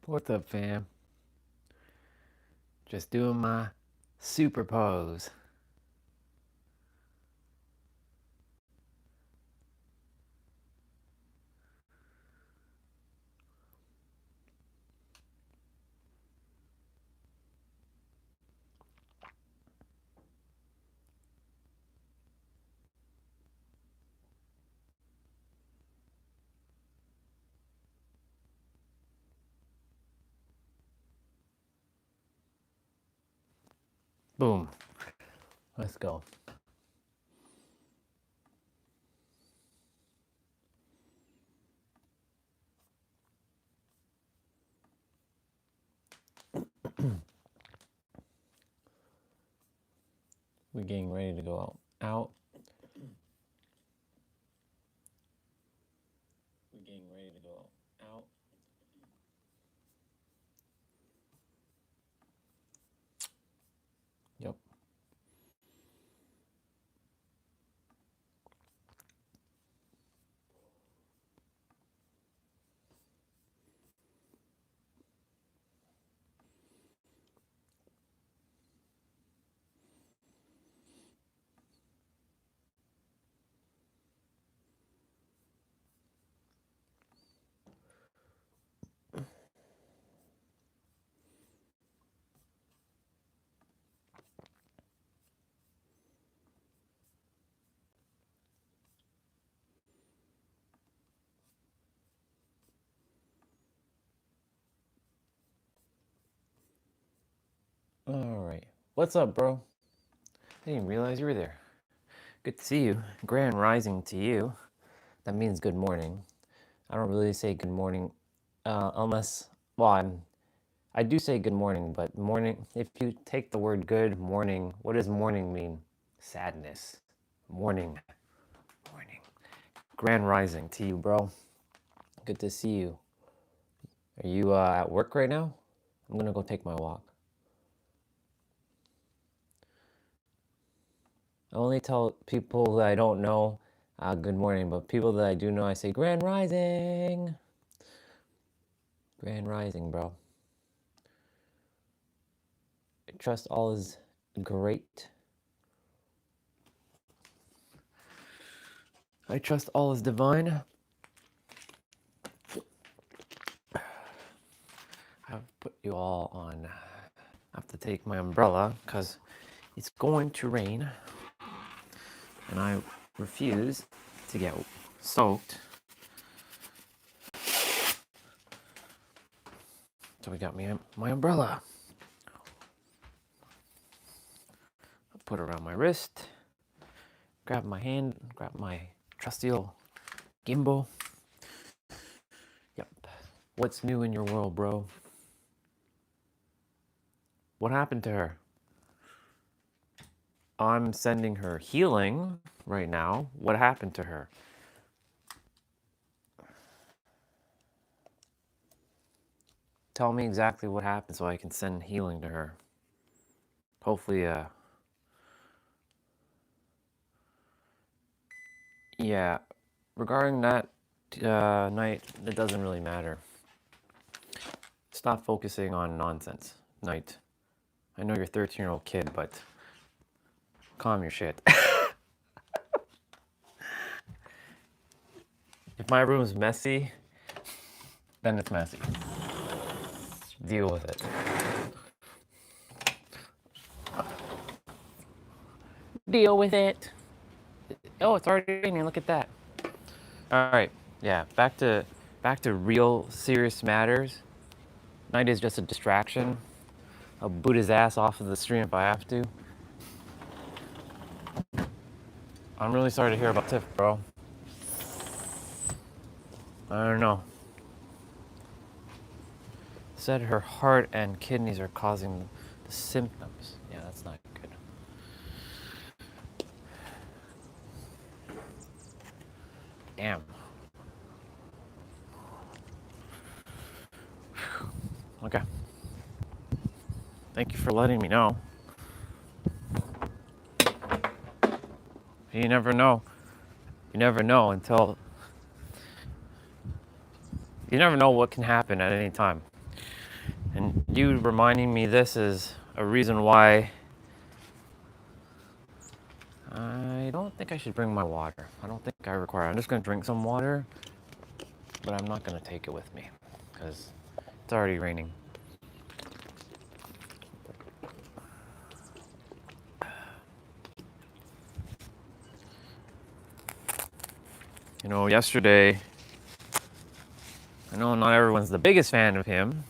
What's up, fam? Just doing my super pose. Boom. Let's go. We're getting ready to go out. We're getting ready to go out. Yep. All right. What's up, bro? I didn't realize you were there. Good to see you. Grand rising to you. That means good morning. I don't really say good morning unless, well, I do say good morning, but morning, if you take the word good morning, what does morning mean? Sadness. Morning. Morning. Grand rising to you, bro. Good to see you. Are you at work right now? I'm gonna go take my walk. I only tell people that I don't know good morning, but people that I do know, I say grand rising. Grand rising, bro. I trust all is great. I trust all is divine. I've put you all on. I have to take my umbrella because it's going to rain. And I refuse to get soaked. So we got me my umbrella. I'll put it around my wrist. Grab my hand, grab my trusty old gimbal. Yep. What's new in your world, bro? What happened to her? I'm sending her healing right now. What happened to her? Tell me exactly what happened so I can send healing to her. Hopefully, yeah. Regarding that night, it doesn't really matter. Stop focusing on nonsense, Night. I know you're a 13-year-old kid, but calm your shit. If my room's messy, then it's messy. Deal with it. Deal with it. Oh, it's already raining. Look at that. All right. Yeah. Back to real serious matters. Night is just a distraction. I'll boot his ass off of the stream if I have to. I'm really sorry to hear about Tiff, bro. I don't know. Said her heart and kidneys are causing the symptoms. Yeah, that's not good. Damn. Okay. Thank you for letting me know. You never know. You never know until... You never know what can happen at any time. you reminding me this is a reason why I don't think I should bring my water. I don't think I require it. I'm just going to drink some water, but I'm not going to take it with me because it's already raining. You know, yesterday, I know not everyone's the biggest fan of him.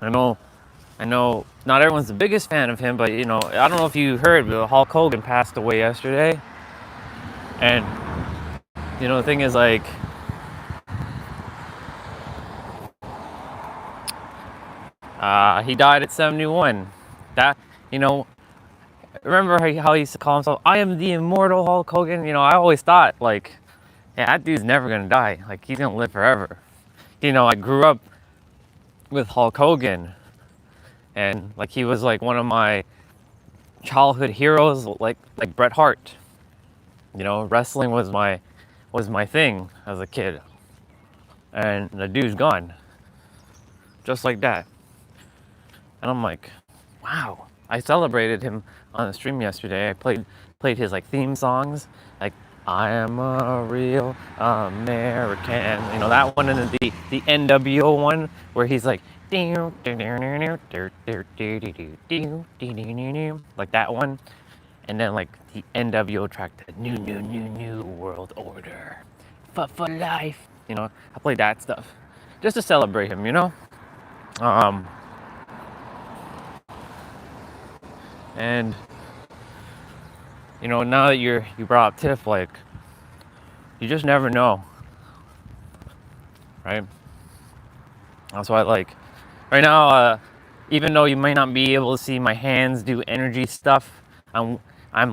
I know not everyone's the biggest fan of him, but you know, I don't know if you heard, but Hulk Hogan passed away yesterday. And you know, the thing is, like, he died at 71. That, you know, remember how he used to call himself, I am the immortal Hulk Hogan? You know, I always thought, like, yeah, that dude's never gonna die. Like, he's gonna live forever. You know, I grew up with Hulk Hogan, and like, he was like one of my childhood heroes, like Bret Hart. You know, wrestling was my thing as a kid, and the dude's gone, just like that. And I'm like, wow. I celebrated him on the stream yesterday. I played his like theme songs, like I am a real American. You know that one, and then the NWO one where he's like like that one, and then like the NWO track, the new world order, for life. You know, I played that stuff just to celebrate him. You know, and you know, now that you brought up Tiff, like, you just never know, right? That's why, like, right now, even though you might not be able to see my hands do energy stuff, I'm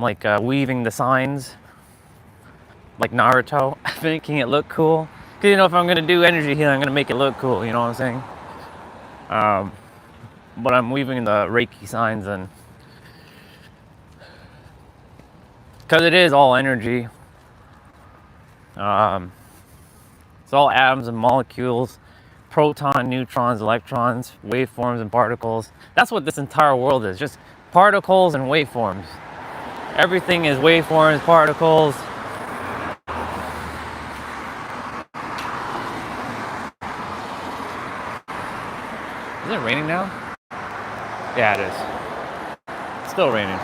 like weaving the signs, like Naruto, making it look cool. Cause you know, if I'm gonna do energy healing, I'm gonna make it look cool. You know what I'm saying? But I'm weaving the Reiki signs, and because it is all energy. It's all atoms and molecules, proton, neutrons, electrons, waveforms, and particles. That's what this entire world is, just particles and waveforms. Everything is waveforms, particles. Is it raining now? Yeah, it is. It's still raining.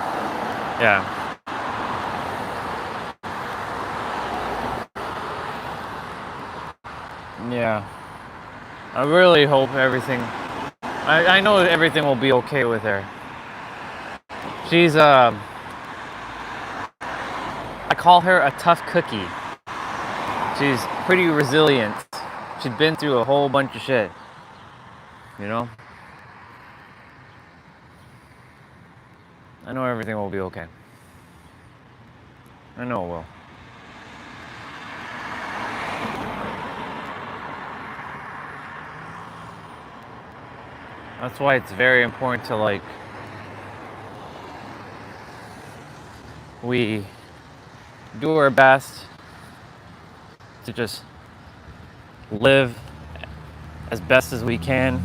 Yeah. Yeah. I really hope everything... I know everything will be okay with her. She's, I call her a tough cookie. She's pretty resilient. She's been through a whole bunch of shit. You know? I know everything will be okay. I know it will. That's why it's very important to, like, we do our best to just live as best as we can,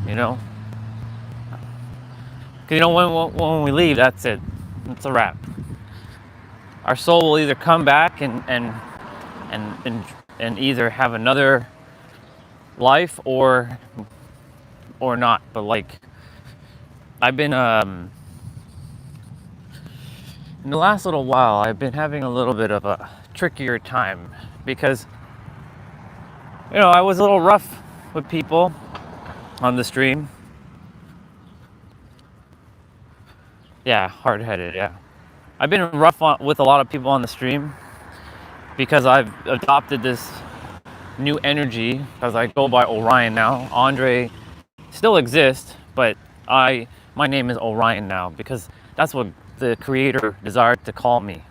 you know? Because, you know, when we leave, that's it. It's a wrap. Our soul will either come back and either have another life or not. But, like, I've been in the last little while, I've been having a little bit of a trickier time because, you know, I was a little rough with people on the stream. Yeah, hard-headed, yeah. I've been rough with a lot of people on the stream because I've adopted this new energy, because I go by Orion now. Andre still exists, but my name is Orion now because that's what the creator desired to call me.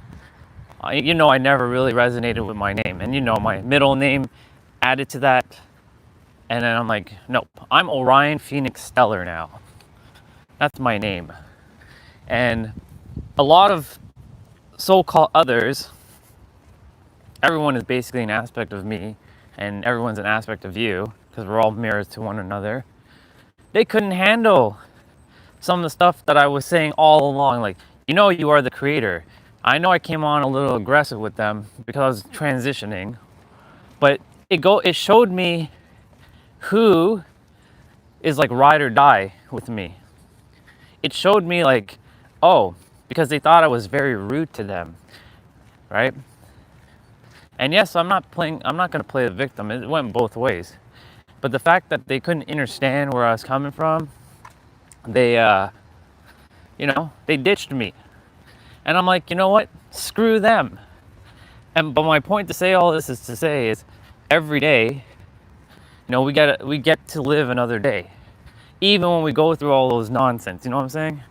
You know, I never really resonated with my name, and you know, my middle name added to that, and then I'm like, nope, I'm Orion Phoenix Stellar now. That's my name. And a lot of so-called others, everyone is basically an aspect of me, and everyone's an aspect of you, because we're all mirrors to one another. They couldn't handle some of the stuff that I was saying all along, like, you are the creator. I know I came on a little aggressive with them because I was transitioning, but it showed me who is like ride or die with me. It showed me like, oh, because they thought I was very rude to them, right? And yes, I'm not going to play the victim. It went both ways. But the fact that they couldn't understand where I was coming from, they ditched me. And I'm like, you know what? Screw them. But my point to say all this is to say is every day, we get to live another day. Even when we go through all those nonsense, you know what I'm saying?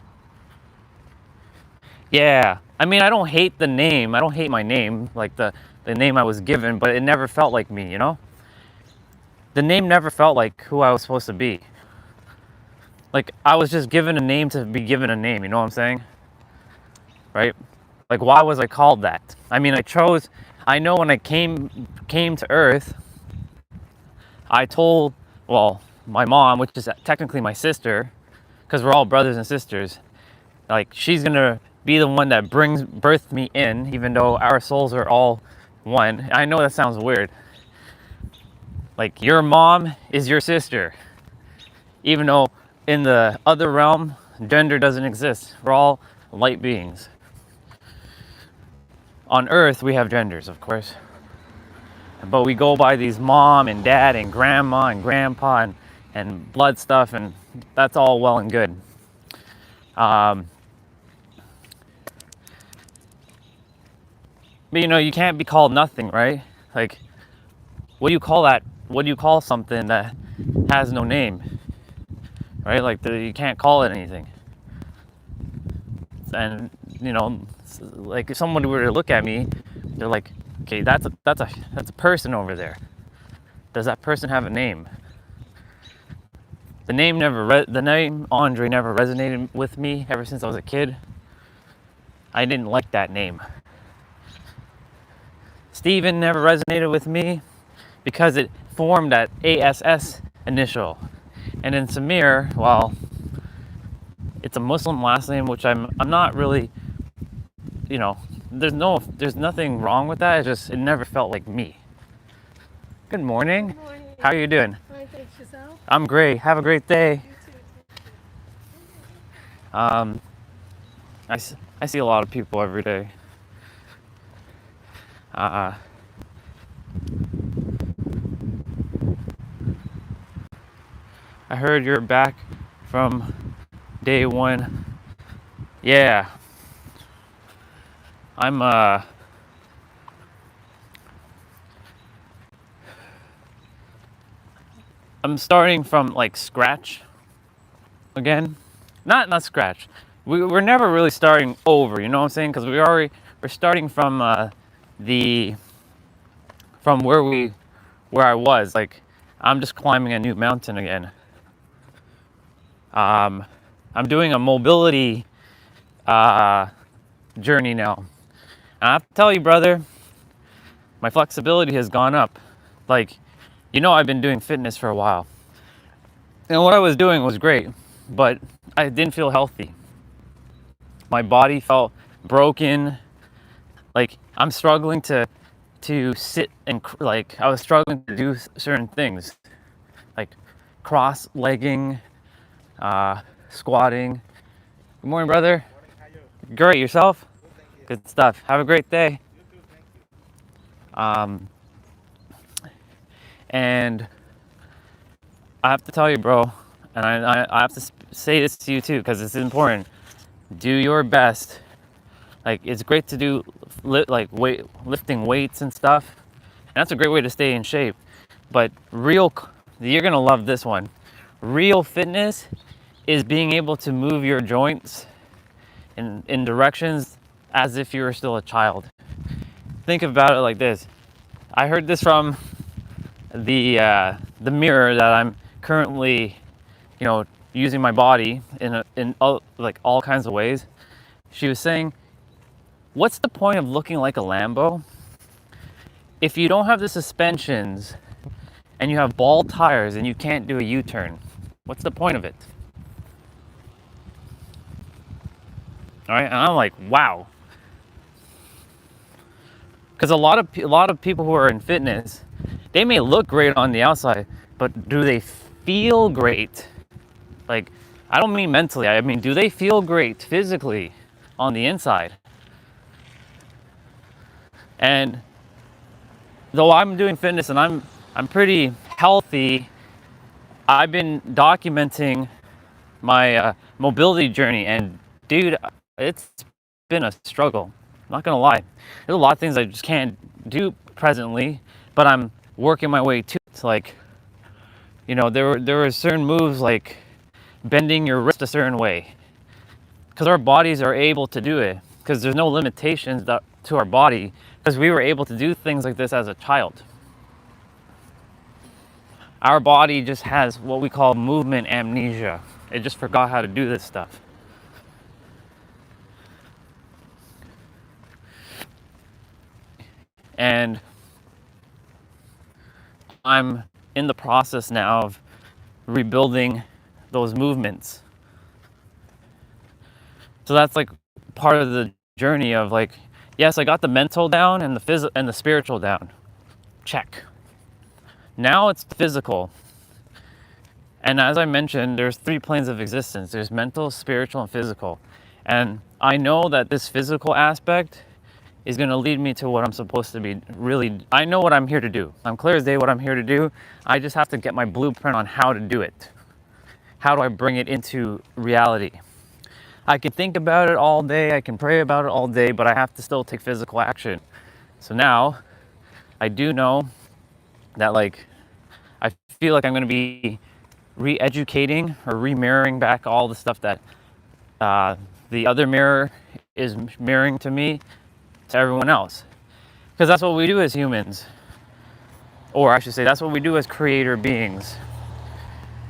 Yeah. I mean, I don't hate the name. I don't hate my name, like the name I was given, but it never felt like me, The name never felt like who I was supposed to be. Like, I was just given a name to be given a name, you know what I'm saying? Right? Like, why was I called that? I mean, I know when I came to Earth, I told, my mom, which is technically my sister, because we're all brothers and sisters, like, she's gonna be the one that birthed me in, even though our souls are all one. I know that sounds weird. Like, your mom is your sister, even though in the other realm, gender doesn't exist. We're all light beings. On Earth, we have genders, of course. But we go by these mom and dad and grandma and grandpa and blood stuff, and that's all well and good. But you can't be called nothing, right? Like, what do you call that? What do you call something that has no name? Right? Like, you can't call it anything. And, like, if someone were to look at me, they're like, okay, that's a person over there. Does that person have a name? The name Andre never resonated with me ever since I was a kid. I didn't like that name. Steven never resonated with me because it formed that ASS initial. And then Samir, it's a Muslim last name, which I'm not really, there's nothing wrong with that. It never felt like me. Good morning. Good morning. How are you doing? Fine, thanks. Yourself? I'm great. Have a great day. You too. I see a lot of people every day. I heard you're back from day one. Yeah. I'm starting from like scratch again. Not scratch. We're never really starting over, you know what I'm saying? Because we're starting from from where I was. Like, I'm just climbing a new mountain again. I'm doing a mobility journey now. And I have to tell you, brother, my flexibility has gone up. Like, I've been doing fitness for a while. And what I was doing was great, but I didn't feel healthy. My body felt broken. Like, I'm struggling to sit and, like, I was struggling to do certain things. Like cross-legging, squatting. Good morning, brother. Morning, how you? Great, yourself? Good, thank you. Good stuff. Have a great day. You too, thank you. And I have to tell you, bro, and I have to say this to you too, because it's important. Do your best. Like, it's great to do lifting weights and stuff, and that's a great way to stay in shape. But you're gonna love this one. Real fitness is being able to move your joints in directions as if you were still a child. Think about it like this. I heard this from the mirror that I'm currently, using my body in all kinds of ways. She was saying, what's the point of looking like a Lambo if you don't have the suspensions and you have bald tires and you can't do a U-turn? What's the point of it? All right, and I'm like, wow. Because a lot of people who are in fitness, they may look great on the outside, but do they feel great? Like, I don't mean mentally, I mean, do they feel great physically on the inside? And though I'm doing fitness and I'm pretty healthy, I've been documenting my mobility journey, and dude, it's been a struggle. I'm not gonna lie. There's a lot of things I just can't do presently, but I'm working my way to it. Like, you know, there were certain moves like bending your wrist a certain way, because our bodies are able to do it, because there's no limitations to our body, because we were able to do things like this as a child. Our body just has what we call movement amnesia. It just forgot how to do this stuff. And I'm in the process now of rebuilding those movements. So that's like part of the journey of like, yes, I got the mental down and the spiritual down. Check. Now it's physical. And as I mentioned, there's 3 planes of existence. There's mental, spiritual, and physical. And I know that this physical aspect is going to lead me to what I'm supposed to be I know what I'm here to do. I'm clear as day what I'm here to do. I just have to get my blueprint on how to do it. How do I bring it into reality? I can think about it all day, I can pray about it all day, but I have to still take physical action. So now, I do know that like, I feel like I'm going to be re-educating or re-mirroring back all the stuff that the other mirror is mirroring to me, to everyone else. Because that's what we do as humans. Or I should say, that's what we do as creator beings.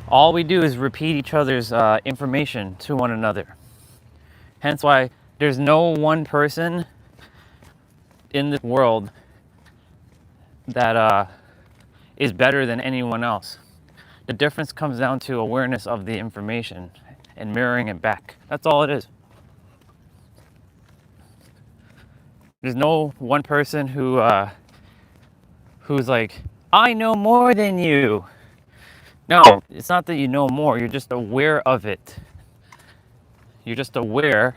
All we do is repeat each other's information to one another. Hence why there's no one person in this world that is better than anyone else. The difference comes down to awareness of the information and mirroring it back. That's all it is. There's no one person who's like, I know more than you. No, it's not that you know more, you're just aware of it. You're just aware,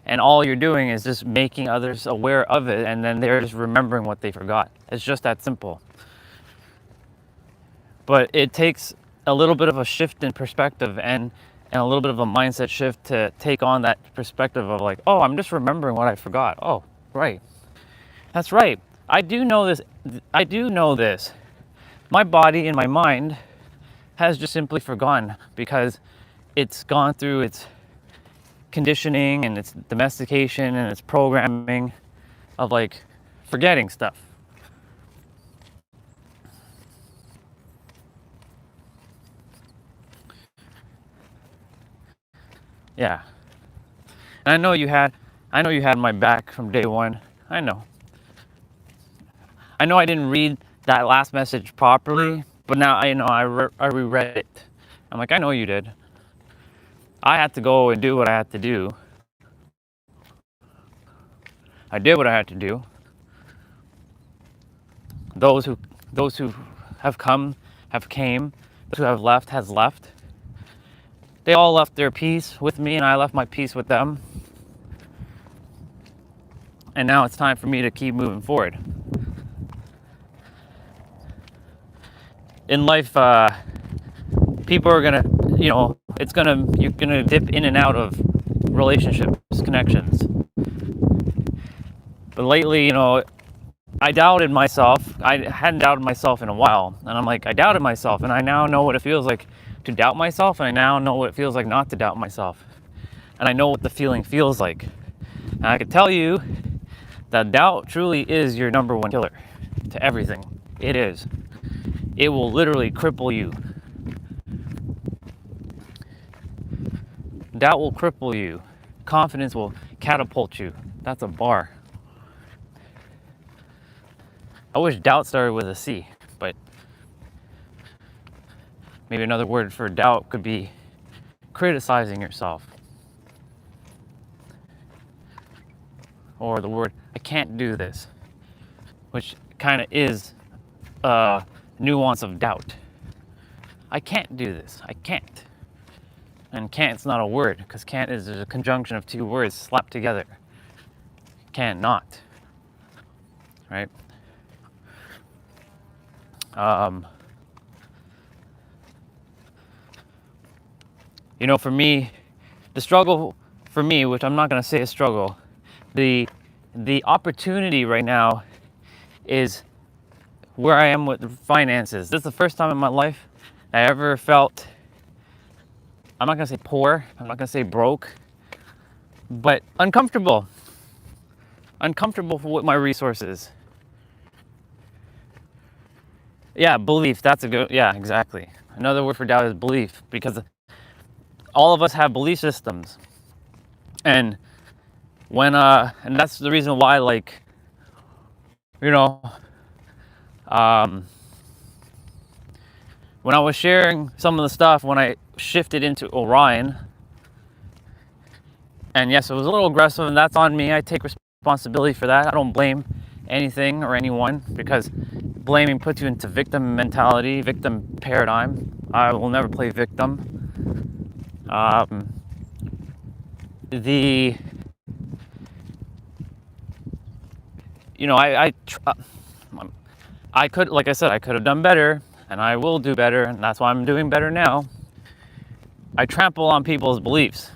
and all you're doing is just making others aware of it, and then they're just remembering what they forgot. It's just that simple. But it takes a little bit of a shift in perspective and a little bit of a mindset shift to take on that perspective of like, oh, I'm just remembering what I forgot. Oh, right. That's right. I do know this. I do know this. My body and my mind has just simply forgotten because it's gone through its conditioning and its domestication and its programming of like forgetting stuff. Yeah. And I know you had my back from day one. I know I didn't read that last message properly, but now I reread it. I'm like, I know you did. I had to go and do what I had to do. I did what I had to do. Those who have come, have came. Those who have left, has left. They all left their peace with me, and I left my peace with them. And now it's time for me to keep moving forward. In life, people are gonna, you're gonna dip in and out of relationships, connections. But lately, I doubted myself. I hadn't doubted myself in a while. And I'm like, I doubted myself, and I now know what it feels like to doubt myself, and I now know what it feels like not to doubt myself. And I know what the feeling feels like. And I can tell you that doubt truly is your number one killer to everything. It is. It will literally cripple you. Doubt will cripple you. confidence will catapult you. That's a bar. I wish doubt started with a C, but maybe another word for doubt could be criticizing yourself. Or the word, I can't do this, which kind of is a nuance of doubt. I can't do this. I can't. And can't's not a word, because can't is a conjunction of two words slapped together. Can't not. Right? You know, for me, the struggle for me, which I'm not going to say a struggle, the opportunity right now is where I am with finances. This is the first time in my life I ever felt, I'm not going to say poor, I'm not going to say broke, but uncomfortable. Uncomfortable with my resources. Yeah, belief, that's a good, yeah, exactly. Another word for doubt is belief, because all of us have belief systems. And when, and that's the reason why, like, you know, when I was sharing some of the stuff, when I shifted into Orion, and yes, it was a little aggressive, and that's on me. I take responsibility for that. I don't blame anything or anyone, because blaming puts you into victim mentality, victim paradigm. I will never play victim. You know, I could, like I said, I could have done better, and I will do better, and that's why I'm doing better now. I trample on people's beliefs,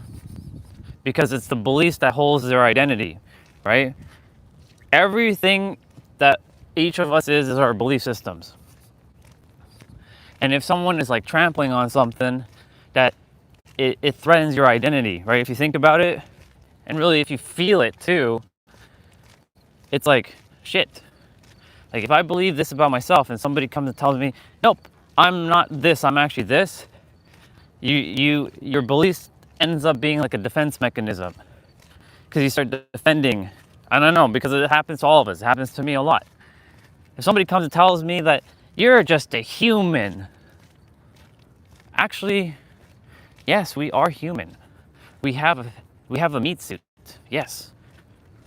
because it's the beliefs that holds their identity, right? Everything that each of us is our belief systems. And if someone is like trampling on something, that it threatens your identity, right? If you think about it, and really if you feel it too, it's like, shit. Like if I believe this about myself and somebody comes and tells me, nope, I'm not this, I'm actually this, your belief ends up being like a defense mechanism, because you start defending. I don't know, because it happens to all of us. It happens to me a lot. If somebody comes and tells me that you're just a human, actually, yes, we are human. We have a meat suit. Yes,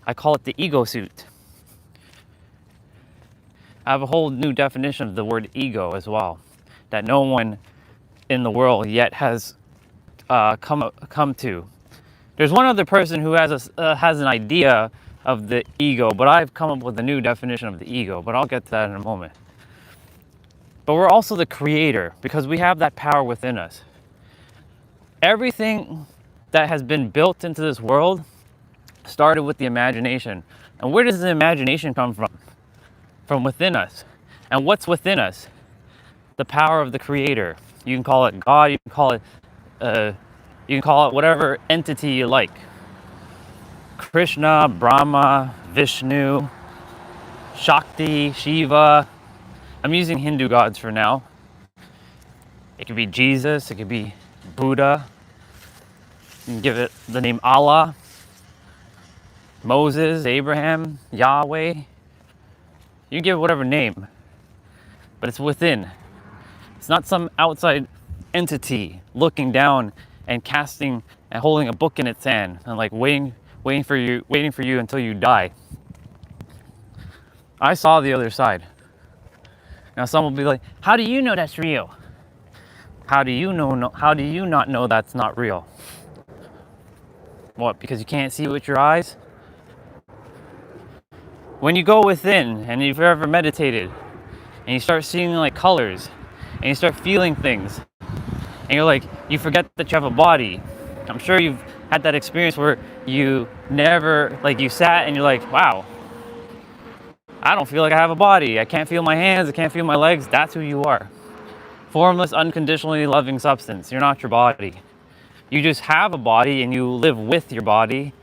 I call it the ego suit. I have a whole new definition of the word ego as well, that no one in the world yet has come to. There's one other person who has an idea of the ego, but I've come up with a new definition of the ego, but I'll get to that in a moment. But we're also the creator, because we have that power within us. Everything that has been built into this world started with the imagination. And where does the imagination come from? From within us. And what's within us? The power of the creator. You can call it God, you can call it whatever entity you like. Krishna, Brahma, Vishnu, Shakti, Shiva. I'm using Hindu gods for now. It could be Jesus, it could be Buddha. You can give it the name Allah, Moses, Abraham, Yahweh. You can give it whatever name, but it's within. It's not some outside entity looking down and casting and holding a book in its hand and like waiting for you until you die. I saw the other side. Now some will be like, how do you know that's real? How do you not know that's not real? What, because you can't see with your eyes? When you go within, and if you've ever meditated, and you start seeing like colors, and you start feeling things, and you're like, you forget that you have a body. I'm sure you've had that experience where you never, like you sat and you're like, wow, I don't feel like I have a body. I can't feel my hands, I can't feel my legs. That's who you are. Formless, unconditionally loving substance. You're not your body. You just have a body and you live with your body.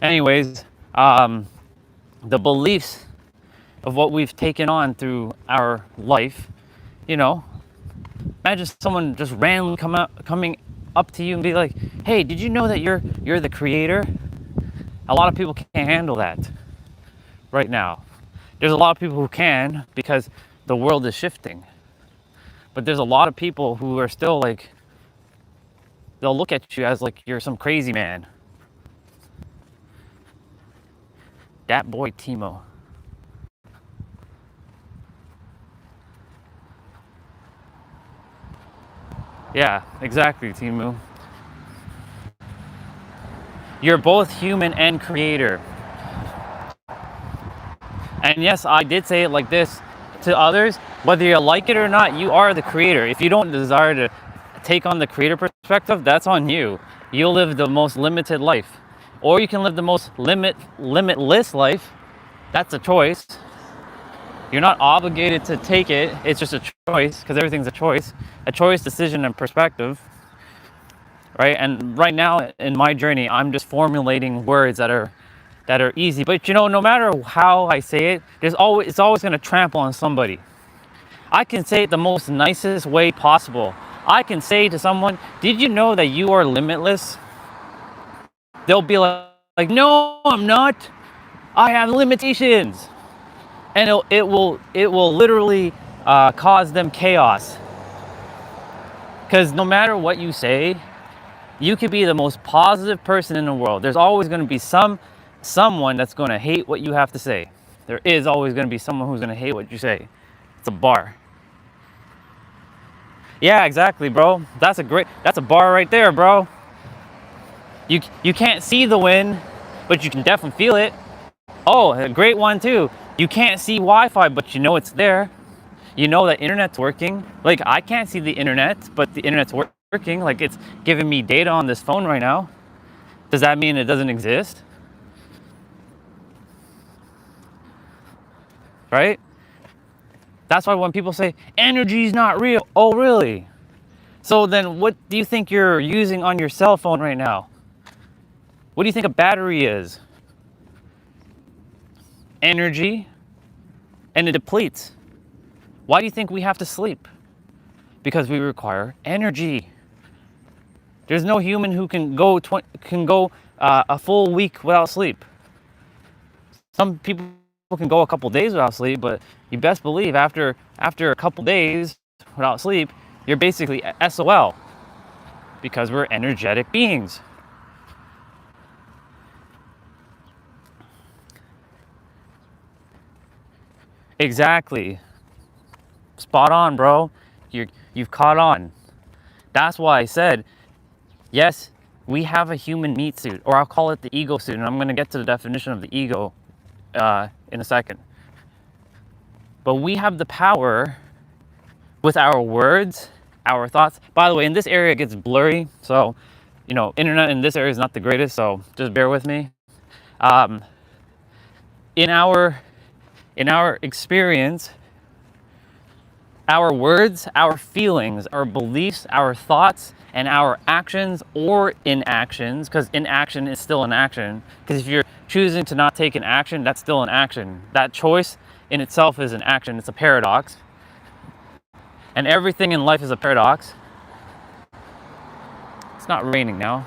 Anyways, the beliefs of what we've taken on through our life, you know, imagine someone just randomly coming up to you and be like, hey, did you know that you're the creator? A lot of people can't handle that right now. There's a lot of people who can, because the world is shifting. But there's a lot of people who are still like, they'll look at you as like you're some crazy man. That boy Timo. Yeah, exactly, Timu. You're both human and creator. And yes, I did say it like this to others. Whether you like it or not, you are the creator. If you don't desire to take on the creator perspective, that's on you. You'll live the most limited life. Or you can live the most limitless life. That's a choice. You're not obligated to take it. It's just a choice, because everything's a choice, decision, and perspective, right? And right now in my journey, I'm just formulating words that are easy. But no matter how I say it, it's always going to trample on somebody. I can say it the most nicest way possible. I can say to someone, "Did you know that you are limitless?" They'll be like, "No, I'm not. I have limitations." And it will literally cause them chaos. Because no matter what you say, you could be the most positive person in the world. There's always going to be someone that's going to hate what you have to say. There is always going to be someone who's going to hate what you say. It's a bar. Yeah, exactly, bro. That's a bar right there, bro. You can't see the wind, but you can definitely feel it. Oh, a great one too. You can't see Wi-Fi, but you know it's there. You know that internet's working. Like, I can't see the internet, but the internet's working. Like, it's giving me data on this phone right now. Does that mean it doesn't exist? Right? That's why when people say energy's not real, oh really? So then what do you think you're using on your cell phone right now? What do you think a battery is? Energy, and it depletes. Why do you think we have to sleep? Because we require energy. There's no human who can go a full week without sleep. Some people can go a couple days without sleep, but you best believe after a couple days without sleep, you're basically SOL, because we're energetic beings. Exactly. Spot on, bro. You've caught on. That's why I said, yes, we have a human meat suit, or I'll call it the ego suit, and I'm going to get to the definition of the ego in a second. But we have the power with our words, our thoughts. By the way, in this area it gets blurry, so internet in this area is not the greatest, so just bear with me. In our experience, our words, our feelings, our beliefs, our thoughts, and our actions or inactions, because inaction is still an action, because if you're choosing to not take an action, that's still an action. That choice in itself is an action. It's a paradox. And everything in life is a paradox. It's not raining now.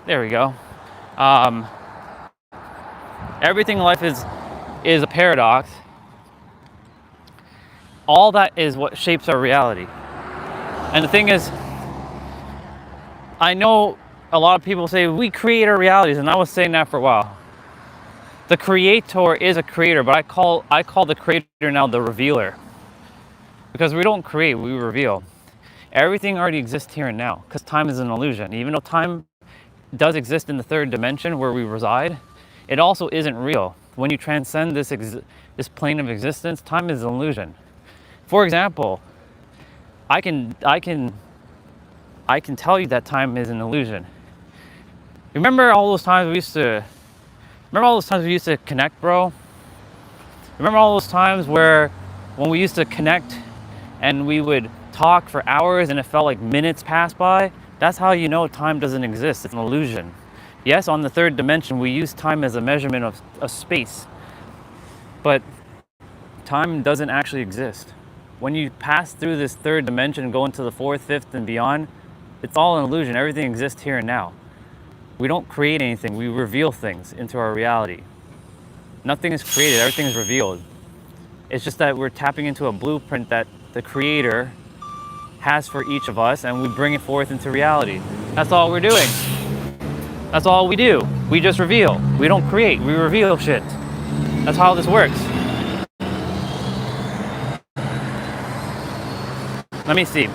There we go. Everything in life is a paradox. All that is what shapes our reality. And the thing is, I know a lot of people say we create our realities, and I was saying that for a while. The creator is a creator, but I call the creator now the revealer. Because we don't create, we reveal. Everything already exists here and now, because time is an illusion. Even though time does exist in the third dimension where we reside, it also isn't real. When you transcend this plane of existence, time is an illusion. For example, I can tell you that time is an illusion. Remember all those times we used to connect, bro? Remember all those times when we used to connect and we would talk for hours and it felt like minutes passed by? That's how you know time doesn't exist. It's an illusion. Yes, on the third dimension, we use time as a measurement of space. But time doesn't actually exist. When you pass through this third dimension and go into the fourth, fifth, and beyond, it's all an illusion. Everything exists here and now. We don't create anything. We reveal things into our reality. Nothing is created. Everything is revealed. It's just that we're tapping into a blueprint that the Creator has for each of us, and we bring it forth into reality. That's all we're doing. That's all we do. We just reveal. We don't create. We reveal shit. That's how this works. Let me see.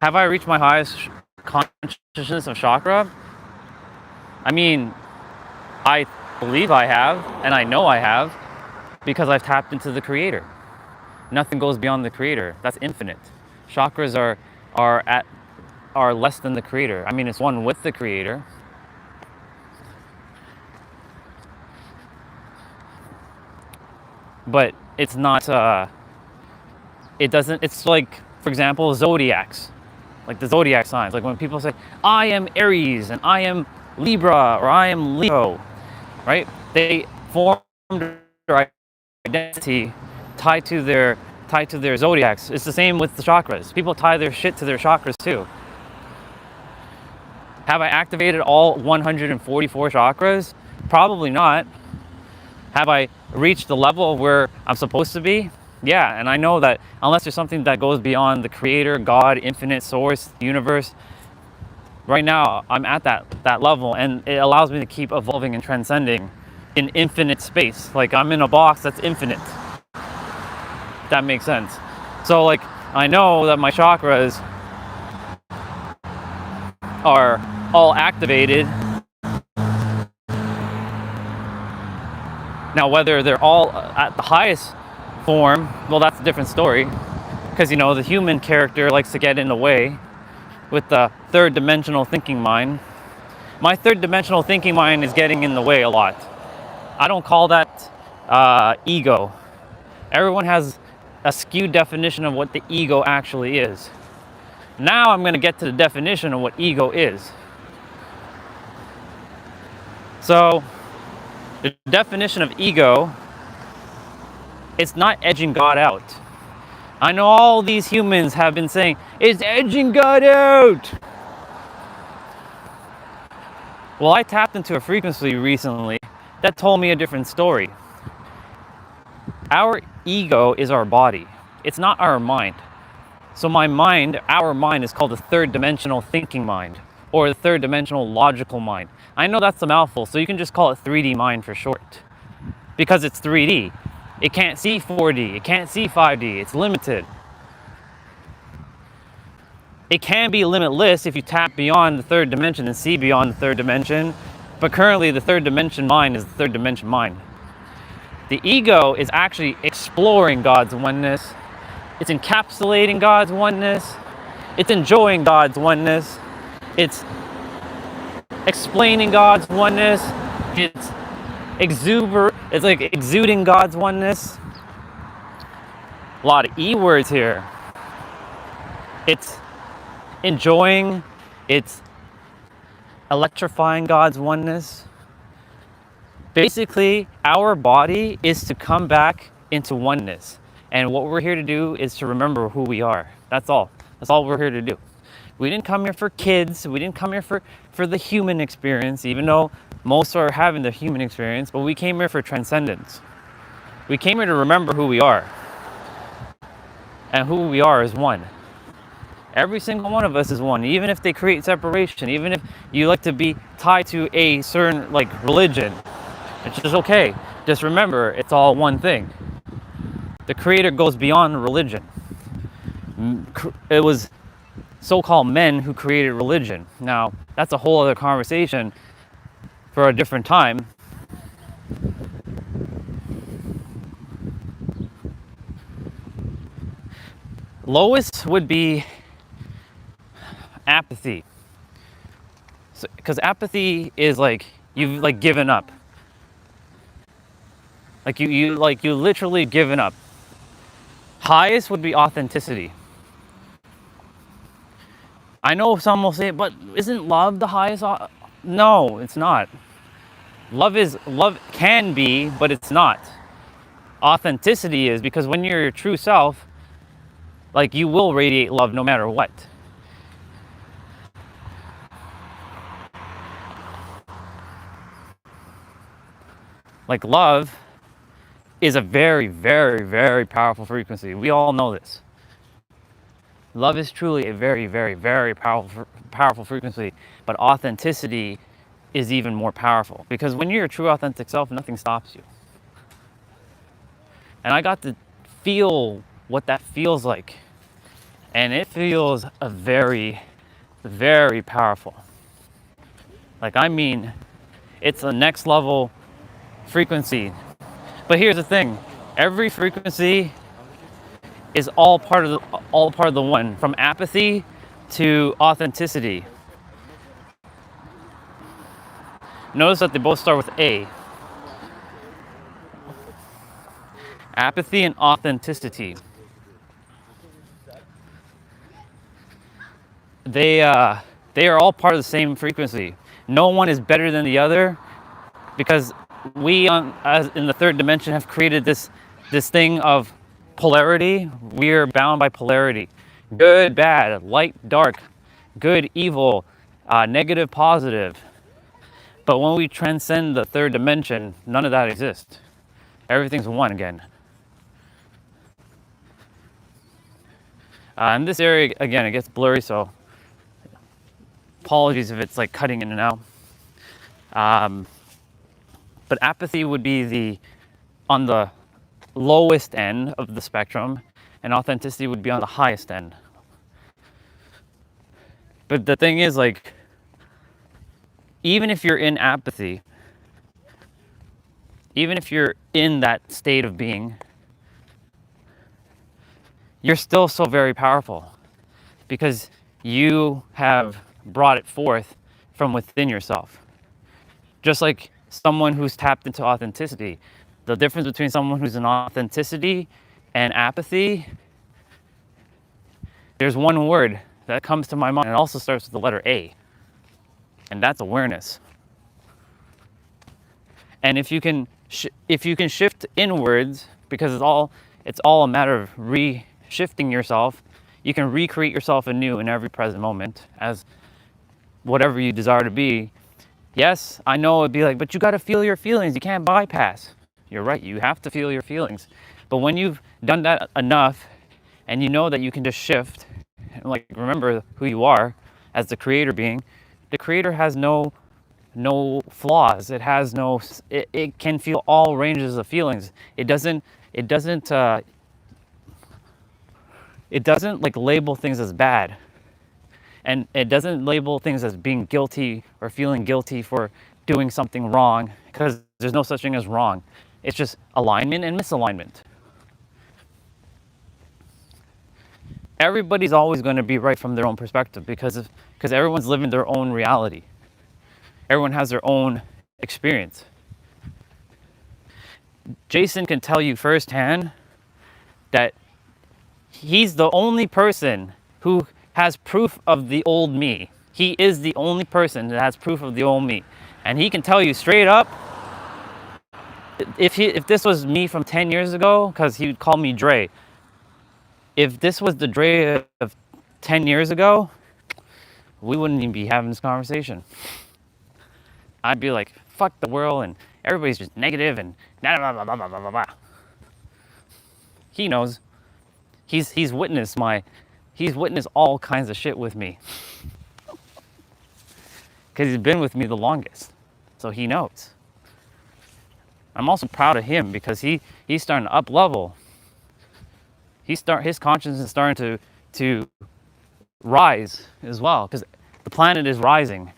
Have I reached my highest consciousness of chakra? I mean, I believe I have, and I know I have, because I've tapped into the Creator. Nothing goes beyond the Creator. That's infinite. Chakras are less than the Creator. I mean, it's one with the Creator. But it's not, it's like, for example, zodiacs. Like the zodiac signs. Like when people say, I am Aries, and I am Libra, or I am Leo, right? They formed their identity tied to their zodiacs. It's the same with the chakras. People tie their shit to their chakras too. Have I activated all 144 chakras? Probably not. Have I reached the level where I'm supposed to be? Yeah, and I know that unless there's something that goes beyond the Creator, God, infinite source, universe, right now I'm at that level, and it allows me to keep evolving and transcending in infinite space. Like I'm in a box that's infinite. That makes sense. So like I know that my chakras are all activated. Now whether they're all at the highest form, well, that's a different story, because you know the human character likes to get in the way with the third dimensional thinking mind. My third dimensional thinking mind is getting in the way a lot. I don't call that ego. Everyone has a skewed definition of what the ego actually is. Now I'm going to get to the definition of what ego is. So the definition of ego, it's not edging God out. I know all these humans have been saying, it's edging God out. Well, I tapped into a frequency recently that told me a different story. Our ego is our body. It's not our mind. So my mind, our mind, is called the third dimensional thinking mind, or the third dimensional logical mind. I know that's a mouthful, so you can just call it 3D mind for short, because it's 3D. It can't see 4D, it can't see 5D, it's limited. It can be limitless if you tap beyond the third dimension and see beyond the third dimension, but currently the third dimension mind is the third dimension mind. The ego is actually exploring God's oneness. It's encapsulating God's oneness. It's enjoying God's oneness. It's explaining God's oneness. It's like exuding God's oneness. A lot of E words here. It's enjoying, it's electrifying God's oneness. Basically, our body is to come back into oneness. And what we're here to do is to remember who we are. That's all. That's all we're here to do. We didn't come here for kids. We didn't come here for the human experience, even though most are having the human experience, but we came here for transcendence. We came here to remember who we are. And who we are is one. Every single one of us is one, even if they create separation, even if you like to be tied to a certain religion. It's just okay. Just remember, it's all one thing. The Creator goes beyond religion. It was so-called men who created religion. Now, that's a whole other conversation for a different time. Lowest would be apathy. Because apathy is you've given up. You literally given up. Highest would be authenticity. I know some will say, but isn't love the highest? No, it's not. Love can be, but it's not. Authenticity is, because when you're your true self, like, you will radiate love no matter what. Like, love is a very, very, very powerful frequency. We all know this. Love is truly a very, very, very powerful frequency, but authenticity is even more powerful, because when you're your true authentic self, nothing stops you. And I got to feel what that feels like, and it feels a very, very powerful. Like, I mean, it's a next level frequency. But here's the thing: every frequency is all part of the one, from apathy to authenticity. Notice that they both start with A. Apathy and authenticity. They are all part of the same frequency. No one is better than the other, because we, as in the third dimension, have created this thing of polarity. We are bound by polarity: good, bad, light, dark, good, evil, negative, positive. But when we transcend the third dimension, none of that exists. Everything's one again. In this area, again, it gets blurry, so apologies if it's like cutting in and out. But apathy would be on the lowest end of the spectrum, and authenticity would be on the highest end. But the thing is, like, even if you're in apathy, even if you're in that state of being, you're still so very powerful, because you have brought it forth from within yourself. Just like someone who's tapped into authenticity. The difference between someone who's in authenticity and apathy, there's one word that comes to my mind, and it also starts with the letter A, and that's awareness. And if you can shift inwards, because it's all a matter of shifting yourself, you can recreate yourself anew in every present moment as whatever you desire to be. Yes, I know it'd be like, but you got to feel your feelings. You can't bypass. You're right. You have to feel your feelings. But when you've done that enough, and you know that you can just shift, and like, remember who you are as the creator being. The creator has no flaws. It has no. It can feel all ranges of feelings. It doesn't like label things as bad, and it doesn't label things as being guilty or feeling guilty for doing something wrong, because there's no such thing as wrong. It's just alignment and misalignment. Everybody's always going to be right from their own perspective, because everyone's living their own reality. Everyone has their own experience. Jason can tell you firsthand that he's the only person who has proof of the old me. He is the only person that has proof of the old me. And he can tell you straight up, if this was me from 10 years ago, because he would call me Dre. If this was the Dre of 10 years ago, we wouldn't even be having this conversation. I'd be like, fuck the world, and everybody's just negative, and blah, blah, blah, blah, blah, blah, blah. He knows. He's witnessed all kinds of shit with me. Because he's been with me the longest. So he knows. I'm also proud of him, because he's starting to up level. His consciousness is starting to rise as well, because the planet is rising.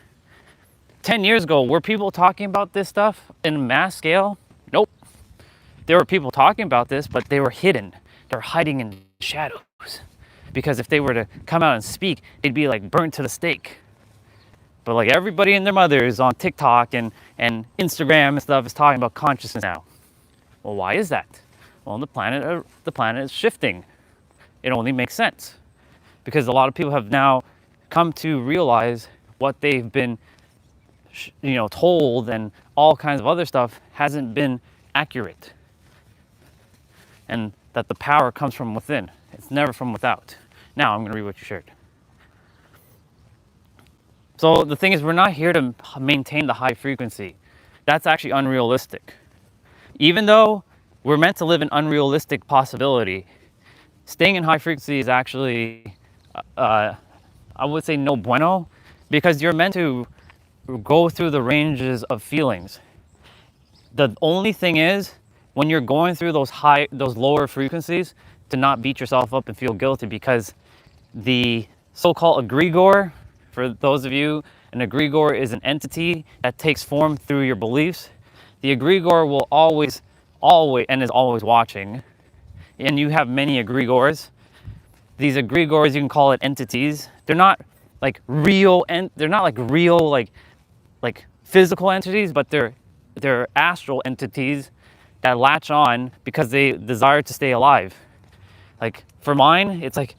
10 years ago, were people talking about this stuff in a mass scale? Nope. There were people talking about this, but they were hidden. They're hiding in shadows. Because if they were to come out and speak, they'd be like burnt to the stake. But like, everybody and their mother is on TikTok and Instagram and stuff is talking about consciousness now. Well, why is that? Well, the planet is shifting. It only makes sense. Because a lot of people have now come to realize what they've been told and all kinds of other stuff hasn't been accurate. And that the power comes from within. It's never from without. Now I'm going to read what you shared. So the thing is, we're not here to maintain the high frequency. That's actually unrealistic. Even though we're meant to live an unrealistic possibility, staying in high frequency is actually, I would say, no bueno, because you're meant to go through the ranges of feelings. The only thing is, when you're going through those lower frequencies, to not beat yourself up and feel guilty, because the so-called egregore, for those of you, an egregore is an entity that takes form through your beliefs. The egregore will always, and is always watching. And you have many egregores. These egregores, you can call it entities. They're not like real, they're not like real, like physical entities, but they're astral entities that latch on because they desire to stay alive. Like for mine, it's like,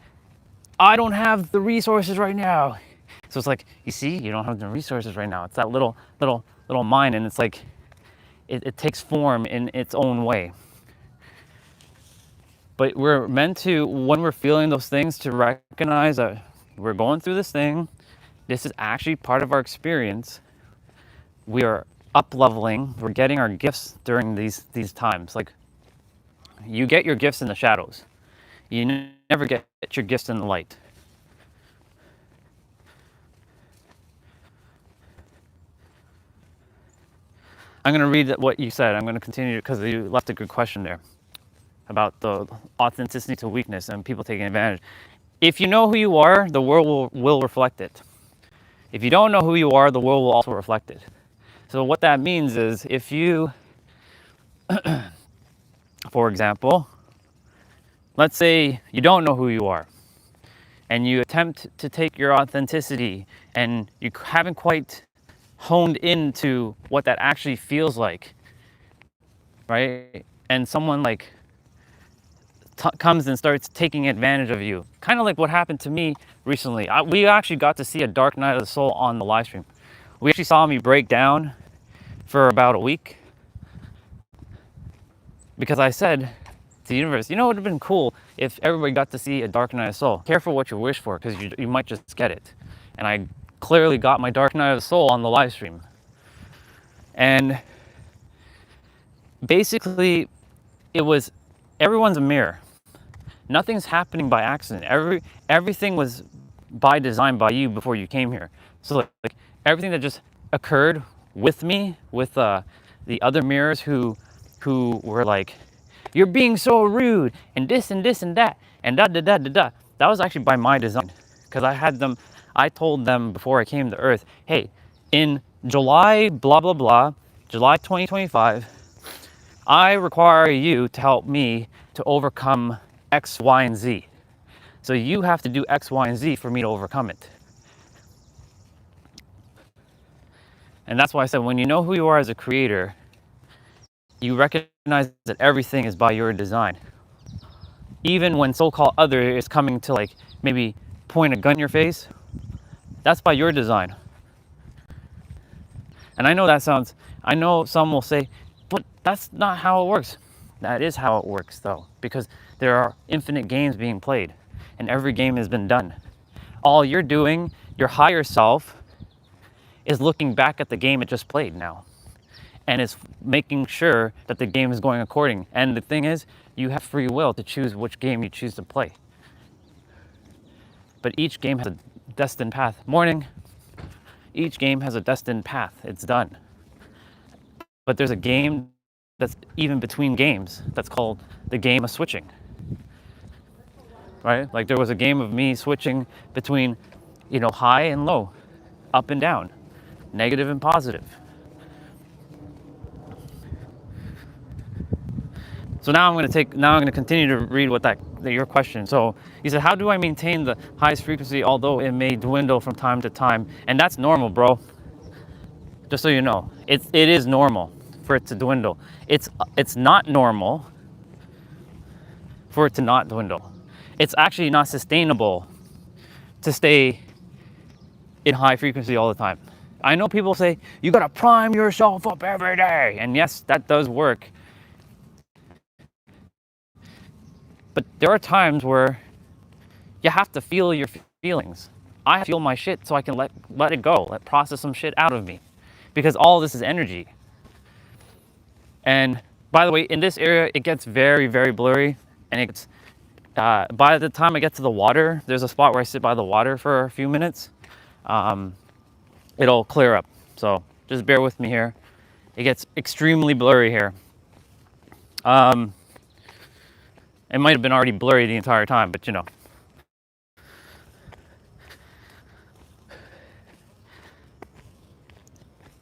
I don't have the resources right now. So it's like, you see, you don't have the resources right now. It's that little mind, and it's like, it takes form in its own way. But we're meant to, when we're feeling those things, to recognize that we're going through this thing. This is actually part of our experience. We are up-leveling. We're getting our gifts during these times. Like, you get your gifts in the shadows. You never get your gifts in the light. I'm going to read what you said. I'm going to continue because you left a good question there about the authenticity to weakness and people taking advantage. If you know who you are, the world will reflect it. If you don't know who you are, the world will also reflect it. So what that means is, if you, for example, let's say you don't know who you are and you attempt to take your authenticity and you haven't quite honed into what that actually feels like, right? And someone like comes and starts taking advantage of you, kind of like what happened to me recently. We actually got to see a dark night of the soul on the live stream. We actually saw me break down for about a week because I said to the universe, it would have been cool if everybody got to see a dark night of the soul. Careful what you wish for, because you might just get it. And I clearly got my dark night of the soul on the live stream. And basically, it was, everyone's a mirror. Nothing's happening by accident. Everything was by design by you before you came here. So like everything that just occurred with me, with the other mirrors who were like, you're being so rude, and this and this and that, and da da da da da. That was actually by my design, because I told them before I came to Earth, hey, in July, blah blah blah, July 2025, I require you to help me to overcome X, Y, and Z. So you have to do X, Y, and Z for me to overcome it. And that's why I said, when you know who you are as a creator, you recognize that everything is by your design. Even when so-called other is coming to like maybe point a gun in your face, that's by your design. And I know some will say, but that's not how it works. That is how it works though, because there are infinite games being played and every game has been done. All you're doing, your higher self, is looking back at the game it just played now. And it's making sure that the game is going according. And the thing is, you have free will to choose which game you choose to play. But each game has a destined path. Morning. Each game has a destined path. It's done. But there's a game that's even between games that's called the game of switching. Right? Like there was a game of me switching between, high and low, up and down, negative and positive. So now I'm going to continue to read your question. So you said, how do I maintain the highest frequency although it may dwindle from time to time? And that's normal, bro. Just so you know, it is normal for it to dwindle. It's not normal for it to not dwindle. It's actually not sustainable to stay in high frequency all the time. I know people say, you gotta prime yourself up every day. And yes, that does work. But there are times where you have to feel your feelings. I feel my shit so I can let it go, process some shit out of me. Because all this is energy. And by the way, in this area, it gets very, very blurry. And it gets, by the time I get to the water, there's a spot where I sit by the water for a few minutes. It'll clear up. So just bear with me here. It gets extremely blurry here. It might have been already blurry the entire time, but you know.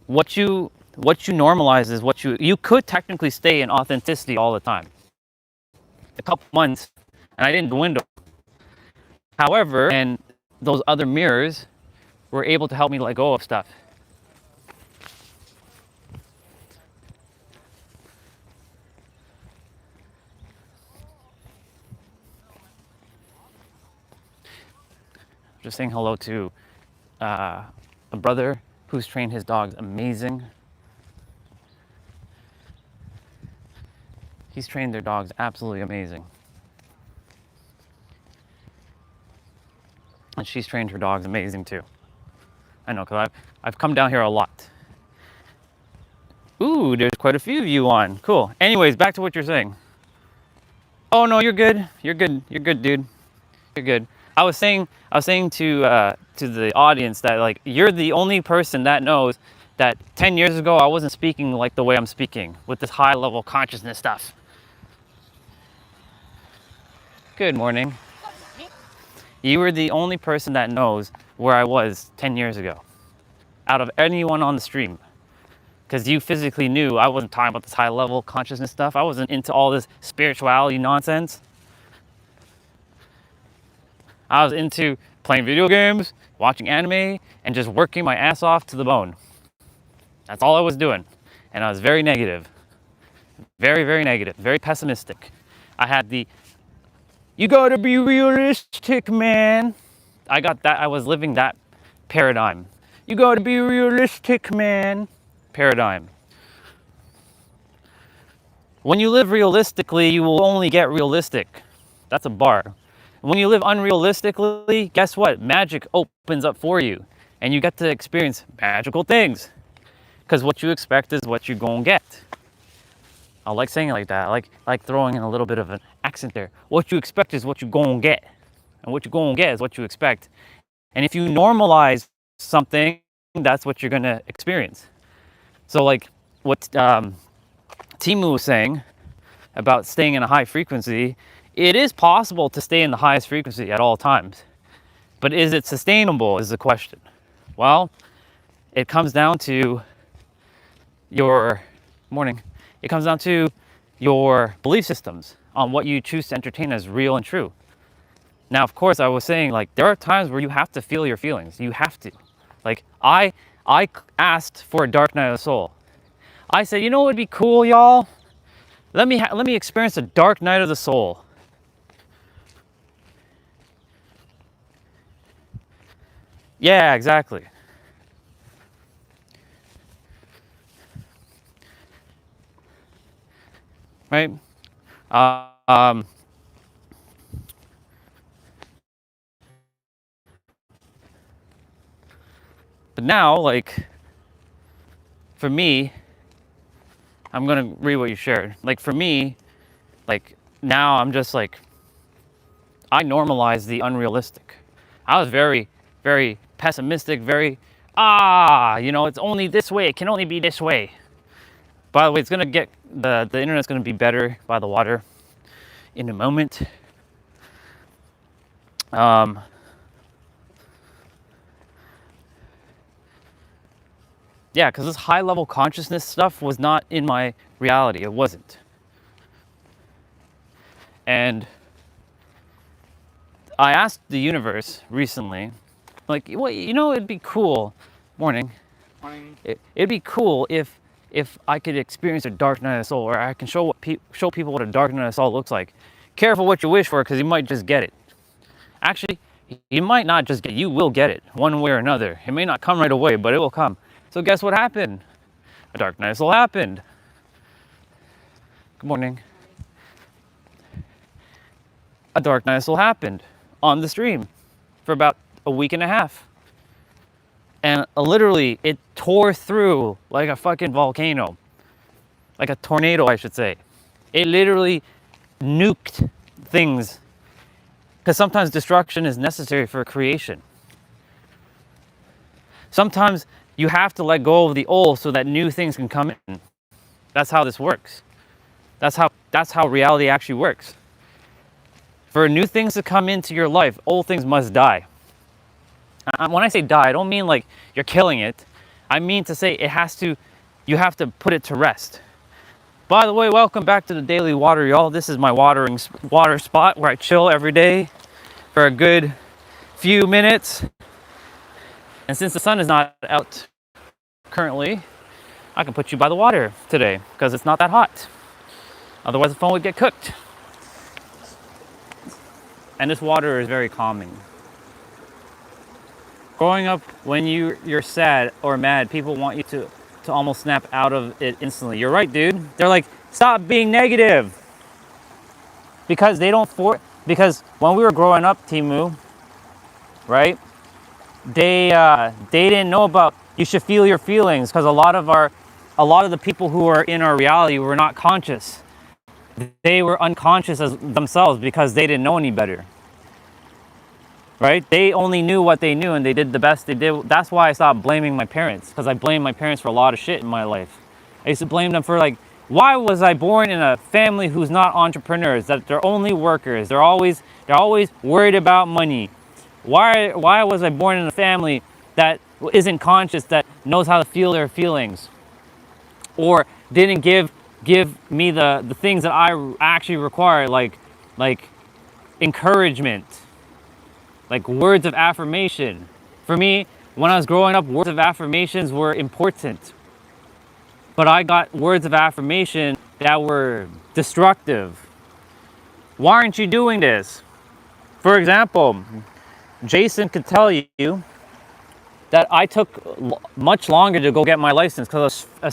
What you normalize is what you could technically stay in authenticity all the time. A couple months, and I didn't dwindle. However, and those other mirrors were able to help me let go of stuff. Just saying hello to a brother who's trained his dogs amazing. He's trained their dogs absolutely amazing. And she's trained her dogs amazing too. I know, because I've come down here a lot. Ooh, there's quite a few of you on. Cool. Anyways, back to what you're saying. Oh no, you're good. You're good. You're good, dude. You're good. I was saying to the audience that like you're the only person that knows that 10 years ago I wasn't speaking like the way I'm speaking with this high level consciousness stuff. Good morning. You were the only person that knows where I was 10 years ago out of anyone on the stream. Because you physically knew I wasn't talking about this high level consciousness stuff. I wasn't into all this spirituality nonsense. I was into playing video games, watching anime, and just working my ass off to the bone. That's all I was doing. And I was very negative. Very, very negative. Very pessimistic. I had the, you gotta be realistic, man. I got that. I was living that paradigm. You gotta be realistic, man. Paradigm. When you live realistically, you will only get realistic. That's a bar. When you live unrealistically, guess what? Magic opens up for you and you get to experience magical things. Because what you expect is what you're gonna get. I like saying it like that. I like throwing in a little bit of an accent there. What you expect is what you're gonna get. And what you're gonna get is what you expect. And if you normalize something, that's what you're gonna experience. So like what Timu was saying about staying in a high frequency, it is possible to stay in the highest frequency at all times. But is it sustainable is the question. Well, it comes down to your It comes down to your belief systems on what you choose to entertain as real and true. Now, of course, I was saying like there are times where you have to feel your feelings. You have to. Like I asked for a dark night of the soul. I said, you know what would be cool, y'all? Let me experience a dark night of the soul. Yeah, exactly. Right? But now, like, for me, I'm gonna read what you shared. Like, for me, like, now I'm just like, I normalized the unrealistic. I was very, very pessimistic, very, it's only this way, it can only be this way. By the way, it's gonna get, the internet's gonna be better by the water in a moment. Yeah, because this high level consciousness stuff was not in my reality. It wasn't. And I asked the universe recently, like, well, it'd be cool. Morning. Morning. It'd be cool if I could experience a dark night of the soul, or I can show people what a dark night of the soul looks like. Careful what you wish for, because you might just get it. Actually, you might not just get. You will get it one way or another. It may not come right away, but it will come. So guess what happened? A dark night soul happened. Good morning. A dark night soul happened on the stream for about a week and a half. And literally, it tore through like a fucking volcano. Like a tornado, I should say. It literally nuked things. Because sometimes destruction is necessary for creation. Sometimes you have to let go of the old so that new things can come in. That's how this works. That's how reality actually works. For new things to come into your life, old things must die. When I say die, I don't mean like you're killing it. I mean to say you have to put it to rest. By the way, welcome back to the Daily Water, y'all. This is my water spot where I chill every day for a good few minutes. And since the sun is not out currently, I can put you by the water today because it's not that hot. Otherwise the phone would get cooked. And this water is very calming. Growing up, when you're sad or mad, people want you to almost snap out of it instantly. You're right, dude. They're like, stop being negative. Because because when we were growing up, Timu, right? They didn't know about you should feel your feelings, because a lot of the people who are in our reality were not conscious. They were unconscious as themselves because they didn't know any better. Right? They only knew what they knew and they did the best they did. That's why I stopped blaming my parents, because I blamed my parents for a lot of shit in my life. I used to blame them for like, why was I born in a family who's not entrepreneurs, that they're only workers? They're always worried about money. Why was I born in a family that isn't conscious, that knows how to feel their feelings? Or didn't give me the things that I actually require, like encouragement. Like words of affirmation. For me, when I was growing up, words of affirmations were important. But I got words of affirmation that were destructive. Why aren't you doing this? For example, Jason could tell you that I took much longer to go get my license because I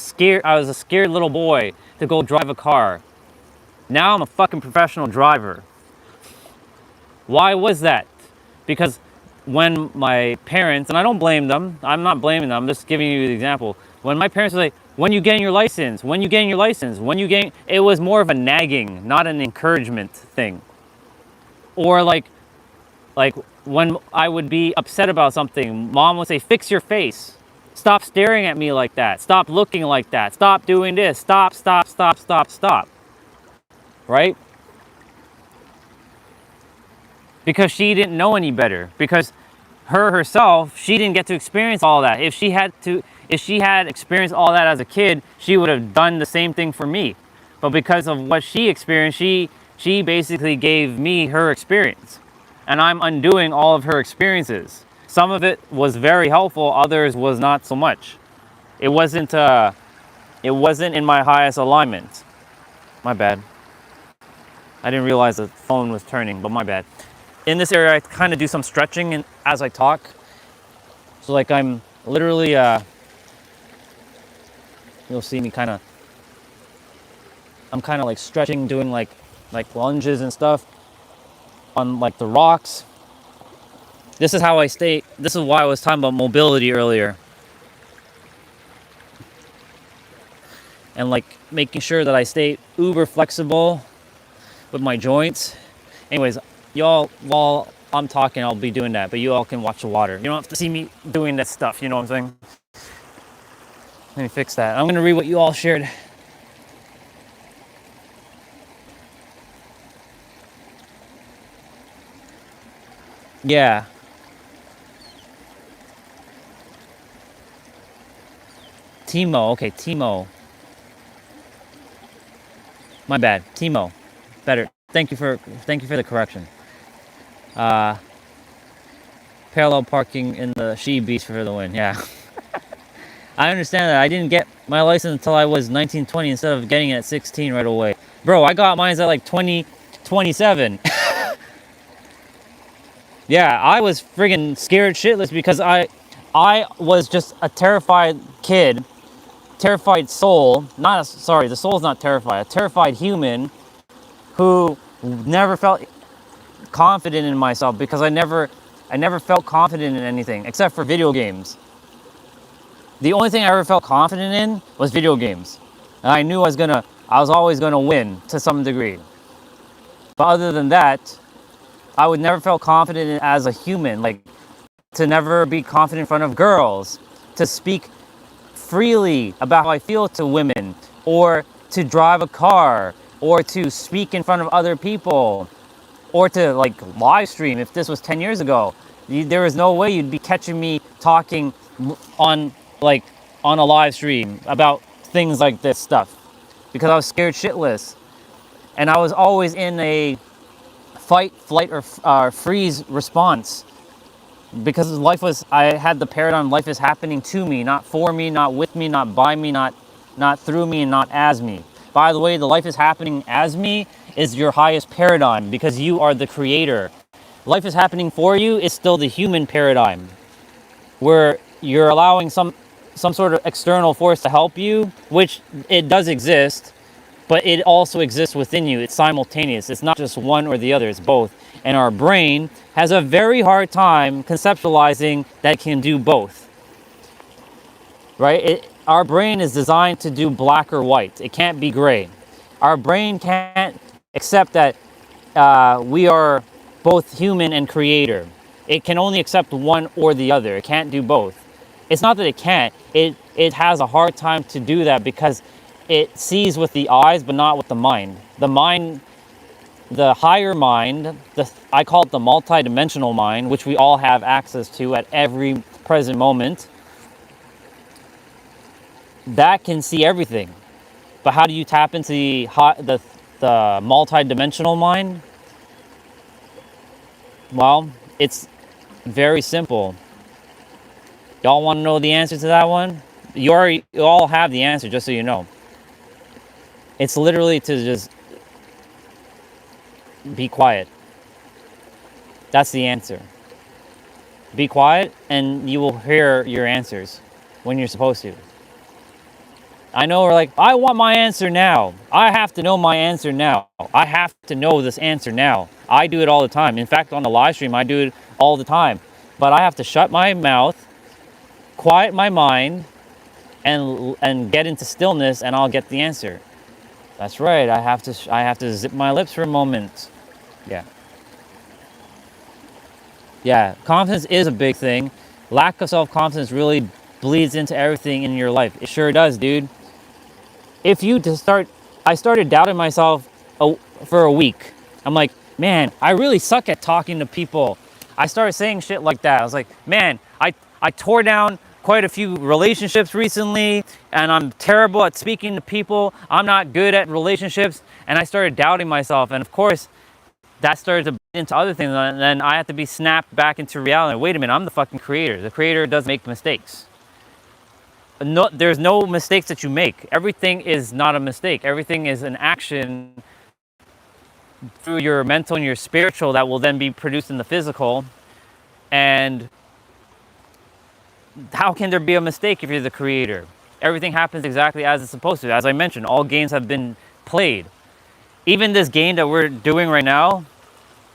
was a scared little boy to go drive a car. Now I'm a fucking professional driver. Why was that? Because when my parents, and I don't blame them, I'm not blaming them, I'm just giving you the example. When my parents were like, when you getting your license? When you getting your license? When you getting, it was more of a nagging, not an encouragement thing. Or like when I would be upset about something, mom would say, fix your face. Stop staring at me like that. Stop looking like that. Stop doing this. Stop. Right? Because she didn't know any better. Because herself, she didn't get to experience all that. If she had experienced all that as a kid, she would have done the same thing for me. But because of what she experienced, she basically gave me her experience. And I'm undoing all of her experiences. Some of it was very helpful, others was not so much. It wasn't in my highest alignment. My bad. I didn't realize the phone was turning, but my bad. In this area, I kind of do some stretching as I talk. So like I'm literally, you'll see me I'm kind of like stretching, doing like lunges and stuff on like the rocks. This is how I stay, this is why I was talking about mobility earlier. And like making sure that I stay uber flexible with my joints. Anyways, y'all, while I'm talking, I'll be doing that, but you all can watch the water. You don't have to see me doing that stuff, you know what I'm saying? Let me fix that. I'm gonna read what you all shared. Yeah. Timo, okay, Timo. My bad, Timo. Better. Thank you for the correction. Parallel parking in the She Beach for the win. Yeah. I understand that. I didn't get my license until I was 19, 20 instead of getting it at 16 right away. Bro, I got mine at like 20, 27. Yeah, I was friggin' scared shitless because I was just a terrified kid, terrified soul. Not a, sorry, the soul's not terrified. A terrified human who never felt confident in myself because I never felt confident in anything except for video games. The only thing I ever felt confident in was video games. And I knew I was always gonna win to some degree. But other than that, I would never felt confident as a human, like to never be confident in front of girls, to speak freely about how I feel to women, or to drive a car, or to speak in front of other people, or to like live stream. If this was 10 years ago, there was no way you'd be catching me talking on like on a live stream about things like this stuff, because I was scared shitless. And I was always in a fight, flight, or freeze response, because I had the paradigm life is happening to me, not for me, not with me, not by me, not through me, and not as me. By the way, the life is happening as me is your highest paradigm, because you are the creator. Life is happening for you is still the human paradigm, where you're allowing some sort of external force to help you, which it does exist, but it also exists within you. It's simultaneous. It's not just one or the other, it's both. And our brain has a very hard time conceptualizing that it can do both, right? Our brain is designed to do black or white. It can't be gray. Our brain can't accept that we are both human and creator. It can only accept one or the other. It can't do both. It's not that it can't. It has a hard time to do that because it sees with the eyes but not with the mind. The mind, the higher mind, I call it the multi-dimensional mind, which we all have access to at every present moment, that can see everything. But how do you tap into the multi-dimensional mind? Well, it's very simple. Y'all want to know the answer to that one? You all have the answer, just so you know. It's literally to just be quiet. That's the answer. Be quiet and you will hear your answers when you're supposed to. I know we're like, I want my answer now. I have to know my answer now. I have to know this answer now. I do it all the time. In fact, on the live stream, I do it all the time. But I have to shut my mouth, quiet my mind, and get into stillness, and I'll get the answer. That's right. I have to zip my lips for a moment. Yeah. Confidence is a big thing. Lack of self-confidence really bleeds into everything in your life. It sure does, dude. I started doubting myself for a week. I'm like, man, I really suck at talking to people. I started saying shit like that. I was like, man, I tore down quite a few relationships recently, and I'm terrible at speaking to people. I'm not good at relationships. And I started doubting myself. And of course, that started to bleed into other things. And then I had to be snapped back into reality. Wait a minute, I'm the fucking creator. The creator does make mistakes. No, there's no mistakes that you make. Everything is not a mistake. Everything is an action through your mental and your spiritual that will then be produced in the physical. And how can there be a mistake if you're the creator? Everything happens exactly as it's supposed to. As I mentioned, all games have been played. Even this game that we're doing right now,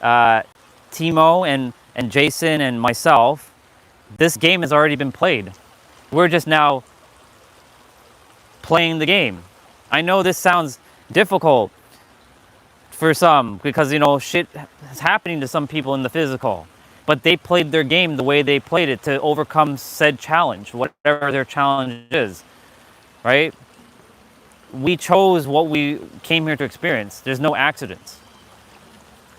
Timo and Jason and myself, this game has already been played. We're just now playing the game. I know this sounds difficult for some because, you know, shit is happening to some people in the physical. But they played their game the way they played it to overcome said challenge, whatever their challenge is, right? We chose what we came here to experience. There's no accidents.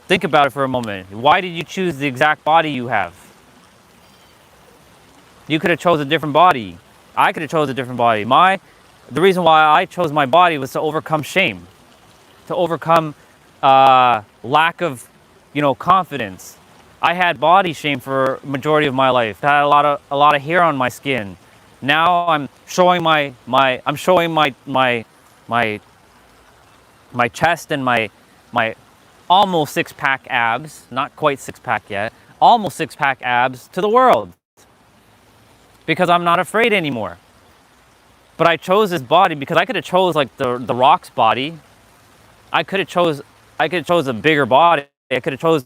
Think about it for a moment. Why did you choose the exact body you have? You could have chose a different body. I could have chose a different body. The reason why I chose my body was to overcome shame, to overcome lack of, confidence. I had body shame for a majority of my life. I had a lot of hair on my skin. Now I'm showing my chest and my almost six-pack abs, not quite six-pack yet, almost six-pack abs to the world. because I'm not afraid anymore. But I chose this body because I could have chose like the Rock's body. I could have chose a bigger body. I could have chose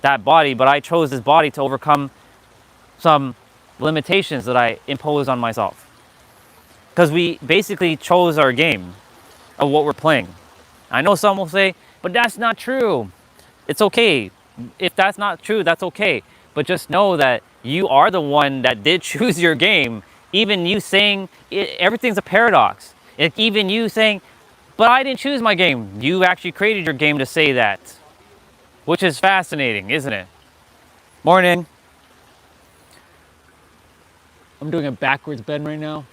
that body, but I chose this body to overcome some limitations that I imposed on myself. Because we basically chose our game of what we're playing. I know some will say, but that's not true. It's okay. If that's not true, that's okay. But just know that you are the one that did choose your game. Even you saying everything's a paradox. Even you saying, but I didn't choose my game. You actually created your game to say that, which is fascinating, isn't it? Morning. I'm doing a backwards bend right now.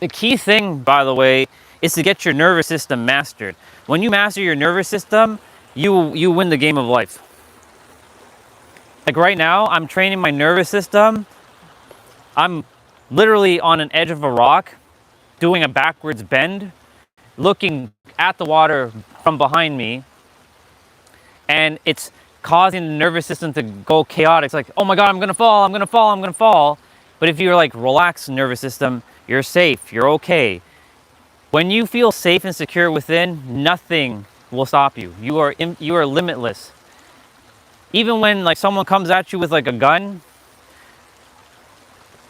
The key thing, by the way, is to get your nervous system mastered. When you master your nervous system, you win the game of life. Like right now, I'm training my nervous system. I'm literally on an edge of a rock, doing a backwards bend, looking at the water from behind me, and it's causing the nervous system to go chaotic. It's like, oh my God, I'm gonna fall, I'm gonna fall, I'm gonna fall. But if you're like relaxed nervous system, you're safe, you're okay. When you feel safe and secure within, nothing will stop you. You are limitless. Even when like someone comes at you with like a gun,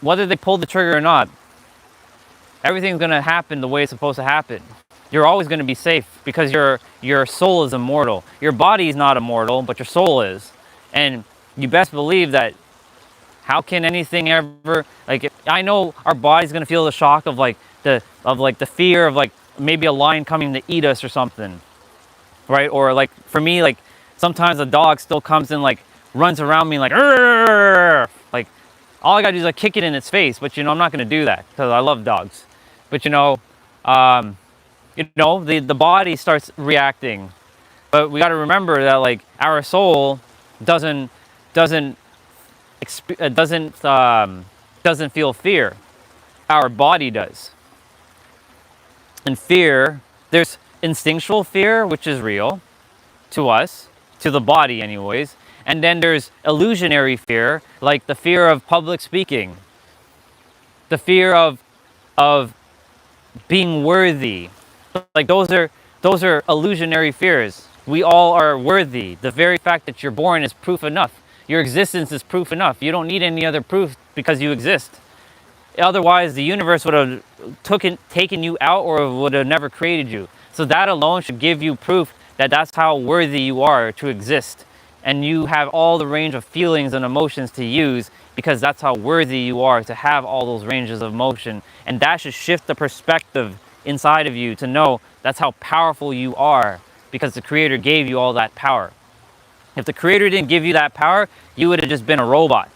whether they pull the trigger or not, everything's gonna happen the way it's supposed to happen. You're always gonna be safe because your soul is immortal. Your body is not immortal, but your soul is. And you best believe that. How can anything ever, like, I know our body's gonna feel the shock of like the fear of like maybe a lion coming to eat us or something, right? Or like for me, like sometimes a dog still comes and like runs around me like, "Arr!" Like all I gotta do is like kick it in its face. But you know, I'm not gonna do that because I love dogs. But the body starts reacting. But we gotta remember that like our soul doesn't feel fear. Our body does. And fear, there's instinctual fear, which is real to us, to the body anyways. And then there's illusionary fear, like the fear of public speaking, the fear of being worthy. Like those are illusionary fears. We all are worthy. The very fact that you're born is proof enough. Your existence is proof enough. You don't need any other proof because you exist. Otherwise, the universe would have taken you out or would have never created you. So that alone should give you proof that that's how worthy you are to exist. And you have all the range of feelings and emotions to use because that's how worthy you are to have all those ranges of emotion. And that should shift the perspective inside of you to know that's how powerful you are because the Creator gave you all that power. If the Creator didn't give you that power, you would have just been a robot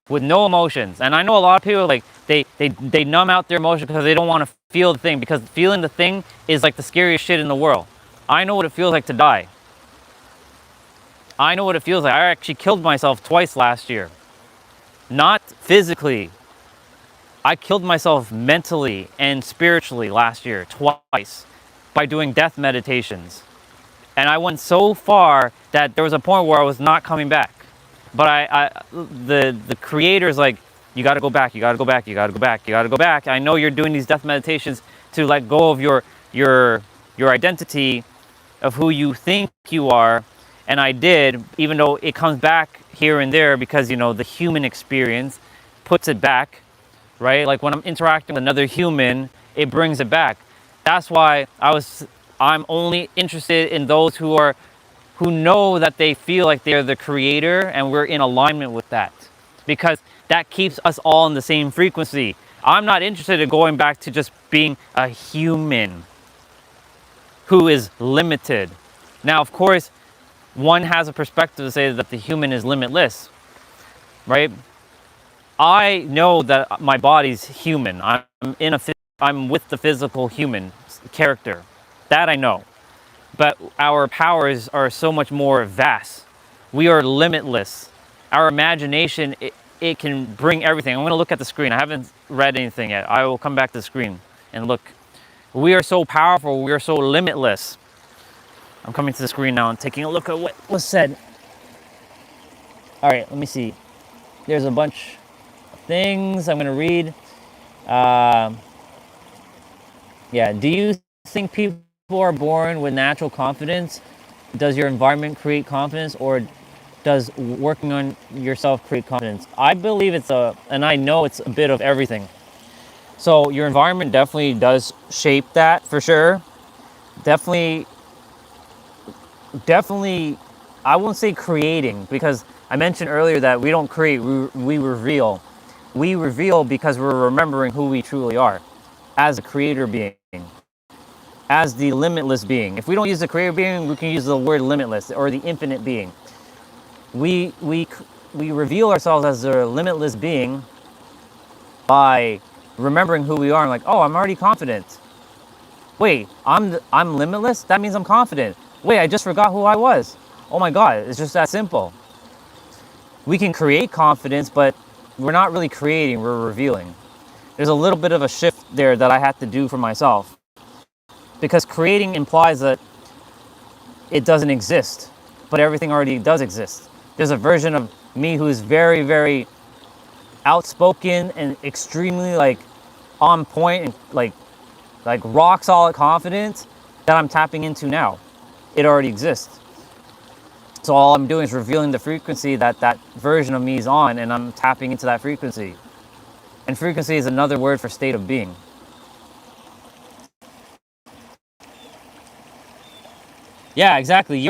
with no emotions. And I know a lot of people like they numb out their emotions because they don't want to feel the thing, because feeling the thing is like the scariest shit in the world. I know what it feels like to die. I know what it feels like. I actually killed myself twice last year. Not physically. I killed myself mentally and spiritually last year twice by doing death meditations. And I went so far that there was a point where I was not coming back. But the Creator's like, you got to go back, you got to go back, you got to go back, you got to go back. I know you're doing these death meditations to let go of your identity of who you think you are. And I did, even though it comes back here and there because, the human experience puts it back, right? Like when I'm interacting with another human, it brings it back. That's why I'm only interested in those who know that they feel like they're the Creator and we're in alignment with that, because that keeps us all in the same frequency. I'm not interested in going back to just being a human who is limited. Now, of course, one has a perspective to say that the human is limitless, right? I know that my body's human. I'm with the physical human character. That I know. But our powers are so much more vast. We are limitless. Our imagination, it can bring everything. I'm going to look at the screen. I haven't read anything yet. I will come back to the screen. And look, we are so powerful, we are so limitless. I'm coming to the screen now and taking a look at what was said. All right, let me see. There's a bunch of things I'm gonna read. Yeah, do you think people are born with natural confidence? Does your environment create confidence, or does working on yourself create confidence? I believe and I know it's a bit of everything. So your environment definitely does shape that for sure. Definitely, definitely, I won't say creating, because I mentioned earlier that we don't create, we reveal. We reveal because we're remembering who we truly are as a creator being, as the limitless being. If we don't use the creator being, we can use the word limitless or the infinite being. We reveal ourselves as a limitless being by remembering who we are and like, oh, I'm already confident. Wait, I'm limitless? That means I'm confident. Wait, I just forgot who I was. Oh my God, it's just that simple. We can create confidence, but we're not really creating, we're revealing. There's a little bit of a shift there that I had to do for myself. Because creating implies that it doesn't exist, but everything already does exist. There's a version of me who's very, very outspoken and extremely like on point and like rock solid confidence that I'm tapping into now. It already exists. So all I'm doing is revealing the frequency that that version of me is on, and I'm tapping into that frequency. And frequency is another word for state of being. Yeah, exactly.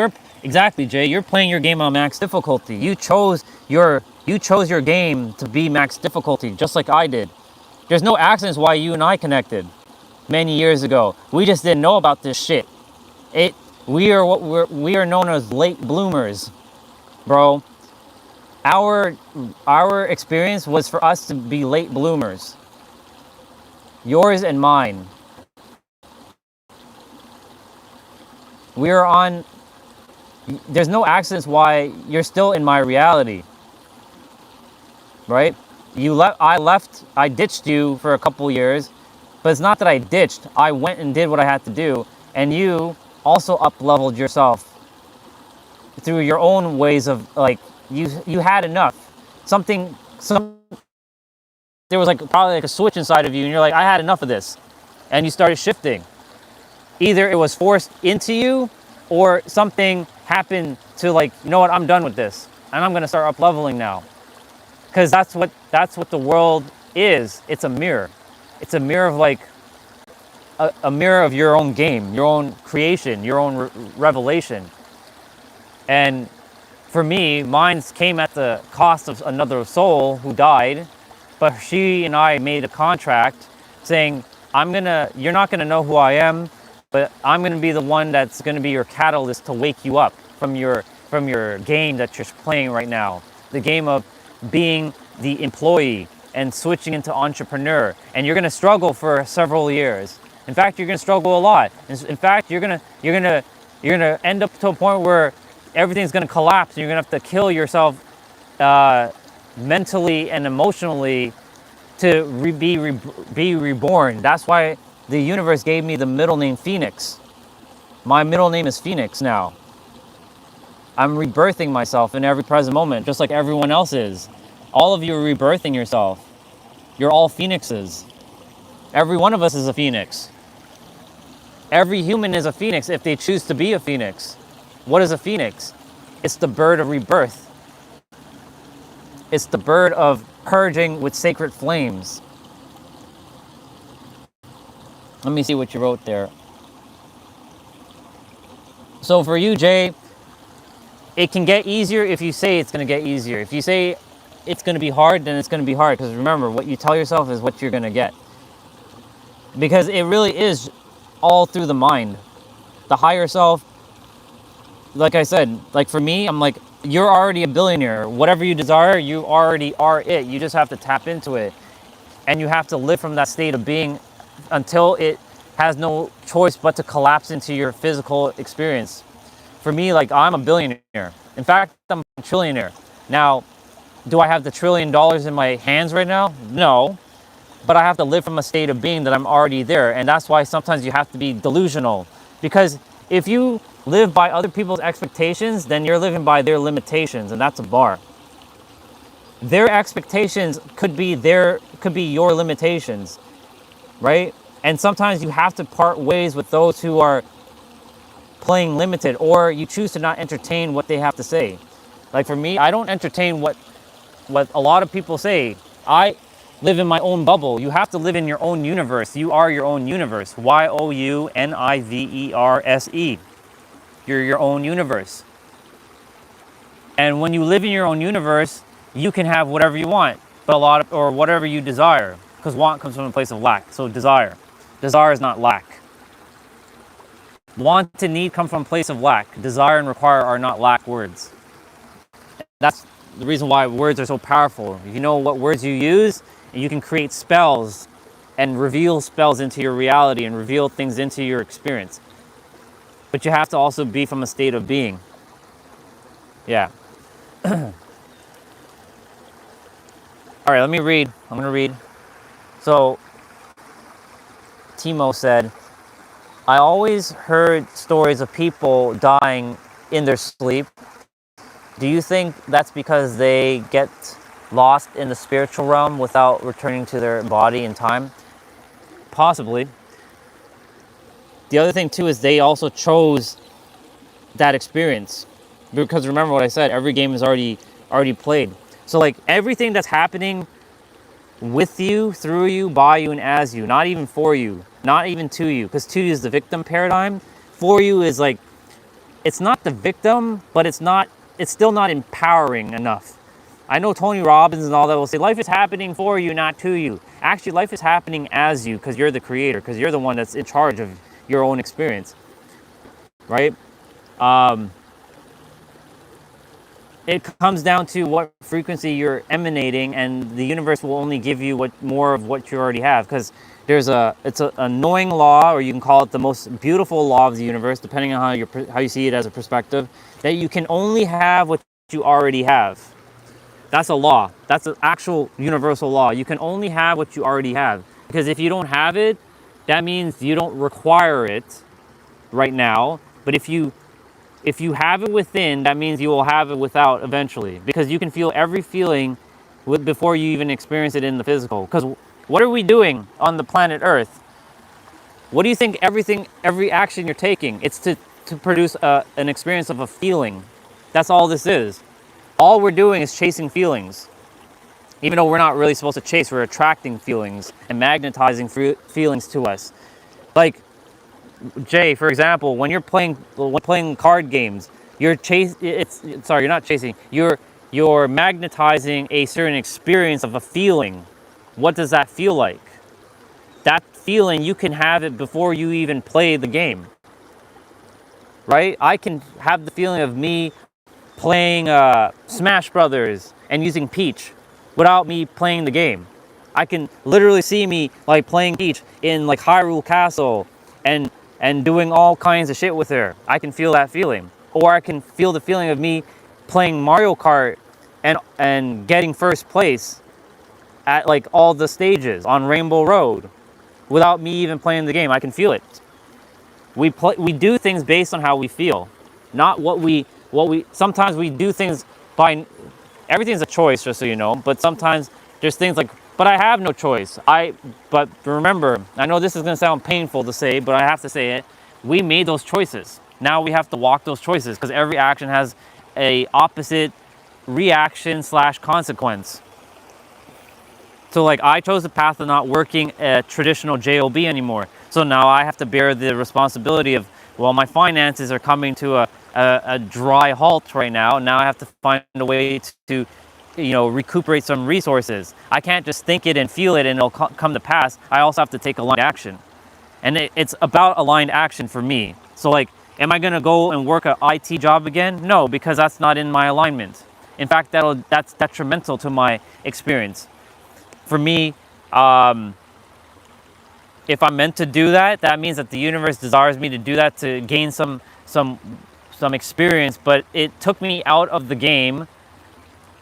Exactly, Jay. You're playing your game on max difficulty. You chose your game to be max difficulty, just like I did. There's no accidents why you and I connected many years ago. We just didn't know about this shit. It we are known as late bloomers, bro. Our experience was for us to be late bloomers. Yours and mine. We're on. There's no accidents why you're still in my reality, right? I ditched you for a couple years, but it's not that I ditched. I went and did what I had to do, and you also up-leveled yourself through your own ways of like you had enough. There was like probably like a switch inside of you, and you're like, I had enough of this, and you started shifting. Either it was forced into you, or something happened to like, you know what, I'm done with this, and I'm gonna start up leveling now, because that's what the world is. It's a mirror. It's a mirror of like a mirror of your own game, your own creation, your own revelation. And for me, mine came at the cost of another soul who died, but she and I made a contract saying, you're not gonna know who I am, but I'm gonna be the one that's gonna be your catalyst to wake you up from your game that you're playing right now. The game of being the employee and switching into entrepreneur. And you're gonna struggle for several years. In fact, you're gonna struggle a lot. In fact, you're gonna end up to a point where everything's gonna collapse, and you're gonna have to kill yourself mentally and emotionally to be reborn. That's why the universe gave me the middle name Phoenix. My middle name is Phoenix now. I'm rebirthing myself in every present moment, just like everyone else is. All of you are rebirthing yourself. You're all phoenixes. Every one of us is a phoenix. Every human is a phoenix if they choose to be a phoenix. What is a phoenix? It's the bird of rebirth. It's the bird of purging with sacred flames. Let me see what you wrote there. So for you, Jay, it can get easier if you say it's going to get easier. If you say it's going to be hard, then it's going to be hard. Because remember, what you tell yourself is what you're going to get. Because it really is all through the mind. The higher self, like I said, like for me, I'm like, you're already a billionaire. Whatever you desire, you already are it. You just have to tap into it. And you have to live from that state of being until it has no choice but to collapse into your physical experience. For me, like, I'm a billionaire. In fact, I'm a trillionaire. Now, do I have the $1 trillion in my hands right now? No. but I have to live from a state of being that I'm already there. And that's why sometimes you have to be delusional, because if you live by other people's expectations, then you're living by their limitations, and that's a bar. Their expectations could be your limitations, right? And sometimes you have to part ways with those who are playing limited, or you choose to not entertain what they have to say. Like for me, I don't entertain what a lot of people say. I live in my own bubble. You have to live in your own universe. You are your own universe. YOUNIVERSE. You're your own universe. And when you live in your own universe, you can have whatever you want, but or whatever you desire, because want comes from a place of lack. So desire is not lack. Want and need come from a place of lack. Desire and require are not lack words. That's the reason why words are so powerful. If you know what words you use, you can create spells and reveal spells into your reality and reveal things into your experience. But you have to also be from a state of being. Yeah. All right, let me read. I'm going to read. So, Timo said, I always heard stories of people dying in their sleep. Do you think that's because they get lost in the spiritual realm without returning to their body in time? Possibly. The other thing too is they also chose that experience, because remember what I said, every game is already played. So like everything that's happening with you, through you, by you, and as you, not even for you, not even to you, because to you is the victim paradigm. For you is like, it's not the victim, but it's still not empowering enough. I know Tony Robbins and all that will say life is happening for you, not to you. Actually, life is happening as you, because you're the creator, because you're the one that's in charge of your own experience, right? It comes down to what frequency you're emanating, and the universe will only give you more of what you already have, because it's an annoying law, or you can call it the most beautiful law of the universe, depending on how you see it as a perspective, that you can only have what you already have. That's a law. That's an actual universal law. You can only have what you already have, because if you don't have it, that means you don't require it right now. But if you have it within, that means you will have it without eventually, because you can feel every feeling before you even experience it in the physical. Because what are we doing on the planet Earth? What do you think every action you're taking? It's to produce an experience of a feeling. That's all this is. All we're doing is chasing feelings. Even though we're not really supposed to chase, we're attracting feelings and magnetizing feelings to us. Like, Jay, for example, when you're playing card games, you're not chasing. You're magnetizing a certain experience of a feeling. What does that feel like? That feeling, you can have it before you even play the game, right? I can have the feeling of me playing Smash Brothers and using Peach without me playing the game. I can literally see me like playing Peach in like Hyrule Castle and doing all kinds of shit with her. I can feel that feeling. Or I can feel the feeling of me playing Mario Kart and getting first place at like all the stages on Rainbow Road without me even playing the game. I can feel it. We do things based on how we feel, not what we sometimes we do things by, everything's a choice, just so you know, but sometimes there's things like, but I have no choice. But remember, I know this is going to sound painful to say, but I have to say it. We made those choices. Now we have to walk those choices, because every action has a opposite reaction / consequence. So like I chose the path of not working a traditional job anymore. So now I have to bear the responsibility of, well, my finances are coming to a dry halt right now. Now I have to find a way to recuperate some resources. I can't just think it and feel it and it'll come to pass. I also have to take aligned action. And it's about aligned action for me. So like, am I gonna go and work an IT job again? No, because that's not in my alignment. In fact, that's detrimental to my experience. For me, if I'm meant to do that, that means that the universe desires me to do that to gain some experience, but it took me out of the game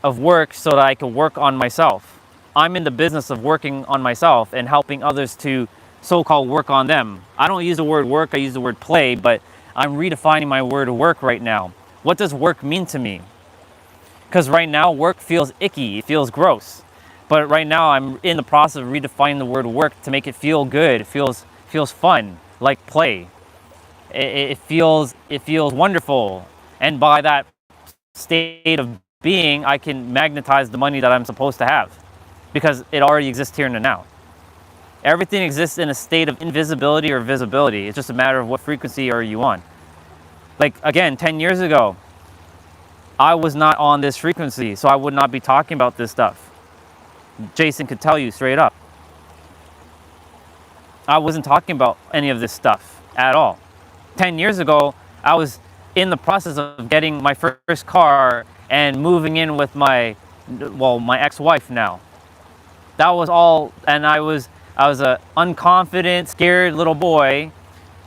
of work so that I could work on myself, I'm in the business of working on myself and helping others to so-called work on them. I don't use the word work, I use the word play, but I'm redefining my word work right now. What does work mean to me? Because right now work feels icky, it feels gross. But right now I'm in the process of redefining the word work to make it feel good. It feels fun, like play. It feels wonderful. And by that state of being, I can magnetize the money that I'm supposed to have because it already exists here in the now. Everything exists in a state of invisibility or visibility. It's just a matter of what frequency are you on. Like again, 10 years ago, I was not on this frequency, so I would not be talking about this stuff. Jason could tell you straight up. I wasn't talking about any of this stuff at all. 10 years ago, I was in the process of getting my first car and moving in with my ex-wife now. That was all, and I was a unconfident, scared little boy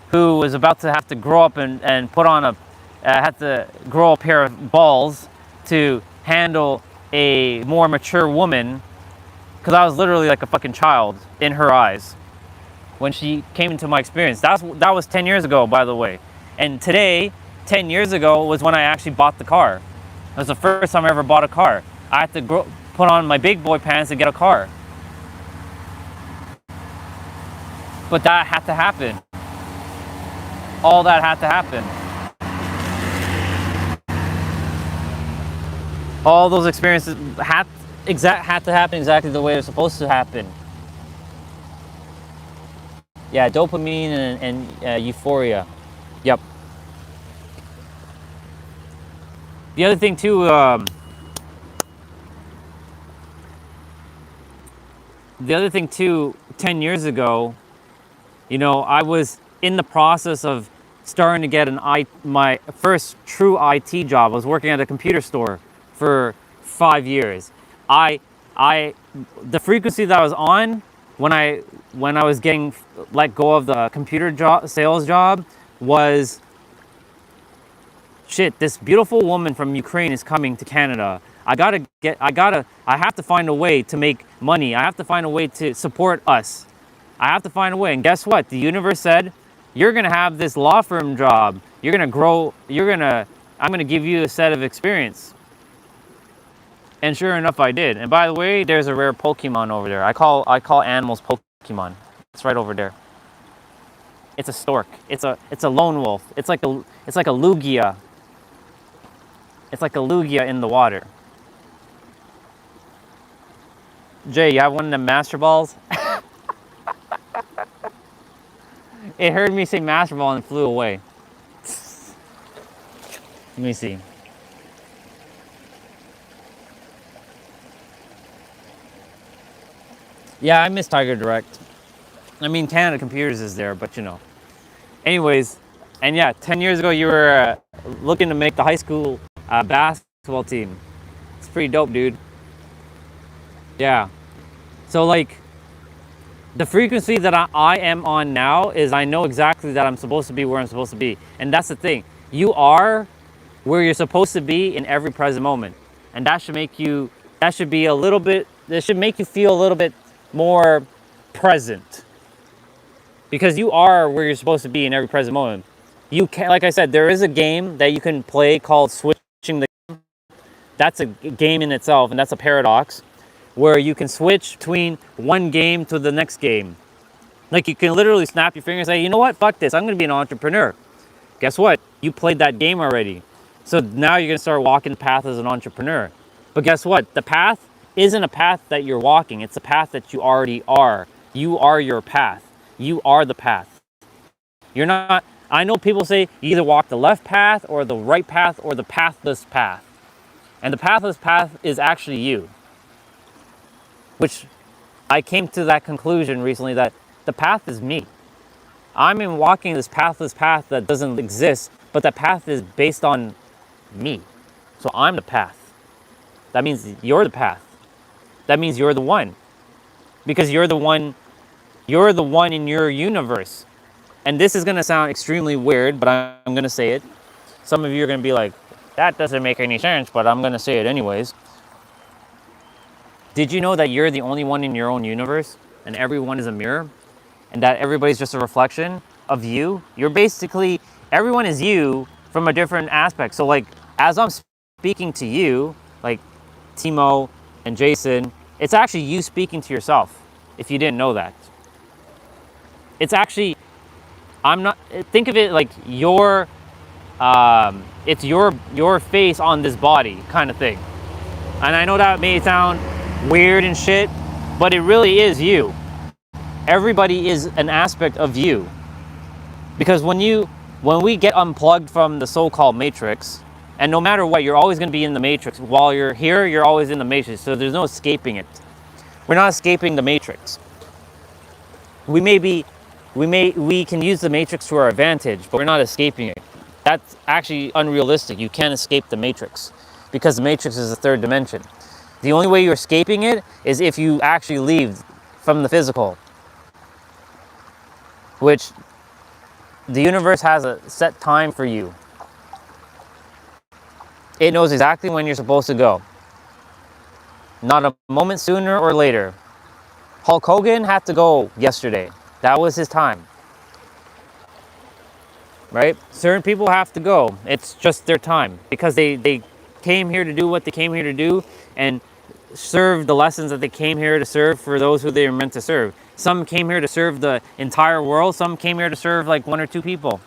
who was about to have to grow up and put on had to grow a pair of balls to handle a more mature woman, because I was literally like a fucking child in her eyes when she came into my experience. That was 10 years ago, by the way. And today, 10 years ago, was when I actually bought the car. It was the first time I ever bought a car. I had to put on my big boy pants to get a car. But that had to happen. All that had to happen. All those experiences had to happen exactly the way they're supposed to happen. Yeah, dopamine and euphoria. Yep. The other thing too, 10 years ago, I was in the process of starting to get my first true IT job. I was working at a computer store for 5 years. The frequency that I was on when I was getting let go of the computer sales job was, shit, this beautiful woman from Ukraine is coming to Canada. I have to find a way to make money. I have to find a way to support us. I have to find a way. And guess what? The universe said, you're going to have this law firm job. You're going to grow. I'm going to give you a set of experience. And sure enough, I did. And by the way, there's a rare Pokemon over there. I call animals Pokemon. It's right over there. It's a stork. It's a lone wolf. It's like a Lugia. It's like a Lugia in the water. Jay, you have one of them master balls? It heard me say master ball and flew away. Let me see. Yeah, I miss Tiger Direct. I mean, Canada Computers is there, but Anyways, and yeah, 10 years ago you were looking to make the high school basketball team. It's pretty dope, dude. Yeah. So like, the frequency that I am on now is I know exactly that I'm supposed to be where I'm supposed to be. And that's the thing. You are where you're supposed to be in every present moment. And that should make you feel a little bit more present. Because you are where you're supposed to be in every present moment. You can, like I said, there is a game that you can play called switching the game. That's a game in itself, and that's a paradox, where you can switch between one game to the next game. Like you can literally snap your fingers and say, you know what, fuck this, I'm gonna be an entrepreneur. Guess what? You played that game already. So now you're gonna start walking the path as an entrepreneur. But guess what? The path isn't a path that you're walking, it's a path that you already are. You are your path. You are the path. You're not, I know people say you either walk the left path or the right path or the pathless path. And the pathless path is actually you. Which I came to that conclusion recently that the path is me. I'm in walking this pathless path that doesn't exist, but that path is based on me. So I'm the path. That means you're the path. That means you're the one. Because you're the one in your universe. And this is gonna sound extremely weird, but I'm gonna say it. Some of you are gonna be like, that doesn't make any sense, but I'm gonna say it anyways. Did you know that you're the only one in your own universe and everyone is a mirror? And that everybody's just a reflection of you? You're basically, everyone is you from a different aspect. So like, as I'm speaking to you, like Timo and Jason, it's actually you speaking to yourself, if you didn't know that. It's actually, I'm not, think of it like it's your face on this body kind of thing. And I know that may sound weird and shit, but it really is you. Everybody is an aspect of you. Because when we get unplugged from the so-called matrix, and no matter what, you're always going to be in the matrix. While you're here, you're always in the matrix. So there's no escaping it. We're not escaping the matrix. We can use the matrix to our advantage, but we're not escaping it. That's actually unrealistic. You can't escape the matrix because the matrix is the third dimension. The only way you're escaping it is if you actually leave from the physical, which the universe has a set time for you. It knows exactly when you're supposed to go. Not a moment sooner or later. Hulk Hogan had to go yesterday. That was his time. Right? Certain people have to go. It's just their time because they came here to do what they came here to do and serve the lessons that they came here to serve for those who they were meant to serve. Some came here to serve the entire world. Some came here to serve like one or two people.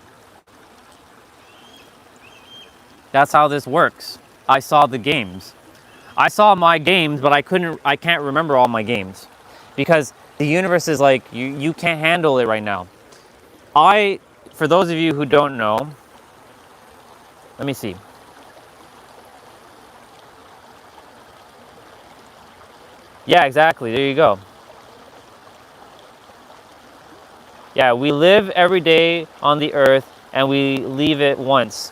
That's how this works. I saw the games. I saw my games, but I can't remember all my games because the universe is like, you can't handle it right now. For those of you who don't know, let me see. Yeah, exactly. There you go. Yeah, we live every day on the earth and we leave it once.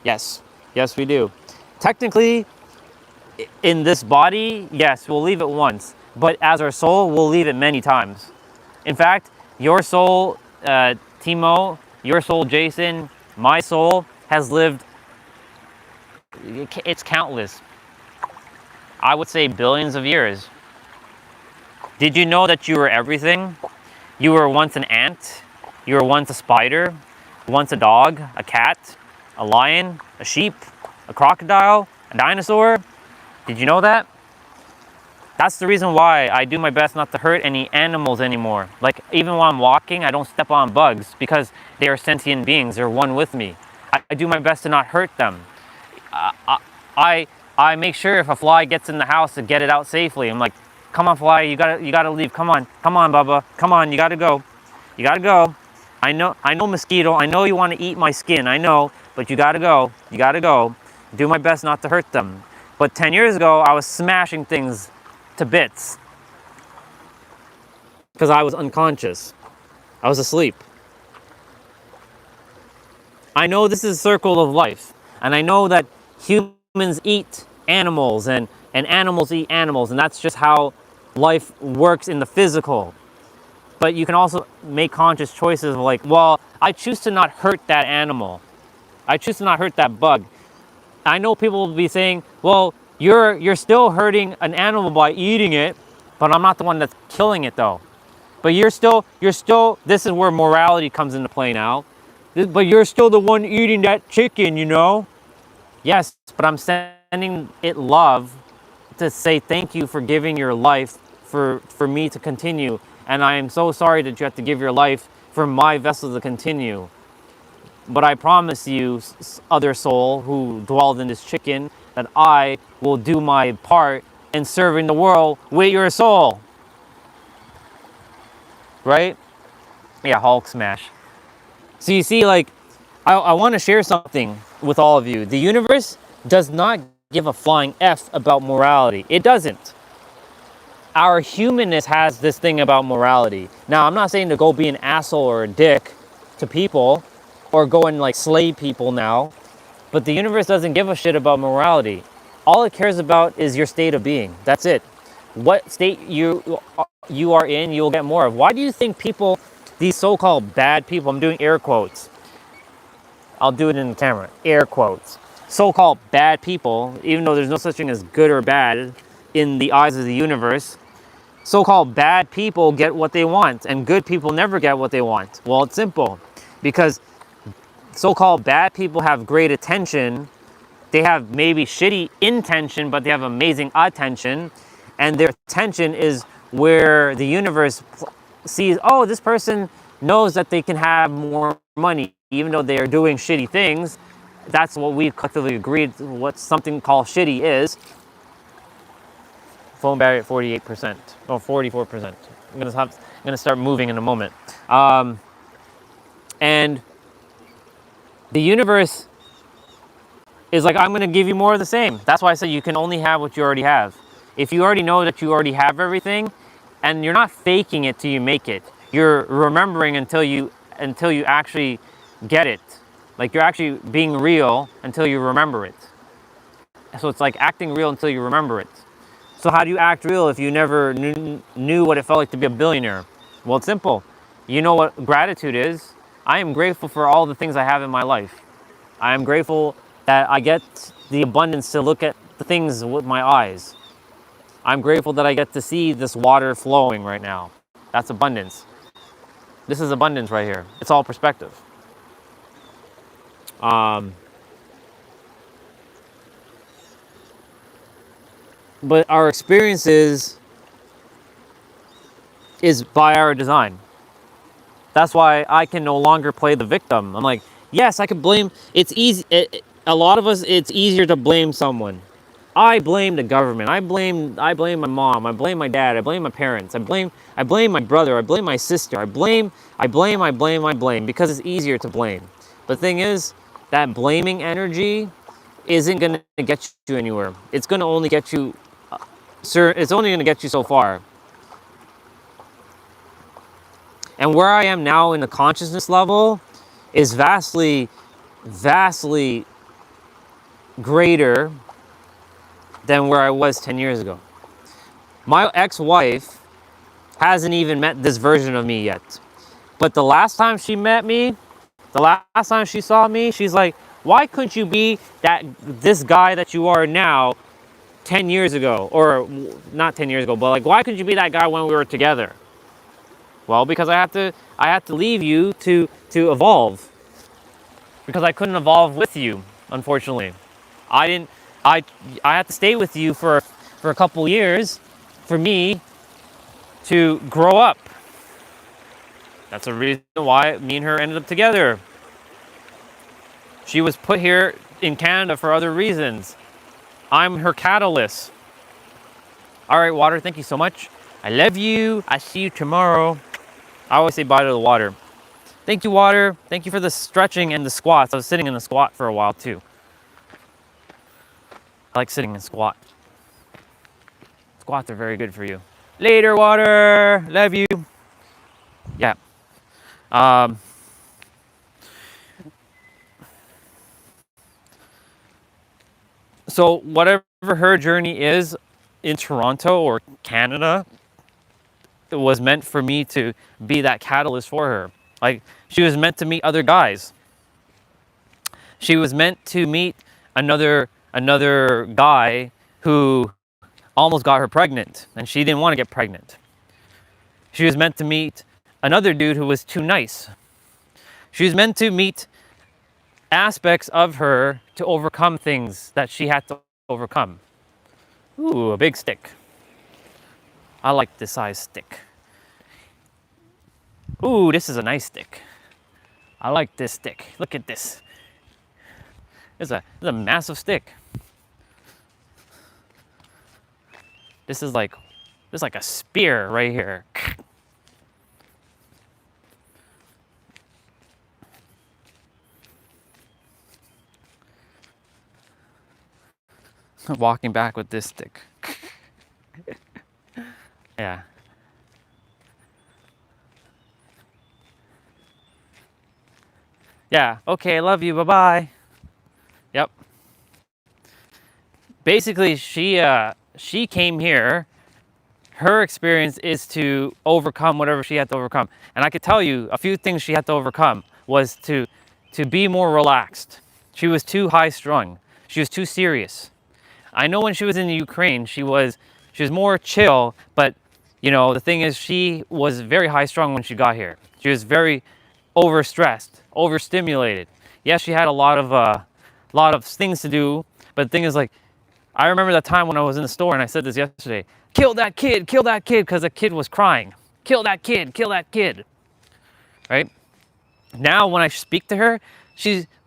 Yes. Yes, we do. Technically, in this body, yes, we'll leave it once. But as our soul, we'll leave it many times. In fact, your soul, Timo, your soul, Jason, my soul has lived, it's countless. I would say billions of years. Did you know that you were everything? You were once an ant. You were once a spider. Once a dog, a cat, a lion, a sheep, a crocodile, a dinosaur. Did you know that? That's the reason why I do my best not to hurt any animals anymore. Like even while I'm walking, I don't step on bugs because they are sentient beings. They're one with me. I do my best to not hurt them. I make sure if a fly gets in the house to get it out safely. I'm like, come on, fly, you gotta leave. Come on, Bubba. Come on, you gotta go. You gotta go. I know, mosquito. I know you want to eat my skin. I know, but you gotta go. You gotta go. Do my best not to hurt them. But 10 years ago, I was smashing things to bits because I was unconscious. I was asleep. I know this is a circle of life, and I know that humans eat animals and animals eat animals, and that's just how life works in the physical. But you can also make conscious choices of like, well, I choose to not hurt that animal. I choose to not hurt that bug. I know people will be saying, well, you're still hurting an animal by eating it, but I'm not the one that's killing it though. But you're still, this is where morality comes into play now. But you're still the one eating that chicken, you know? Yes, but I'm sending it love to say thank you for giving your life for me to continue. And I am so sorry that you have to give your life for my vessel to continue. But I promise you, other soul who dwelled in this chicken, that I will do my part in serving the world with your soul. Right? Yeah, Hulk smash. So you see, like, I want to share something with all of you. The universe does not give a flying F about morality. It doesn't. Our humanness has this thing about morality. Now, I'm not saying to go be an asshole or a dick to people or go and like slay people now, but the universe doesn't give a shit about morality. All it cares about is your state of being. That's it. What state you are in, you'll get more of. Why do you think people, these so-called bad people, I'm doing air quotes. I'll do it in the camera, air quotes. So-called bad people, even though there's no such thing as good or bad, in the eyes of the universe, so-called bad people get what they want and good people never get what they want? Well, it's simple. Because so-called bad people have great attention. They have maybe shitty intention, but they have amazing attention. And their attention is where the universe sees, oh, this person knows that they can have more money, even though they are doing shitty things. That's what we've collectively agreed what something called shitty is. Phone battery at 48%, or 44%. I'm gonna start moving in a moment. And the universe is like, I'm gonna give you more of the same. That's why I said you can only have what you already have. If you already know that you already have everything, and you're not faking it till you make it, you're remembering until you actually get it. Like you're actually being real until you remember it. So it's like acting real until you remember it. So how do you act real if you never knew what it felt like to be a billionaire? Well, it's simple. You know what gratitude is? I am grateful for all the things I have in my life. I am grateful that I get the abundance to look at the things with my eyes. I'm grateful that I get to see this water flowing right now. That's abundance. This is abundance right here. It's all perspective. But our experiences is by our design. That's why I can no longer play the victim. I'm like, yes, I can blame. It's easy. A lot of us, it's easier to blame someone. I blame the government. I blame my mom. I blame my dad. I blame my parents. I blame my brother. I blame my sister. I blame because it's easier to blame. But the thing is, that blaming energy isn't going to get you anywhere. It's going to only get you, it's only going to get you so far. And where I am now in the consciousness level is vastly, vastly greater than where I was 10 years ago. My ex-wife hasn't even met this version of me yet. But the last time she met me, the last time she saw me, she's like, why couldn't you be this guy that you are now 10 years ago? Or not 10 years ago, but like, why couldn't you be that guy when we were together? Well, because I have to leave you to evolve. Because I couldn't evolve with you, unfortunately. I had to stay with you for a couple years for me to grow up. That's a reason why me and her ended up together. She was put here in Canada for other reasons. I'm her catalyst. All right, water, thank you so much. I love you. I see you tomorrow. I always say bye to the water. Thank you, water. Thank you for the stretching and the squats. I was sitting in the squat for a while too. I like sitting in squat. Squats are very good for you. Later, water. Love you. Yeah. So whatever her journey is in Toronto or Canada, it was meant for me to be that catalyst for her. Like, she was meant to meet other guys. She was meant to meet another guy who almost got her pregnant, and she didn't want to get pregnant. She was meant to meet another dude who was too nice. She was meant to meet aspects of her to overcome things that she had to overcome. Ooh, a big stick. I like this size stick. Ooh, this is a nice stick. I like this stick. Look at this. It's a massive stick. This is like a spear right here. Walking back with this stick. Yeah. Yeah, okay, love you, bye-bye. Yep. Basically, she came here. Her experience is to overcome whatever she had to overcome. And I could tell you a few things she had to overcome was to be more relaxed. She was too high strung. She was too serious. I know when she was in the Ukraine, she was She was more chill, but you know, the thing is, she was very high strung when she got here. She was very overstressed, overstimulated. Yes, she had a lot of things to do, but the thing is, like, I remember that time when I was in the store and I said this yesterday, kill that kid, because the kid was crying. Kill that kid, right? Now when I speak to her,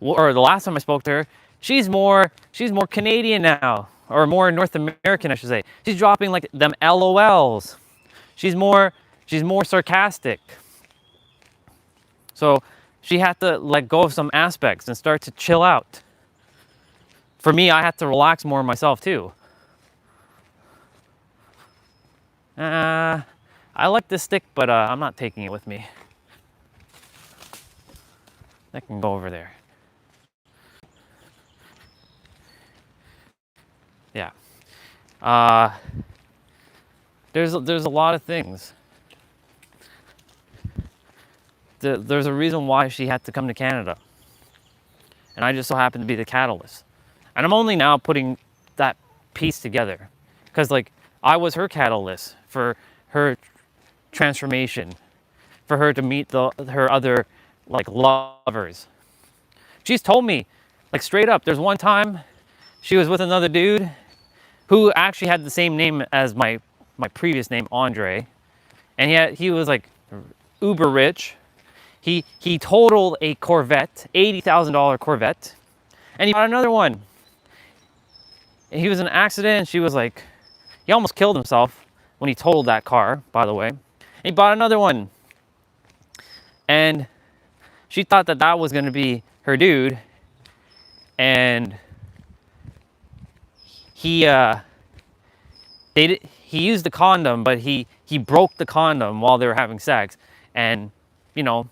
or the last time I spoke to her, she's more Canadian now, or more North American, I should say. She's dropping like them LOLs. She's more sarcastic. So she had to let go of some aspects and start to chill out. For me, I had to relax more myself too. I like this stick, but I'm not taking it with me. That can go over there. Yeah. There's a lot of things. There's a reason why she had to come to Canada. And I just so happen to be the catalyst. And I'm only now putting that piece together. Because, like, I was her catalyst for her transformation. For her to meet her other, like, lovers. She's told me, like, straight up, there's one time she was with another dude who actually had the same name as my previous name, Andre. And yet he was, like, uber rich. He totaled a Corvette, $80,000 Corvette, and he bought another one. And he was in an accident, and she was like, he almost killed himself when he totaled that car, by the way. And he bought another one. And she thought that that was going to be her dude. And he used the condom, but he broke the condom while they were having sex. And, you know,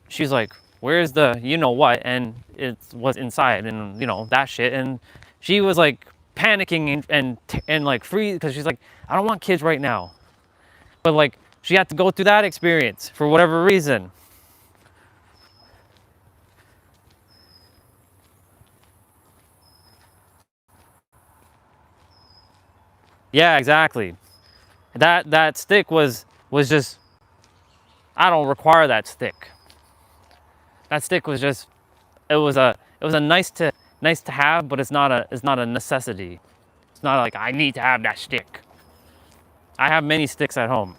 she's like, where's the you know what? And it was inside, and you know, that shit. And she was like panicking and like free, because she's like, I don't want kids right now. But like, she had to go through that experience for whatever reason. Yeah, exactly. That stick was just, I don't require that stick. That stick was just, it was a nice to have, but it's not a necessity. It's not like I need to have that stick. I have many sticks at home.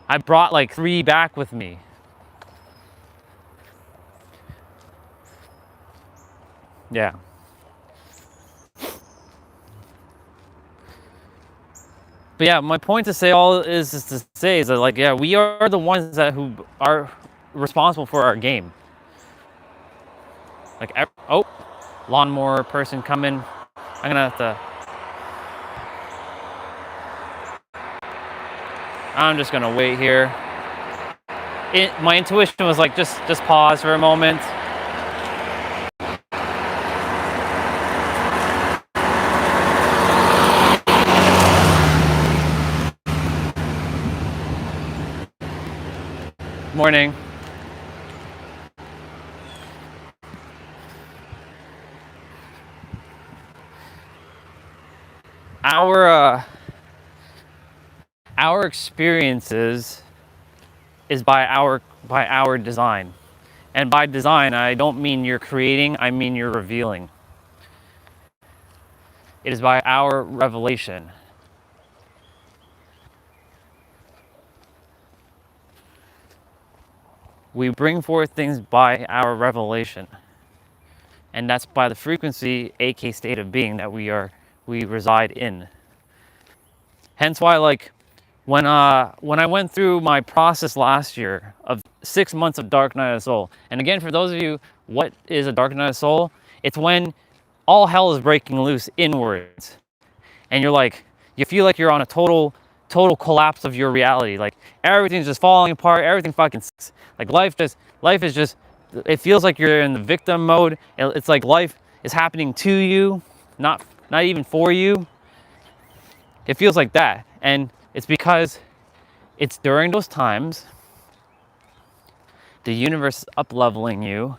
I brought like 3 back with me. Yeah. But yeah, my point to say is to say is that, like, yeah, we are the ones who are responsible for our game. Like, oh, lawnmower person coming. I'm gonna have to. I'm just gonna wait here. My intuition was like, just pause for a moment. Morning. Our experiences is by our design. And by design, I don't mean you're creating, I mean you're revealing. It is by our revelation. We bring forth things by our revelation. And that's by the frequency, aka state of being, that we reside in. Hence why, like, when I went through my process last year of 6 months of Dark Night of the Soul, and again, for those of you, what is a Dark Night of the Soul? It's when all hell is breaking loose inwards, and you're like, you feel like you're on a total collapse of your reality. Like, everything's just falling apart. Everything fucking sucks. Like, life is just, it feels like you're in the victim mode. It's like life is happening to you, not even for you. It feels like that. And it's because it's during those times the universe is up-leveling you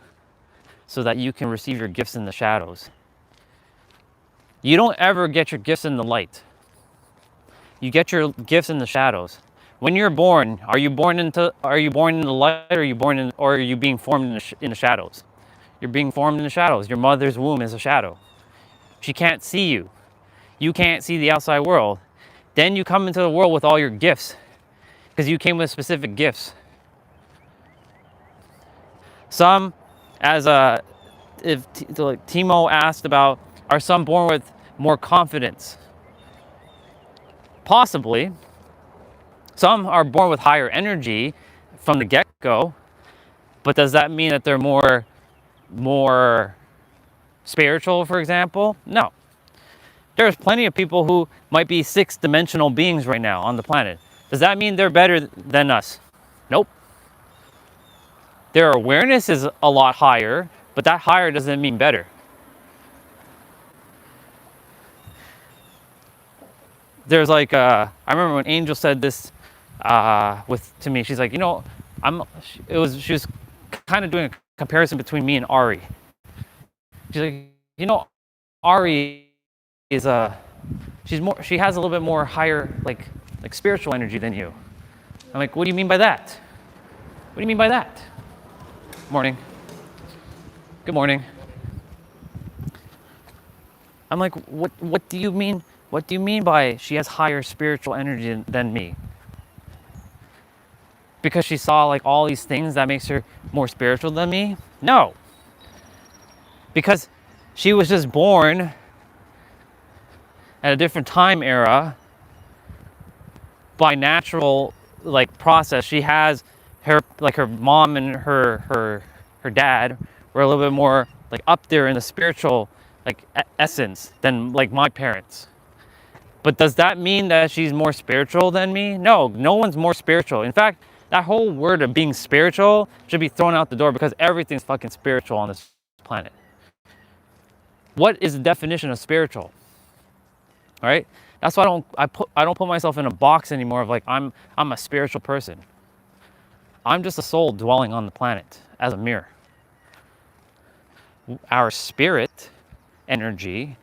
so that you can receive your gifts in the shadows. You don't ever get your gifts in the light. You get your gifts in the shadows. When you're born, are you born in the light, or are you being formed in the shadows? You're being formed in the shadows. Your mother's womb is a shadow. She can't see you. You can't see the outside world. Then you come into the world with all your gifts, because you came with specific gifts. Some, as like Timo asked about, are some born with more confidence? Possibly. Some are born with higher energy from the get-go, but does that mean that they're more spiritual, for example? No. There's plenty of people who might be six-dimensional beings right now on the planet. Does that mean they're better than us? Nope. Their awareness is a lot higher, but that higher doesn't mean better. There's like, I remember when Angel said this to me. She's like, she was kind of doing a comparison between me and Ari. She's like, Ari is she has a little bit more higher, like spiritual energy than you. I'm like, what do you mean by that? What do you mean by that? Morning. Good morning. I'm like, what do you mean? What do you mean by she has higher spiritual energy than me? Because she saw like all these things that makes her more spiritual than me? No. Because she was just born at a different time era by natural like process. She has her mom and her dad were a little bit more like up there in the spiritual like essence than like my parents. But does that mean that she's more spiritual than me? No, no one's more spiritual. In fact, that whole word of being spiritual should be thrown out the door, because everything's fucking spiritual on this planet. What is the definition of spiritual? All right? That's why I don't put myself in a box anymore of like I'm a spiritual person. I'm just a soul dwelling on the planet as a mirror. Our spirit energy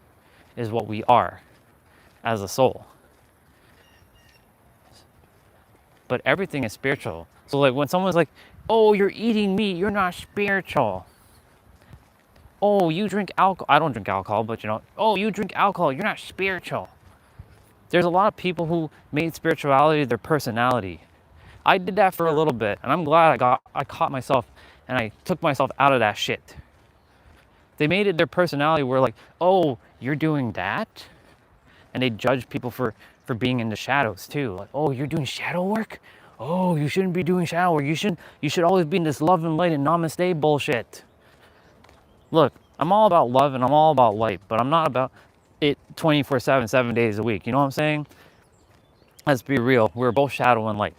is what we are as a soul. But everything is spiritual. So like when someone's like, oh, you're eating meat, you're not spiritual. Oh, you drink alcohol. I don't drink alcohol, but oh, you drink alcohol, you're not spiritual. There's a lot of people who made spirituality their personality. I did that for a little bit, and I'm glad I caught myself and I took myself out of that shit. They made it their personality, where like, oh, you're doing that? And they judge people for being in the shadows too. Like, oh, you're doing shadow work? Oh, you shouldn't be doing shadow work. You should always be in this love and light and namaste bullshit. Look, I'm all about love and I'm all about light, but I'm not about it 24/7, 7 days a week. You know what I'm saying? Let's be real. We're both shadow and light.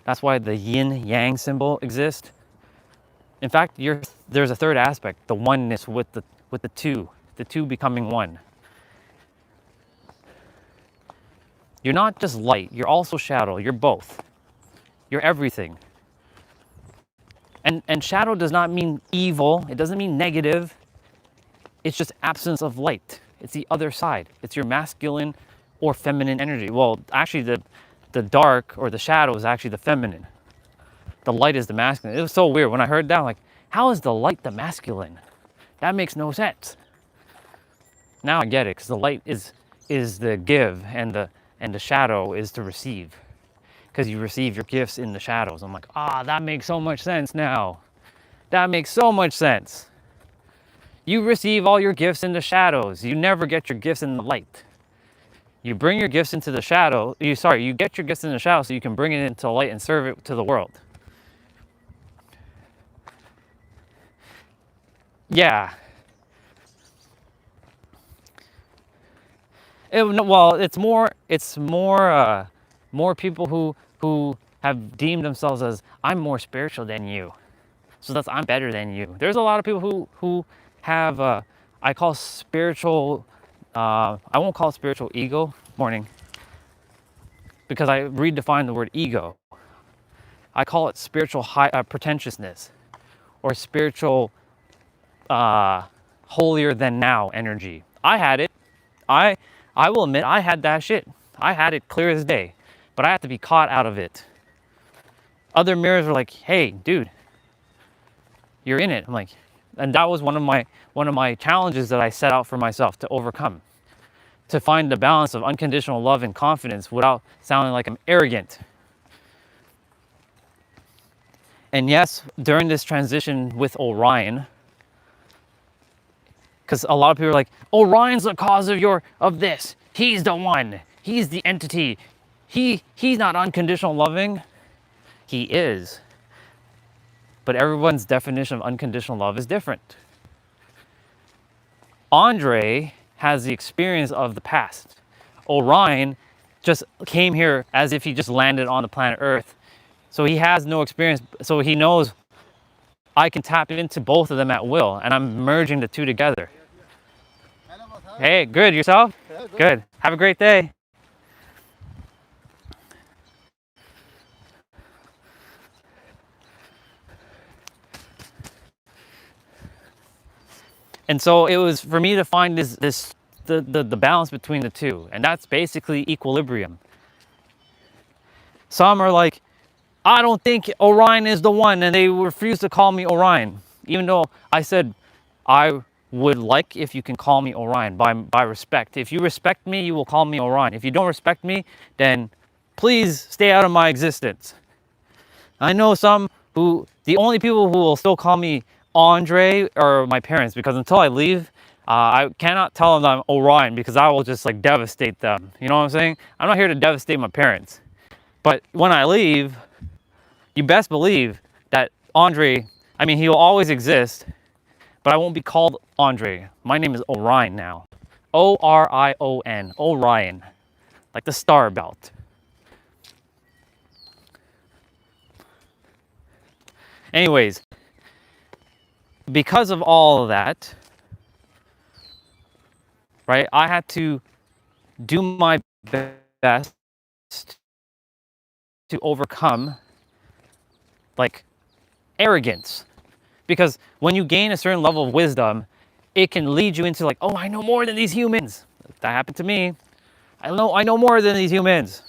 That's why the yin yang symbol exists. In fact, there's a third aspect, the oneness with the two becoming one. You're not just light, you're also shadow, you're both. You're everything. And shadow does not mean evil, it doesn't mean negative. It's just absence of light. It's the other side. It's your masculine or feminine energy. Well, actually the dark or the shadow is actually the feminine. The light is the masculine. It was so weird when I heard that, like, how is the light the masculine? That makes no sense. Now I get it, because the light is the give, and the shadow is to receive, because you receive your gifts in the shadows. I'm like, that makes so much sense now. That makes so much sense. You receive all your gifts in the shadows. You never get your gifts in the light. You bring your gifts into the shadow. You get your gifts in the shadow so you can bring it into the light and serve it to the world. Yeah. It's more people who have deemed themselves as, I'm more spiritual than you, so I'm better than you. There's a lot of people who have I call spiritual I won't call it spiritual ego. Morning. Because I redefine the word ego. I call it spiritual pretentiousness, or spiritual holier than now energy. I had it. I will admit I had that shit. I had it clear as day, but I had to be caught out of it. Other mirrors were like, hey, dude, you're in it. I'm like, and that was one of my challenges that I set out for myself to overcome, to find the balance of unconditional love and confidence without sounding like I'm arrogant. And yes, during this transition with Orion, because a lot of people are like, Orion's the cause of this. He's the one. He's the entity. He's not unconditional loving. He is. But everyone's definition of unconditional love is different. Andre has the experience of the past. Orion just came here as if he just landed on the planet Earth. So he has no experience. So he knows I can tap into both of them at will, and I'm merging the two together. Hey, good. Yourself? Good. Have a great day. And so it was for me to find the balance between the two, and that's basically equilibrium. Some are like, I don't think Orion is the one, and they refuse to call me Orion, even though I said I would like if you can call me Orion by respect. If you respect me, you will call me Orion. If you don't respect me, then please stay out of my existence. I know some who, the only people who will still call me Andre are my parents, because until I leave, I cannot tell them that I'm Orion, because I will just like devastate them. You know what I'm saying? I'm not here to devastate my parents. But when I leave, you best believe that Andre, I mean, he'll always exist, but I won't be called Andre. My name is Orion now. O-R-I-O-N, Orion, like the star belt. Anyways, because of all of that, right, I had to do my best to overcome like arrogance. Because when you gain a certain level of wisdom, it can lead you into like, oh, I know more than these humans. That happened to me. I know more than these humans.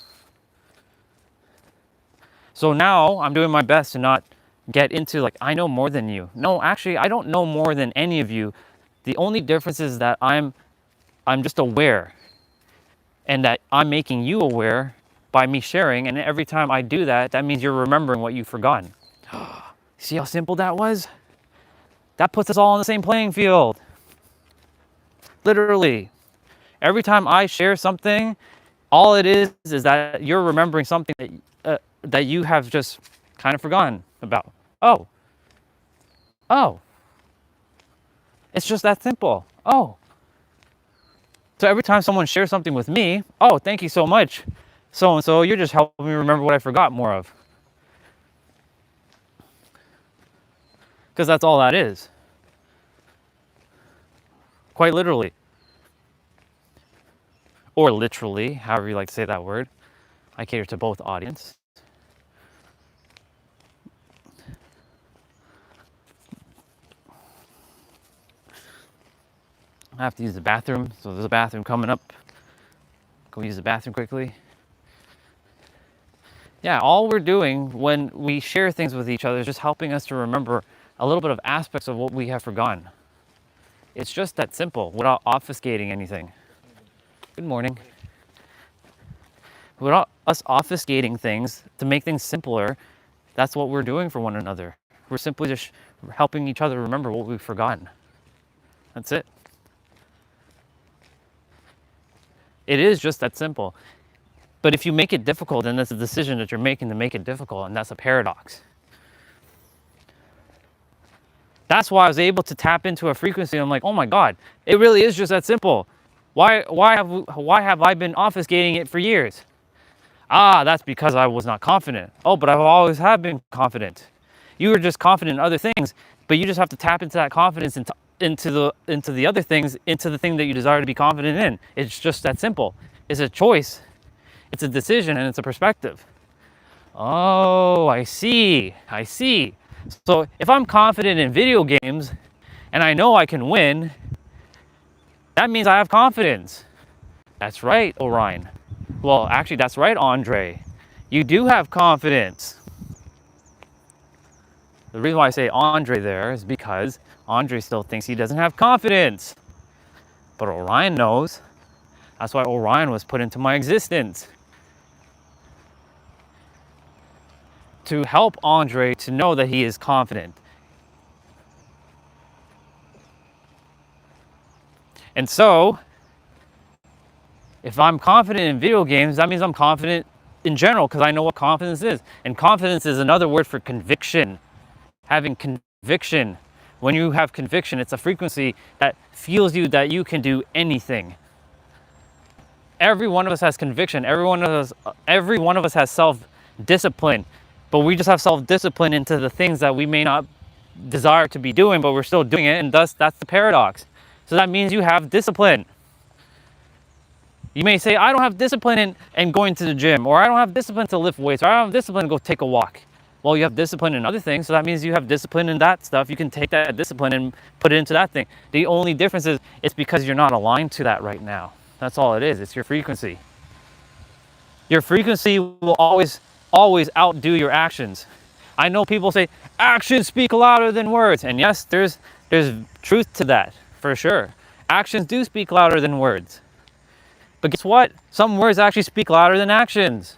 So now I'm doing my best to not get into like, I know more than you. No, actually, I don't know more than any of you. The only difference is that I'm just aware, and that I'm making you aware by me sharing. And every time I do that, that means you're remembering what you've forgotten. See how simple that was? That puts us all on the same playing field. Literally. Every time I share something, all it is that you're remembering something that you have just kind of forgotten about. Oh. It's just that simple. Oh. So every time someone shares something with me, oh, thank you so much, so-and-so, you're just helping me remember what I forgot more of. Because that's all that is. Quite literally. Or literally, however you like to say that word. I cater to both audience. I have to use the bathroom, so there's a bathroom coming up. Go use the bathroom quickly. Yeah, all we're doing when we share things with each other is just helping us to remember a little bit of aspects of what we have forgotten. It's just that simple, without obfuscating anything. Good morning. Without us obfuscating things to make things simpler, that's what we're doing for one another. We're simply just helping each other remember what we've forgotten. That's it. It is just that simple. But if you make it difficult, then that's a decision that you're making to make it difficult, and that's a paradox. That's why I was able to tap into a frequency. I'm like, oh my God, it really is just that simple. Why have I been obfuscating it for years? That's because I was not confident. Oh, but I've always have been confident. You were just confident in other things, but you just have to tap into that confidence into the other things, into the thing that you desire to be confident in. It's just that simple. It's a choice. It's a decision, and it's a perspective. Oh, I see. So if I'm confident in video games and I know I can win, that means I have confidence. That's right, Orion. Well, actually, that's right, Andre. You do have confidence. The reason why I say Andre there is because Andre still thinks he doesn't have confidence. But Orion knows. That's why Orion was put into my existence. To help Andre to know that he is confident. And so, if I'm confident in video games, that means I'm confident in general because I know what confidence is. And confidence is another word for conviction. Having conviction. When you have conviction, it's a frequency that feels you that you can do anything. Every one of us has conviction. Every one of us has self-discipline. But we just have self-discipline into the things that we may not desire to be doing, but we're still doing it, and thus that's the paradox. So that means you have discipline. You may say, I don't have discipline in going to the gym, or I don't have discipline to lift weights, or I don't have discipline to go take a walk. Well, you have discipline in other things, so that means you have discipline in that stuff. You can take that discipline and put it into that thing. The only difference is it's because you're not aligned to that right now. That's all it is. It's your frequency. Your frequency will always outdo your actions. I know people say actions speak louder than words, and yes, there's truth to that for sure. Actions do speak louder than words. But guess what? Some words actually speak louder than actions.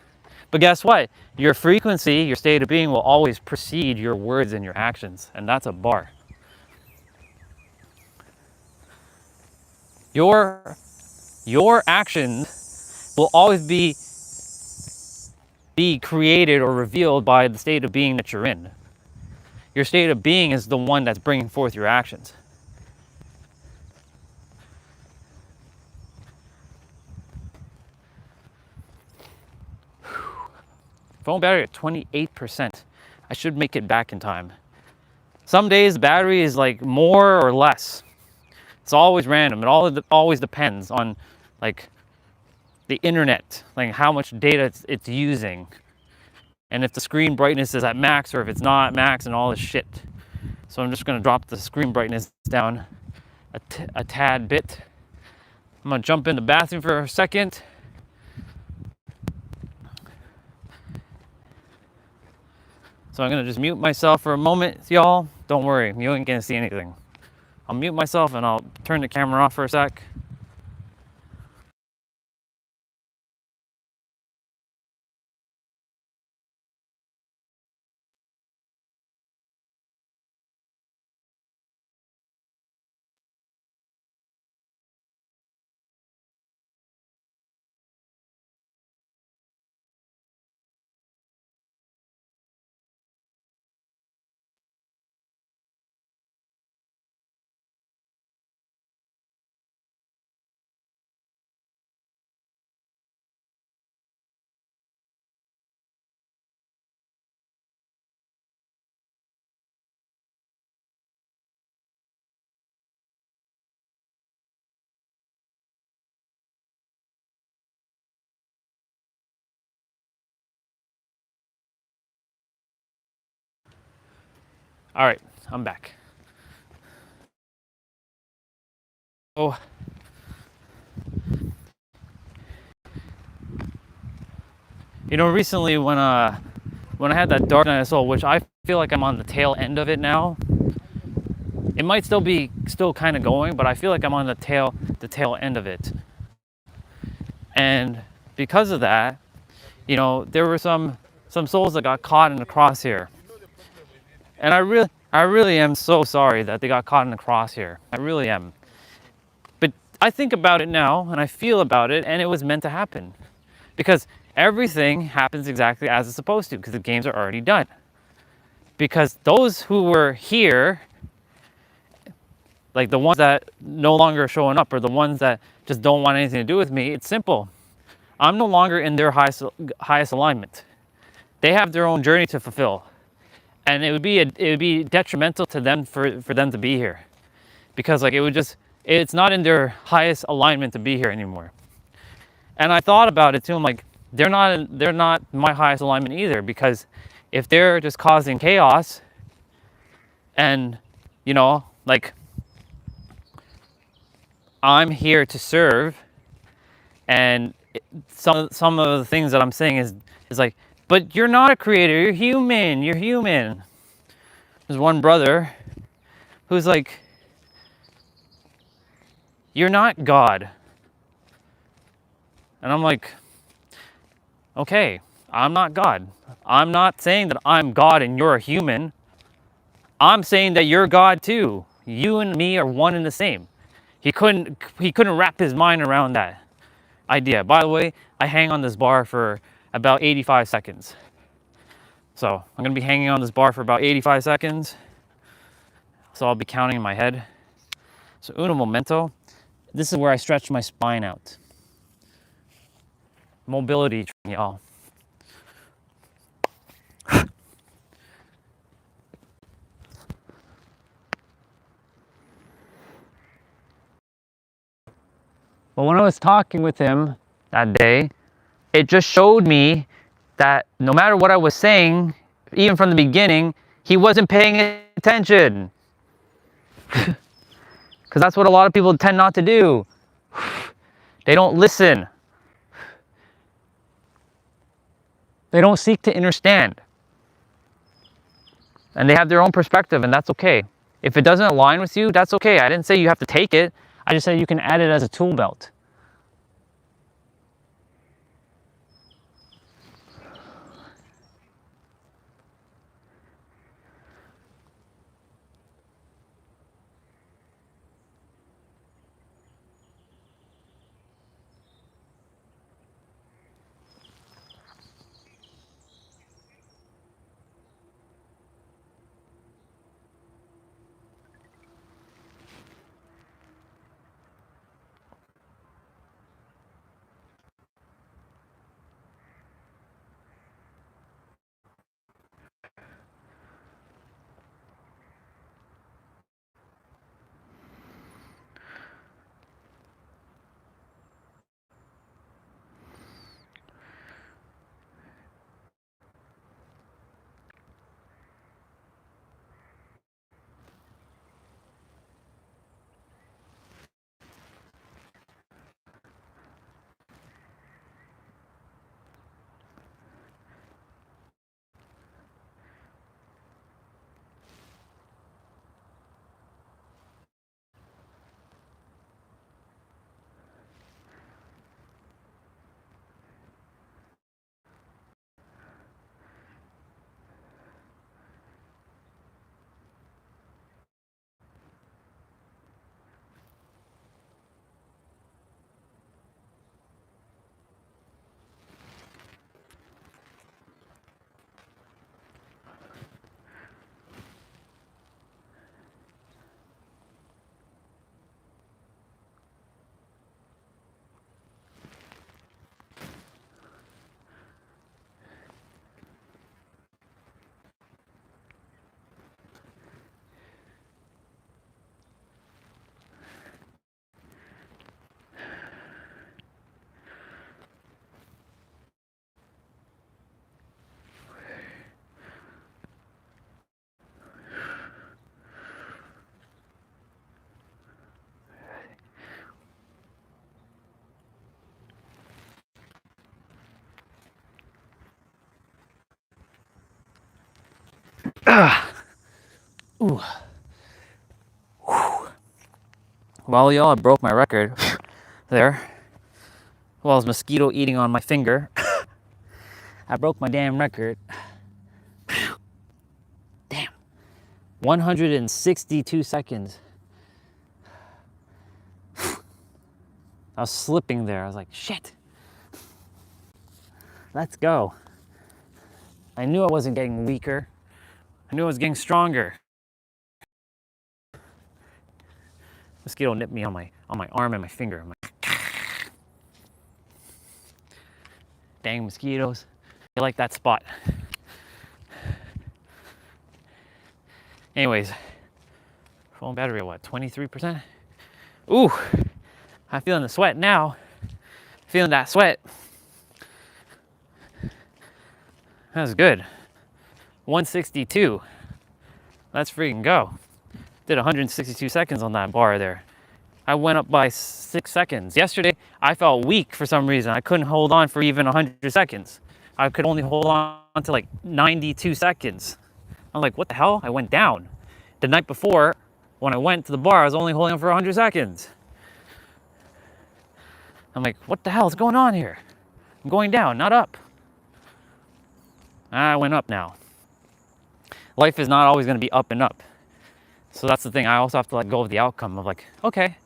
But guess what? Your frequency, your state of being will always precede your words and your actions, and that's a bar. Your actions will always be created or revealed by the state of being that you're in. Your state of being is the one that's bringing forth your actions. Phone battery at 28%. I should make it back in time. Some days the battery is like more or less. It's always random. It always depends on like the internet, like how much data it's using, and if the screen brightness is at max or if it's not max and all this shit. So I'm just gonna drop the screen brightness down a tad bit. I'm gonna jump in the bathroom for a second. So I'm gonna just mute myself for a moment, y'all. Don't worry, you ain't gonna see anything. I'll mute myself and I'll turn the camera off for a sec. All right, I'm back. So, recently when I had that dark night of soul, which I feel like I'm on the tail end of it now. It might still be kind of going, but I feel like I'm on the tail end of it. And because of that, there were some souls that got caught in the crosshair. And I really am so sorry that they got caught in the crosshair. I really am. But I think about it now and I feel about it, and it was meant to happen. Because everything happens exactly as it's supposed to, because the games are already done. Because those who were here, like the ones that no longer are showing up, or the ones that just don't want anything to do with me, it's simple. I'm no longer in their highest alignment. They have their own journey to fulfill. And it would be detrimental to them for them to be here. Because it's not in their highest alignment to be here anymore. And I thought about it too. I'm like, they're not my highest alignment either, because if they're just causing chaos and I'm here to serve, And some of the things that I'm saying is like, but you're not a creator, you're human, you're human. There's one brother who's like, you're not God. And I'm like, okay, I'm not God. I'm not saying that I'm God and you're a human. I'm saying that you're God too. You and me are one and the same. He couldn't wrap his mind around that idea. By the way, I hang on this bar for about 85 seconds. So I'm gonna be hanging on this bar for about 85 seconds. So I'll be counting in my head. So uno momento. This is where I stretch my spine out. Mobility training, y'all. But when I was talking with him that day, it just showed me that no matter what I was saying, even from the beginning, he wasn't paying attention. Because that's what a lot of people tend not to do. They don't listen. They don't seek to understand. And they have their own perspective, and that's okay. If it doesn't align with you, that's okay. I didn't say you have to take it. I just said you can add it as a tool belt. Ooh. Well, y'all, I broke my record there. Well, I was mosquito eating on my finger. I broke my damn record. Damn. 162 seconds. I was slipping there. I was like, shit. Let's go. I knew I wasn't getting weaker. I knew I was getting stronger. Mosquito nipped me on my arm and my finger. I'm like, dang mosquitoes. They like that spot. Anyways, phone battery at what, 23%? Ooh, I'm feeling the sweat now. Feeling that sweat. That's good. 162. Let's freaking go. Did 162 seconds on that bar there. I went up by 6 seconds. Yesterday, I felt weak for some reason. I couldn't hold on for even 100 seconds. I could only hold on to like 92 seconds. I'm like, what the hell? I went down. The night before, when I went to the bar, I was only holding on for 100 seconds. I'm like, what the hell is going on here? I'm going down, not up. I went up now. Life is not always going to be up and up. So that's the thing. I also have to let go of the outcome of like, okay,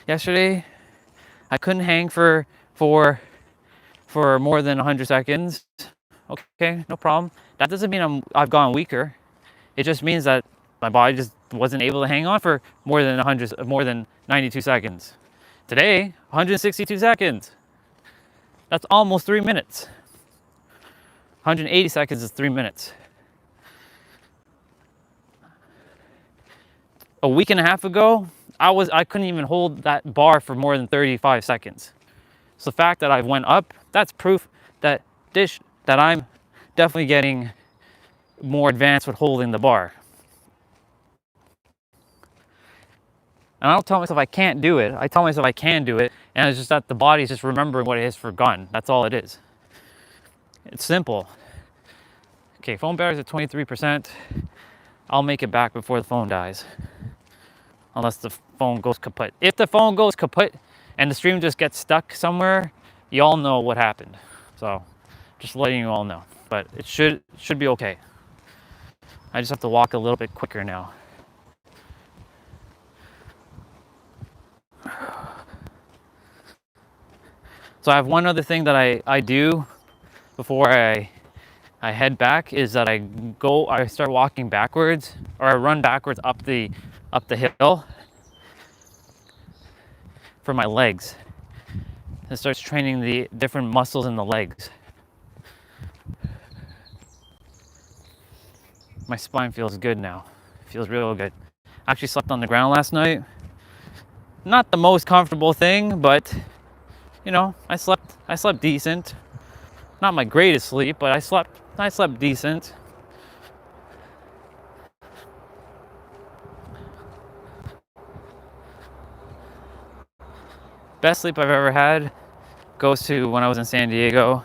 yesterday I couldn't hang for more than 100 seconds. Okay, no problem. That doesn't mean I've gone weaker. It just means that my body just wasn't able to hang on for more than 92 seconds. Today, 162 seconds. That's almost 3 minutes. 180 seconds is 3 minutes. A week and a half ago, I couldn't even hold that bar for more than 35 seconds. So the fact that I went up, that's proof that I'm definitely getting more advanced with holding the bar. And I don't tell myself I can't do it. I tell myself I can do it, and it's just that the body's just remembering what it has forgotten. That's all it is. It's simple. Okay, phone battery's at 23%. I'll make it back before the phone dies. Unless the phone goes kaput. If the phone goes kaput and the stream just gets stuck somewhere, you all know what happened. So, just letting you all know. But it should be okay. I just have to walk a little bit quicker now. So I have one other thing that I do before I head back is that I start walking backwards, or I run backwards up the hill for my legs. It starts training the different muscles in the legs. My spine feels good now. It feels real good. I actually slept on the ground last night. Not the most comfortable thing, but you know, I slept decent. Not my greatest sleep, but I slept decent. Best sleep I've ever had goes to when I was in San Diego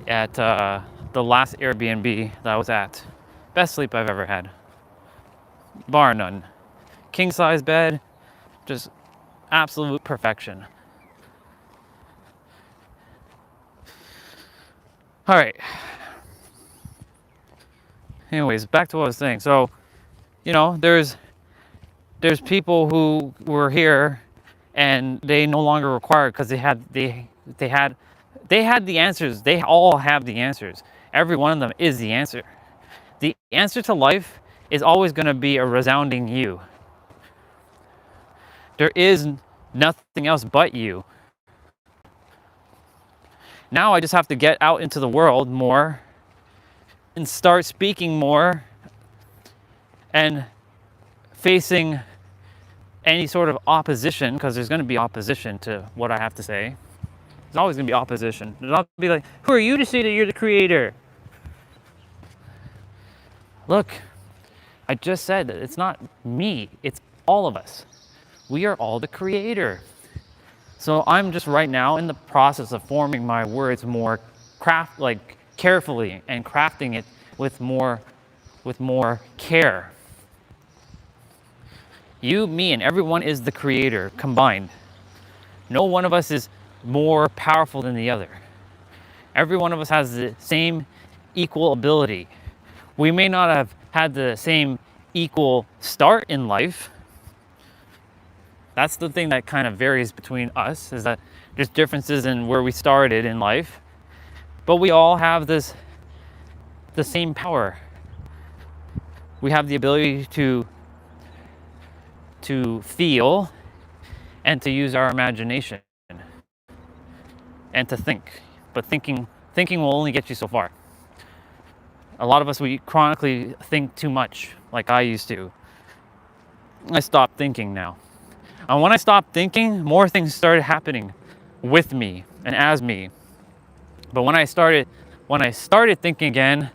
at the last Airbnb that I was at. Best sleep I've ever had, bar none. King size bed, just absolute perfection. All right. Anyways, back to what I was saying. So, you know, there's people who were here and they no longer require, because they had the answers. They all have the answers. Every one of them is the answer. The answer to life is always going to be a resounding you. There is nothing else but you. Now I just have to get out into the world more and start speaking more and facing any sort of opposition, because there's going to be opposition to what I have to say. There's always going to be opposition. There's not going to be like, who are you to say that you're the creator? Look, I just said that it's not me, it's all of us. We are all the creator. So I'm just right now in the process of forming my words more carefully and crafting it with more care. You, me, and everyone is the creator combined. No one of us is more powerful than the other. Every one of us has the same equal ability. We may not have had the same equal start in life. That's the thing that kind of varies between us, is that there's differences in where we started in life, but we all have the same power. We have the ability to feel and to use our imagination and to think. But thinking will only get you so far. A lot of us, we chronically think too much, like I used to. I stopped thinking now. And when I stopped thinking, more things started happening with me and as me. But when I started thinking again,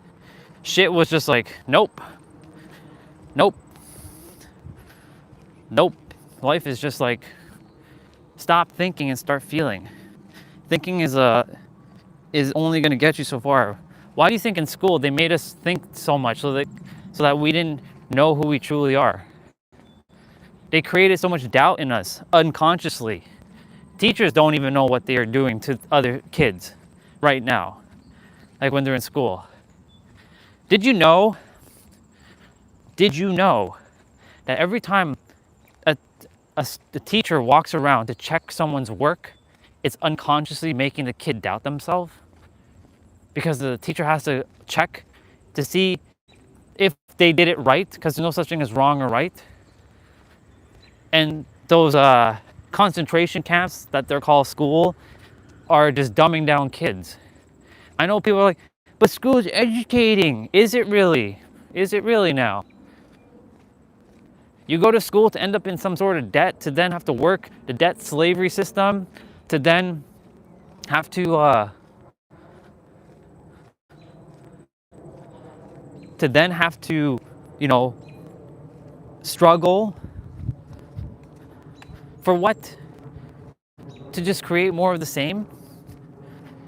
shit was just like, nope. Nope. Nope. Life is just like, stop thinking and start feeling. Thinking is only going to get you so far. Why do you think in school they made us think so much so that we didn't know who we truly are? They created so much doubt in us unconsciously. Teachers don't even know what they are doing to other kids right now, like when they're in school. Did you know that every time the teacher walks around to check someone's work, it's unconsciously making the kid doubt themselves? Because the teacher has to check to see if they did it right, because there's no such thing as wrong or right. And those concentration camps that they're called school are just dumbing down kids. I know people are like, but school is educating. Is it really? Is it really now? You go to school to end up in some sort of debt, to then have to work the debt slavery system, to then have to struggle for what? To just create more of the same?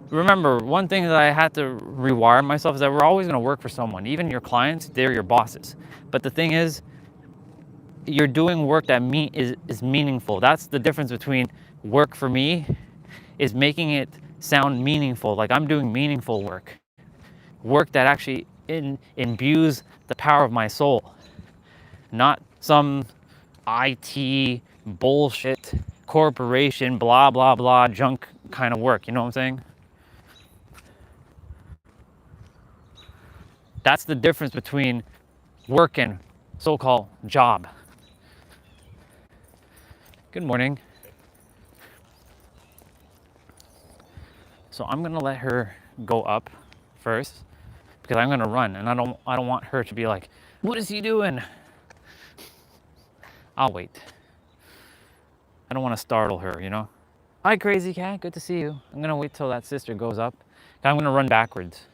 Remember, one thing that I had to rewire myself is that we're always going to work for someone. Even your clients, they're your bosses. But the thing is, you're doing work that is meaningful. That's the difference between work for me is making it sound meaningful. Like I'm doing meaningful work. Work that actually imbues the power of my soul. Not some IT bullshit corporation, blah, blah, blah, junk kind of work. You know what I'm saying? That's the difference between work and so-called job. Good morning. So I'm gonna let her go up first because I'm gonna run, and I don't want her to be like, what is he doing? I'll wait. I don't want to startle her, you know? Hi, crazy cat, good to see you. I'm gonna wait till that sister goes up. I'm gonna run backwards.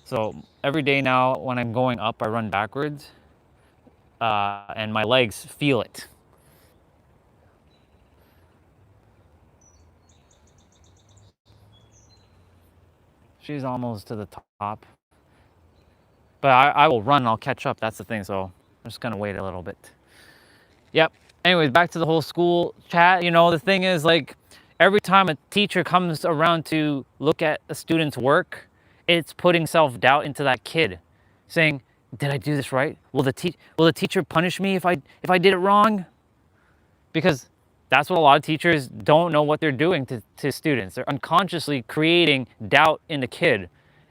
So every day now when I'm going up, I run backwards and my legs feel it. She's almost to the top. But I will run, I'll catch up, that's the thing. So I'm just gonna wait a little bit. Yep. Anyways, back to the whole school chat. You know, the thing is, like, every time a teacher comes around to look at a student's work, it's putting self-doubt into that kid, saying, did I do this right? Will the teacher punish me if I did it wrong? Because that's what a lot of teachers don't know what they're doing to students. They're unconsciously creating doubt in the kid.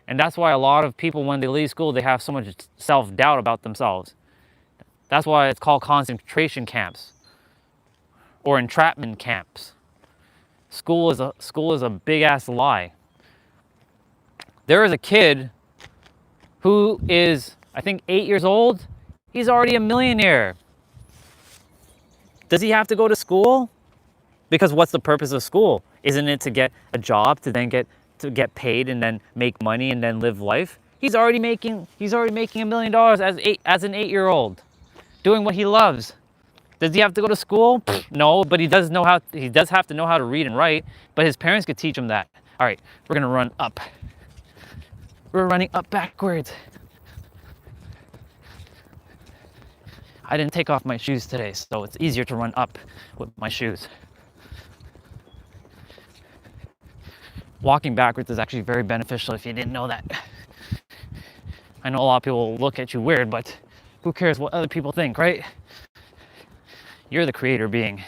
And that's why a lot of people, when they leave school, they have so much self-doubt about themselves. That's why it's called concentration camps or entrapment camps. School is a big ass lie. There is a kid who is, I think, 8 years old. He's already a millionaire. Does he have to go to school? Because what's the purpose of school? Isn't it to get a job, to then get paid and then make money and then live life? He's already making $1 million as an 8-year-old, doing what he loves. Does he have to go to school? No, but he does have to know how to read and write, but his parents could teach him that. All right, we're gonna run up. We're running up backwards. I didn't take off my shoes today, so it's easier to run up with my shoes. Walking backwards is actually very beneficial if you didn't know that. I know a lot of people will look at you weird, but who cares what other people think, right? You're the creator being.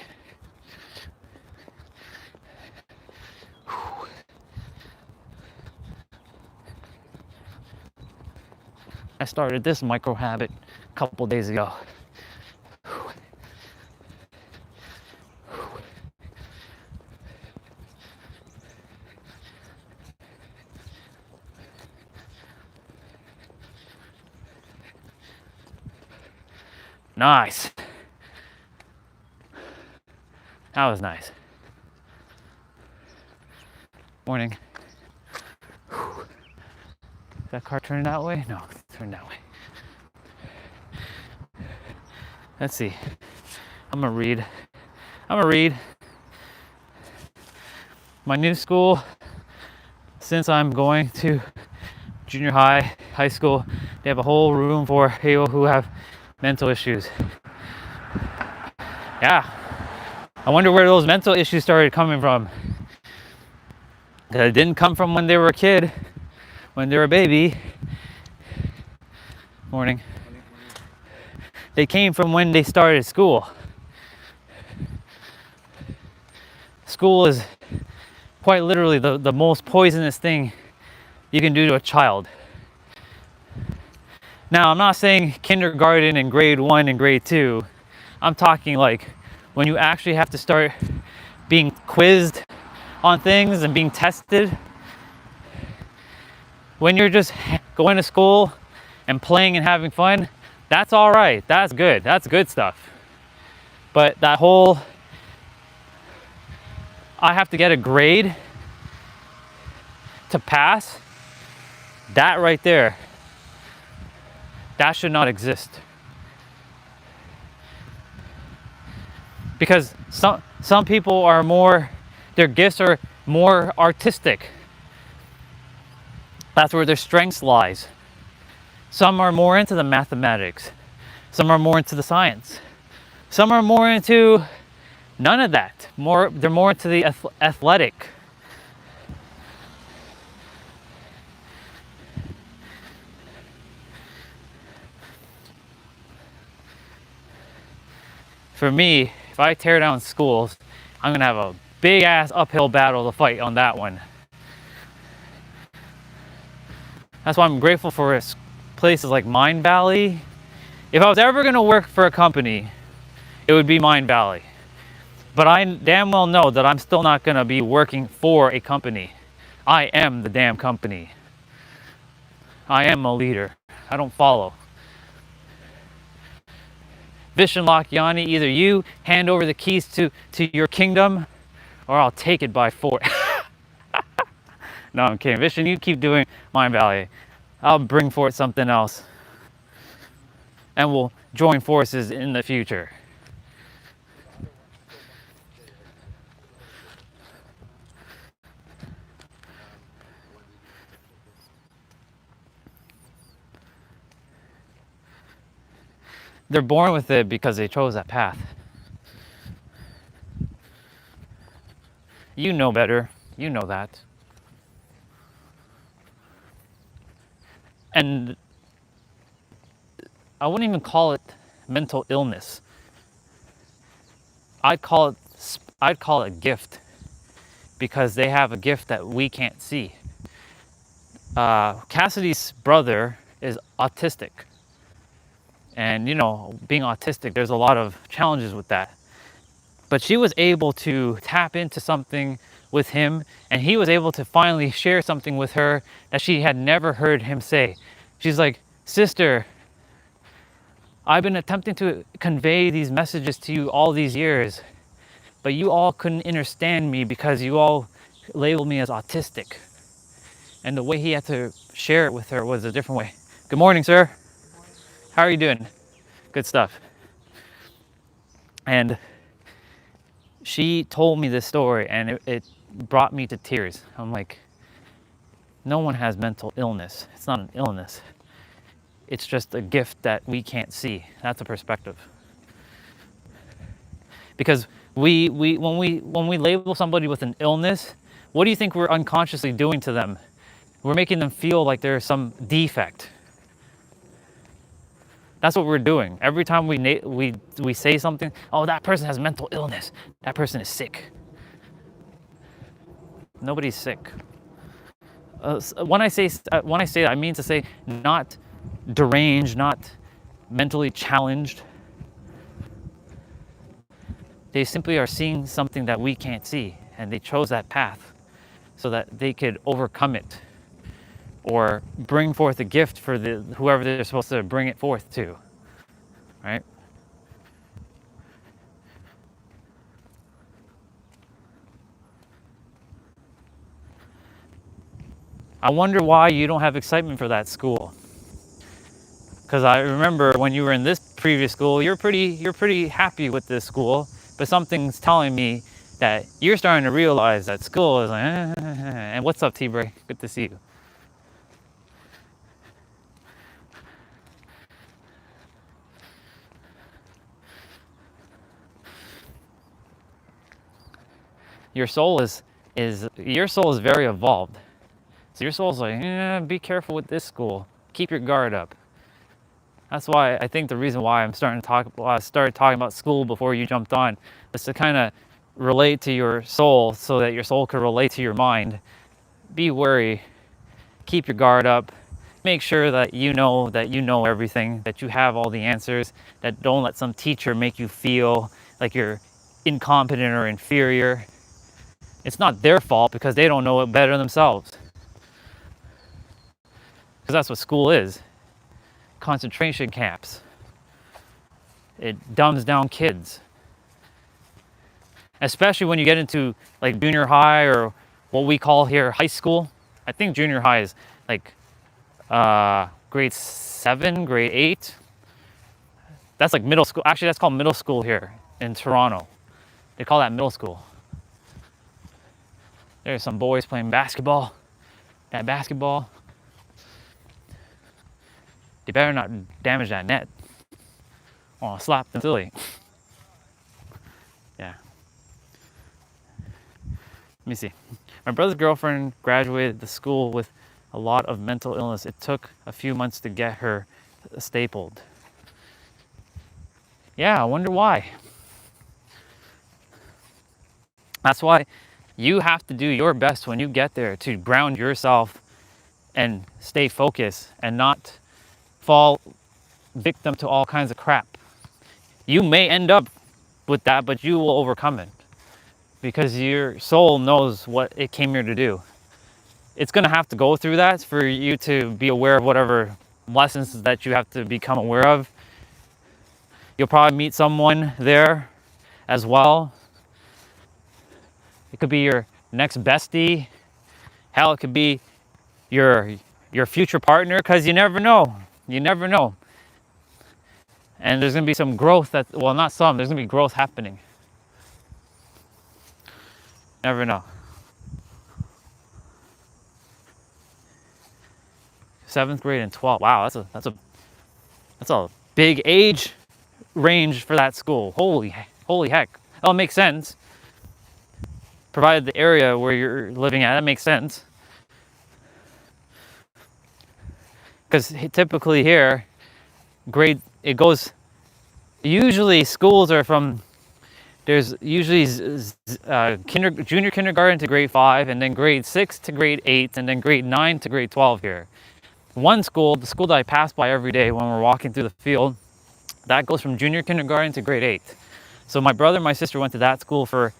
I started this micro habit a couple days ago. Nice. That was nice. Morning. Is that car turning that way? No, it's turning that way. Let's see. I'm gonna read I'm gonna read. My new school, since I'm going to junior high, high school, they have a whole room for people who have mental issues. Yeah, I wonder where those mental issues started coming from. It didn't come from when they were a kid, when they were a baby. Morning. They came from when they started school. School is quite literally the most poisonous thing you can do to a child. Now, I'm not saying kindergarten and grade 1 and grade 2. I'm talking like when you actually have to start being quizzed on things and being tested. When you're just going to school and playing and having fun, that's all right. That's good. That's good stuff. But that whole, I have to get a grade to pass, that right there, that should not exist. Because some people are more, their gifts are more artistic. That's where their strengths lies. Some are more into the mathematics. Some are more into the science. Some are more into none of that. They're more into the athletic. For me, if I tear down schools, I'm gonna have a big ass uphill battle to fight on that one. That's why I'm grateful for places like Mind Valley. If I was ever gonna work for a company, it would be Mind Valley. But I damn well know that I'm still not gonna be working for a company. I am the damn company. I am a leader. I don't follow. Vishen Lakhiani, either you hand over the keys to your kingdom or I'll take it by force. No, I'm kidding. Vishen, you keep doing Mind Valley. I'll bring forth something else. And we'll join forces in the future. They're born with it because they chose that path. You know better. You know that. And I wouldn't even call it mental illness. I'd call it a gift, because they have a gift that we can't see. Cassidy's brother is autistic. And, you know, being autistic, there's a lot of challenges with that. But she was able to tap into something with him, and he was able to finally share something with her that she had never heard him say. She's like, "Sister, I've been attempting to convey these messages to you all these years, but you all couldn't understand me because you all labeled me as autistic." And the way he had to share it with her was a different way. Good morning, sir. How are you doing? Good stuff. And she told me this story, and it brought me to tears. I'm like, no one has mental illness. It's not an illness. It's just a gift that we can't see. That's a perspective. Because when we label somebody with an illness, what do you think we're unconsciously doing to them? We're making them feel like there's some defect. That's what we're doing. Every time we say something, oh, that person has mental illness. That person is sick. Nobody's sick. When I say that, I mean to say not deranged, not mentally challenged. They simply are seeing something that we can't see, and they chose that path so that they could overcome it or bring forth a gift for whoever they're supposed to bring it forth to, right? I wonder why you don't have excitement for that school. Because I remember when you were in this previous school, you're pretty happy with this school. but something's telling me that you're starting to realize that school is like, and what's up, T-Bray? Good to see you. Your soul is very evolved. So your soul's like, be careful with this school. Keep your guard up. That's why I think the reason why I started talking about school before you jumped on was to kind of relate to your soul so that your soul could relate to your mind. Be wary. Keep your guard up. Make sure that you know everything, that you have all the answers, that don't let some teacher make you feel like you're incompetent or inferior. It's not their fault because they don't know it better themselves. Because that's what school is. Concentration camps. It dumbs down kids. Especially when you get into like junior high or what we call here high school. I think junior high is like grade 7, grade 8. That's like middle school. Actually, that's called middle school here in Toronto. They call that middle school. There's some boys playing basketball. That basketball. They better not damage that net. Oh, slap them silly. Yeah. Let me see. My brother's girlfriend graduated the school with a lot of mental illness. It took a few months to get her stapled. Yeah, I wonder why. That's why you have to do your best when you get there to ground yourself and stay focused and not fall victim to all kinds of crap. You may end up with that, but you will overcome it because your soul knows what it came here to do. It's going to have to go through that for you to be aware of whatever lessons that you have to become aware of. You'll probably meet someone there as well. It could be your next bestie. Hell, it could be your future partner, because you never know. You never know. And there's going to be some growth there's going to be growth happening. Never know. 7th grade and 12th. Wow, that's a big age range for that school. Holy heck. That'll make sense. Provided the area where you're living at, that makes sense. Because typically here, usually schools are from, there's usually junior kindergarten to grade 5, and then grade 6 to grade 8, and then grade 9 to grade 12 here. One school, the school that I pass by every day when we're walking through the field, that goes from junior kindergarten to grade 8. So my brother and my sister went to that school for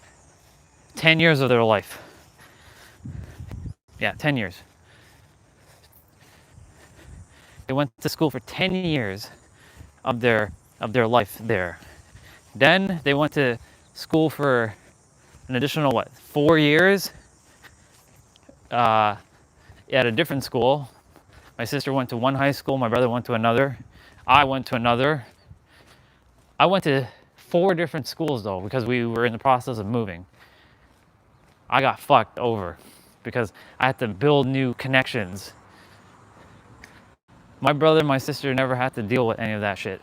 10 years of their life. Yeah, 10 years. They went to school for 10 years of their life there. Then they went to school for an additional 4 years at a different school. My sister went to one high school, my brother went to another, I went to another. I went to 4 different schools though, because we were in the process of moving. I got fucked over because I had to build new connections. My brother and my sister never had to deal with any of that shit.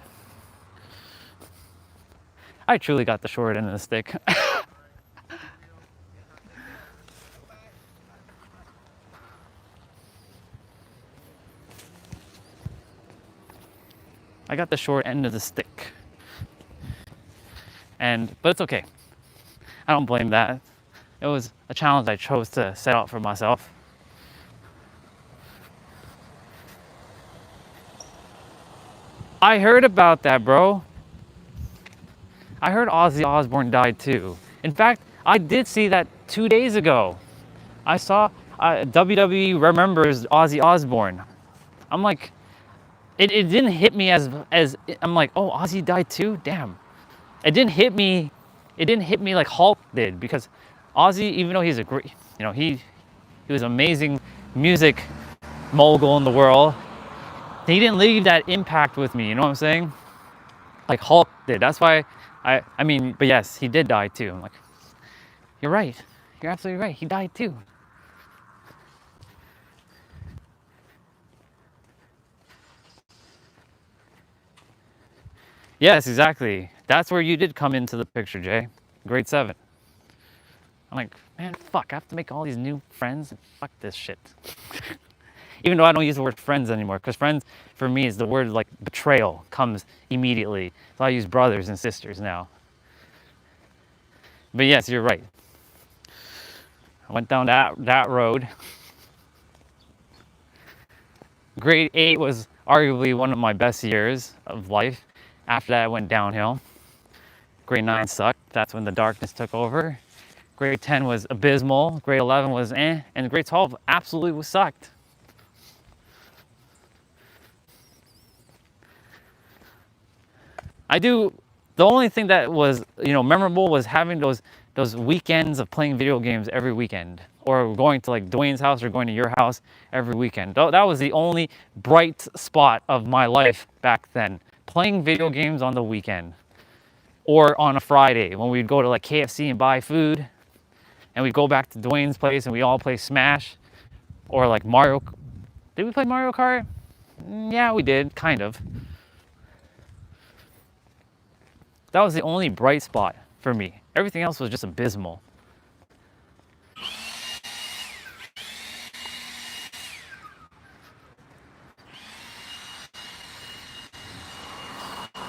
I truly got the short end of the stick. I got the short end of the stick. But it's okay. I don't blame that. It was a challenge I chose to set out for myself. I heard about that, bro. I heard Ozzy Osbourne died too. In fact, I did see that 2 days ago. I saw WWE remembers Ozzy Osbourne. I'm like, it didn't hit me as I'm like, oh, Ozzy died too? Damn. It didn't hit me like Hulk did, because Ozzy, even though he's a great, he was an amazing music mogul in the world, he didn't leave that impact with me, you know what I'm saying? Like Hulk did. That's why I mean, but yes, he did die too. I'm like, you're right. You're absolutely right. He died too. Yes, exactly. That's where you did come into the picture, Jay. Grade 7. I'm like, man, fuck, I have to make all these new friends and fuck this shit. Even though I don't use the word friends anymore, because friends for me is the word like betrayal comes immediately. So I use brothers and sisters now. But yes, you're right. I went down that road. Grade 8 was arguably one of my best years of life. After that, I went downhill. Grade 9 sucked. That's when the darkness took over. Grade 10 was abysmal. Grade 11 was eh. And grade 12 absolutely sucked. The only thing that was, memorable was having those weekends of playing video games every weekend, or going to like Dwayne's house or going to your house every weekend. That was the only bright spot of my life back then. Playing video games on the weekend or on a Friday when we'd go to like KFC and buy food, and we'd go back to Dwayne's place and we all play Smash or like Mario. Did we play Mario Kart? Yeah, we did, kind of. That was the only bright spot for me. Everything else was just abysmal.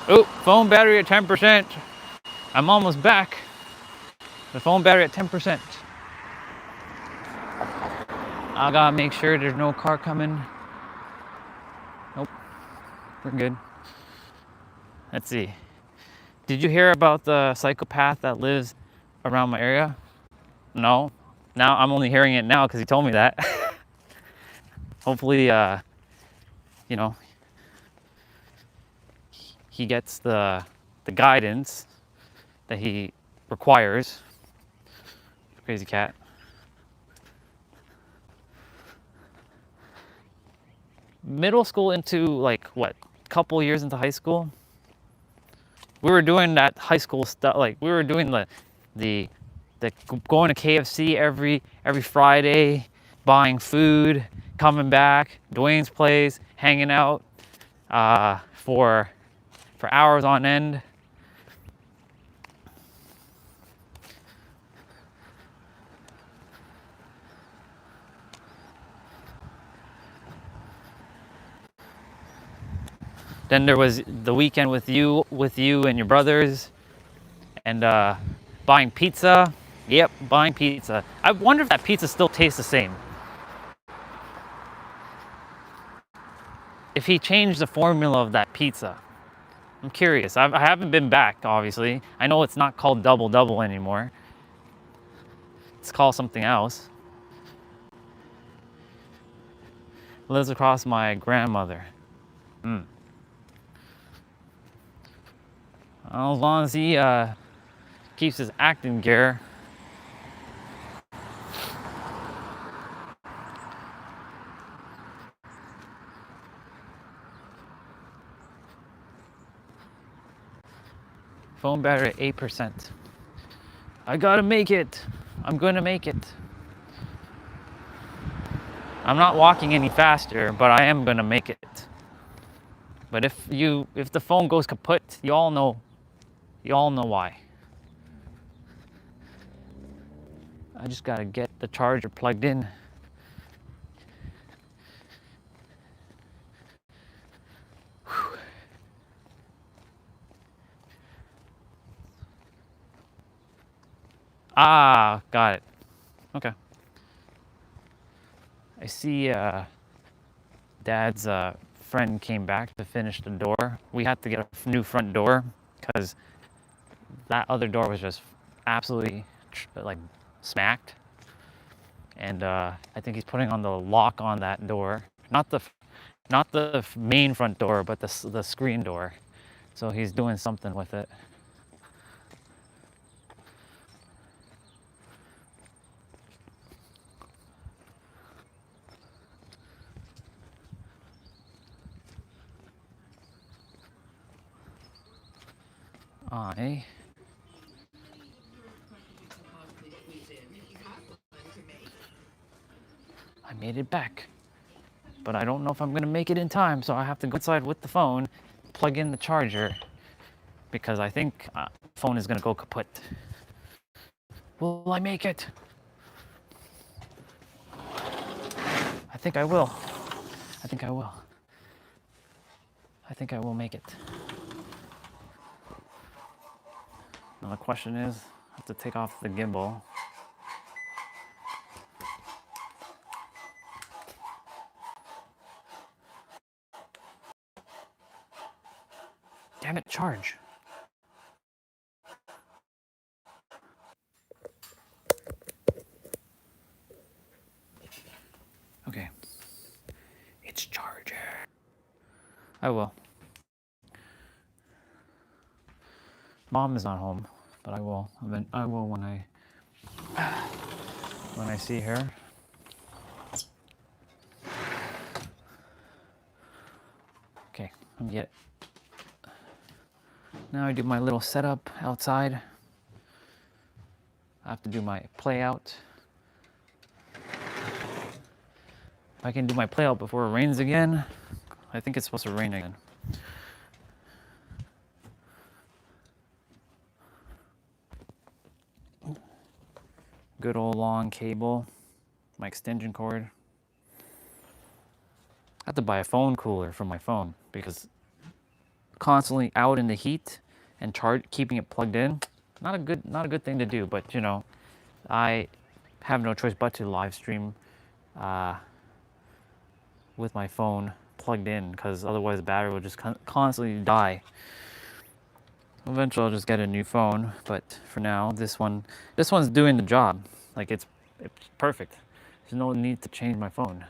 Oh, phone battery at 10%. I'm almost back. The phone battery at 10%. I gotta make sure there's no car coming. Nope, we're good. Let's see. Did you hear about the psychopath that lives around my area? No. Now I'm only hearing it now because he told me that. Hopefully, he gets the guidance that he requires. Crazy cat. Middle school into like what? Couple years into high school. We were doing that high school stuff. Like we were doing the going to KFC every Friday, buying food, coming back, Dwayne's place, hanging out for hours on end. Then there was the weekend with you and your brothers, and buying pizza. Yep, buying pizza. I wonder if that pizza still tastes the same. If he changed the formula of that pizza. I'm curious. I haven't been back, obviously. I know it's not called Double Double anymore. It's called something else. Lives across my grandmother. Well, as long as he keeps his acting gear. Phone battery at 8%. I gotta make it. I'm gonna make it. I'm not walking any faster, but I am gonna make it. But if the phone goes kaput, you all know why. I just gotta get the charger plugged in. Whew. Ah, got it. Okay. I see Dad's friend came back to finish the door. We had to get a new front door because that other door was just absolutely like smacked. And I think he's putting on the lock on that door, not the main front door, but the screen door. So he's doing something with it. I made it back. But I don't know if I'm gonna make it in time, so I have to go inside with the phone, plug in the charger, because I think the phone is gonna go kaput. Will I make it? I think I will. I think I will. I think I will make it. Now the question is, I have to take off the gimbal. Damn it, charge. Okay. It's charging. I will. Mom is not home, but I will. I will when I see her. Okay, I'm get. Now I do my little setup outside. I have to do my play out. If I can do my play out before it rains again, I think it's supposed to rain again. Good old long cable, my extension cord. I have to buy a phone cooler for my phone because constantly out in the heat and keeping it plugged in, not a good thing to do. But you know, I have no choice but to live stream with my phone plugged in, because otherwise the battery will just constantly die. Eventually I'll just get a new phone, but for now this one's doing the job. Like it's perfect. There's no need to change my phone.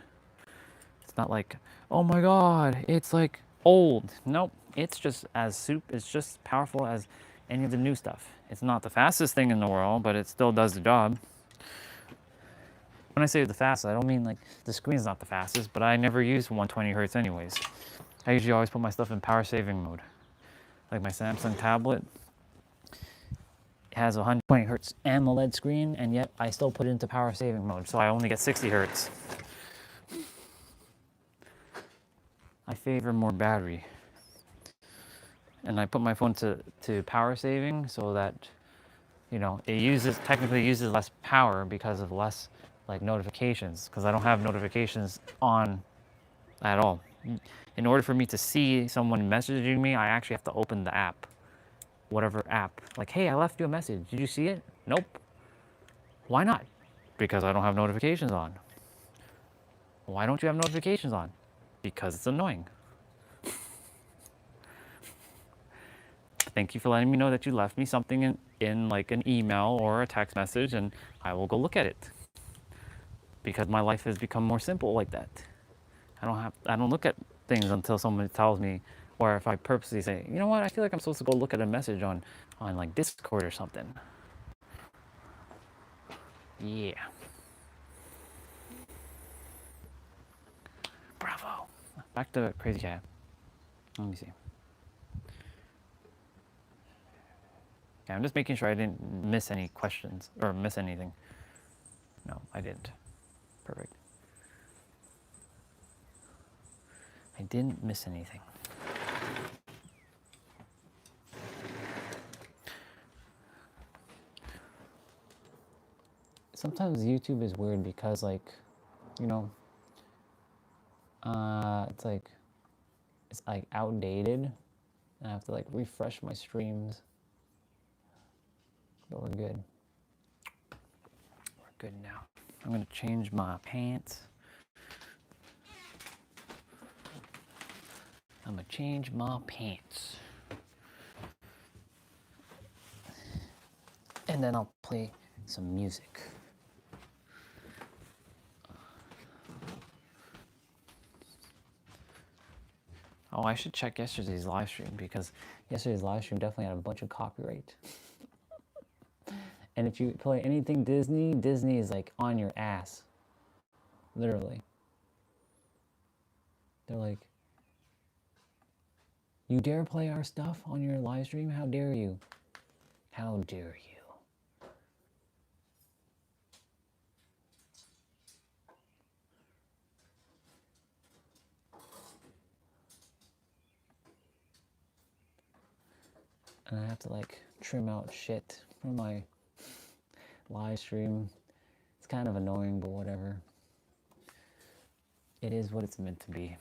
It's not like, oh my god, it's like old. Nope, it's just it's just powerful as any of the new stuff. It's not the fastest thing in the world, but it still does the job. When I say the fastest, I don't mean like the screen's not the fastest, but I never use 120 hertz anyways. I usually always put my stuff in power saving mode. Like my Samsung tablet, it has a 120 hertz AMOLED screen, and yet I still put it into power saving mode, so I only get 60 hertz. I favor more battery. And I put my phone to power saving so that, you know, it technically uses less power because of less like notifications, because I don't have notifications on at all. In order for me to see someone messaging me, I actually have to open the app, whatever app. Like, hey, I left you a message. Did you see it? Nope. Why not? Because I don't have notifications on. Why don't you have notifications on? Because it's annoying. Thank you for letting me know that you left me something in like an email or a text message, and I will go look at it. Because my life has become more simple like that. I don't look at things until someone tells me, or if I purposely say, you know what, I feel like I'm supposed to go look at a message on like Discord or something. Yeah. Bravo. Back to Crazy Cat. Let me see. Yeah, I'm just making sure I didn't miss any questions or miss anything. No, I didn't. Perfect. I didn't miss anything. Sometimes YouTube is weird because, like, you know, it's like outdated. I have to like refresh my streams. But we're good. We're good now. I'm gonna change my pants. I'm gonna change my pants. And then I'll play some music. Oh, I should check yesterday's live stream, because yesterday's live stream definitely had a bunch of copyright. And if you play anything Disney, Disney is like on your ass. Literally. They're like, you dare play our stuff on your live stream? How dare you? How dare you? and I have to like trim out shit from my live stream. It's kind of annoying, but whatever. It is what it's meant to be.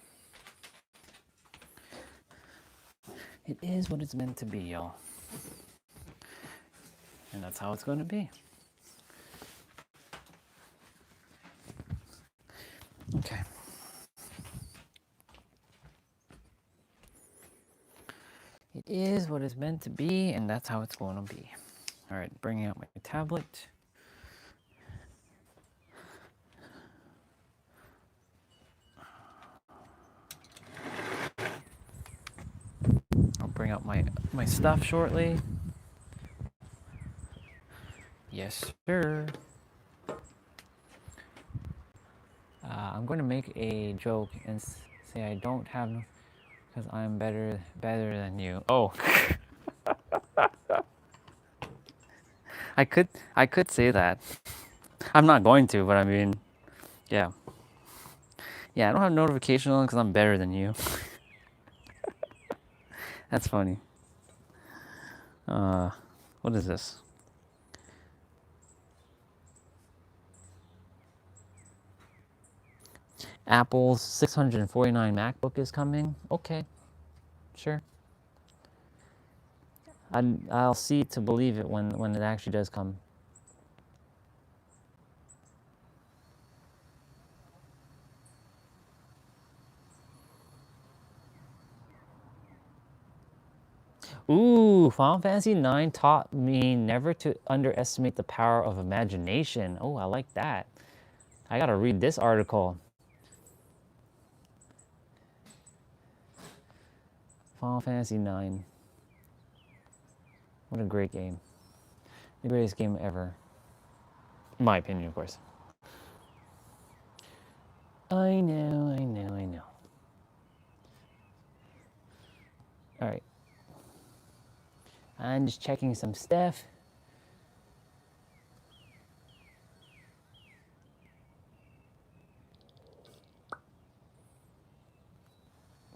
It is what it's meant to be, y'all. And that's how it's going to be. Okay. It is what it's meant to be, and that's how it's going to be. All right, bringing out my tablet. I'll bring out my stuff shortly. Yes, sir. I'm going to make a joke and say I don't have, because I'm better than you. Oh, I could say that. I'm not going to, but I mean, yeah. Yeah, I don't have notification on because I'm better than you. That's funny. What is this? Apple's 649 MacBook is coming. Okay, sure. I'll see to believe it when it actually does come. Ooh, Final Fantasy IX taught me never to underestimate the power of imagination. Oh, I like that. I gotta read this article. Final Fantasy IX. What a great game. The greatest game ever. In my opinion, of course. I know. All right. I'm just checking some stuff.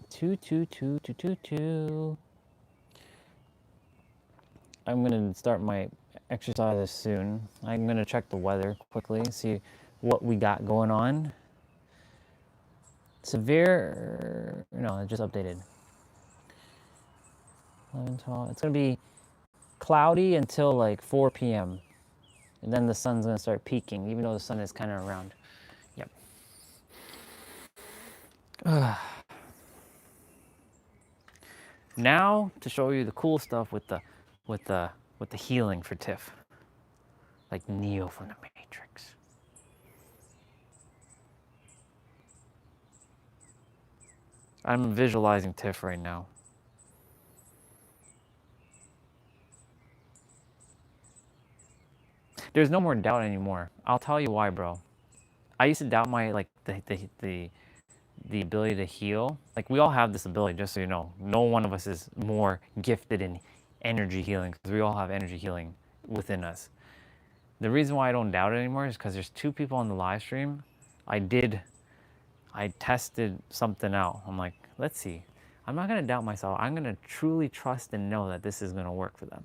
Two. I'm gonna start my exercises soon. I'm gonna check the weather quickly, see what we got going on. Severe, no, it just updated. 11, 12. It's gonna be cloudy until like 4 p.m. And then the sun's gonna start peaking, even though the sun is kind of around. Yep. Now to show you the cool stuff with the healing for Tiff, like Neo from the Matrix. I'm visualizing Tiff right now. There's no more doubt anymore. I'll tell you why, bro. I used to doubt my like the ability to heal. Like we all have this ability, just so you know. No one of us is more gifted in energy healing because we all have energy healing within us. The reason why I don't doubt it anymore is because there's two people on the live stream. I tested something out. I'm like, let's see. I'm not gonna doubt myself. I'm gonna truly trust and know that this is gonna work for them.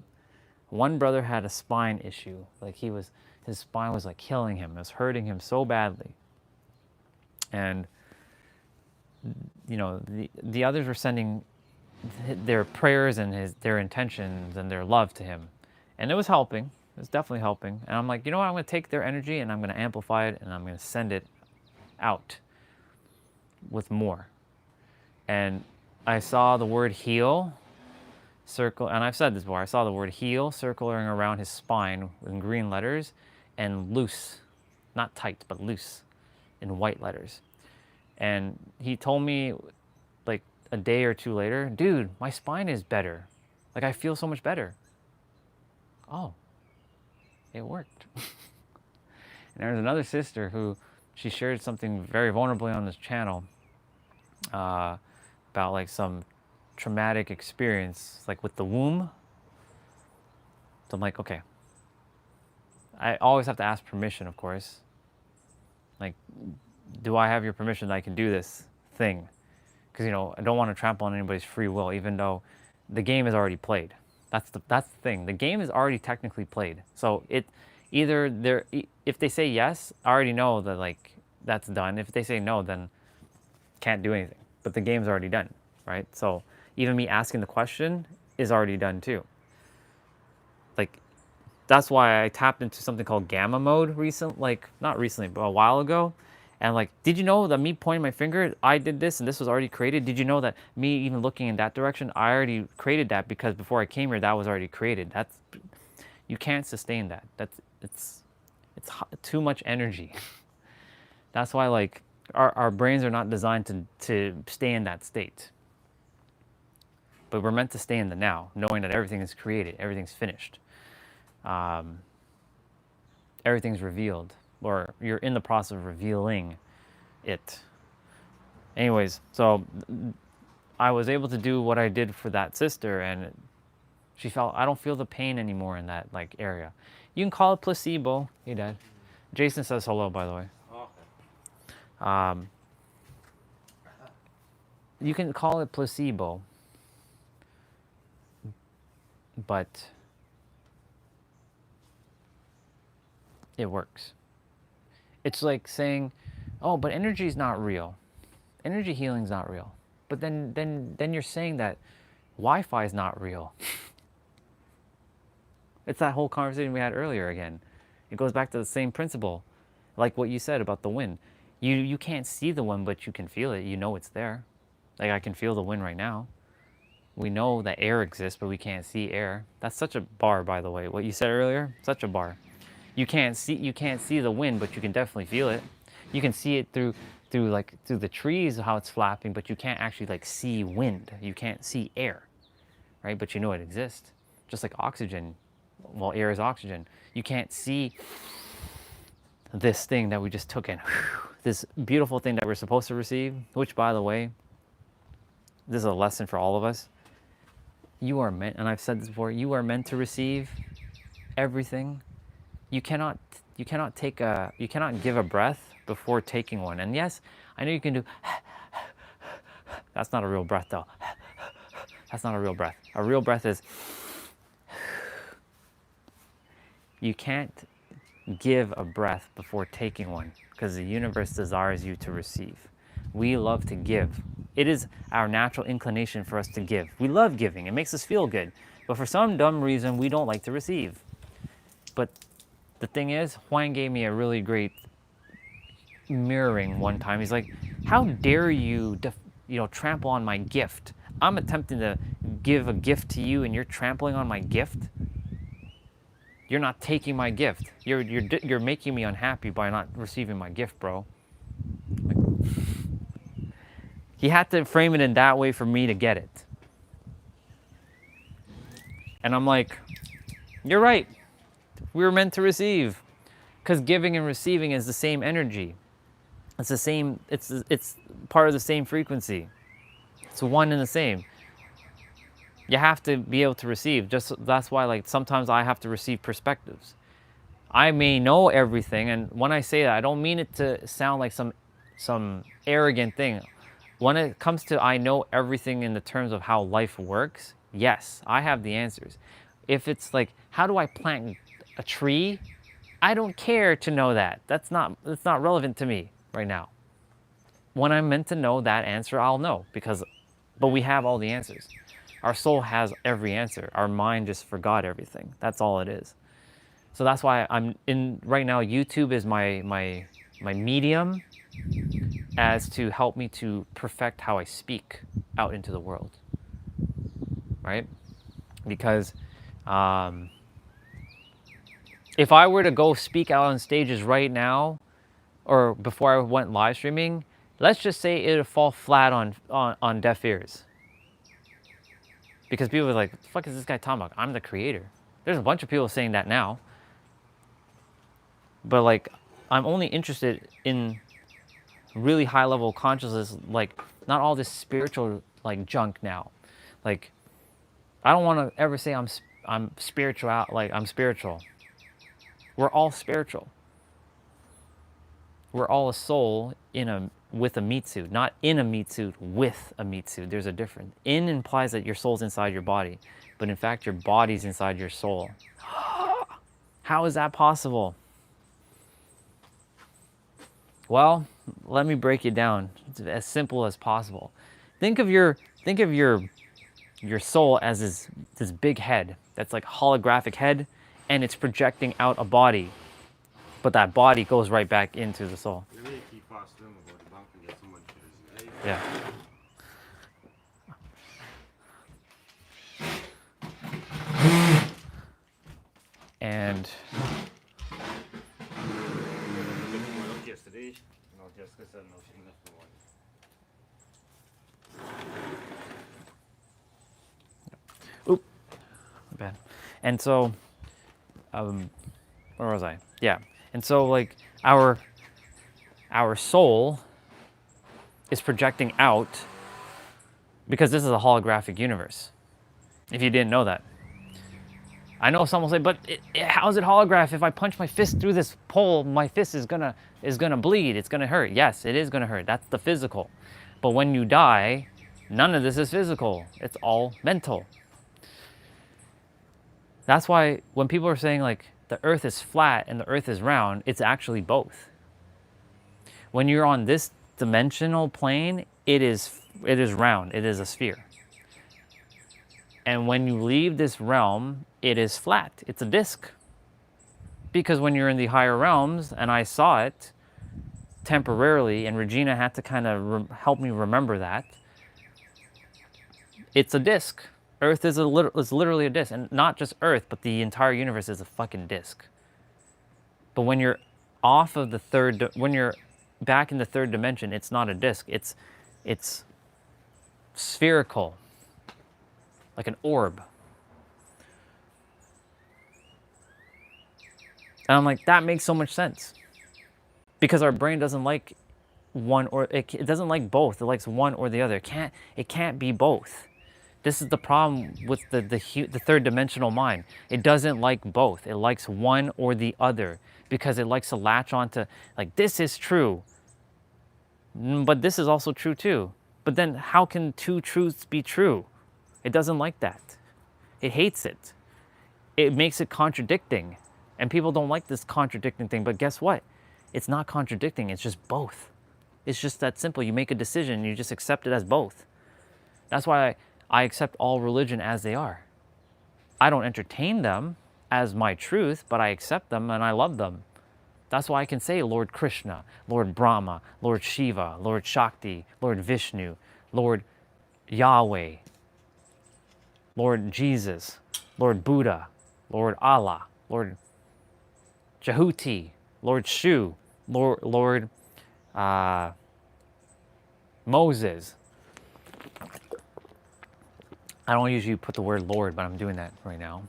One brother had a spine issue. Like his spine was like killing him. It was hurting him so badly. And you know, the others were sending their prayers and their intentions and their love to him. And it was helping. It was definitely helping. And I'm like, you know what? I'm going to take their energy and I'm going to amplify it and I'm going to send it out with more. And I saw the word heal circle, and I've said this before, I saw the word heal circling around his spine in green letters and loose, not tight, but loose in white letters. And he told me like a day or two later, dude, my spine is better. Like I feel so much better. Oh, it worked. And there's another sister who she shared something very vulnerably on this channel about like some traumatic experience, like with the womb. So I'm like, okay. I always have to ask permission, of course. Like, do I have your permission that I can do this thing? Because, you know, I don't want to trample on anybody's free will, even though the game is already played. That's the thing. The game is already technically played. So it either they're if they say yes, I already know that like that's done. If they say no, then can't do anything. But the game's already done, right? So even me asking the question is already done too. Like that's why I tapped into something called gamma mode not recently, but a while ago. And like, did you know that me pointing my finger, I did this and this was already created? Did you know that me even looking in that direction, I already created that because before I came here, that was already created. You can't sustain that. It's too much energy. That's why like our brains are not designed to stay in that state. But we're meant to stay in the now, knowing that everything is created, everything's finished. Everything's revealed, or you're in the process of revealing it. Anyways, so I was able to do what I did for that sister, and she felt, I don't feel the pain anymore in that like area. You can call it placebo. Hey, Dad. Jason says hello, by the way. Okay. You can call it placebo, but it works. It's like saying, oh, but energy is not real. Energy healing is not real. But then you're saying that Wi-Fi is not real. It's that whole conversation we had earlier again. It goes back to the same principle, like what you said about the wind. You can't see the wind, but you can feel it. You know it's there. Like I can feel the wind right now. We know that air exists, but we can't see air. That's such a bar, by the way. What you said earlier, such a bar. You can't see the wind, but you can definitely feel it. You can see it through the trees how it's flapping, but you can't actually like see wind. You can't see air, right? But you know it exists. Just like oxygen. Well, air is oxygen. You can't see this thing that we just took in. This beautiful thing that we're supposed to receive, which by the way, this is a lesson for all of us. You are meant, and I've said this before, you are meant to receive everything. You cannot give a breath before taking one. And yes, I know you can do that's not a real breath though. That's not a real breath. A real breath is you can't give a breath before taking one because the universe desires you to receive. We love to give. It is our natural inclination for us to give. We love giving. It makes us feel good. But for some dumb reason, we don't like to receive. But the thing is, Huang gave me a really great mirroring one time. He's like, how dare you, trample on my gift? I'm attempting to give a gift to you and you're trampling on my gift? You're not taking my gift. You're making me unhappy by not receiving my gift, bro. Like, he had to frame it in that way for me to get it. And I'm like, you're right. We were meant to receive. Because giving and receiving is the same energy. It's the same, it's part of the same frequency. It's one and the same. You have to be able to receive. That's why like sometimes I have to receive perspectives. I may know everything, and when I say that, I don't mean it to sound like some arrogant thing. When it comes to I know everything in the terms of how life works, yes, I have the answers. If it's like, how do I plant a tree? I don't care to know that. That's not relevant to me right now. When I'm meant to know that answer, I'll know but we have all the answers. Our soul has every answer. Our mind just forgot everything. That's all it is. So that's why I'm in right now. YouTube is my medium as to help me to perfect how I speak out into the world. Right? Because if I were to go speak out on stages right now, or before I went live streaming, let's just say it would fall flat on deaf ears. Because people are like, what the fuck is this guy talking about? I'm the creator. There's a bunch of people saying that now. But like, I'm only interested in really high level consciousness, like not all this spiritual like junk now. Like, I don't want to ever say I'm spiritual, like I'm spiritual. We're all spiritual. We're all a soul in a with a meat suit, not in a meat suit with a meat suit. There's a difference. In implies that your soul's inside your body, but in fact, your body's inside your soul. How is that possible? Well, let me break it down. It's as simple as possible. Think of your soul as this big head that's like a holographic head, and it's projecting out a body, but that body goes right back into the soul. Yeah. And oop, bad. And so, where was I? Yeah. And so, like, our soul is projecting out because this is a holographic universe. If you didn't know that. I know someone will say, but how is it holograph? If I punch my fist through this pole, my fist is gonna bleed. It's gonna hurt. Yes, it is gonna hurt. That's the physical. But when you die, none of this is physical. It's all mental. That's why when people are saying like the earth is flat and the earth is round, it's actually both. When you're on this dimensional plane, it is round. It is a sphere. And when you leave this realm, it is flat. It's a disc. Because when you're in the higher realms, and I saw it temporarily, and Regina had to kind of help me remember that, it's a disc. Earth is literally a disc. And not just Earth, but the entire universe is a fucking disc. But when you're off of the when you're back in the third dimension, it's not a disc. It's spherical. Like an orb. And I'm like, that makes so much sense. Because our brain doesn't like one or it doesn't like both. It likes one or the other. It can't be both. This is the problem with the third dimensional mind. It doesn't like both. It likes one or the other because it likes to latch onto like this is true. But this is also true too. But then how can two truths be true? It doesn't like that. It hates it. It makes it contradicting. And people don't like this contradicting thing, but guess what? It's not contradicting, it's just both. It's just that simple. You make a decision, you just accept it as both. That's why I accept all religion as they are. I don't entertain them as my truth, but I accept them and I love them. That's why I can say Lord Krishna, Lord Brahma, Lord Shiva, Lord Shakti, Lord Vishnu, Lord Yahweh, Lord Jesus, Lord Buddha, Lord Allah, Lord Jehuti, Lord Shu, Lord Moses. I don't usually put the word Lord, but I'm doing that right now.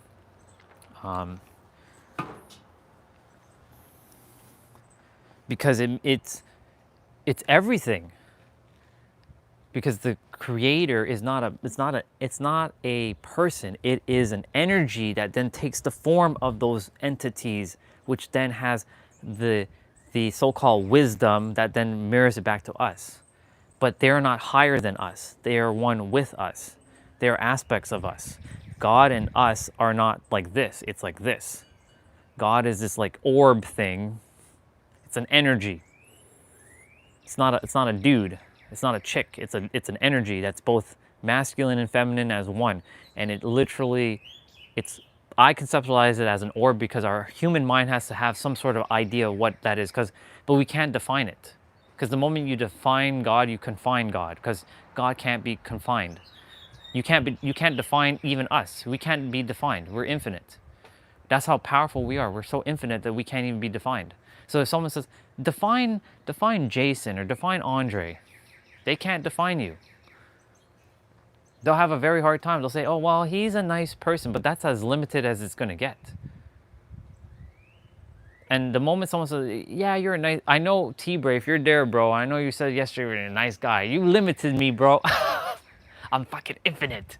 Because it's everything. Because the creator is not a person. It is an energy that then takes the form of those entities, which then has the so-called wisdom that then mirrors it back to us. But they're not higher than us. They are one with us. They are aspects of us. God and us are not like this. It's like this. God is this like orb thing. It's an energy. It's not a dude. It's not a chick. It's an energy that's both masculine and feminine as one. And it literally, I conceptualize it as an orb because our human mind has to have some sort of idea of what that is. But we can't define it. Because the moment you define God, you confine God. Because God can't be confined. You can't define even us. We can't be defined. We're infinite. That's how powerful we are. We're so infinite that we can't even be defined. So if someone says, define Jason or define Andre, they can't define you. They'll have a very hard time. They'll say, oh, well, he's a nice person, but that's as limited as it's going to get. And the moment someone says, yeah, you're a nice, I know, T-Bray, if you're there, bro, I know you said yesterday you're a nice guy. You limited me, bro. I'm fucking infinite.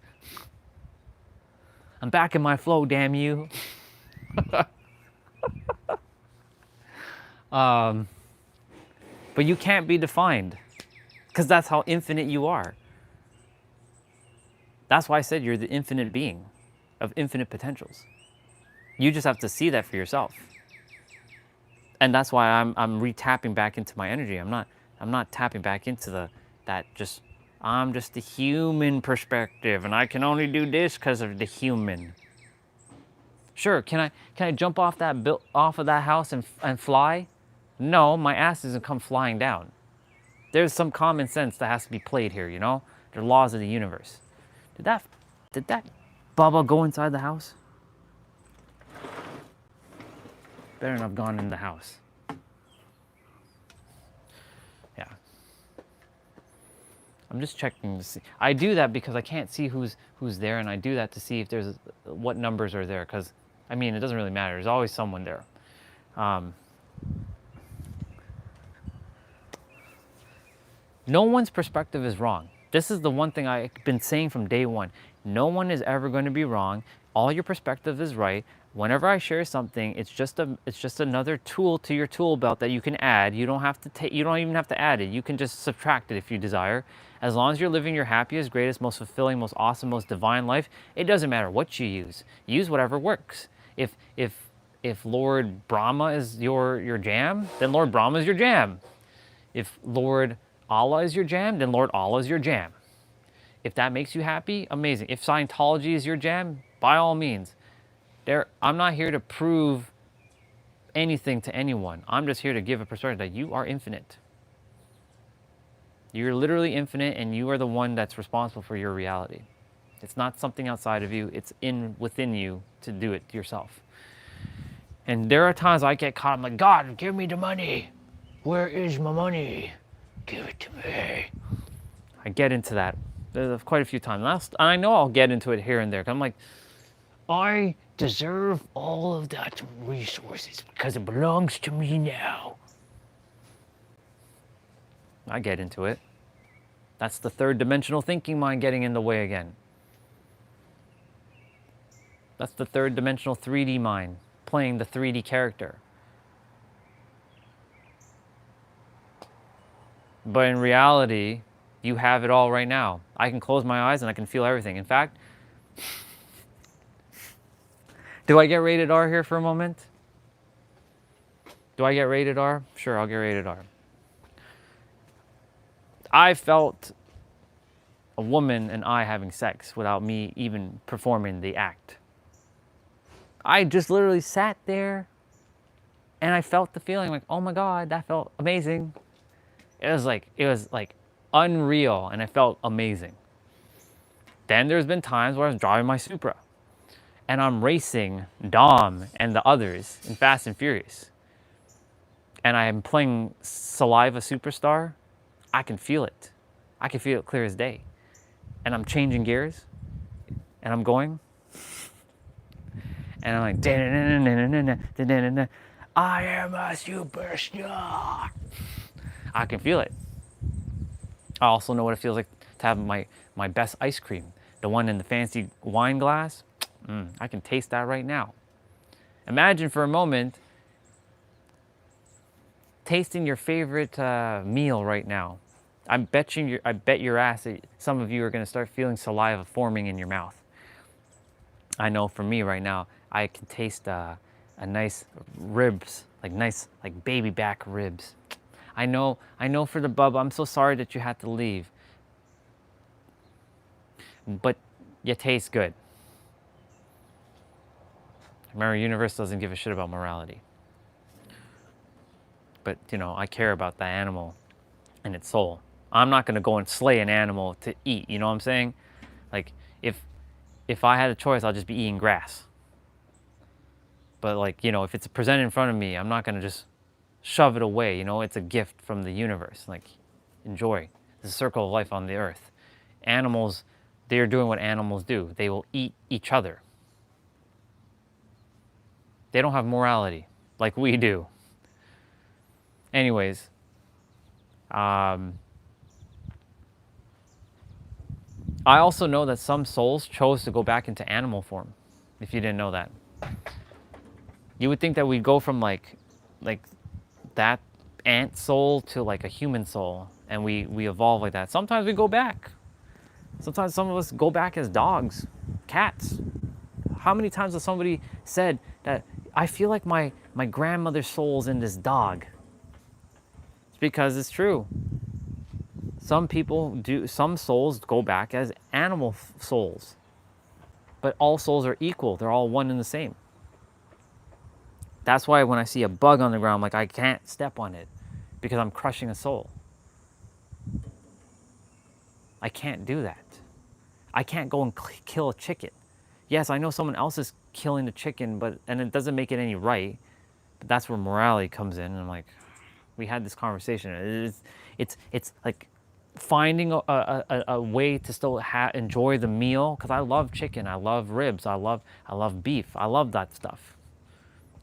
I'm back in my flow, damn you. But you can't be defined. because that's how infinite you are. That's why I said you're the infinite being of infinite potentials. You just have to see that for yourself. And that's why I'm re-tapping back into my energy. I'm not tapping back into I'm just the human perspective and I can only do this because of the human. Sure, can I jump off of that house and fly? No, my ass doesn't come flying down. There's some common sense that has to be played here, you know? The laws of the universe. Did that Bubba go inside the house? Better not have gone in the house. Yeah. I'm just checking to see. I do that because I can't see who's there, and I do that to see if there's what numbers are there. Because I mean, it doesn't really matter. There's always someone there. No one's perspective is wrong. This is the one thing I've been saying from day one. No one is ever going to be wrong. All your perspective is right. Whenever I share something, it's just another tool to your tool belt that you can add. You don't have to you don't even have to add it. You can just subtract it if you desire. As long as you're living your happiest, greatest, most fulfilling, most awesome, most divine life, it doesn't matter what you use. Use whatever works. If Lord Brahma is your jam, then Lord Brahma is your jam. If Lord Allah is your jam, then Lord Allah is your jam. If that makes you happy, amazing. If Scientology is your jam, by all means. I'm not here to prove anything to anyone. I'm just here to give a perspective that you are infinite. You're literally infinite, and you are the one that's responsible for your reality. It's not something outside of you. It's within you to do it yourself. And there are times I get caught. I'm like, God, give me the money. Where is my money? Give it to me. I get into that. There's quite a few times. I know I'll get into it here and there. I'm like, I deserve all of that resources because it belongs to me now. I get into it. That's the third dimensional thinking mind getting in the way again. That's the third dimensional 3D mind playing the 3D character. But in reality, you have it all right now. I can close my eyes and I can feel everything. In fact, do I get rated R here for a moment? Do I get rated R? Sure, I'll get rated R. I felt a woman and I having sex without me even performing the act. I just literally sat there and I felt the feeling like, oh my God, that felt amazing. It was like unreal, and it felt amazing. Then there's been times where I was driving my Supra and I'm racing Dom and the others in Fast and Furious. And I am playing Saliva Superstar. I can feel it. I can feel it clear as day. And I'm changing gears and I'm going. And I'm like, I am a superstar. I can feel it. I also know what it feels like to have my best ice cream. The one in the fancy wine glass. I can taste that right now. Imagine for a moment tasting your favorite meal right now. I bet your ass that some of you are going to start feeling saliva forming in your mouth. I know for me right now, I can taste a nice ribs, like baby back ribs. I know for the bub, I'm so sorry that you had to leave. But you taste good. Remember, universe doesn't give a shit about morality. But, I care about that animal and its soul. I'm not going to go and slay an animal to eat, you know what I'm saying? Like, if I had a choice, I'll just be eating grass. But, if it's presented in front of me, I'm not going to just shove it away, it's a gift from the universe. Like, enjoy the circle of life on the earth. Animals, they are doing what animals do. They will eat each other. They don't have morality like we do. Anyways, I also know that some souls chose to go back into animal form, if you didn't know that. You would think that we'd go from like that ant soul to like a human soul. and we evolve like that. Sometimes we go back. Sometimes some of us go back as dogs, cats. How many times has somebody said that I feel like my grandmother's soul's in this dog? It's because it's true. Some people do, some souls go back as animal souls. But all souls are equal. They're all one and the same. That's why when I see a bug on the ground, I'm like, I can't step on it because I'm crushing a soul. I can't do that. I can't go and kill a chicken. Yes, I know someone else is killing the chicken, and it doesn't make it any right. But that's where morality comes in. And I'm like, we had this conversation. It's like finding a way to still enjoy the meal, because I love chicken, I love ribs, I love beef, I love that stuff.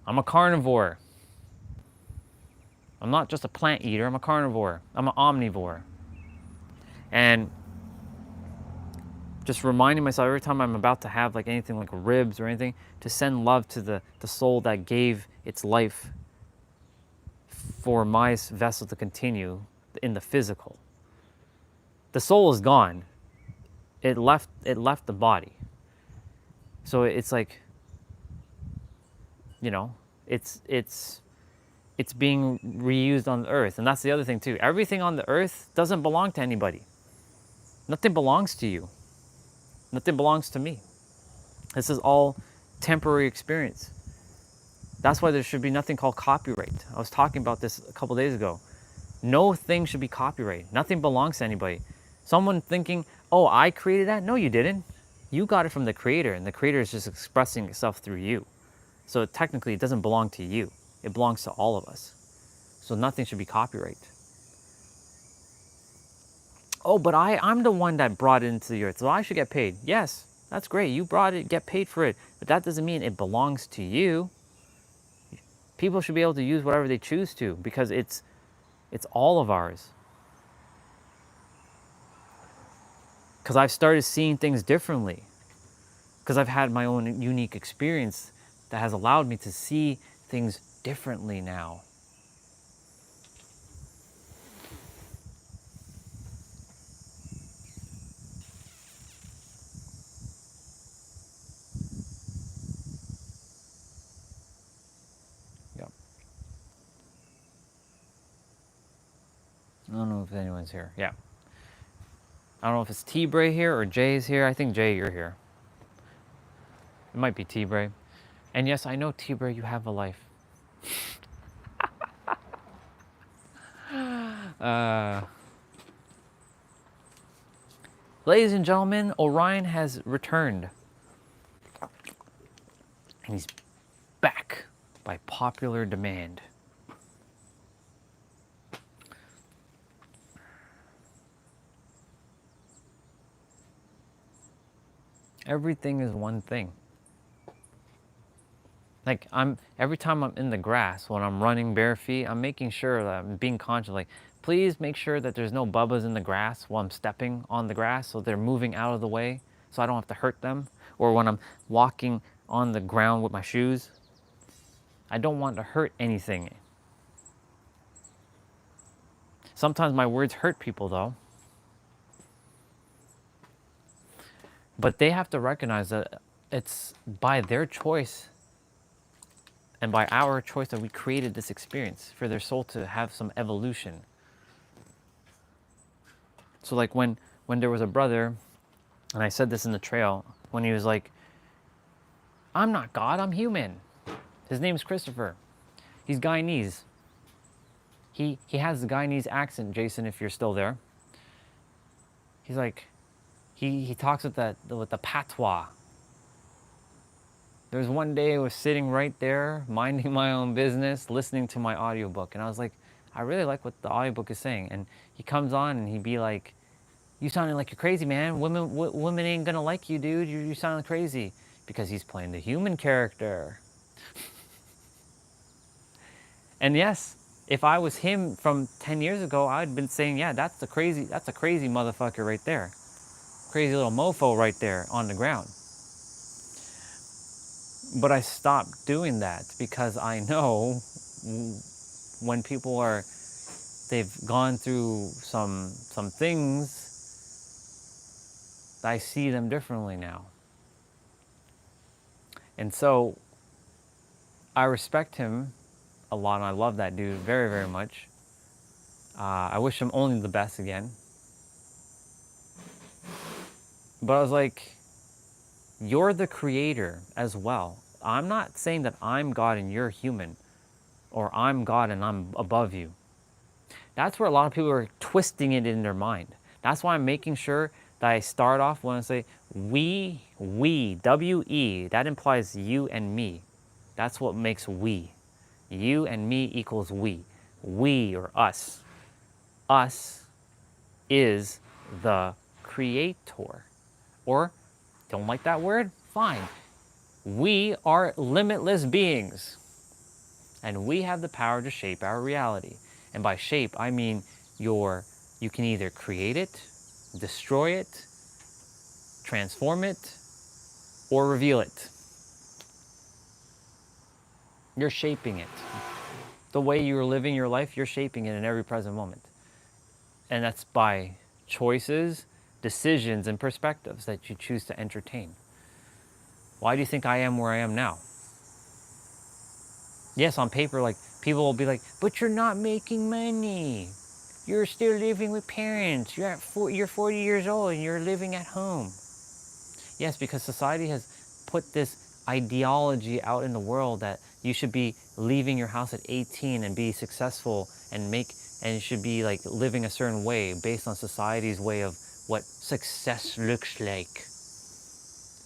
I'm a carnivore. I'm not just a plant eater, I'm a carnivore. I'm an omnivore. And just reminding myself every time I'm about to have like anything like ribs or anything, to send love to the soul that gave its life for my vessel to continue in the physical. The soul is gone. It left the body. So it's like, you know, it's being reused on the earth. And that's the other thing too. Everything on the earth doesn't belong to anybody. Nothing belongs to you. Nothing belongs to me. This is all temporary experience. That's why there should be nothing called copyright. I was talking about this a couple days ago. No thing should be copyrighted. Nothing belongs to anybody. Someone thinking, oh, I created that? No, you didn't. You got it from the creator, and the creator is just expressing itself through you. So technically, it doesn't belong to you. It belongs to all of us. So nothing should be copyrighted. Oh, but I'm the one that brought it into the earth, so I should get paid. Yes, that's great. You brought it, get paid for it. But that doesn't mean it belongs to you. People should be able to use whatever they choose to, because it's all of ours. Because I've started seeing things differently. Because I've had my own unique experience that has allowed me to see things differently now. Yep. I don't know if anyone's here. Yeah. I don't know if it's T-Bray here or Jay's here. I think Jay, you're here. It might be T-Bray. And yes, I know T-Bray, you have a life. Ladies and gentlemen, Orion has returned. And he's back by popular demand. Everything is one thing. Like every time I'm in the grass, when I'm running bare feet, I'm making sure that I'm being conscious. Like, please make sure that there's no bubbas in the grass while I'm stepping on the grass, so they're moving out of the way, so I don't have to hurt them. Or when I'm walking on the ground with my shoes, I don't want to hurt anything. Sometimes my words hurt people though. But they have to recognize that it's by their choice and by our choice that we created this experience for their soul to have some evolution. So like when there was a brother, and I said this in the trail, when he was like, I'm not God, I'm human. His name's Christopher. He's Guyanese. He has the Guyanese accent, Jason, if you're still there. He's like, he talks with the patois. There was one day I was sitting right there, minding my own business, listening to my audiobook. And I was like, I really like what the audiobook is saying. And he comes on and he'd be like, you sounding like you're crazy, man. Women ain't gonna like you, dude. You sound crazy. Because he's playing the human character. And yes, if I was him from 10 years ago, I'd been saying, yeah, that's a crazy motherfucker right there. Crazy little mofo right there on the ground. But I stopped doing that because I know when people are they've gone through some things, I see them differently now. And so I respect him a lot, and I love that dude very, very much. I wish him only the best again. But I was like, you're the creator as well. I'm not saying that I'm God and you're human, or I'm God and I'm above you. That's where a lot of people are twisting it in their mind. That's why I'm making sure that I start off when I say we, W-E, that implies you and me. That's what makes we. You and me equals we. We, or us. Us is the creator. Or, don't like that word? Fine. We are limitless beings. And we have the power to shape our reality. And by shape, I mean you can either create it, destroy it, transform it, or reveal it. You're shaping it. The way you're living your life, you're shaping it in every present moment. And that's by choices, decisions, and perspectives that you choose to entertain. Why do you think I am where I am now? Yes, on paper, like, people will be like, but you're not making money. You're still living with parents. You're 40 years old and you're living at home. Yes, because society has put this ideology out in the world that you should be leaving your house at 18 and be successful and you should be like living a certain way based on society's way of what success looks like.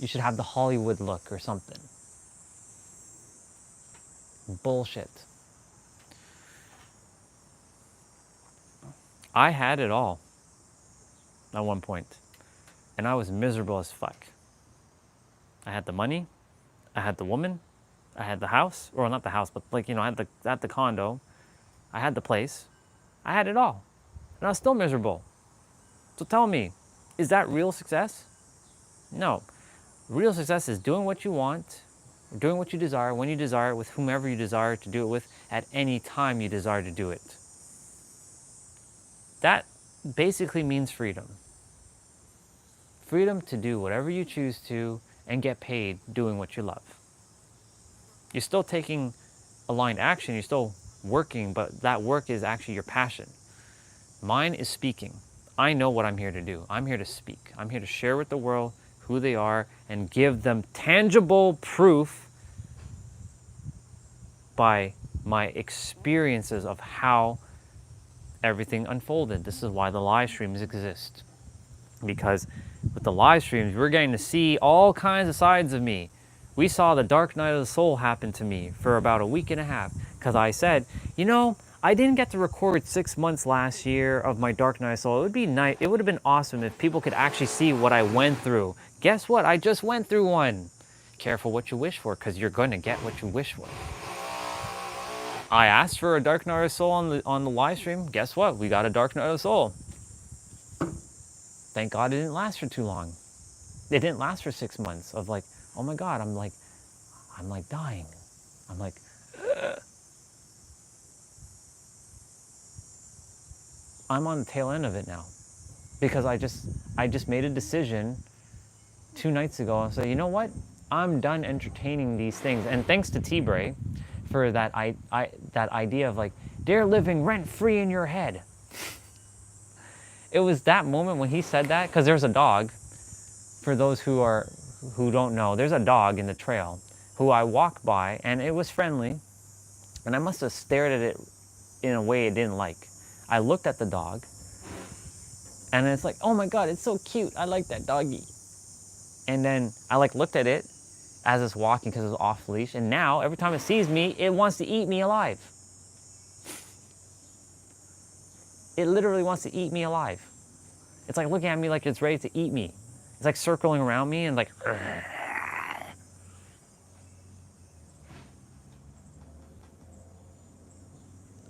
You should have the Hollywood look or something. Bullshit. I had it all at one point, and I was miserable as fuck. I had the money, I had the woman, I had the house, or not the house, but like, I had the condo, I had the place, I had it all, and I was still miserable. So tell me, is that real success? No. Real success is doing what you want, doing what you desire, when you desire, with whomever you desire to do it with, at any time you desire to do it. That basically means freedom. Freedom to do whatever you choose to and get paid doing what you love. You're still taking aligned action, you're still working, but that work is actually your passion. Mine is speaking. I know what I'm here to do. I'm here to speak. I'm here to share with the world who they are and give them tangible proof by my experiences of how everything unfolded. This is why the live streams exist. Because with the live streams, we're getting to see all kinds of sides of me. We saw the dark night of the soul happen to me for about a week and a half. Because I said, I didn't get to record 6 months last year of my dark night of the soul. It would be nice. It would have been awesome if people could actually see what I went through. Guess what? I just went through one. Careful what you wish for, because you're going to get what you wish for. I asked for a dark night of the soul on the live stream. Guess what? We got a dark night of the soul. Thank God it didn't last for too long. It didn't last for 6 months of like, oh my God, I'm like dying. I'm like, ugh. I'm on the tail end of it now, because I just made a decision 2 nights ago and said, you know what? I'm done entertaining these things. And thanks to T-Bray for that that idea of like, they're living rent-free in your head. It was that moment when he said that, because there's a dog. For those who don't know, there's a dog in the trail who I walked by, and it was friendly, and I must have stared at it in a way it didn't like. I looked at the dog, and it's like, oh my God, it's so cute. I like that doggy. And then I looked at it as it's walking because it was off leash, and now every time it sees me, it wants to eat me alive. It literally wants to eat me alive. It's like looking at me like it's ready to eat me. It's like circling around me and like, urgh.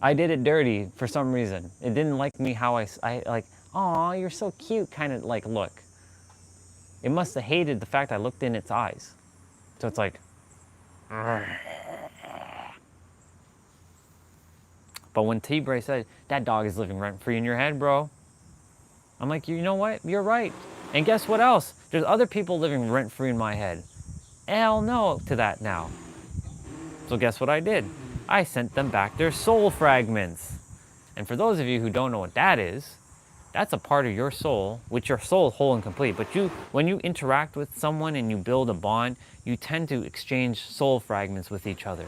I did it dirty for some reason. It didn't like me how I like, aw, you're so cute kind of like look. It must have hated the fact I looked in its eyes. So it's like, urgh. But when T-Bray said, that dog is living rent-free in your head, bro. I'm like, you know what? You're right. And guess what else? There's other people living rent-free in my head. Hell no to that now. So guess what I did? I sent them back their soul fragments. And for those of you who don't know what that is, that's a part of your soul, which your soul is whole and complete. But when you interact with someone and you build a bond, you tend to exchange soul fragments with each other.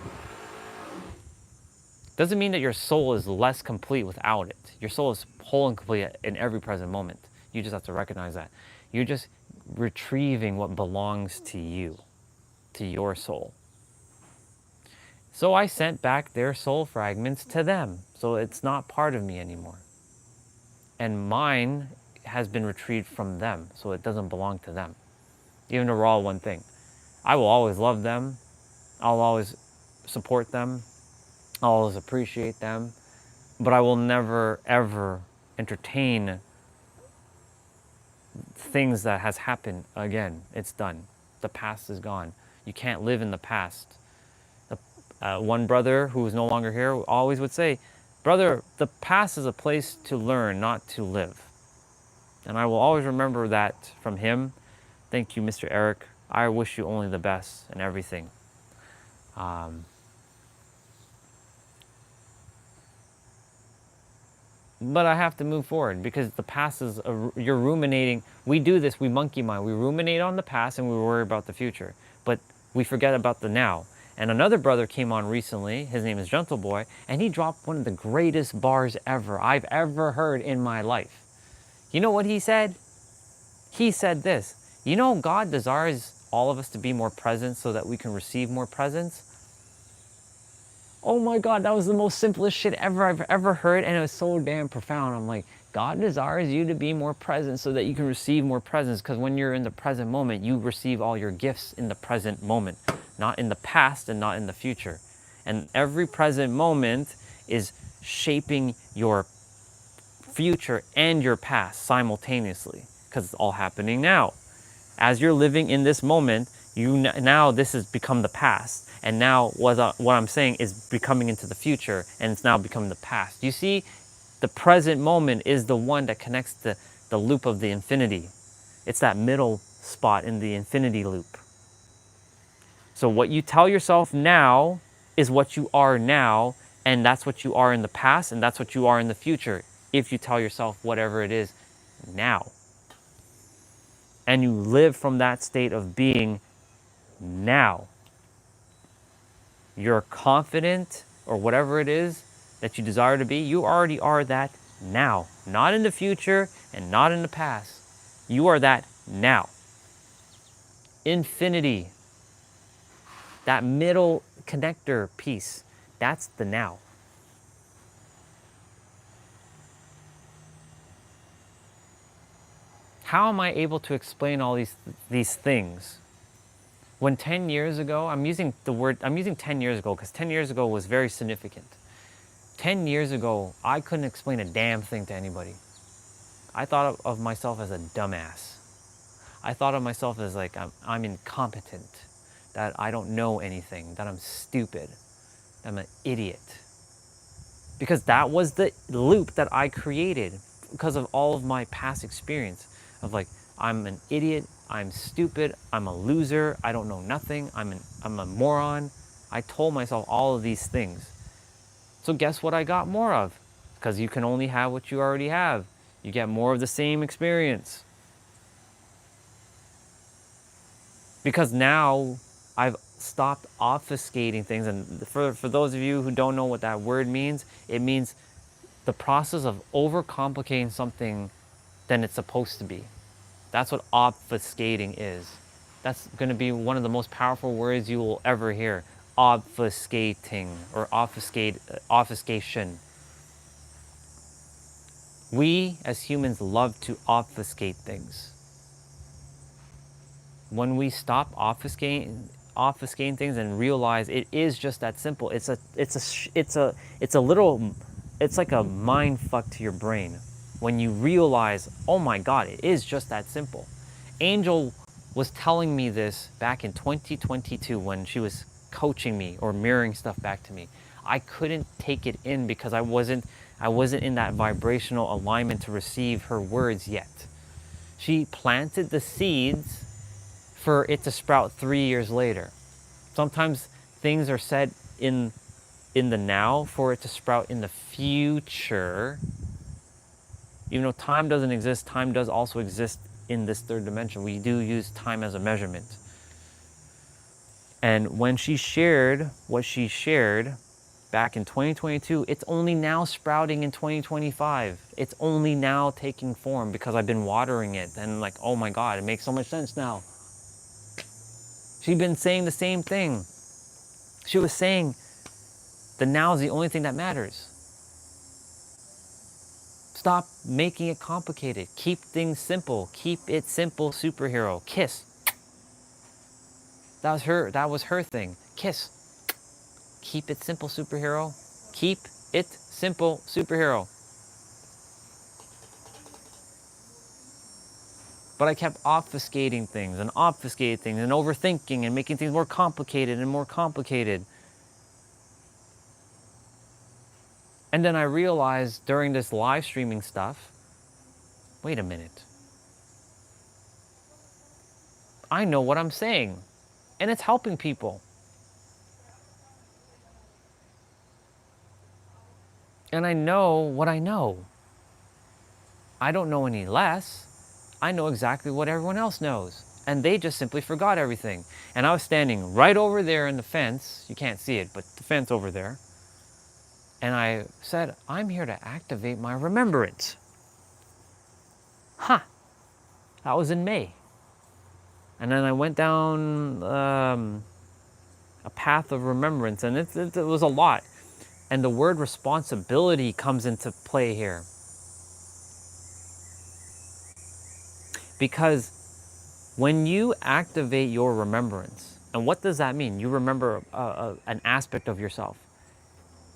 Doesn't mean that your soul is less complete without it. Your soul is whole and complete in every present moment. You just have to recognize that. You're just retrieving what belongs to you, to your soul. So I sent back their soul fragments to them. So it's not part of me anymore. And mine has been retrieved from them. So it doesn't belong to them. Even though we're all one thing. I will always love them. I'll always support them. I'll always appreciate them. But I will never, ever entertain things that has happened again. It's done. The past is gone. You can't live in the past. One brother who is no longer here always would say, brother, the past is a place to learn, not to live. And I will always remember that from him. Thank you, Mr. Eric. I wish you only the best in everything. But I have to move forward because the past is, you're ruminating. We do this, we monkey mind. We ruminate on the past and we worry about the future. But we forget about the now. And another brother came on recently, his name is Gentle Boy, and he dropped one of the greatest bars ever I've ever heard in my life. You know what he said? He said this, you know God desires all of us to be more present so that we can receive more presents? Oh my God, that was the most simplest shit ever I've ever heard, and it was so damn profound. I'm like, God desires you to be more present so that you can receive more presents, because when you're in the present moment, you receive all your gifts in the present moment, not in the past and not in the future. And every present moment is shaping your future and your past simultaneously, because it's all happening now. As you're living in this moment, now this has become the past. And now what I'm saying is becoming into the future, and it's now becoming the past. You see, the present moment is the one that connects the loop of the infinity. It's that middle spot in the infinity loop. So what you tell yourself now is what you are now, and that's what you are in the past, and that's what you are in the future, if you tell yourself whatever it is now. And you live from that state of being now. You're confident, or whatever it is that you desire to be, you already are that now. Not in the future and not in the past. You are that now. Infinity. That middle connector piece, that's the now. How am I able to explain all these things? When 10 years ago, I'm using 10 years ago because 10 years ago was very significant. 10 years ago, I couldn't explain a damn thing to anybody. I thought of myself as a dumbass. I thought of myself as like I'm incompetent, that I don't know anything, that I'm stupid, that I'm an idiot. Because that was the loop that I created because of all of my past experience of like, I'm an idiot, I'm stupid, I'm a loser, I don't know nothing, I'm a moron. I told myself all of these things. So guess what I got more of? Because you can only have what you already have. You get more of the same experience. Because now I've stopped obfuscating things. And for those of you who don't know what that word means, it means the process of overcomplicating something than it's supposed to be. That's what obfuscating is. That's going to be one of the most powerful words you will ever hear. Obfuscating or obfuscation. We as humans love to obfuscate things. When we stop obfuscating things and realize it is just that simple, it's like a mind fuck to your brain. When you realize, oh my God, it is just that simple. Angel was telling me this back in 2022 when she was coaching me or mirroring stuff back to me. I couldn't take it in because I wasn't in that vibrational alignment to receive her words yet. She planted the seeds for it to sprout 3 years later. Sometimes things are said in the now for it to sprout in the future. Even though time doesn't exist, time does also exist in this third dimension. We do use time as a measurement. And when she shared what she shared back in 2022, it's only now sprouting in 2025. It's only now taking form because I've been watering it. And like, oh my God, it makes so much sense now. She'd been saying the same thing. She was saying the now is the only thing that matters. Stop making it complicated. Keep things simple. Keep it simple, superhero. Kiss. That was her thing. Kiss. Keep it simple, superhero. Keep it simple, superhero. But I kept obfuscating things and overthinking and making things more complicated and more complicated. And then I realized during this live streaming stuff, wait a minute. I know what I'm saying, and it's helping people. And I know what I know. I don't know any less. I know exactly what everyone else knows. And they just simply forgot everything. And I was standing right over there in the fence. You can't see it, but the fence over there. And I said, I'm here to activate my remembrance. That was in May. And then I went down a path of remembrance, and it was a lot. And the word responsibility comes into play here. Because when you activate your remembrance, and what does that mean? You remember an aspect of yourself.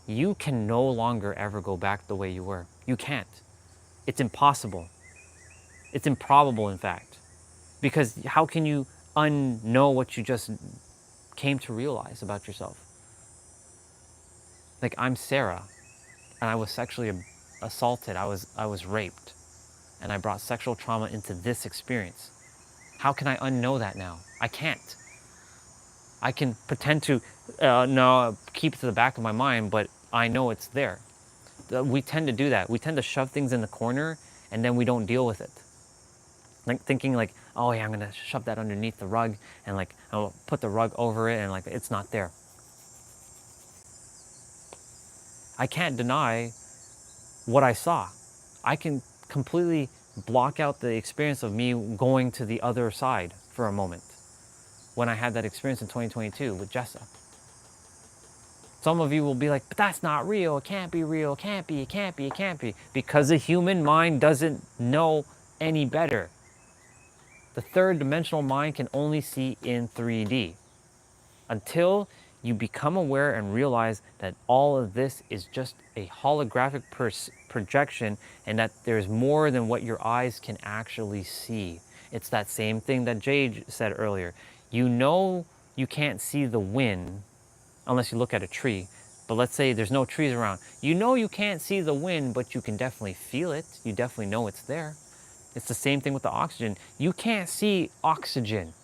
You can no longer ever go back the way you were. You can't. It's impossible. It's improbable, in fact. Because how can you unknow what you just came to realize about yourself? Like, I'm Sarah, and I was sexually assaulted. I was raped, and I brought sexual trauma into this experience. How can I unknow that now? I can't. I can pretend to keep it to the back of my mind, but I know it's there. We tend to do that. We tend to shove things in the corner, and then we don't deal with it. Like thinking like, oh yeah, I'm gonna shove that underneath the rug, and like I'll put the rug over it, and like it's not there. I can't deny what I saw. I can completely block out the experience of me going to the other side for a moment when I had that experience in 2022 with Jessa. Some of you will be like, but that's not real. It can't be real. It can't be. It can't be. It can't be. Because the human mind doesn't know any better. The third dimensional mind can only see in 3D. Until you become aware and realize that all of this is just a holographic projection, and that there's more than what your eyes can actually see. It's that same thing that Jade said earlier. You know you can't see the wind unless you look at a tree. But let's say there's no trees around. You know you can't see the wind, but you can definitely feel it. You definitely know it's there. It's the same thing with the oxygen. You can't see oxygen.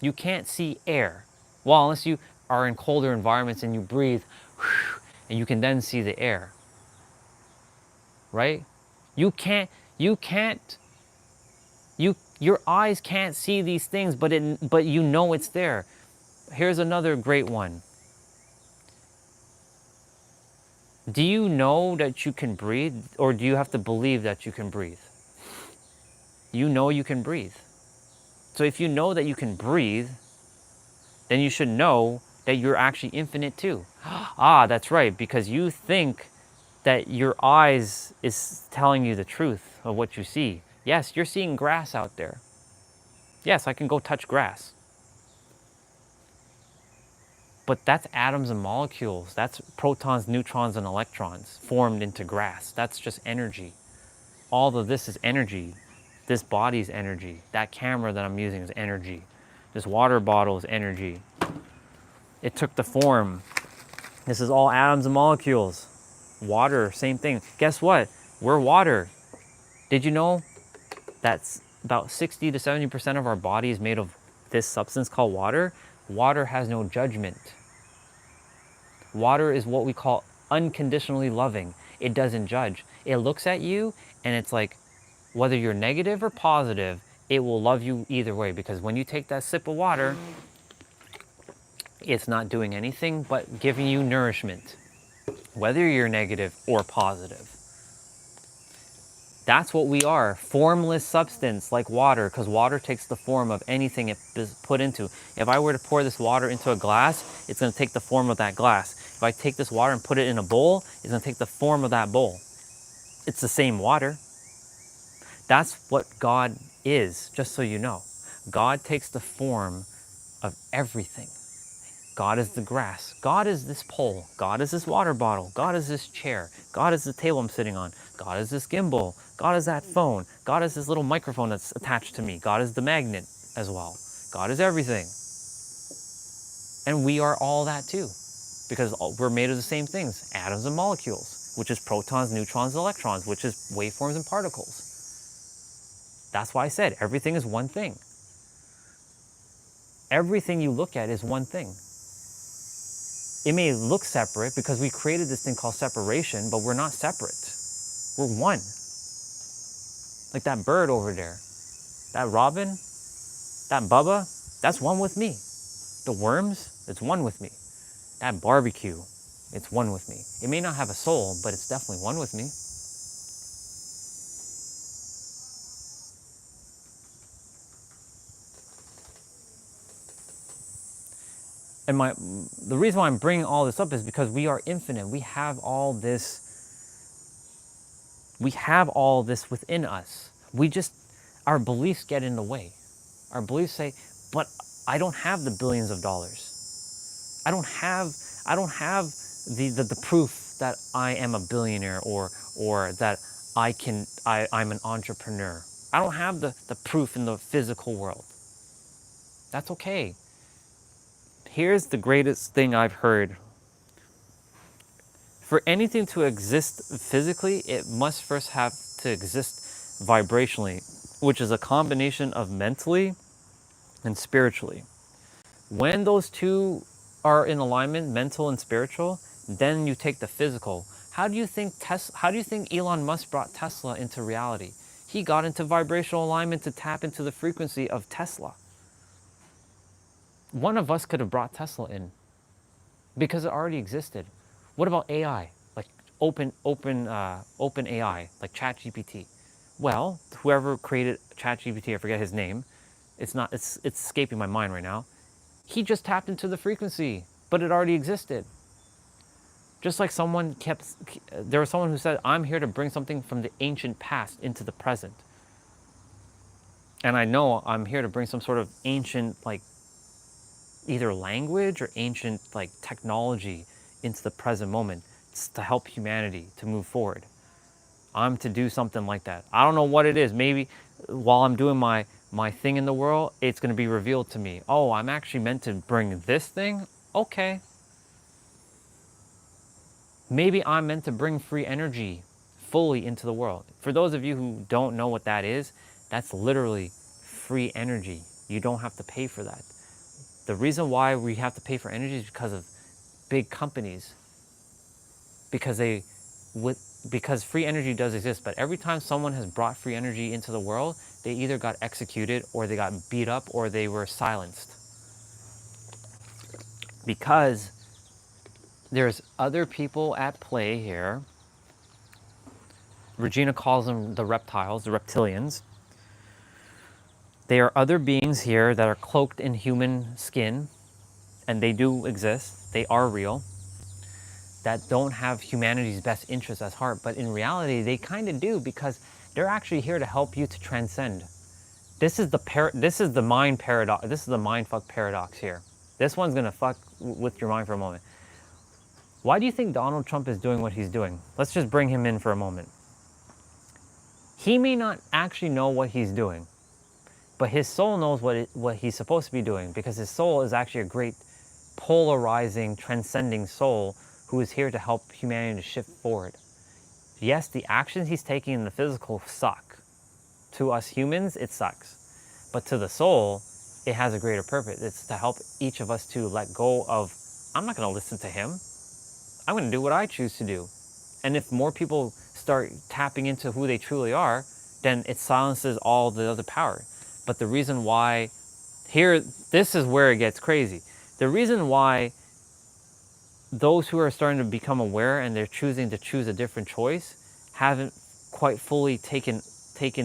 You can't see air. Well, unless you are in colder environments and you breathe, and you can then see the air. Right? Your eyes can't see these things, but you know it's there. Here's another great one. Do you know that you can breathe, or do you have to believe that you can breathe? You know you can breathe. So if you know that you can breathe, then you should know that you're actually infinite too. That's right, because you think that your eyes is telling you the truth of what you see. Yes, you're seeing grass out there. Yes, I can go touch grass. But that's atoms and molecules. That's protons, neutrons, and electrons formed into grass. That's just energy. All of this is energy. This body is energy. That camera that I'm using is energy. This water bottle is energy. It took the form This is all atoms and molecules. Water, same thing. Guess what? We're water. Did you know that's about 60 to 70% of our body is made of this substance called water? Water has no judgment. Water is what we call unconditionally loving. It doesn't judge. It looks at you and it's like, whether you're negative or positive, it will love you either way, because when you take that sip of water, it's not doing anything but giving you nourishment, whether you're negative or positive. That's what we are, formless substance like water, because water takes the form of anything it is put into. If I were to pour this water into a glass, it's going to take the form of that glass. If I take this water and put it in a bowl, it's going to take the form of that bowl. It's the same water. That's what God is, just so you know. God takes the form of everything. God is the grass. God is this pole. God is this water bottle. God is this chair. God is the table I'm sitting on. God is this gimbal. God is that phone. God is this little microphone that's attached to me. God is the magnet as well. God is everything. And we are all that too, because we're made of the same things, atoms and molecules, which is protons, neutrons, and electrons, which is waveforms and particles. That's why I said everything is one thing. Everything you look at is one thing. It may look separate because we created this thing called separation, but we're not separate. We're one. Like that bird over there, that robin, that Bubba, that's one with me. The worms, it's one with me. That barbecue, it's one with me. It may not have a soul, but it's definitely one with me. And the reason why I'm bringing all this up is because we are infinite. We have all this within us. Our beliefs get in the way. Our beliefs say, but I don't have the billions of dollars. I don't have the proof that I am a billionaire or that I'm an entrepreneur. I don't have the proof in the physical world. That's okay. Here's the greatest thing I've heard. For anything to exist physically, it must first have to exist vibrationally, which is a combination of mentally and spiritually. When those two are in alignment, mental and spiritual, then you take the physical. How do you think Elon Musk brought Tesla into reality? He got into vibrational alignment to tap into the frequency of Tesla. One of us could have brought Tesla in because it already existed. What about AI? Like open AI, like ChatGPT. Well, whoever created ChatGPT, I forget his name. It's escaping my mind right now. He just tapped into the frequency, but it already existed. Just like there was someone who said, I'm here to bring something from the ancient past into the present. And I know I'm here to bring some sort of ancient, like, either language or ancient, like, technology into the present moment. It's to help humanity to move forward. I'm to do something like that. I don't know what it is. Maybe while I'm doing my thing in the world, it's going to be revealed to me. Oh, I'm actually meant to bring this thing? Okay. Maybe I'm meant to bring free energy fully into the world. For those of you who don't know what that is, that's literally free energy. You don't have to pay for that. The reason why we have to pay for energy is because of big companies. Because free energy does exist, but every time someone has brought free energy into the world, they either got executed or they got beat up or they were silenced. Because there's other people at play here. Regina calls them the reptiles, the reptilians. They are other beings here that are cloaked in human skin, and they do exist. They are real. That don't have humanity's best interests at heart, but in reality, they kind of do, because they're actually here to help you to transcend. This is the mind paradox. This is the mind fuck paradox here. This one's gonna fuck with your mind for a moment. Why do you think Donald Trump is doing what he's doing? Let's just bring him in for a moment. He may not actually know what he's doing, but his soul knows what he's supposed to be doing, because his soul is actually a great polarizing, transcending soul who is here to help humanity to shift forward. Yes, the actions he's taking in the physical suck. To us humans, it sucks. But to the soul, it has a greater purpose. It's to help each of us to let go of, I'm not going to listen to him. I'm going to do what I choose to do. And if more people start tapping into who they truly are, then it silences all the other power. But the reason why, here, this is where it gets crazy. The reason why those who are starting to become aware and they're choosing to choose a different choice haven't quite fully taken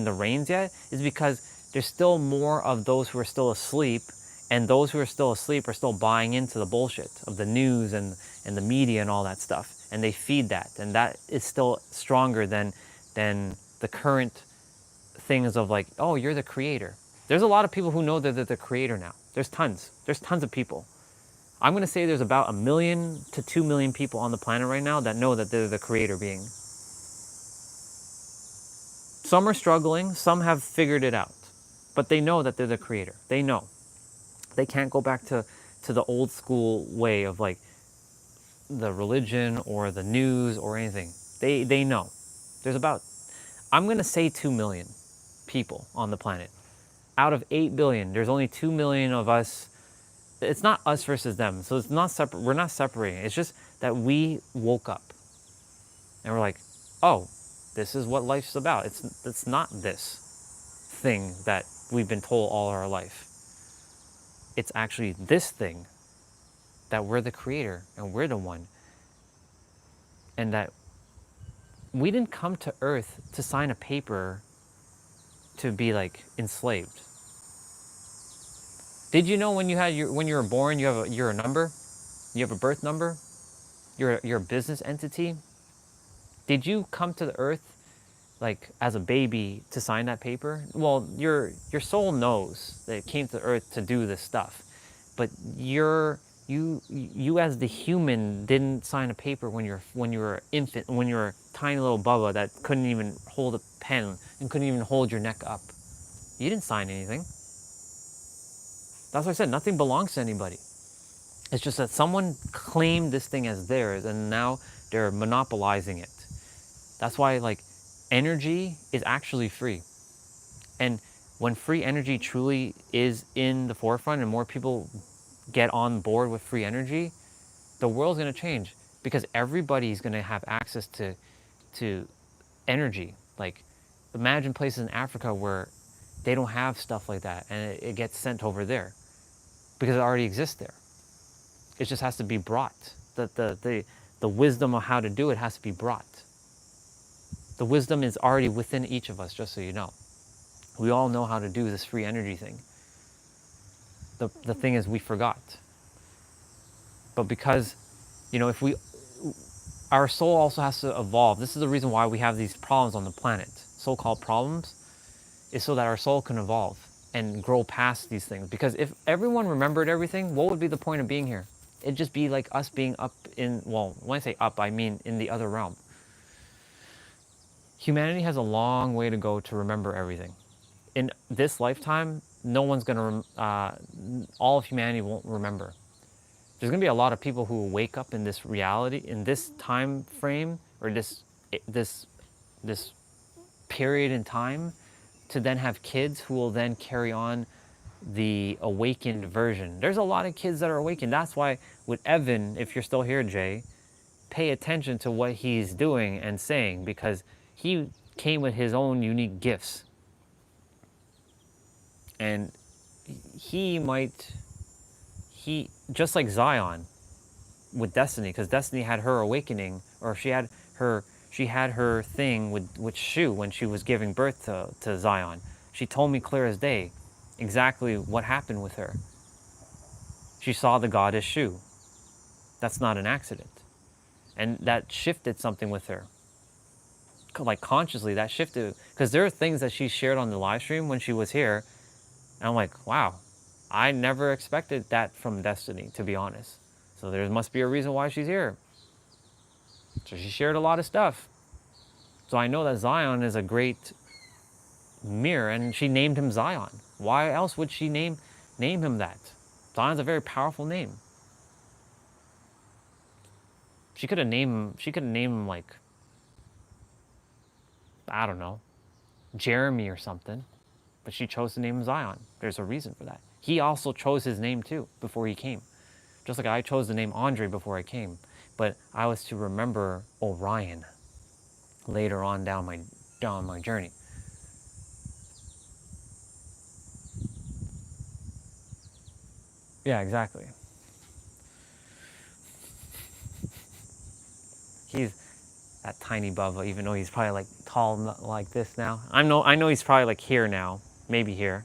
the reins yet is because there's still more of those who are still asleep, and those who are still asleep are still buying into the bullshit of the news and the media and all that stuff, and they feed that, and that is still stronger than the current things of like, oh, you're the creator. There's a lot of people who know that they're the creator now. There's tons of people. I'm going to say there's about 1 million to 2 million people on the planet right now that know that they're the creator being. Some are struggling, some have figured it out, but they know that they're the creator. They know. They can't go back to the old school way of like the religion or the news or anything. They know. There's about, I'm going to say 2 million people on the planet. Out of 8 billion, there's only 2 million of us. It's not us versus them. So it's not separate. We're not separating. It's just that we woke up and we're like, oh, this is what life's about. It's not this thing that we've been told all our life. It's actually this thing that we're the creator and we're the one. And that we didn't come to Earth to sign a paper to be like enslaved. Did you know when you were born, you're a number? You have a birth number? You're a business entity? Did you come to the earth like as a baby to sign that paper? Well, your soul knows that it came to the earth to do this stuff. But you as the human didn't sign a paper when you were an infant, when you were a tiny little bubba that couldn't even hold a pen and couldn't even hold your neck up. You didn't sign anything. That's what I said, nothing belongs to anybody. It's just that someone claimed this thing as theirs and now they're monopolizing it. That's why like energy is actually free. And when free energy truly is in the forefront and more people get on board with free energy, the world's going to change because everybody's going to have access to energy. Like imagine places in Africa where they don't have stuff like that and it gets sent over there because it already exists there. It just has to be brought. The wisdom of how to do it has to be brought. The wisdom is already within each of us, just so you know. We all know how to do this free energy thing. The thing is we forgot. But because, if our soul also has to evolve. This is the reason why we have these problems on the planet. So-called problems is so that our soul can evolve and grow past these things. Because if everyone remembered everything, what would be the point of being here? It'd just be like us being up in, well, when I say up, I mean in the other realm. Humanity has a long way to go to remember everything. In this lifetime, no one's gonna, all of humanity won't remember. There's gonna be a lot of people who will wake up in this reality, in this time frame, or this period in time, to then have kids who will then carry on the awakened version. There's a lot of kids that are awakened. That's why with Evan, if you're still here, Jay, pay attention to what he's doing and saying, because he came with his own unique gifts. And he just like Zion with Destiny, because Destiny had her awakening, or she had her thing with Shu when she was giving birth to Zion. She told me clear as day exactly what happened with her. She saw the goddess Shu. That's not an accident. And that shifted something with her. Like consciously, that shifted, because there are things that she shared on the live stream when she was here, and I'm like, wow, I never expected that from Destiny, to be honest. So there must be a reason why she's here. So she shared a lot of stuff. So I know that Zion is a great mirror, and she named him Zion. Why else would she name him that? Zion's a very powerful name. She could have named him like, I don't know, Jeremy or something. But she chose to name him Zion. There's a reason for that. He also chose his name too before he came. Just like I chose the name Andre before I came. But I was to remember Orion later on down my journey. Yeah, exactly. He's that tiny Bubba, even though he's probably like tall like this now. I know he's probably like here now, maybe here,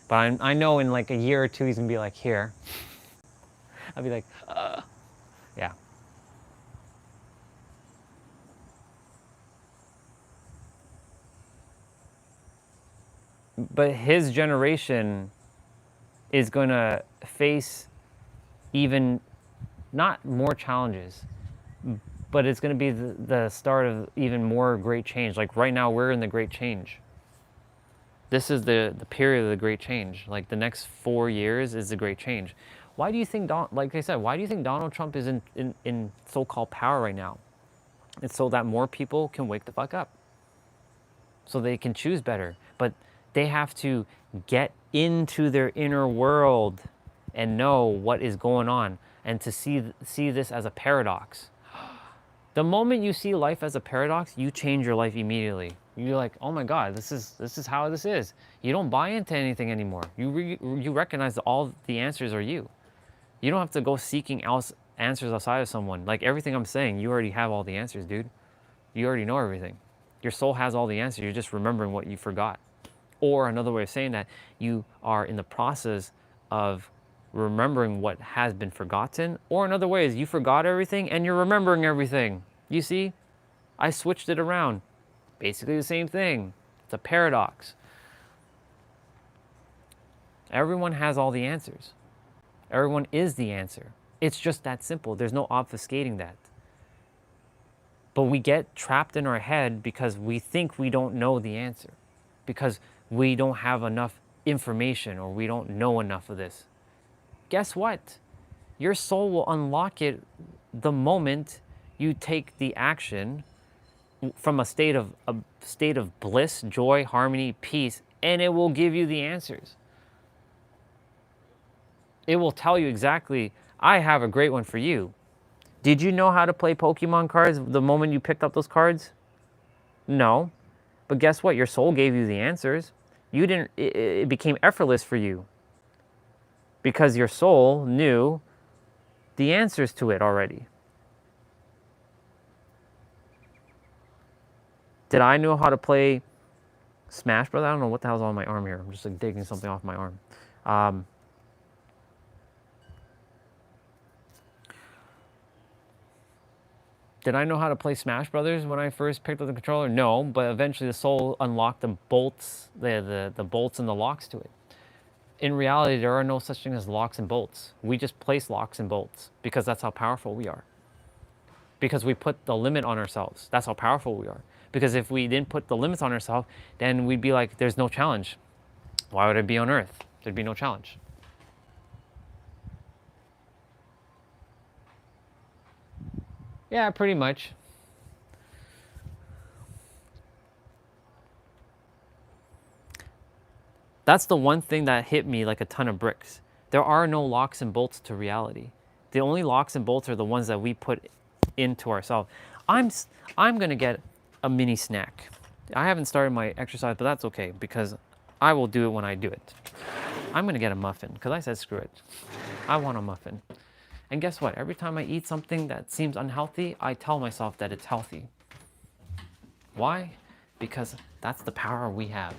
but I know in like a year or two he's gonna be like here. I'll be like, yeah. But his generation is gonna face even not more challenges, but it's going to be the start of even more great change. Like right now, we're in the great change. This is the period of the great change. Like the next 4 years is the great change. Why do you think, like I said, why do you think Donald Trump is in so-called power right now? It's so that more people can wake the fuck up. So they can choose better. But they have to get into their inner world and know what is going on and to see this as a paradox. The moment you see life as a paradox, you change your life immediately. You're like, oh my God, this is how this is. You don't buy into anything anymore. You recognize that all the answers are you. You don't have to go seeking answers outside of someone. Like everything I'm saying, you already have all the answers, dude. You already know everything. Your soul has all the answers. You're just remembering what you forgot. Or another way of saying that, you are in the process of remembering what has been forgotten. Or another way is you forgot everything and you're remembering everything. You see, I switched it around. Basically the same thing. It's a paradox. Everyone has all the answers. Everyone is the answer. It's just that simple. There's no obfuscating that. But we get trapped in our head because we think we don't know the answer. Because we don't have enough information or we don't know enough of this. Guess what? Your soul will unlock it the moment you take the action from a state of bliss, joy, harmony, peace, and it will give you the answers. It will tell you exactly, I have a great one for you. Did you know how to play Pokemon cards the moment you picked up those cards? No. But guess what? Your soul gave you the answers. You didn't, it became effortless for you because your soul knew the answers to it already. Did I know how to play Smash Bros? I don't know what the hell's on my arm here. I'm just like digging something off my arm. Did I know how to play Smash Brothers when I first picked up the controller? No, but eventually the soul unlocked the bolts, the bolts and the locks to it. In reality, there are no such thing as locks and bolts. We just place locks and bolts because that's how powerful we are. Because we put the limit on ourselves. That's how powerful we are. Because if we didn't put the limits on ourselves, then we'd be like, there's no challenge. Why would I be on Earth? There'd be no challenge. Yeah, pretty much. That's the one thing that hit me like a ton of bricks. There are no locks and bolts to reality. The only locks and bolts are the ones that we put into ourselves. I'm gonna get a mini snack. I haven't started my exercise, but that's okay because I will do it when I do it. I'm gonna get a muffin because I said screw it. I want a muffin. And guess what? Every time I eat something that seems unhealthy, I tell myself that it's healthy. Why? Because that's the power we have.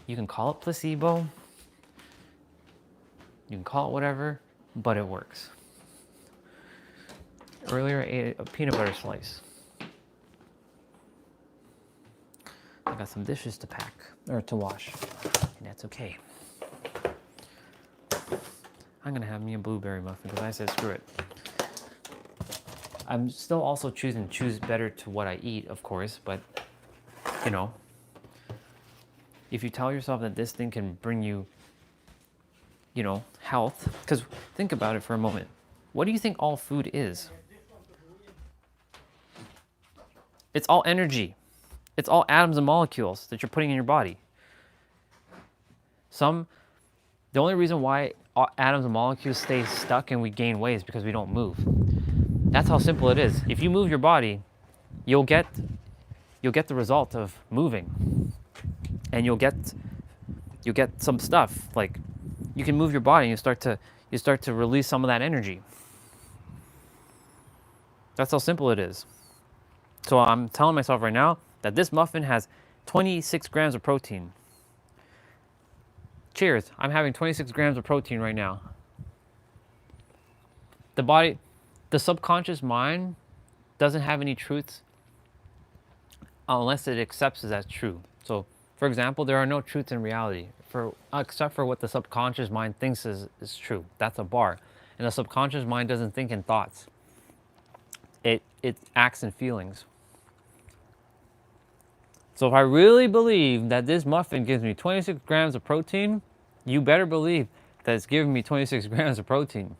You can call it placebo. You can call it whatever, but it works. Earlier, I ate a peanut butter slice. I got some dishes to pack, or to wash, and that's okay. I'm gonna have me a blueberry muffin because I said screw it. I'm still also choose better to what I eat, of course, but you know, if you tell yourself that this thing can bring you, you know, health, because think about it for a moment. What do you think all food is? It's all energy. It's all atoms and molecules that you're putting in your body. The only reason why atoms and molecules stay stuck and we gain weight is because we don't move. That's how simple it is. If you move your body, you'll get the result of moving, and you'll get some stuff. Like, you can move your body and you start to release some of that energy. That's how simple it is. So I'm telling myself right now that this muffin has 26 grams of protein. Cheers, I'm having 26 grams of protein right now. The subconscious mind doesn't have any truths unless it accepts it as true. So, for example, there are no truths in reality, except for what the subconscious mind thinks is true. That's a bar. And the subconscious mind doesn't think in thoughts. It acts in feelings. So if I really believe that this muffin gives me 26 grams of protein, you better believe that it's giving me 26 grams of protein.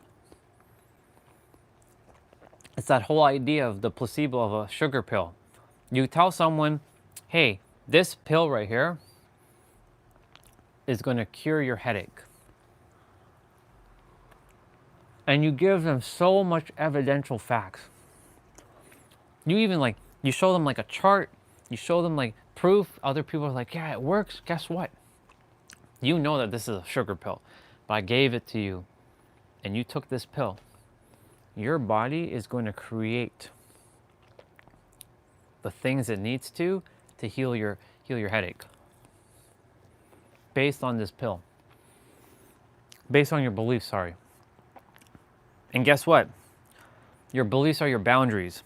It's that whole idea of the placebo of a sugar pill. You tell someone, hey, this pill right here is going to cure your headache. And you give them so much evidential facts. You even you show them like a chart, you show them like proof. Other people are like, yeah, it works. Guess what? You know that this is a sugar pill, but I gave it to you and you took this pill. Your body is going to create the things it needs to heal your headache. Based on this pill. Based on your beliefs, sorry. And guess what? Your beliefs are your boundaries.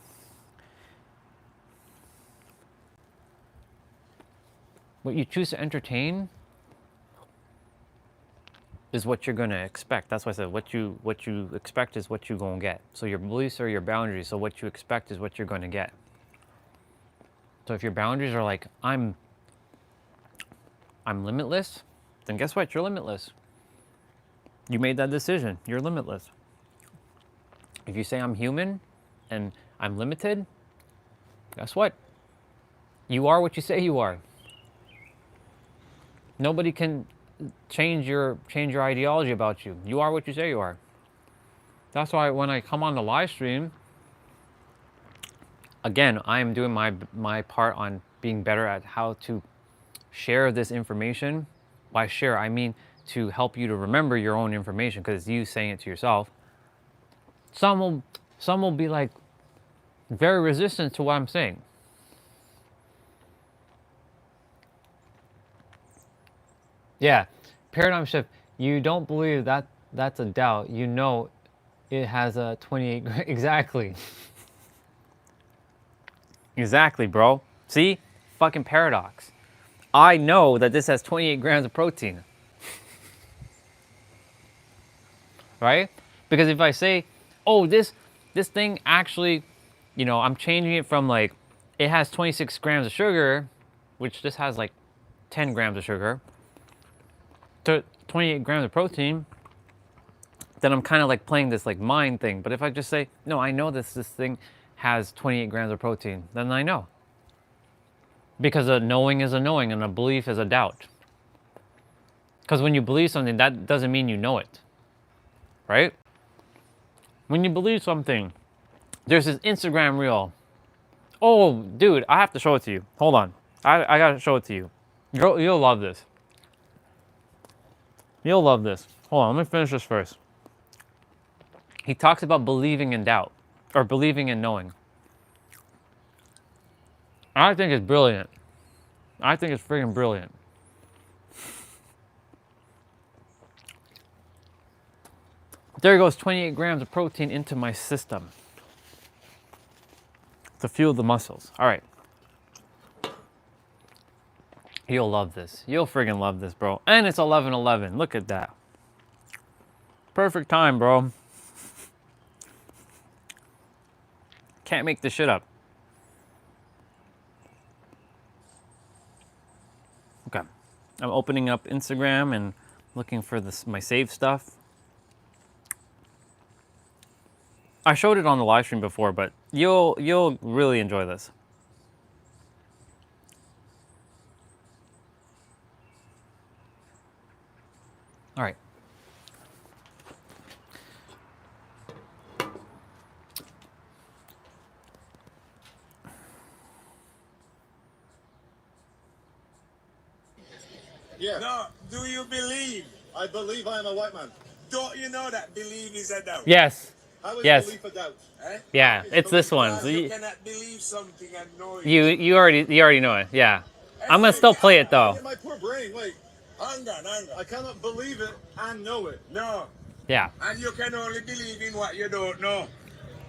What you choose to entertain is what you're going to expect. That's why I said what you expect is what you're going to get. So your beliefs are your boundaries. So what you expect is what you're going to get. So if your boundaries are like, I'm limitless, then guess what? You're limitless. You made that decision. You're limitless. If you say I'm human and I'm limited, guess what? You are what you say you are. Nobody can change your ideology about you. You are what you say you are. That's why when I come on the live stream, again, I am doing my part on being better at how to share this information. By share, I mean to help you to remember your own information, because it's you saying it to yourself. Some will be like very resistant to what I'm saying. Yeah, paradigm shift. You don't believe that that's a doubt. You know it has a 28 exactly. Exactly, bro. See? Fucking paradox. I know that this has 28 grams of protein. Right? Because if I say, oh, this thing actually, I'm changing it from like, it has 26 grams of sugar, which this has like 10 grams of sugar, to 28 grams of protein, then I'm kind of like playing this like mind thing. But if I just say, no, I know this thing has 28 grams of protein, then I know. Because a knowing is a knowing and a belief is a doubt. Because when you believe something, that doesn't mean you know it. Right? When you believe something, there's this Instagram reel. Oh, dude, I have to show it to you. Hold on. I gotta show it to you. You'll love this. You'll love this. Hold on, let me finish this first. He talks about believing in doubt, or believing in knowing. I think it's brilliant. I think it's freaking brilliant. There goes 28 grams of protein into my system to fuel the muscles. All right. You'll love this. You'll friggin' love this, bro. And it's 11:11. Look at that. Perfect time, bro. Can't make this shit up. Okay. I'm opening up Instagram and looking for my saved stuff. I showed it on the live stream before, but you'll really enjoy this. Yeah. No, do you believe? I believe I am a white man. Don't you know that believe is a doubt? Yes. How is Yes. belief a doubt? Eh? Yeah, Is it's this belief a one. doubt? So Because you you, cannot believe something and know it. you already know it. Yeah. I'm gonna still play it though. Yeah, my poor brain. Wait, Hang on, hang I on. cannot believe it and know it. No. Yeah. And you can only believe in what you don't know.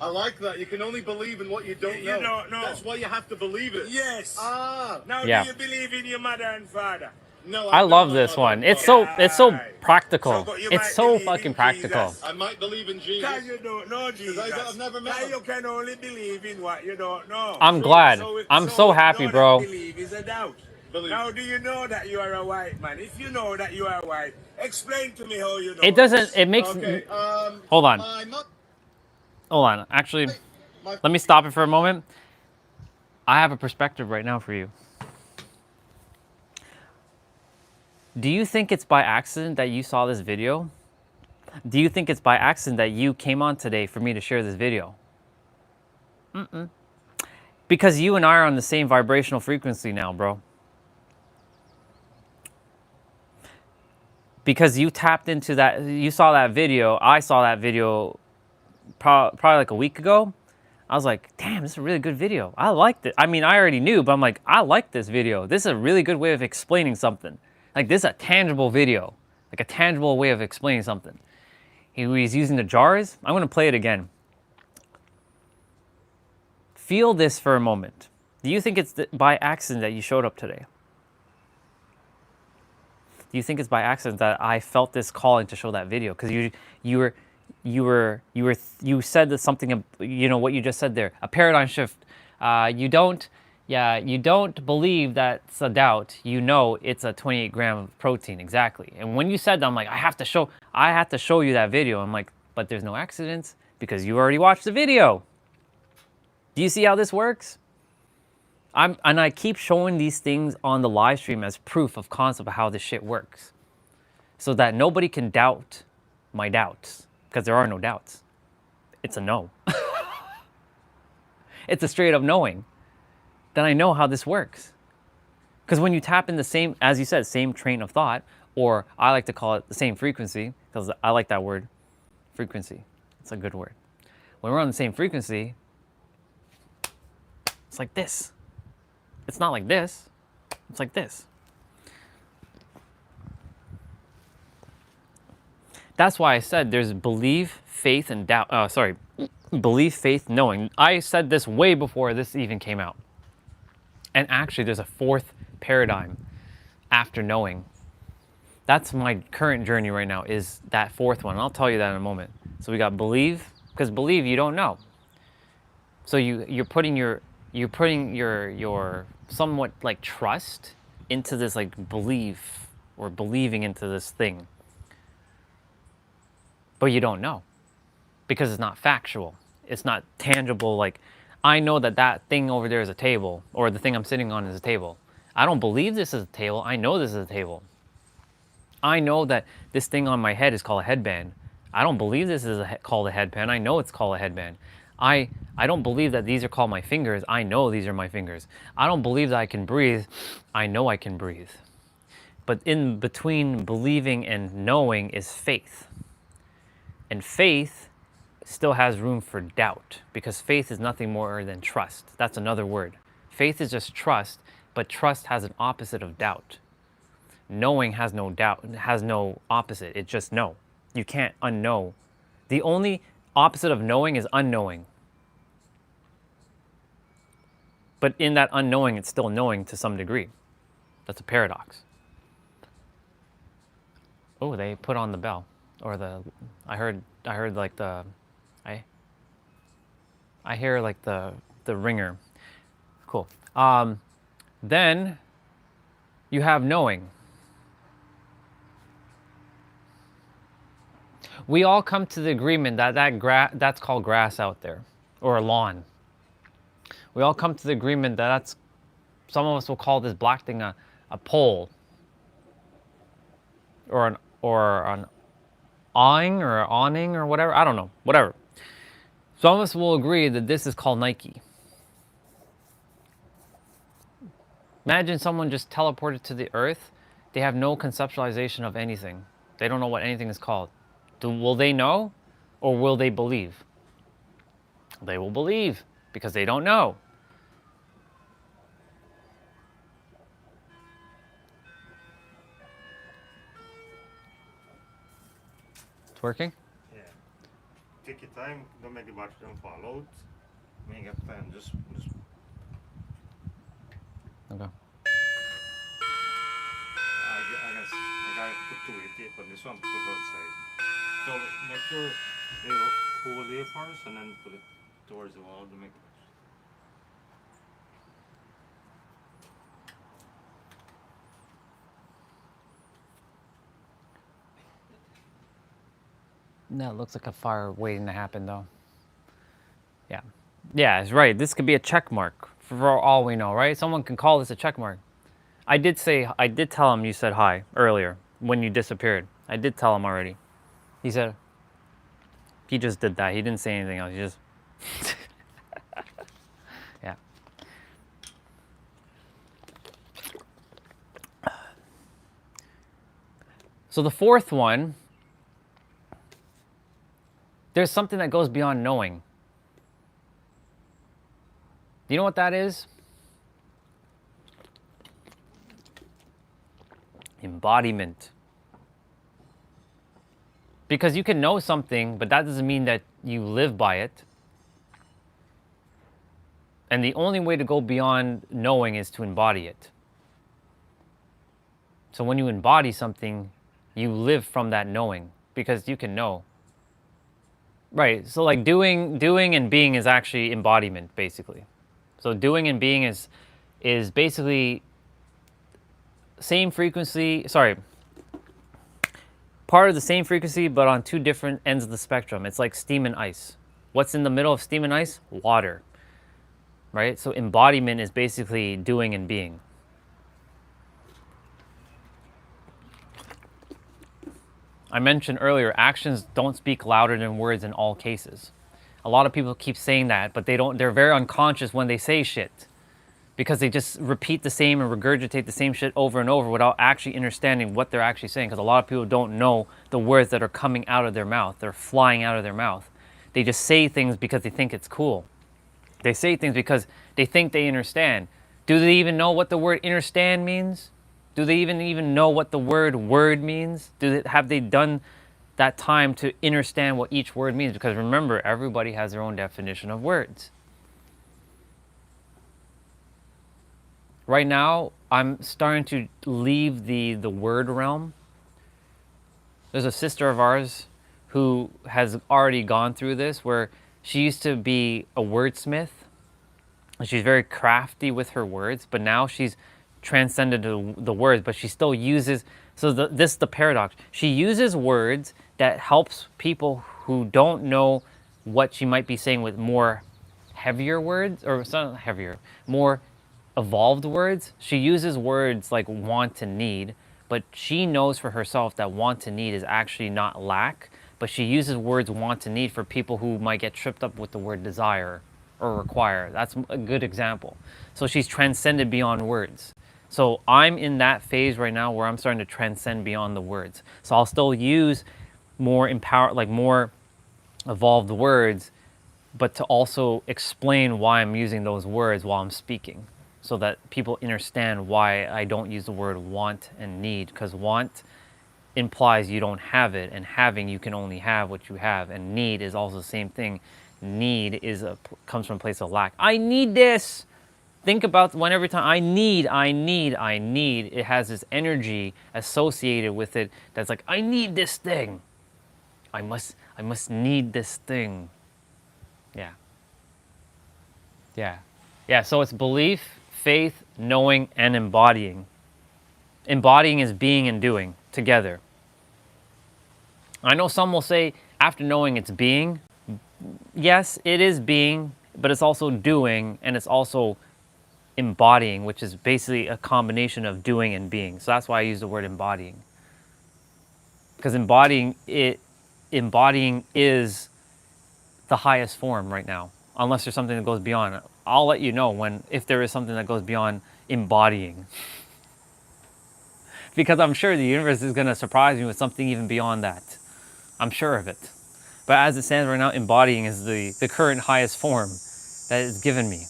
I like that. You can only believe in what you don't You know. don't know. That's why you have to believe it. Yes. Ah. Now, Yeah. do you believe in your mother and father? No, I know love my this mother one. and It's father. so practical. So you It's might so believe fucking in practical. Jesus. I might believe in Jesus. Because you don't know Jesus. I've never met Because him. you can only believe in what you don't know. I'm glad. I'm so happy, know bro. That believe is a doubt. Believe. Now, do you know that you are a white man? If you know that you are white, explain to me how you know. It doesn't. It makes. Okay. Hold on. My Hold on. Actually, let me stop it for a moment. I have a perspective right now for you. Do you think it's by accident that you saw this video? Do you think it's by accident that you came on today for me to share this video? Because you and I are on the same vibrational frequency now, bro. Because you tapped into that, you saw that video, I saw that video probably like a week ago. I was like, damn, this is a really good video. I liked it. I mean, I already knew, but I'm like, I like this video. This is a really good way of explaining something. Like, this is a tangible video, like a tangible way of explaining something. He's using the jars. I'm going to play it again. Feel this for a moment. Do you think it's by accident that you showed up today? Do you think it's by accident that I felt this calling to show that video? Because you said that something, you know what you just said there, a paradigm shift. You don't believe that's a doubt. You know it's a 28 gram of protein exactly. And when you said that, I'm like, I have to show you that video. I'm like, but there's no accidents because you already watched the video. Do you see how this works? And I keep showing these things on the live stream as proof of concept of how this shit works, so that nobody can doubt my doubts, because there are no doubts. It's a no. It's a straight up knowing that I know how this works. Because when you tap in the same, as you said, same train of thought, or I like to call it the same frequency, because I like that word, frequency. It's a good word. When we're on the same frequency, it's like this. It's not like this. It's like this. That's why I said there's belief, faith, and doubt. Belief, faith, knowing. I said this way before this even came out. And actually, there's a fourth paradigm after knowing. That's my current journey right now, is that fourth one. I'll tell you that in a moment. So we got believe, because believe you don't know. So you're putting your somewhat like trust into this like belief, or believing into this thing. But you don't know, because it's not factual. It's not tangible. Like, I know that thing over there is a table, or the thing I'm sitting on is a table. I don't believe this is a table. I know this is a table. I know that this thing on my head is called a headband. I don't believe this is called a headband. I know it's called a headband. I don't believe that these are called my fingers. I know these are my fingers. I don't believe that I can breathe. I know I can breathe. But in between believing and knowing is faith. And faith still has room for doubt, because faith is nothing more than trust. That's another word. Faith is just trust, but trust has an opposite of doubt. Knowing has no doubt, has no opposite. It's just no. You can't unknow. The only opposite of knowing is unknowing. But in that unknowing, it's still knowing to some degree. That's a paradox. Oh, they put on the bell, or I heard like I hear like the ringer. Cool. Then you have knowing. We all come to the agreement that that's called grass out there, or a lawn. We all come to the agreement that some of us will call this black thing a pole, or an awning, or awning, or whatever. I don't know, whatever. Some of us will agree that this is called Nike. Imagine someone just teleported to the earth They have no conceptualization of anything. They don't know what anything is called. Will they know, or will they believe? They will believe because they don't know. It's working? Yeah. Take your time. Don't make the battery don't fall out. When you get time, just Okay. I guess I gotta put two-way tape on this one, put it outside. So make sure you hold it first and then put it towards the wall to make it. That looks like a fire waiting to happen, though. Yeah. Yeah, it's right. This could be a check mark for all we know, right? Someone can call this a check mark. I did tell him you said hi earlier when you disappeared. I did tell him already. He said, he just did that. He didn't say anything else. He just, yeah. So the fourth one, there's something that goes beyond knowing. Do you know what that is? Embodiment. Because you can know something, but that doesn't mean that you live by it. And the only way to go beyond knowing is to embody it. So when you embody something, you live from that knowing because you can know. Right. So like doing and being is actually embodiment, basically. So doing and being is basically same frequency, part of the same frequency, but on two different ends of the spectrum. It's like steam and ice. What's in the middle of steam and ice? Water. Right? So embodiment is basically doing and being. I mentioned earlier, actions don't speak louder than words in all cases. A lot of people keep saying that, but they're very unconscious when they say shit. Because they just repeat the same and regurgitate the same shit over and over without actually understanding what they're actually saying. Because a lot of people don't know the words that are coming out of their mouth. They're flying out of their mouth. They just say things because they think it's cool. They say things because they think they understand. Do they even know what the word understand means? Do they even know what the word means? Have they done that time to understand what each word means? Because remember, everybody has their own definition of words. Right now, I'm starting to leave the word realm. There's a sister of ours who has already gone through this, where she used to be a wordsmith. And she's very crafty with her words, but now she's transcended the words, but she still uses, so this is the paradox. She uses words that helps people who don't know what she might be saying with more heavier words, or it's not heavier, more evolved words. She uses words like want and need, but she knows for herself that want and need is actually not lack, but she uses words want and need for people who might get tripped up with the word desire or require. That's a good example. So she's transcended beyond words. So I'm in that phase right now where I'm starting to transcend beyond the words. So I'll still use more more evolved words, but to also explain why I'm using those words while I'm speaking, so that people understand why I don't use the word want and need, because want implies you don't have it, and having, you can only have what you have, and need is also the same thing. Need comes from a place of lack. I need this. Think about when every time I need, it has this energy associated with it that's like, I need this thing. I must need this thing. Yeah. Yeah. Yeah, so it's belief, faith, knowing, and embodying. Embodying is being and doing together. I know some will say after knowing it's being. Yes, it is being, but it's also doing, and it's also embodying, which is basically a combination of doing and being. So that's why I use the word embodying. Because embodying is the highest form right now, unless there's something that goes beyond. I'll let you know if there is something that goes beyond embodying. because I'm sure the universe is going to surprise me with something even beyond that. I'm sure of it. But as it stands right now, embodying is the current highest form that is given me.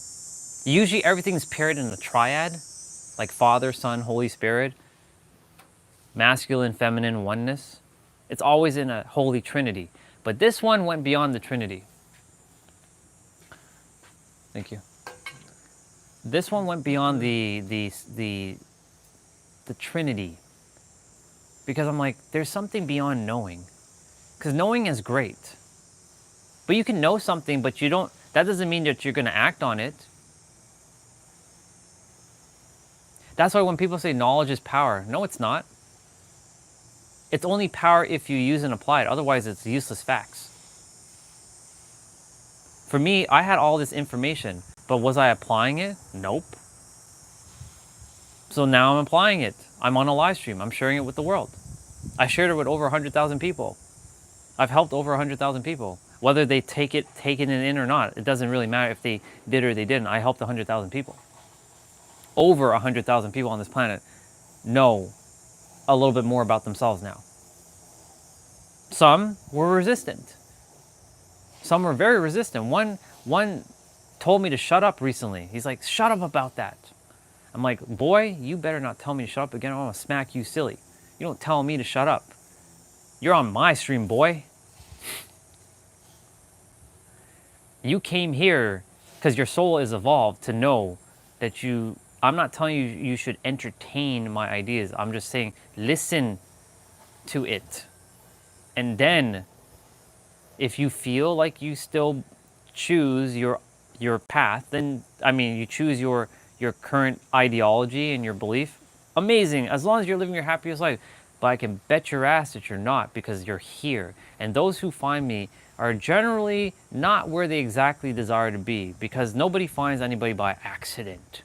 Usually everything's paired in a triad, like Father, Son, Holy Spirit, masculine, feminine, oneness. It's always in a holy trinity. But this one went beyond the trinity. Thank you. This one went beyond the trinity. Because I'm like, there's something beyond knowing. Because knowing is great. But you can know something, but you don't, that doesn't mean that you're going to act on it. That's why when people say knowledge is power, no, it's not. It's only power if you use and apply it. Otherwise, it's useless facts. For me, I had all this information, but was I applying it? Nope. So now I'm applying it. I'm on a live stream. I'm sharing it with the world. I shared it with over 100,000 people. I've helped over 100,000 people. Whether they taken it in or not, it doesn't really matter if they did or they didn't. I helped 100,000 people. Over 100,000 people on this planet know a little bit more about themselves now. Some were resistant. Some were very resistant. One told me to shut up recently. He's like, shut up about that. I'm like, boy, you better not tell me to shut up again. I'm gonna smack you silly. You don't tell me to shut up. You're on my stream, boy. You came here because your soul is evolved to know that I'm not telling you you should entertain my ideas. I'm just saying, listen to it. And then, if you feel like you still choose your path, then, I mean, you choose your current ideology and your belief, amazing, as long as you're living your happiest life. But I can bet your ass that you're not, because you're here. And those who find me are generally not where they exactly desire to be, because nobody finds anybody by accident.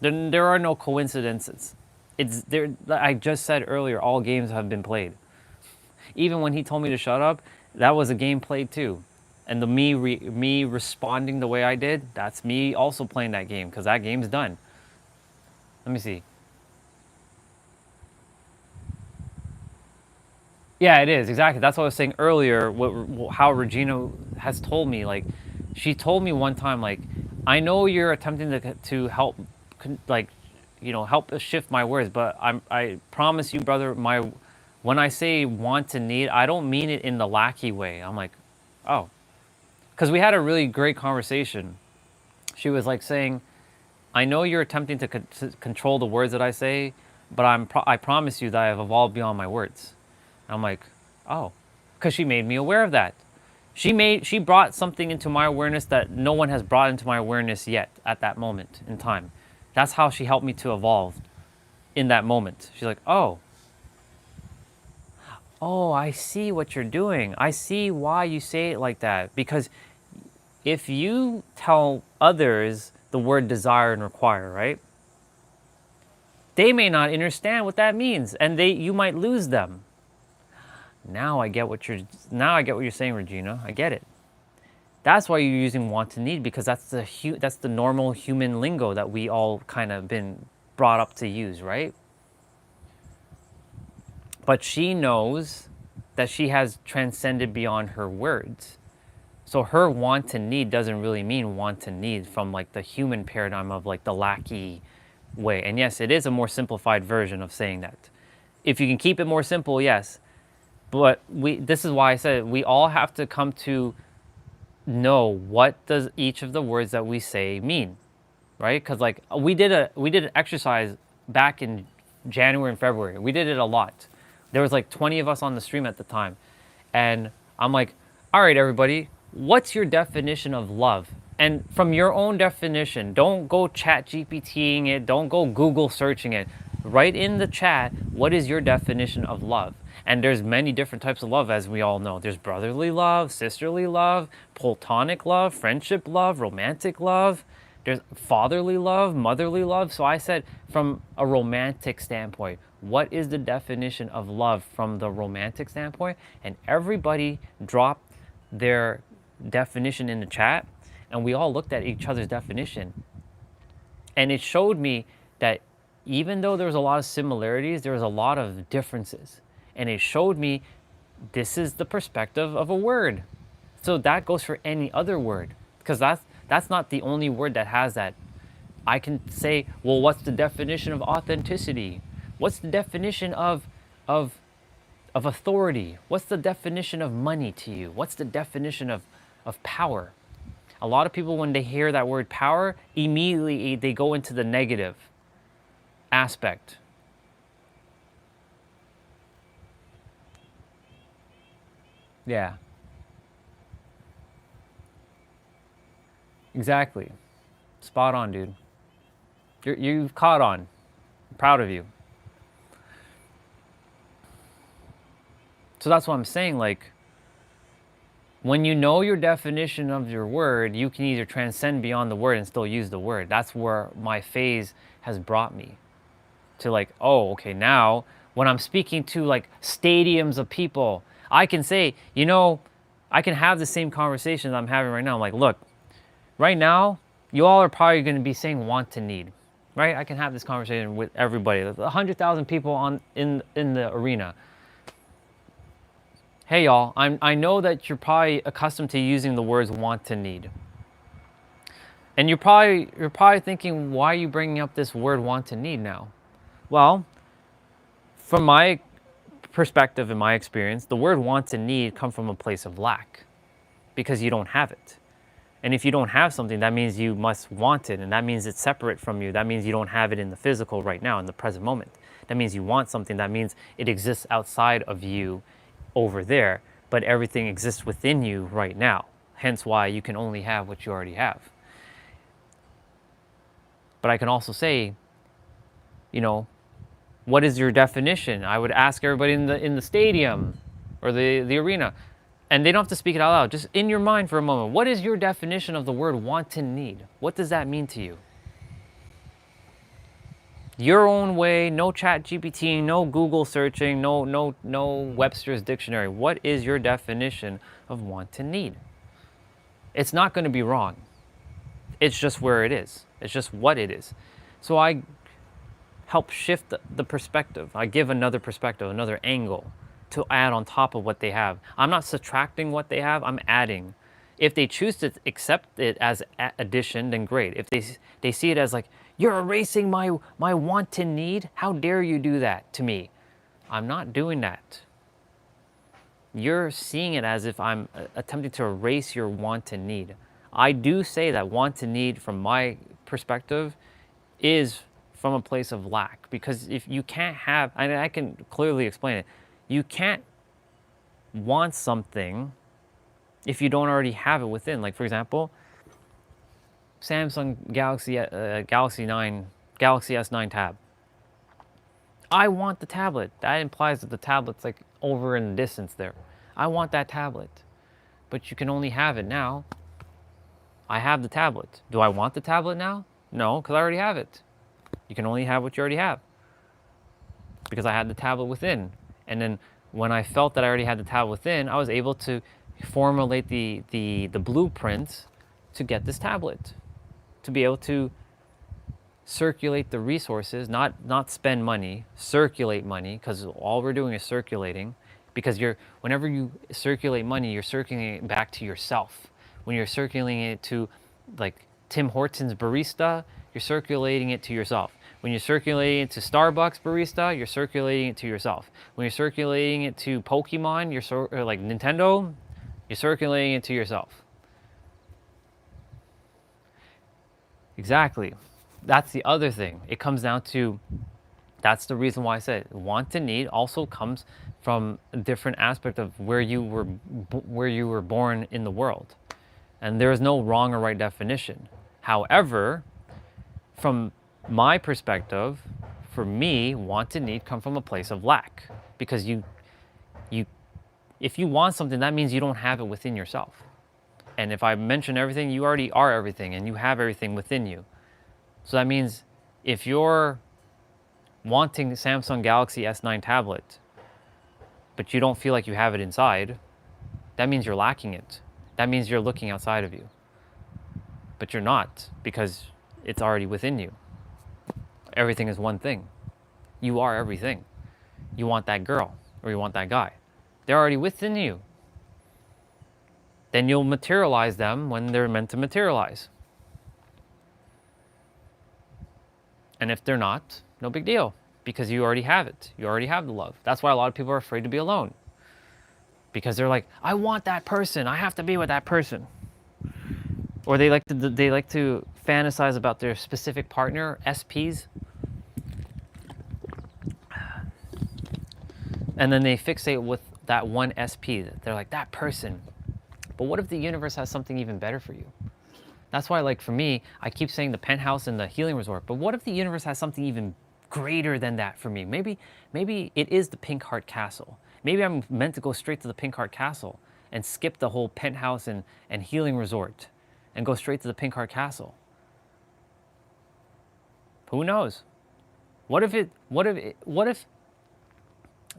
There are no coincidences. It's there. I just said earlier, all games have been played. Even when he told me to shut up, that was a game played too. And me responding the way I did, that's me also playing that game, because that game's done. Let me see. Yeah, it is, exactly. That's what I was saying earlier, how Regina has told me. Like, she told me one time, like, I know you're attempting to help, like, you know, help shift my words, but I promise you, brother, when I say want to need, I don't mean it in the lackey way. I'm like, oh. Because we had a really great conversation. She was like saying, I know you're attempting to control the words that I say, but I promise you that I've evolved beyond my words. I'm like, oh, because she made me aware of that. She brought something into my awareness that no one has brought into my awareness yet at that moment in time. That's how she helped me to evolve in that moment. She's like, oh, I see what you're doing. I see why you say it like that. Because if you tell others the word desire and require, right? They may not understand what that means, and you might lose them. Now I get what you're saying, Regina. I get it. That's why you're using want to need, because that's the normal human lingo that we all kind of been brought up to use, right? But she knows that she has transcended beyond her words. So her want to need doesn't really mean want to need from like the human paradigm of like the lackey way. And yes, it is a more simplified version of saying that. If you can keep it more simple, yes. But this is why I said we all have to come to know what does each of the words that we say mean, right? Because like we did an exercise back in January and February. We did it a lot. There was like 20 of us on the stream at the time. And I'm like, all right, everybody, what's your definition of love? And from your own definition, don't go chat GPTing it, don't go Google searching it. Write in the chat, what is your definition of love? And there's many different types of love, as we all know. There's brotherly love, sisterly love, platonic love, friendship love, romantic love. There's fatherly love, motherly love. So I said, from a romantic standpoint, what is the definition of love from the romantic standpoint? And everybody dropped their definition in the chat, and we all looked at each other's definition. And it showed me that even though there was a lot of similarities, there was a lot of differences. And it showed me this is the perspective of a word. So that goes for any other word, because that's not the only word that has that. I can say, well, what's the definition of authenticity? What's the definition of authority? What's the definition of money to you? What's the definition of power? A lot of people, when they hear that word power, immediately they go into the negative aspect. Yeah. Exactly. Spot on, dude. You've caught on. I'm proud of you. So that's what I'm saying, like, when you know your definition of your word, you can either transcend beyond the word and still use the word. That's where my phase has brought me to, like, oh, okay, now when I'm speaking to like stadiums of people, I can say, you know, I can have the same conversations I'm having right now. I'm like, look, right now, you all are probably going to be saying want to need, right? I can have this conversation with everybody. There's 100,000 people in the arena. Hey y'all, I know that you're probably accustomed to using the words want to need. And you're probably thinking, why are you bringing up this word want to need now? Well, from my perspective and my experience, the word want to need come from a place of lack, because you don't have it. And if you don't have something, that means you must want it, and that means it's separate from you. That means you don't have it in the physical right now, in the present moment. That means you want something. That means it exists outside of you over there, but everything exists within you right now. Hence why you can only have what you already have. But I can also say, you know, what is your definition? I would ask everybody in the stadium or the arena, and they don't have to speak it out loud. Just in your mind for a moment, what is your definition of the word want and need? What does that mean to you? Your own way, no chat GPT, no Google searching, no Webster's dictionary. What is your definition of want to need? It's not going to be wrong. It's just where it is. It's just what it is. So I help shift the perspective. I give another perspective, another angle to add on top of what they have. I'm not subtracting what they have, I'm adding. If they choose to accept it as addition, then great. If they see it as like, you're erasing my want to need, how dare you do that to me? I'm not doing that. You're seeing it as if I'm attempting to erase your want to need. I do say that want to need, from my perspective, is from a place of lack. Because if you can't have, and I can clearly explain it, you can't want something if you don't already have it within. Like, for example, Samsung Galaxy S9 tab. I want the tablet. That implies that the tablet's like over in the distance there. I want that tablet. But you can only have it now. I have the tablet. Do I want the tablet now? No, because I already have it. You can only have what you already have. Because I had the tablet within. And then when I felt that I already had the tablet within, I was able to formulate the blueprint to get this tablet. To be able to circulate the resources, not spend money, circulate money, because all we're doing is circulating. Because whenever you circulate money, you're circulating it back to yourself. When you're circulating it to, like, Tim Hortons barista, you're circulating it to yourself. When you're circulating it to Starbucks barista, you're circulating it to yourself. When you're circulating it to Pokemon, or like Nintendo, you're circulating it to yourself. Exactly. That's the other thing. It comes down to, that's the reason why I said want to need also comes from a different aspect of where you were born in the world. And there is no wrong or right definition. However, from my perspective, for me, want and need come from a place of lack. Because if you want something, that means you don't have it within yourself. And if I mention everything, you already are everything, and you have everything within you. So that means if you're wanting Samsung Galaxy S9 tablet, but you don't feel like you have it inside, that means you're lacking it. That means you're looking outside of you. But you're not, because it's already within you. everything is one thing. You are everything. You want that girl or you want that guy. They're already within you. Then you'll materialize them when they're meant to materialize. And if they're not, no big deal, because you already have it. You already have the love. That's why a lot of people are afraid to be alone. Because they're like, I want that person. I have to be with that person. Or they like to fantasize about their specific partner, SPs. And then they fixate with that one SP. They're like, that person. But what if the universe has something even better for you? That's why, like, for me, I keep saying the penthouse and the healing resort. But what if the universe has something even greater than that for me? Maybe it is the Pink Heart Castle. Maybe I'm meant to go straight to the Pink Heart Castle and skip the whole penthouse and healing resort and go straight to the Pink Heart Castle. Who knows? What if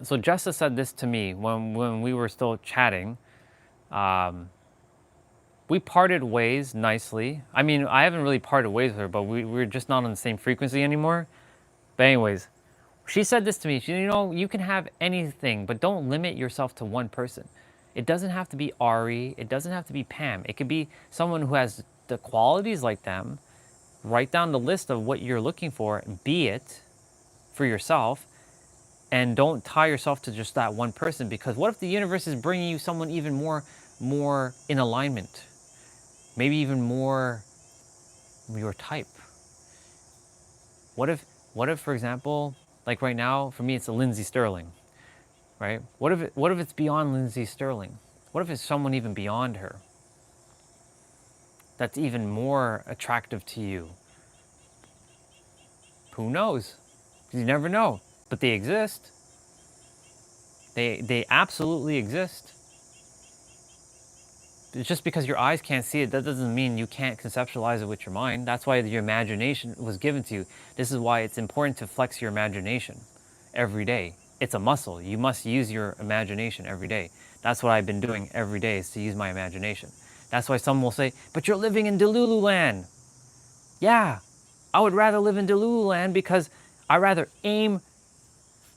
so Jessa said this to me when we were still chatting. We parted ways nicely. I mean, I haven't really parted ways with her, but we're just not on the same frequency anymore. But anyways, she said this to me. She, you can have anything, but don't limit yourself to one person. It doesn't have to be Ari. It doesn't have to be Pam. It could be someone who has the qualities like them. Write down the list of what you're looking for, be it for yourself, and don't tie yourself to just that one person, because what if the universe is bringing you someone even more in alignment? Maybe even more your type. What if, for example, like right now, for me, it's a Lindsay Sterling, right? What if it's beyond Lindsay Sterling? What if it's someone even beyond her that's even more attractive to you? Who knows? You never know. But they exist. They absolutely exist. It's just because your eyes can't see it, that doesn't mean you can't conceptualize it with your mind. That's why your imagination was given to you. This is why it's important to flex your imagination every day. It's a muscle. You must use your imagination every day. That's what I've been doing every day, is to use my imagination. That's why some will say, but you're living in Delulu land. Yeah, I would rather live in Delulu land because I'd rather aim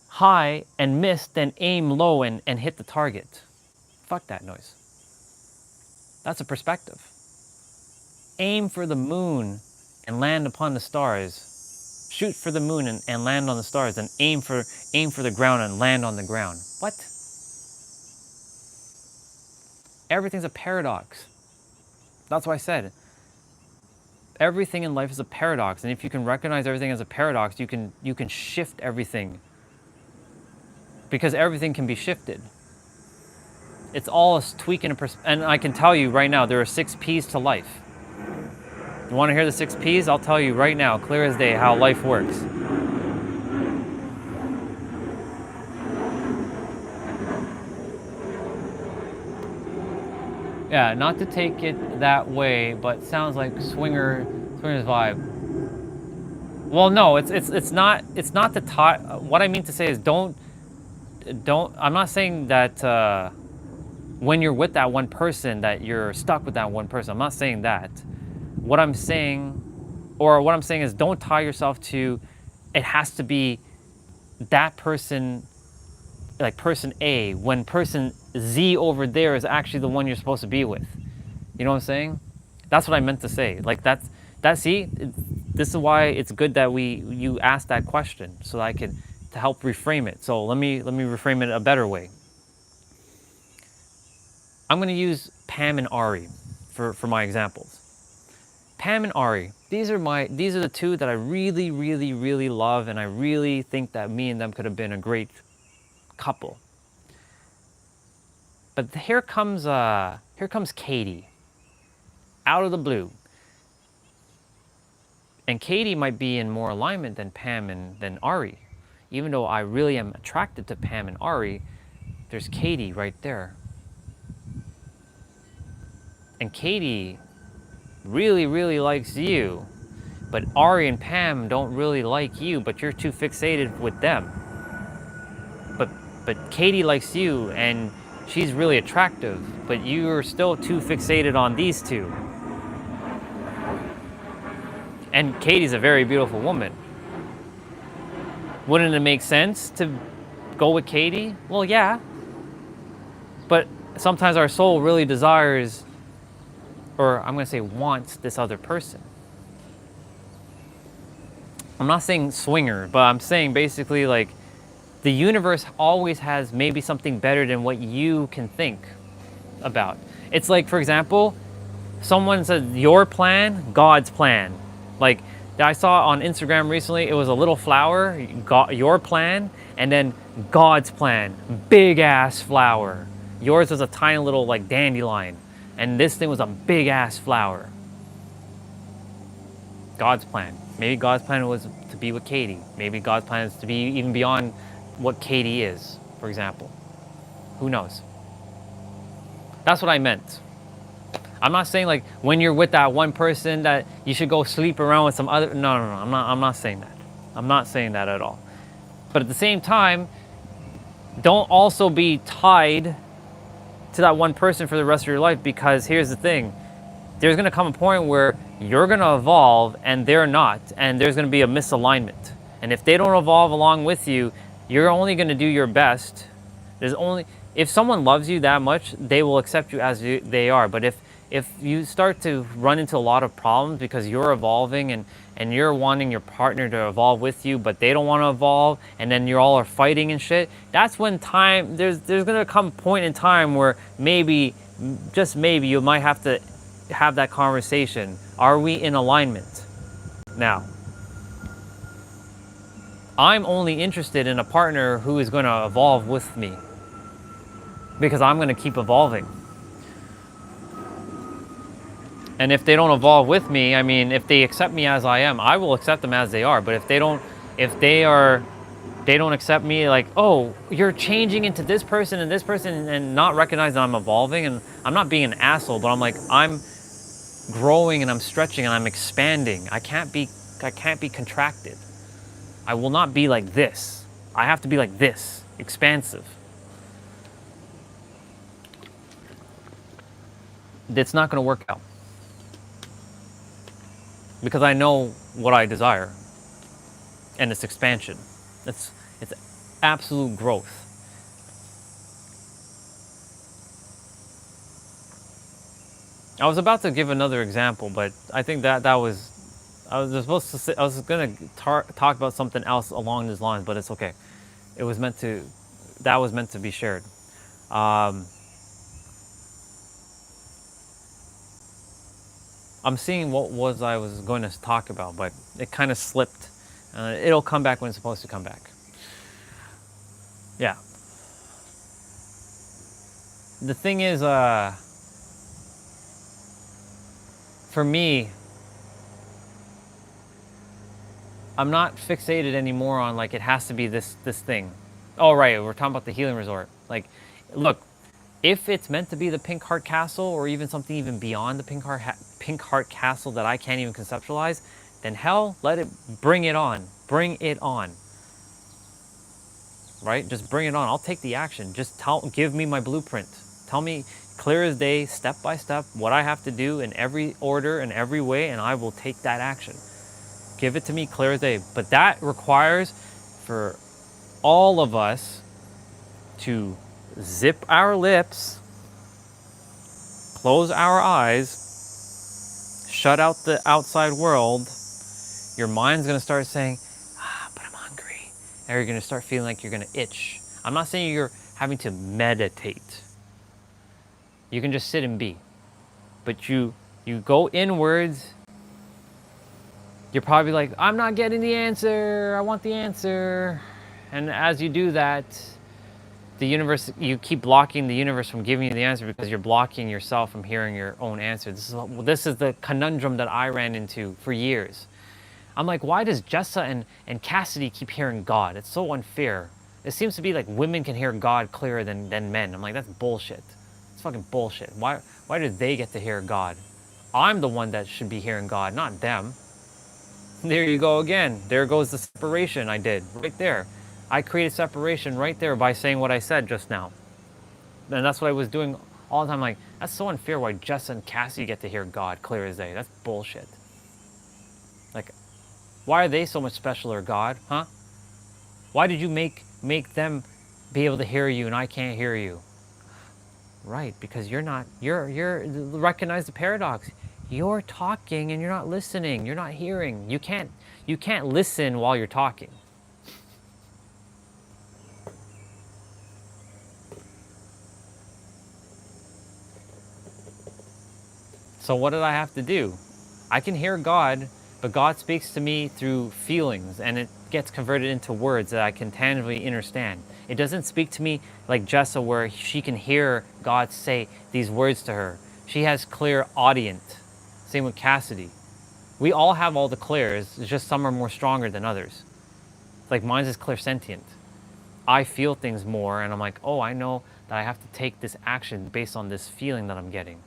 high and miss than aim low and hit the target. Fuck that noise. That's a perspective. Aim for the moon and land upon the stars. Shoot for the moon and land on the stars, and aim for the ground and land on the ground. What? Everything's a paradox. That's why I said everything in life is a paradox, and if you can recognize everything as a paradox, you can shift everything, because everything can be shifted. It's all a tweak in and I can tell you right now, there are 6 P's to life. You want to hear the 6 P's? I'll tell you right now, clear as day, how life works. Yeah, not to take it that way, but sounds like swingers vibe. Well, no, it's not the tie. What I mean to say is don't. I'm not saying that when you're with that one person that you're stuck with that one person. I'm not saying that. What I'm saying is don't tie yourself to. It has to be that person, like person A, when person Z over there is actually the one you're supposed to be with. You know what I'm saying? That's what I meant to say. Like see, this is why it's good that you asked that question, so that I could to help reframe it. So let me reframe it a better way. I'm going to use Pam and Ari for my examples. Pam and Ari, these are the two that I really, really, really love, and I really think that me and them could have been a great couple. But here comes Katie, out of the blue. And Katie might be in more alignment than Pam and than Ari. Even though I really am attracted to Pam and Ari, there's Katie right there. And Katie really, really likes you, but Ari and Pam don't really like you, but you're too fixated with them. But Katie likes you, and she's really attractive, but you're still too fixated on these two. And Katie's a very beautiful woman. wouldn't it make sense to go with Katie? Well, yeah. But sometimes our soul really desires, or I'm going to say wants, this other person. I'm not saying swinger, but I'm saying basically like the universe always has maybe something better than what you can think about. It's like, for example, someone said your plan, God's plan. Like I saw on Instagram recently, it was a little flower, your plan, and then God's plan, big ass flower. Yours was a tiny little like dandelion, and this thing was a big ass flower. God's plan. Maybe God's plan was to be with Katie. Maybe God's plan is to be even beyond what Katie is, for example. Who knows? That's what I meant. I'm not saying like when you're with that one person that you should go sleep around with some other. No. I'm not saying that. I'm not saying that at all. But at the same time, don't also be tied to that one person for the rest of your life, because here's the thing. There's going to come a point where you're going to evolve and they're not, and there's going to be a misalignment. And if they don't evolve along with you, you're only going to do your best. If someone loves you that much, they will accept you as they are. But if you start to run into a lot of problems because you're evolving and you're wanting your partner to evolve with you, but they don't want to evolve, and then you all are fighting and shit, that's when there's going to come a point in time where maybe, just maybe, you might have to have that conversation. Are we in alignment? Now, I'm only interested in a partner who is going to evolve with me, because I'm going to keep evolving. And if they don't evolve with me, I mean, if they accept me as I am, I will accept them as they are. But if they don't accept me, like, oh, you're changing into this person and not recognize that I'm evolving, and I'm not being an asshole, but I'm like, I'm growing and I'm stretching and I'm expanding. I can't be contracted. I will not be like this. I have to be like this, expansive. It's not going to work out, because I know what I desire, and it's expansion. It's absolute growth. I was about to give another example, but I think that was I was gonna talk about something else along these lines, but it's okay. That was meant to be shared. I'm seeing what I was going to talk about, but it kind of slipped. It'll come back when it's supposed to come back. Yeah. The thing is, for me, I'm not fixated anymore on like it has to be this thing. Oh right, we're talking about the healing resort. Like, look, if it's meant to be the Pink Heart Castle, or even something even beyond the Pink Heart Castle that I can't even conceptualize, then hell, bring it on. Bring it on. Right? Just bring it on. I'll take the action. Just give me my blueprint. Tell me clear as day, step by step, what I have to do in every order and every way, and I will take that action. Give it to me clear as day. But that requires for all of us to zip our lips, close our eyes, shut out the outside world. Your mind's going to start saying, but I'm hungry. And you're going to start feeling like you're going to itch. I'm not saying you're having to meditate. You can just sit and be. But you go inwards. You're probably like, I'm not getting the answer. I want the answer. And as you do that, the universe, you keep blocking the universe from giving you the answer, because you're blocking yourself from hearing your own answer. This is the conundrum that I ran into for years. I'm like, why does Jessa and Cassidy keep hearing God? It's so unfair. It seems to be like women can hear God clearer than men. I'm like, that's bullshit. It's fucking bullshit. Why do they get to hear God? I'm the one that should be hearing God, not them. There you go again. There goes the separation I did right there. I created separation right there by saying what I said just now. And that's what I was doing all the time. Like, that's so unfair why Jess and Cassie get to hear God clear as day. That's bullshit. Like, why are they so much specialer, God? Huh? Why did you make them be able to hear you and I can't hear you? Right, because you're recognize the paradox. You're talking and you're not listening. You're not hearing. You can't listen while you're talking. So what did I have to do? I can hear God, but God speaks to me through feelings and it gets converted into words that I can tangibly understand. It doesn't speak to me like Jessa where she can hear God say these words to her. She has clear audient. Same with Cassidy. We all have all the clairs, it's just some are more stronger than others. Like mine's is clairsentient. I feel things more and I'm like, oh, I know that I have to take this action based on this feeling that I'm getting.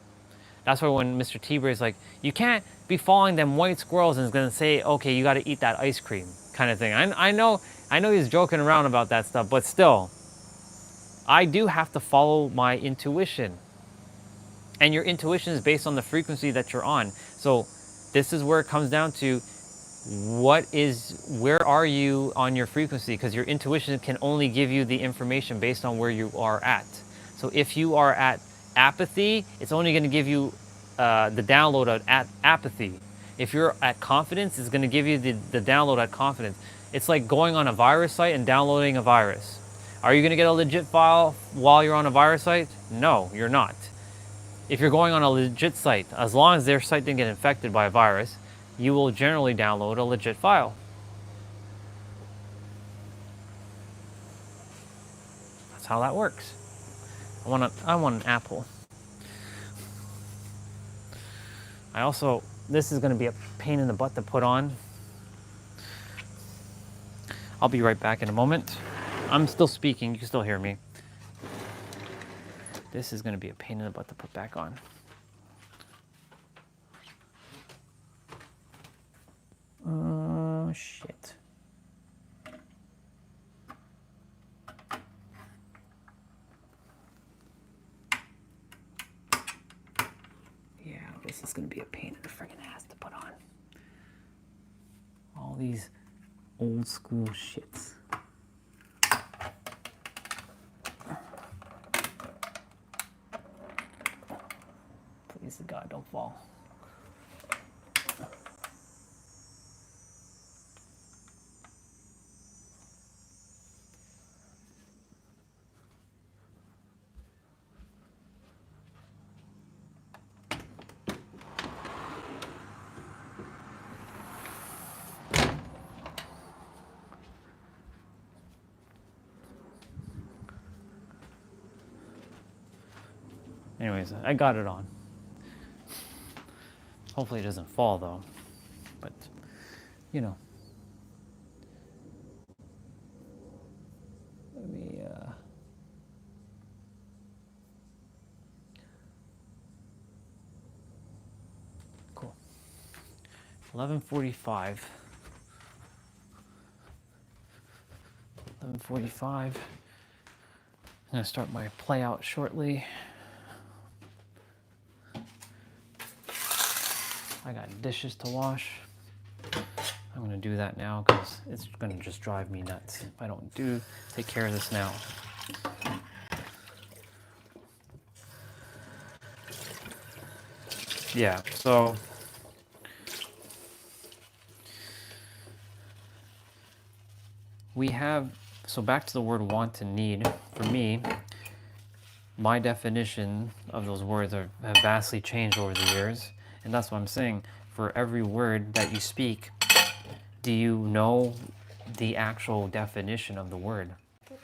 That's why when Mr. T-Bird is like, you can't be following them white squirrels and is gonna say, okay, you gotta eat that ice cream kind of thing. I know he's joking around about that stuff, but still, I do have to follow my intuition. And your intuition is based on the frequency that you're on. So this is where it comes down to where are you on your frequency? Because your intuition can only give you the information based on where you are at. So if you are at apathy, it's only going to give you the download at apathy. If you're at confidence, it's going to give you the download at confidence. It's like going on a virus site and downloading a virus. Are you going to get a legit file while you're on a virus site? No, you're not. If you're going on a legit site, as long as their site didn't get infected by a virus, you will generally download a legit file. That's how that works. I want an apple. This is going to be a pain in the butt to put on. I'll be right back in a moment. I'm still speaking, you can still hear me. This is going to be a pain in the butt to put back on. Oh, shit. Yeah, this is going to be a pain in the friggin' ass to put on. All these old school shits. Please, God, don't fall. Anyways, I got it on. Hopefully it doesn't fall though, but you know. Let me, cool. 11:45. 11:45. I'm gonna start my play out shortly. I got dishes to wash. I'm gonna do that now because it's gonna just drive me nuts if I don't take care of this now. Yeah, so back to the word want and need. For me, my definition of those words have vastly changed over the years. And that's what I'm saying. For every word that you speak, do you know the actual definition of the word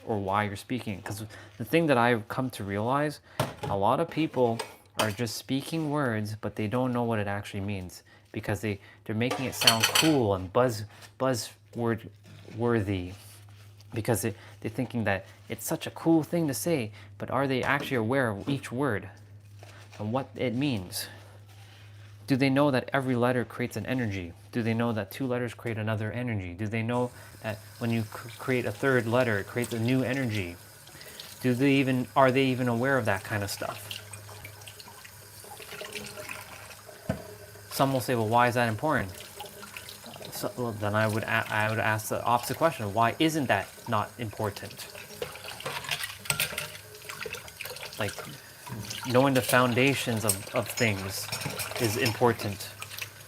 or why you're speaking? Because the thing that I've come to realize, a lot of people are just speaking words, but they don't know what it actually means because they're making it sound cool and buzzword worthy because they're thinking that it's such a cool thing to say, but are they actually aware of each word and what it means? Do they know that every letter creates an energy? Do they know that 2 letters create another energy? Do they know that when you create a 3rd letter, it creates a new energy? Are they even aware of that kind of stuff? Some will say, well, why is that important? So, well, then I would ask the opposite question: why isn't that not important? Like, knowing the foundations of things is important,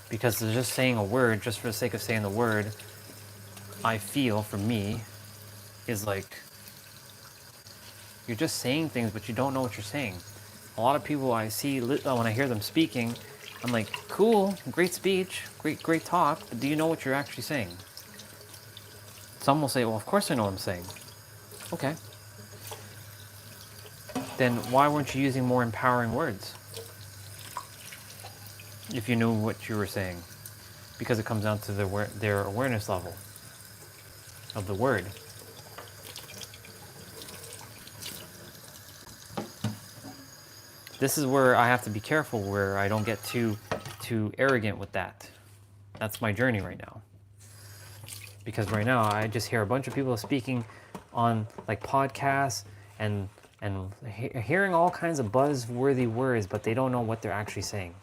because just saying a word just for the sake of saying the word, I feel for me, is like you're just saying things, but you don't know what you're saying. A lot of people I see when I hear them speaking, I'm like, cool, great speech, great talk, but do you know what you're actually saying? Some will say, well, of course I know what I'm saying. Okay. Then why weren't you using more empowering words if you knew what you were saying? Because it comes down to their awareness level of the word. This is where I have to be careful, where I don't get too arrogant with that. That's my journey right now. Because right now I just hear a bunch of people speaking on like podcasts and hearing all kinds of buzzworthy words, but they don't know what they're actually saying.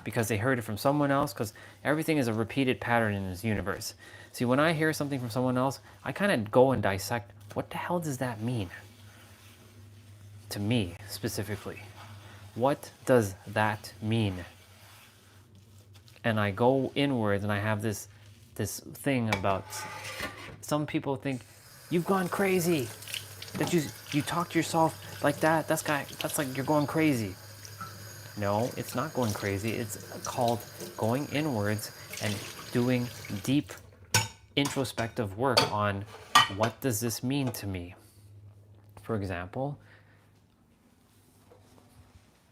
Because they heard it from someone else, because everything is a repeated pattern in this universe. See, when I hear something from someone else, I kind of go and dissect, what the hell does that mean? To me, specifically. What does that mean? And I go inwards, and I have this thing about, some people think, you've gone crazy. That you talk to yourself like that, that's like you're going crazy. No, it's not going crazy. It's called going inwards and doing deep introspective work on, what does this mean to me? For example,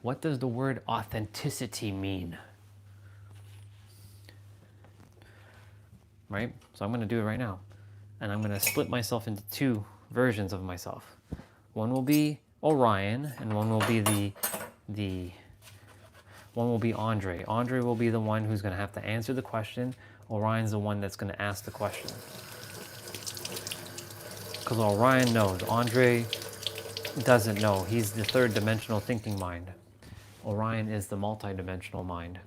what does the word authenticity mean? Right? So I'm going to do it right now. And I'm going to split myself into two versions of myself. One will be Orion, and one will be one will be Andre. Andre will be the one who's going to have to answer the question. Orion's the one that's going to ask the question. Because Orion knows. Andre doesn't know. He's the third dimensional thinking mind. Orion is the multi-dimensional mind.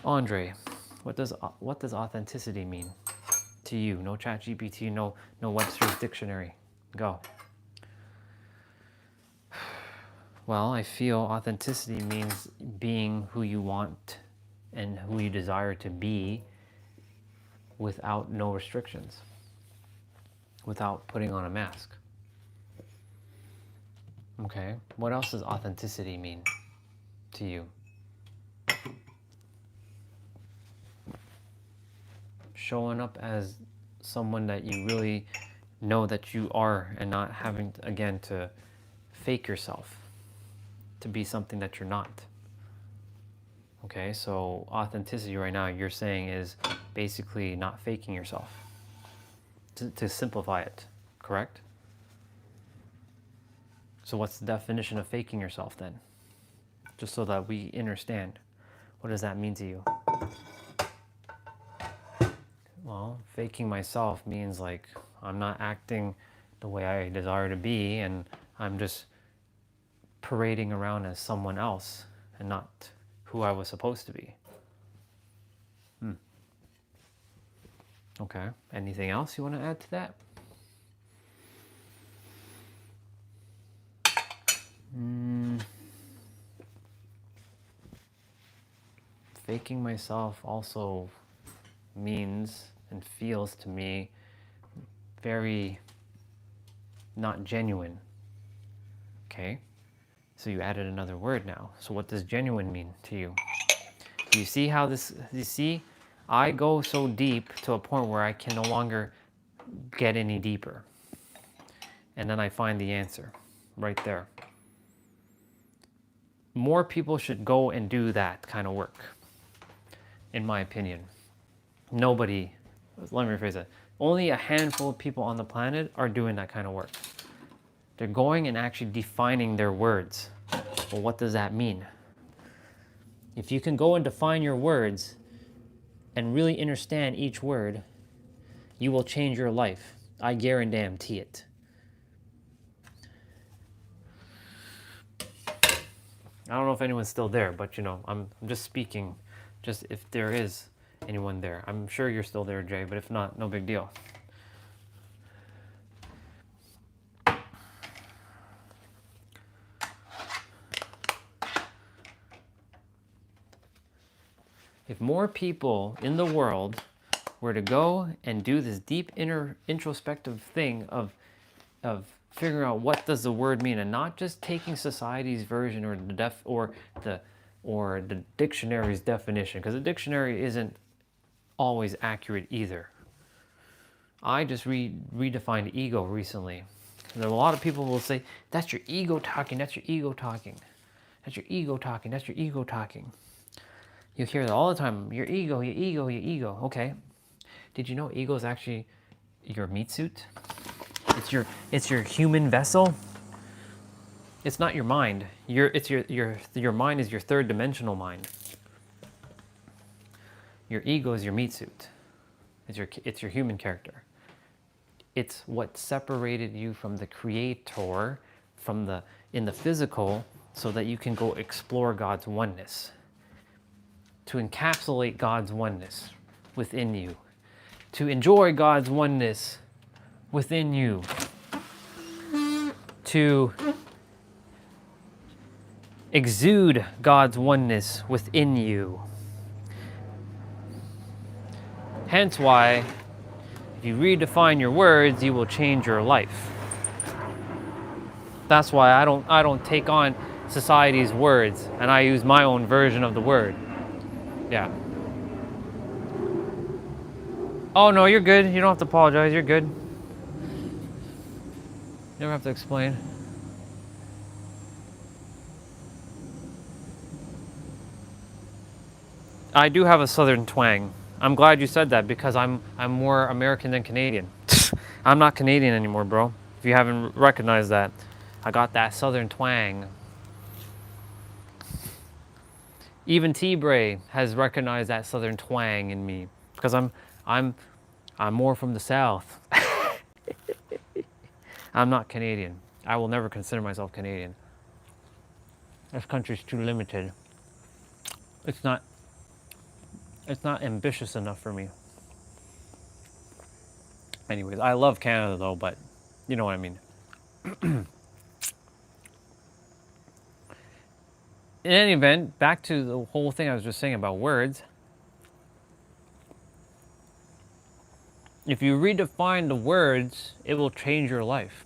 Andre, what does authenticity mean to you? No ChatGPT, no Webster's dictionary. Go. Well, I feel authenticity means being who you want and who you desire to be, without no restrictions, without putting on a mask. Okay, what else does authenticity mean to you? Showing up as someone that you really know that you are, and not having, again, to fake yourself to be something that you're not. Okay, so authenticity right now, you're saying, is basically not faking yourself, to simplify it, correct? So what's the definition of faking yourself then? Just so that we understand, what does that mean to you? Well, faking myself means like I'm not acting the way I desire to be, and I'm just parading around as someone else and not who I was supposed to be. Okay, anything else you want to add to that? Faking myself also means and feels to me very not genuine. Okay, so you added another word now. So what does genuine mean to you? Do you see how this, you see, I go so deep to a point where I can no longer get any deeper. And then I find the answer right there. More people should go and do that kind of work, in my opinion. Nobody, let me rephrase it, only a handful of people on the planet are doing that kind of work. They're going and actually defining their words. Well, what does that mean? If you can go and define your words and really understand each word, you will change your life. I guarantee it. I don't know if anyone's still there, but you know, I'm just speaking, just if there is anyone there. I'm sure you're still there, Jay, but if not, no big deal. If more people in the world were to go and do this deep introspective thing of figuring out what does the word mean, and not just taking society's version or the dictionary's definition, because the dictionary isn't always accurate either. I just redefined ego recently. And there are a lot of people who will say, that's your ego talking, that's your ego talking. That's your ego talking, that's your ego talking. You hear that all the time, your ego, your ego, your ego. Okay. Did you know ego is actually your meat suit? It's your human vessel. It's not your mind. Your mind is your third dimensional mind. Your ego is your meat suit. It's your human character. It's what separated you from the creator, in the physical, so that you can go explore God's oneness. To encapsulate God's oneness within you. To enjoy God's oneness within you. To exude God's oneness within you. Hence why, if you redefine your words, you will change your life. That's why I don't take on society's words, and I use my own version of the word. Yeah. Oh no, you're good. You don't have to apologize. You're good. You don't have to explain. I do have a southern twang. I'm glad you said that, because I'm more American than Canadian. I'm not Canadian anymore, bro. If you haven't recognized that, I got that southern twang. Even T-Bray has recognized that southern twang in me, because I'm more from the south. I'm not Canadian. I will never consider myself Canadian. This country's too limited. It's not ambitious enough for me. Anyways, I love Canada though, but you know what I mean. In any event, back to the whole thing I was just saying about words. If you redefine the words, it will change your life.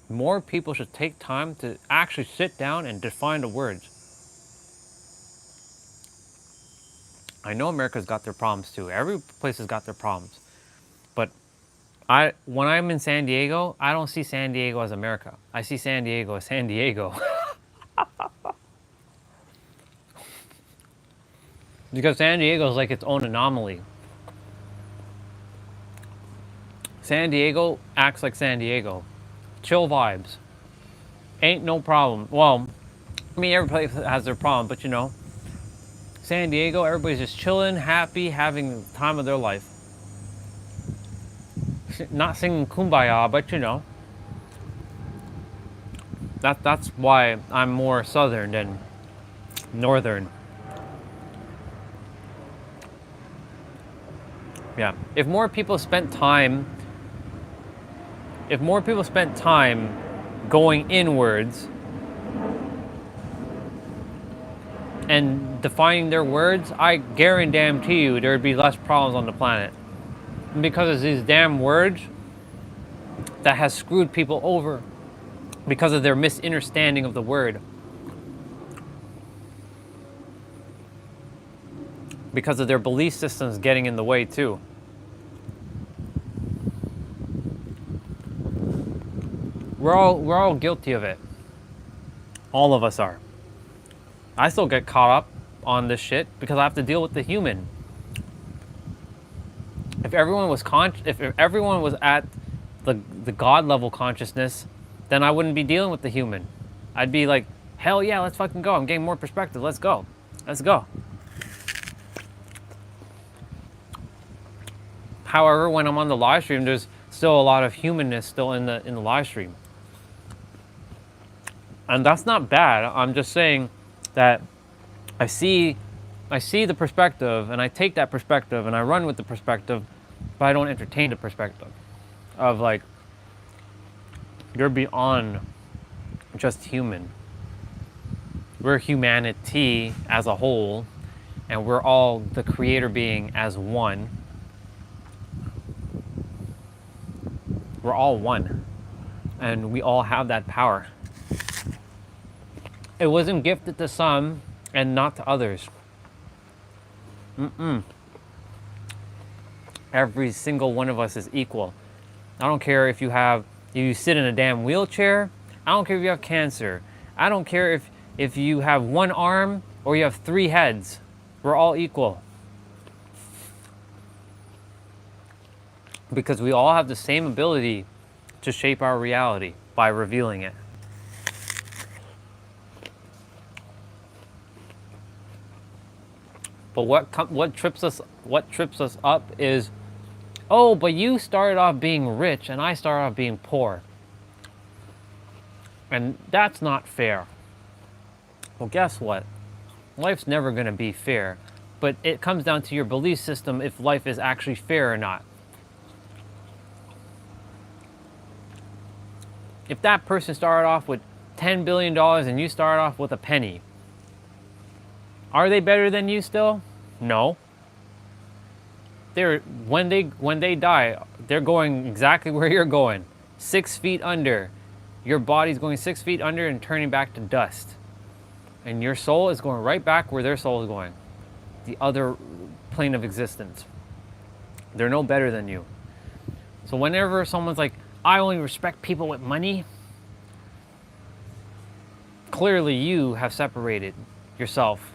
More people should take time to actually sit down and define the words. I know America's got their problems too. Every place has got their problems. But when I'm in San Diego, I don't see San Diego as America. I see San Diego as San Diego. Because San Diego is like its own anomaly. San Diego acts like San Diego. Chill vibes. Ain't no problem. Well, I mean, every place has their problem, but you know, San Diego, everybody's just chilling, happy, having the time of their life. Not singing Kumbaya, but you know, that's why I'm more southern than northern. Yeah, if more people spent time going inwards and defining their words, I guarantee you there'd be less problems on the planet. And because of these damn words that has screwed people over because of their misunderstanding of the word. Because of their belief systems getting in the way too. We're all guilty of it. All of us are. I still get caught up on this shit because I have to deal with the human. If everyone was if everyone was at the God level consciousness, then I wouldn't be dealing with the human. I'd be like, hell yeah, let's fucking go. I'm getting more perspective. Let's go. Let's go. However, when I'm on the live stream, there's still a lot of humanness still in the live stream. And that's not bad. I'm just saying that I see the perspective and I take that perspective and I run with the perspective, but I don't entertain the perspective of like, you're beyond just human. We're humanity as a whole, and we're all the creator being as one. We're all one, and we all have that power. It wasn't gifted to some and not to others. Every single one of us is equal. I don't care if you sit in a damn wheelchair. I don't care if you have cancer. I don't care if you have one arm or you have 3 heads. We're all equal. Because we all have the same ability to shape our reality by revealing it. But what trips us up is, oh, but you started off being rich and I started off being poor. And that's not fair. Well, guess what? Life's never going to be fair. But it comes down to your belief system if life is actually fair or not. If that person started off with $10 billion and you started off with a penny, are they better than you still? No. When they die, they're going exactly where you're going. 6 feet under. Your body's going 6 feet under and turning back to dust. And your soul is going right back where their soul is going. The other plane of existence. They're no better than you. So whenever someone's like, I only respect people with money, clearly you have separated yourself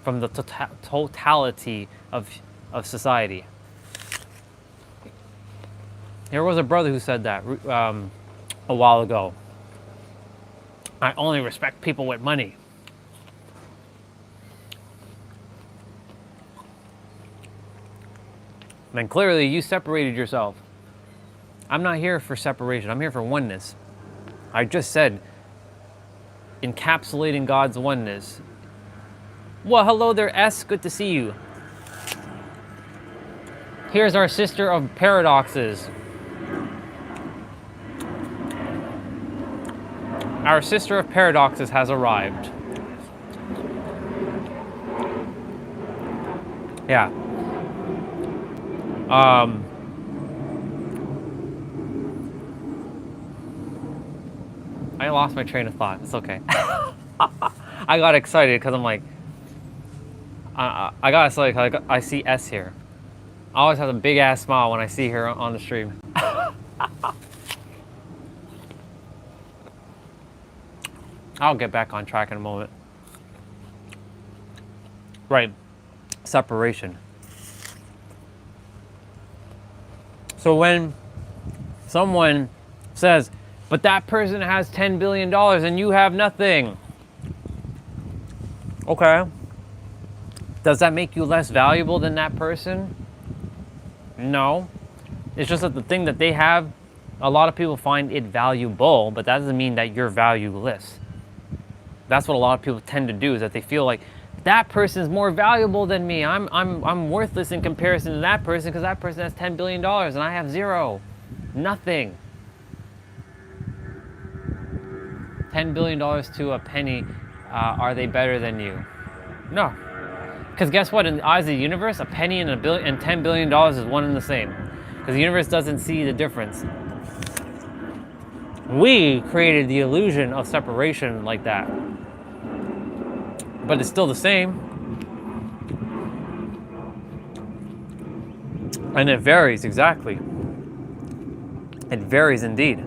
from the totality of society. There was a brother who said that a while ago. I only respect people with money. And clearly you separated yourself. I'm not here for separation. I'm here for oneness. I just said encapsulating God's oneness. Well, hello there, S. Good to see you. Here's our sister of paradoxes. Our sister of paradoxes has arrived. Yeah. I lost my train of thought. It's okay. I got excited because I'm like, I got excited because I see S here. I always have a big ass smile when I see her on the stream. I'll get back on track in a moment. Right. Separation. So when someone says, but that person has $10 billion and you have nothing. Okay. Does that make you less valuable than that person? No. It's just that the thing that they have, a lot of people find it valuable, but that doesn't mean that you're valueless. That's what a lot of people tend to do, is that they feel like that person is more valuable than me. I'm worthless in comparison to that person because that person has $10 billion and I have 0. Nothing. $10 billion to a penny, are they better than you? No. Because guess what? In the eyes of the universe, a penny and $10 billion is one and the same. Because the universe doesn't see the difference. We created the illusion of separation like that. But it's still the same. And it varies, exactly. It varies indeed.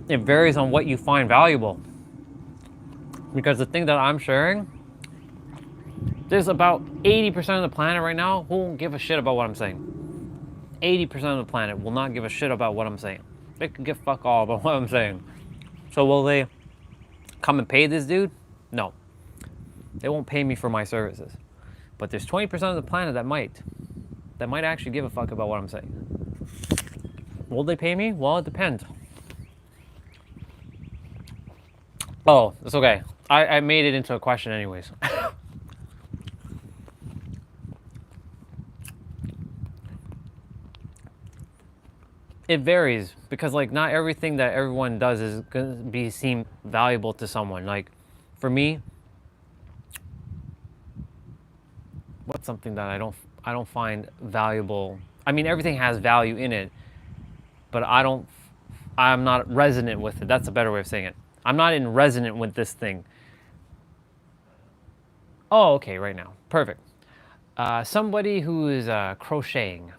It varies on what you find valuable. Because the thing that I'm sharing, there's about 80% of the planet right now who won't give a shit about what I'm saying. 80% of the planet will not give a shit about what I'm saying. They can give fuck all about what I'm saying. So will they come and pay this dude? No. They won't pay me for my services. But there's 20% of the planet that might actually give a fuck about what I'm saying. Will they pay me? Well, it depends. Oh, it's okay. I made it into a question anyways. It varies because like not everything that everyone does is gonna seem valuable to someone. Like for me, what's something that I don't find valuable? I mean, everything has value in it, but I'm not resonant with it. That's a better way of saying it. I'm not in resonant with this thing. Oh, okay, right now. Perfect. Somebody who is crocheting.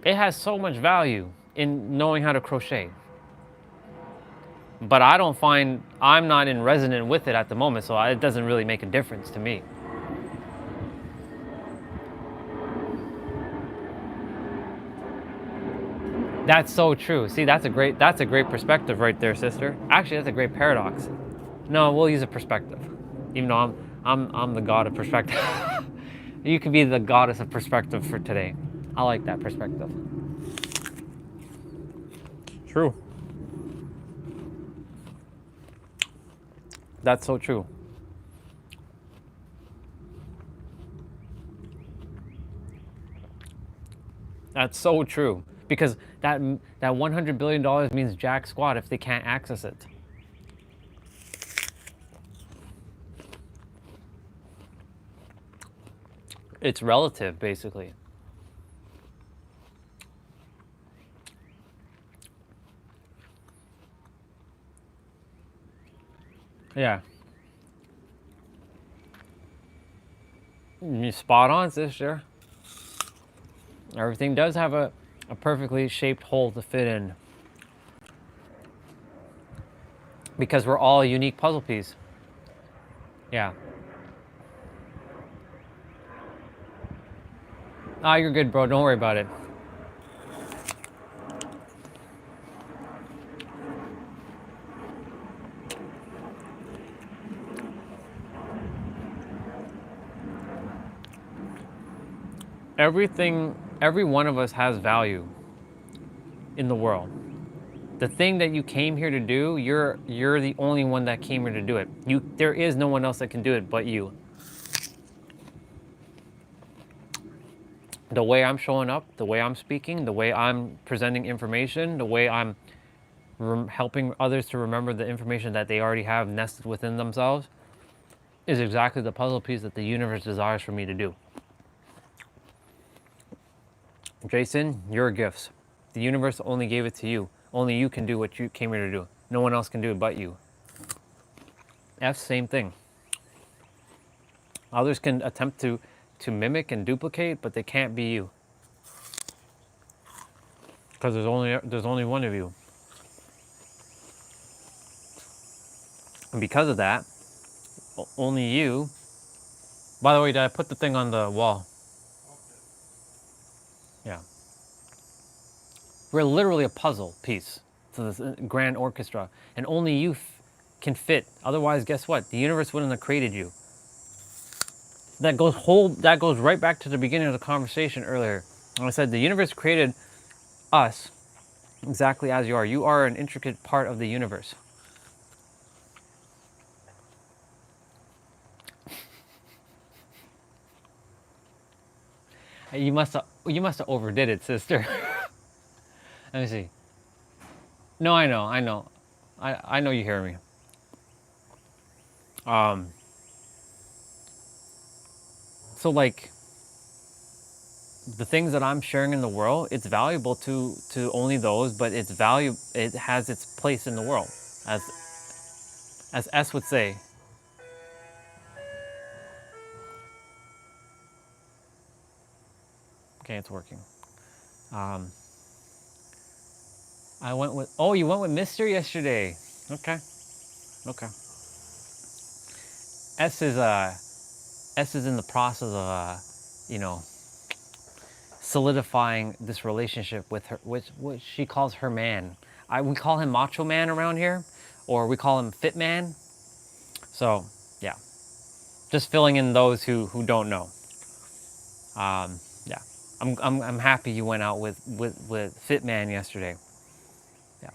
It has so much value in knowing how to crochet. But I'm not in resonant with it at the moment, so it doesn't really make a difference to me. That's so true. See, that's a great perspective right there, sister. Actually, that's a great paradox. No, we'll use a perspective. Even though I'm the god of perspective. You could be the goddess of perspective for today. I like that perspective. True. That's so true. That's so true. Because that $100 billion means jack squat if they can't access it. It's relative, basically. Yeah. You spot on, sister. Everything does have a perfectly shaped hole to fit in. Because we're all a unique puzzle piece. Yeah. Ah, you're good, bro. Don't worry about it. Every one of us has value in the world. The thing that you came here to do, you're the only one that came here to do it. There is no one else that can do it but you. The way I'm showing up, the way I'm speaking, the way I'm presenting information, the way I'm helping others to remember the information that they already have nested within themselves is exactly the puzzle piece that the universe desires for me to do. Jason, your gifts. The universe only gave it to you. Only you can do what you came here to do. No one else can do it but you. F, same thing. Others can attempt to mimic and duplicate, but they can't be you. Because there's only one of you. And because of that, only you. By the way, did I put the thing on the wall? Yeah. We're literally a puzzle piece to this grand orchestra, and only you can fit. Otherwise, guess what? The universe wouldn't have created you. That goes right back to the beginning of the conversation earlier. I said the universe created us exactly as you are. You are an intricate part of the universe. You must have overdid it, sister. Let me see. No, I know. I know you hear me. So like the things that I'm sharing in the world, it's valuable to only those, but it has its place in the world, as S would say. Okay, it's working. I went with, oh, you went with Mister yesterday. Okay. S is in the process of solidifying this relationship with her, which she calls her man. We call him Macho Man around here, or we call him Fit Man. So yeah, just filling in those who don't know. Yeah, I'm happy you went out with Fit Man yesterday. Yeah.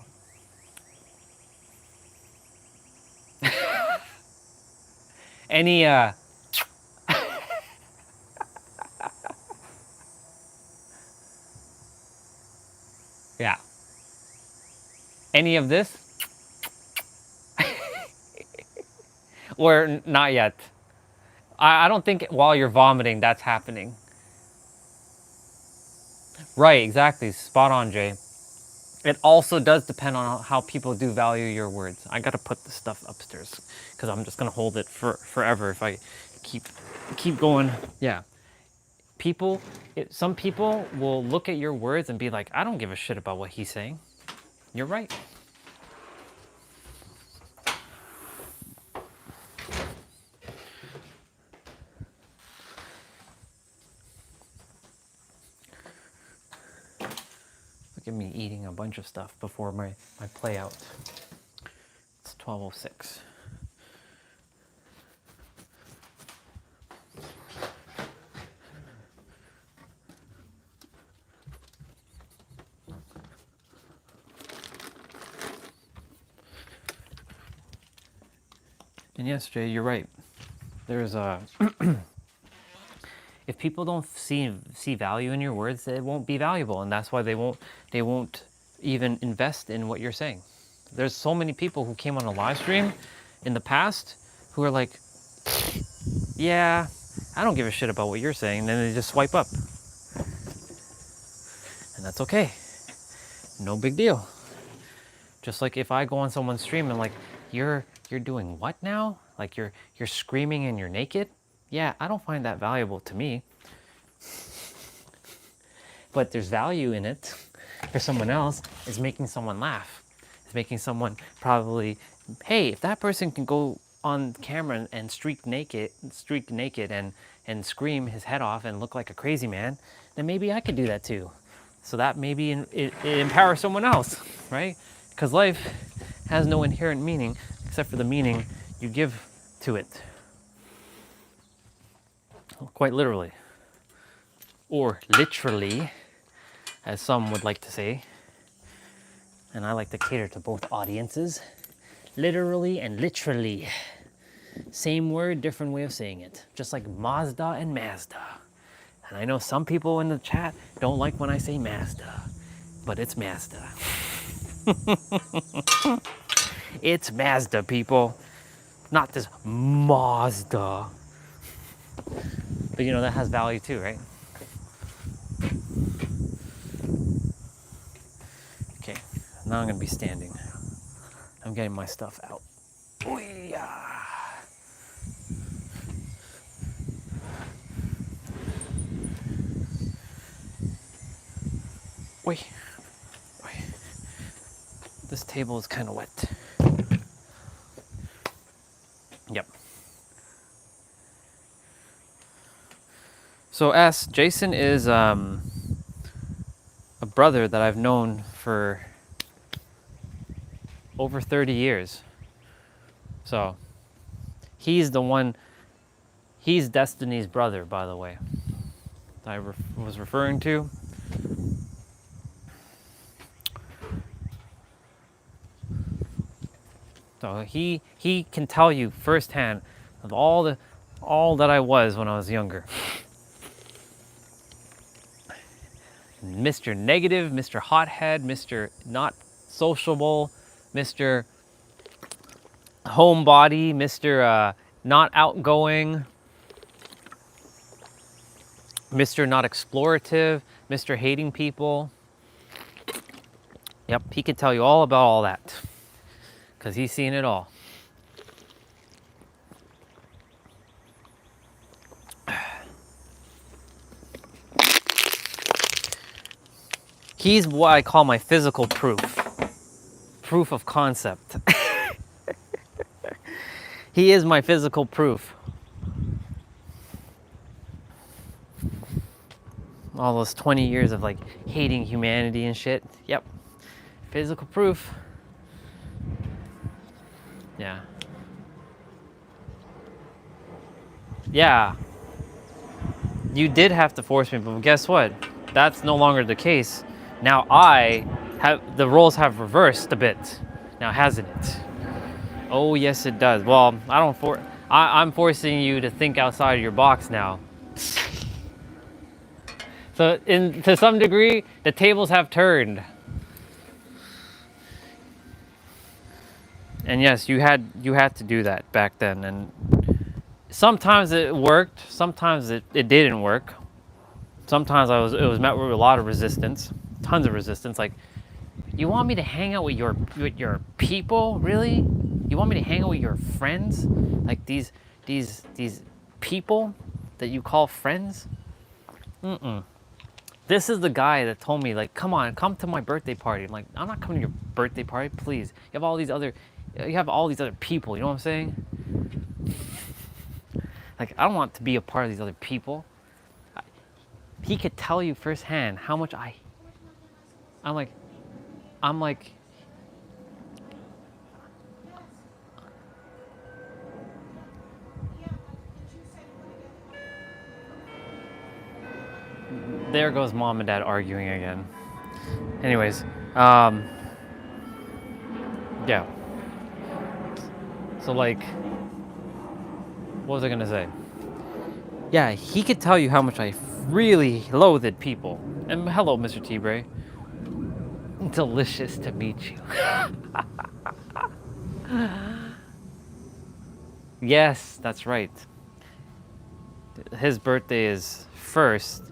Any yeah. Any of this? Or not yet? I don't think while you're vomiting that's happening. Right, exactly. Spot on, Jay. It also does depend on how people do value your words. I gotta put this stuff upstairs because I'm just gonna hold it for forever if I keep going. Yeah, some people will look at your words and be like, I don't give a shit about what he's saying. You're right. Look at me eating a bunch of stuff before my play out. It's 12:06. And yes, Jay, you're right. There's a if people don't see value in your words, it won't be valuable, and that's why they won't even invest in what you're saying. There's so many people who came on a live stream in the past who are like, yeah, I don't give a shit about what you're saying, and then they just swipe up. And that's okay. No big deal. Just like if I go on someone's stream and like, you're doing what now? Like you're screaming and you're naked? Yeah, I don't find that valuable to me. But there's value in it for someone else. Is making someone laugh. It's making someone probably, hey, if that person can go on camera and streak naked and scream his head off and look like a crazy man, then maybe I could do that too. So that maybe it empowers someone else, right? Because life has no inherent meaning except for the meaning you give to it. Quite literally. Or literally, as some would like to say. And I like to cater to both audiences. Literally and literally. Same word, different way of saying it. Just like Mazda and Mazda. And I know some people in the chat don't like when I say Mazda, but it's Mazda. It's Mazda, people. Not this Mazda. But you know, that has value too, right? Okay, now I'm gonna be standing. I'm getting my stuff out. Ooh-yah. Wait. This table is kind of wet. Yep. So Jason is a brother that I've known for over 30 years. So he's the one, he's Destiny's brother, by the way, that I was referring to. So he can tell you firsthand of all that I was when I was younger. Mr. Negative, Mr. Hothead, Mr. Not Sociable, Mr. Homebody, Mr. Not Outgoing, Mr. Not Explorative, Mr. Hating People. Yep, he could tell you all about all that because he's seen it all. He's what I call my physical proof of concept. He is my physical proof. All those 20 years of like hating humanity and shit. Yep. Physical proof. Yeah. Yeah. You did have to force me, but guess what? That's no longer the case. Now the roles have reversed a bit. Now hasn't it? Oh yes it does. Well, I'm forcing you to think outside of your box now. So to some degree, the tables have turned. And yes, you had to do that back then, and sometimes it worked, sometimes it didn't work. Sometimes it was met with a lot of resistance, tons of resistance. Like, you want me to hang out with your people, really? You want me to hang out with your friends, like these people that you call friends? This is the guy that told me, like, come on, come to my birthday party. I'm like, I'm not coming to your birthday party, please. You have all these other people, you know what I'm saying? Like, I don't want to be a part of these other people. He could tell you firsthand how much I'm like, there goes mom and dad arguing again. Anyways, yeah. So, like, what was I gonna say? Yeah, he could tell you how much I really loathed people. And hello, Mr. T-Bray. Delicious to meet you. Yes, that's right. His birthday is first,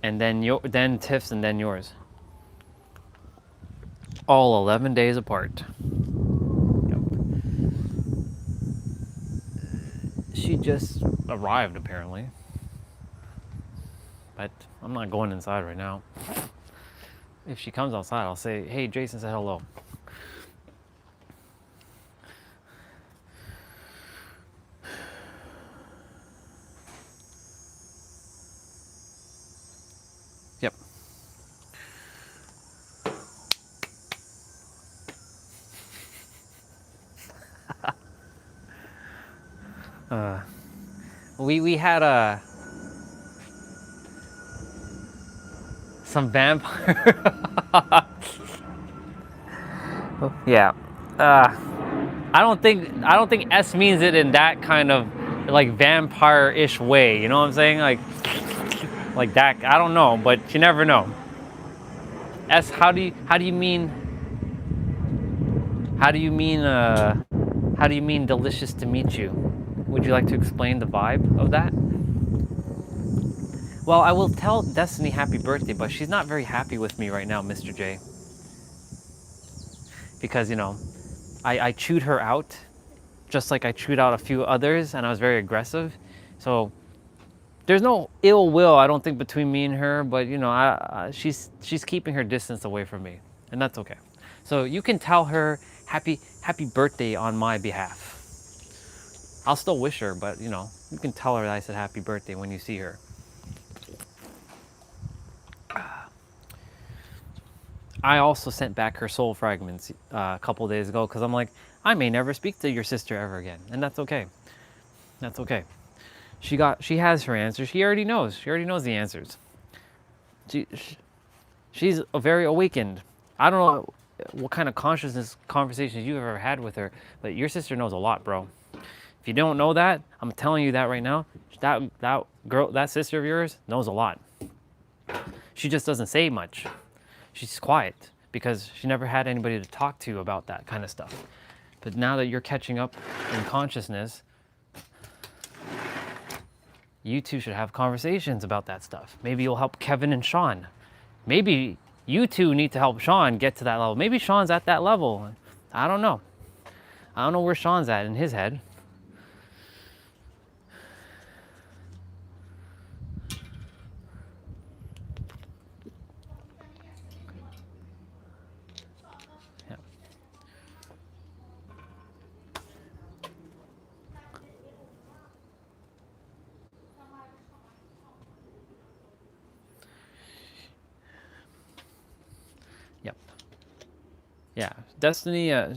and then Tiff's, and then yours. All 11 days apart. Yep. She just arrived, apparently. But I'm not going inside right now. If she comes outside, I'll say, hey, Jason said hello. Yep. We had some vampire. Yeah. I don't think S means it in that kind of like vampire-ish way. You know what I'm saying? Like that. I don't know, but you never know. S, how do you mean delicious to meet you? Would you like to explain the vibe of that? Well, I will tell Destiny happy birthday, but she's not very happy with me right now, Mr. J. Because, you know, I chewed her out, just like I chewed out a few others, and I was very aggressive. So there's no ill will, I don't think, between me and her, but, you know, she's keeping her distance away from me, and that's okay. So you can tell her happy birthday on my behalf. I'll still wish her, but, you know, you can tell her that I said happy birthday when you see her. I also sent back her soul fragments a couple days ago because I'm like, I may never speak to your sister ever again, and that's okay. That's okay. She has her answers. She already knows. She already knows the answers. She's very awakened. I don't know what kind of consciousness conversations you've ever had with her, but your sister knows a lot, bro. If you don't know that, I'm telling you that right now. That girl, that sister of yours, knows a lot. She just doesn't say much. She's quiet because she never had anybody to talk to about that kind of stuff. But now that you're catching up in consciousness, you two should have conversations about that stuff. Maybe you'll help Kevin and Sean. Maybe you two need to help Sean get to that level. Maybe Sean's at that level. I don't know. I don't know where Sean's at in his head. Yeah,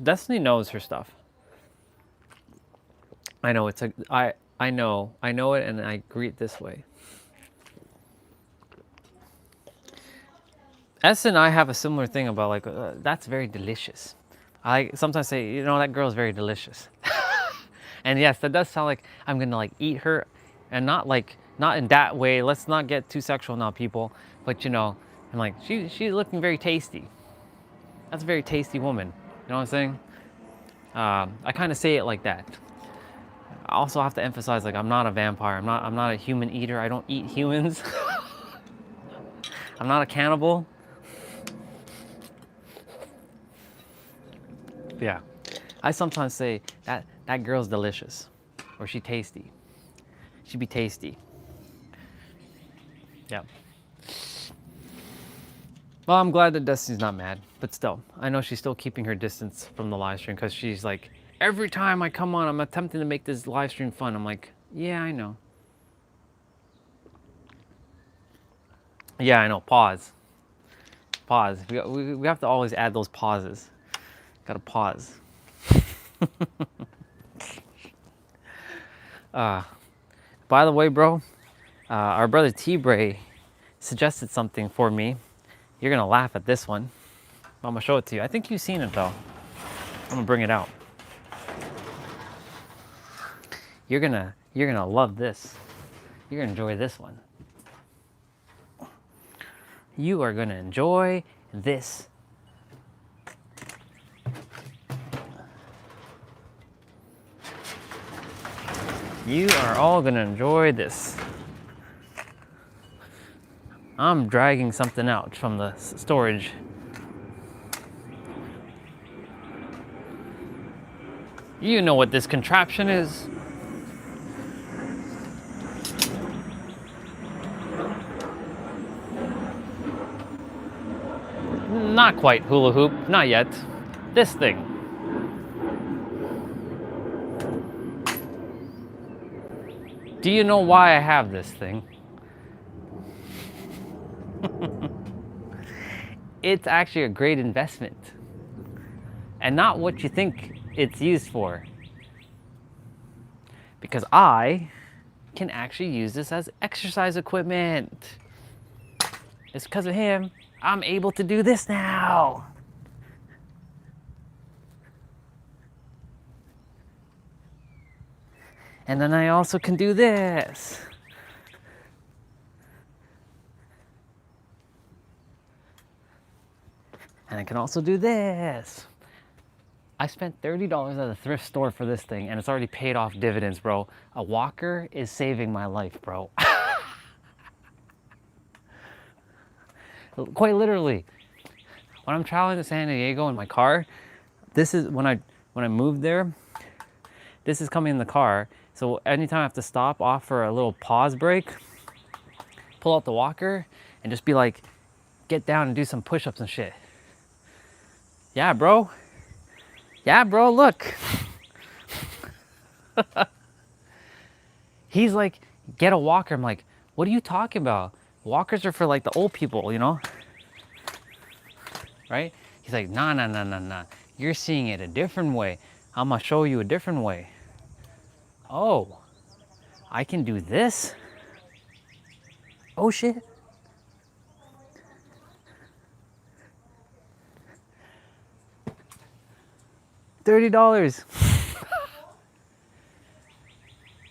Destiny knows her stuff. I know I know it, and I greet this way. S and I have a similar thing about like that's very delicious. I sometimes say, you know, that girl's very delicious. And yes, that does sound like I'm gonna like eat her, and not in that way. Let's not get too sexual now, people. But you know, I'm like, she's looking very tasty. That's a very tasty woman. You know what I'm saying? I kind of say it like that. I also have to emphasize, like, I'm not a vampire. I'm not a human eater. I don't eat humans. I'm not a cannibal. Yeah, I sometimes say that girl's delicious, or she tasty. She be tasty. Yeah. Well, I'm glad that Destiny's not mad, but still, I know she's still keeping her distance from the live stream because she's like, every time I come on, I'm attempting to make this live stream fun. I'm like, yeah, I know. Yeah, I know. Pause. Pause. We have to always add those pauses. Gotta pause. By the way, bro, our brother T-Bray suggested something for me. You're gonna laugh at this one. I'm gonna show it to you. I think you've seen it though. I'm gonna bring it out. You're gonna love this. You're gonna enjoy this one. You are gonna enjoy this. You are all gonna enjoy this. I'm dragging something out from the storage. You know what this contraption is. Not quite hula hoop, not yet. This thing. Do you know why I have this thing? It's actually a great investment. And not what you think it's used for. Because I can actually use this as exercise equipment. It's because of him I'm able to do this now. And then I also can do this. And I can also do this. I spent $30 at a thrift store for this thing, and it's already paid off dividends, bro. A walker is saving my life, bro. Quite literally. When I'm traveling to San Diego in my car, this is when I moved there, this is coming in the car. So anytime I have to stop off for a little pause break, pull out the walker and just be like, get down and do some push-ups and shit. Yeah, bro. Yeah, bro, look. He's like, get a walker. I'm like, what are you talking about? Walkers are for like the old people, you know? Right? He's like, nah. You're seeing it a different way. I'm gonna show you a different way. Oh, I can do this? Oh shit. $30.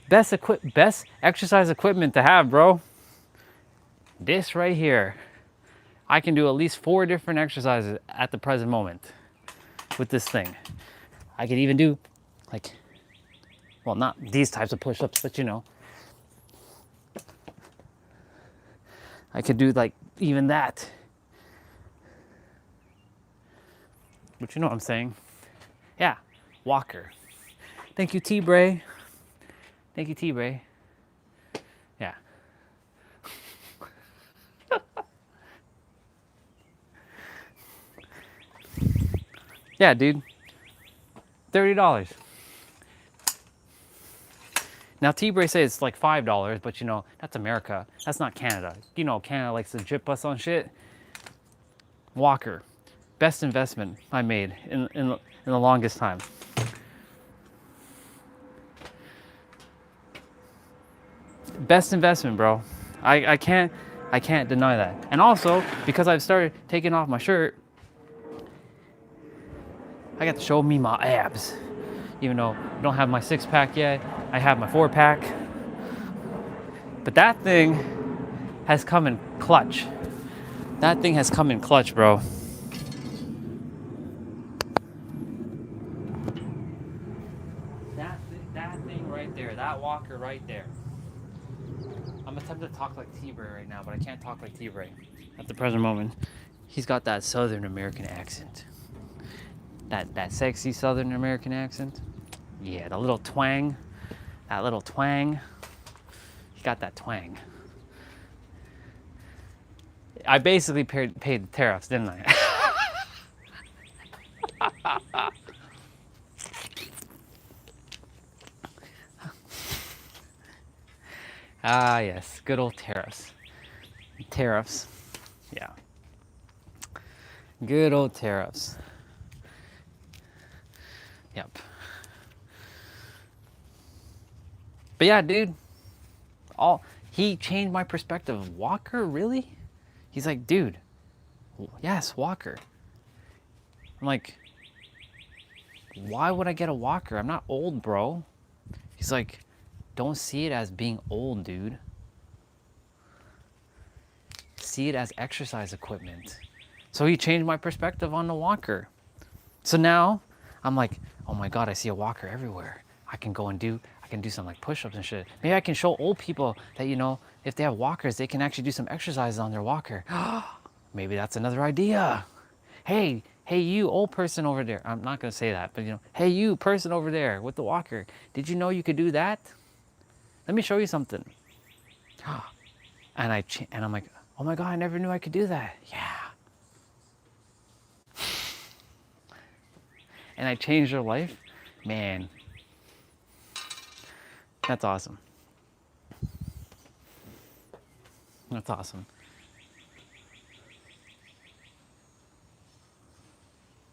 Best exercise equipment to have, bro. This right here. I can do at least 4 different exercises at the present moment with this thing. I could even do like, well, not these types of push-ups, but you know. I could do like even that. But you know what I'm saying? Yeah, walker. Thank you, T-Bray. Thank you, T-Bray. Yeah. Yeah, dude. $30. Now, T-Bray says it's like $5, but you know, that's America. That's not Canada. You know, Canada likes to jip us on shit. Walker. Best investment I made in the longest time. Best investment, bro. I can't deny that. And also, because I've started taking off my shirt, I got to show me my abs. even though I don't have my 6-pack yet. I have my 4-pack. But that thing has come in clutch. That thing has come in clutch, bro. That thing right there, that walker right there. I'm attempting to talk like T-Bray right now, but I can't talk like T-Bray at the present moment. He's got that Southern American accent. That sexy Southern American accent. Yeah, the little twang. That little twang. He got that twang. I basically paid the tariffs, didn't I? Ah, yes, good old tariffs. Tariffs, yeah. Good old tariffs. Yep. But yeah, dude, he changed my perspective. Walker, really? He's like, dude, yes, walker. I'm like, why would I get a walker? I'm not old, bro. He's like, don't see it as being old, dude. See it as exercise equipment. So he changed my perspective on the walker. So now I'm like, oh my God, I see a walker everywhere. I can do some like push-ups and shit. Maybe I can show old people that, you know, if they have walkers, they can actually do some exercises on their walker. Maybe that's another idea. Hey, you old person over there. I'm not gonna say that, but you know, hey, you person over there with the walker. Did you know you could do that? Let me show you something. And I'm like, oh my God, I never knew I could do that. Yeah. And I changed your life, man. That's awesome. That's awesome.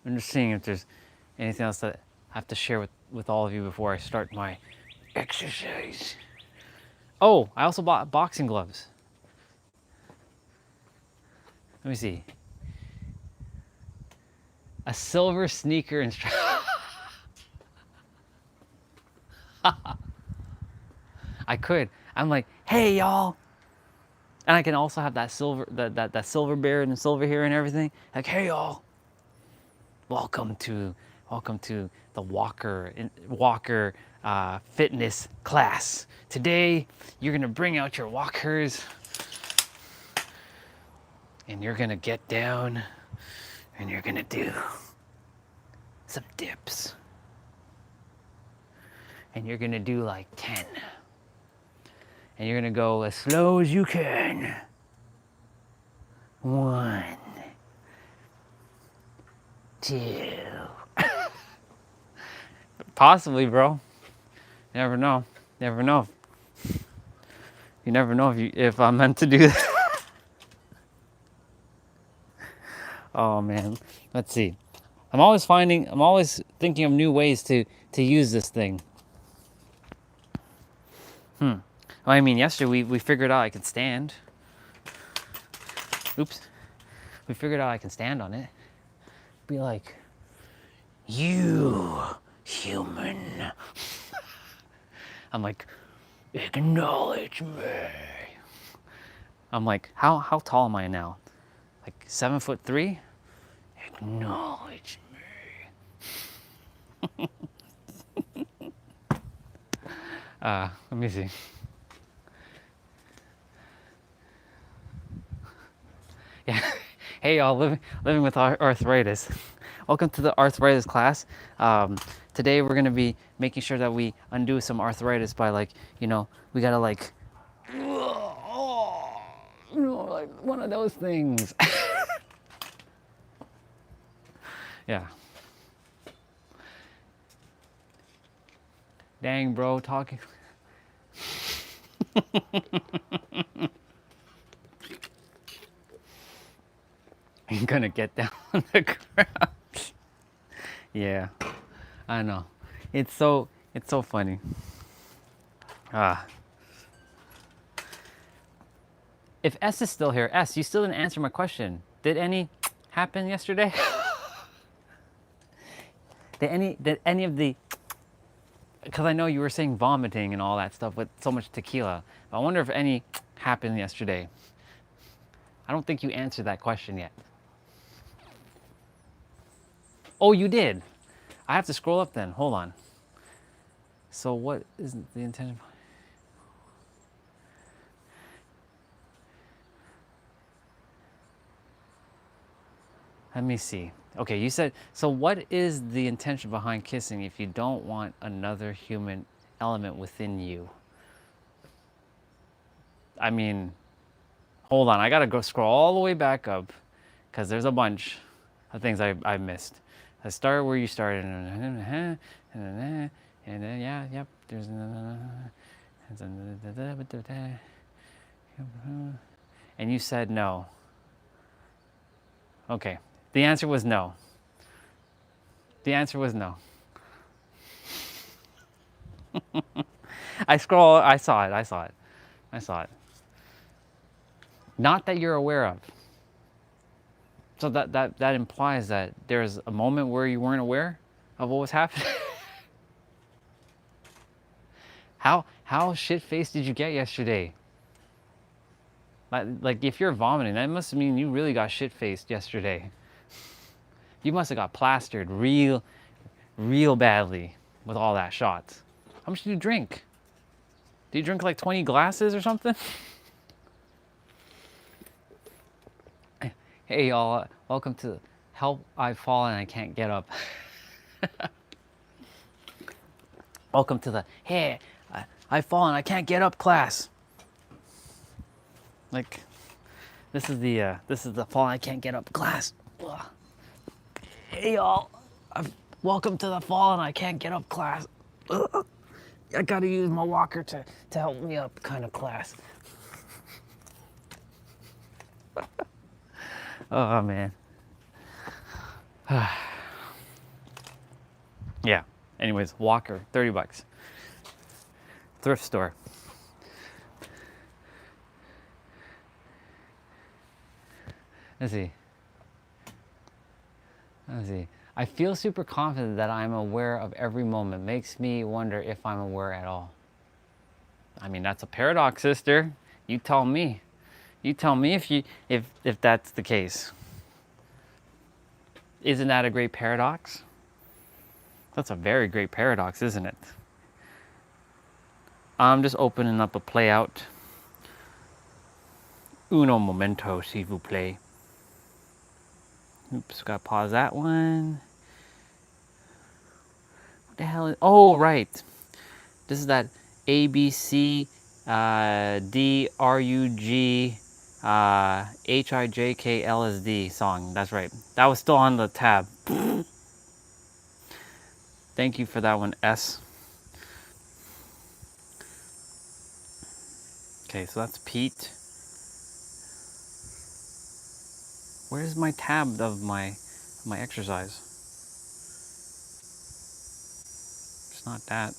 I'm just seeing if there's anything else that I have to share with all of you before I start my exercise. Oh, I also bought boxing gloves. Let me see. A silver sneaker instructor. I could. I'm like, hey y'all. And I can also have that silver, that silver beard and silver hair and everything. Like, hey y'all. Welcome to the walker fitness class. Today you're gonna bring out your walkers and you're gonna get down and you're gonna do some dips. And you're gonna do like 10. And you're gonna go as slow as you can. 1, 2. Possibly, bro. You never know. Never know. You never know if I'm meant to do that. Oh man. Let's see. I'm always thinking of new ways to use this thing. Well, I mean, yesterday we figured out I can stand. Oops. We figured out I can stand on it. Be like, you human. I'm like, acknowledge me. I'm like, how tall am I now? Like 7'3"? Acknowledge me. Let me see. Yeah. Hey y'all, living with arthritis. Welcome to the arthritis class. Today we're gonna be making sure that we undo some arthritis by, like, you know, we gotta like, like one of those things. Yeah. Dang, bro, talking. You're gonna get down on the ground. Yeah, I know. It's so funny. If S is still here, S, you still didn't answer my question. Did any happen yesterday? Did any of the because I know you were saying vomiting and all that stuff with so much tequila. I wonder if any happened yesterday. I don't think you answered that question yet. Oh, you did. I have to scroll up then. Hold on. So what is the intention? Let me see. Okay, you said, so what is the intention behind kissing if you don't want another human element within you? I mean, hold on. I got to go scroll all the way back up because there's a bunch of things I missed. Let's start where you started. And then, yeah, yep. There's and you said no. Okay. The answer was no. The answer was no. I saw it. Not that you're aware of. So that implies that there's a moment where you weren't aware of what was happening. How shit-faced did you get yesterday? Like if you're vomiting, that must mean you really got shit-faced yesterday. You must have got plastered real badly with all that shots. How much did you drink? Did you drink like 20 glasses or something? Hey y'all, welcome to Help I've Fallen I Can't Get Up. Welcome to the Hey, I've fallen I can't get up class. Like this is the fall I can't get up class. Ugh. Hey y'all, welcome to the fall and I can't get up class. Ugh. I gotta use my walker to help me up kind of class. Oh man. Yeah. Anyways, walker, 30 bucks. Thrift store. Let's see. I feel super confident that I'm aware of every moment. Makes me wonder if I'm aware at all. I mean, that's a paradox, sister. You tell me. You tell me if that's the case. Isn't that a great paradox? That's a very great paradox, isn't it? I'm just opening up a play out. Uno momento, s'il vous plaît. Oops, gotta pause that one. What the hell is, oh, right. This is that ABC, DRUG, HIJKLSD song. That's right. That was still on the tab. Thank you for that one, S. Okay, so that's Pete. Where's my tab of my exercise? It's not that.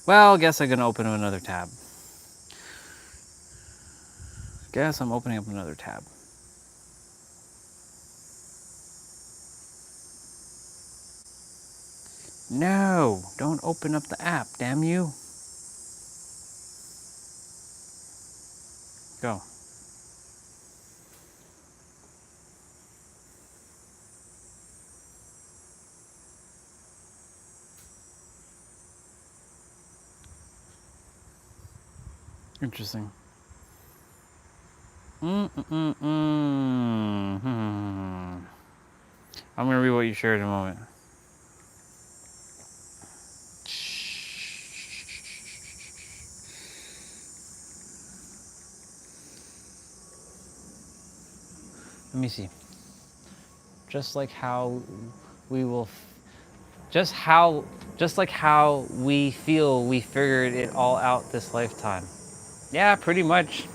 Well, I guess I'm gonna open another tab. Guess I'm opening up another tab. No, don't open up the app, damn you. Go. Interesting. I'm gonna read what you shared in a moment. Let me see. Just like how we will, just like how we feel we figured it all out this lifetime. Yeah, pretty much.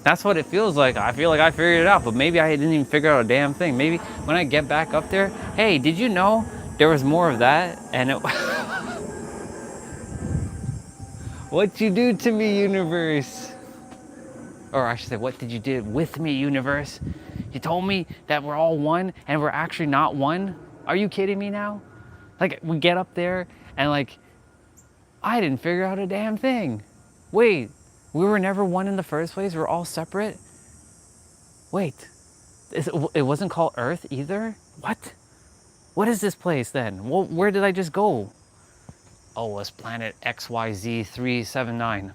That's what it feels like. I feel like I figured it out, but maybe I didn't even figure out a damn thing. Maybe when I get back up there, hey, did you know there was more of that? And it, what you do to me, universe? Or I should say, what did you do with me, universe? You told me that we're all one and we're actually not one? Are you kidding me now? Like, we get up there and like, I didn't figure out a damn thing. Wait, we were never one in the first place? We're all separate? Wait, it wasn't called Earth either? What? What is this place then? Well, where did I just go? Oh, it's planet XYZ379.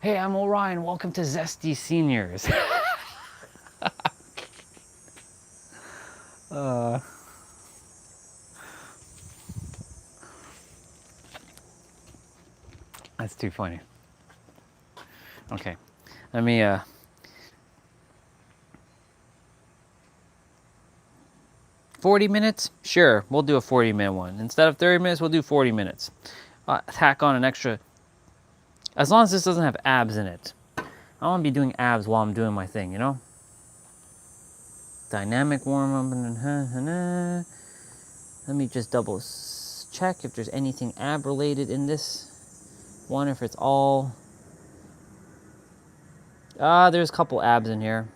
Hey, I'm Orion. Welcome to Zesty Seniors. That's too funny. Okay, let me 40 minutes? Sure, we'll do a 40-minute one. Instead of 30 minutes, we'll do 40 minutes. Tack on an extra, as long as this doesn't have abs in it. I don't want to be doing abs while I'm doing my thing, you know? Dynamic warm-up. Let me just double check if there's anything ab related in this one, if it's all... there's a couple abs in here.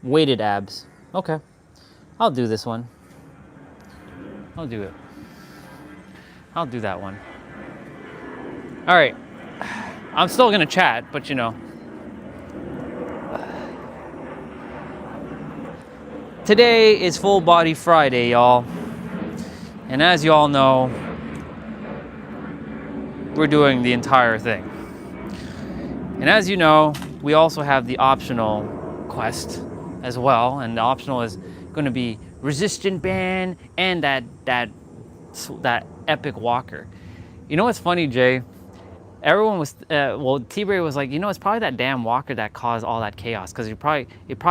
Weighted abs. Okay. I'll do this one. I'll do it. I'll do that one. All right. I'm still gonna chat, but you know. Today is Full Body Friday, y'all. And as you all know, we're doing the entire thing. And as you know, we also have the optional quest as well. And the optional is going to be resistant band and that epic walker. You know what's funny, Jay? Everyone was T-Bray was like, you know, it's probably that damn walker that caused all that chaos, because it probably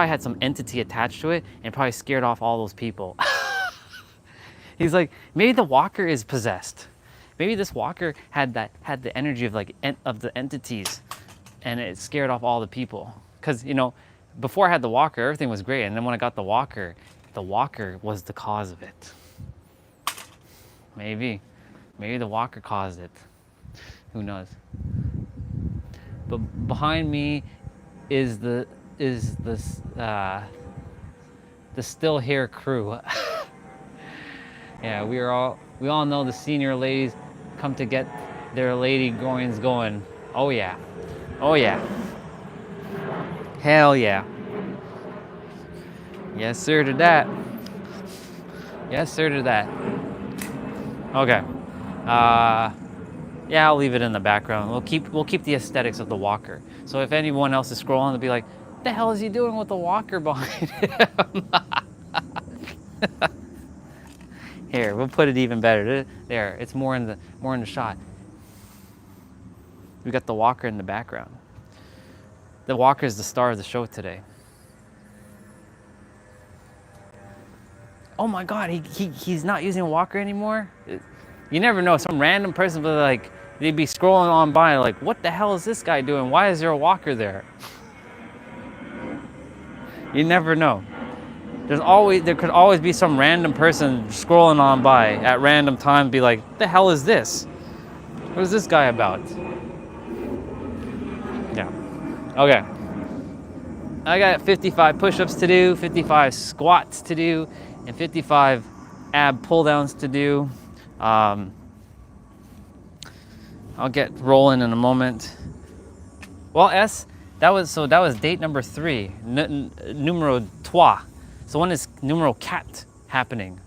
had some entity attached to it and probably scared off all those people. He's like, maybe the walker is possessed. Maybe this walker had the energy of of the entities, and it scared off all the people. Because, you know, before I had the walker, everything was great, and then when I got the walker was the cause of it. Maybe the walker caused it. Who knows? But behind me is the still here crew. Yeah, we all know the senior ladies come to get their lady goings going. Oh yeah. Oh yeah. Hell yeah. Yes sir to that. Yes sir to that. Okay. Yeah, I'll leave it in the background. We'll keep the aesthetics of the walker. So if anyone else is scrolling, they'll be like, "What the hell is he doing with the walker behind him?" Here, we'll put it even better. There, it's more in the shot. We got the walker in the background. The walker is the star of the show today. Oh my God, he's not using a walker anymore? You never know, some random person will they'd be scrolling on by like, what the hell is this guy doing? Why is there a walker there? You never know. There could always be some random person scrolling on by at random times, be like, what the hell is this? What is this guy about? Yeah. Okay. I got 55 push-ups to do, 55 squats to do, and 55 ab pull-downs to do. I'll get rolling in a moment. Well, that was date number 3, numero 3. So when is numero 4 happening?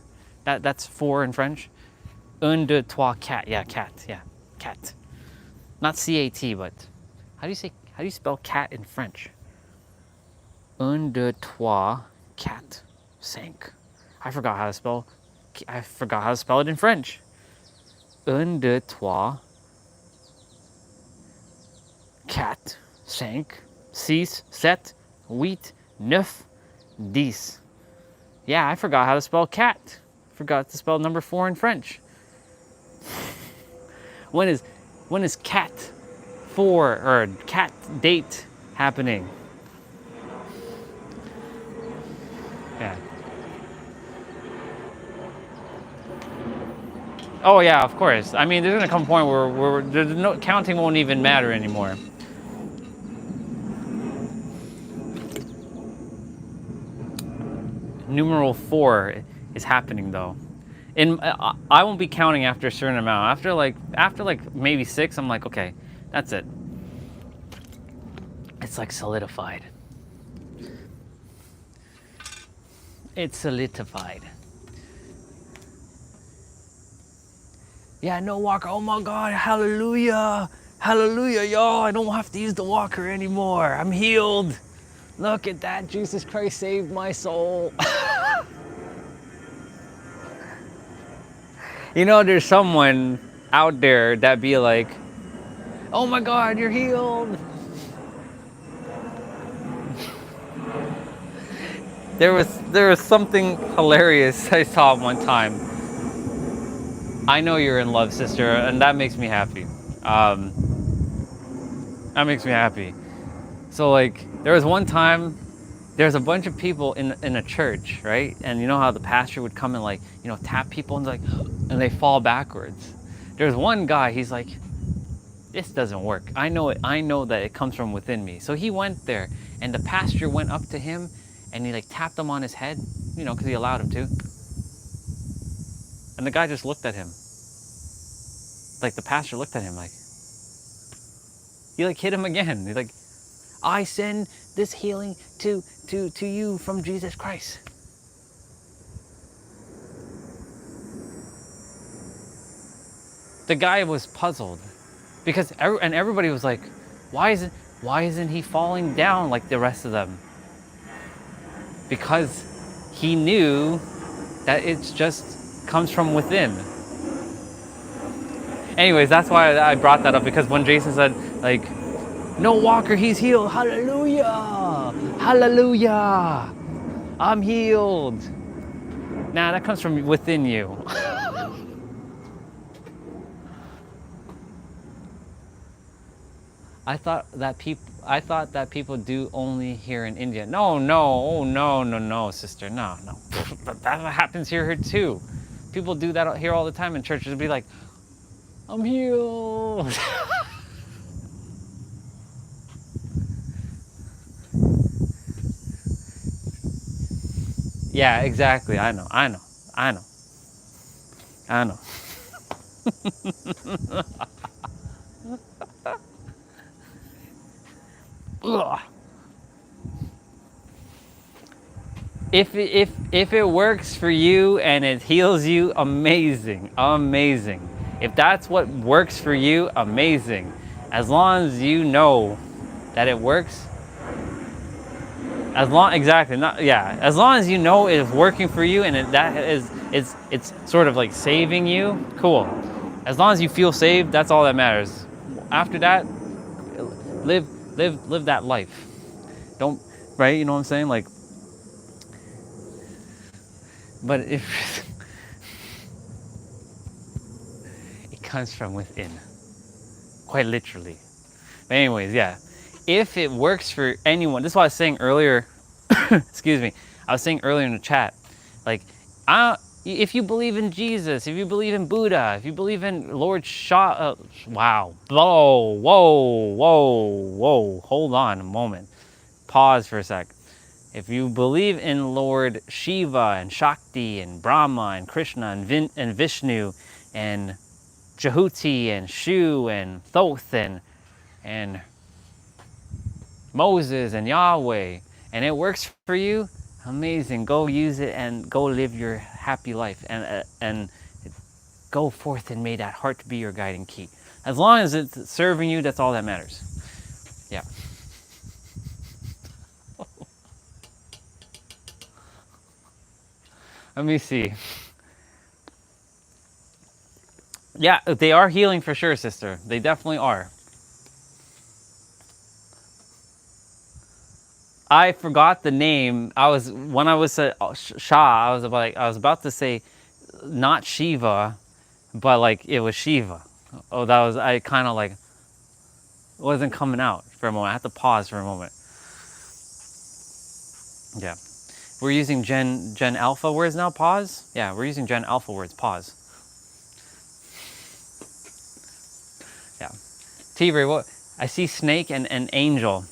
That's 4 in French. 1, 2, 3, 4. Yeah, cat. Yeah, cat. Not C-A-T, but how do you spell cat in French? 1, 2, 3, 4, 5. I forgot how to spell it in French. 1, 2, 3, 4, 5, 6, 7, 8, 9, 10. Yeah, I forgot how to spell cat. Forgot to spell number 4 in French. When is cat 4 or cat date happening? Yeah. Oh yeah, of course. I mean, there's gonna come a point where there's no counting won't even matter anymore. Numeral 4 is happening though. I won't be counting after a certain amount. After like maybe 6, I'm like, okay, that's it. It's like solidified. It's solidified. Yeah, no walker. Oh my God, hallelujah. Hallelujah, y'all. I don't have to use the walker anymore. I'm healed. Look at that. Jesus Christ saved my soul. You know, there's someone out there that be like, oh my God, you're healed. There was something hilarious I saw one time. I know you're in love, sister, and that makes me happy. That makes me happy. So like, there was one time, there's a bunch of people in a church, right? And you know how the pastor would come and like, you know, tap people and like, and they fall backwards. There's one guy, he's like, this doesn't work. I know it. I know that it comes from within me. So he went there, and the pastor went up to him, and he like tapped him on his head, you know, because he allowed him to. And the guy just looked at him. Like the pastor looked at him like, he like hit him again. He's like, I send this healing to you from Jesus Christ. The guy was puzzled because everybody was like, why isn't he falling down like the rest of them? Because he knew that it's just comes from within. Anyways, that's why I brought that up, because when Jason said like, no walker, he's healed. Hallelujah. Hallelujah. I'm healed. Nah, that comes from within you. I thought that people do only here in India. No, oh no, sister. No. That happens here too. People do that here all the time in churches. Be like, I'm healed. Yeah, exactly. I know. Ugh. If it works for you and it heals you, amazing. If that's what works for you, amazing. As long as you know that it works. As long as you know it's working for you and it's sort of like saving you, cool. As long as you feel saved, that's all that matters. After that, live that life. Don't, right? You know what I'm saying? Like, but if it comes from within, quite literally. But anyways, yeah. If it works for anyone, this is what I was saying earlier. Excuse me. I was saying earlier in the chat, like, if you believe in Jesus, if you believe in Buddha, if you believe in Lord Shah, wow, whoa, hold on a moment. Pause for a sec. If you believe in Lord Shiva and Shakti and Brahma and Krishna and Vishnu and Jehuti and Shu and Thoth and Moses and Yahweh, and it works for you, amazing. Go use it and go live your happy life and go forth and may that heart be your guiding key. As long as it's serving you, that's all that matters. Yeah. Let me see. Yeah, they are healing for sure, sister. They definitely are. I forgot the name. When I was at Shah, I was about to say not Shiva, but like it was Shiva. Oh, I kind of like wasn't coming out for a moment. I had to pause for a moment. Yeah. We're using Gen Alpha words now, pause? Yeah, we're using Gen Alpha words, pause. Yeah. T-Ray, what? I see snake and angel.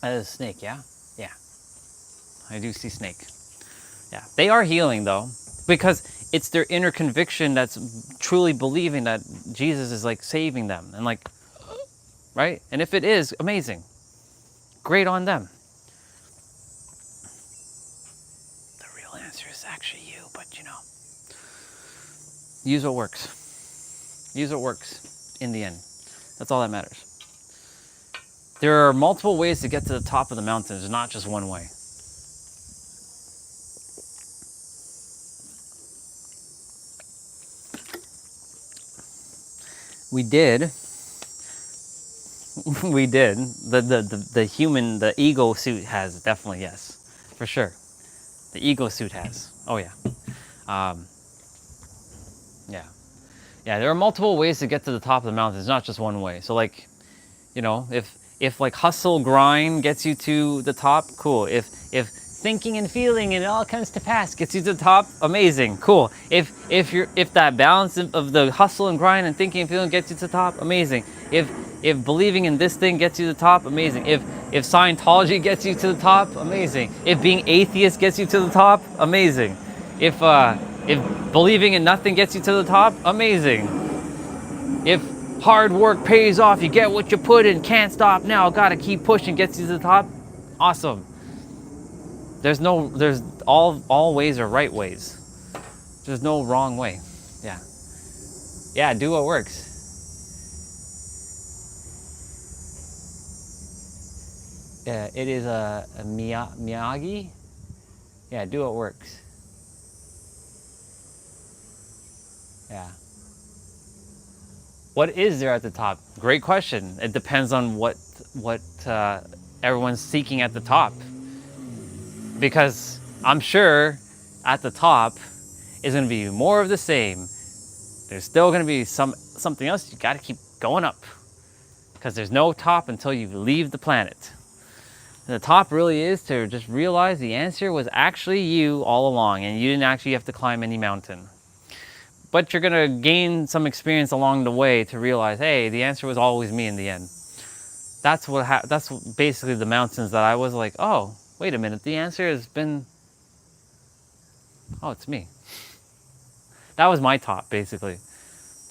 That is a snake, yeah? Yeah. I do see snake. Yeah. They are healing though, because it's their inner conviction that's truly believing that Jesus is like saving them and like, right? And if it is, amazing. Great on them. The real answer is actually you, but you know, use what works. Use what works in the end. That's all that matters. There are multiple ways to get to the top of the mountain. There's not just one way. We did. We did. The human, the ego suit has definitely, yes. For sure. The ego suit has. Oh yeah. Yeah. Yeah, there are multiple ways to get to the top of the mountain. It's not just one way. So like, you know, if like hustle grind gets you to the top, cool. If thinking and feeling and it all comes to pass gets you to the top, amazing, cool. If that balance of the hustle and grind and thinking and feeling gets you to the top, amazing. If believing in this thing gets you to the top, amazing. If Scientology gets you to the top, amazing. If being atheist gets you to the top, amazing. If believing in nothing gets you to the top, amazing. If hard work pays off, you get what you put in, can't stop now, gotta keep pushing, gets you to the top, awesome. There's all ways are right ways. There's no wrong way. Yeah. Yeah, do what works. It is a Miyagi. Yeah, do what works. Yeah. What is there at the top? Great question. It depends on what everyone's seeking at the top. Because I'm sure at the top is going to be more of the same. There's still going to be something else. You got to keep going up. Because there's no top until you leave the planet. And the top really is to just realize the answer was actually you all along, and you didn't actually have to climb any mountain. But you're going to gain some experience along the way to realize, hey, the answer was always me in the end. That's basically the mountains that I was like, oh, wait a minute, the answer has been, oh, it's me. That was my top, basically.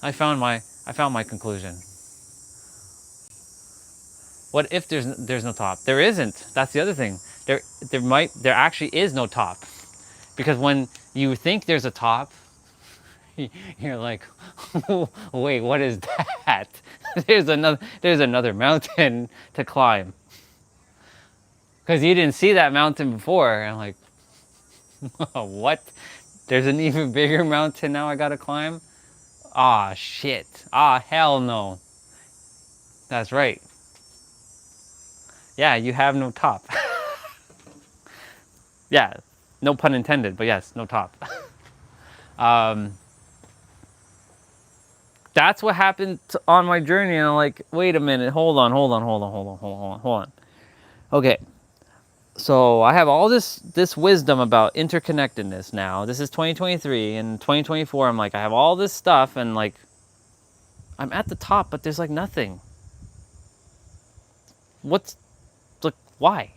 I found my conclusion. What if there's no top? There isn't. That's the other thing. There actually is no top. Because when you think there's a top, you're like, wait, what is that? There's another mountain to climb. Because you didn't see that mountain before. And I'm like, what? There's an even bigger mountain now I gotta climb? Ah, shit. Ah, hell no. That's right. Yeah, you have no top. Yeah, no pun intended, but yes, no top. That's what happened on my journey, and I'm like, wait a minute, hold on. Okay, so I have all this wisdom about interconnectedness now. This is 2023, and 2024, I'm like, I have all this stuff, and like, I'm at the top, but there's like nothing. What's, like, why?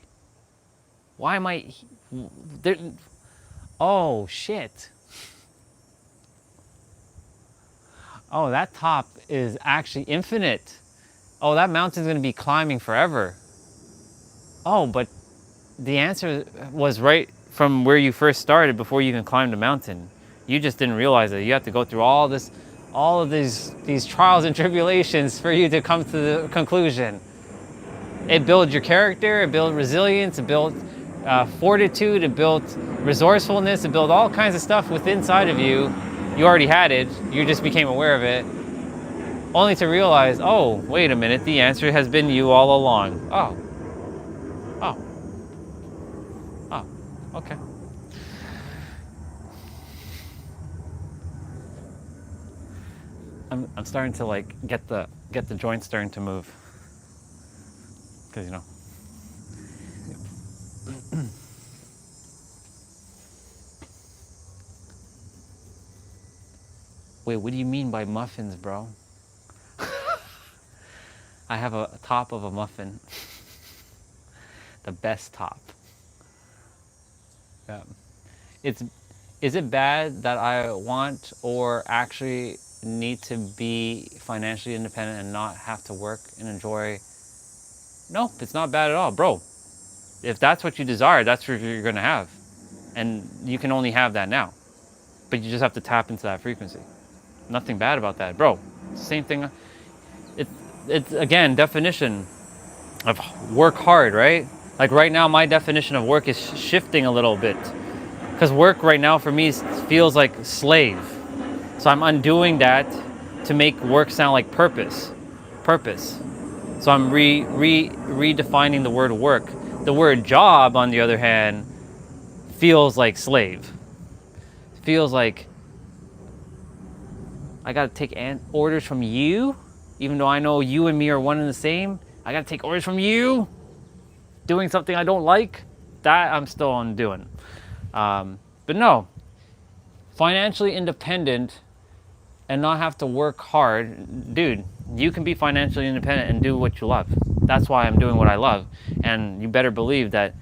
Why am I there? Oh, shit. Oh, that top is actually infinite. Oh, that mountain's gonna be climbing forever. Oh, but the answer was right from where you first started before you even climbed the mountain. You just didn't realize that you have to go through all of these trials and tribulations for you to come to the conclusion. It builds your character, it builds resilience, it builds fortitude, it builds resourcefulness, it builds all kinds of stuff within inside of you. You already had it, you just became aware of it, only to realize, oh, wait a minute, the answer has been you all along. Oh, okay. I'm starting to like get the joints starting to move, because you know. Wait, what do you mean by muffins, bro? I have a top of a muffin. The best top. Yeah. Is it bad that I want or actually need to be financially independent and not have to work and enjoy? No, it's not bad at all, bro. If that's what you desire, that's what you're gonna have. And you can only have that now. But you just have to tap into that frequency. Nothing bad about that, bro. Same thing. It, it's again, definition of work hard, right? Like right now, my definition of work is shifting a little bit. Because work right now for me feels like slave. So I'm undoing that to make work sound like purpose. Purpose. So I'm redefining the word work. The word job, on the other hand, feels like slave. Feels like I gotta take orders from you, even though I know you and me are one and the same. I gotta take orders from you, doing something I don't like. That I'm still undoing. But no, financially independent and not have to work hard, dude. You can be financially independent and do what you love. That's why I'm doing what I love, and you better believe that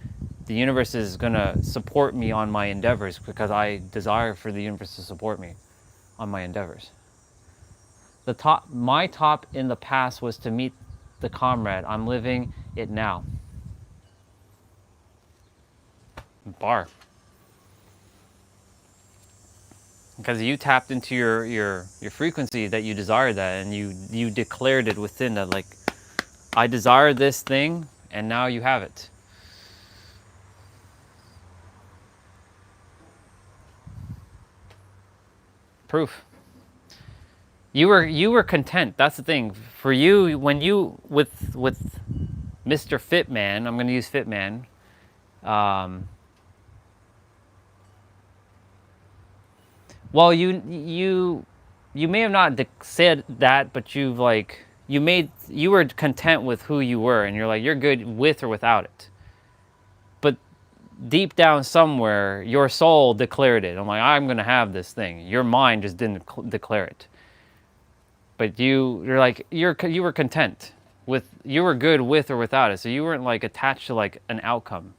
the universe is gonna support me on my endeavors because I desire for the universe to support me on my endeavors. My top in the past was to meet the comrade. I'm living it now. Bar. Because you tapped into your frequency that you desire that, and you declared it within that, like, I desire this thing, and now you have it. Proof. You were content. That's the thing. For you, when you with Mr. Fitman, I'm going to use Fitman. Well, you may have not said that, but you were content with who you were, and you're like, you're good with or without it. But deep down somewhere, your soul declared it. I'm like, I'm gonna have this thing. Your mind just didn't declare it. But you were content with, you were good with or without it. So you weren't like attached to like an outcome,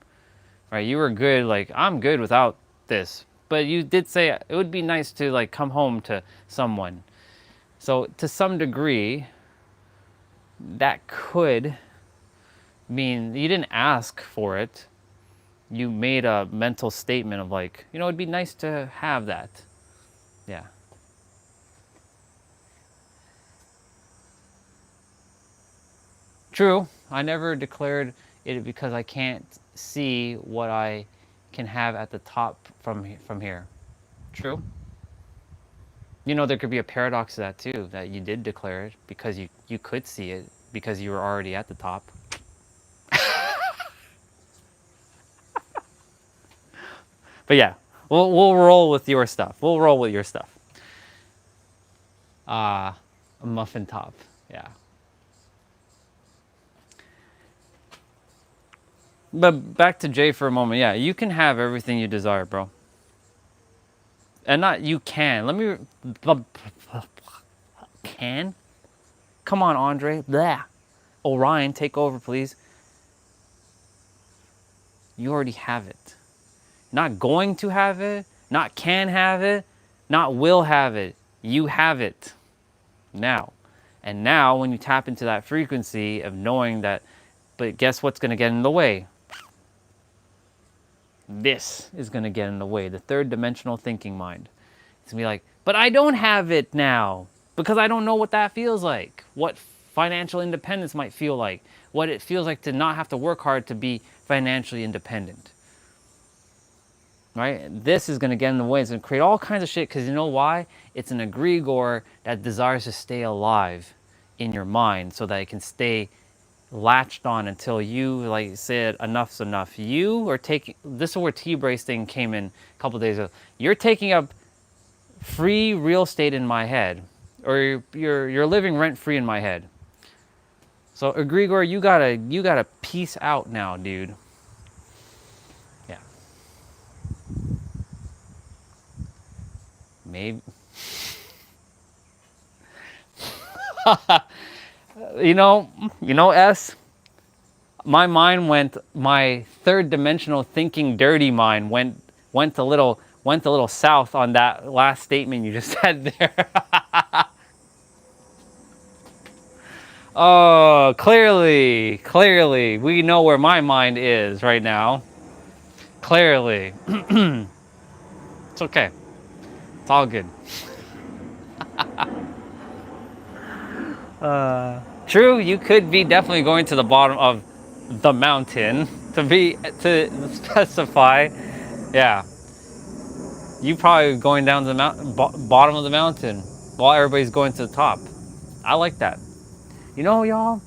right? You were good, like, I'm good without this. But you did say it would be nice to like come home to someone. So to some degree, that could mean you didn't ask for it. You made a mental statement of like, it'd be nice to have that. Yeah. True, I never declared it because I can't see what I can have at the top from here. True. There could be a paradox to that too, that you did declare it because you could see it because you were already at the top. But yeah, we'll roll with your stuff. We'll roll with your stuff. A muffin top, yeah. But back to Jay for a moment. Yeah, you can have everything you desire, bro. And not you can. Can? Come on, Andre. Blah. Orion, take over, please. You already have it. Not going to have it. Not can have it. Not will have it. You have it now. And now when you tap into that frequency of knowing that, but guess what's going to get in the way? This is going to get in the way. The third dimensional thinking mind. It's going to be like, but I don't have it now because I don't know what that feels like. What financial independence might feel like. What it feels like to not have to work hard to be financially independent. Right? This is going to get in the way. It's going to create all kinds of shit because you know why? It's an egregore that desires to stay alive in your mind so that it can stay latched on until you like said enough's enough. You are taking, this is where T-Brace thing came in a couple of days ago. You're taking up free real estate in my head, or you're living rent free in my head. So egregore, you gotta peace out now, dude. Yeah. Maybe. You know, S. My mind went. My third dimensional thinking, dirty mind went a little south on that last statement you just said there. Oh, clearly, we know where my mind is right now. Clearly, it's okay. It's all good. True, you could be definitely going to the bottom of the mountain to specify. Yeah, you probably going down to the bottom of the mountain while everybody's going to the top. I like that. You know, y'all,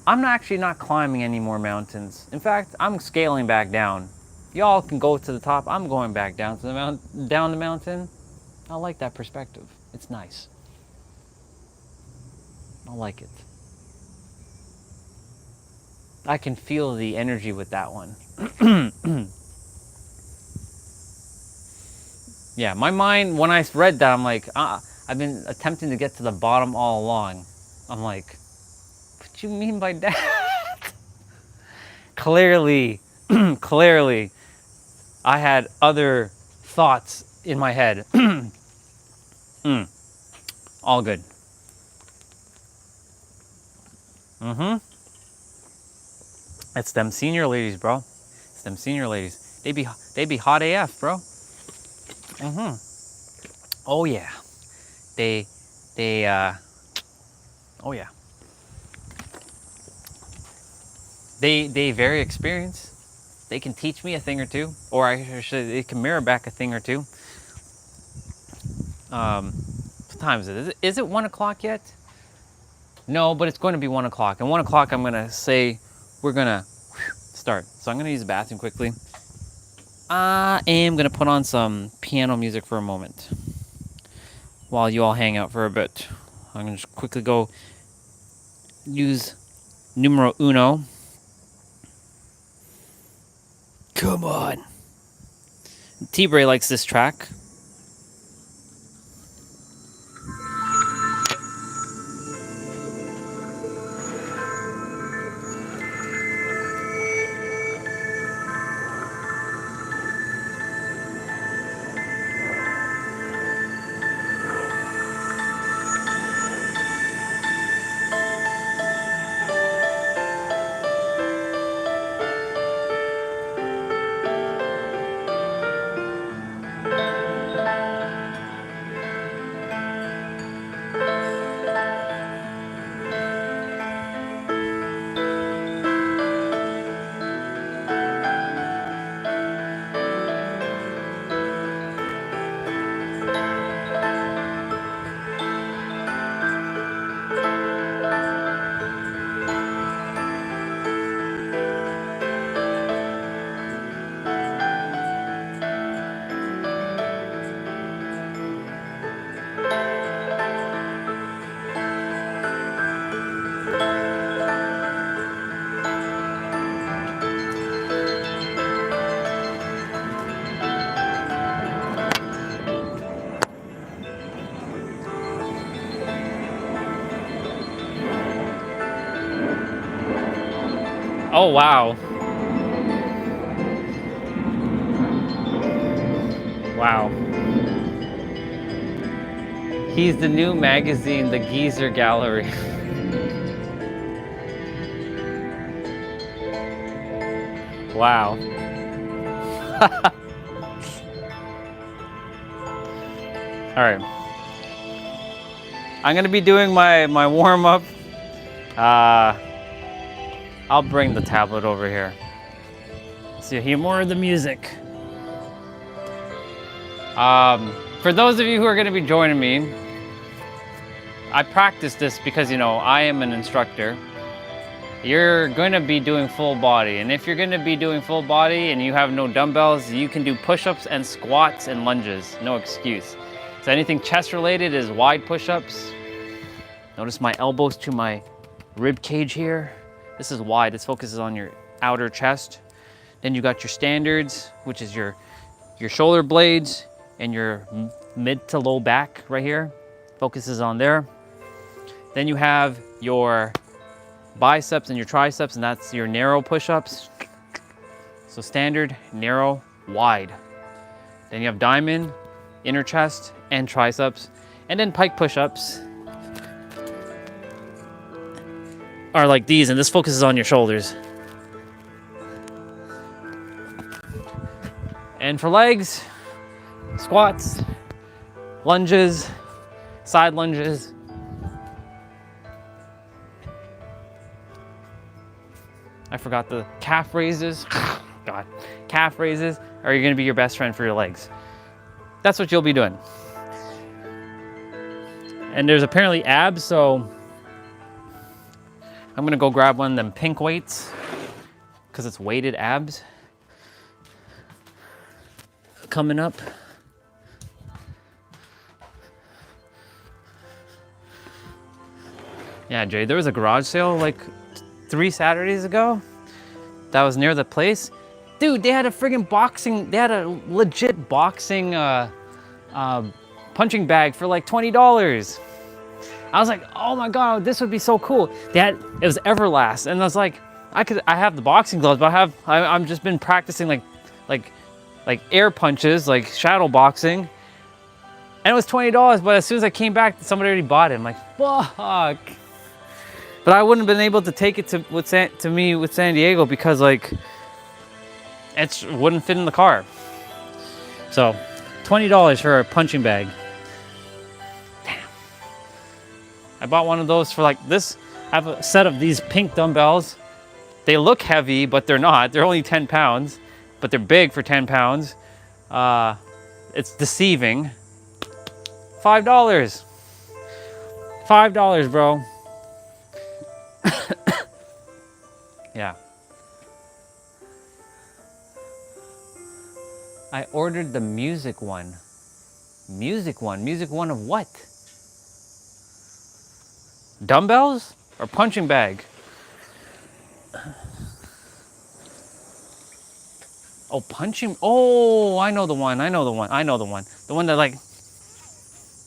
I'm actually not climbing any more mountains. In fact, I'm scaling back down. Y'all can go to the top. I'm going back down to down the mountain. I like that perspective. It's nice. I like it. I can feel the energy with that one. Yeah, my mind, when I read that, I'm like, I've been attempting to get to the bottom all along. I'm like, what you mean by that? Clearly, clearly, I had other thoughts in my head. All good. It's them senior ladies, bro. It's them senior ladies. They be hot AF, bro. Oh yeah. They oh yeah. They very experienced. They can teach me a thing or two, or I should, they can mirror back a thing or two. What time is it? Is it 1 o'clock yet? No, but it's going to be 1 o'clock. And 1 o'clock, I'm gonna say we're gonna start. So I'm gonna use the bathroom quickly. I am gonna put on some piano music for a moment while you all hang out for a bit. I'm gonna just quickly go use numero uno. Come on. T-Bray likes this track. Oh, wow. Wow. He's the new magazine, The Geezer Gallery. Wow. All right. I'm gonna be doing my warm-up. I'll bring the tablet over here so you hear more of the music. For those of you who are gonna be joining me, I practice this because, you know, I am an instructor. You're gonna be doing full body, and if you're gonna be doing full body and you have no dumbbells, you can do push-ups and squats and lunges, no excuse. So anything chest related is wide push-ups. Notice my elbows to my rib cage here. This is wide, this focuses on your outer chest. Then you got your standards, which is your shoulder blades and your mid to low back right here. Focuses on there. Then you have your biceps and your triceps, and that's your narrow push-ups. So standard, narrow, wide. Then you have diamond, inner chest, and triceps. And then pike push-ups are like these, and this focuses on your shoulders. And for legs, squats, lunges, side lunges. I forgot the calf raises. God, calf raises are going to be your best friend for your legs. That's what you'll be doing. And there's apparently abs, so I'm going to go grab one of them pink weights because it's weighted abs coming up. Yeah, Jay, there was a garage sale like 3 Saturdays ago that was near the place. Dude, they had a friggin' boxing, they had a legit boxing punching bag for like $20. I was like, oh my God, this would be so cool. It was Everlast, and I was like, I have the boxing gloves, but I'm just been practicing like air punches, like shadow boxing. And it was $20, but as soon as I came back, somebody already bought it. I'm like, fuck. But I wouldn't have been able to take it to me with San Diego because like it wouldn't fit in the car. So $20 for a punching bag. Damn. I bought one of those for like this. I have a set of these pink dumbbells. They look heavy, but they're not. They're only 10 pounds, but they're big for 10 pounds. It's deceiving. $5. $5, bro. Yeah. I ordered the music one. Music one? Music one of what? Dumbbells or punching bag? Oh, punching. Oh, I know the one. I know the one. I know the one. The one that like.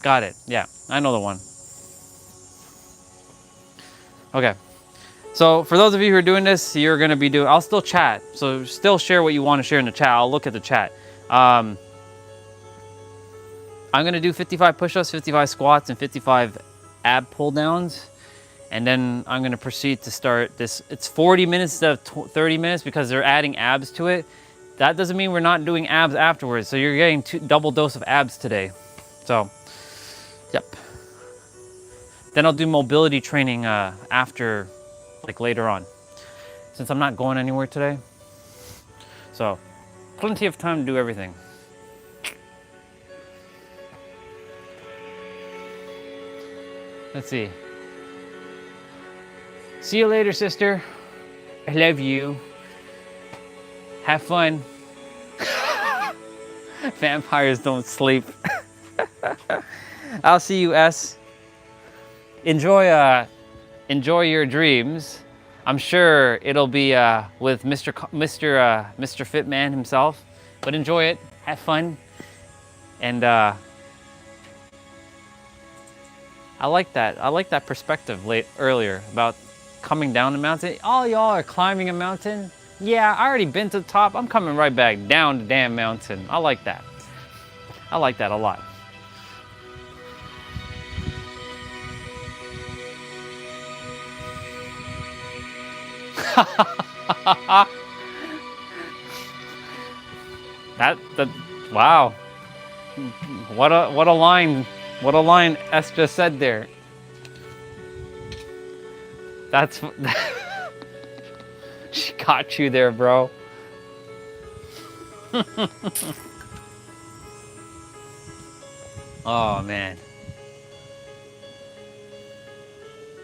Got it. Yeah, I know the one. Okay. So for those of you who are doing this, you're going to be doing, I'll still chat. So still share what you want to share in the chat. I'll look at the chat. I'm going to do 55 push-ups, 55 squats, and 55 ab pull downs. And then I'm going to proceed to start this. It's 40 minutes instead of 30 minutes because they're adding abs to it. That doesn't mean we're not doing abs afterwards. So you're getting double dose of abs today. So, yep. Then I'll do mobility training after, like later on, since I'm not going anywhere today. So, plenty of time to do everything. Let's see. See you later, sister. I love you. Have fun. Vampires don't sleep. I'll see you, S. Enjoy your dreams. I'm sure it'll be with Mr. Fitman himself, but enjoy it. Have fun, and I like that. I like that perspective earlier about coming down the mountain. All y'all are climbing a mountain. Yeah, I already been to the top. I'm coming right back down the damn mountain. I like that. I like that a lot. Wow. What a line S just said there. That's she got you there, bro. Oh man.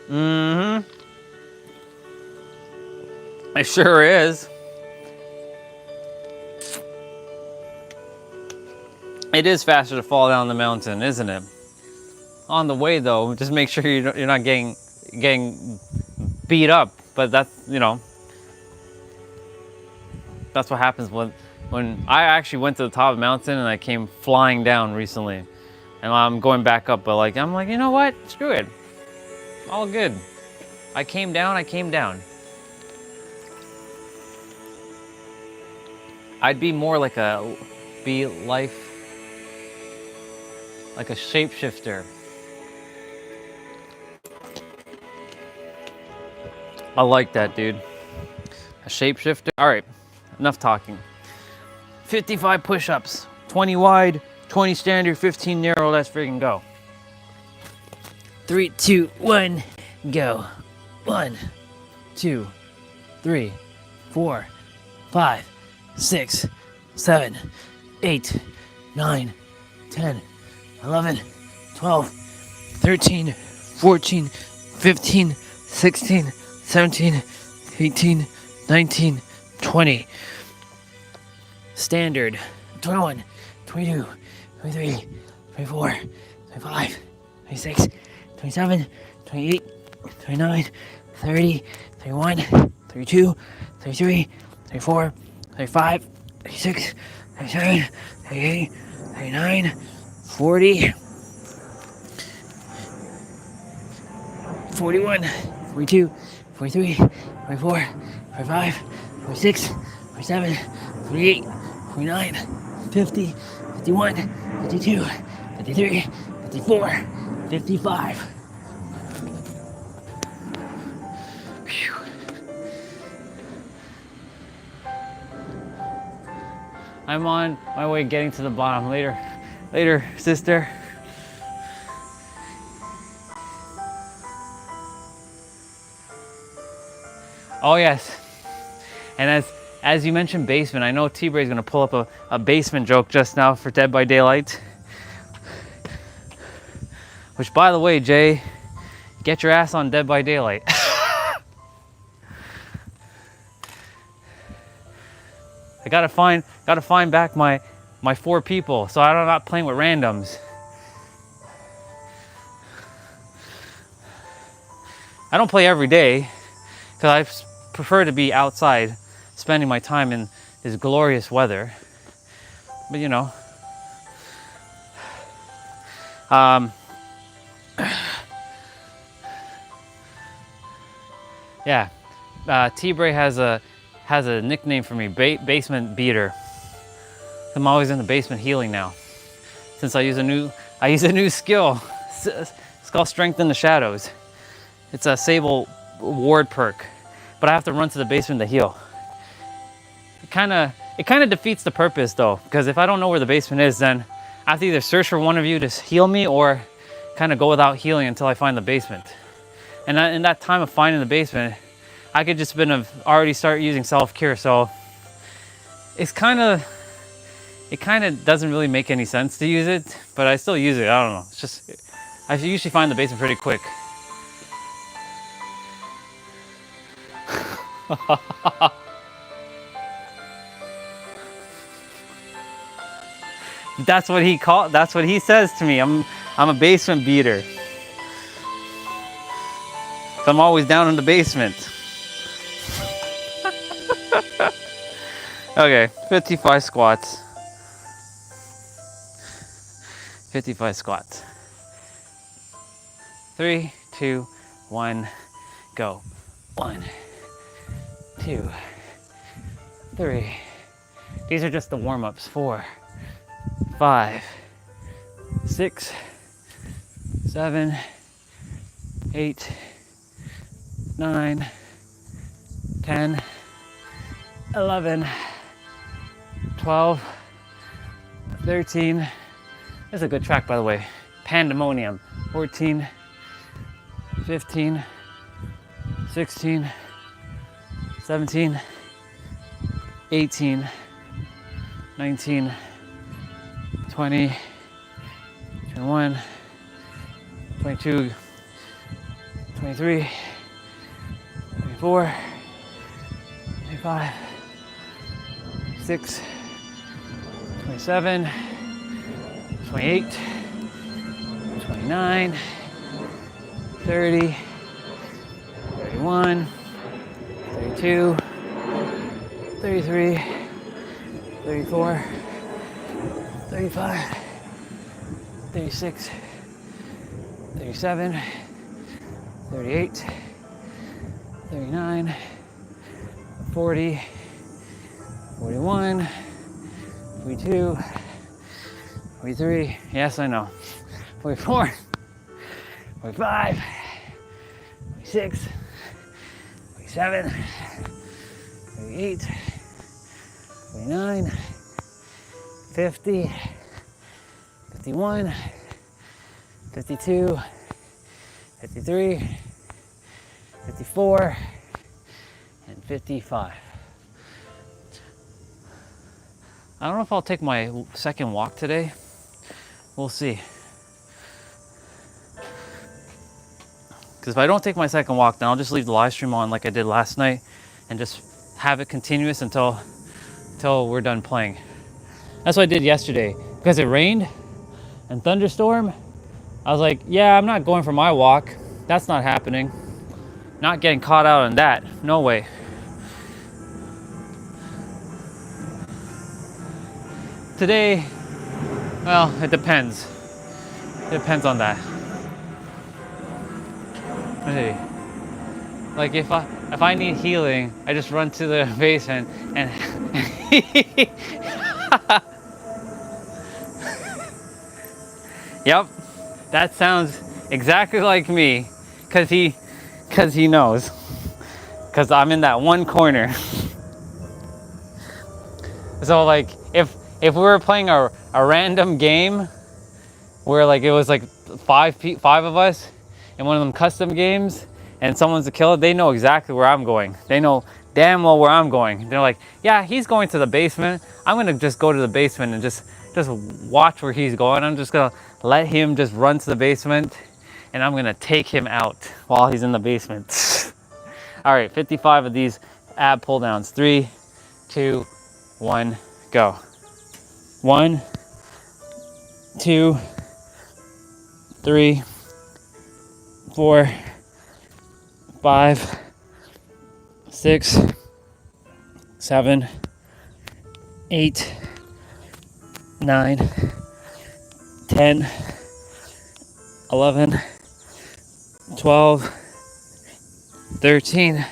Mm-hmm. It sure is. It is faster to fall down the mountain, isn't it? On the way though, just make sure you're not getting beat up. But that's, you know, that's what happens when I actually went to the top of the mountain and I came flying down recently, and I'm going back up. But I'm like, you know what? Screw it. All good. I came down. I'd be more like like a shapeshifter. I like that, dude. A shapeshifter. All right, enough talking. 55 push-ups, 20 wide, 20 standard, 15 narrow. Let's freaking go. 3, 2, 1, go. 1, 2, 3, 4, 5, 6, 7, 8, 9, 10, 11, 12, 13, 14, 15, 16, 17, 18, 19, 20. Standard. 21, 22, 23, 24, 25, 26, 27, 28, 29, 30, 31, 32, 33, 34, 35, 36, 37, 38, 39, 40, 41, 42, 43, 44, 45, 46, 47, 48, 49, 50, 51, 52, 53, 54, 55. Whew. I'm on my way getting to the bottom. Later, sister. Oh yes, and as you mentioned basement, I know T-Bray's gonna pull up a basement joke just now for Dead by Daylight. Which, by the way, Jay, get your ass on Dead by Daylight. I gotta find back my 4 people, so I'm not playing with randoms. I don't play every day, because I prefer to be outside, spending my time in this glorious weather. But you know, yeah, T-Bray has a nickname for me, basement beater. I'm always in the basement healing now, since I use a new skill. It's called Strength in the Shadows. It's a Sable ward perk, but I have to run to the basement to heal. It kind of defeats the purpose though, because if I don't know where the basement is, then I have to either search for one of you to heal me or kind of go without healing until I find the basement. And in that time of finding the basement, I could just already start using self-cure. So it kind of doesn't really make any sense to use it, but I still use it. I don't know. It's just, I usually find the basement pretty quick. That's what he says to me. I'm a basement beater. So I'm always down in the basement. Okay, 55 squats. 55 squats. 3, 2, 1, go. 1, 2, 3. These are just the warm-ups. 4, 5, 6, 7, 8, 9, 10, 11, 12, 13. This is a good track, by the way. Pandemonium. 14, 15, 16, 17, 18, 19, 20, 21, 22, 23, 24, 25, 26, 27, 28, 29, 30, 31, 32, 33, 34, 35, 36, 37, 38, 39, 40, 41, 42, 43, yes I know, 44, 45, 46, 47, 48, 49, 50, 51, 52, 53, 54, and 55. I don't know if I'll take my second walk today. We'll see. Because if I don't take my second walk, then I'll just leave the live stream on like I did last night and just have it continuous until we're done playing. That's what I did yesterday. Because it rained and thunderstorm, I was like, yeah, I'm not going for my walk. That's not happening. Not getting caught out on that. No way. Today, well, it depends. It depends on that. Hey, like if I need healing, I just run to the basement and Yep, that sounds exactly like me, cause he knows, cause I'm in that one corner. So like if we were playing a random game where like it was like five of us in one of them custom games and someone's a killer, they know exactly where I'm going. They know damn well where I'm going. They're like, yeah, he's going to the basement. I'm gonna just go to the basement and just watch where he's going. I'm just gonna let him just run to the basement and I'm gonna take him out while he's in the basement. All right, 55 of these ab pull downs. 3, 2, 1, go. 1, 2, 3, 4, 5, 6, 7, 8, 9, 10, 11, 12, 13,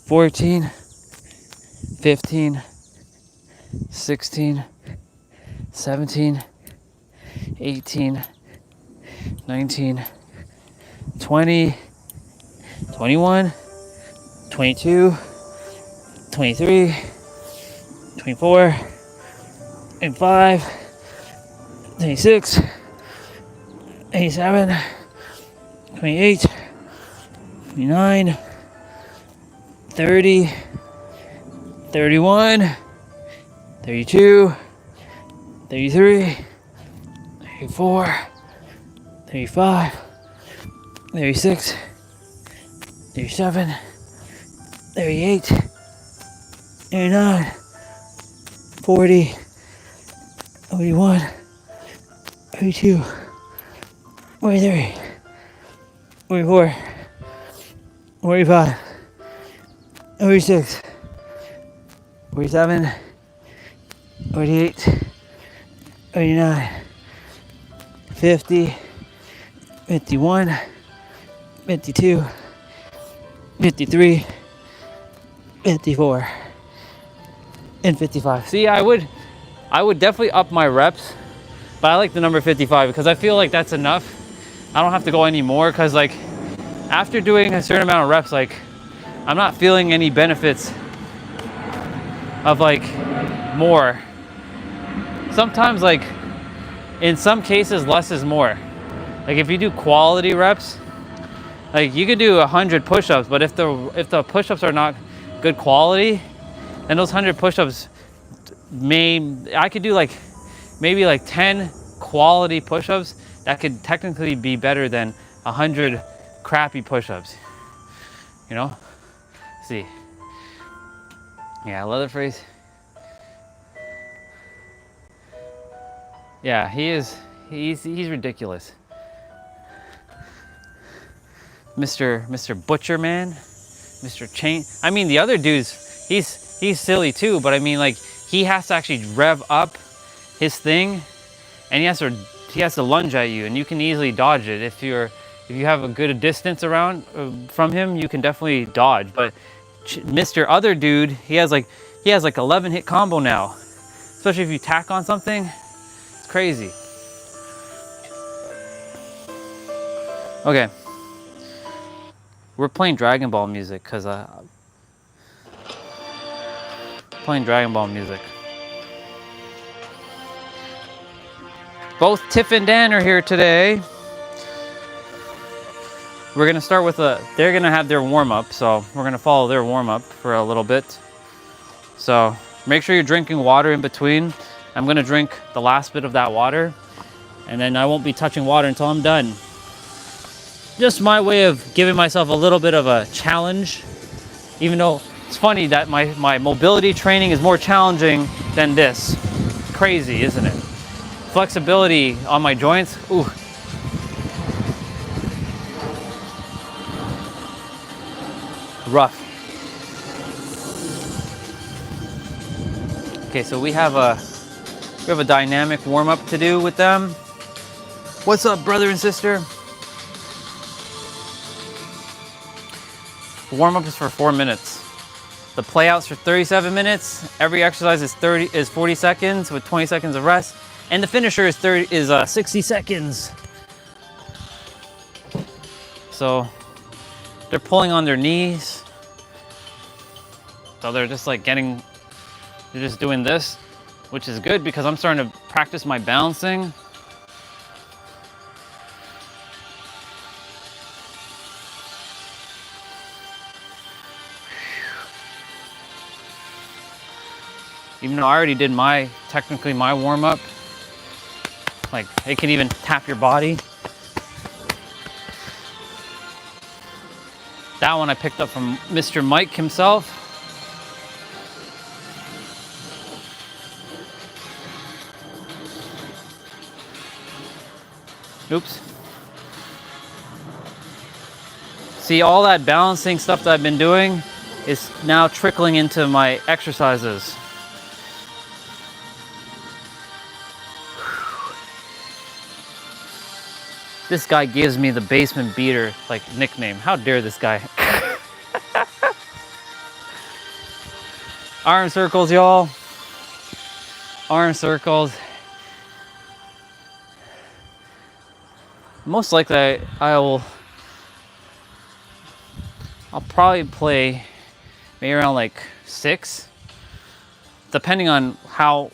14, 15, 16, 17, 18, 19, 20, 21, 22, 23, 24, 25, 26, 27, 28, 29, 30, 31, 32, 33, 34, 35, 36, 37, 38, 39, 40, 41, 42, 43, 44, 45, 46, 47, 48, 49, 50, 51, 52, 53, 54, and 55. See, I would definitely up my reps, but I like the number 55 because I feel like that's enough. I don't have to go any more because like after doing a certain amount of reps, like I'm not feeling any benefits of like more. Sometimes like in some cases less is more. Like if you do quality reps, like you could do 100 push-ups, but if the push-ups are not good quality, then those 100 push-ups I could do like maybe like 10 quality push-ups that could technically be better than 100 crappy push-ups. You know? See. Yeah, Leatherface. Yeah, he's ridiculous. Mr. Butcher Man, Mr. Chain. I mean, the other dudes, he's silly too, but I mean, like, he has to actually rev up his thing, and he has to lunge at you, and you can easily dodge it if you're if you have a good distance around from him, you can definitely dodge. But Mr. Other Dude, he has like 11 hit combo now. Especially if you tack on something, it's crazy. Okay, we're playing Dragon Ball music because playing Dragon Ball music. Both Tiff and Dan are here today. We're gonna start with they're gonna have their warm up, so we're gonna follow their warm up for a little bit. So make sure you're drinking water in between. I'm gonna drink the last bit of that water, and then I won't be touching water until I'm done. Just my way of giving myself a little bit of a challenge, even though it's funny that my mobility training is more challenging than this. Crazy, isn't it? Flexibility on my joints, ooh. Rough. Okay, so we have a dynamic warm-up to do with them. What's up, brother and sister? Warm-up is for 4 minutes. The playouts for 37 minutes. Every exercise is 40 seconds with 20 seconds of rest, and the finisher is 60 seconds. So they're pulling on their knees. So they're just like they're just doing this, which is good because I'm starting to practice my balancing. Even though I already did technically my warm up, like it can even tap your body. That one I picked up from Mr. Mike himself. Oops. See, all that balancing stuff that I've been doing is now trickling into my exercises. This guy gives me the basement beater like nickname. How dare this guy? Arm circles, y'all. Arm circles. Most likely I'll probably play maybe around like 6, depending on how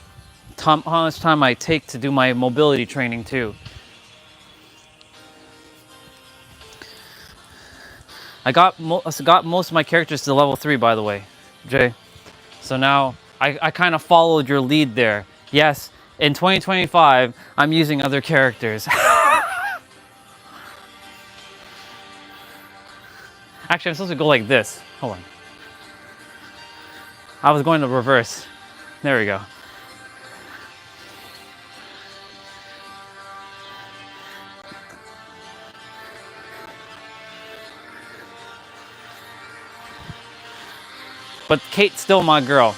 much time I take to do my mobility training too. I got most of my characters to level 3, by the way, Jay. So now I kind of followed your lead there. Yes, in 2025, I'm using other characters. Actually, I'm supposed to go like this. Hold on. I was going to reverse. There we go. But Kate's still my girl.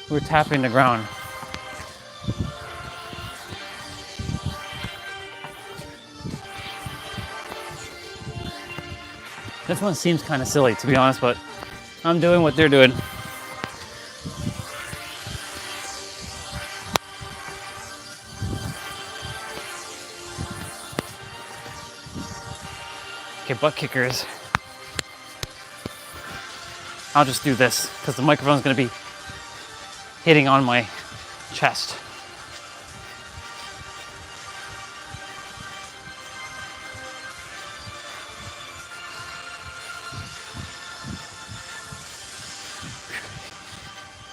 We're tapping the ground. This one seems kind of silly, to be honest, but I'm doing what they're doing. Okay, butt kickers. I'll just do this because the microphone's gonna be hitting on my chest.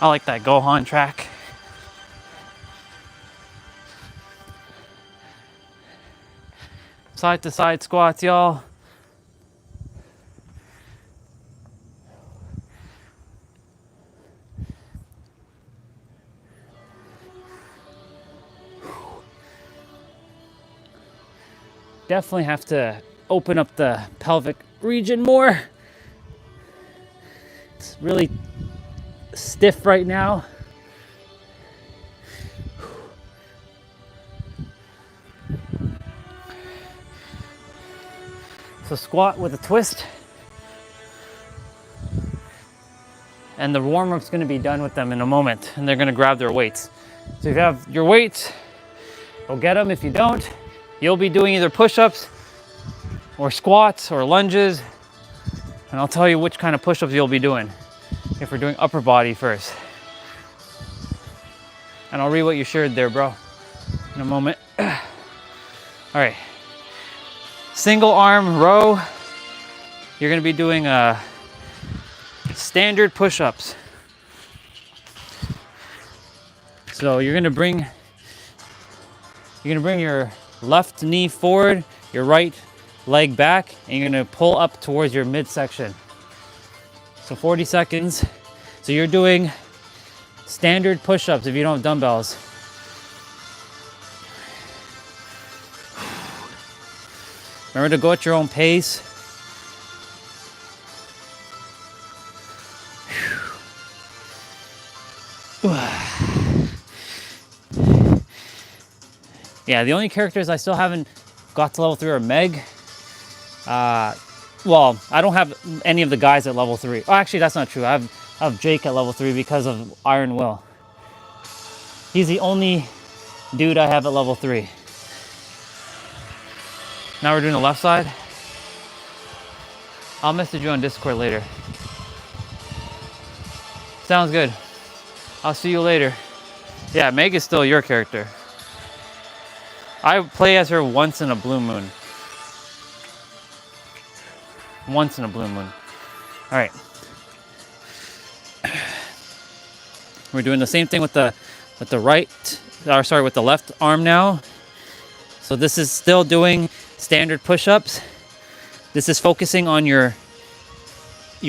I like that Gohan track. Side to side squats, y'all. Definitely have to open up the pelvic region more. It's really stiff right now. So squat with a twist. And the warm-up's gonna be done with them in a moment, and they're gonna grab their weights. So if you have your weights, go get them. If you don't, you'll be doing either push-ups or squats or lunges. And I'll tell you which kind of push-ups you'll be doing if we're doing upper body first. And I'll read what you shared there, bro, in a moment. All right. Single arm row. You're gonna be doing standard push-ups. So you're gonna bring your left knee forward, your right leg back, and you're gonna pull up towards your midsection. So 40 seconds. So you're doing standard push-ups if you don't have dumbbells. Remember to go at your own pace. Yeah, the only characters I still haven't got to level 3 are Meg. Well, I don't have any of the guys at level 3. Oh, actually, that's not true. I have Jake at level 3 because of Iron Will. He's the only dude I have at level 3. Now we're doing the left side. I'll message you on Discord later. Sounds good. I'll see you later. Yeah, Meg is still your character. I play as her once in a blue moon. Once in a blue moon. All right. We're doing the same thing with the left arm now. So this is still doing standard push-ups. This is focusing on your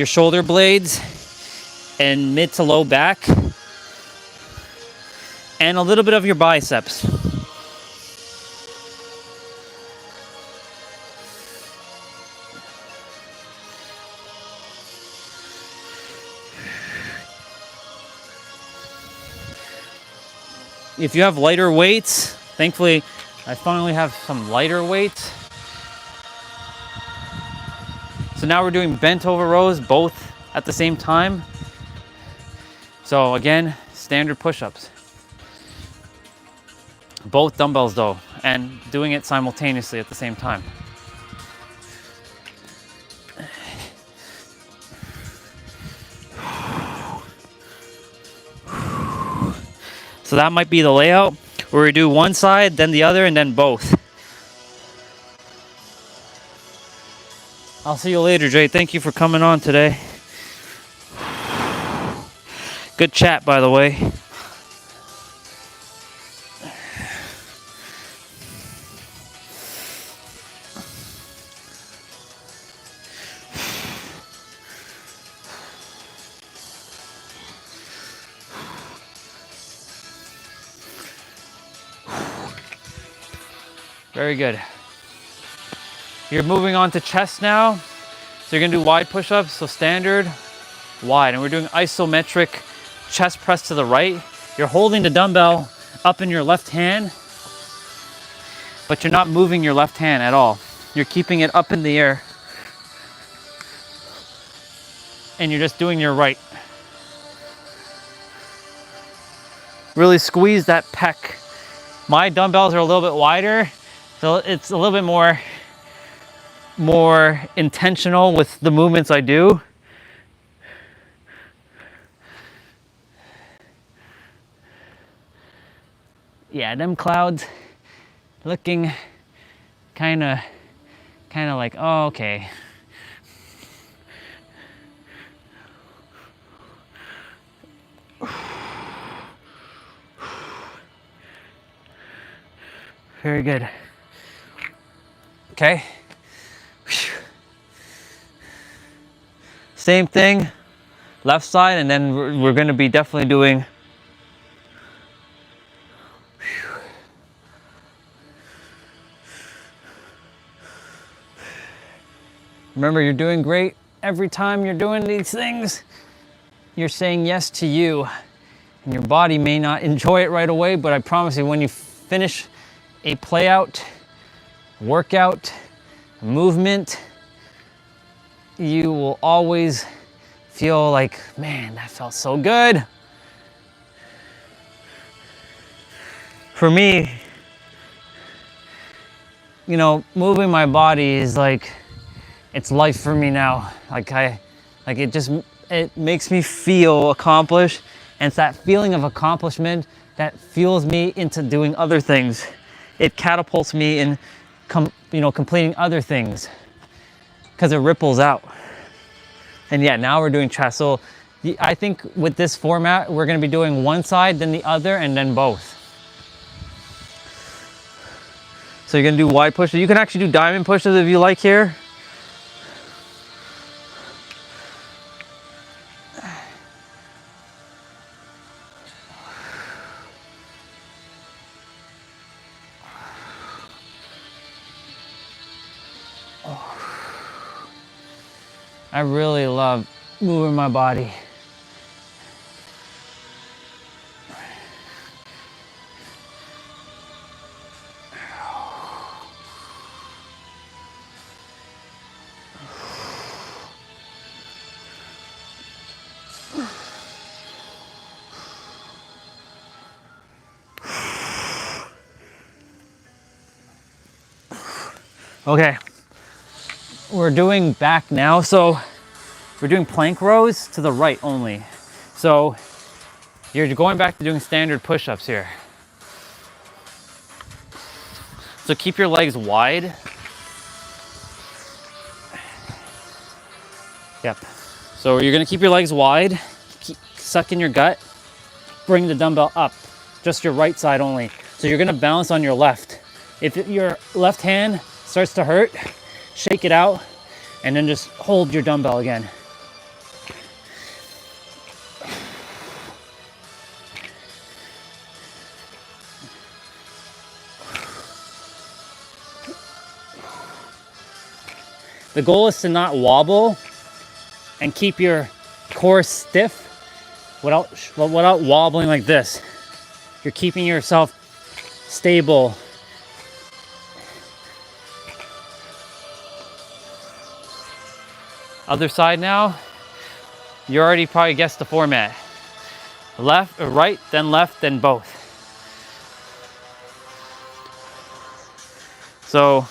shoulder blades and mid to low back and a little bit of your biceps. If you have lighter weights, thankfully I finally have some lighter weights. So now we're doing bent over rows both at the same time. So again, standard push-ups. Both dumbbells though, and doing it simultaneously at the same time. So that might be the layout where we do one side, then the other, and then both. I'll see you later, Jay. Thank you for coming on today. Good chat, by the way. Very good. You're moving on to chest now. So you're gonna do wide push-ups, so standard, wide. And we're doing isometric chest press to the right. You're holding the dumbbell up in your left hand, but you're not moving your left hand at all. You're keeping it up in the air. And you're just doing your right. Really squeeze that pec. My dumbbells are a little bit wider, so it's a little bit more intentional with the movements I do. Yeah, them clouds looking kind of like, oh, okay. Very good. Okay. Same thing, left side, and then we're going to be definitely doing. Remember, you're doing great every time you're doing these things. you're saying yes to you, and your body may not enjoy it right away, but I promise you, when you finish a play out, workout, movement, you will always feel like, man, that felt so good. For me, you know, moving my body is like, it's life for me now. It makes me feel accomplished. And it's that feeling of accomplishment that fuels me into doing other things. It catapults me in, completing other things because it ripples out. And yeah, now we're doing chest. So I think with this format, we're gonna be doing one side, then the other, and then both. So you're gonna do wide pushes. You can actually do diamond pushes if you like here. I really love moving my body. Okay, we're doing back now. So we're doing plank rows to the right only. So you're going back to doing standard push-ups here. So keep your legs wide. Yep. So you're gonna keep your legs wide, suck in your gut, bring the dumbbell up, just your right side only. So you're gonna balance on your left. If your left hand starts to hurt, shake it out, and then just hold your dumbbell again. The goal is to not wobble and keep your core stiff without wobbling like this. You're keeping yourself stable. Other side now. You already probably guessed the format. Left or right, then left, then both. So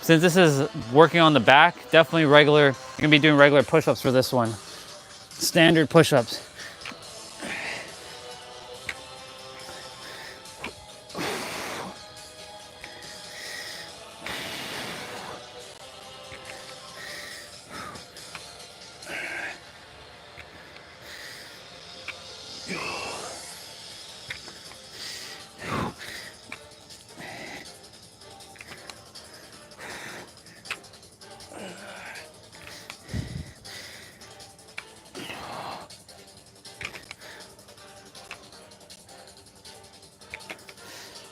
since this is working on the back, definitely regular, you're gonna be doing regular push-ups for this one. Standard push-ups.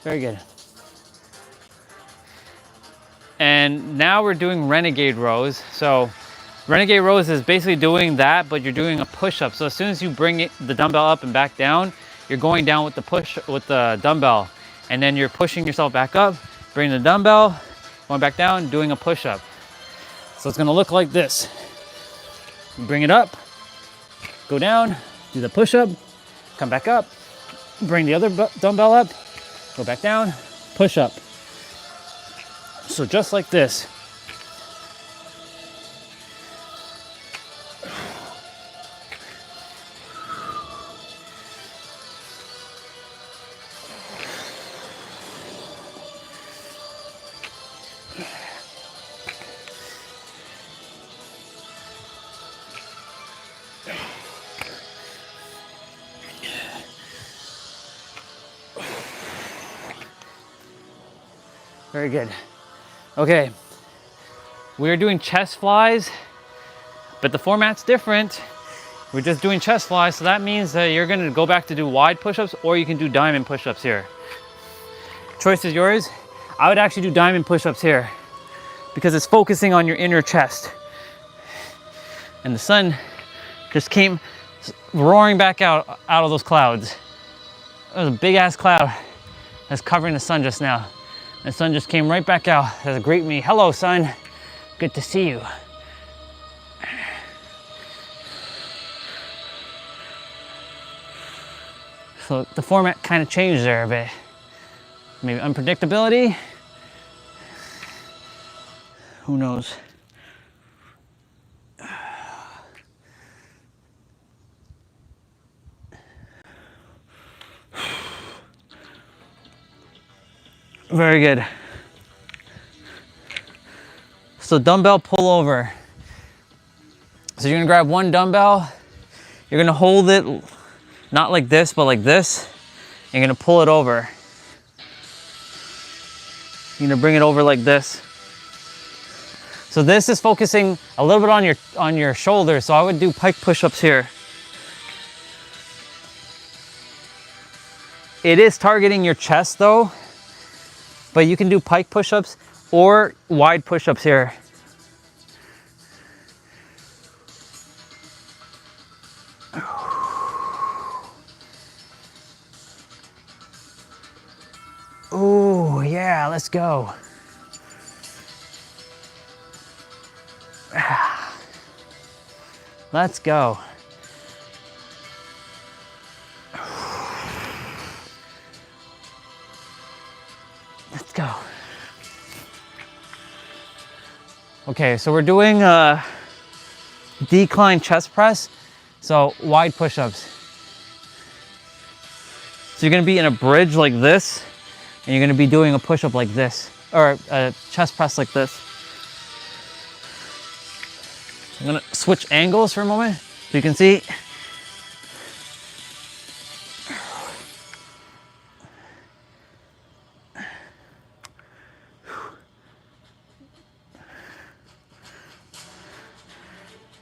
Very good. And now we're doing renegade rows. So renegade rows is basically doing that, but you're doing a push-up. So as soon as you bring the dumbbell up and back down, you're going down with the dumbbell, and then you're pushing yourself back up, bring the dumbbell, going back down, doing a push-up. So it's gonna look like this. You bring it up, go down, do the push-up, come back up, bring the other dumbbell up, go back down, push up. So just like this. Very good. Okay, we're doing chest flies, but the format's different. We're just doing chest flies, so that means that you're gonna go back to do wide push-ups, or you can do diamond push-ups here. Choice is yours. I would actually do diamond push-ups here because it's focusing on your inner chest. And the sun just came roaring back out of those clouds. There was a big ass cloud that's covering the sun just now. The sun just came right back out to greet me. Hello, sun. Good to see you. So the format kind of changed there a bit. Maybe unpredictability. Who knows? Very good. So dumbbell pullover. So you're gonna grab one dumbbell, you're gonna hold it, not like this, but like this. You're gonna pull it over. You're gonna bring it over like this. So this is focusing a little bit on your shoulders. So I would do pike push-ups here. It is targeting your chest though, but you can do pike push-ups or wide push-ups here. Oh yeah, let's go. Let's go. Let's go. Okay, so we're doing a decline chest press, so wide push-ups. So you're gonna be in a bridge like this, and you're gonna be doing a push-up like this, or a chest press like this. I'm gonna switch angles for a moment so you can see.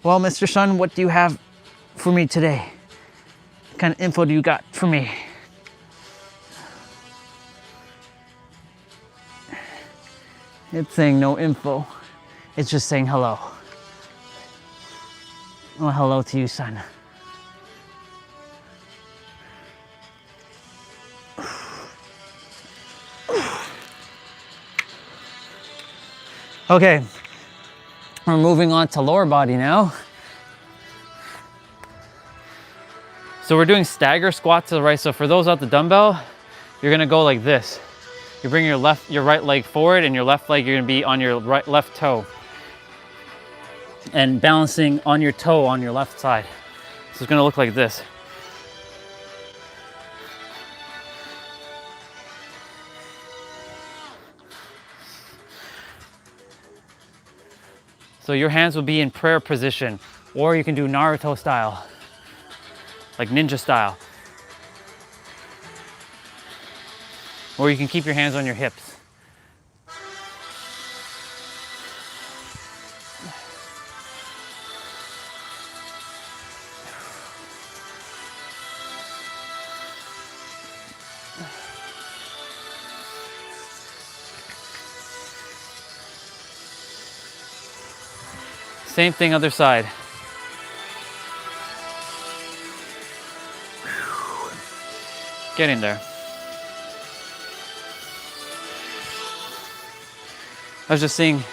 Well, Mr. Sun, what do you have for me today? What kind of info do you got for me? It's saying no info. It's just saying hello. Well, hello to you, son. Okay, we're moving on to lower body now. So we're doing stagger squats to the right. So for those without the dumbbell, you're gonna go like this. You bring your right leg forward, and your left leg, you're gonna be on your left toe. And balancing on your toe on your left side. So it's gonna look like this. So your hands will be in prayer position, or you can do Naruto style, like ninja style. Or you can keep your hands on your hips. Same thing, other side. Getting there. I was just seeing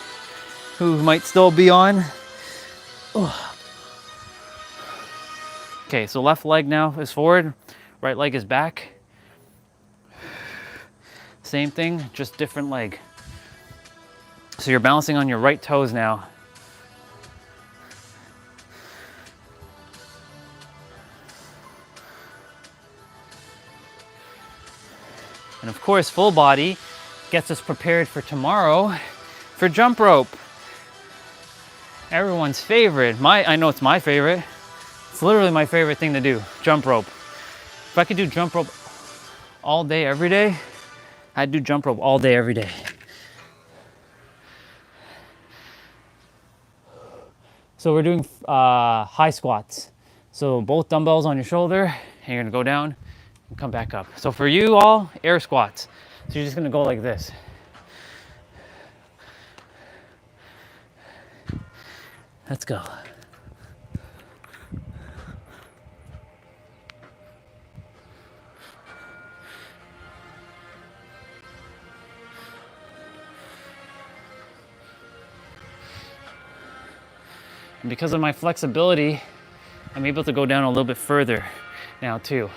who might still be on. Oh. Okay, so left leg now is forward, right leg is back. Same thing, just different leg. So you're balancing on your right toes now. And of course, full body gets us prepared for tomorrow for jump rope. Everyone's favorite. I know it's my favorite. It's literally my favorite thing to do, jump rope. If I could do jump rope all day, every day, I'd do jump rope all day, every day. So we're doing high squats. So both dumbbells on your shoulder, and you're gonna go down and come back up. So for you all, air squats. So you're just gonna go like this. Let's go. And because of my flexibility, I'm able to go down a little bit further now too.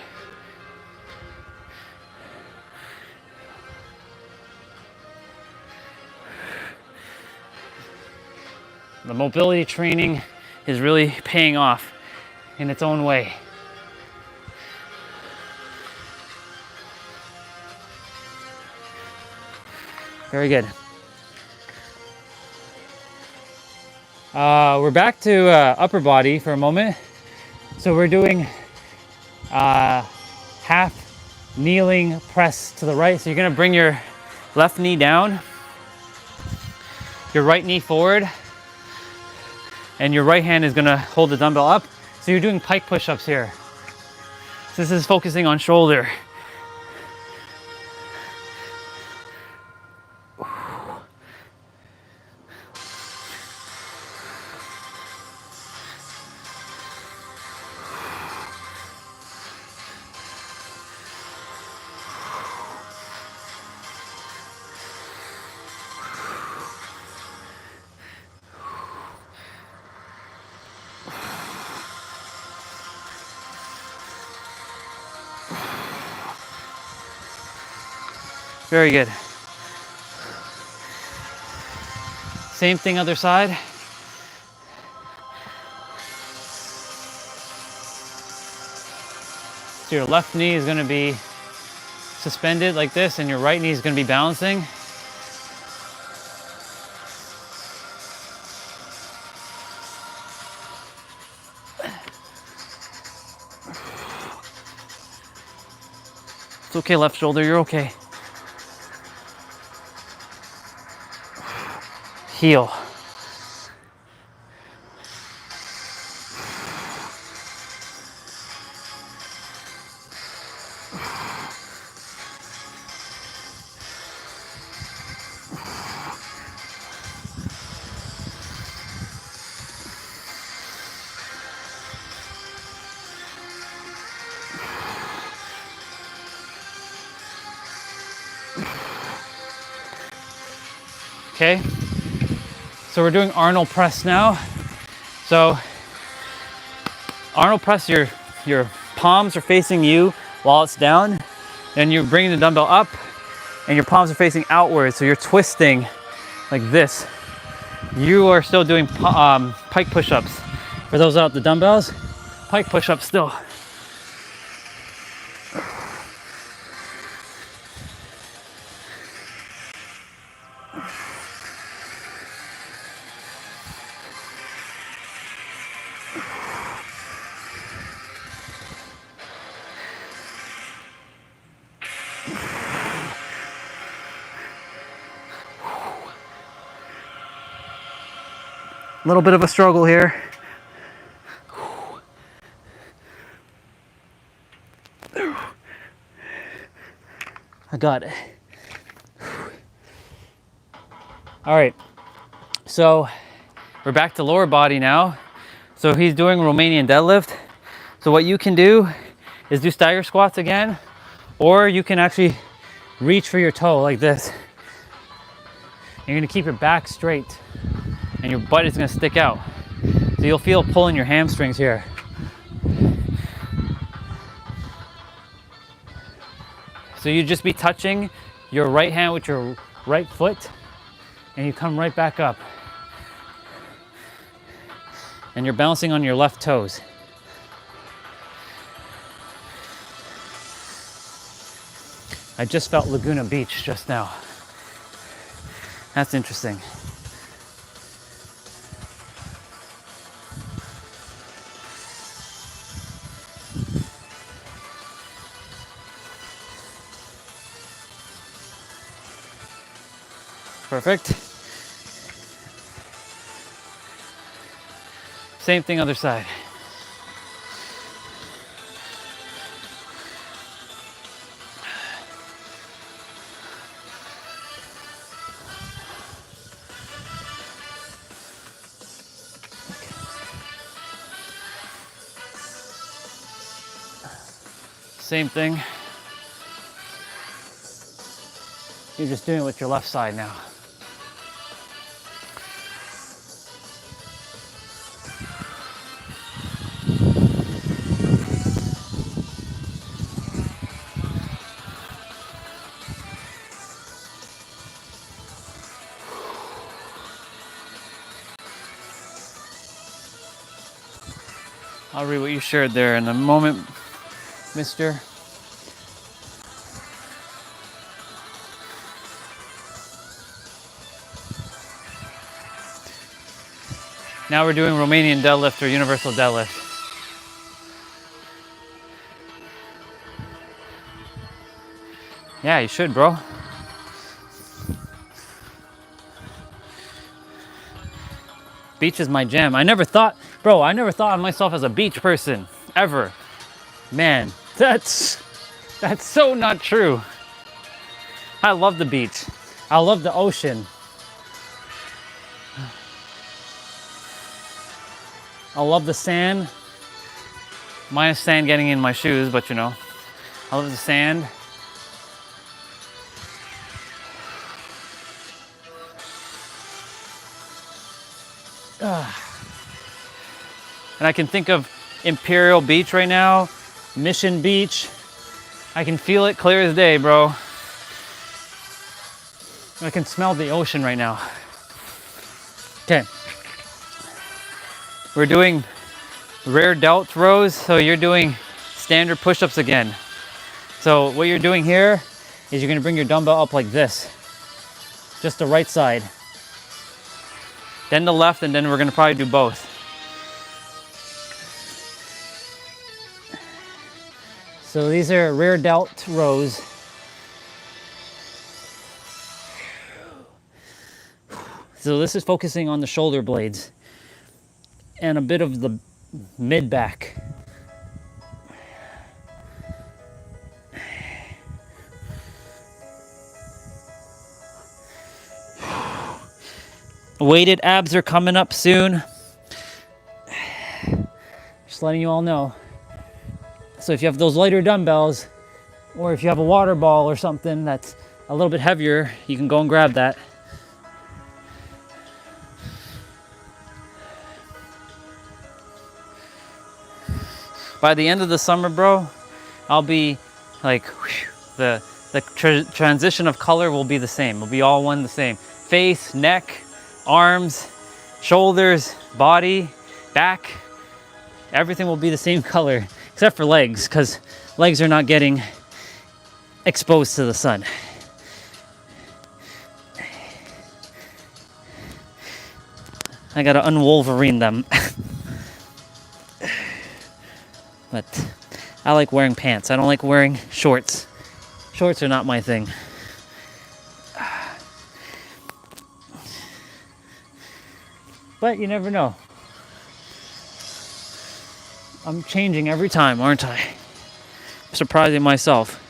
The mobility training is really paying off in its own way. Very good. We're back to upper body for a moment. So we're doing half kneeling press to the right. So you're gonna bring your left knee down, your right knee forward, and your right hand is gonna hold the dumbbell up. So you're doing pike push-ups here. So this is focusing on shoulder. Very good. Same thing other side. So your left knee is going to be suspended like this, and your right knee is going to be balancing. It's okay, left shoulder, you're okay. Heel. Okay, so we're doing Arnold press now. So Arnold press, your palms are facing you while it's down. Then you're bringing the dumbbell up and your palms are facing outwards. So you're twisting like this. You are still doing pike push-ups. For those out the dumbbells, pike push-ups still. A little bit of a struggle here. I got it. All right, so we're back to lower body now. So he's doing Romanian deadlift. So what you can do is do stagger squats again, or you can actually reach for your toe like this. You're gonna keep your back straight and your butt is gonna stick out. So you'll feel pulling your hamstrings here. So you just be touching your right hand with your right foot and you come right back up. And you're bouncing on your left toes. I just felt Laguna Beach just now. That's interesting. Perfect. Same thing other side. Same thing. You're just doing it with your left side now. I'll read what you shared there in a moment, mister. Now we're doing Romanian deadlift or universal deadlift. Yeah, you should, bro. Beach is my jam. I never thought of myself as a beach person, ever. Man, that's so not true. I love the beach. I love the ocean. I love the sand. Minus sand getting in my shoes, but you know. I love the sand. And I can think of Imperial Beach right now, Mission Beach. I can feel it clear as day, bro. I can smell the ocean right now. Okay. We're doing rear delt rows, so you're doing standard push-ups again. So what you're doing here is you're gonna bring your dumbbell up like this. Just the right side. Then the left, and then we're gonna probably do both. So these are rear delt rows. So this is focusing on the shoulder blades and a bit of the mid back. Weighted abs are coming up soon. Just letting you all know. So if you have those lighter dumbbells, or if you have a water ball or something that's a little bit heavier, you can go and grab that. By the end of the summer, bro, I'll be like, the transition of color will be the same. It'll be all one the same. Face, neck, arms, shoulders, body, back, everything will be the same color, except for legs, because legs are not getting exposed to the sun. I gotta unwolverine them. But I like wearing pants. I don't like wearing shorts. Shorts are not my thing. But you never know. I'm changing every time, aren't I? I'm surprising myself.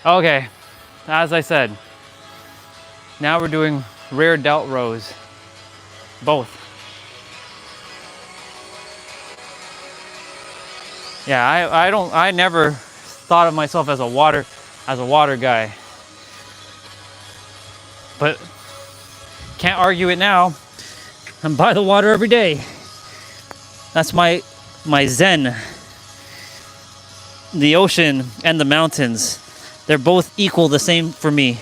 Okay, as I said, now we're doing rear delt rows. Both. Yeah, I never thought of myself as a water guy. But can't argue it now. I'm by the water every day. That's my zen. The ocean and the mountains, they're both equal the same for me.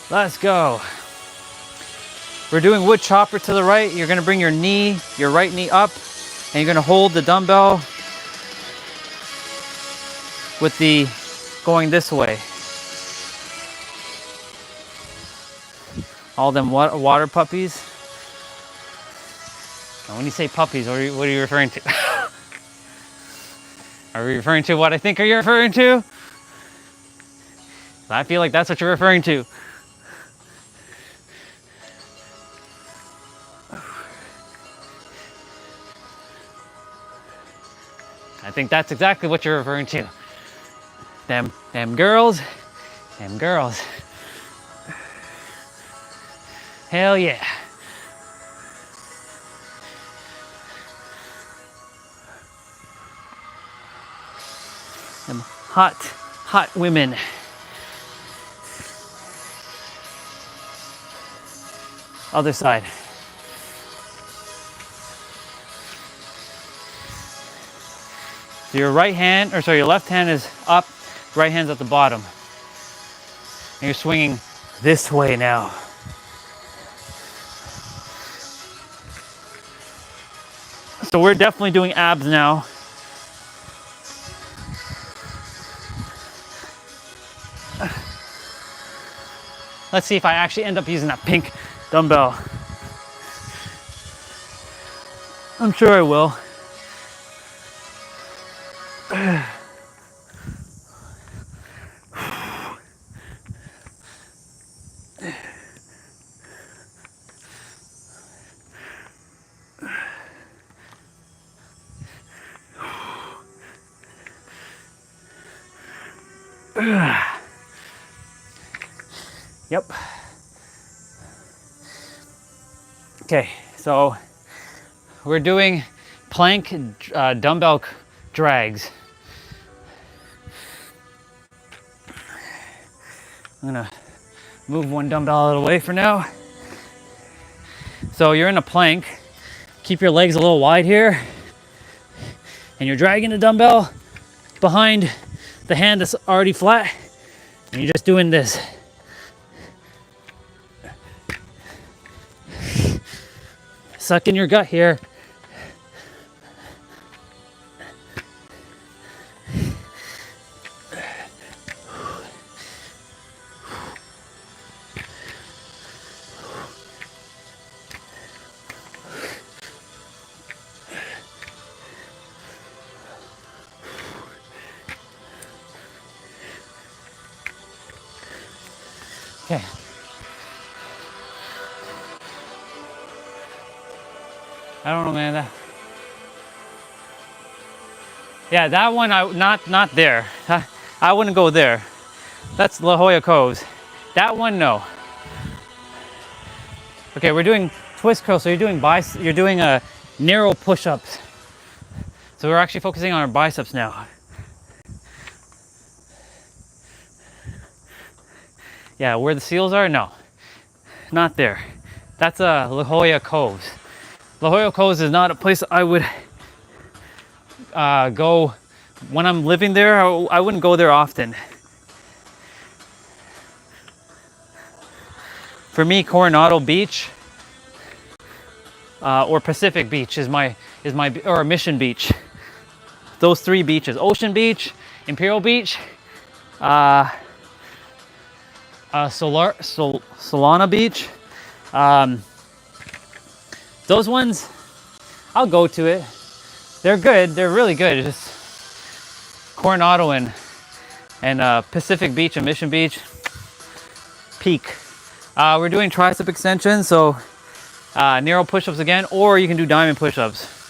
Let's go. We're doing wood chopper to the right. You're gonna bring your right knee up, and you're gonna hold the dumbbell with the going this way. All them water puppies. And when you say puppies, what are you referring to? Are we referring to what I think you're referring to? I feel like that's what you're referring to. I think that's exactly what you're referring to. Them girls. Hell yeah. Them hot, hot women. Other side. So your right hand, or sorry, your left hand is up, right hand's at the bottom. And you're swinging this way now. So we're definitely doing abs now. Let's see if I actually end up using that pink dumbbell. I'm sure I will. Yep. Okay, so we're doing plank dumbbell drags. I'm gonna move one dumbbell out of the way for now. So you're in a plank. Keep your legs a little wide here. And you're dragging the dumbbell behind the hand that's already flat. And you're just doing this. Suck in your gut here. Okay. I don't know, man. Yeah, that one not there. I wouldn't go there. That's La Jolla Coves. That one, no. Okay, we're doing twist curls. So you're doing a narrow push-ups. So we're actually focusing on our biceps now. Yeah, where the seals are, no, not there. That's La Jolla Coves. La Jolla Coves is not a place I would go when I'm living there. I wouldn't go there often. For me, Coronado Beach or Pacific Beach is my or Mission Beach. Those three beaches: Ocean Beach, Imperial Beach, Solana Beach. Those ones, I'll go to it. They're good. They're really good. It's just Coronado and Pacific Beach and Mission Beach, peak. We're doing tricep extensions, so narrow push-ups again, or you can do diamond push-ups.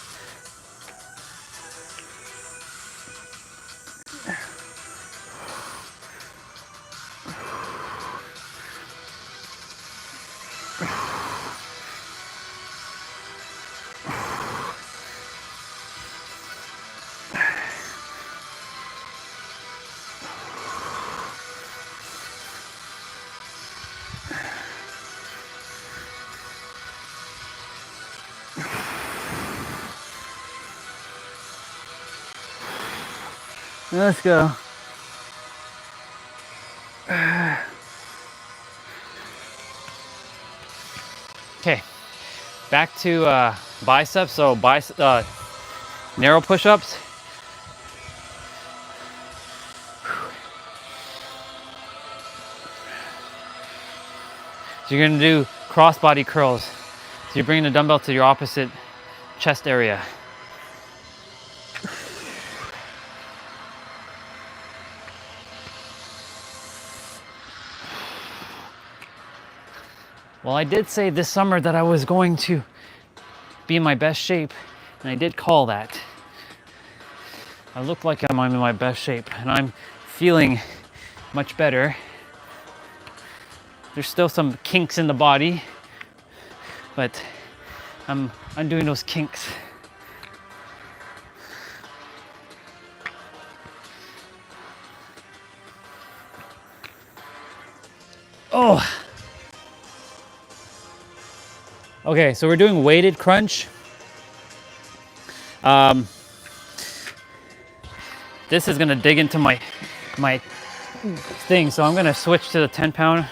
Let's go. Okay, back to biceps. So narrow push-ups. So you're gonna do cross-body curls. So you're bringing the dumbbell to your opposite chest area. Well, I did say this summer that I was going to be in my best shape, and I did call that. I look like I'm in my best shape, and I'm feeling much better. There's still some kinks in the body, but I'm undoing those kinks. Oh. Okay, so we're doing weighted crunch. This is gonna dig into my thing, so I'm gonna switch to the 10-pound.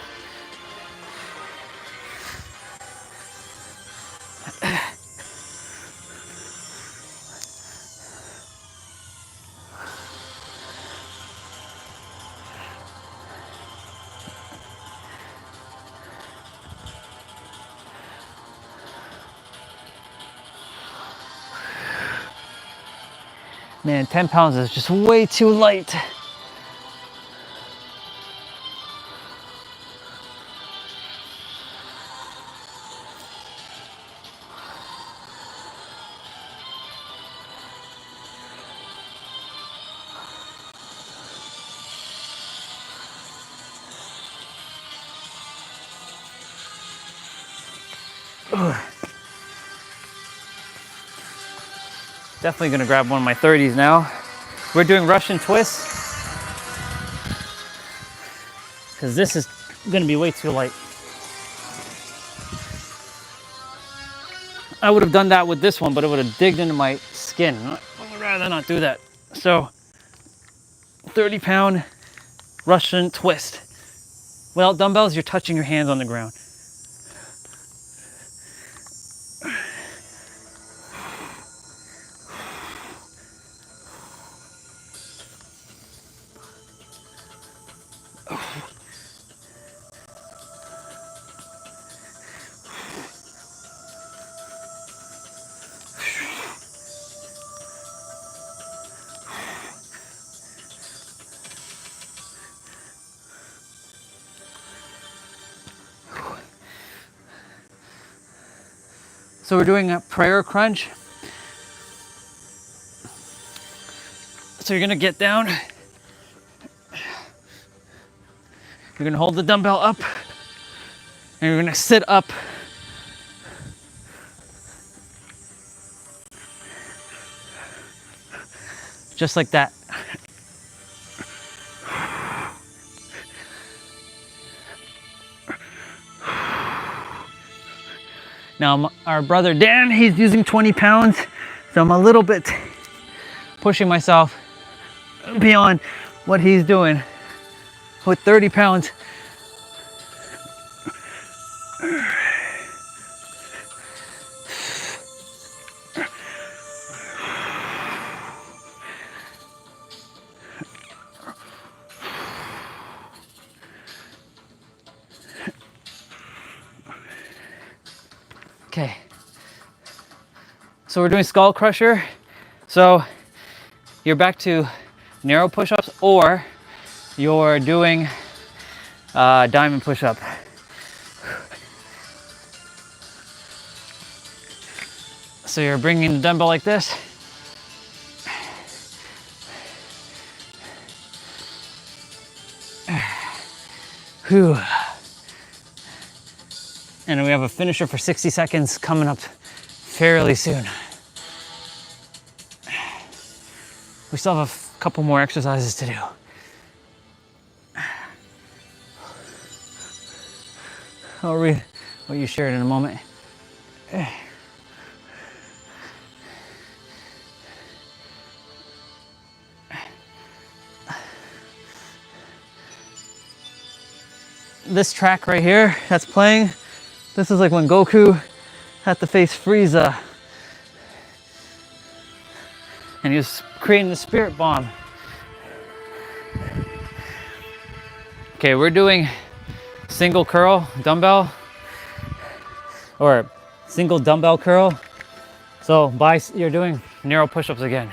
Man, 10 pounds is just way too light. Definitely gonna grab one of my 30s now. We're doing Russian twists because this is gonna be way too light. I would have done that with this one, but it would have digged into my skin. I would rather not do that. So 30-pound Russian twist. Without dumbbells, you're touching your hands on the ground. So we're doing a prayer crunch. So you're gonna get down. You're gonna hold the dumbbell up and you're gonna sit up. Just like that. Now our brother Dan, he's using 20 pounds. So I'm a little bit pushing myself beyond what he's doing with 30 pounds. Okay. So we're doing skull crusher. So you're back to narrow push-ups or you're doing diamond push-up. So you're bringing the dumbbell like this. Whew. And we have a finisher for 60 seconds coming up fairly soon. We still have a couple more exercises to do. I'll read what you shared in a moment. This track right here that's playing, this is like when Goku had to face Frieza and he was creating the spirit bomb. Okay, we're doing single curl dumbbell or single dumbbell curl. So you're doing narrow push-ups again.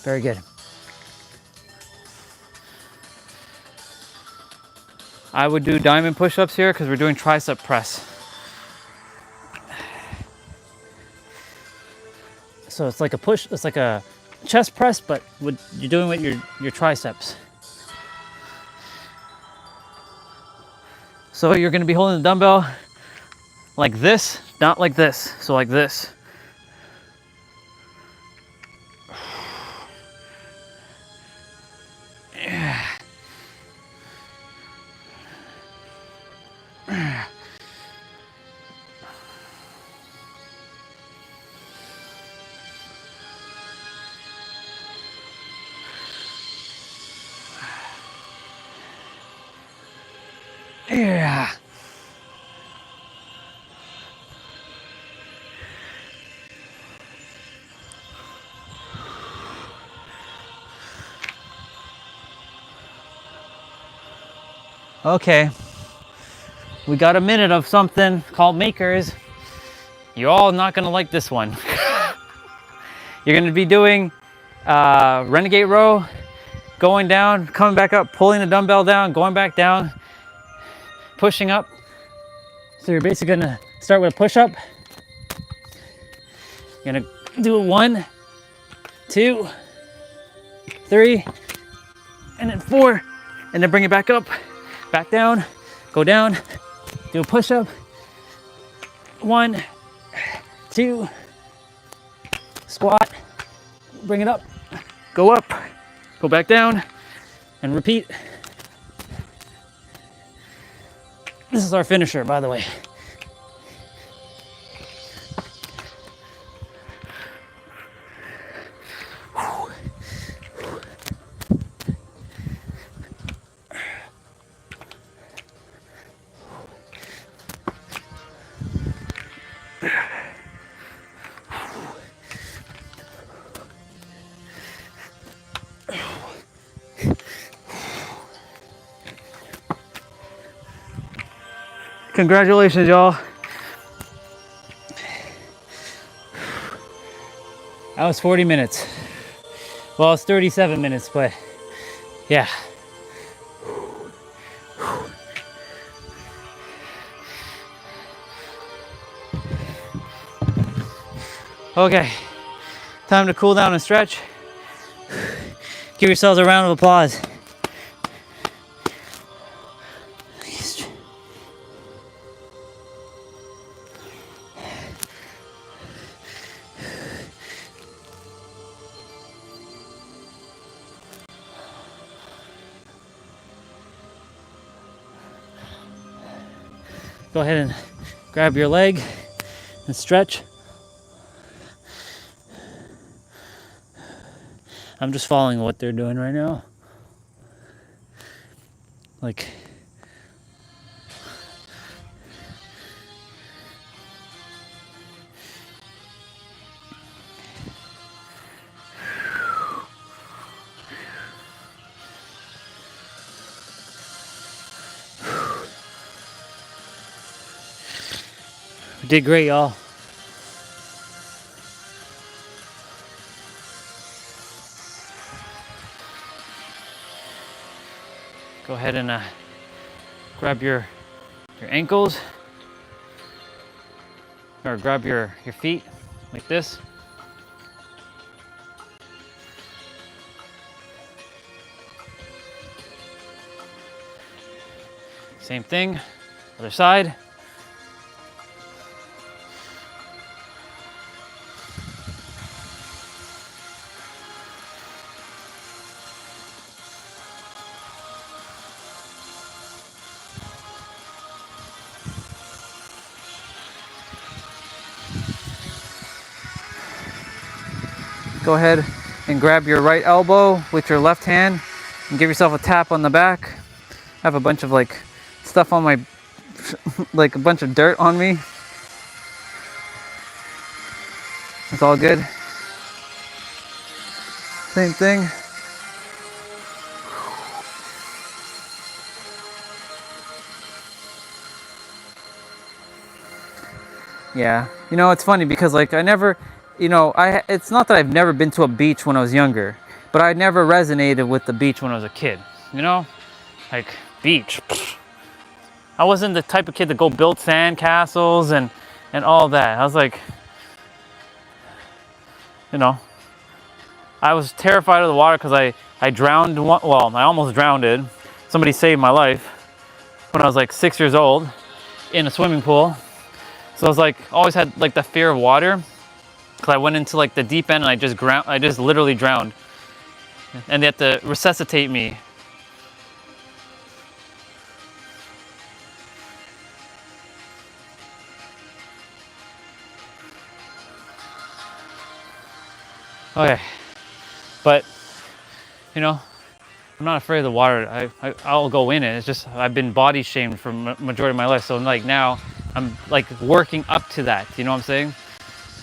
Very good. I would do diamond push-ups here because we're doing tricep press. So it's like a chest press, but you're doing with your triceps. So you're gonna be holding the dumbbell like this, not like this. So like this. Yeah. Okay. We got a minute of something called makers. You're all not gonna like this one. You're gonna be doing renegade row, going down, coming back up, pulling the dumbbell down, going back down, pushing up. So you're basically gonna start with a push-up. You're gonna do a 1, 2, 3, and then 4, and then bring it back up, back down, go down, do a push-up. 1, 2, squat, bring it up, go back down, and repeat. This is our finisher, by the way. Congratulations, y'all. That was 40 minutes. Well, it's 37 minutes, but yeah. Okay, time to cool down and stretch. Give yourselves a round of applause. Go ahead and grab your leg and stretch. I'm just following what they're doing right now. Like, we did great, y'all. Go ahead and grab your ankles, or grab your feet like this. Same thing, other side. Go ahead and grab your right elbow with your left hand and give yourself a tap on the back. I have a bunch of like stuff on my, like a bunch of dirt on me. It's all good. Same thing. Yeah, you know, it's funny because like I never, it's not that I've never been to a beach when I was younger, but I never resonated with the beach when I was a kid, you know? Like, beach, pfft, I wasn't the type of kid to go build sand castles and all that. I was like, you know, I was terrified of the water because I drowned, well, I almost drowned. Somebody saved my life when I was like 6 years old in a swimming pool. So I was like, always had like the fear of water because I went into like the deep end and I just literally drowned. And they had to resuscitate me. Okay, but you know, I'm not afraid of the water. I'll go in it. It's just I've been body shamed for majority of my life. So like now I'm like working up to that. You know what I'm saying?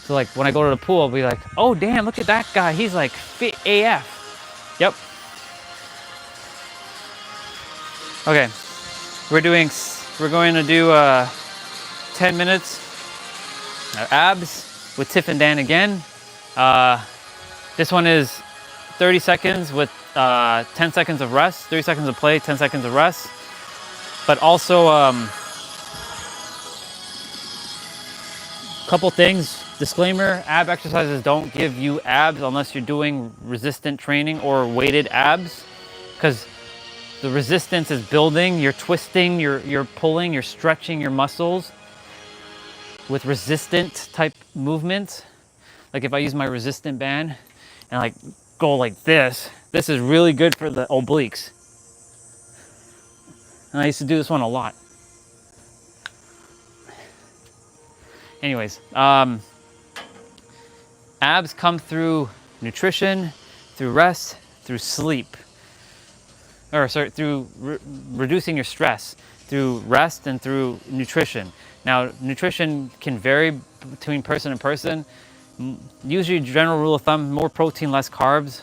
So like when I go to the pool, I'll be like, oh damn, look at that guy. He's like fit AF. Yep. Okay, we're going to do 10 minutes abs with Tiff and Dan again. This one is 30 seconds with 10 seconds of rest, 30 seconds of play, 10 seconds of rest. But also, couple things. Disclaimer, ab exercises don't give you abs unless you're doing resistant training or weighted abs, because the resistance is building, you're twisting, you're pulling, you're stretching your muscles with resistant type movements. Like if I use my resistant band and like go like this is really good for the obliques. And I used to do this one a lot. Anyways, abs come through nutrition, through rest, through sleep. Or sorry, through reducing your stress, through rest and through nutrition. Now, nutrition can vary between person and person. Usually, general rule of thumb, more protein, less carbs.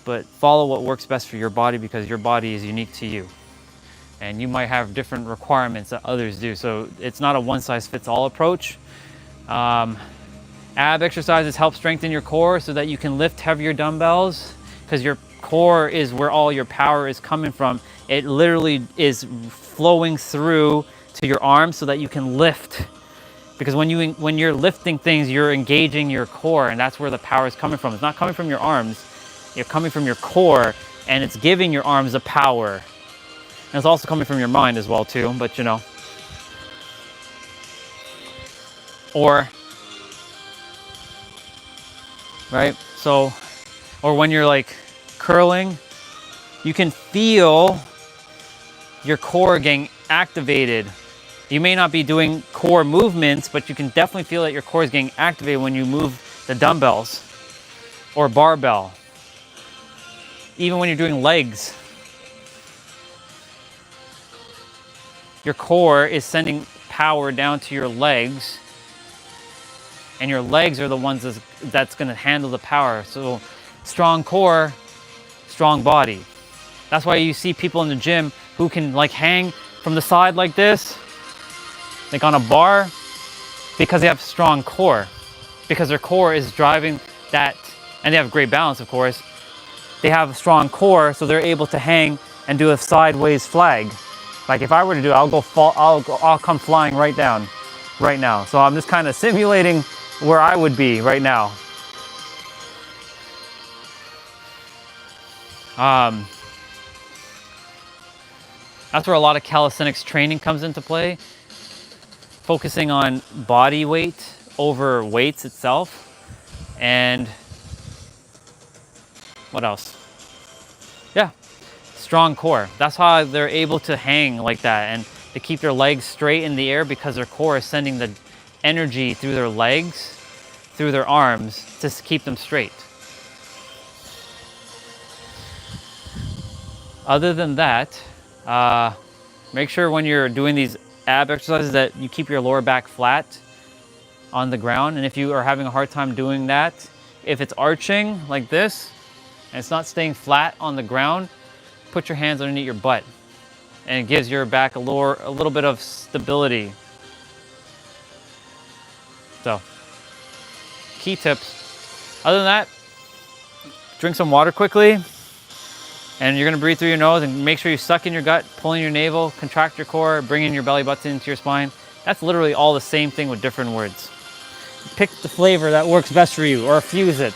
But follow what works best for your body because your body is unique to you. And you might have different requirements that others do. So it's not a one-size-fits-all approach. Ab exercises help strengthen your core so that you can lift heavier dumbbells, because your core is where all your power is coming from. It literally is flowing through to your arms so that you can lift. Because when you're lifting things, you're engaging your core, and that's where the power is coming from. It's not coming from your arms. You're coming from your core, and it's giving your arms the power. And it's also coming from your mind as well too, but you know. Or, right? So, or when you're like curling, you can feel your core getting activated. You may not be doing core movements, but you can definitely feel that your core is getting activated when you move the dumbbells or barbell. Even when you're doing legs, your core is sending power down to your legs, and your legs are the ones that's going to handle the power. So strong core, strong body. That's why you see people in the gym who can like hang from the side like this, like on a bar, because they have strong core, because their core is driving that, and they have great balance, of course. They have a strong core, so they're able to hang and do a sideways flag. Like if I were to do it, I'll come flying right down, right now. So I'm just kind of simulating where I would be right now. That's where a lot of calisthenics training comes into play, focusing on body weight over weights itself. And what else? Yeah, strong core. That's how they're able to hang like that and to keep their legs straight in the air, because their core is sending the energy through their legs, through their arms, to keep them straight. Other than that, make sure when you're doing these ab exercises that you keep your lower back flat on the ground. And if you are having a hard time doing that, if it's arching like this and it's not staying flat on the ground, put your hands underneath your butt, and it gives your back a little bit of stability. So, key tips. Other than that, drink some water quickly. And you're gonna breathe through your nose and make sure you suck in your gut, pull in your navel, contract your core, bring in your belly button into your spine. That's literally all the same thing with different words. Pick the flavor that works best for you, or fuse it.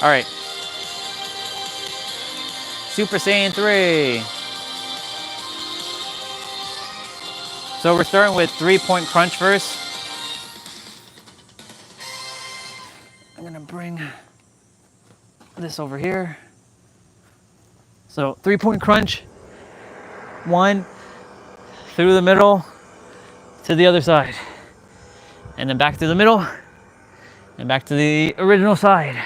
All right. Super Saiyan 3. So we're starting with 3-point crunch first. I'm gonna bring this over here. So 3-point crunch. 1 through the middle to the other side. And then back to the middle and back to the original side.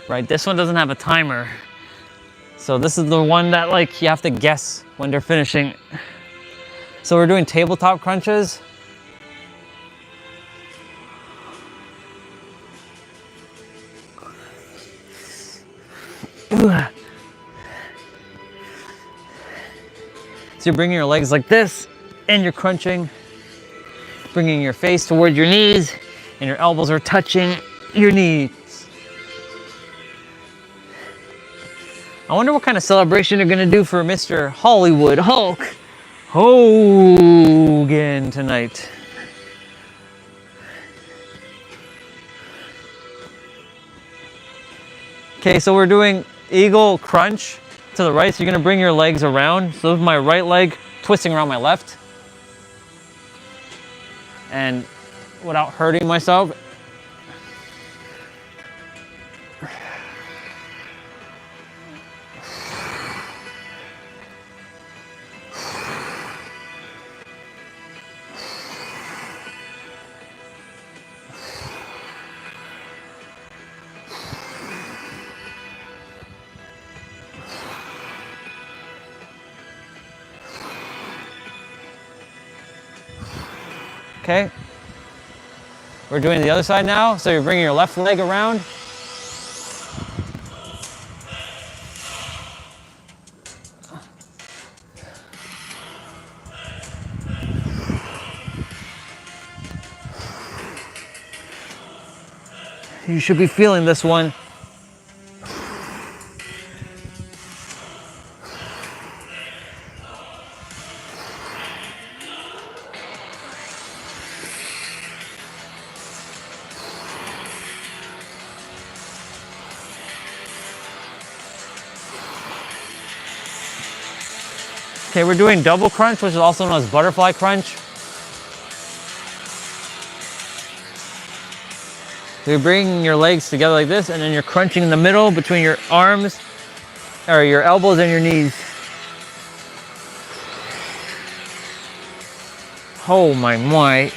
Right, this one doesn't have a timer. So this is the one that like you have to guess when they're finishing. So we're doing tabletop crunches. So you're bringing your legs like this and you're crunching, bringing your face toward your knees and your elbows are touching your knees. I wonder what kind of celebration they're gonna do for Mr. Hollywood Hulk Hogan tonight. Okay, so we're doing eagle crunch to the right. So you're gonna bring your legs around. So with my right leg twisting around my left. And without hurting myself. Okay, we're doing the other side now. So you're bringing your left leg around. You should be feeling this one. Okay, we're doing double crunch, which is also known as butterfly crunch. So you're bringing your legs together like this, and then you're crunching in the middle between your arms, or your elbows and your knees. Oh my.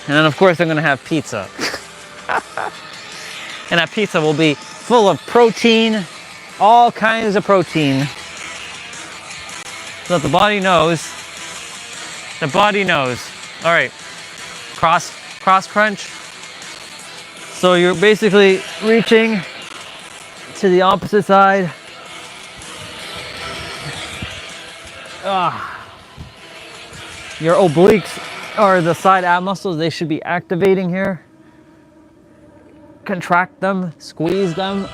And then of course I'm gonna have pizza. And that pizza will be full of protein, all kinds of protein. So that the body knows. The body knows. All right, cross crunch. So you're basically reaching to the opposite side. Your obliques are the side ab muscles. They should be activating here. Contract them, squeeze them.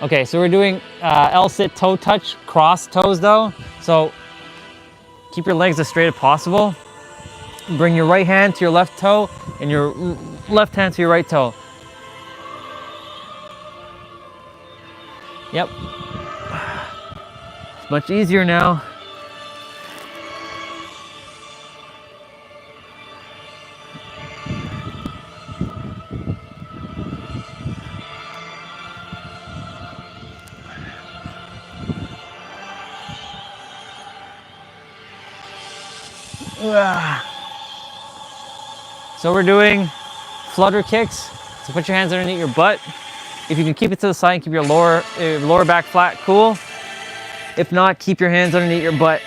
Okay, so we're doing L-sit toe touch, cross toes though. So keep your legs as straight as possible. Bring your right hand to your left toe and your left hand to your right toe. Yep. It's much easier now. So we're doing flutter kicks. So put your hands underneath your butt. If you can keep it to the side, keep your lower back flat, cool. If not, keep your hands underneath your butt.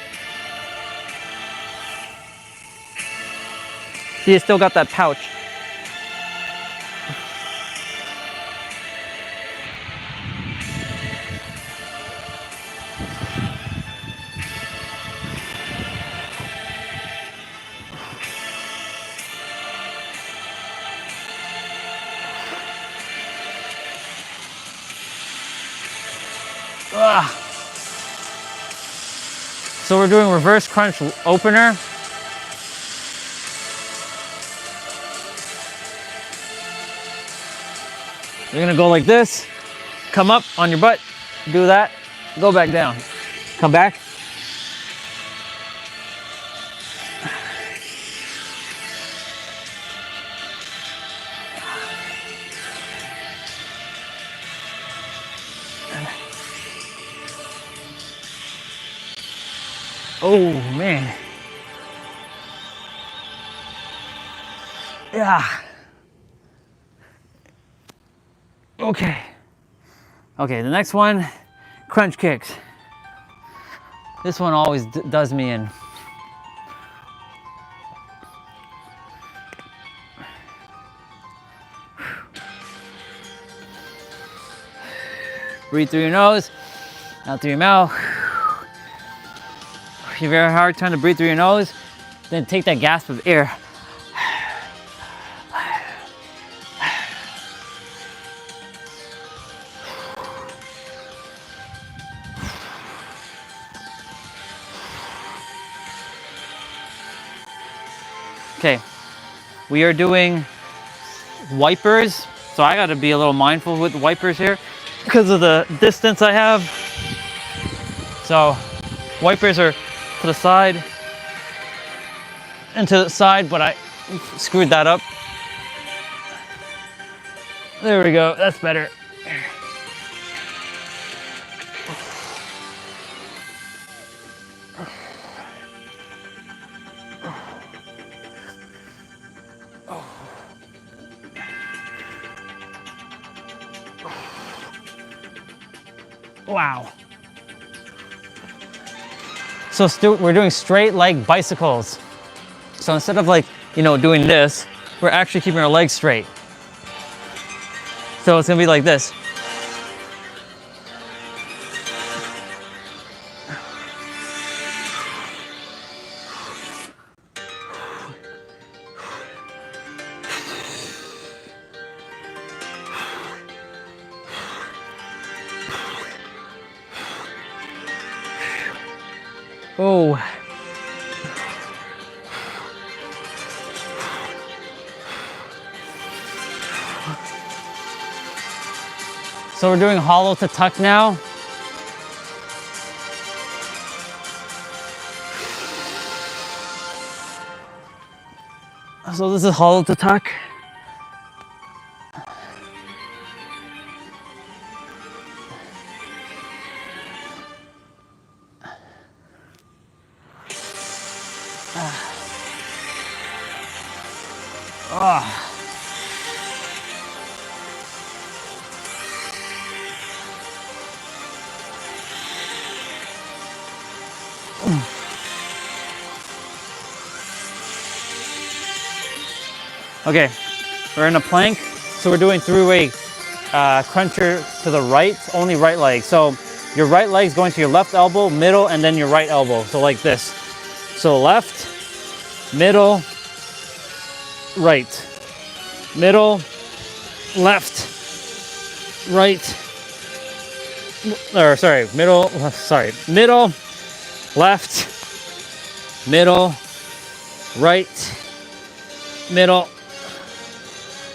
See, you still got that pouch. So we're doing reverse crunch opener. You're gonna go like this, come up on your butt, do that, go back down, come back. Oh man. Yeah. Okay. Okay, the next one, crunch kicks. This one always does me in. Breathe through your nose, out through your mouth. If you have a very hard time to breathe through your nose, then take that gasp of air. Okay, we are doing wipers. So I gotta be a little mindful with wipers here because of the distance I have. So wipers are to the side and to the side, but I screwed that up. There we go, that's better. Wow. So we're doing straight leg bicycles. So instead of like, you know, doing this, we're actually keeping our legs straight. So it's gonna be like this. Oh. So we're doing hollow to tuck now. So this is hollow to tuck. Okay, we're in a plank, so we're doing three-way cruncher to the right, only right leg. So your right leg's going to your left elbow, middle, and then your right elbow. So like this. So left, middle, right, middle, left, right, or sorry, middle, middle, left, middle, right, middle,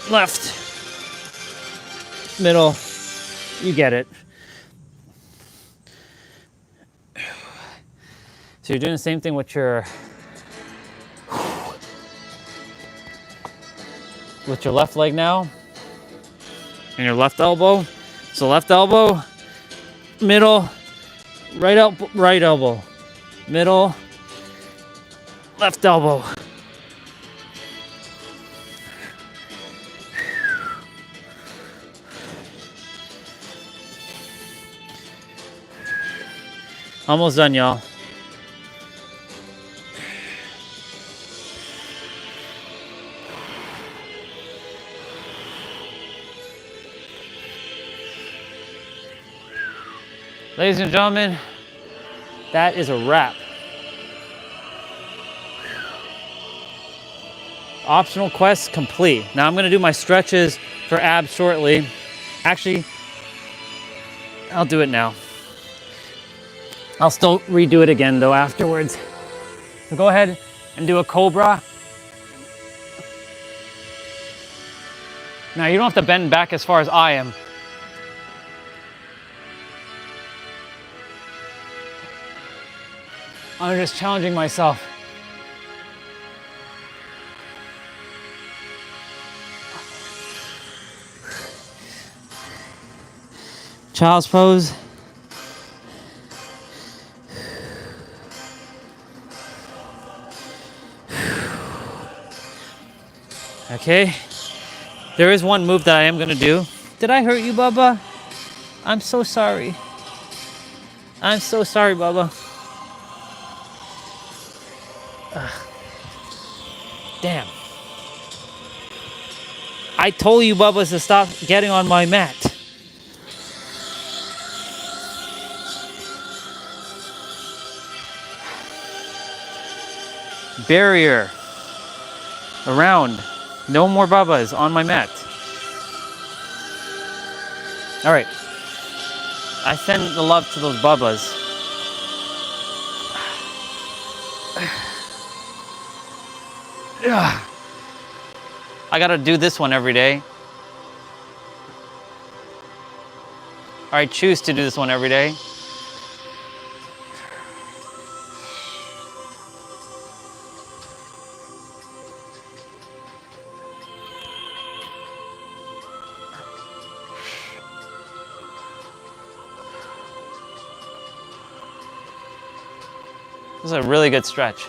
left, middle, you get it. So you're doing the same thing with your left leg now and your left elbow. So left elbow, middle, right elbow, middle, Left elbow. Almost done, y'all. Ladies and gentlemen, that is a wrap. Optional quest complete. Now I'm gonna do my stretches for abs shortly. Actually, I'll do it now. I'll still redo it again though afterwards. So go ahead and do a cobra. Now you don't have to bend back as far as I am. I'm just challenging myself. Child's pose. Okay. There is one move that I am gonna do. Did I hurt you, Bubba? I'm so sorry. I'm so sorry, Bubba. Damn. I told you, Bubba, to stop getting on my mat. Barrier. Around. No more Bubbas on my mat. All right. I send the love to those Bubbas. I gotta do this one every day. Or I choose to do this one every day. This is a really good stretch.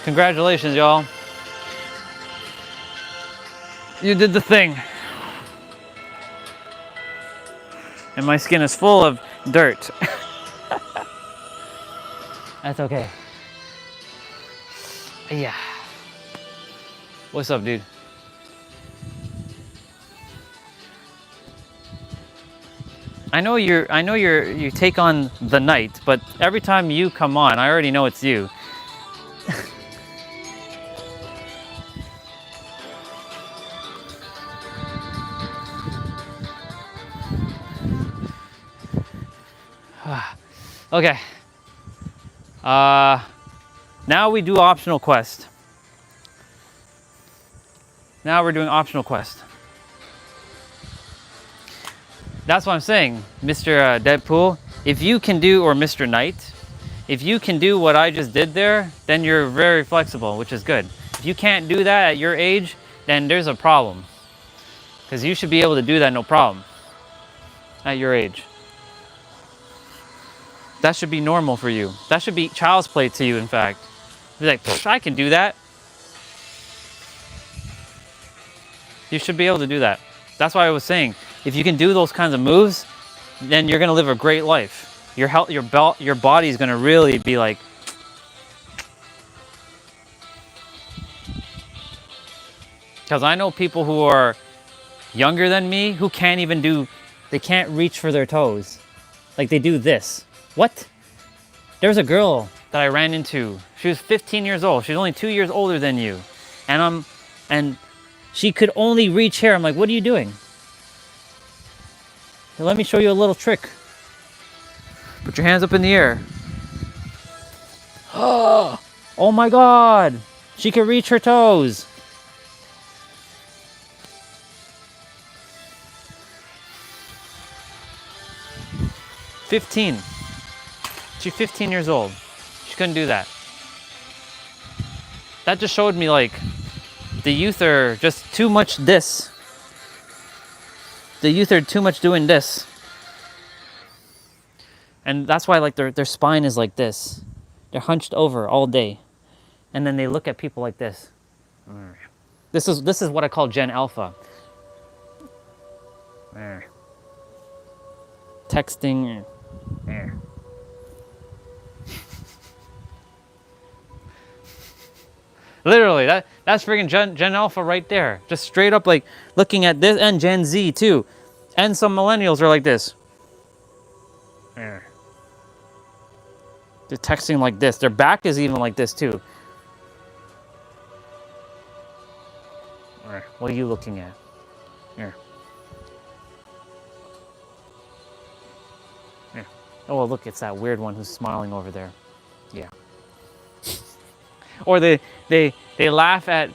Congratulations, y'all. You did the thing. And my skin is full of dirt. That's okay. Yeah. What's up, dude? I know you take on the night, but every time you come on, I already know it's you. Okay. Now we do optional quest. Now we're doing optional quest. That's what I'm saying, Mr. Deadpool. If you can do, or Mr. Knight, if you can do what I just did there, then you're very flexible, which is good. If you can't do that at your age, then there's a problem. Because you should be able to do that no problem at your age. That should be normal for you. That should be child's play to you, in fact. Be like, I can do that. You should be able to do that. That's why I was saying, if you can do those kinds of moves, then you're gonna live a great life. Your health, your body is gonna really be like. Because I know people who are younger than me who can't even do, they can't reach for their toes. Like they do this. What? There's a girl that I ran into. She was 15 years old. She's only 2 years older than you. And she could only reach here. I'm like, what are you doing? Hey, let me show you a little trick. Put your hands up in the air. Oh my God. She could reach her toes. 15. She's 15 years old. She couldn't do that. That just showed me like the youth are just too much this. The youth are too much doing this. And that's why like their spine is like this. They're hunched over all day. And then they look at people like this. This is what I call Gen Alpha. Texting. Literally, that's freaking Gen Alpha right there. Just straight up like looking at this, and Gen Z too. And some millennials are like this. They're texting like this. Their back is even like this too. What are you looking at? Here. Here. Oh, look, it's that weird one who's smiling over there. Yeah. Or they laugh at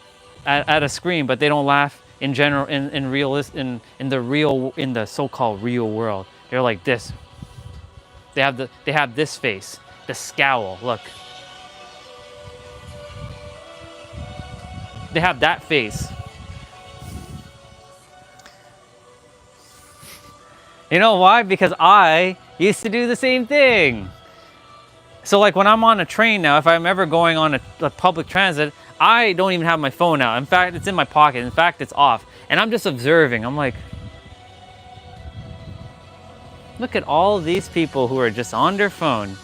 a screen, but they don't laugh in general in the so-called real world. They're like this. They have this face, the scowl. Look. They have that face. You know why? Because I used to do the same thing. So like when I'm on a train now, if I'm ever going on a public transit, I don't even have my phone out. In fact, it's in my pocket. In fact, it's off. And I'm just observing. I'm like, look at all these people who are just on their phone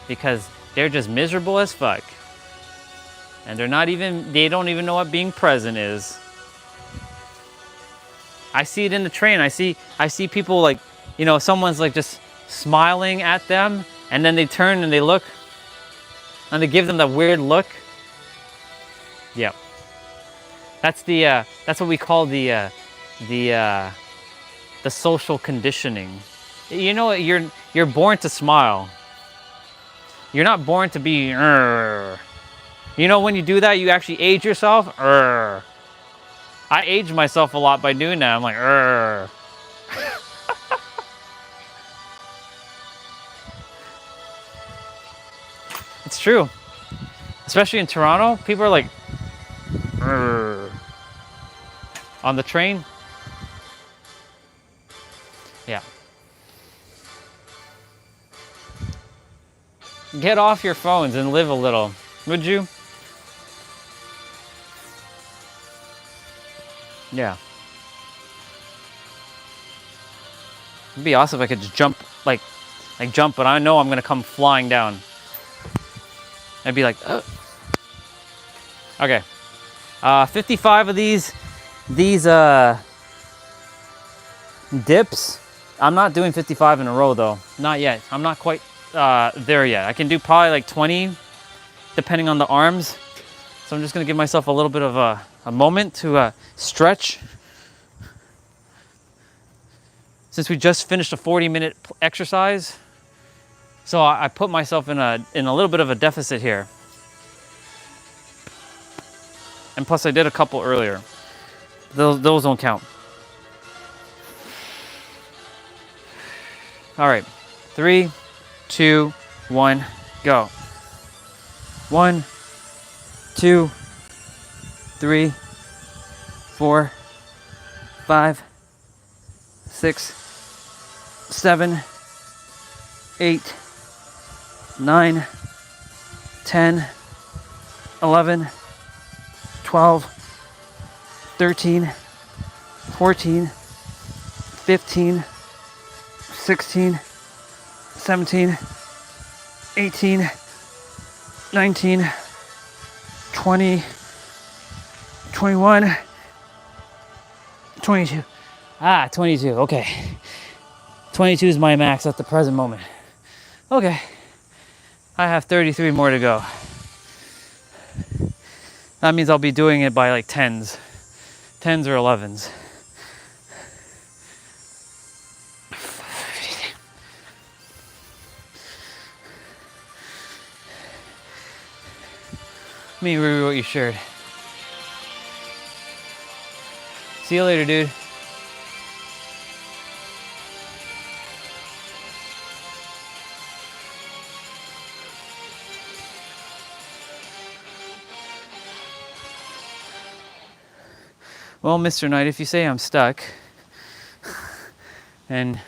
because they're just miserable as fuck. And they don't even know what being present is. I see it in the train. I see people like, you know, someone's like just smiling at them, and then they turn and they look, and they give them that weird look. Yeah. That's what we call the social conditioning. You know, you're born to smile. You're not born to be. You know, when you do that, you actually age yourself. I age myself a lot by doing that. I'm like, It's true. Especially in Toronto, people are like, on the train. Yeah. Get off your phones and live a little, would you? Yeah. It'd be awesome if I could just jump, like jump, but I know I'm gonna come flying down. I'd be like, oh. Okay. 55 of these dips. I'm not doing 55 in a row though. Not yet. I'm not quite there yet. I can do probably like 20, depending on the arms. So I'm just gonna give myself a little bit of a moment to stretch. Since we just finished a 40-minute exercise, so I put myself in a little bit of a deficit here. And plus I did a couple earlier. Those don't count. All right, 3, 2, 1, go. 1, 2, 3, 4, 5, 6, 7, 8, 9, 10, 11, 12, 13, 14, 15, 16, 17, 18, 19, 20, 21, 22. 22, okay. 22 is my max at the present moment. Okay, I have 33 more to go. That means I'll be doing it by like 10s or 11s. Let me review what you shared. See you later, dude. Well, Mr. Knight, if you say I'm stuck, and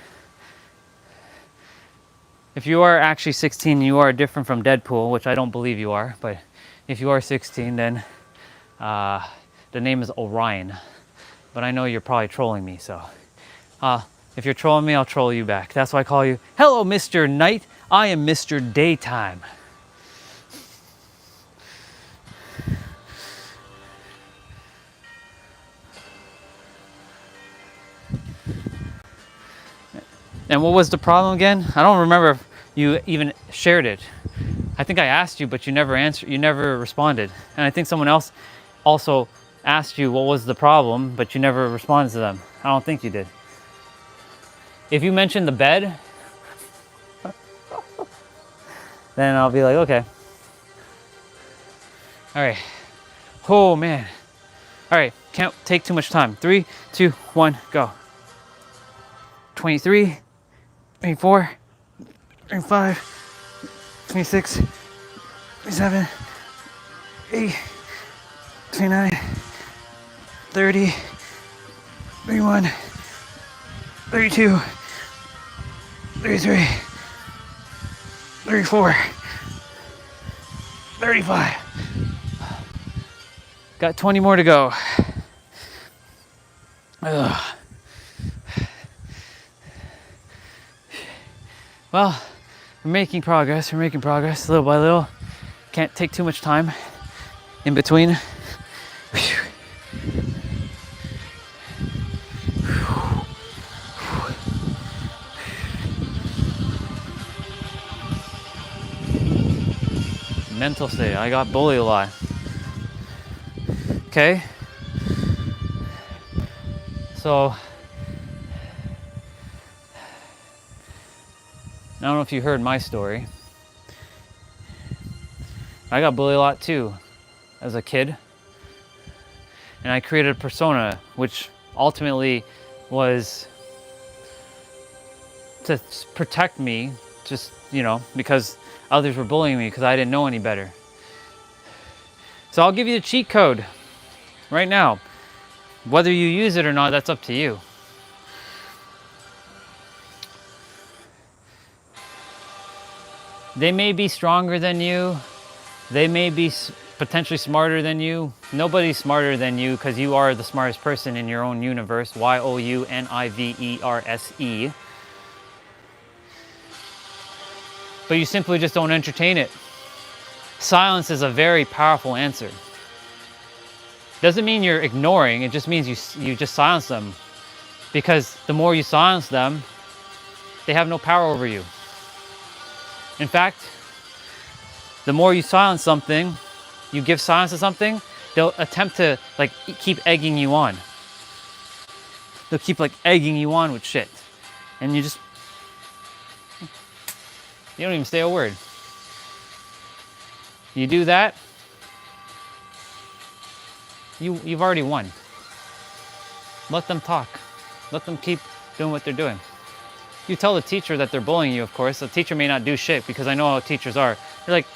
if you are actually 16, you are different from Deadpool, which I don't believe you are, but if you are 16, then the name is Orion. But I know you're probably trolling me, so if you're trolling me, I'll troll you back. That's why I call you, hello, Mr. Night. I am Mr. Daytime. And what was the problem again? I don't remember if you even shared it. I think I asked you, but you never answered. You never responded. And I think someone else also asked you what was the problem, but you never responded to them. I don't think you did. If you mentioned the bed, then I'll be like, okay. All right. Oh man. All right. Can't take too much time. 3, 2, 1, go. 23, 24, 25, 26, 27, 28, 29, 30, 31, 32, 33, 34, 35. Got 20 more to go. Ugh. Well, we're making progress. We're making progress little by little. Can't take too much time in between. Mental state. I got bullied a lot. Okay. So, I don't know if you heard my story. I got bullied a lot too as a kid. And I created a persona which ultimately was to protect me, just, you know, because others were bullying me because I didn't know any better. So I'll give you the cheat code right now. Whether you use it or not, that's up to you. They may be stronger than you. They may be potentially smarter than you. Nobody's smarter than you because you are the smartest person in your own universe. YOUNIVERSE. But you simply just don't entertain it. Silence is a very powerful answer. Doesn't mean you're ignoring, it just means you just silence them. Because the more you silence them, they have no power over you. In fact, the more you silence something, you give silence to something, they'll attempt to like keep egging you on. They'll keep like egging you on with shit. And you don't even say a word. You do that, you've already won. Let them talk. Let them keep doing what they're doing. You tell the teacher that they're bullying you, of course. The teacher may not do shit because I know how teachers are. They're like,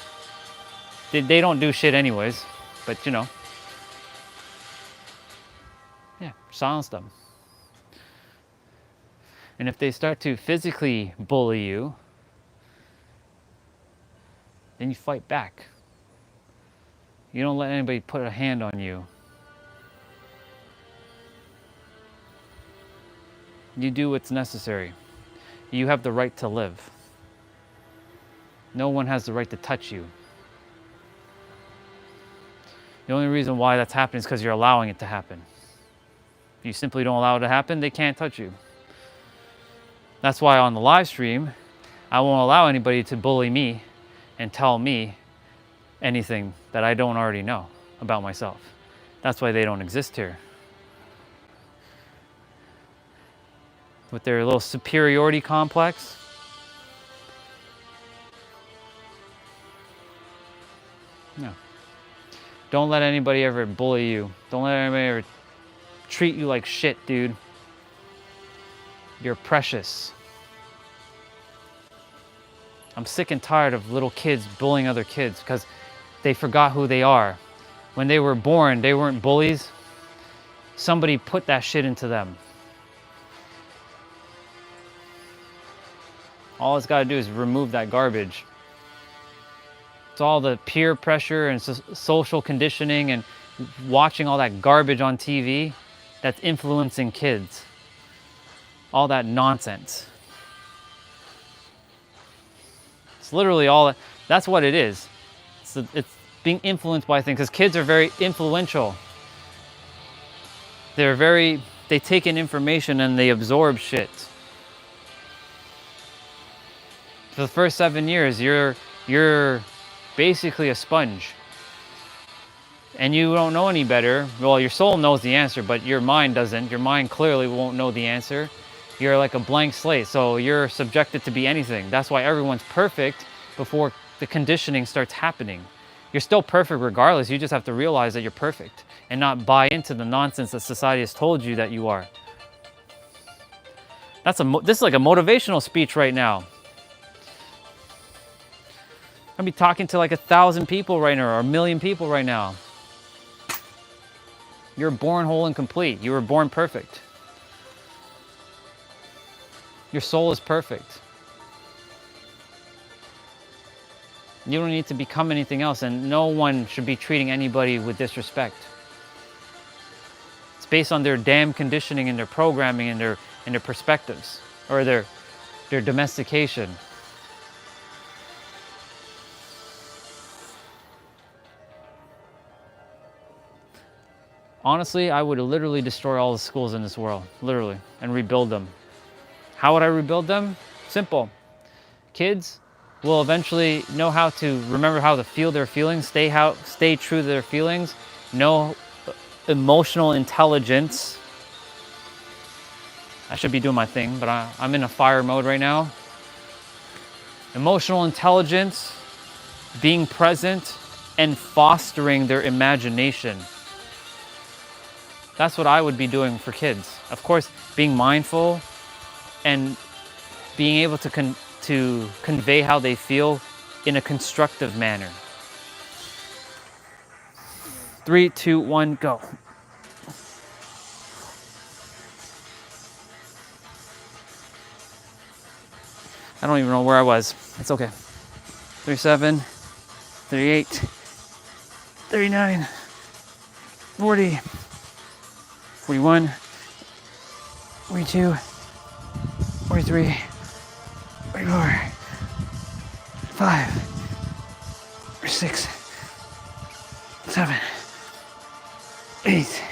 they don't do shit anyways, but you know. Yeah, silence them. And if they start to physically bully you, then you fight back. You don't let anybody put a hand on you. You do what's necessary. You have the right to live. No one has the right to touch you. The only reason why that's happening is because you're allowing it to happen. If you simply don't allow it to happen, they can't touch you. That's why on the live stream, I won't allow anybody to bully me and tell me anything that I don't already know about myself. That's why they don't exist here. With their little superiority complex. No. Don't let anybody ever bully you. Don't let anybody ever treat you like shit, dude. You're precious. I'm sick and tired of little kids bullying other kids because they forgot who they are. When they were born, they weren't bullies. somebody put that shit into them. All it's got to do is remove that garbage. It's all the peer pressure and social conditioning and watching all that garbage on TV that's influencing kids. All that nonsense. It's literally all, that's what it is. It's being influenced by things, because kids are very influential. They take in information and they absorb shit. For the first 7 years, you're basically a sponge. And you don't know any better. Well, your soul knows the answer, but your mind doesn't. Your mind clearly won't know the answer. You're like a blank slate, so you're subjected to be anything. That's why everyone's perfect before the conditioning starts happening. You're still perfect regardless. You just have to realize that you're perfect and not buy into the nonsense that society has told you that you are. This is like a motivational speech right now. I'll be talking to like 1,000 people right now, or 1,000,000 people right now. You're born whole and complete. You were born perfect. Your soul is perfect. You don't need to become anything else, and no one should be treating anybody with disrespect. It's based on their damn conditioning and their programming and their perspectives, or their domestication. Honestly, I would literally destroy all the schools in this world, literally, and rebuild them. How would I rebuild them? Simple. Kids will eventually know how to remember how to feel their feelings, stay true to their feelings, know emotional intelligence. I should be doing my thing, but I'm in a fire mode right now. Emotional intelligence, being present, and fostering their imagination. That's what I would be doing for kids. Of course, being mindful and being able to convey how they feel in a constructive manner. 3, 2, 1, go. I don't even know where I was. It's okay. 37, 38, 39, 40, 41, 42, 43, 44, 5, or 6, 7, 8,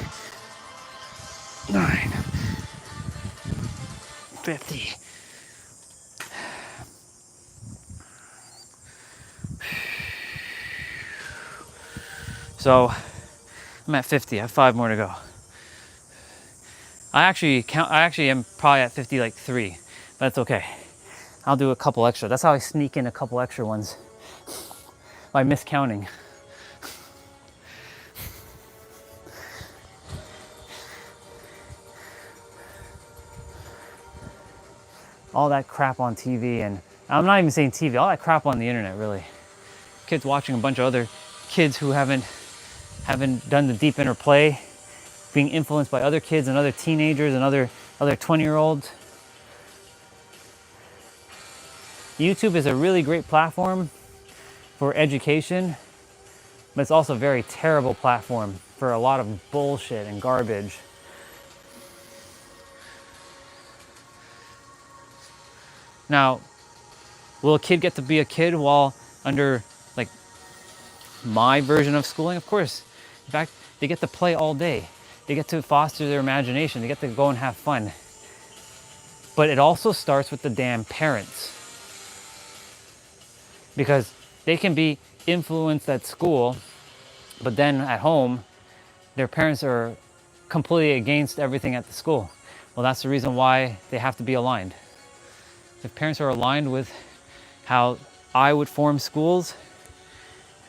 9, 50. So I'm at 50. I have 5 more to go. I actually am probably at 50 like 3, but that's okay. I'll do a couple extra. That's how I sneak in a couple extra ones by miscounting. All that crap on TV, and I'm not even saying TV, all that crap on the internet, really. Kids watching a bunch of other kids who haven't done the deep interplay, being influenced by other kids and other teenagers and other 20-year-olds. YouTube is a really great platform for education, but it's also a very terrible platform for a lot of bullshit and garbage. Now, will a kid get to be a kid while under like my version of schooling? Of course. In fact, they get to play all day. They get to foster their imagination. They get to go and have fun. But it also starts with the damn parents. Because they can be influenced at school, but then at home, their parents are completely against everything at the school. Well, that's the reason why they have to be aligned. If parents are aligned with how I would form schools,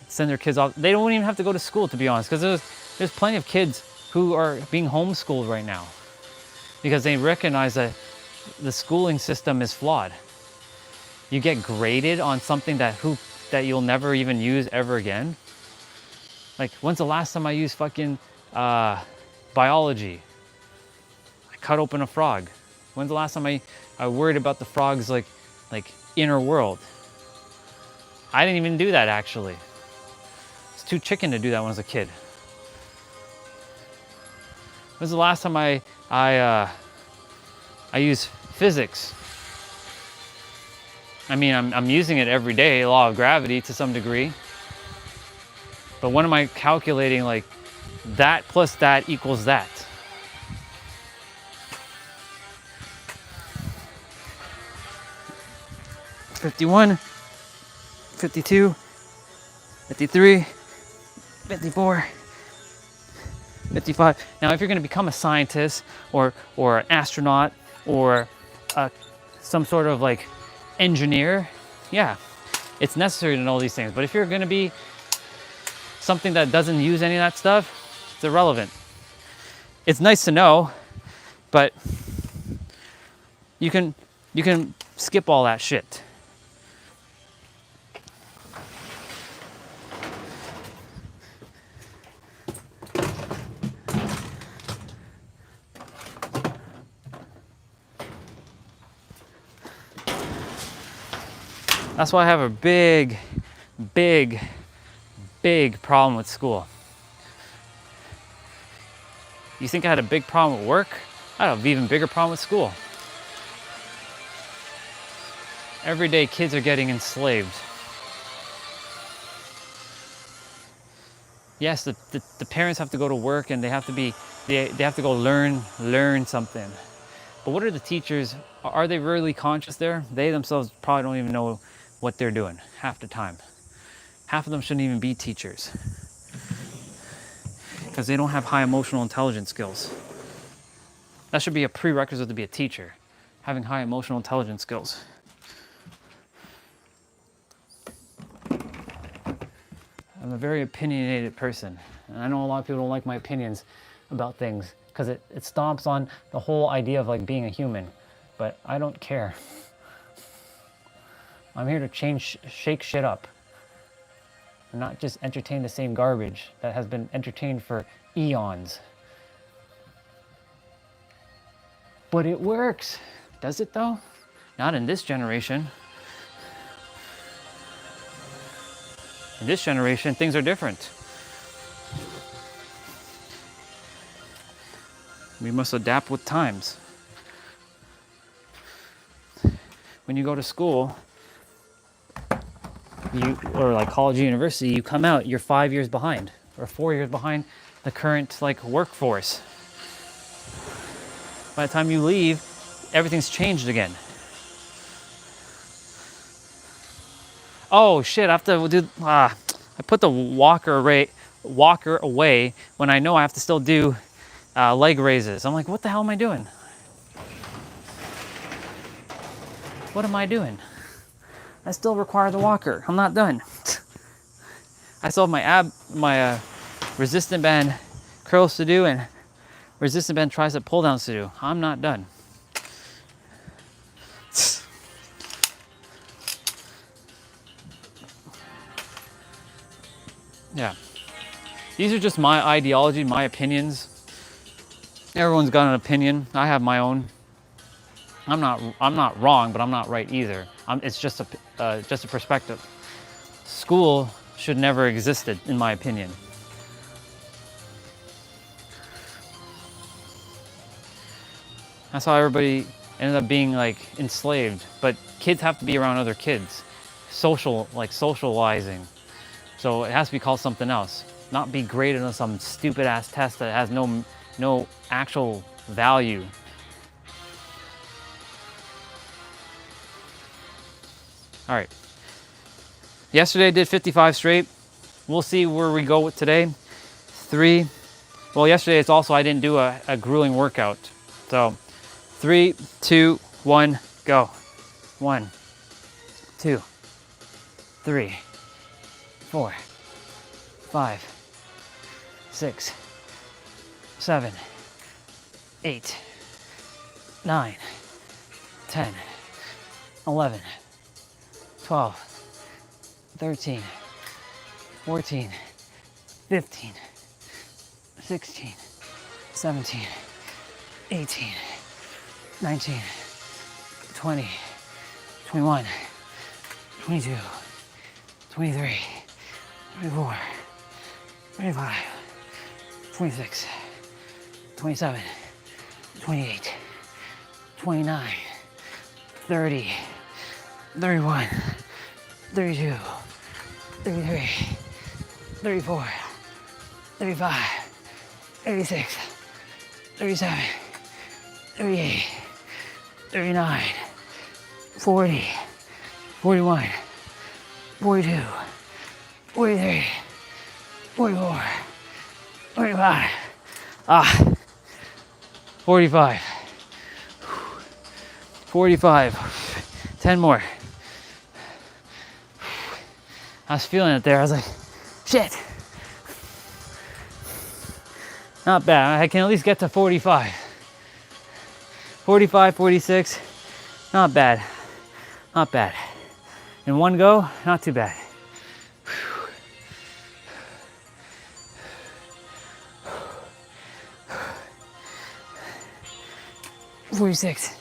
send their kids off, they don't even have to go to school, to be honest, because there's plenty of kids who are being homeschooled right now because they recognize that the schooling system is flawed. You get graded on something that you'll never even use ever again. Like, when's the last time I used fucking biology. I cut open a frog. When's the last time I worried about the frog's like inner world? I didn't even do that actually. It's too chicken to do that when I was a kid. When's the last time I use physics? I mean, I'm using it every day, law of gravity to some degree. But when am I calculating like that plus that equals that? "51, 52, 53, 54, 55. Now, if you're going to become a scientist or an astronaut or some sort of like engineer, yeah, it's necessary to know these things. But if you're going to be something that doesn't use any of that stuff, it's irrelevant. It's nice to know, but you can skip all that shit. That's why I have a big problem with school. You think I had a big problem with work? I have an even bigger problem with school. Every day kids are getting enslaved. Yes, the parents have to go to work and they have to go learn something. But what are the teachers? Are they really conscious there? They themselves probably don't even know what they're doing half the time. Half of them shouldn't even be teachers because they don't have high emotional intelligence skills. That should be a prerequisite to be a teacher, having high emotional intelligence skills. I'm a very opinionated person, and I know a lot of people don't like my opinions about things because it stomps on the whole idea of like being a human, but I don't care. I'm here to shake shit up, and not just entertain the same garbage that has been entertained for eons. But it works. Does it though? Not in this generation. In this generation, things are different. We must adapt with times. When you go to school, or like college or university, you come out, you're 5 years behind or 4 years behind the current like workforce. By the time you leave, everything's changed again. Oh shit, I have to do, I put the walker away when I know I have to still do leg raises. I'm like, what the hell am I doing? What am I doing? I still require the walker. I'm not done. I still have my resistant band curls to do and resistant band tricep pull downs to do. I'm not done. Yeah. These are just my ideology, my opinions. Everyone's got an opinion. I have my own. I'm not wrong, but I'm not right either. It's just a perspective. School should never existed, in my opinion. That's how everybody ended up being like enslaved. But kids have to be around other kids, socializing. So it has to be called something else. Not be graded on some stupid ass test that has no actual value. All right. Yesterday I did 55 straight. We'll see where we go with today. 3. Well, yesterday it's also I didn't do a grueling workout. So 3, 2, 1, go. 1, 2, 3, 4, 5, 6, 7, 8, 9, 10, 11, 12, 13, 14, 15, 16, 17, 18, 19, 20, 21, 22, 23, 24, 25, 26, 27, 28, 29, 30, 31, 32, 33, 34, 35, 36, 37, 38, 39, 40, 41, 42, 43, 44, 45, 45, 45, 10 more. I was feeling it there. I was like, shit. Not bad. I can at least get to 45. 45, 46. Not bad. Not bad. In one go, not too bad. 46,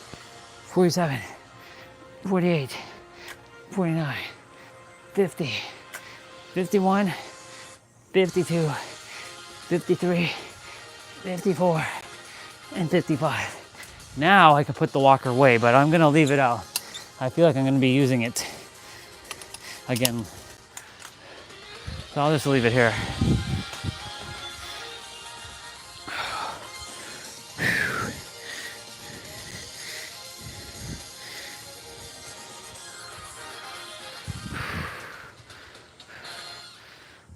47, 48, 49, 50, 51, 52, 53, 54, and 55. Now I can put the walker away, but I'm gonna leave it out. I feel like I'm gonna be using it again. So I'll just leave it here.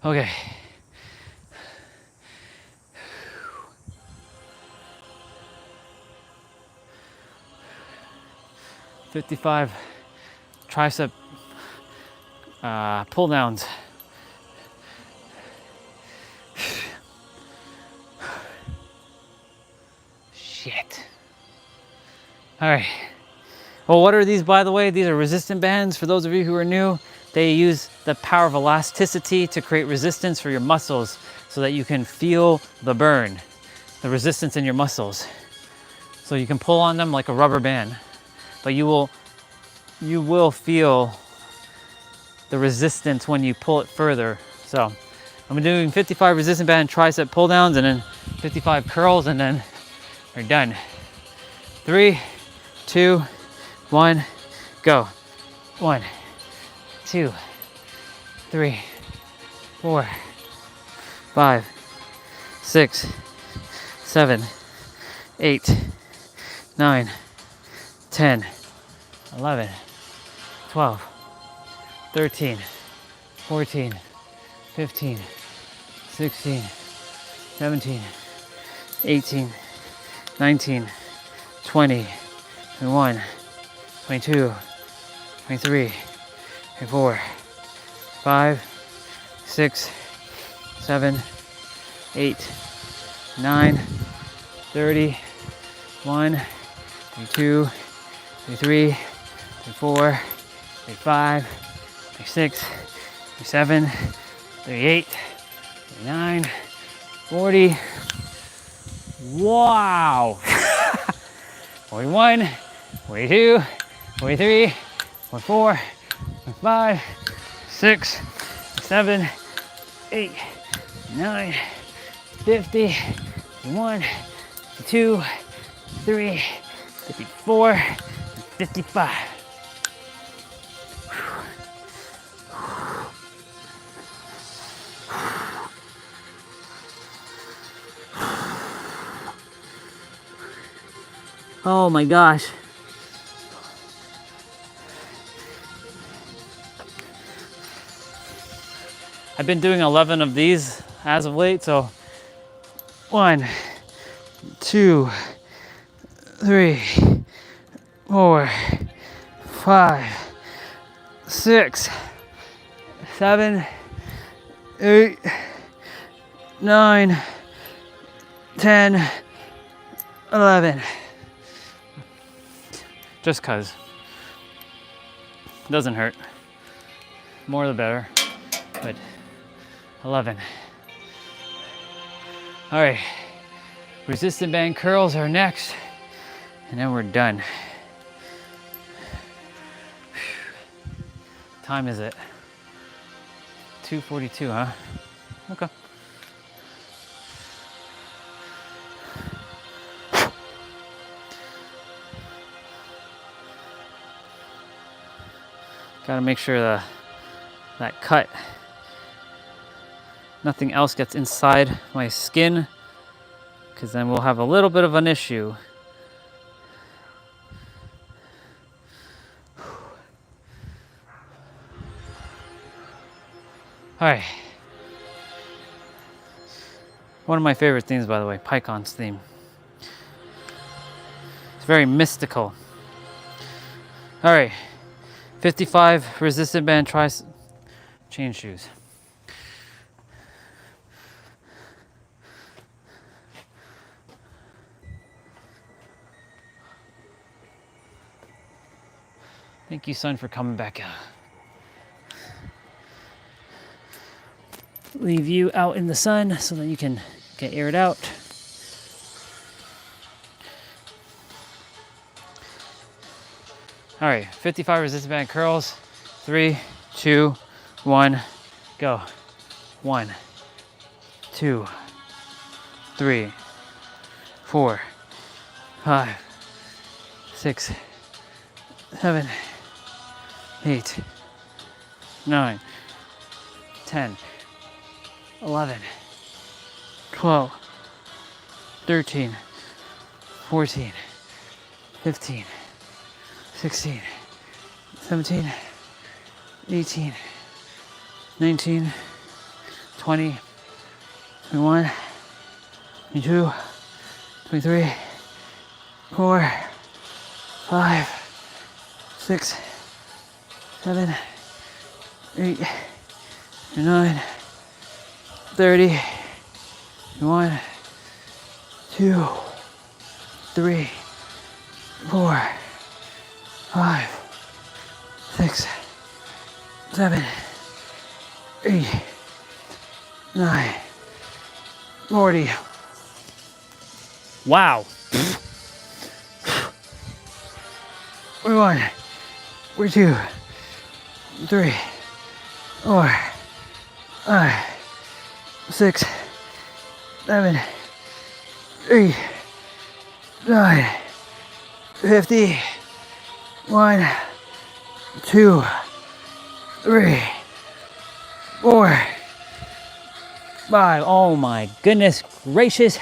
Okay. $55 tricep pull downs. Shit. All right. Well, what are these, by the way? These are resistant bands. For those of you who are new, they use the power of elasticity to create resistance for your muscles so that you can feel the burn, the resistance in your muscles. So you can pull on them like a rubber band, but you will feel the resistance when you pull it further. So I'm doing 55 resistant band tricep pull downs and then 55 curls, and then we're done. 3, 2, 1, go. 1, 2, 3, 4, 5, 6, 7, 8, 9, 10, 11, 12, 13, 14, 15, 16, 17, 18, 19, 20, 21, 22, 23, 24, 5, 6, 7, 8, 9, 30, 1, 32, 33, 34, 35, 36, 37, 38, 39, 40. Wow! 41, 42, 43, 44, 45, 6, 7, 8, 9, 50, 51, 52, 53, 54, 55. Oh my gosh. I've been doing 11 of these as of late, so 1, 2, 3, 4, 5, 6, 7, 8, 9, 10, 11. Just cause. Doesn't hurt. More the better. But 11. All right. Resistant band curls are next, and then we're done. Time is it? 2:42, huh? Okay. Gotta make sure that cut, nothing else gets inside my skin, because then we'll have a little bit of an issue. All right. One of my favorite themes, by the way, PyCon's theme. It's very mystical. All right, 55 resistant band chain shoes. Thank you, son, for coming back out. Leave you out in the sun so that you can get aired out. All right, 55 resistant band curls. 3, 2, 1, go. 1, 2, 3, 4, 5, 6, 7, 8, 9, 10, 11, 12, 13, 14, 15, 16, 17, 18, 19, 20, 21, 22, 23, 4, 5, 6, 7, 8, 9, 30, 1, 2, 3, 4, 5, 6, 7, 8, 9, 40. Wow. We're 1, we're 2, 3, 4, 5, 6, 7, 8, 9, 50. 1, 2, 3, 4, 5. Oh my goodness gracious.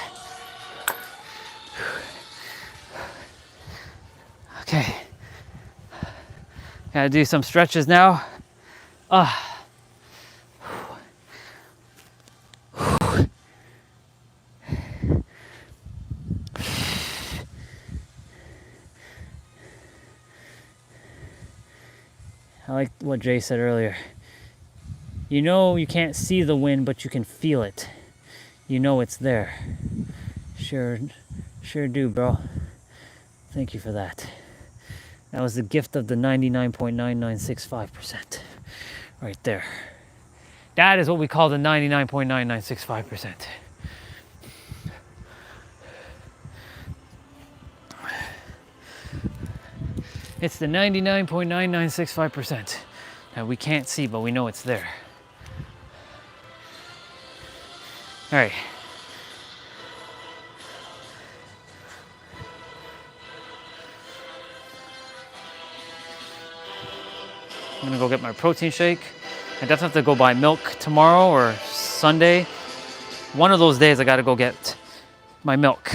Okay. Gotta do some stretches now. I like what Jay said earlier. You know you can't see the wind, but you can feel it. You know it's there. Sure do, bro. Thank you for that. That was the gift of the 99.9965%. Right there. That is what we call the 99.9965%. It's the 99.9965% that we can't see, but we know it's there. All right. I'm gonna go get my protein shake. I definitely have to go buy milk tomorrow or Sunday. One of those days I gotta go get my milk.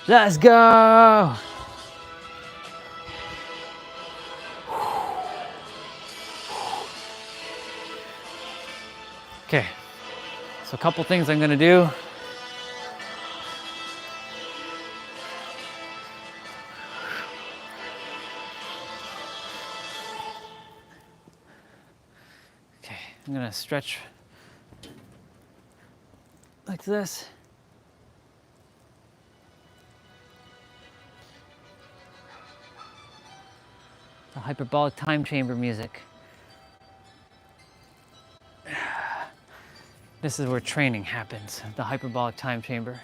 Let's go! Okay, so a couple things I'm gonna do. Okay, I'm gonna stretch like this. The hyperbolic time chamber music. This is where training happens, the hyperbolic time chamber.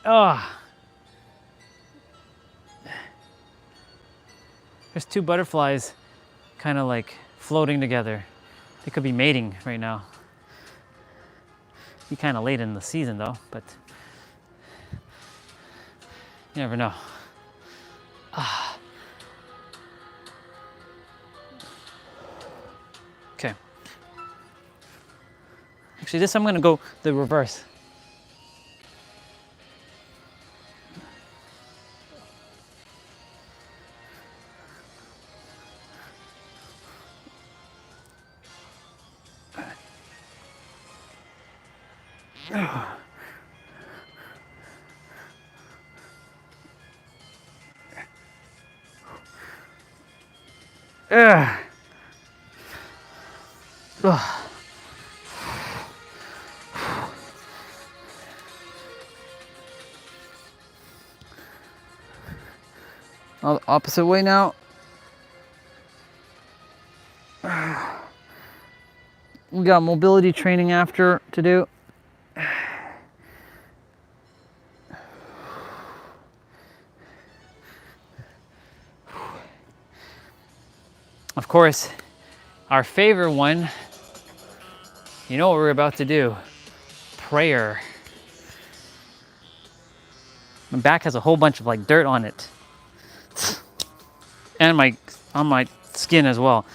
Ah. There's two butterflies kind of like floating together. They could be mating right now. Be kind of late in the season though, but you never know. Ah. Okay. Actually, this I'm gonna go the reverse. Ugh. Opposite way now. We got mobility training after to do. Of course, our favorite one, you know what we're about to do, prayer. My back has a whole bunch of like dirt on it. And on my skin as well.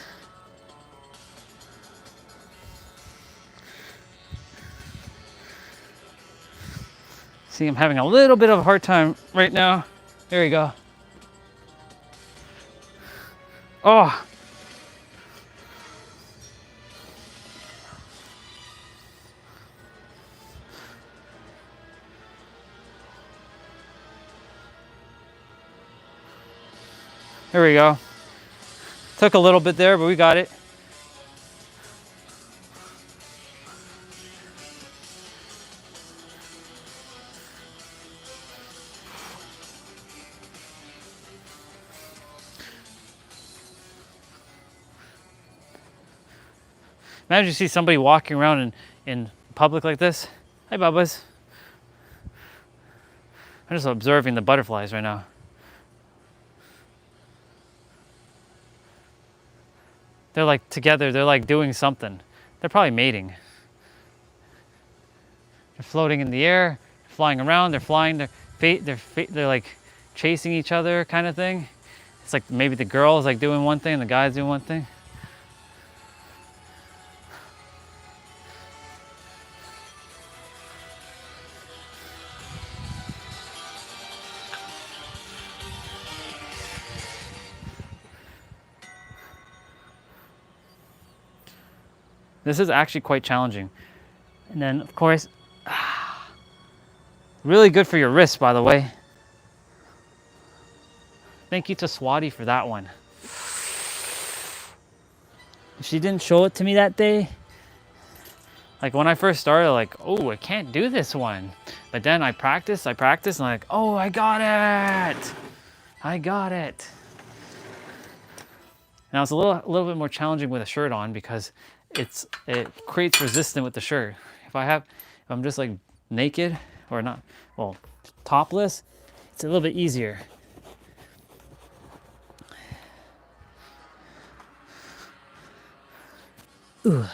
See, I'm having a little bit of a hard time right now. There you go. Oh. There we go. Took a little bit there, but we got it. Imagine you see somebody walking around in public like this. Hi, Bubbas. I'm just observing the butterflies right now. They're like together, they're like doing something. They're probably mating. They're floating in the air, flying around, they're flying, they're like chasing each other kind of thing. It's like maybe the girl is like doing one thing and the guy's doing one thing. This is actually quite challenging. And then, of course, really good for your wrists, by the way. Thank you to Swati for that one. If she didn't show it to me that day, like when I first started, like, oh, I can't do this one. But then I practiced, and I'm like, oh, I got it. I got it. Now it's a little bit more challenging with a shirt on because it creates resistance with the shirt. If I'm just like naked or not, well, topless, it's a little bit easier. Ooh.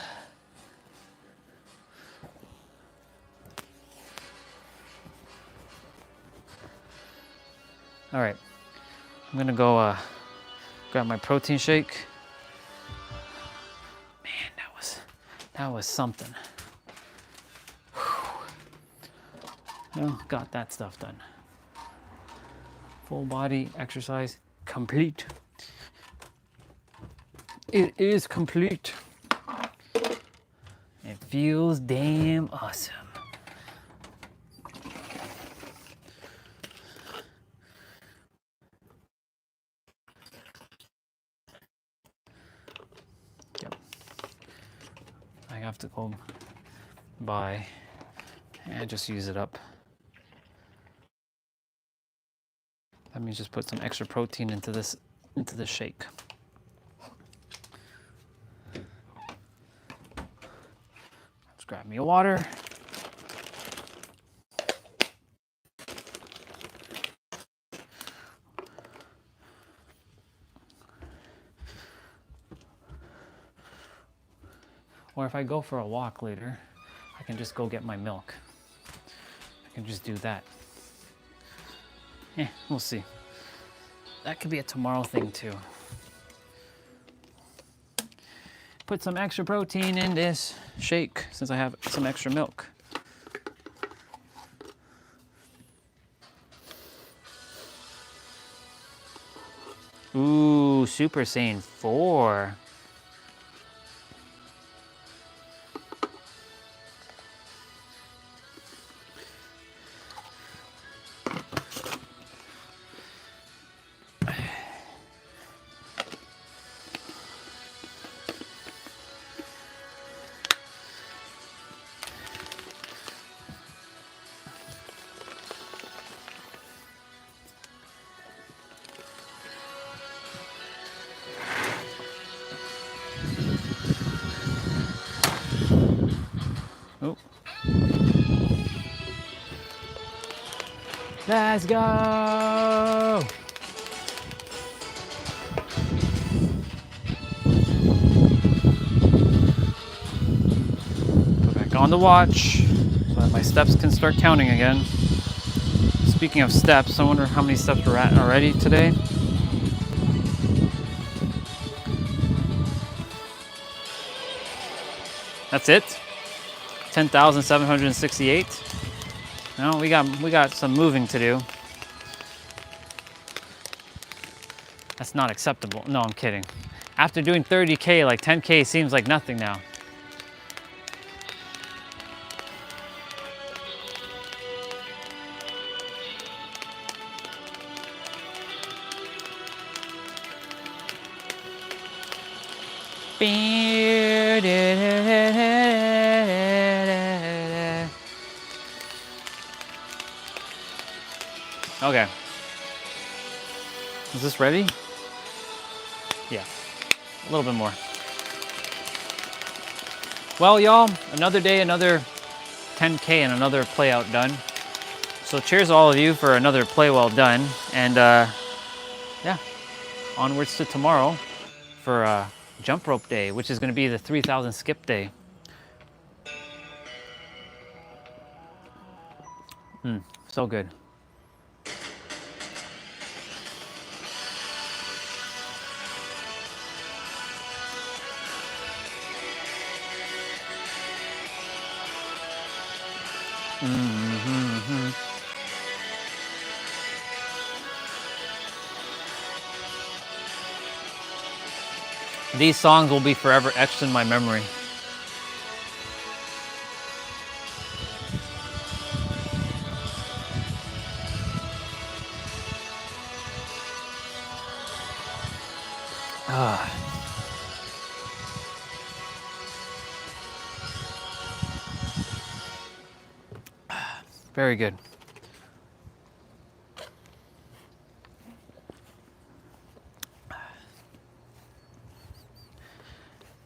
All right, I'm gonna go grab my protein shake. That was something. Well, got that stuff done. Full body exercise complete. It is complete. It feels damn awesome. Yep. I have to go buy and just use it up. That means just put some extra protein into this shake. Let's grab me a water. Or if I go for a walk later, I can just go get my milk. I can just do that. We'll see. That could be a tomorrow thing too. Put some extra protein in this shake since I have some extra milk. Ooh, Super Saiyan 4. Oh. Let's go! Put back on the watch so that my steps can start counting again. Speaking of steps, I wonder how many steps we're at already today. That's it? 10,768. No, we got some moving to do. That's not acceptable. No, I'm kidding. After doing 30K, like 10K seems like nothing now. Okay. Is this ready? Yeah. A little bit more. Well, y'all, another day, another 10K and another play out done. So cheers to all of you for another play well done. And yeah, onwards to tomorrow for jump rope day, which is going to be the 3,000 skip day. So good. These songs will be forever etched in my memory. Very good.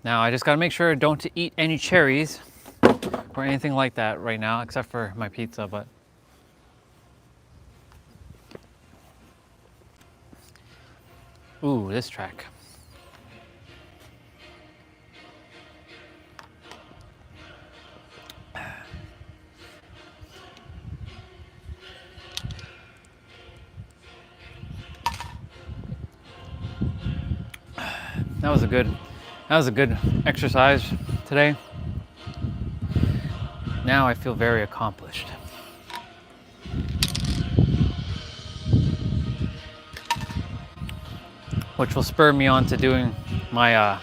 Now I just gotta make sure I don't eat any cherries or anything like that right now, except for my pizza, but. Ooh, this track. That was a good exercise today. Now I feel very accomplished. Which will spur me on to doing my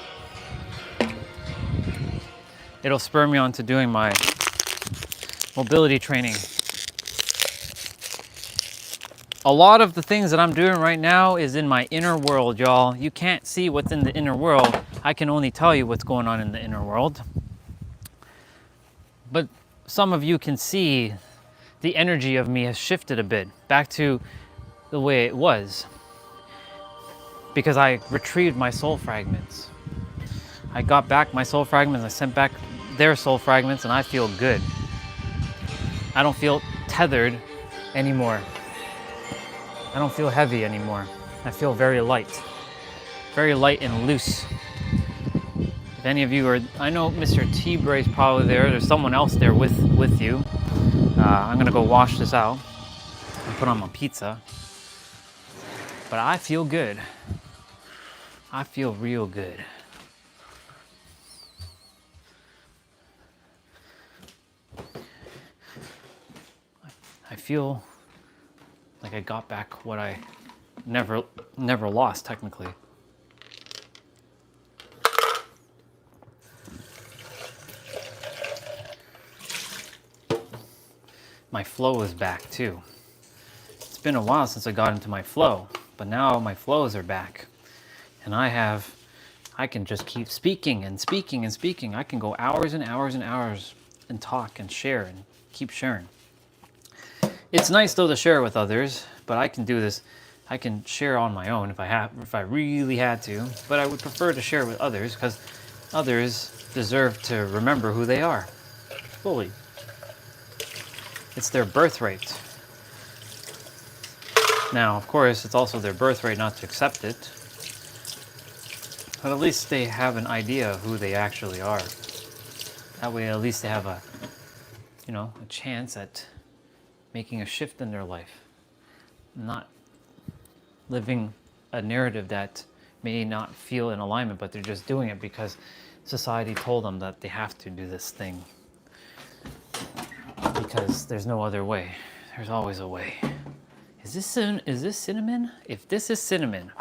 it'll spur me on to doing my mobility training. A lot of the things that I'm doing right now is in my inner world, y'all. You can't see what's in the inner world. I can only tell you what's going on in the inner world. But some of you can see the energy of me has shifted a bit back to the way it was. Because I retrieved my soul fragments. I got back my soul fragments. I sent back their soul fragments, and I feel good. I don't feel tethered anymore. I don't feel heavy anymore. I feel very light and loose. If any of you are, I know Mr. T-Bray's probably there. There's someone else there with you. I'm gonna go wash this out and put on my pizza. But I feel good. I feel real good. I feel like I got back what I never lost technically. My flow is back too. It's been a while since I got into my flow, but now my flows are back. And I can just keep speaking and speaking and speaking. I can go hours and hours and hours and talk and share and keep sharing. It's nice though to share with others, but I can do this. I can share on my own if I really had to, but I would prefer to share with others because others deserve to remember who they are fully. It's their birthright. Now, of course, it's also their birthright not to accept it, but at least they have an idea of who they actually are. That way, at least they have a chance at making a shift in their life, not living a narrative that may not feel in alignment, but they're just doing it because society told them that they have to do this thing. Because there's no other way. There's always a way. Is this cinnamon? If this is cinnamon,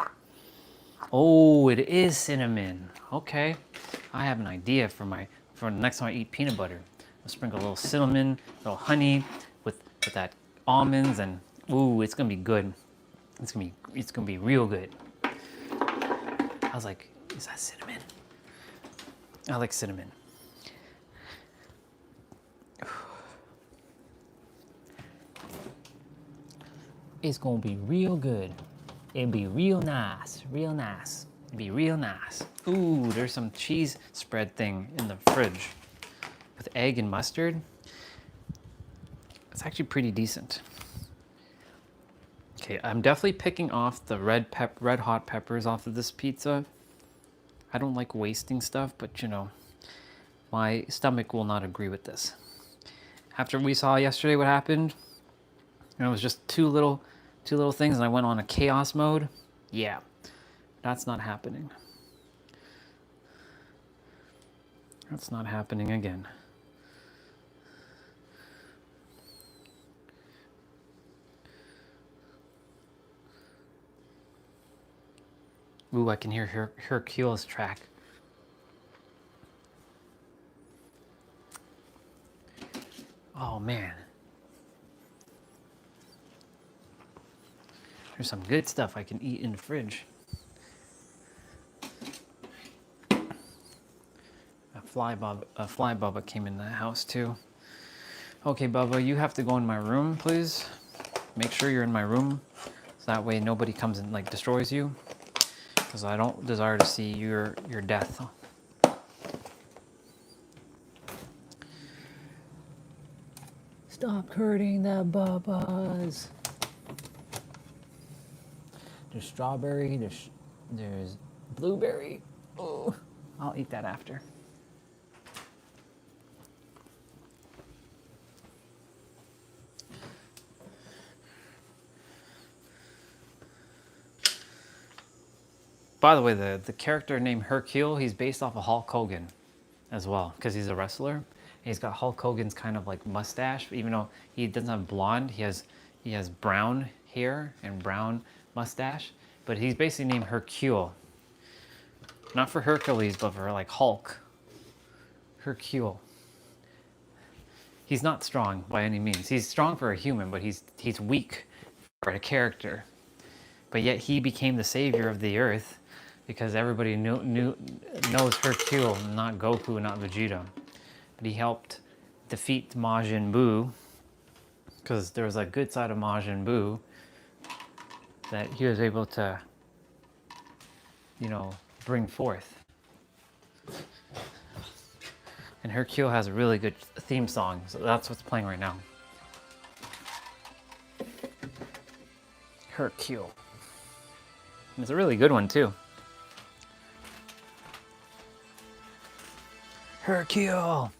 oh, it is cinnamon. Okay, I have an idea for the next time I eat peanut butter. I'll sprinkle a little cinnamon, a little honey with that almonds, and ooh, it's gonna be good. It's gonna be real good. I was like, is that cinnamon? I like cinnamon. It's gonna be real good. It'll be real nice, real nice. It'll be real nice. Ooh, there's some cheese spread thing in the fridge with egg and mustard. It's actually pretty decent. Okay, I'm definitely picking off the red hot peppers off of this pizza. I don't like wasting stuff, but you know, my stomach will not agree with this. After we saw yesterday what happened, and it was just two little things, and I went on a chaos mode. Yeah, that's not happening. That's not happening again. Ooh, I can hear Hercule's track. Oh man. There's some good stuff I can eat in the fridge. A fly Bubba came in the house too. Okay, Bubba, you have to go in my room, please. Make sure you're in my room, so that way nobody comes and like destroys you. Because I don't desire to see your death. Stop hurting the Bubbas. There's strawberry, there's blueberry. Oh, I'll eat that after. By the way, the character named Hercule, he's based off of Hulk Hogan as well, because he's a wrestler. And he's got Hulk Hogan's kind of like mustache, even though he doesn't have blonde, he has brown hair and brown mustache, but he's basically named Hercule. Not for Hercules, but for like Hulk. Hercule. He's not strong by any means. He's strong for a human, but he's weak for a character. But yet he became the savior of the earth because everybody knows Hercule, not Goku, not Vegeta. But he helped defeat Majin Buu, because there was a good side of Majin Buu that he was able to, bring forth. And Hercule has a really good theme song, so that's what's playing right now. Hercule. And it's a really good one too. Hercule.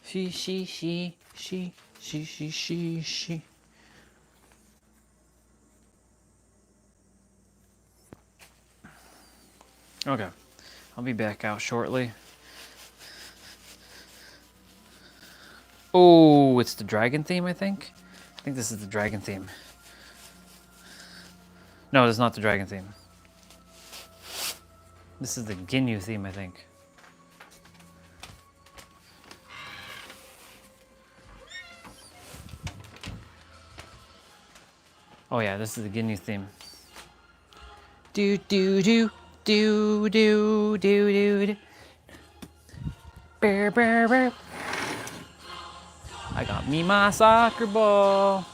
She. Okay, I'll be back out shortly. Oh, it's the dragon theme, I think. I think this is the dragon theme. No, it's not the dragon theme. This is the Ginyu theme, I think. Oh yeah, this is the Ginyu theme. Do do do do do do do. Brr, brr, brr. I got me my soccer ball.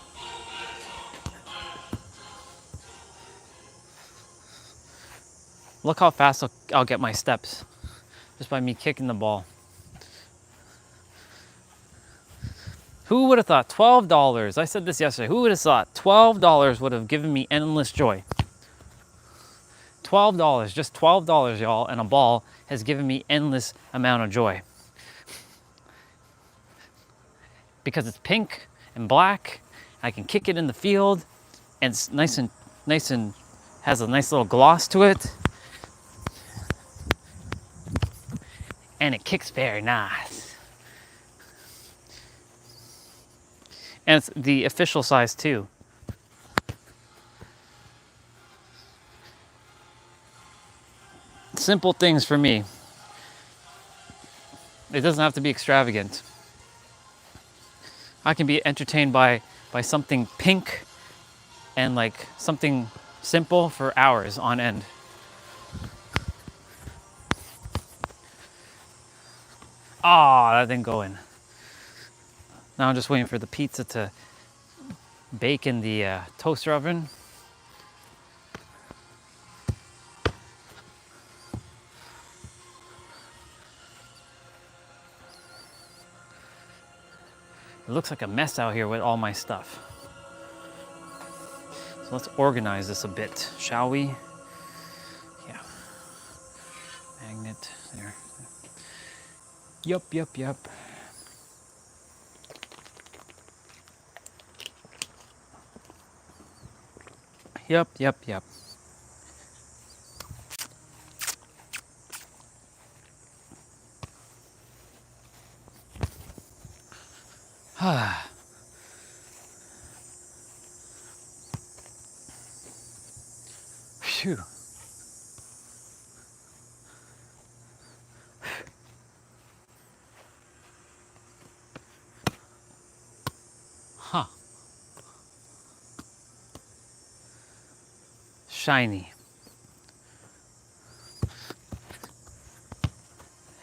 Look how fast I'll get my steps just by me kicking the ball. Who would have thought $12? I said this yesterday. Who would have thought $12 would have given me endless joy? $12, just $12, y'all, and a ball has given me endless amount of joy. Because it's pink and black, I can kick it in the field, and it's nice and has a nice little gloss to it. And it kicks very nice. And it's the official size too. Simple things for me. It doesn't have to be extravagant. I can be entertained by something pink and like something simple for hours on end. Ah, that didn't go in. Now I'm just waiting for the pizza to bake in the toaster oven. It looks like a mess out here with all my stuff. So let's organize this a bit, shall we? Yeah. Magnet, there. Yup. Yup. Phew. Huh. Shiny.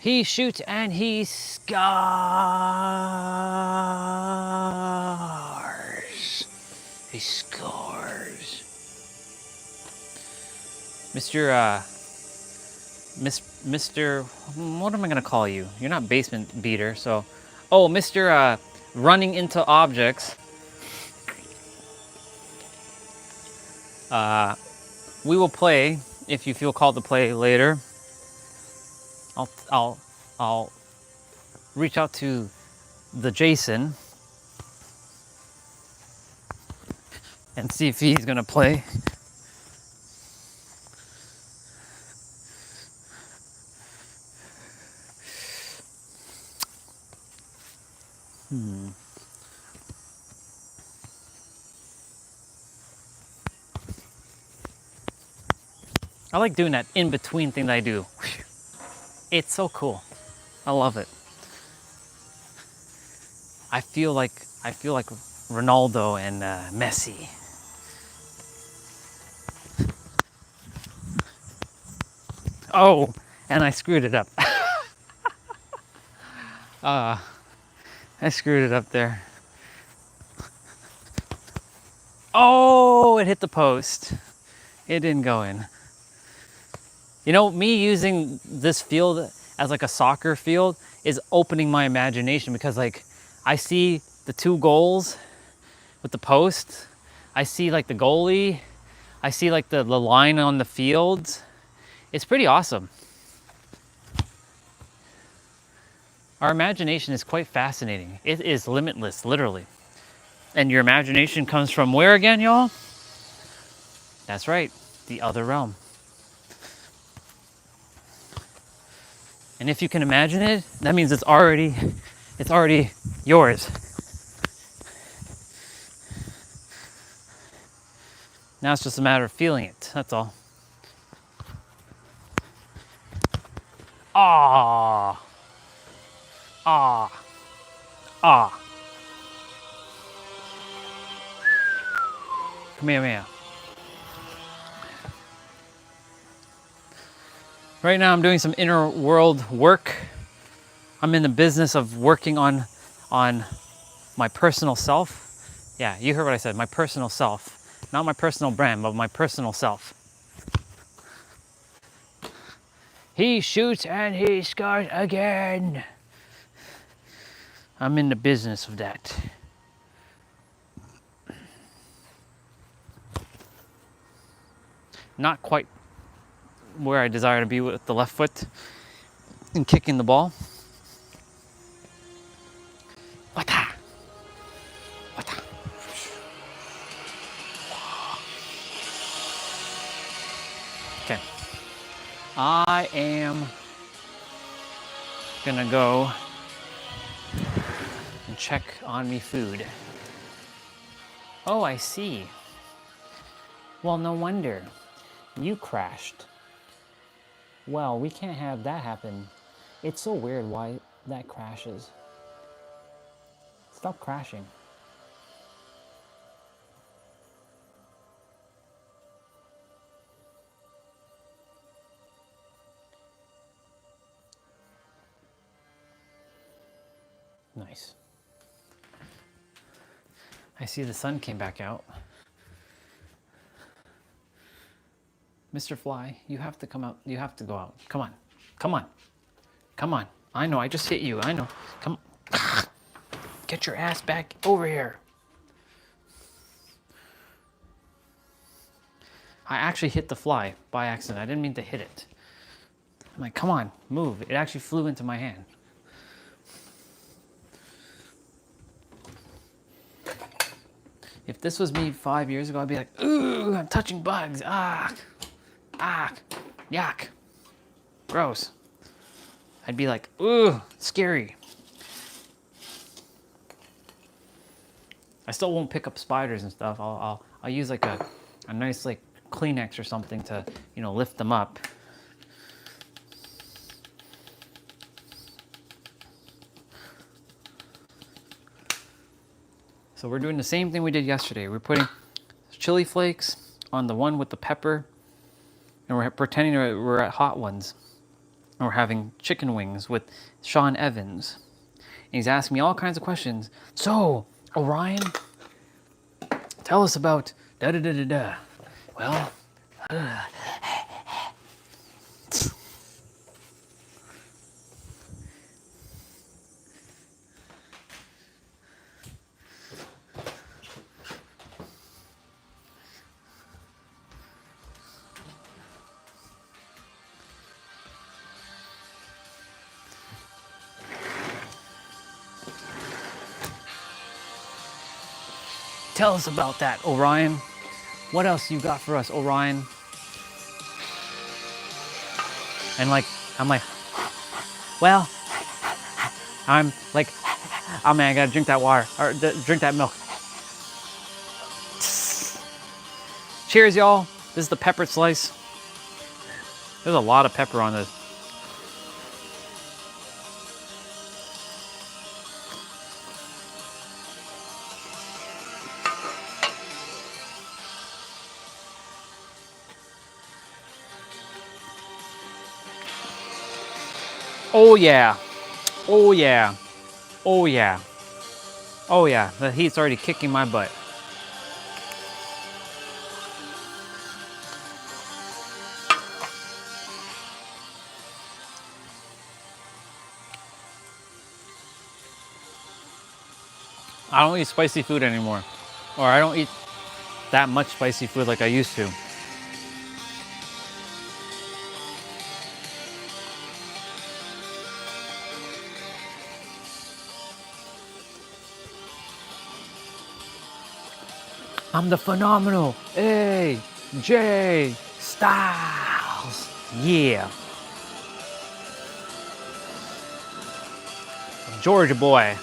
He shoots and he scars. He scars. Mr. What am I gonna call you? You're not basement beater, so. Oh, Mr. Running into objects. We will play if you feel called to play later. I'll reach out to the Jason and see if he's gonna play. I like doing that in-between thing that I do. It's so cool. I love it. I feel like Ronaldo and Messi. Oh, and I screwed it up. I screwed it up there. Oh, it hit the post. It didn't go in. You know, me using this field as like a soccer field is opening my imagination, because like I see the 2 goals with the post. I see like the goalie. I see like the line on the field. It's pretty awesome. Our imagination is quite fascinating. It is limitless, literally. And your imagination comes from where again, y'all? That's right, the other realm. And if you can imagine it, that means it's already yours. Now it's just a matter of feeling it, that's all. Ah, ah, ah. Come here, man. Right now I'm doing some inner world work. I'm in the business of working on my personal self. Yeah, you heard what I said, my personal self. Not my personal brand, but my personal self. He shoots and he scores again. I'm in the business of that. Not quite where I desire to be with the left foot and kicking the ball. Wata. Wata. Okay. I am gonna go and check on me food. Oh, I see. Well, no wonder. You crashed. Well, we can't have that happen. It's so weird why that crashes. Stop crashing. Nice. I see the sun came back out. Mr. Fly, you have to come out. You have to go out. Come on. Come on. Come on. I know, I just hit you. I know. Come on. Get your ass back over here. I actually hit the fly by accident. I didn't mean to hit it. I'm like, come on, move. It actually flew into my hand. If this was me 5 years ago, I'd be like, ooh, I'm touching bugs. Ah, yuck, gross. I'd be like, ooh, scary. I still won't pick up spiders and stuff. I'll use like a nice like Kleenex or something to, you know, lift them up. So we're doing the same thing we did yesterday. We're putting chili flakes on the one with the pepper, and we're pretending we're at Hot Ones. And we're having chicken wings with Sean Evans. And he's asking me all kinds of questions. So, Orion, tell us about da-da-da-da-da. Well, tell us about that, Orion. What else you got for us, Orion? And like, I'm like, well, I'm like, oh man, I gotta drink that water, or drink that milk. Cheers, y'all. This is the pepper slice. There's a lot of pepper on this. Oh yeah, oh yeah, oh yeah, oh yeah, the heat's already kicking my butt. I don't eat spicy food anymore. Or I don't eat that much spicy food like I used to. I'm the phenomenal AJ Styles. Yeah. Georgia boy.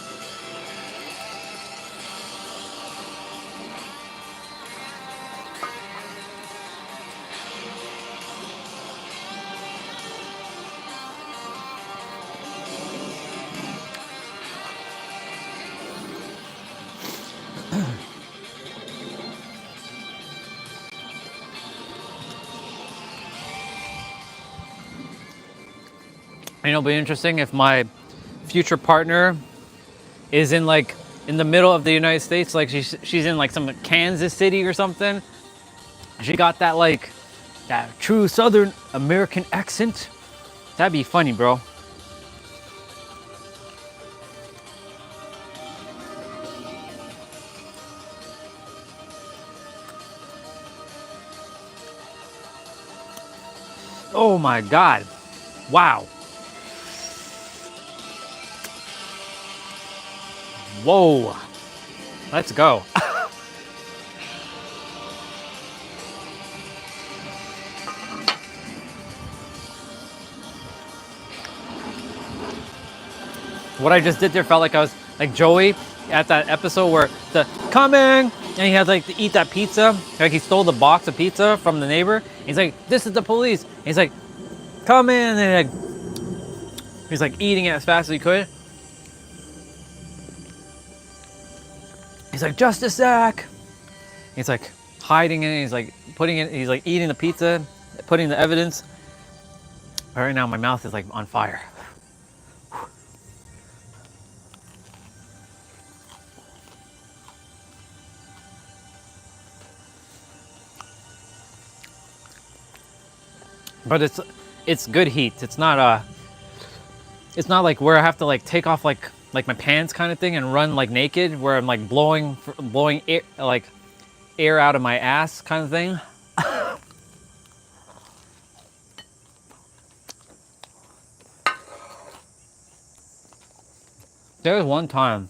You know, it'll be interesting if my future partner is in like in the middle of the United States, like she's in like some Kansas City or something. She got that like that true Southern American accent. That'd be funny, bro. Oh my God. Wow. Whoa. Let's go. What I just did there felt like I was like Joey at that episode where the coming and he had like to eat that pizza. Like he stole the box of pizza from the neighbor. He's like, this is the police. And he's like, come in. And he's like eating it as fast as he could. He's like, just a sec. He's like hiding it. He's like putting it. He's like eating the pizza, putting the evidence. Right now, my mouth is like on fire. But it's good heat. It's not like where I have to like take off like my pants kind of thing and run like naked, where I'm like blowing air, like air out of my ass kind of thing. There was one time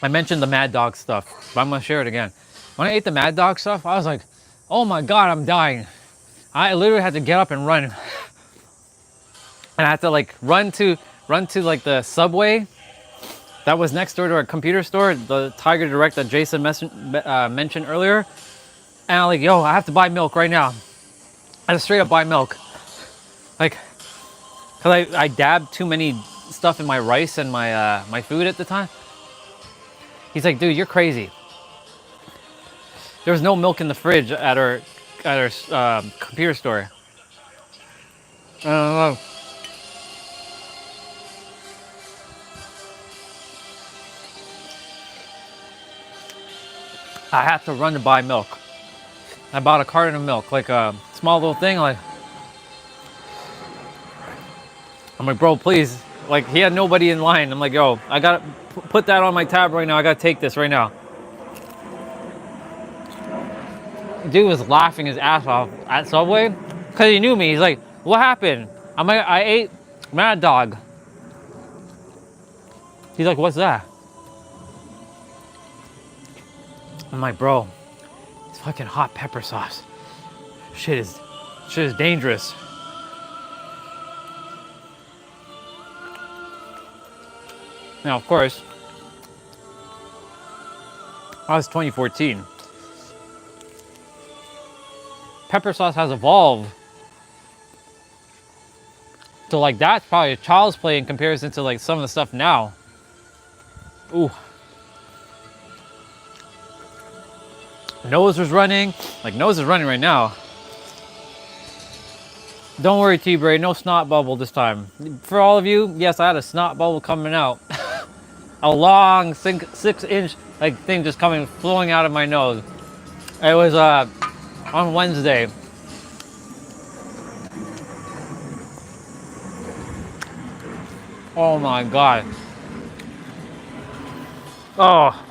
I mentioned the Mad Dog stuff, but I'm gonna share it again. When I ate the Mad Dog stuff, I was like, oh my God, I'm dying. I literally had to get up and run. And I had to like run to like the Subway that was next door to our computer store, the Tiger Direct that Jason mentioned earlier. And I'm like, yo, I have to buy milk right now. I had to straight up buy milk. Like, cause I dabbed too many stuff in my rice and my my food at the time. He's like, dude, you're crazy. There was no milk in the fridge at our computer store. I don't know. I had to run to buy milk. I bought a carton of milk, like a small little thing. Like, I'm like, bro, please. Like, he had nobody in line. I'm like, yo, I gotta put that on my tab right now. I gotta take this right now. Dude was laughing his ass off at Subway because he knew me. He's like, what happened? I'm like, I ate Mad Dog. He's like, what's that? I'm like, bro, it's fucking hot pepper sauce. Shit is dangerous. Now, of course, that was 2014. Pepper sauce has evolved. So like that's probably a child's play in comparison to like some of the stuff now. Ooh. Nose was running. Like nose is running right now. Don't worry, T-Bray, no snot bubble this time. For all of you, yes, I had a snot bubble coming out. A long 6-inch like thing just flowing out of my nose. It was on Wednesday. Oh my God. Oh,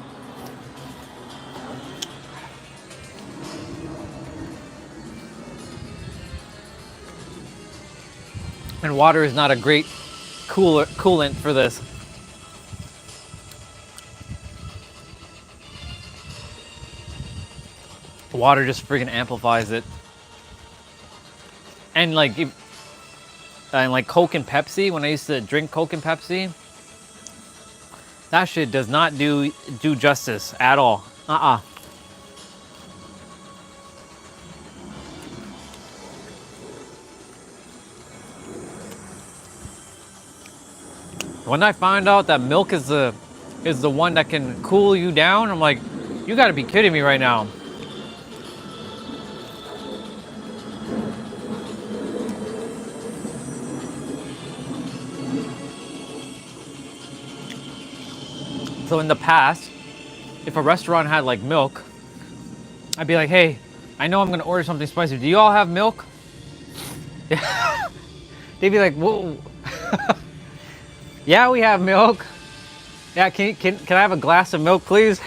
and water is not a great coolant for this. Water just freaking amplifies it. And like, Coke and Pepsi, when I used to drink Coke and Pepsi, that shit does not do justice at all. When I find out that milk is the one that can cool you down, I'm like, you got to be kidding me right now. So in the past, if a restaurant had like milk, I'd be like, hey, I know I'm gonna order something spicy. Do you all have milk? They'd be like, whoa. Yeah, we have milk. Yeah, can I have a glass of milk, please?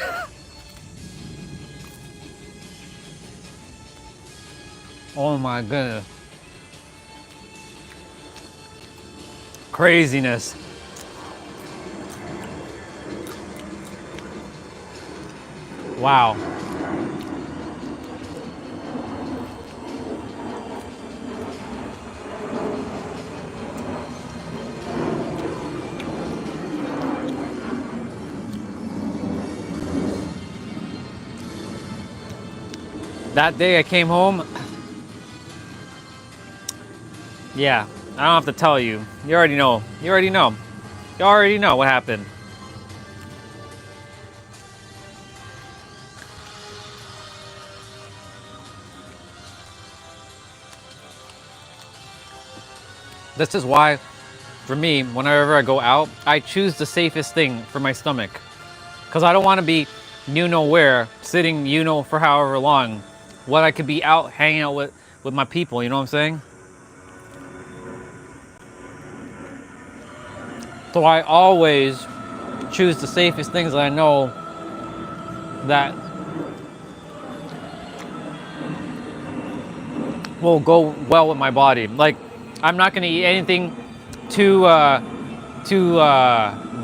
Oh my goodness. Craziness. Wow. That day I came home. Yeah, I don't have to tell you. You already know. You already know. You already know what happened. This is why, for me, whenever I go out, I choose the safest thing for my stomach. Because I don't want to be where, sitting for however long, when I could be out hanging out with my people, you know what I'm saying? So I always choose the safest things that I know that will go well with my body. Like, I'm not gonna eat anything too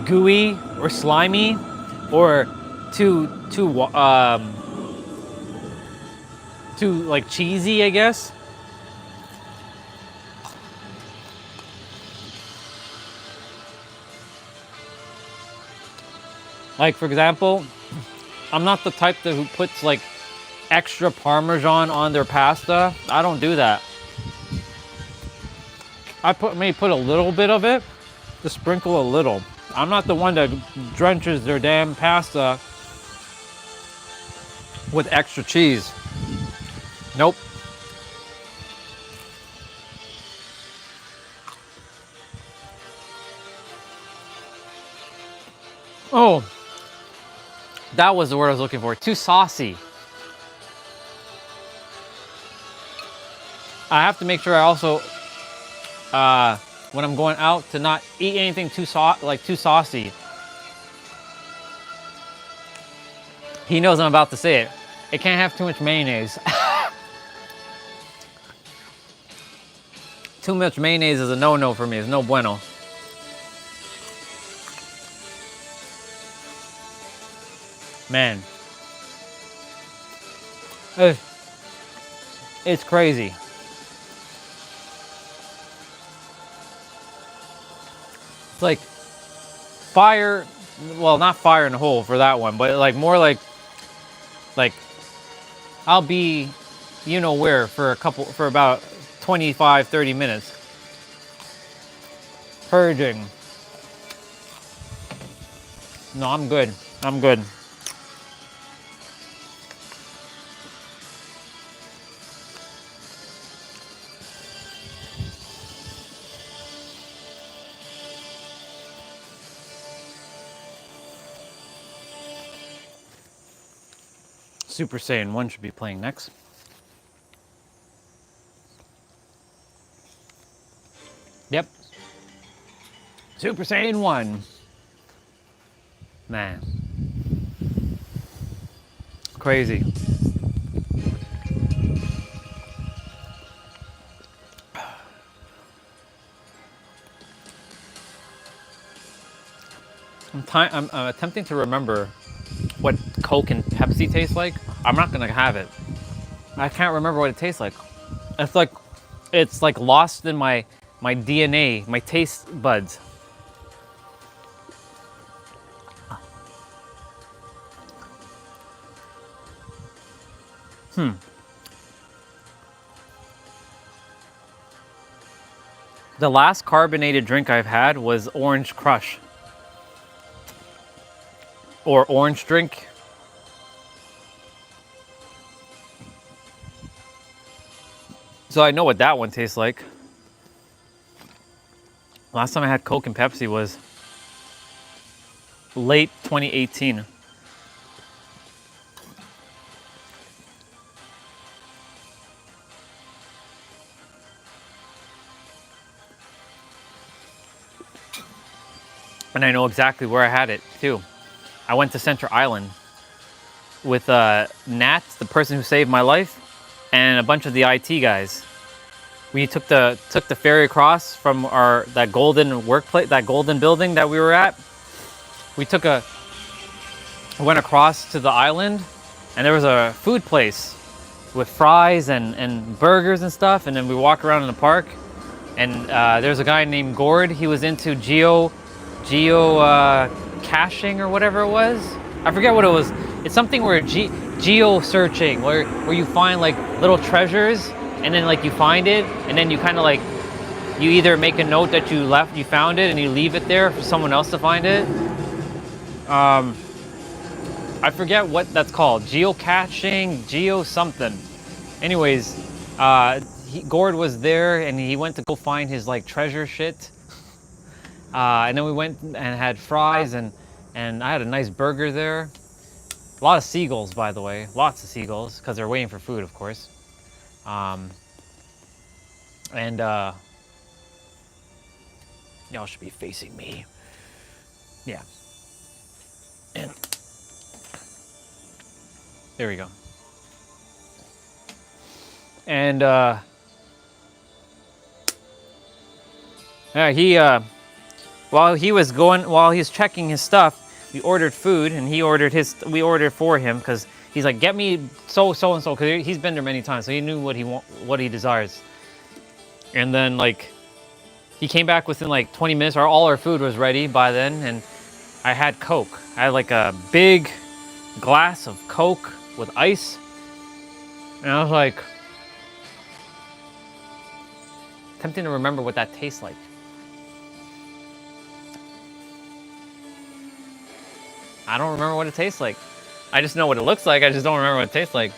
gooey or slimy or too like cheesy, I guess. Like, for example, I'm not the type who puts like extra Parmesan on their pasta. I don't do that. I may put a little bit of it, just sprinkle a little. I'm not the one that drenches their damn pasta with extra cheese. Nope. Oh, that was the word I was looking for. Too saucy. I have to make sure I also, when I'm going out, to not eat anything too saucy. He knows I'm about to say it. It can't have too much mayonnaise. Too much mayonnaise is a no-no for me. It's no bueno. Man. It's crazy. It's like fire, well, not fire in the hole for that one, but like more like I'll be where for about 25, 30 minutes. Purging. No, I'm good. I'm good. Super Saiyan 1 should be playing next. Yep. Super Saiyan 1. Man. crazy. I'm attempting to remember what Coke and Pepsi taste like. I'm not gonna have it. I can't remember what it tastes like. It's like lost in my DNA, my taste buds. The last carbonated drink I've had was Orange Crush. Or orange drink. So I know what that one tastes like. Last time I had Coke and Pepsi was late 2018. And I know exactly where I had it too. I went to Center Island with Nat, the person who saved my life, and a bunch of the IT guys. We took the ferry across from that golden workplace, that golden building that we were at. We went across to the island, and there was a food place with fries and burgers and stuff. And then we walked around in the park, and there's a guy named Gord. He was into geo caching or whatever it was. I forget what it was. It's something where geo searching, where you find like little treasures, and then like you find it, and then you kind of like, you either make a note that you found it and you leave it there for someone else to find it. I forget what that's called. Geocaching, geo something. Anyways, Gord was there, and he went to go find his like treasure shit. And then we went and had fries, and I had a nice burger there. A lot of seagulls, by the way. Lots of seagulls, because they're waiting for food, of course. Y'all should be facing me. Yeah. And there we go. And yeah, while he's checking his stuff, we ordered food, and we ordered for him, because he's like, get me so and so, because he's been there many times, so he knew what he desires. And then like, he came back within like 20 minutes. All our food was ready by then, and I had Coke. I had like a big glass of Coke with ice, and I was like, attempting to remember what that tastes like. I don't remember what it tastes like. I just know what it looks like. I just don't remember what it tastes like.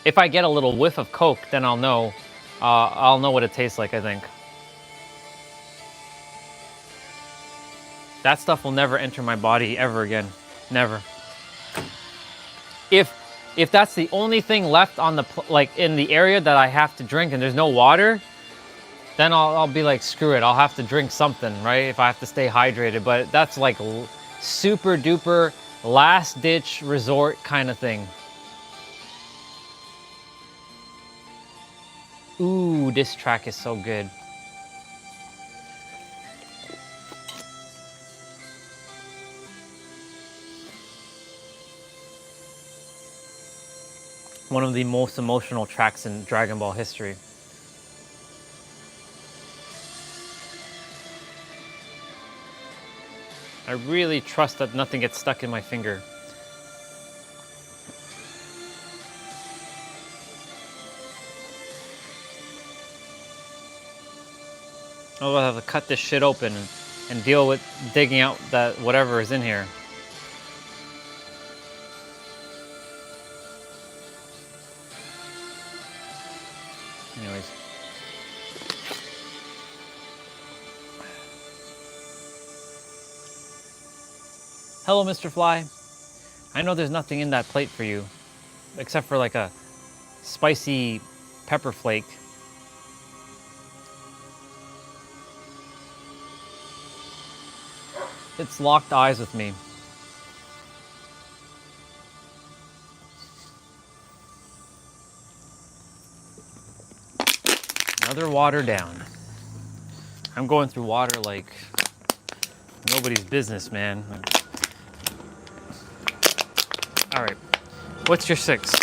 If I get a little whiff of Coke, then I'll know. I'll know what it tastes like, I think. That stuff will never enter my body ever again. Never. If that's the only thing left on in the area that I have to drink, and there's no water, then I'll be like, screw it, I'll have to drink something, right? If I have to stay hydrated. But that's like super duper last ditch resort kind of thing. Ooh, this track is so good. One of the most emotional tracks in Dragon Ball history. I really trust that nothing gets stuck in my finger. I'll have to cut this shit open and deal with digging out that whatever is in here. Anyways. Hello, Mr. Fly. I know there's nothing in that plate for you, except for like a spicy pepper flake. It's locked eyes with me. Another water down. I'm going through water like nobody's business, man. All right, what's your 6?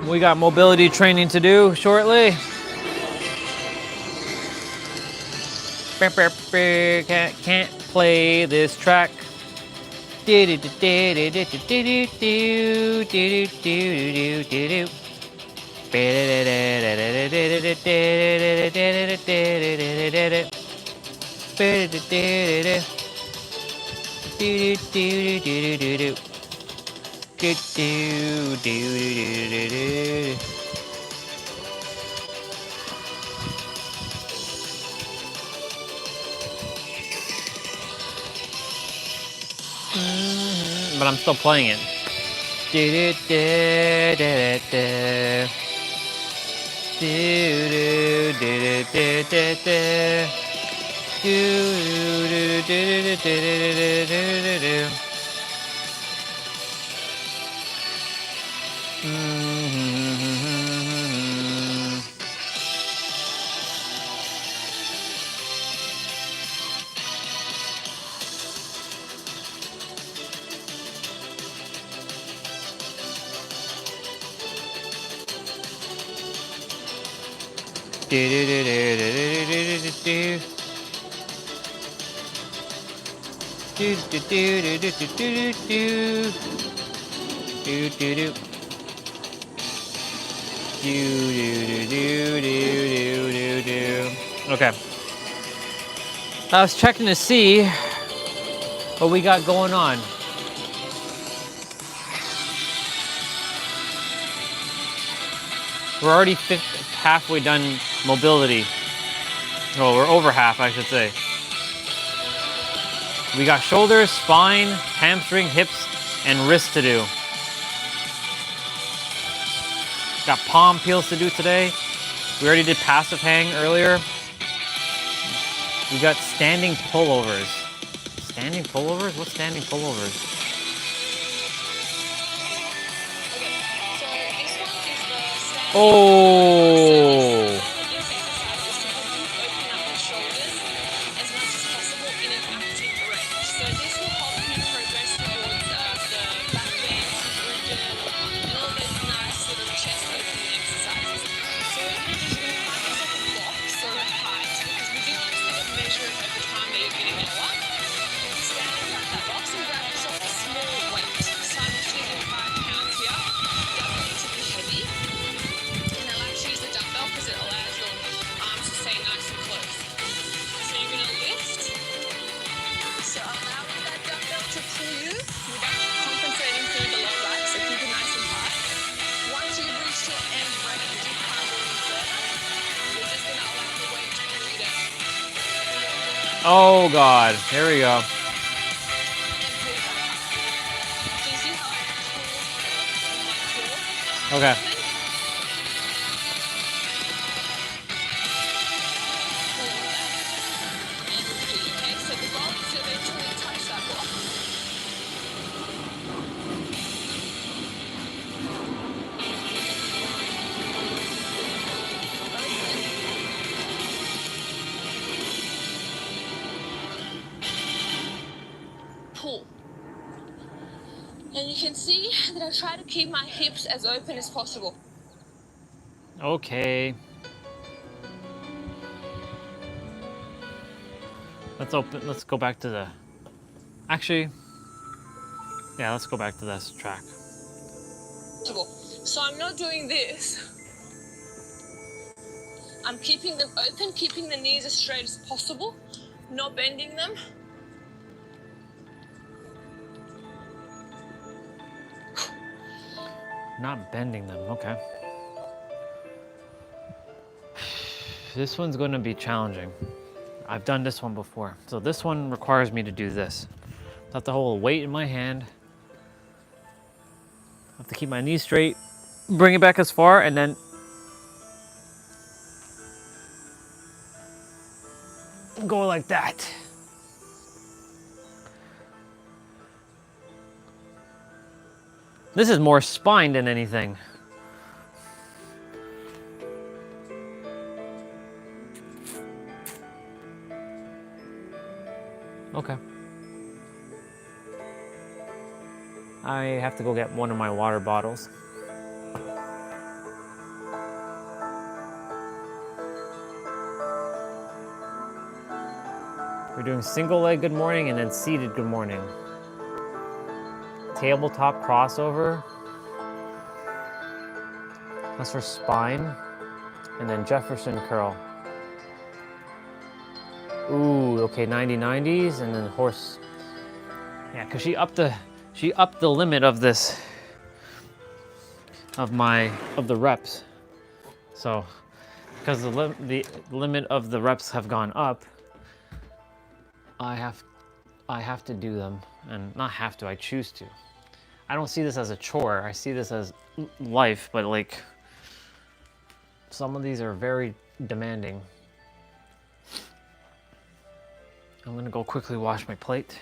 We got mobility training to do shortly. Can't play this track. But I'm still playing it. Okay. I was checking to see what we got going on. We're already halfway done mobility. Well, we're over half, I should say. We got shoulders, spine, hamstring, hips, and wrists to do. Got palm peels to do today. We already did passive hang earlier. We got standing pullovers. Standing pullovers? What's standing pullovers? Oh! Oh God, here we go. Okay. Pull. And you can see that I try to keep my hips as open as possible. Okay. Let's go back to the... Actually, yeah, let's go back to this track. So I'm not doing this. I'm keeping them open, keeping the knees as straight as possible, not bending them. Not bending them, okay. This one's gonna be challenging. I've done this one before. So this one requires me to do this. I have to hold a weight in my hand. I have to keep my knees straight, bring it back as far, and then go like that. This is more spine than anything. Okay. I have to go get one of my water bottles. We're doing single leg good morning and then seated good morning. Tabletop crossover. That's for spine. And then Jefferson curl. Ooh, okay, 90-90s and then horse. Yeah, because she upped the limit of this of the reps. So because the limit of the reps have gone up, I have to do them, and not have to, I choose to. I don't see this as a chore. I see this as life, but like some of these are very demanding. I'm gonna go quickly wash my plate.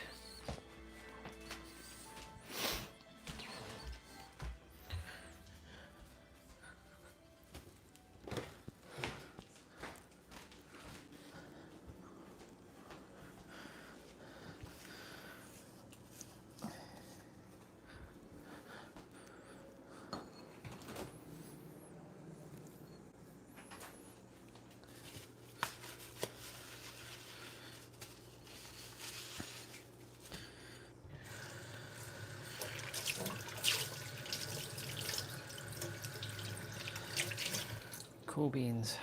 Cool beans.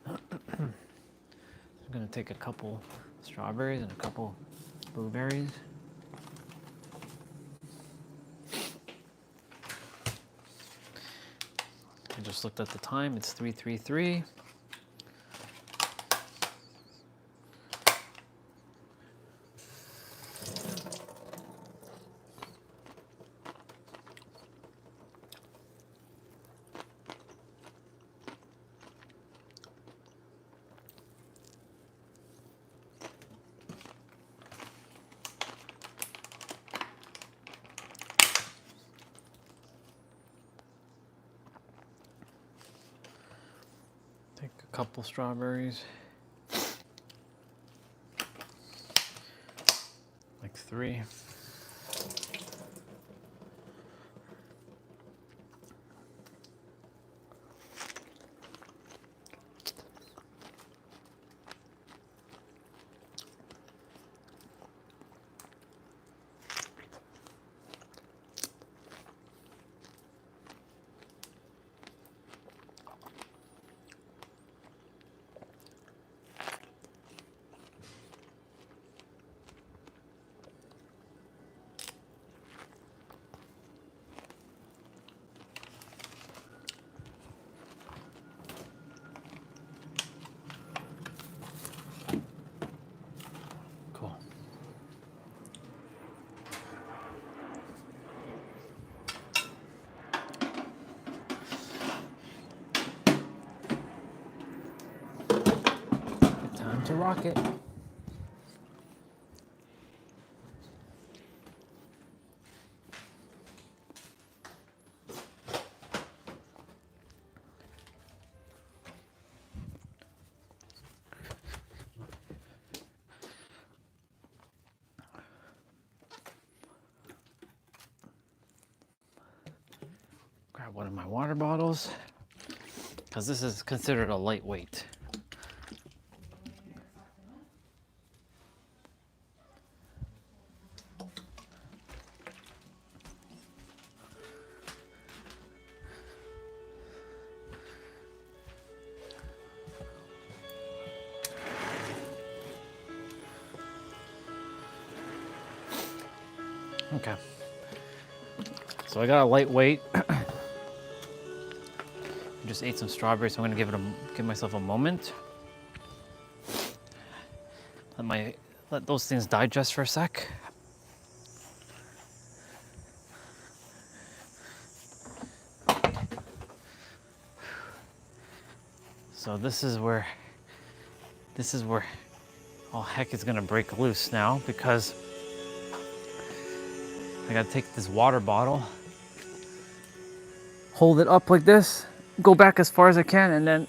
I'm gonna take a couple strawberries and a couple blueberries. I just looked at the time, it's 3:33. Take a couple strawberries. Like 3. Cool. Time to rock it. Grab one of my water bottles, because this is considered a lightweight. Okay. So I got a lightweight. Just ate some strawberries, so I'm gonna give myself a moment. Let those things digest for a sec. So this is where all heck is gonna break loose now, because I gotta take this water bottle, hold it up like this, go back as far as I can, and then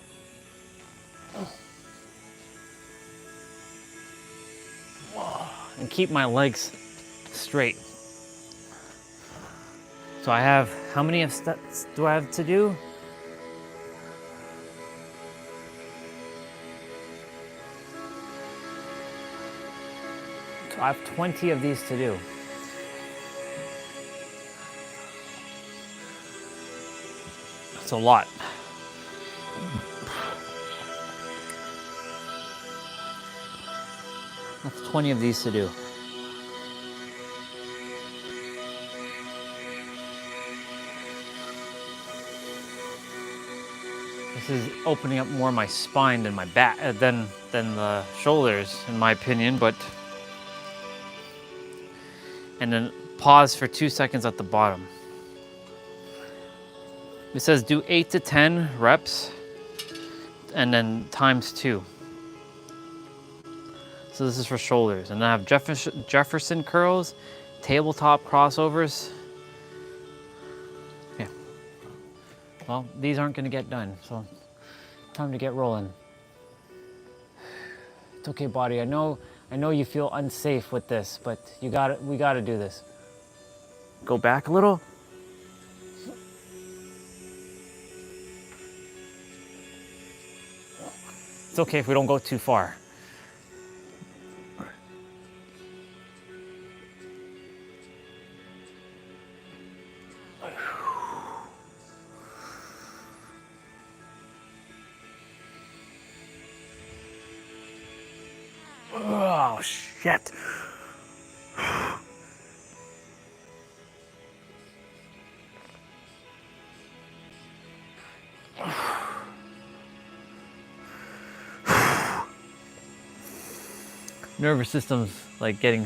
and keep my legs straight. So I have, how many steps do I have to do? So I have 20 of these to do. That's a lot. That's 20 of these to do. This is opening up more my spine than my back, than the shoulders, in my opinion. But and then pause for 2 seconds at the bottom. It says do 8 to 10 reps, and then times 2. So this is for shoulders, and then I have Jefferson curls, tabletop crossovers. Yeah. Well, these aren't going to get done, so time to get rolling. It's okay, body. I know you feel unsafe with this, but we gotta do this. Go back a little. It's okay if we don't go too far. Oh, shit. Nervous system's like getting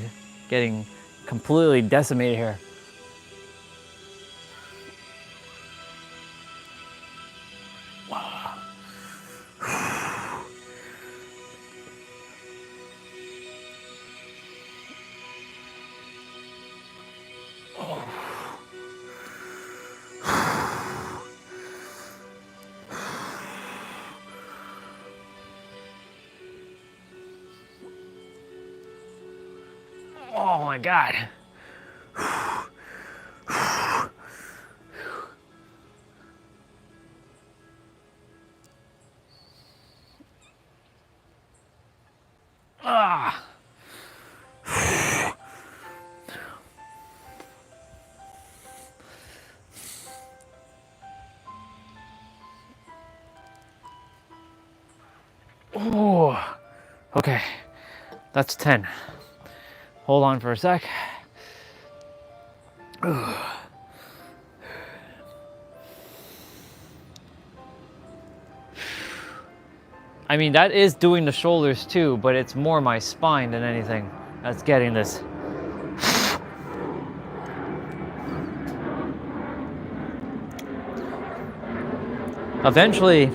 completely decimated here. Oh my God. Ah. Oh. Okay. That's 10. Hold on for a sec. I mean, that is doing the shoulders too, but it's more my spine than anything that's getting this. Eventually,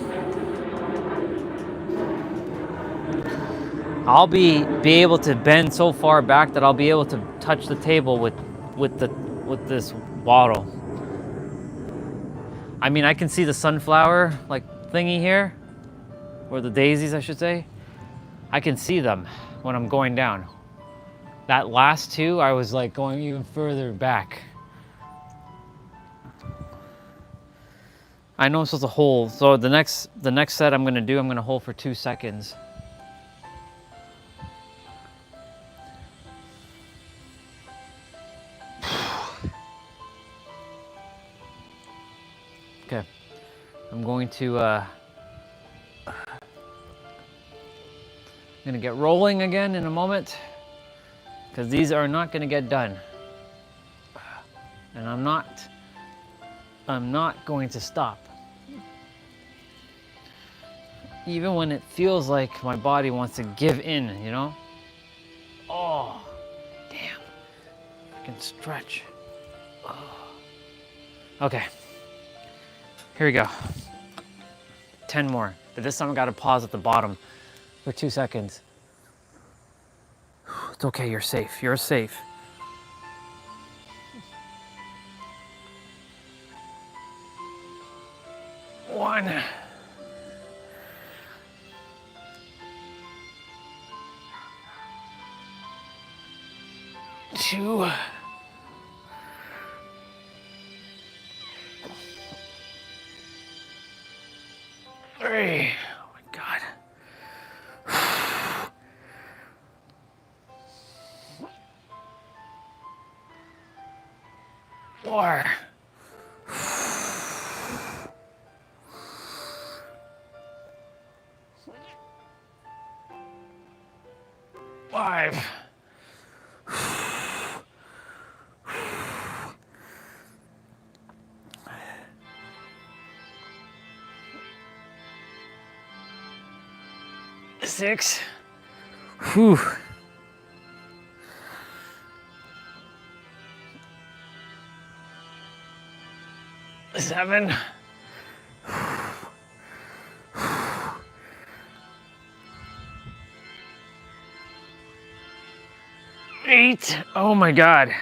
I'll be able to bend so far back that I'll be able to touch the table with this bottle. I mean, I can see the sunflower like thingy here, or the daisies, I should say. I can see them when I'm going down. That last two, I was like going even further back. I know I'm supposed to hold. So the next set I'm gonna hold for 2 seconds. Okay, I'm going to gonna get rolling again in a moment, because these are not gonna get done, and I'm not going to stop, even when it feels like my body wants to give in, you know? Oh, damn, I can stretch. Oh. Okay. Here we go. 10 more. But this time I gotta pause at the bottom for 2 seconds. It's okay, you're safe. You're safe. 1, 2, 3. Oh my God. 4. 5. 6. Whew. 7. 8. Oh my God.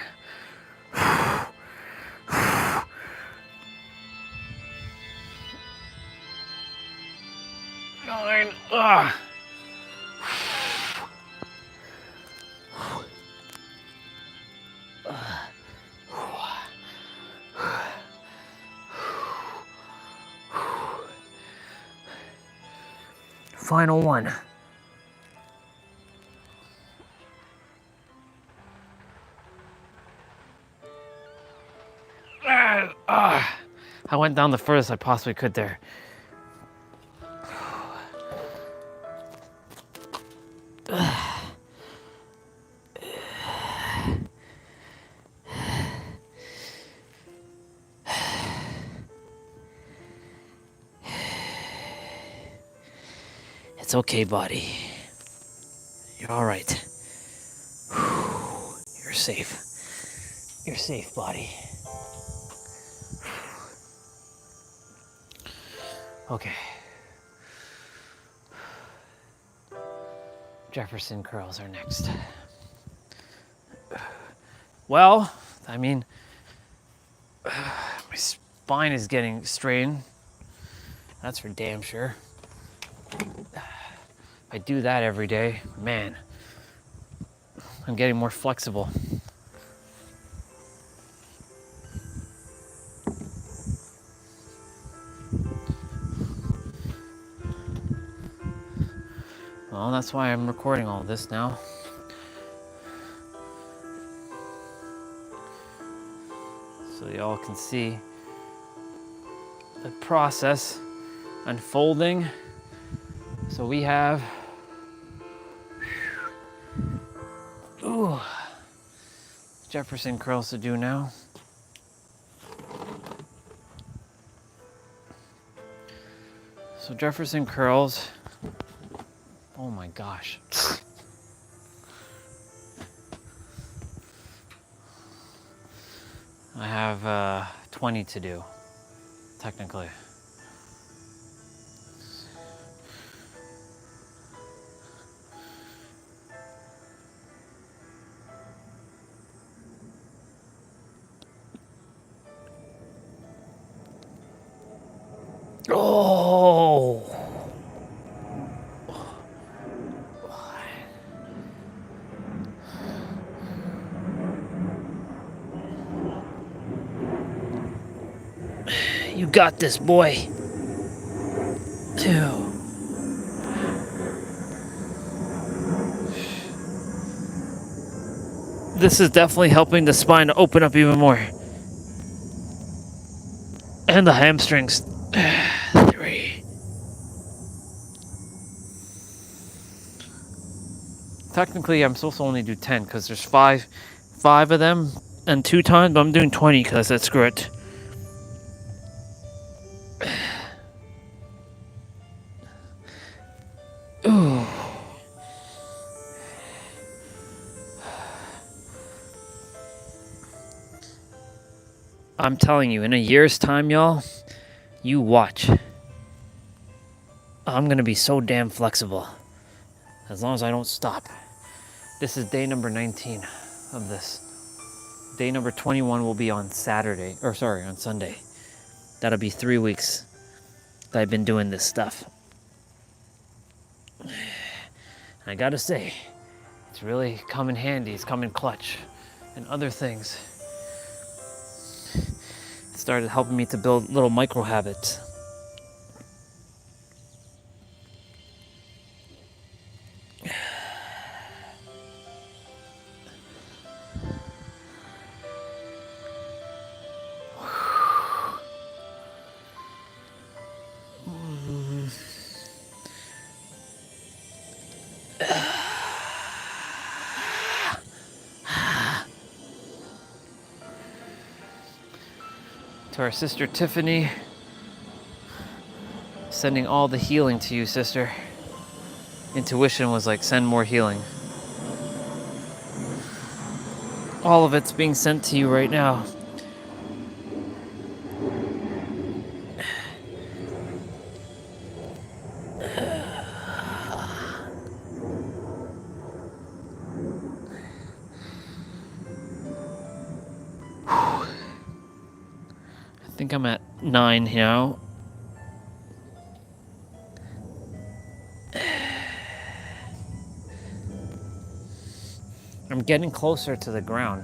9. Ugh. Final one. I went down the furthest I possibly could there. It's okay, buddy. You're all right. You're safe. You're safe, buddy. Okay. Jefferson curls are next. Well, I mean, my spine is getting strained. That's for damn sure. If I do that every day, man, I'm getting more flexible. Well, that's why I'm recording all this now. So y'all can see the process unfolding. So we have Jefferson curls to do now. So Jefferson curls, oh my gosh. I have 20 to do, technically. Oh! You got this, boy. 2. This is definitely helping the spine to open up even more. And the hamstrings. 3. Technically, I'm supposed to only do 10 because there's five of them and 2 times, but I'm doing 20 because I said screw it. Ooh. I'm telling you, in a year's time, y'all, you watch. I'm gonna be so damn flexible. As long as I don't stop. This is day number 19 of this. Day number 21 will be on Sunday. That'll be 3 weeks. that I've been doing this stuff. And I gotta say, it's really come in handy. It's come in clutch. And other things. It started helping me to build little micro habits. To our sister Tiffany, sending all the healing to you, sister. Intuition was like, send more healing. All of it's being sent to you right now. I think I'm at 9 now. I'm getting closer to the ground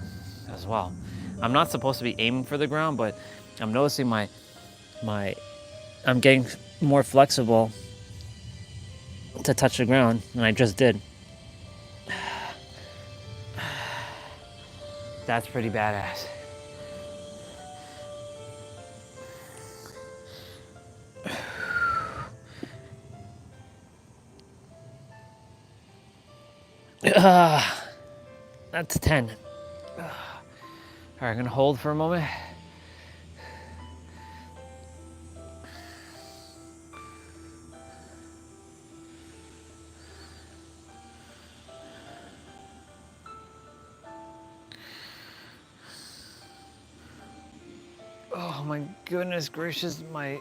as well. I'm not supposed to be aiming for the ground, but I'm noticing I'm getting more flexible to touch the ground, and I just did. That's pretty badass. That's 10. All right, I'm gonna hold for a moment. Oh my goodness gracious, my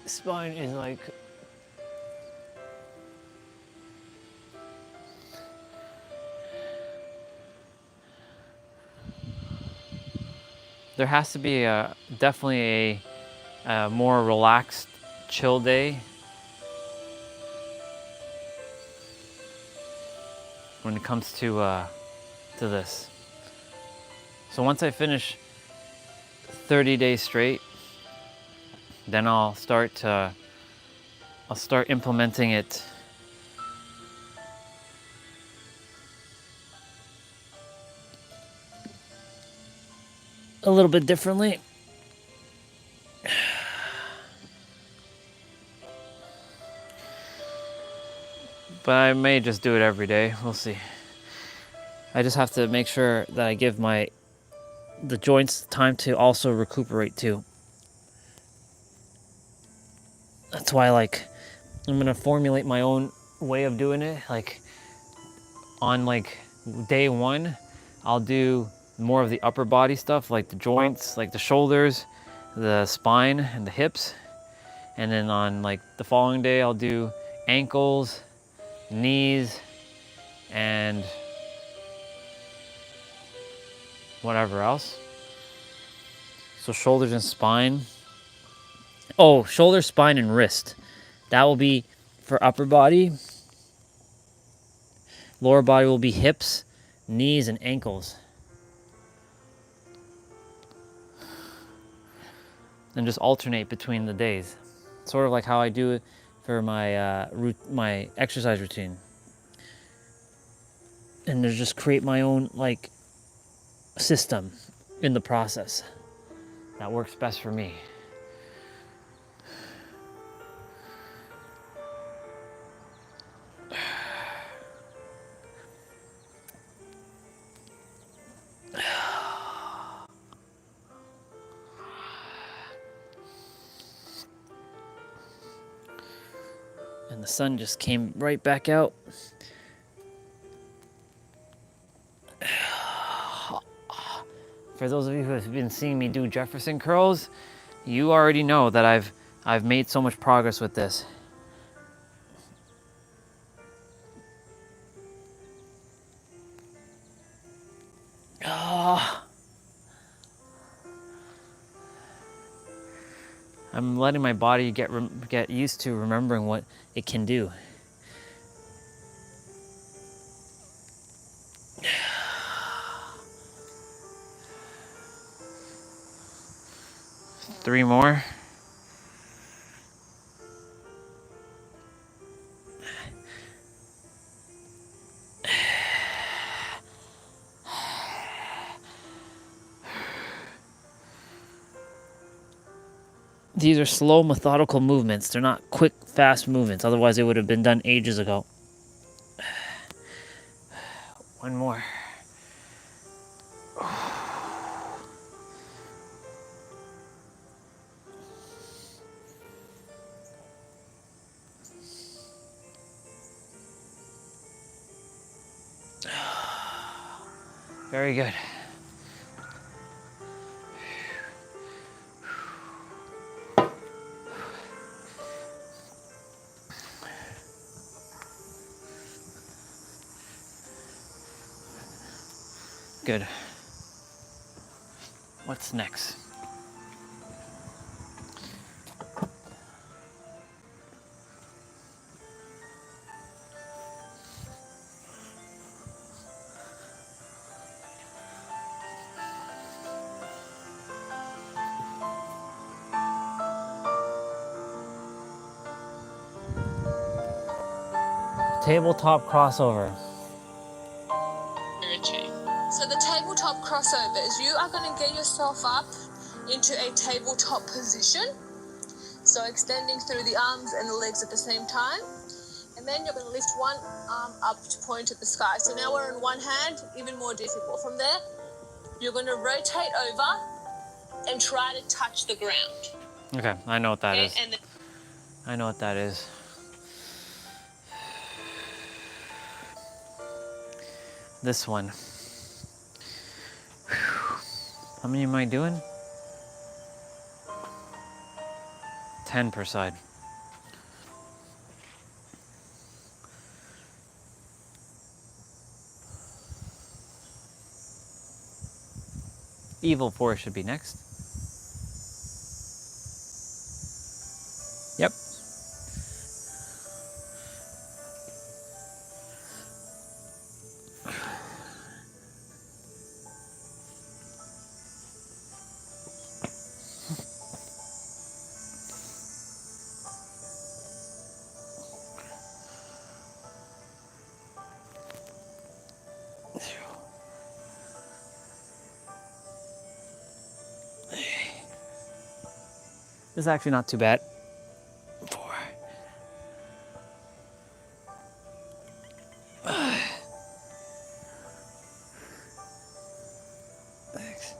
spine is like... There has to be definitely a more relaxed, chill day when it comes to this. So once I finish 30 days straight, then I'll start implementing it a little bit differently. But I may just do it every day. We'll see. I just have to make sure that I give the joints time to also recuperate too. That's why, like, I'm gonna formulate my own way of doing it. Like, on like day 1, I'll do more of the upper body stuff, like the joints, like the shoulders, the spine, and the hips. And then on like the following day, I'll do ankles, knees, and whatever else. So shoulders and spine. Oh, shoulder, spine, and wrist. That will be for upper body. Lower body will be hips, knees, and ankles. And just alternate between the days. Sort of like how I do it for my exercise routine. And to just create my own like system in the process that works best for me. And the sun just came right back out. For those of you who have been seeing me do Jefferson curls, you already know that I've made so much progress with this. I'm letting my body get used to remembering what it can do. Three more. These are slow, methodical movements. They're not quick, fast movements. Otherwise, they would have been done ages ago. One more. Very good. Good. What's next? Tabletop crossover. So the tabletop crossovers, you are going to get yourself up into a tabletop position. So extending through the arms and the legs at the same time. And then you're going to lift one arm up to point at the sky. So now we're on one hand, even more difficult. From there, you're going to rotate over and try to touch the ground. Okay, I know what that is. And I know what that is. This one. How many am I doing? 10 per side. Evil 4 should be next. Yep. This is actually not too bad. 4. 6.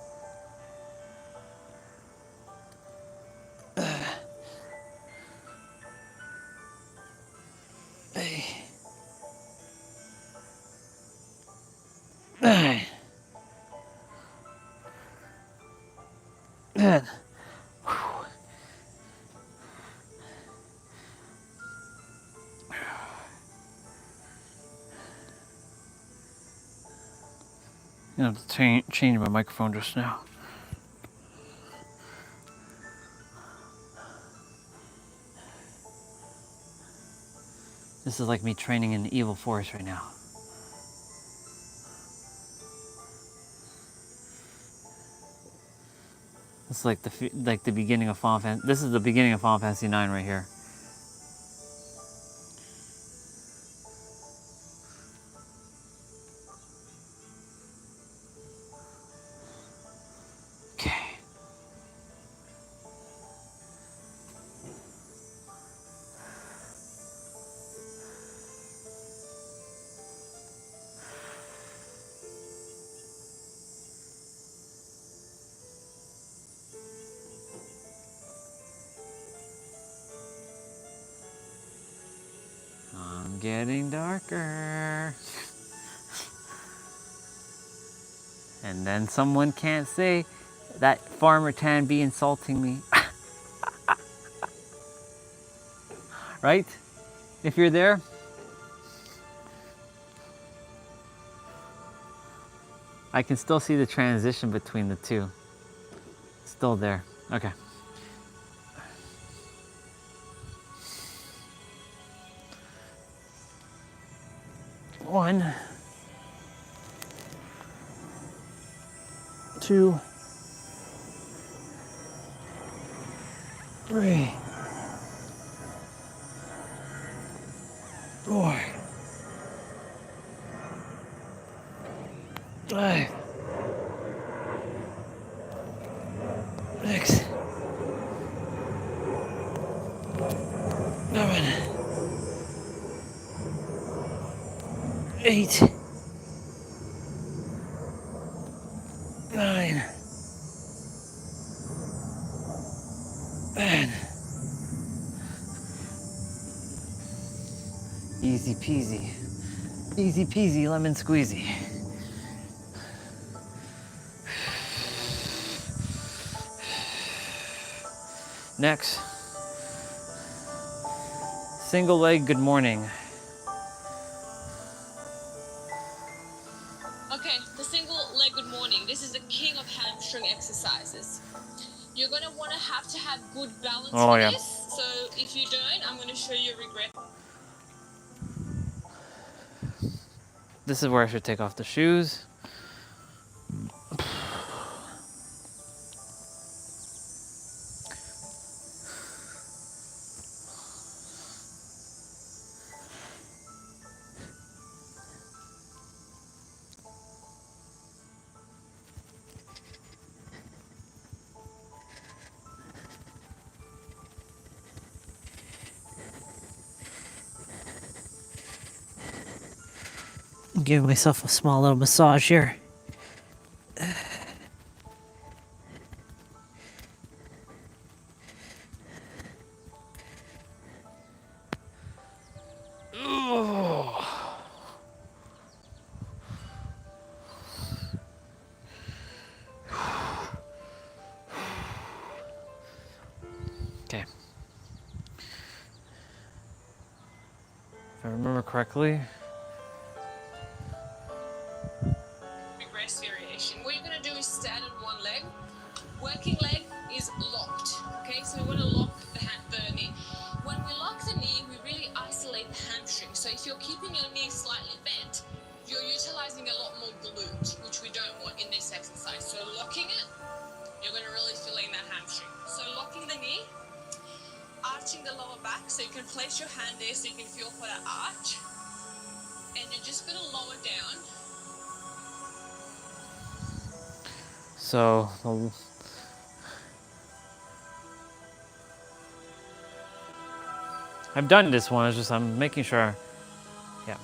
8. 9. 10. I have to change my microphone just now. This is like me training in the evil force right now. It's like the beginning of Final Fantasy. This is the beginning of Final Fantasy 9 right here. Okay. I'm getting darker. And then someone can't say that Farmer Tan be insulting me. Right? If you're there. I can still see the transition between the two. Still there. Okay. 1, 2, 3, 4, 5, 6, 7, 8, 9, 10. Easy peasy. Easy peasy lemon squeezy. Next, single leg good morning. Okay, the single leg good morning. This is the king of hamstring exercises. You're gonna want to have good balance Oh, for yeah. this. So if you don't, I'm gonna show you regret. This is where I should take off the shoes. Give myself a small little massage here. Okay. If I remember correctly, Regress variation. What you're gonna do is stand on one leg. Working leg is locked. Okay, so we want to lock the knee. When we lock the knee, we really isolate the hamstring. So if you're keeping your knee slightly bent, you're utilizing a lot more glute, which we don't want in this exercise. So locking it, you're gonna really feel in that hamstring. So locking the knee, arching the lower back, so you can place your hand there so you can feel for that arch. And you're just gonna lower down. so I've done this one, it's just I'm making sure. Yeah.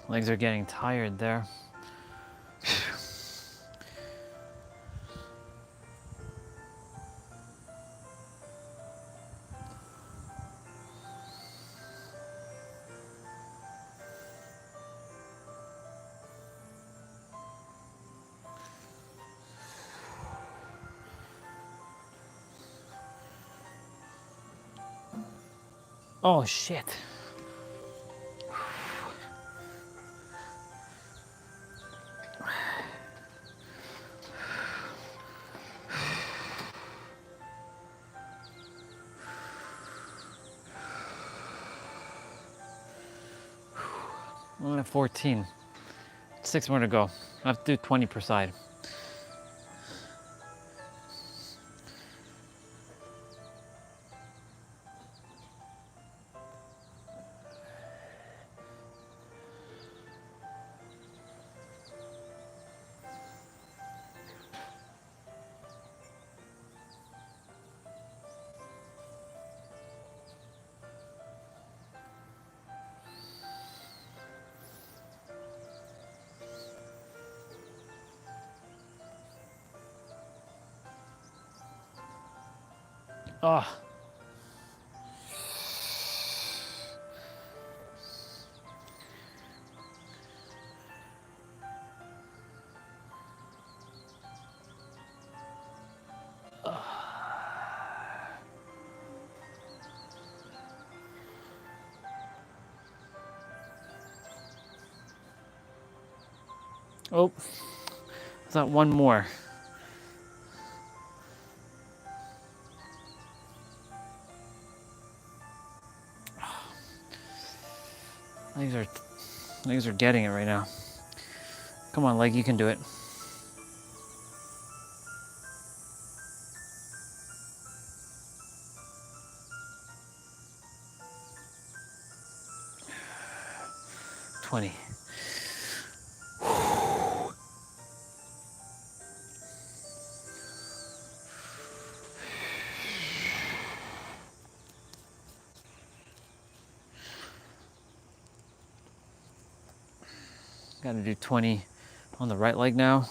Legs are getting tired there. Oh shit. I'm at 14. 6 more to go. I have to do 20 per side. Oh. Oh, is that one more? Legs are getting it right now. Come on, leg, you can do it. $20. Got to do 20 on the right leg now.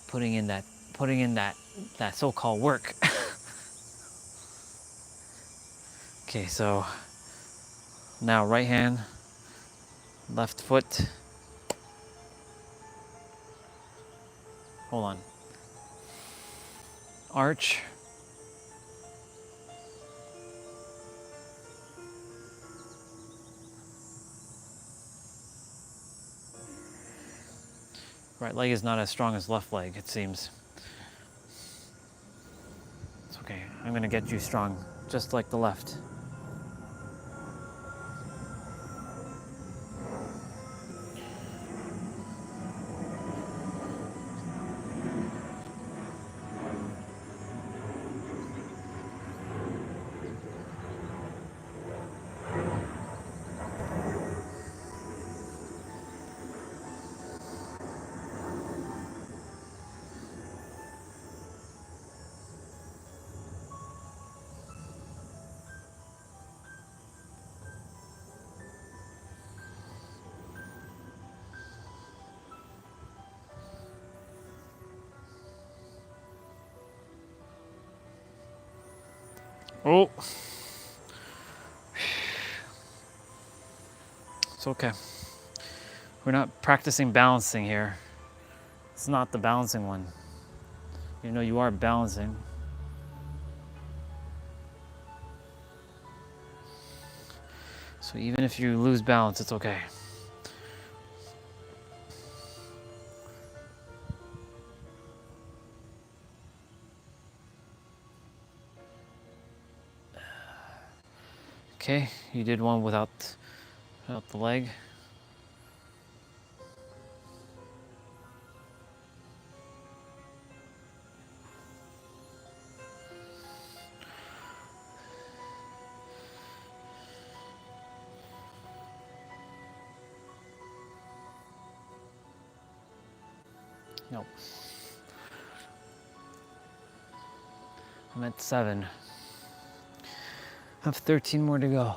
Putting in that so-called work. Okay, so now right hand, left foot. Hold on. Arch. Right leg is not as strong as left leg, it seems. It's okay. I'm gonna get you strong, just like the left. Oh. It's okay. We're not practicing balancing here. It's not the balancing one. You know you are balancing. So even if you lose balance, it's okay. Okay, you did one without the leg. Nope. I'm at 7. I have 13 more to go.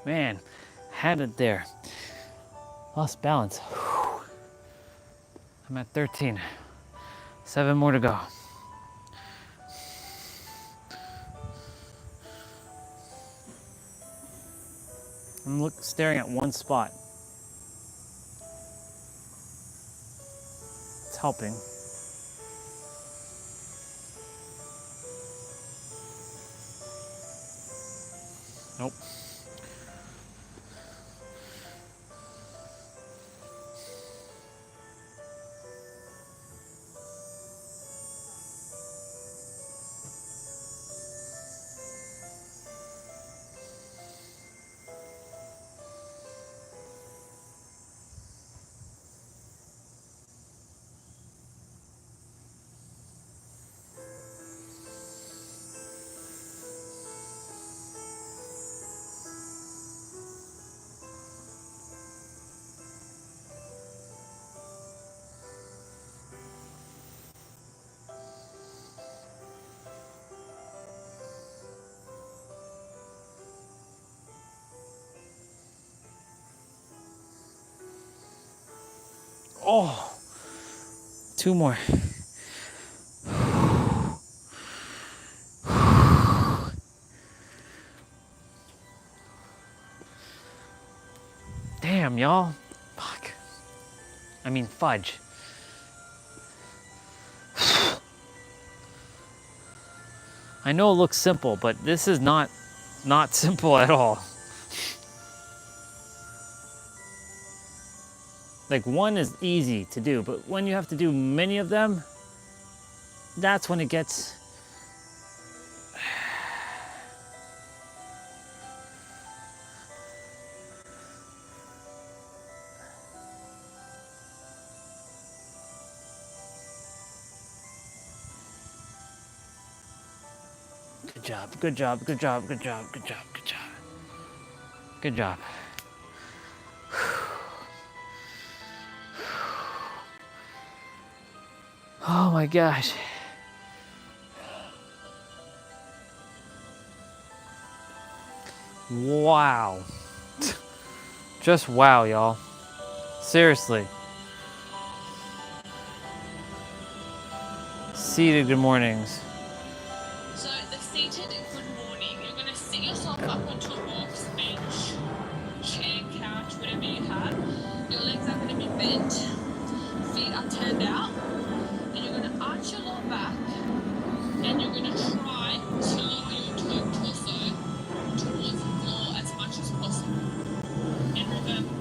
Man, had it there. Lost balance. I'm at 13. 7 more to go. I'm staring at one spot. It's helping. Nope. Oh, 2 more. Damn, y'all. Fuck. I mean, fudge. I know it looks simple, but this is not simple at all. Like, one is easy to do, but when you have to do many of them, that's when it gets... Good job, good job, good job, good job, good job, good job. Good job. Oh my gosh. Wow. Just wow, y'all. Seriously. Seated good mornings. So the seated good morning, you're going to sit yourself up onto a worksbench, chair, couch, whatever you have. Your legs are going to be bent, feet are turned out, and you're going to arch your lower back, and you're going to try to lower your torso towards the floor as much as possible. And remember,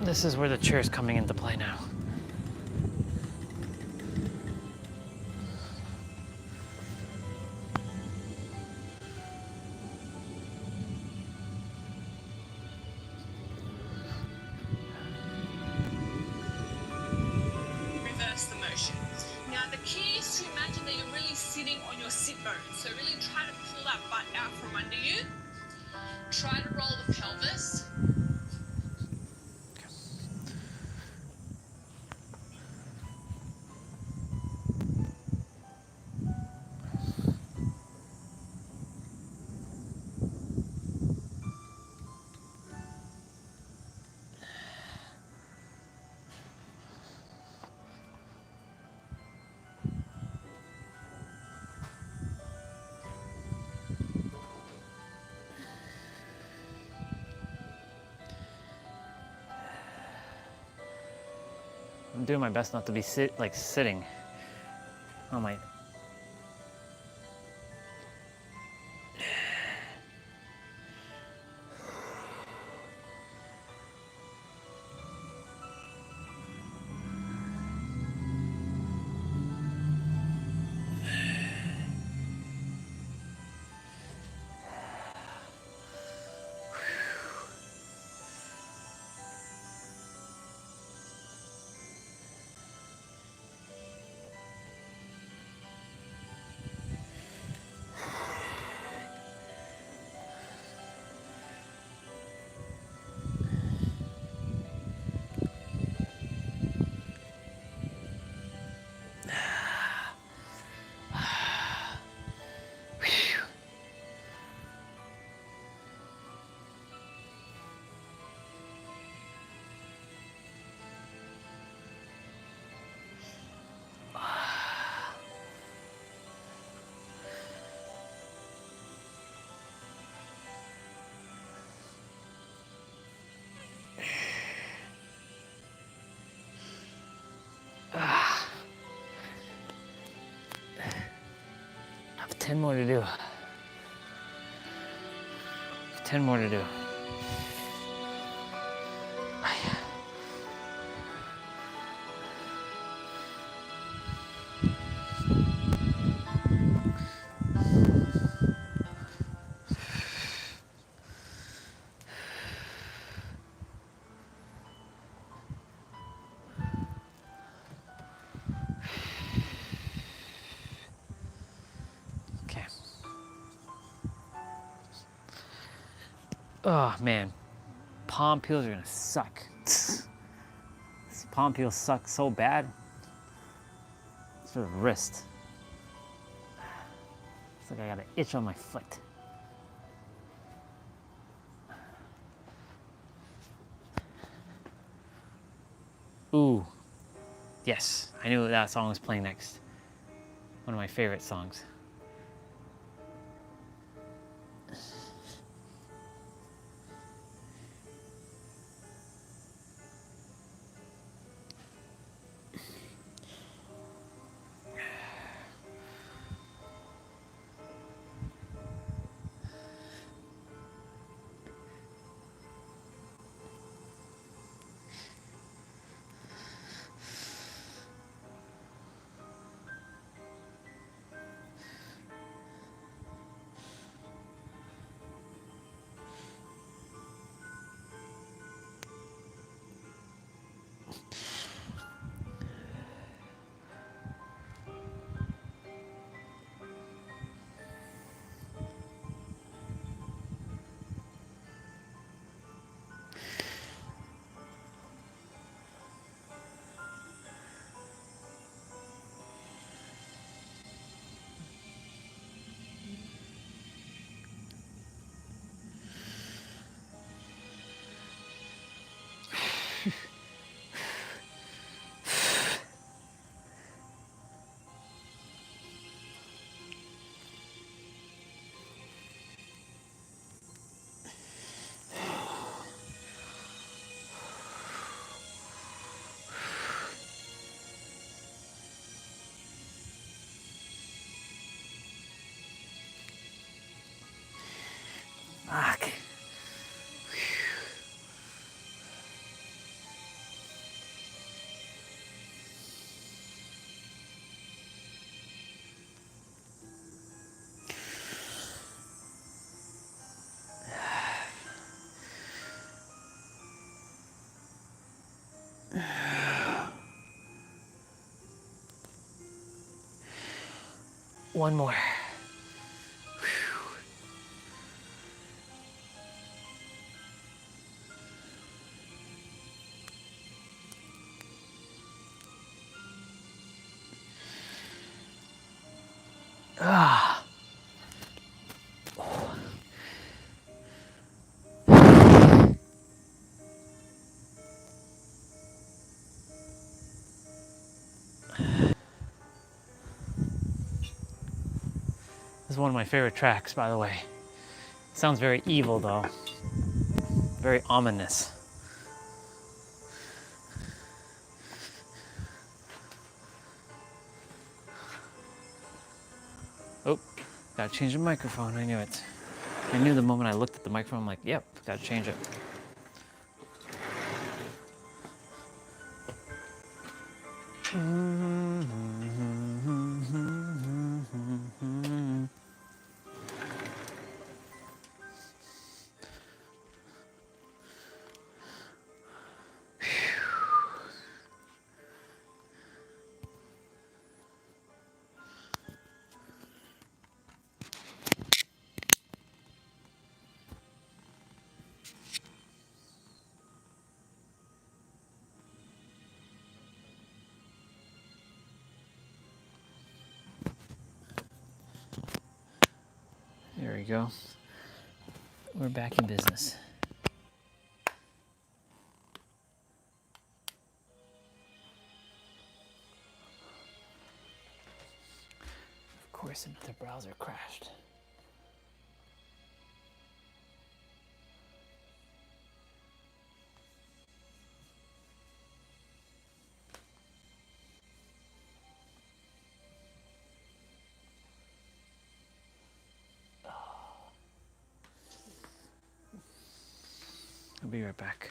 This is where the chair's coming into play now. reverse the motion. Now the key is to imagine that you're really sitting on your sit bones. So really try to pull that butt out from under you. Try to roll the pelvis. I'm doing my best not to be sitting on my... 10 more to do. 10 more to do. Okay. Oh man, palm peels are gonna suck. This palm peel sucks so bad. It's for the wrist. It's like I got an itch on my foot. Ooh, yes, I knew that song was playing next. One of my favorite songs. Fuck. One more. Ah. This is one of my favorite tracks, by the way. Sounds very evil, though. Very ominous. Oh, gotta change the microphone. I knew it. I knew the moment I looked at the microphone, I'm like, yep, gotta change it. There we go. We're back in business. Of course, another browser crashed. I'll be right back.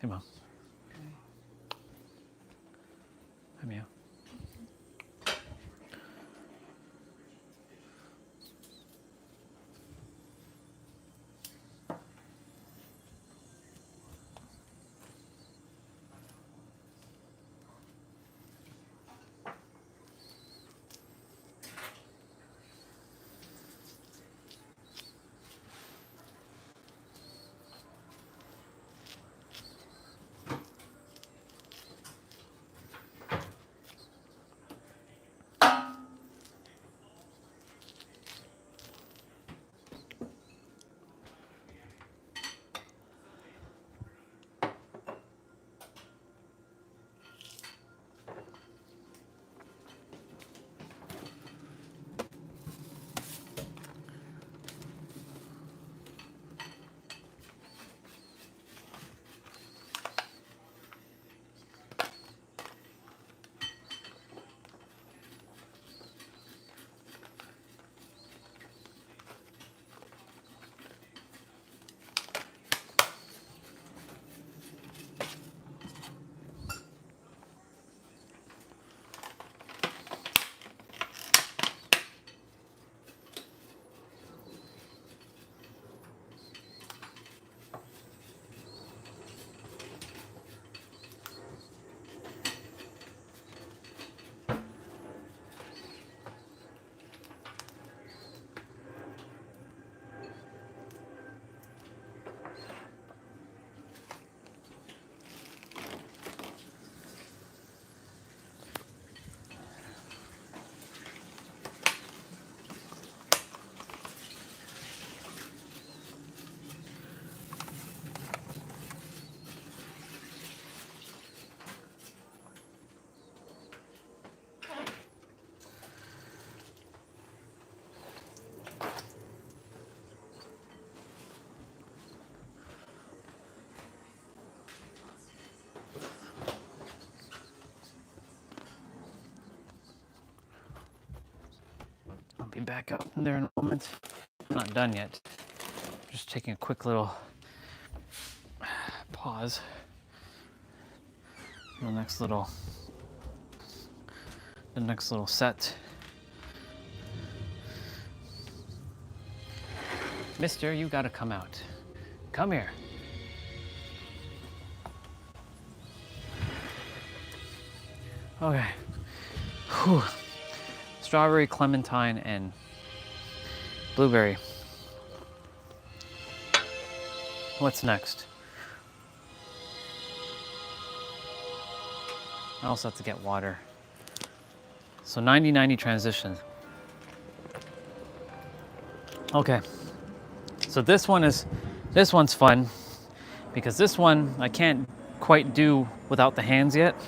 Come on. Come here. I'll be back up there in a moment. I'm not done yet. Just taking a quick little pause. The next little set. Mister, you gotta come out. Come here. Okay. Whew. Strawberry, clementine, and blueberry. What's next? I also have to get water. So 90-90 transition. Okay. So this one's fun because this one I can't quite do without the hands yet.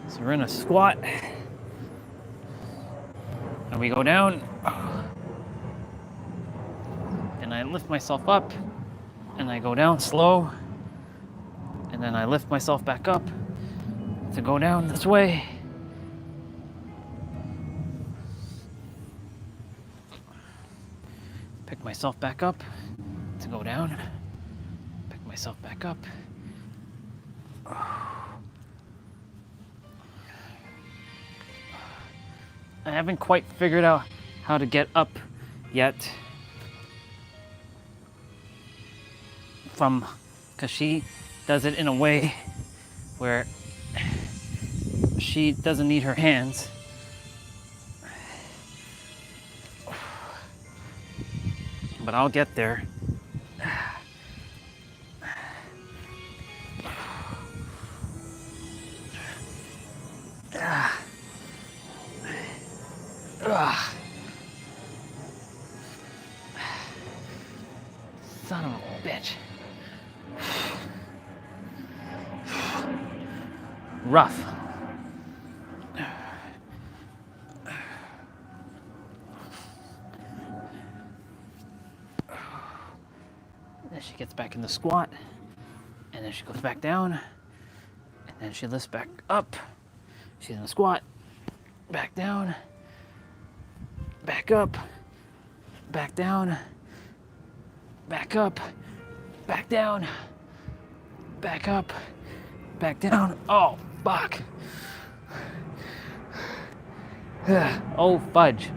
So we're in a squat and we go down and I lift myself up and I go down slow and then I lift myself back up to go down this way. Pick myself back up to go down. Pick myself back up. I haven't quite figured out how to get up yet because she does it in a way where she doesn't need her hands. But I'll get there. Son of a bitch. Rough. Then she gets back in the squat, and then she goes back down, and And she lifts back up. She's gonna squat. Back down. Back up. Back down. Back up. Back down. Back up. Back down. Oh, fuck. Oh, fudge.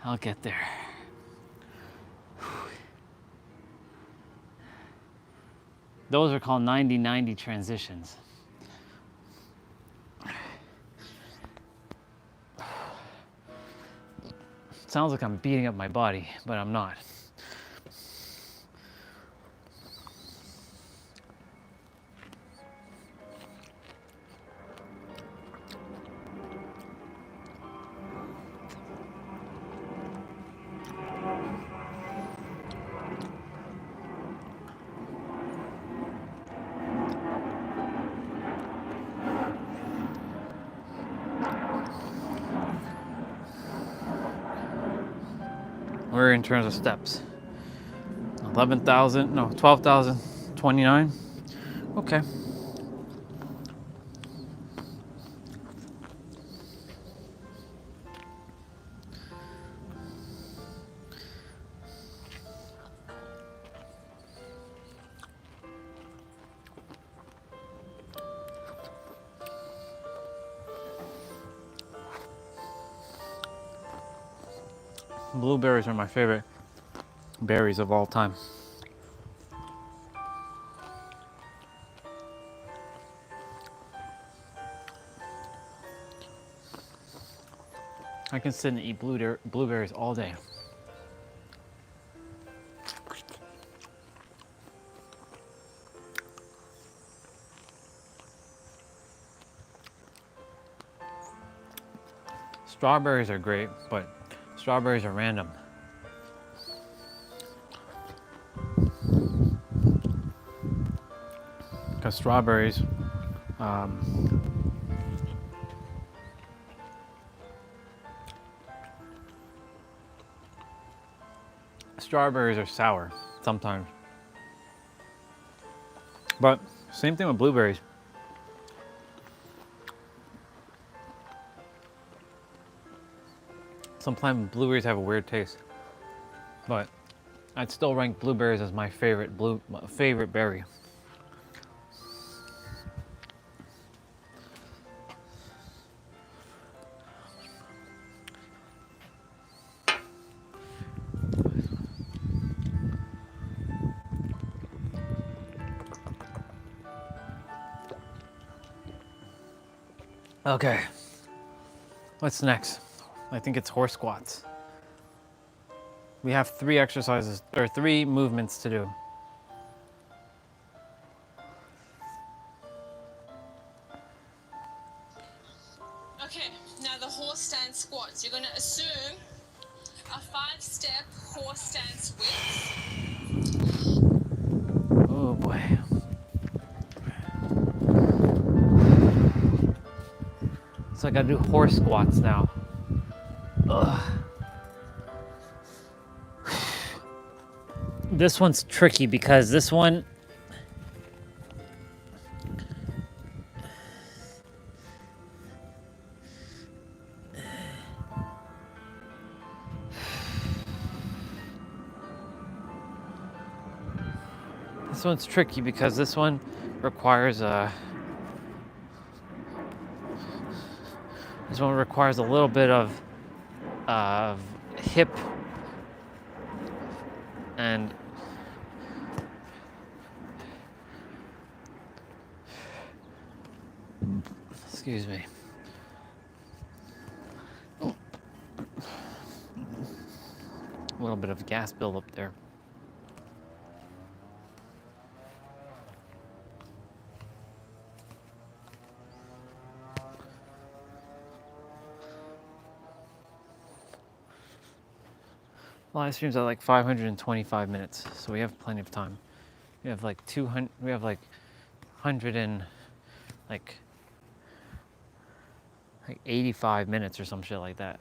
I'll get there. Those are called 90-90 transitions. Sounds like I'm beating up my body, but I'm not. We're in terms of steps. 11,000, no, 12,029. Okay. Blueberries are my favorite berries of all time. I can sit and eat blueberries all day. Strawberries are great, but strawberries are random. Because strawberries, strawberries are sour sometimes. But same thing with blueberries. Sometimes blueberries have a weird taste, but I'd still rank blueberries as my favorite berry. Okay, what's next? I think it's horse squats. We have 3 exercises, or 3 movements to do. Okay, now the horse stance squats. You're going to assume a 5-step horse stance width. Oh boy. So I gotta do horse squats now. Ugh. This one's tricky because this one, This one's tricky because this one requires a little bit of hip and excuse me. A little bit of gas buildup there. Live streams are like 525 minutes, so we have plenty of time. We have like 200. We have like 100 and like 85 minutes or some shit like that.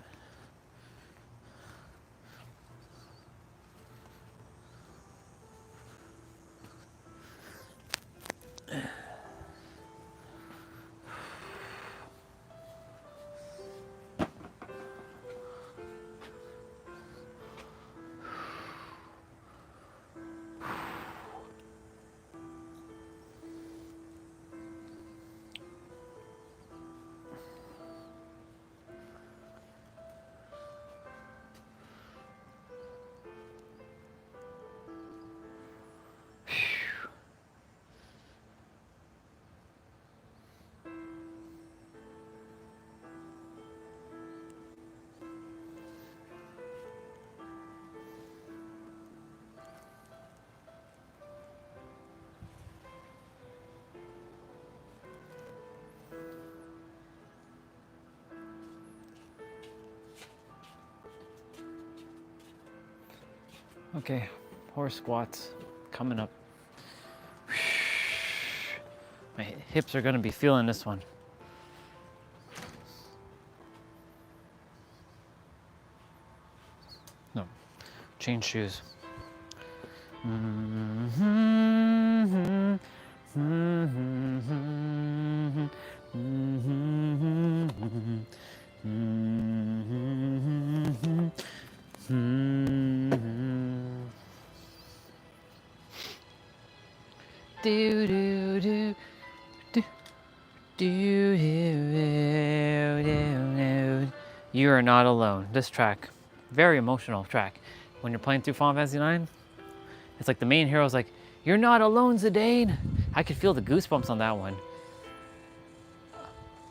Okay, horse squats coming up. My hips are gonna be feeling this one. No, change shoes. Do do do do do do. You are not alone. This track, very emotional track. When you're playing through Final Fantasy IX, it's like the main hero's like, "You're not alone, Zidane." I could feel the goosebumps on that one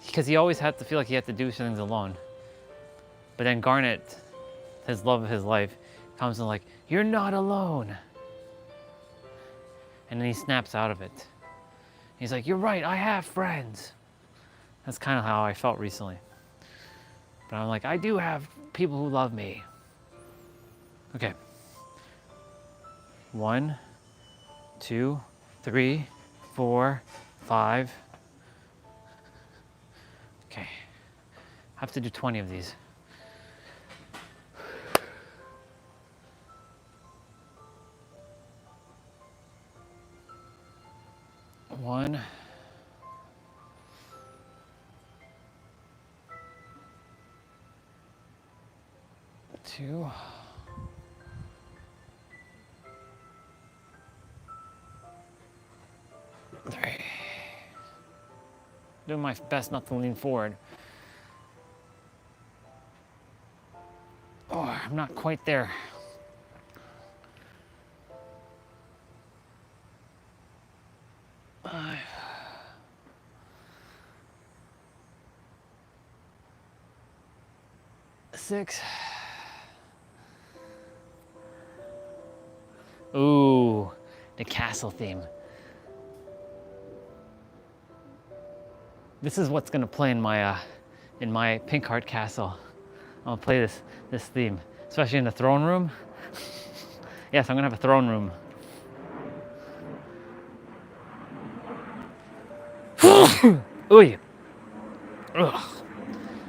because he always had to feel like he had to do things alone. But then Garnet, his love of his life, comes and like, "You're not alone." And then he snaps out of it. He's like, "You're right, I have friends." That's kind of how I felt recently. But I'm like, I do have people who love me. Okay. 1, 2, 3, 4, 5. Okay. I have to do 20 of these. One. 2. 3. Doing my best not to lean forward. Oh, I'm not quite there. 5. 6. Ooh, the castle theme. This is what's gonna play in my pink heart castle. I'll play this theme, especially in the throne room. Yes, I'm gonna have a throne room. Ooh. Ugh.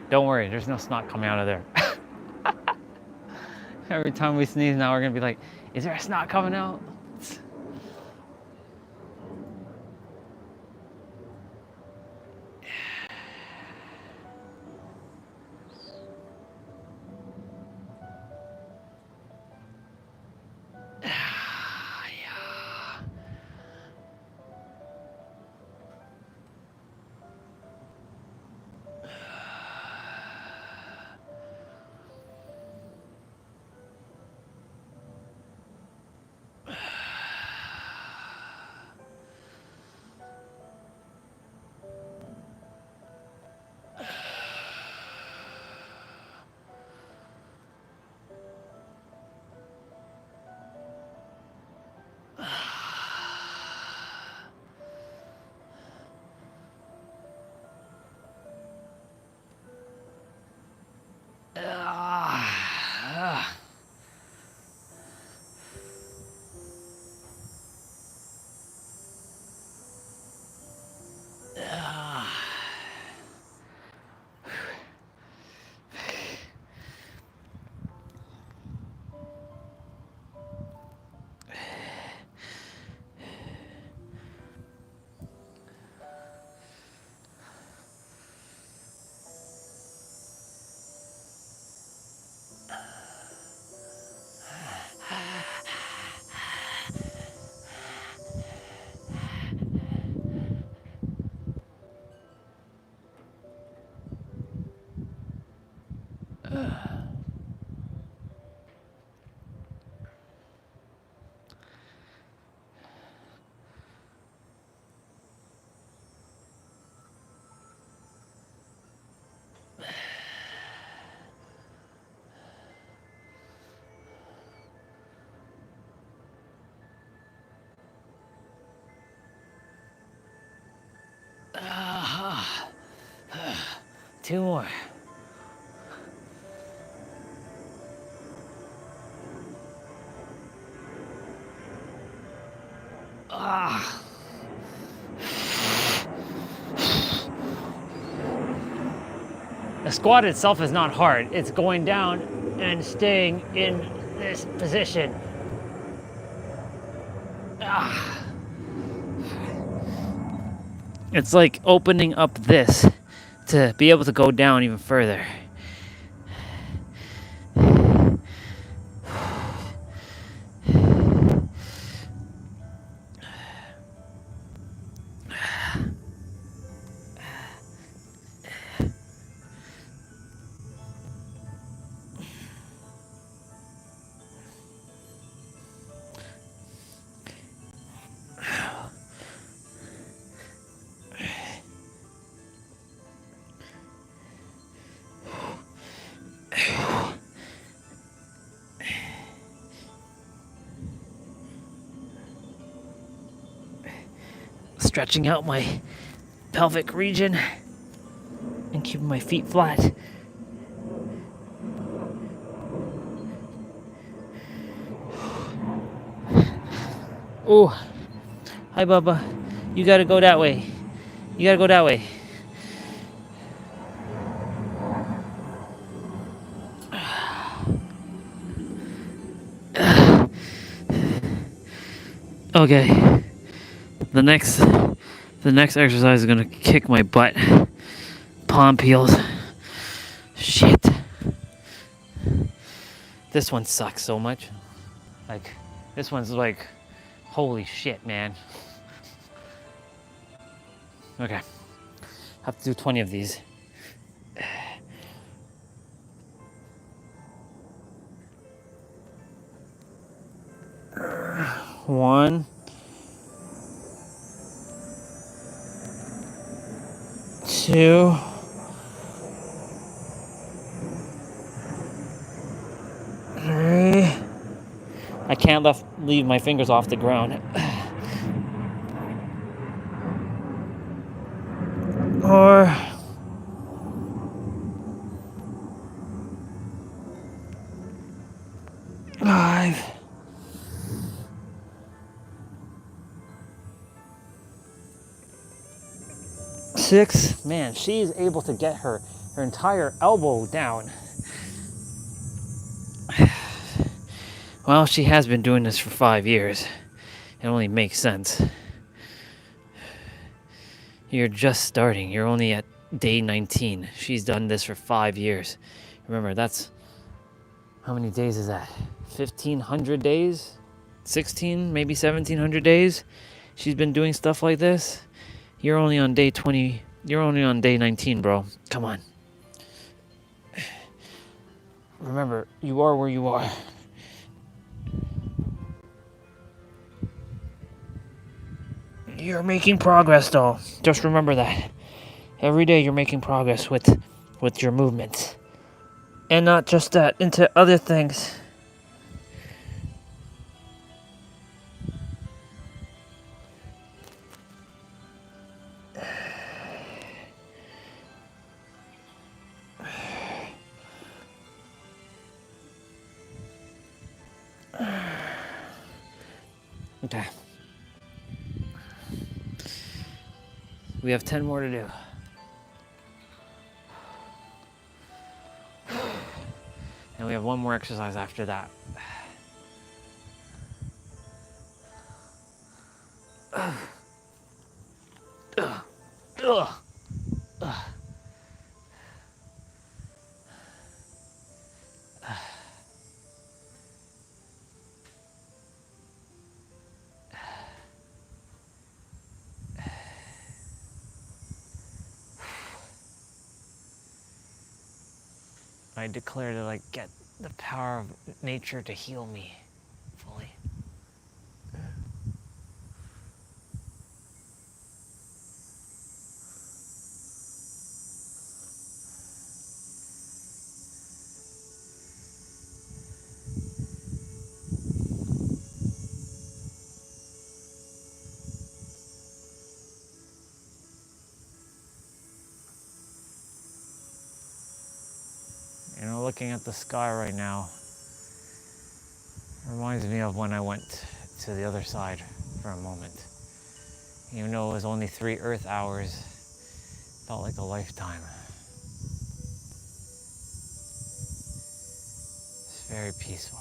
Don't worry, there's no snot coming out of there. Every time we sneeze now, we're gonna be like, is there a snot coming out? 2 more. Ah. The squat itself is not hard. It's going down and staying in this position. Ah. It's like opening up this to be able to go down even further. Stretching out my pelvic region and keeping my feet flat. Oh, hi Bubba. You gotta go that way. You gotta go that way. Okay. The next exercise is gonna kick my butt. Palm peels. Shit. This one sucks so much. Like, this one's like, holy shit, man. Okay. Have to do 20 of these. One. 2. 3. I can't leave my fingers off the ground. 4. 5. 6. Man, she's able to get her entire elbow down. Well, she has been doing this for 5 years. It only makes sense. You're just starting. You're only at day 19. She's done this for 5 years. Remember, that's... How many days is that? 1,500 days? 16, maybe 1,700 days? She's been doing stuff like this? You're only on day 20. You're only on day 19, bro. Come on. Remember, you are where you are. You're making progress, though. Just remember that. Every day you're making progress with your movements. And not just that, into other things. Okay. We have 10 more to do. And we have one more exercise after that. I declare to get the power of nature to heal me fully. You know, looking at the sky right now reminds me of when I went to the other side for a moment. Even though it was only 3 Earth hours, felt like a lifetime. It's very peaceful.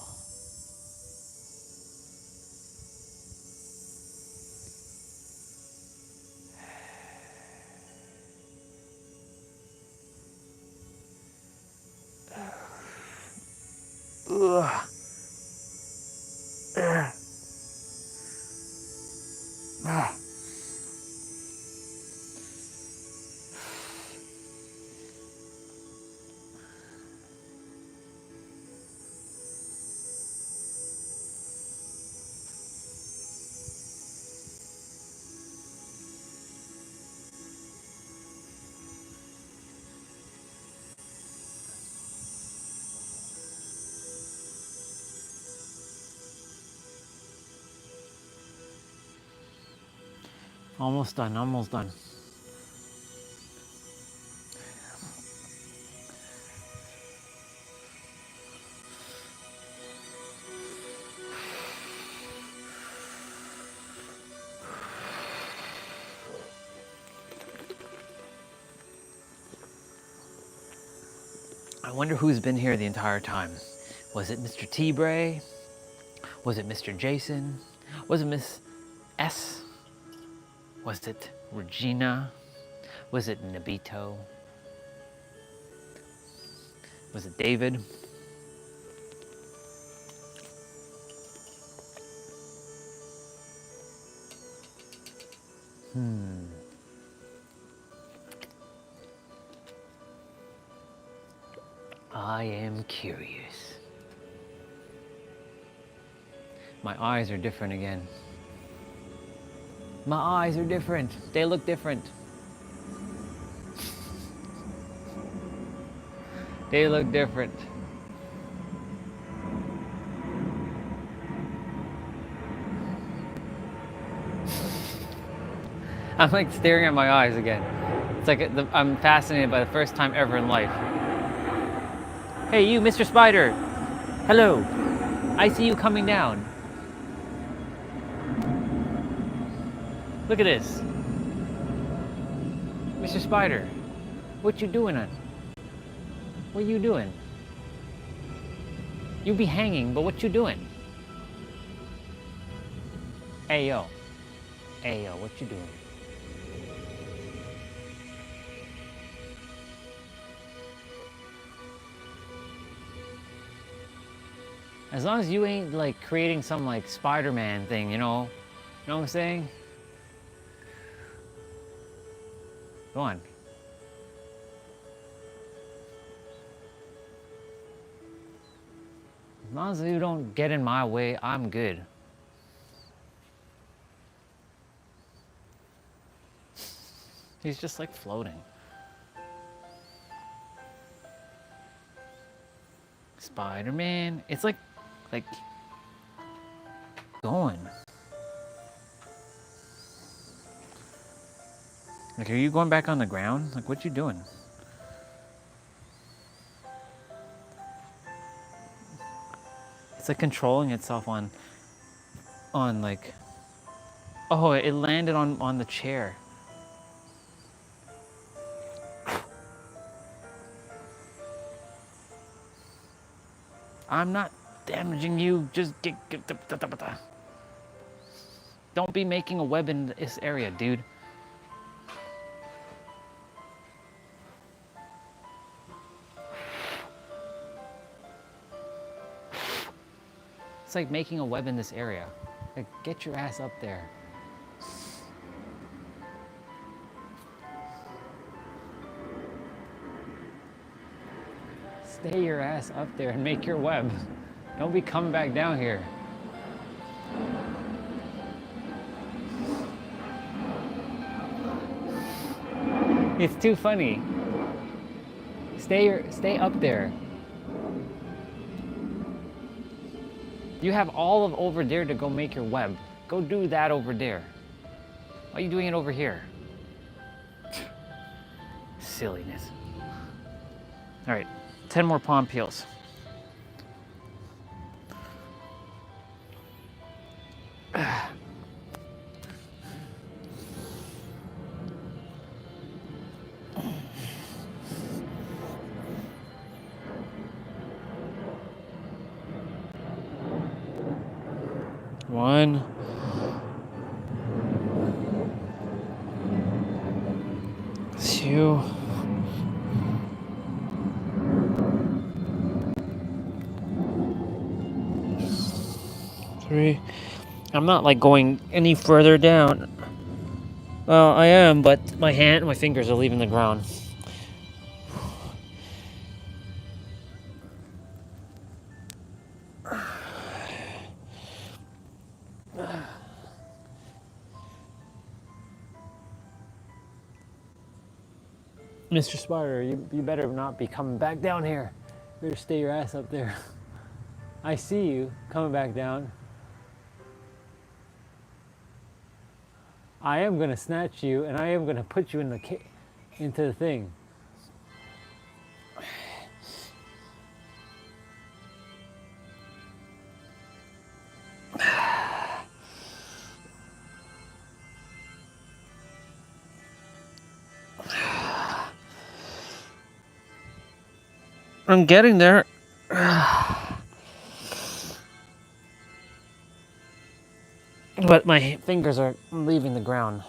Ugh. Ah. Almost done, almost done. I wonder who's been here the entire time. Was it Mr. T-Bray? Was it Mr. Jason? Was it Miss S? Was it Regina? Was it Nabito? Was it David? I am curious. My eyes are different again. My eyes are different. They look different. They look different. I'm like staring at my eyes again. It's like I'm fascinated by the first time ever in life. Hey, you, Mr. Spider. Hello. I see you coming down. Look at this. Mr. Spider, what you doing on? What you doing? You be hanging, but what you doing? Hey, yo. Hey, yo, what you doing? As long as you ain't like creating some like Spider-Man thing, you know? You know what I'm saying? Go on. As long as you don't get in my way, I'm good. He's just like floating. Spider-Man. It's like going. Like, are you going back on the ground? Like, what you doing? It's like controlling itself on like, oh, it landed on the chair. I'm not damaging you, just get. Don't be making a web in this area, dude. It's like making a web in this area. Like, get your ass up there. Stay your ass up there and make your web. Don't be coming back down here. It's too funny. Stay up there. You have all of over there to go make your web. Go do that over there. Why are you doing it over here? Silliness. All right. 10 more palm peels. One. Two. Three. I'm not like going any further down. Well, I am, but my fingers are leaving the ground. Mr. Spider, you better not be coming back down here. You better stay your ass up there. I see you coming back down. I am gonna snatch you, and I am gonna put you in the into the thing. I'm getting there. But my fingers are leaving the ground.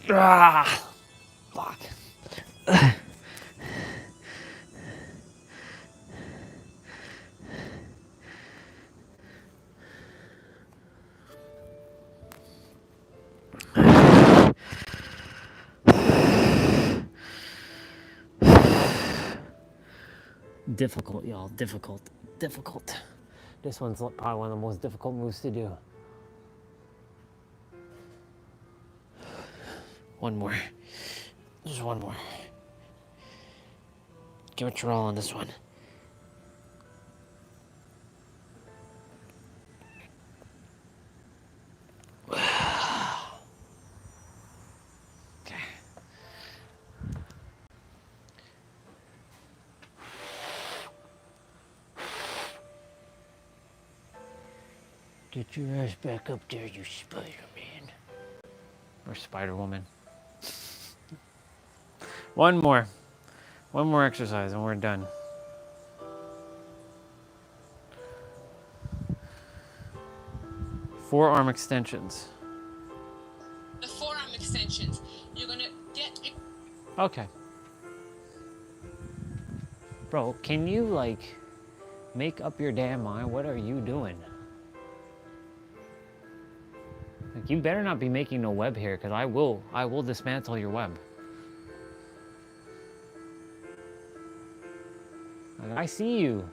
Fuck. Difficult, y'all. Difficult. This one's probably one of the most difficult moves to do. One more. Just one more. Give it your all on this one. Okay. Get your ass back up there, you Spider-Man. Or Spider-Woman. One more exercise and we're done. Forearm extensions. The forearm extensions. You're gonna get it. Okay. Bro, can you like make up your damn mind? What are you doing? Like, you better not be making no web here, because I will dismantle your web. Like, I see you.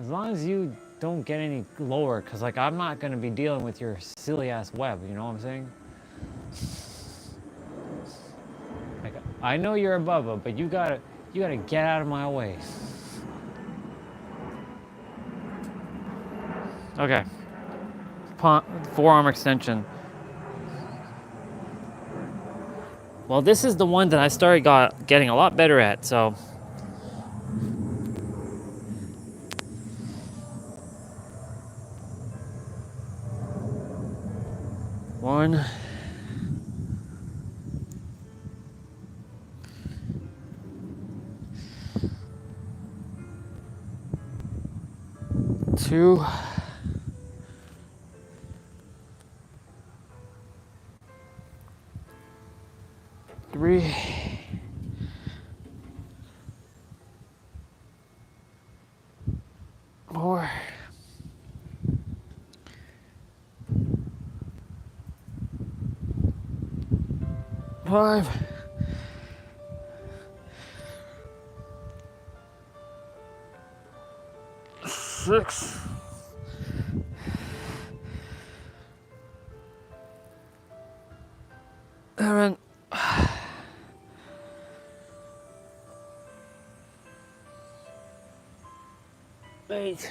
As long as you don't get any lower, because like I'm not going to be dealing with your silly ass web, you know what I'm saying? Like, I know you're above it, but you gotta get out of my way. Okay. Forearm extension. Well, this is the one that I started getting a lot better at, so. One. Two. 3. 4. 5. 6. Seven. 8.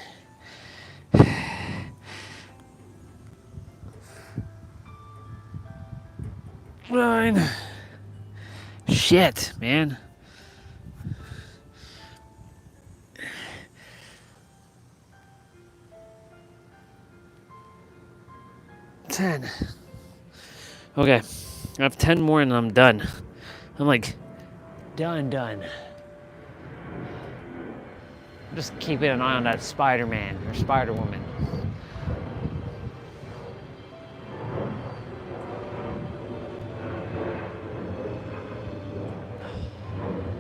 9. Shit, man. 10. Okay, I have 10 more and I'm done. I'm like, done. Just keeping an eye on that Spider-Man or Spider-Woman.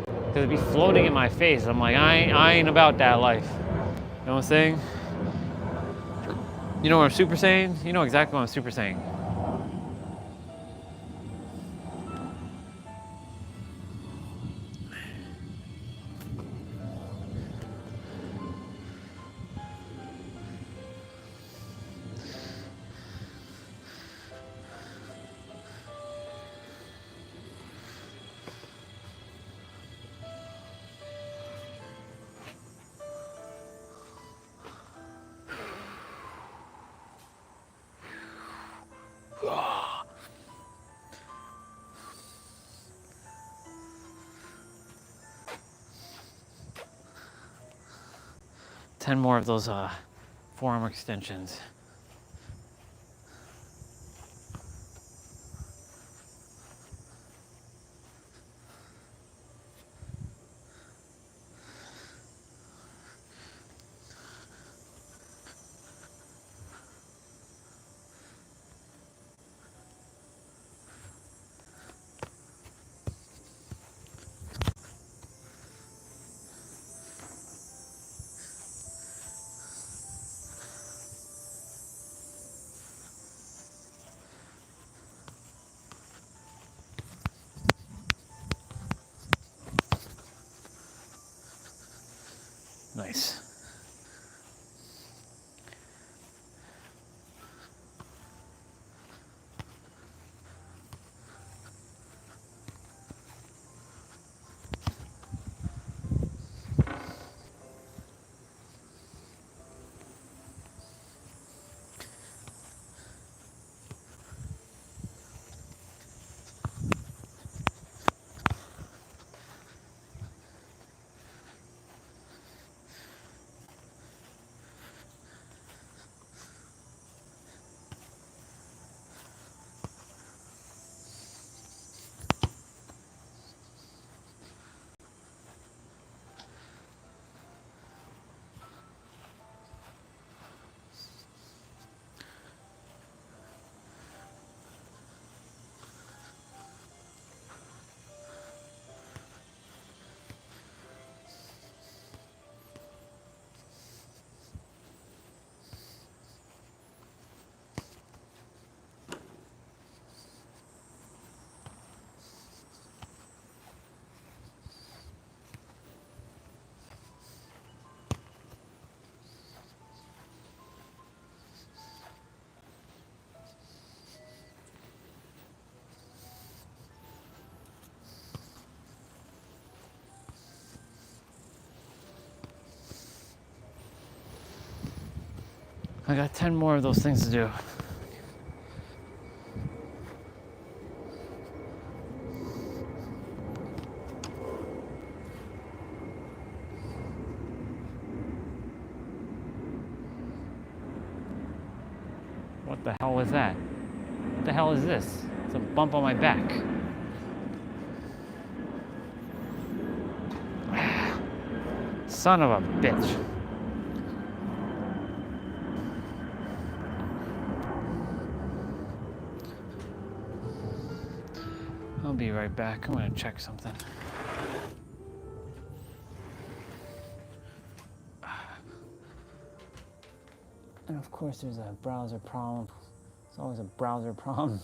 Cause it'd be floating in my face. I'm like, I ain't about that life. You know what I'm saying? You know what I'm super saying? You know exactly what I'm super saying. Ten more of those forearm extensions. Nice. I got 10 more of those things to do. What the hell was that? What the hell is this? It's a bump on my back. Son of a bitch. I'll be right back. I'm gonna check something. And of course there's a browser problem. There's always a browser problem.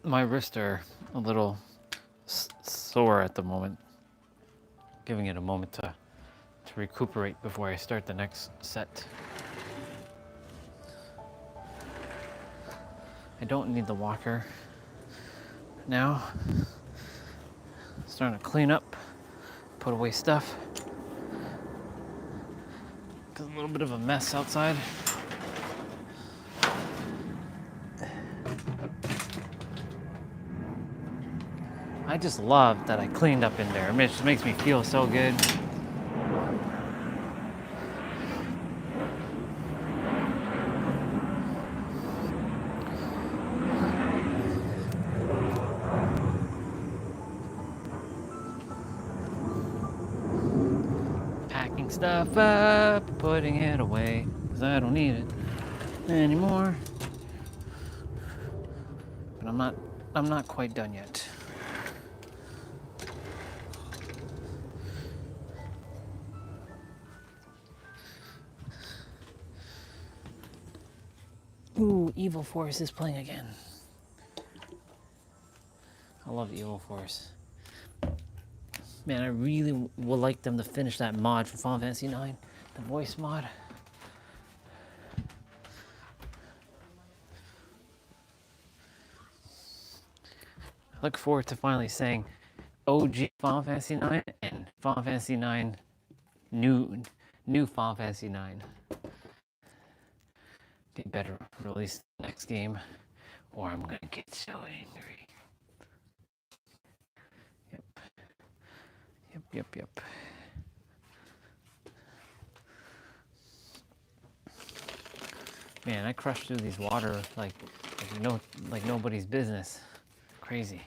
My wrists are a little sore at the moment. Giving it a moment to recuperate before I start the next set. I don't need the walker now. Starting to clean up, put away stuff. Got a little bit of a mess outside. I just love that I cleaned up in there. It just makes me feel so good. Packing stuff up, putting it away, because I don't need it anymore. But I'm not quite done yet. Ooh, Evil Force is playing again. I love Evil Force. Man, I really would like them to finish that mod for Final Fantasy IX, the voice mod. I look forward to finally saying OG Final Fantasy IX and Final Fantasy IX new Final Fantasy IX. They better release the next game or I'm gonna get so angry. Yep. Man, I crushed through these water like nobody's business. Crazy.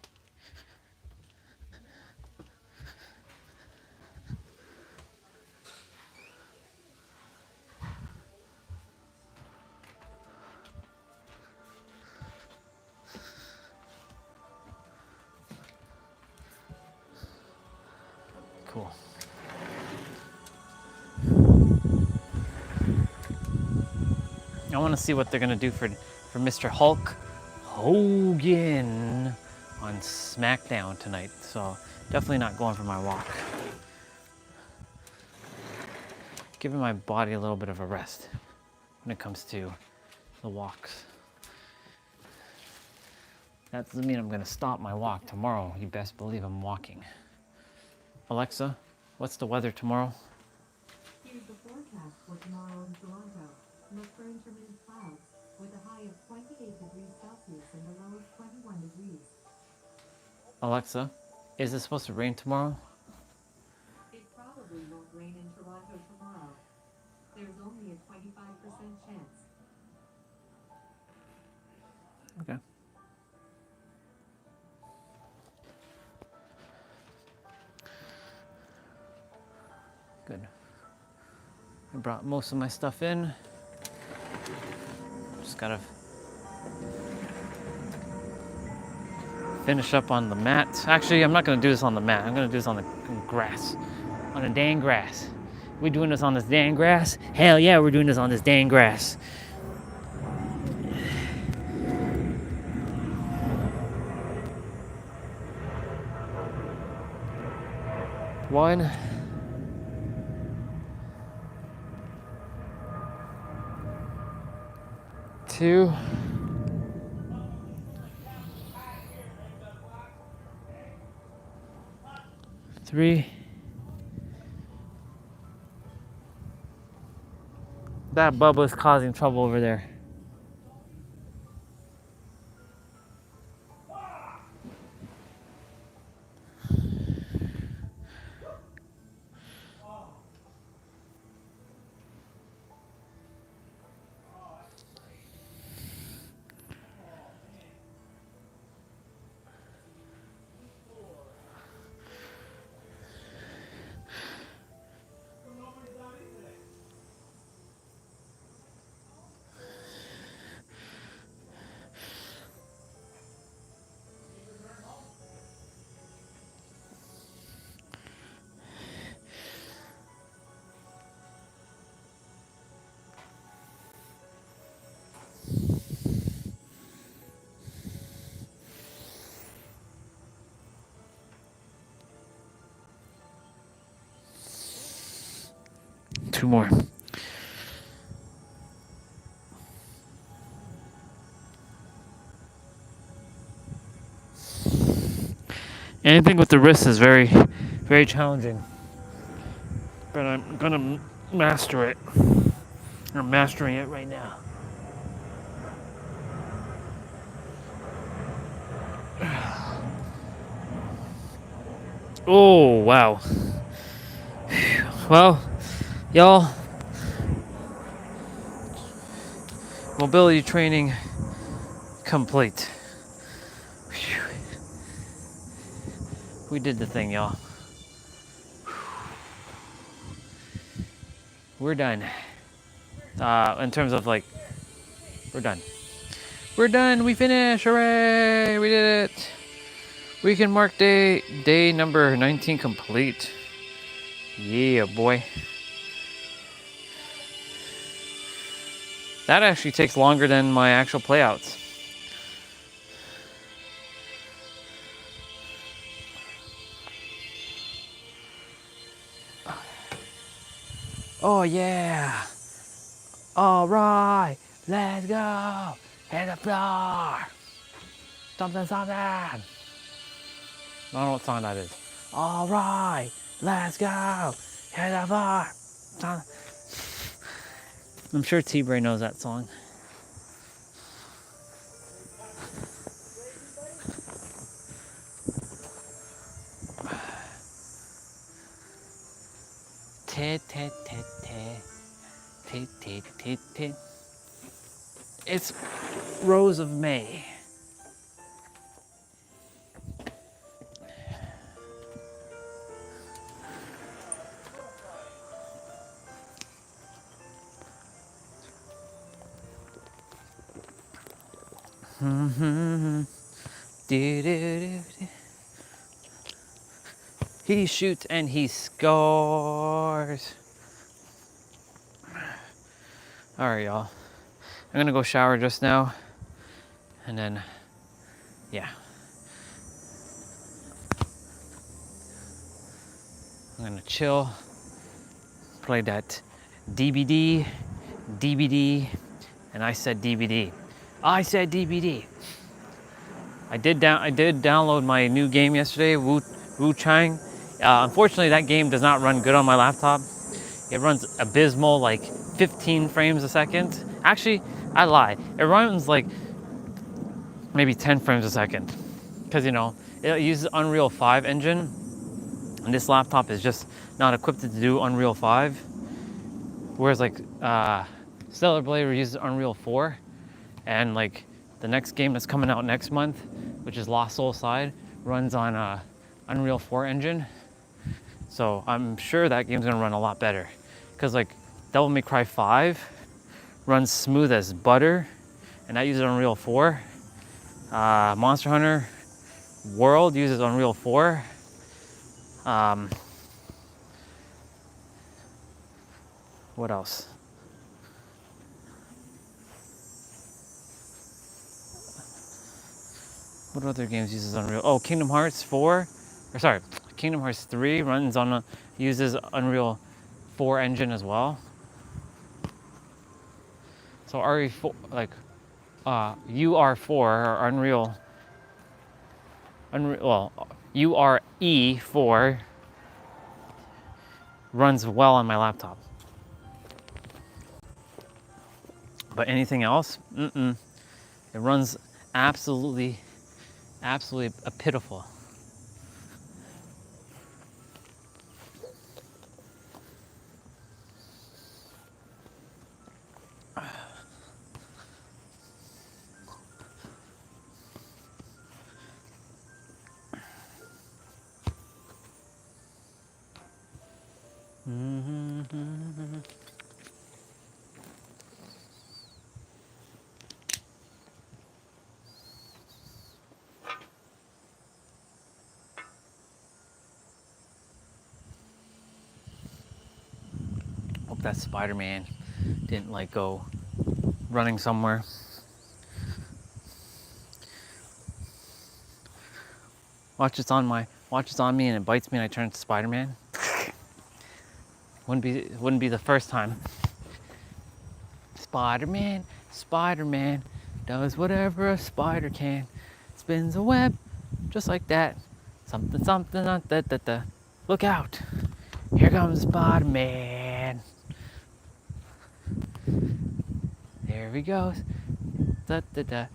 Cool. I want to see what they're gonna do for Mr. Hulk Hogan on SmackDown tonight. So definitely not going for my walk. Giving my body a little bit of a rest when it comes to the walks. That doesn't mean I'm gonna stop my walk tomorrow. You best believe I'm walking. Alexa, what's the weather tomorrow? Here's the forecast for tomorrow in Toronto. Look for intermittent clouds with a high of 28 degrees Celsius and a low of 21 degrees. Alexa, is it supposed to rain tomorrow? It probably won't rain in Toronto tomorrow. There's only a 25% chance. Okay. Good. I brought most of my stuff in. Just gotta finish up on the mat. Actually, I'm not gonna do this on the mat. I'm gonna do this on the grass. On the dang grass. We doing this on this dang grass? Hell yeah, we're doing this on this dang grass. One. Two. Three. That Bubba's causing trouble over there. 2 more. Anything with the wrist is very, very challenging. But I'm gonna master it. I'm mastering it right now. Oh, wow. Well, y'all, mobility training complete. We did the thing, y'all. We're done. In terms of like, we're done. We're done. We finished. Hooray! We did it. We can mark day number 19 complete. Yeah, boy. That actually takes longer than my actual playouts. Oh yeah. All right. Let's go. Hit the floor. Something, something. I don't know what song that is. All right. Let's go. Hit the floor. I'm sure T-Bray knows that song. It's Rose of May. He shoots and he scores. All right, y'all. I'm gonna go shower just now, and then, yeah. I'm gonna chill, play that DBD, and I said DBD. I said DBD. I did download my new game yesterday, Wu Chang. Unfortunately, that game does not run good on my laptop. It runs abysmal, like 15 frames a second. Actually, I lie. It runs like maybe 10 frames a second. Because, you know, it uses Unreal 5 engine. And this laptop is just not equipped to do Unreal 5. Whereas like Stellar Blade uses Unreal 4. And like the next game that's coming out next month, which is Lost Soul Side, runs on Unreal 4 engine. So I'm sure that game's gonna run a lot better. Because like Devil May Cry 5 runs smooth as butter, and that uses Unreal 4. Monster Hunter World uses Unreal 4. What else? What other games uses Unreal? Oh, Kingdom Hearts 4, or sorry, Kingdom Hearts 3 runs on uses Unreal 4 engine as well. So RE4, like UR4 or Unreal, well, URE4 runs well on my laptop. But anything else, it runs absolutely pitiful. Hope that Spider-Man didn't like go running somewhere. Watch it's on me and it bites me and I turn into Spider-Man. Wouldn't be the first time. Spider-Man, Spider-Man does whatever a spider can. Spins a web just like that. Something, something, da, da, da. Look out! Here comes Spider-Man. There he goes. Da, da, da.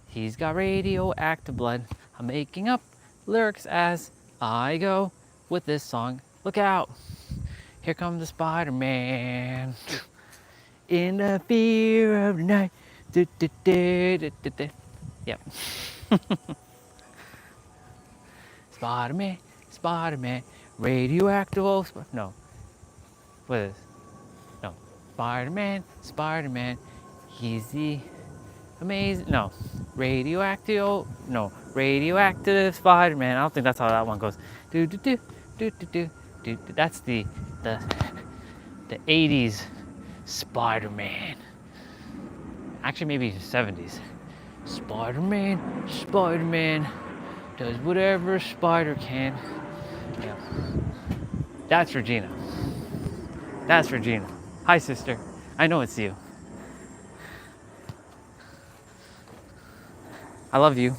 He's got radioactive blood. I'm making up lyrics as I go with this song. Look out! Here comes the Spider-Man. In the fear of the night. Du, du, du, du, du, du. Yep. Spider-Man, Spider-Man, radioactive. No. What is this? No. Spider-Man, Spider-Man. He's the amazing. No. Radioactive. No. Radioactive Spider-Man. I don't think that's how that one goes. Do do do do do do do. That's the 80s Spider-Man. Actually, maybe 70s. Spider-Man, Spider-Man does whatever a spider can. Yeah. That's Regina. That's Regina. Hi, sister. I know it's you. I love you.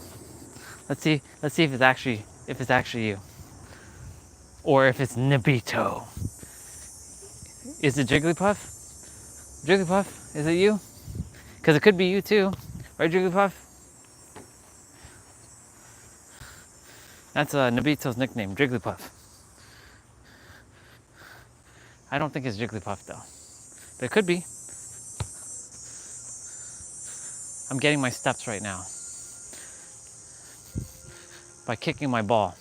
Let's see if it's actually you, or if it's Nabito. Is it Jigglypuff? Jigglypuff, is it you? Because it could be you too, right, Jigglypuff? That's Nabito's nickname, Jigglypuff. I don't think it's Jigglypuff though, but it could be. I'm getting my steps right now by kicking my ball.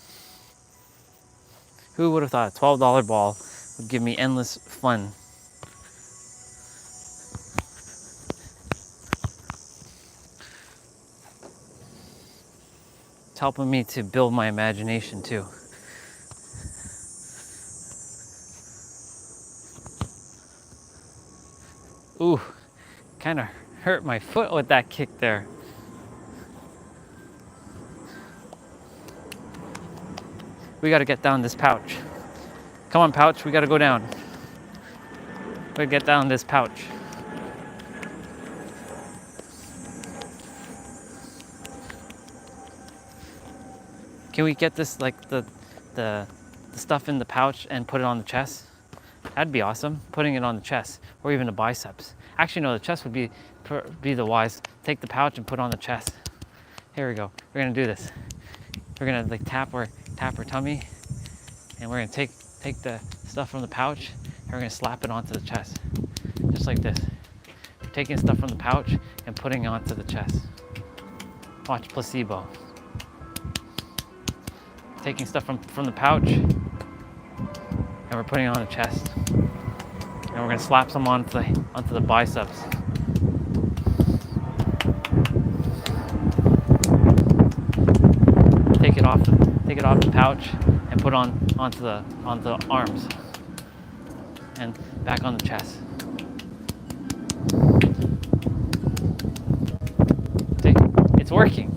Who would have thought a $12 ball would give me endless fun? It's helping me to build my imagination too. Ooh, kind of hurt my foot with that kick there. We got to get down this pouch. Come on, pouch, we got to go down. We got to get down this pouch. Can we get this, like the stuff in the pouch and put it on the chest? That'd be awesome. Putting it on the chest or even the biceps. Actually, no, the chest would be the wise. Take the pouch and put it on the chest. Here we go. We're gonna do this. We're gonna like tap her tummy, and we're gonna take the stuff from the pouch and we're gonna slap it onto the chest, just like this. We're taking stuff from the pouch and putting it onto the chest. Watch placebo. Taking stuff from the pouch, and we're putting it on the chest. And we're gonna slap some onto the biceps. Take it off the pouch and put onto the arms. And back on the chest. See? It's working.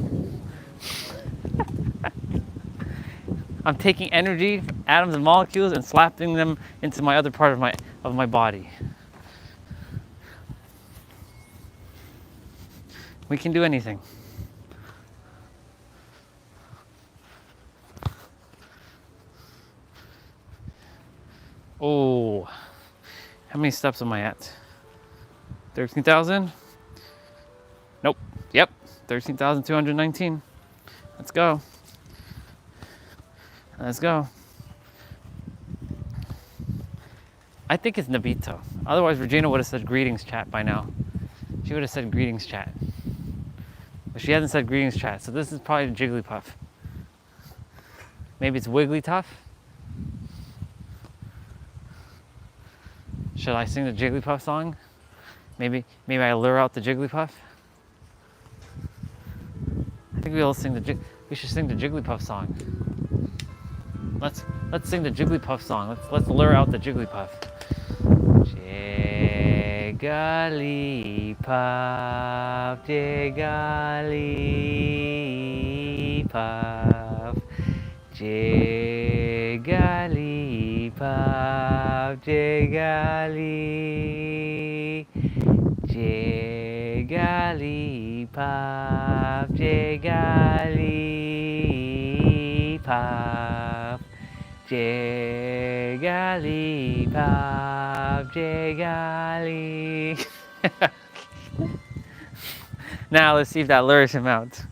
I'm taking energy, atoms and molecules, and slapping them into my other part of my body. We can do anything. Oh, how many steps am I at? 13,000? Nope. Yep, 13,219. Let's go. Let's go. I think it's Nabito. Otherwise, Regina would have said greetings chat by now. She would have said greetings chat. But she hasn't said greetings chat, so this is probably Jigglypuff. Maybe it's Wigglytuff? Should I sing the Jigglypuff song? Maybe I lure out the Jigglypuff? I think we should sing the Jigglypuff song. Let's sing the Jigglypuff song. Let's lure out the Jigglypuff. Jigglypuff, Jigglypuff, Jigglypuff, pop, jiggali, jiggali pop, jiggali pop, jiggali pop, jiggali. Now let's see if that lures him out.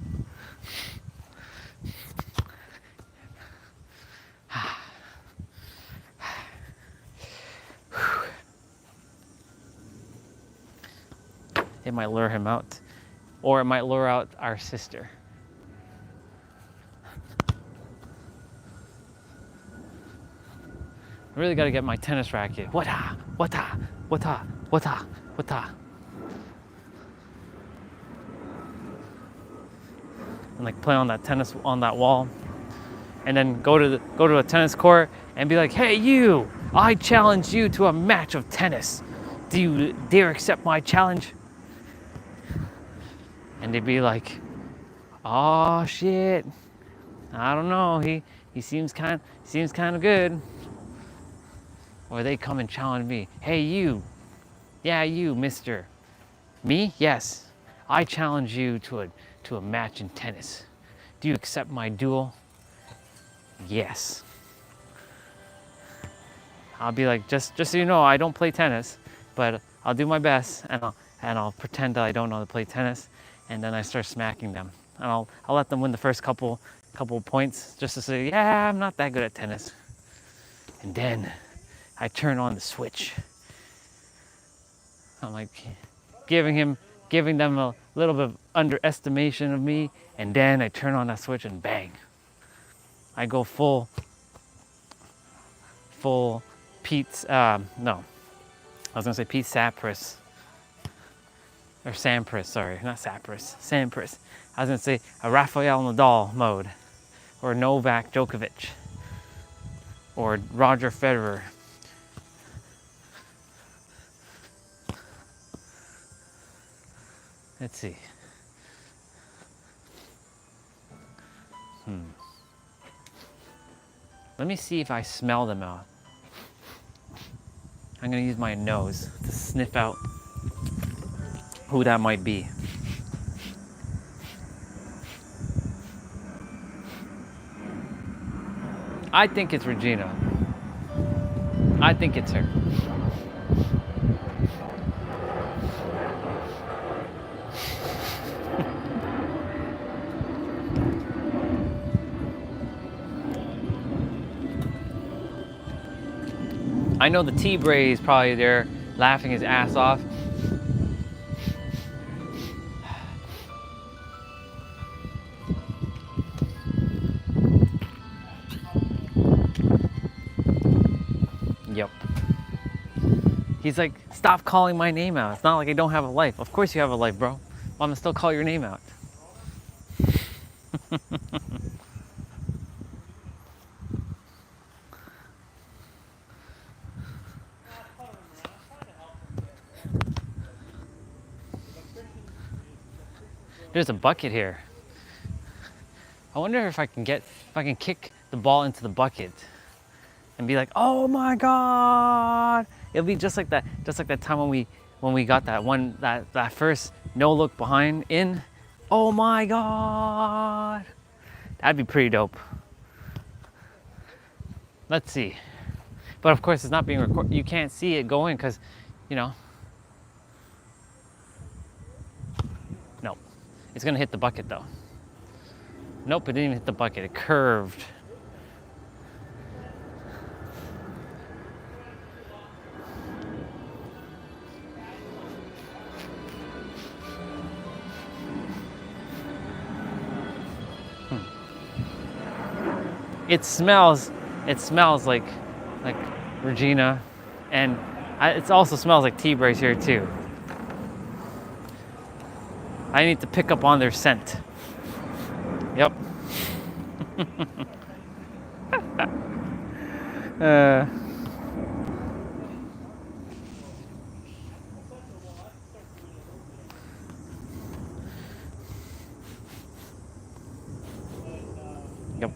It might lure him out, or it might lure out our sister. I really got to get my tennis racket. Wata, wata, wata, wata, wata. And like play on that tennis on that wall, and then go to a tennis court and be like, "Hey, you! I challenge you to a match of tennis. Do you dare accept my challenge?" And they'd be like, "Oh shit! I don't know. He seems kind of good." Or they come and challenge me. "Hey, you! Yeah, you, Mister. Me? Yes. I challenge you to a match in tennis. Do you accept my duel?" Yes. I'll be like, just so you know, I don't play tennis, but I'll do my best, and I'll pretend that I don't know how to play tennis, and then I start smacking them, and I'll let them win the first couple points just to say, yeah, I'm not that good at tennis, and then I turn on the switch. I'm like giving them a little bit of underestimation of me, and then I turn on that switch and bang, I go full Pete's, no, I was gonna say Pete Sampras, or Sampras, sorry, not Sampras, Sampras. I was gonna say a Rafael Nadal mode, or Novak Djokovic, or Roger Federer. Let's see. Let me see if I smell them out. I'm gonna use my nose to sniff out who that might be. I think it's Regina. I think it's her. I know the T-Bray is probably there laughing his ass off. Yep. He's like, stop calling my name out. It's not like I don't have a life. Of course you have a life, bro. Well, I'm gonna still call your name out. There's a bucket here. I wonder if I can kick the ball into the bucket and be like, oh my God. It'll be just like that time when we got that first no look behind in. Oh my God. That'd be pretty dope. Let's see. But of course it's not being recorded. You can't see it going because, you know. No. It's gonna hit the bucket though. Nope, it didn't even hit the bucket. It curved. It smells like Regina, and it also smells like T-Brace here too. I need to pick up on their scent. Yep. Yep.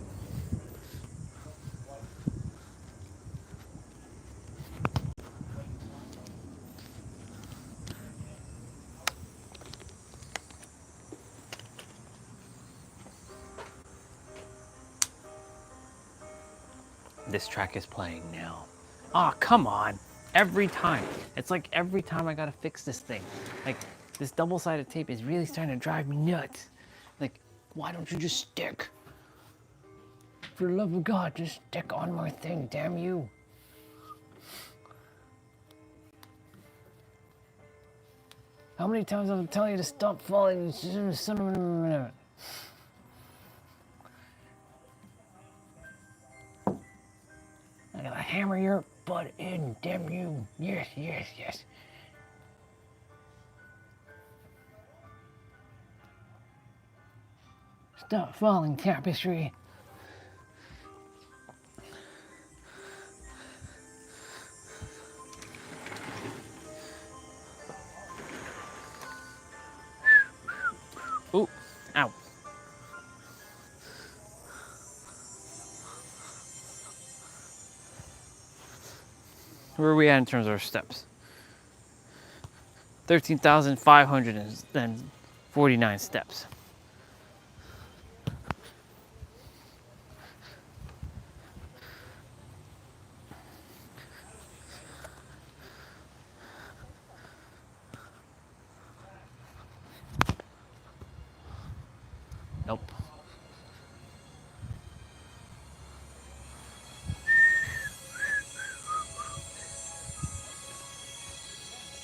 this track is playing now. Oh, come on. Every time. It's like every time I gotta fix this thing. Like, this double-sided tape is really starting to drive me nuts. Like, why don't you just stick? For the love of God, just stick on my thing, damn you. How many times have I tell you to stop falling? I gotta hammer your butt in, damn you. Yes, yes, yes. Stop falling, tapestry. Ooh, ow. Where are we at in terms of our steps? 13,549 steps. Nope.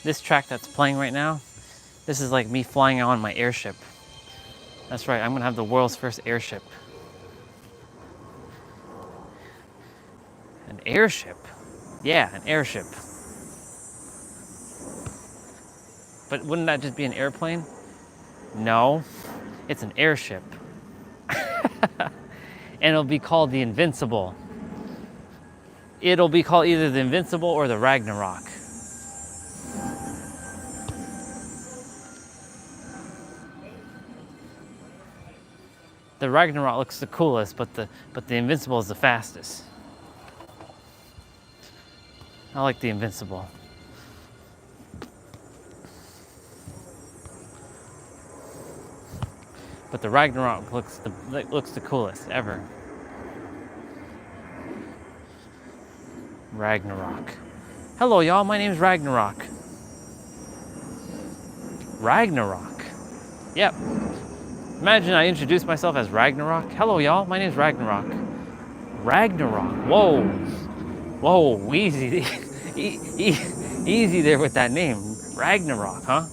This track that's playing right now, this is like me flying on my airship. That's right, I'm gonna have the world's first airship. An airship? Yeah, an airship. But wouldn't that just be an airplane? No, it's an airship. And it'll be called the Invincible. It'll be called either the Invincible or the Ragnarok. The Ragnarok looks the coolest, but the Invincible is the fastest. I like the Invincible. But the Ragnarok looks the coolest ever. Ragnarok. Hello, y'all. My name's Ragnarok. Ragnarok. Yep. Imagine I introduced myself as Ragnarok. Hello, y'all. My name's Ragnarok. Ragnarok. Whoa. Whoa. Easy. Easy there with that name. Ragnarok, huh?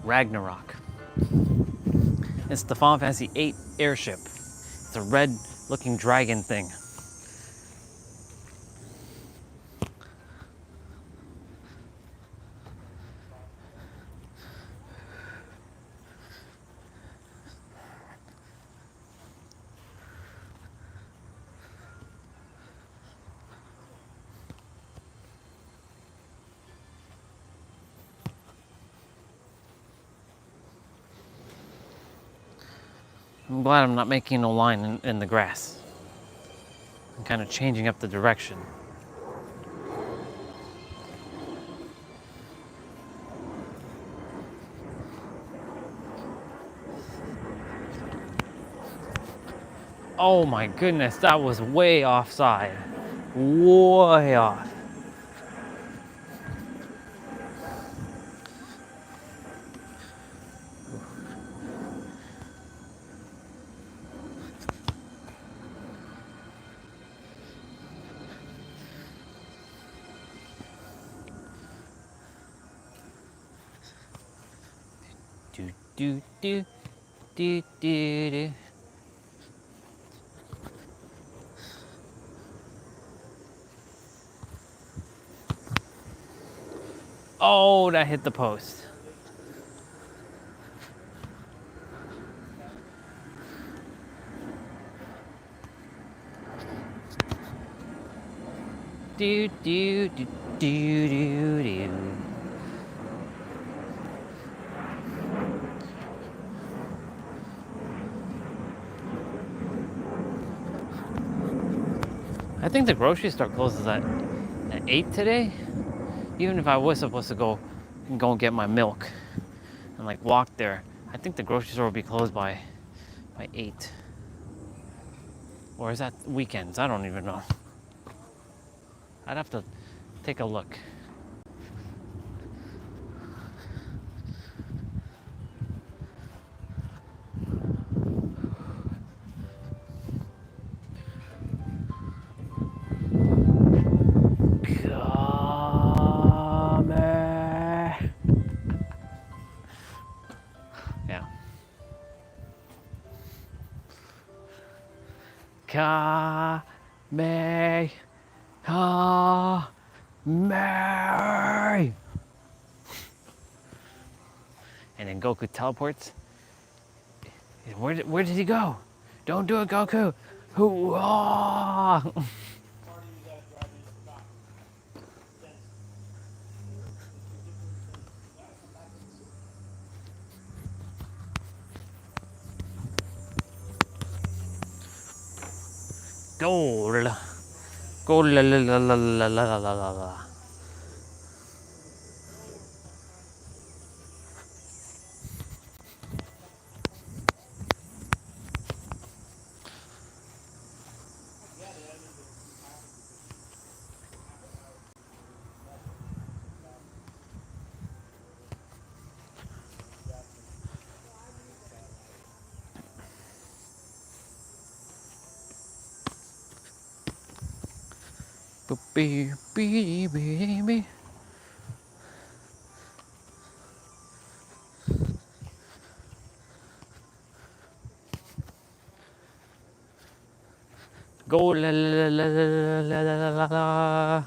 Ragnarok. It's the Final Fantasy VIII airship. It's a red-looking dragon thing. I'm glad I'm not making no line in the grass. I'm kind of changing up the direction. Oh my goodness, that was way offside. Way off. Do do do do do. Oh, that hit the post. Do do do do do do. I think the grocery store closes at 8 today. Even if I was supposed to go and get my milk and like walk there, I think the grocery store will be closed by by 8. Or is that weekends? I don't even know. I'd have to take a look. Yeah. Kame. Mary. And then Goku teleports. Where did he go? Don't do it, Goku. Hoo-ah! Gold. Gold la la la la la la la la la. Beep, beep, beep, beep. Go la la la la la la la la.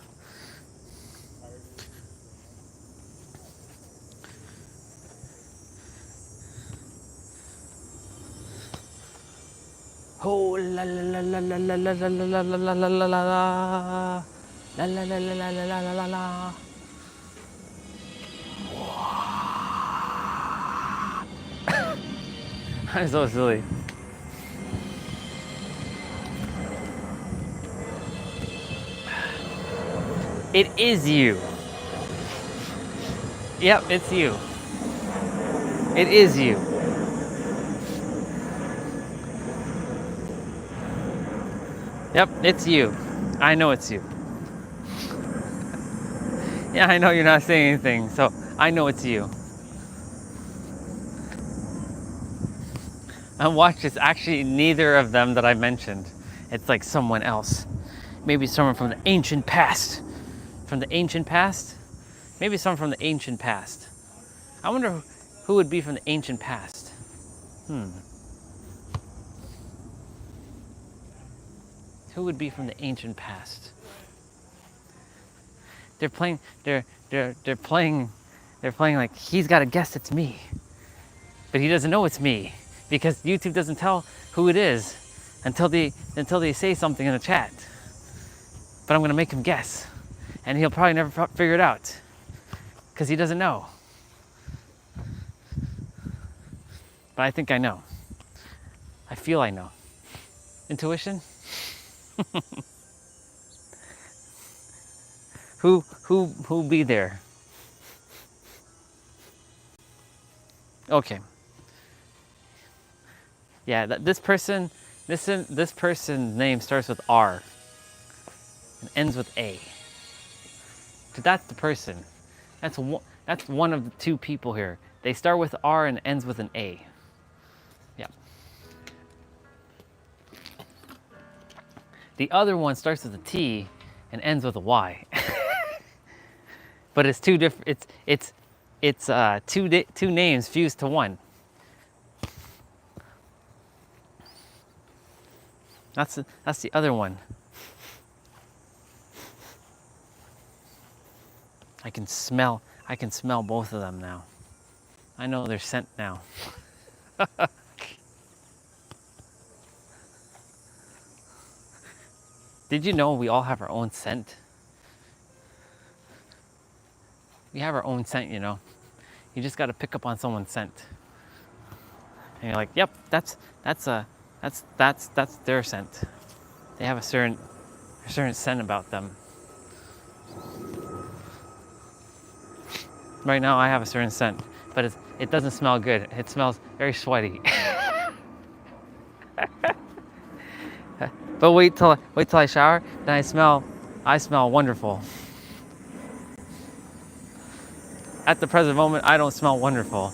Oh la la la la la la la la la la la la la la la. La la la la la la la la la la. I'm so silly. It is you. Yep, it's you. It is you. Yep, it's you. I know it's you. Yeah, I know you're not saying anything, so I know it's you. And watch, it's actually neither of them that I mentioned. It's like someone else. Maybe someone from the ancient past. From the ancient past? Maybe someone from the ancient past. I wonder who would be from the ancient past. Who would be from the ancient past? They're playing like he's got to guess it's me. But he doesn't know it's me because YouTube doesn't tell who it is until they say something in the chat. But I'm going to make him guess. And he'll probably never figure it out because he doesn't know. But I think I know. I feel I know. Intuition? Who be there? Okay. Yeah, this person's name starts with R and ends with A. So that's the person. That's one of the two people here. They start with R and ends with an A. Yeah. The other one starts with a T and ends with a Y. But it's two different. It's two names fused to one. That's the other one. I can smell both of them now. I know their scent now. Did you know we all have our own scent? We have our own scent, you know. You just got to pick up on someone's scent. And you're like, "Yep, that's their scent." They have a certain scent about them. Right now I have a certain scent, but it doesn't smell good. It smells very sweaty. But wait till I shower, then I smell wonderful. At the present moment, I don't smell wonderful.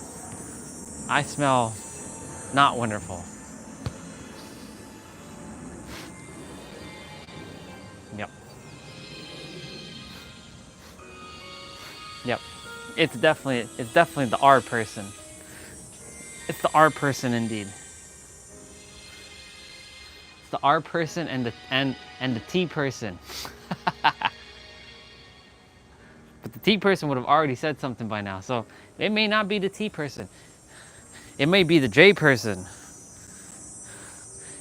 I smell not wonderful. Yep. Yep. It's definitely the R person. It's the R person indeed. It's the R person and the T person. But the T person would have already said something by now. So it may not be the T person. It may be the J person.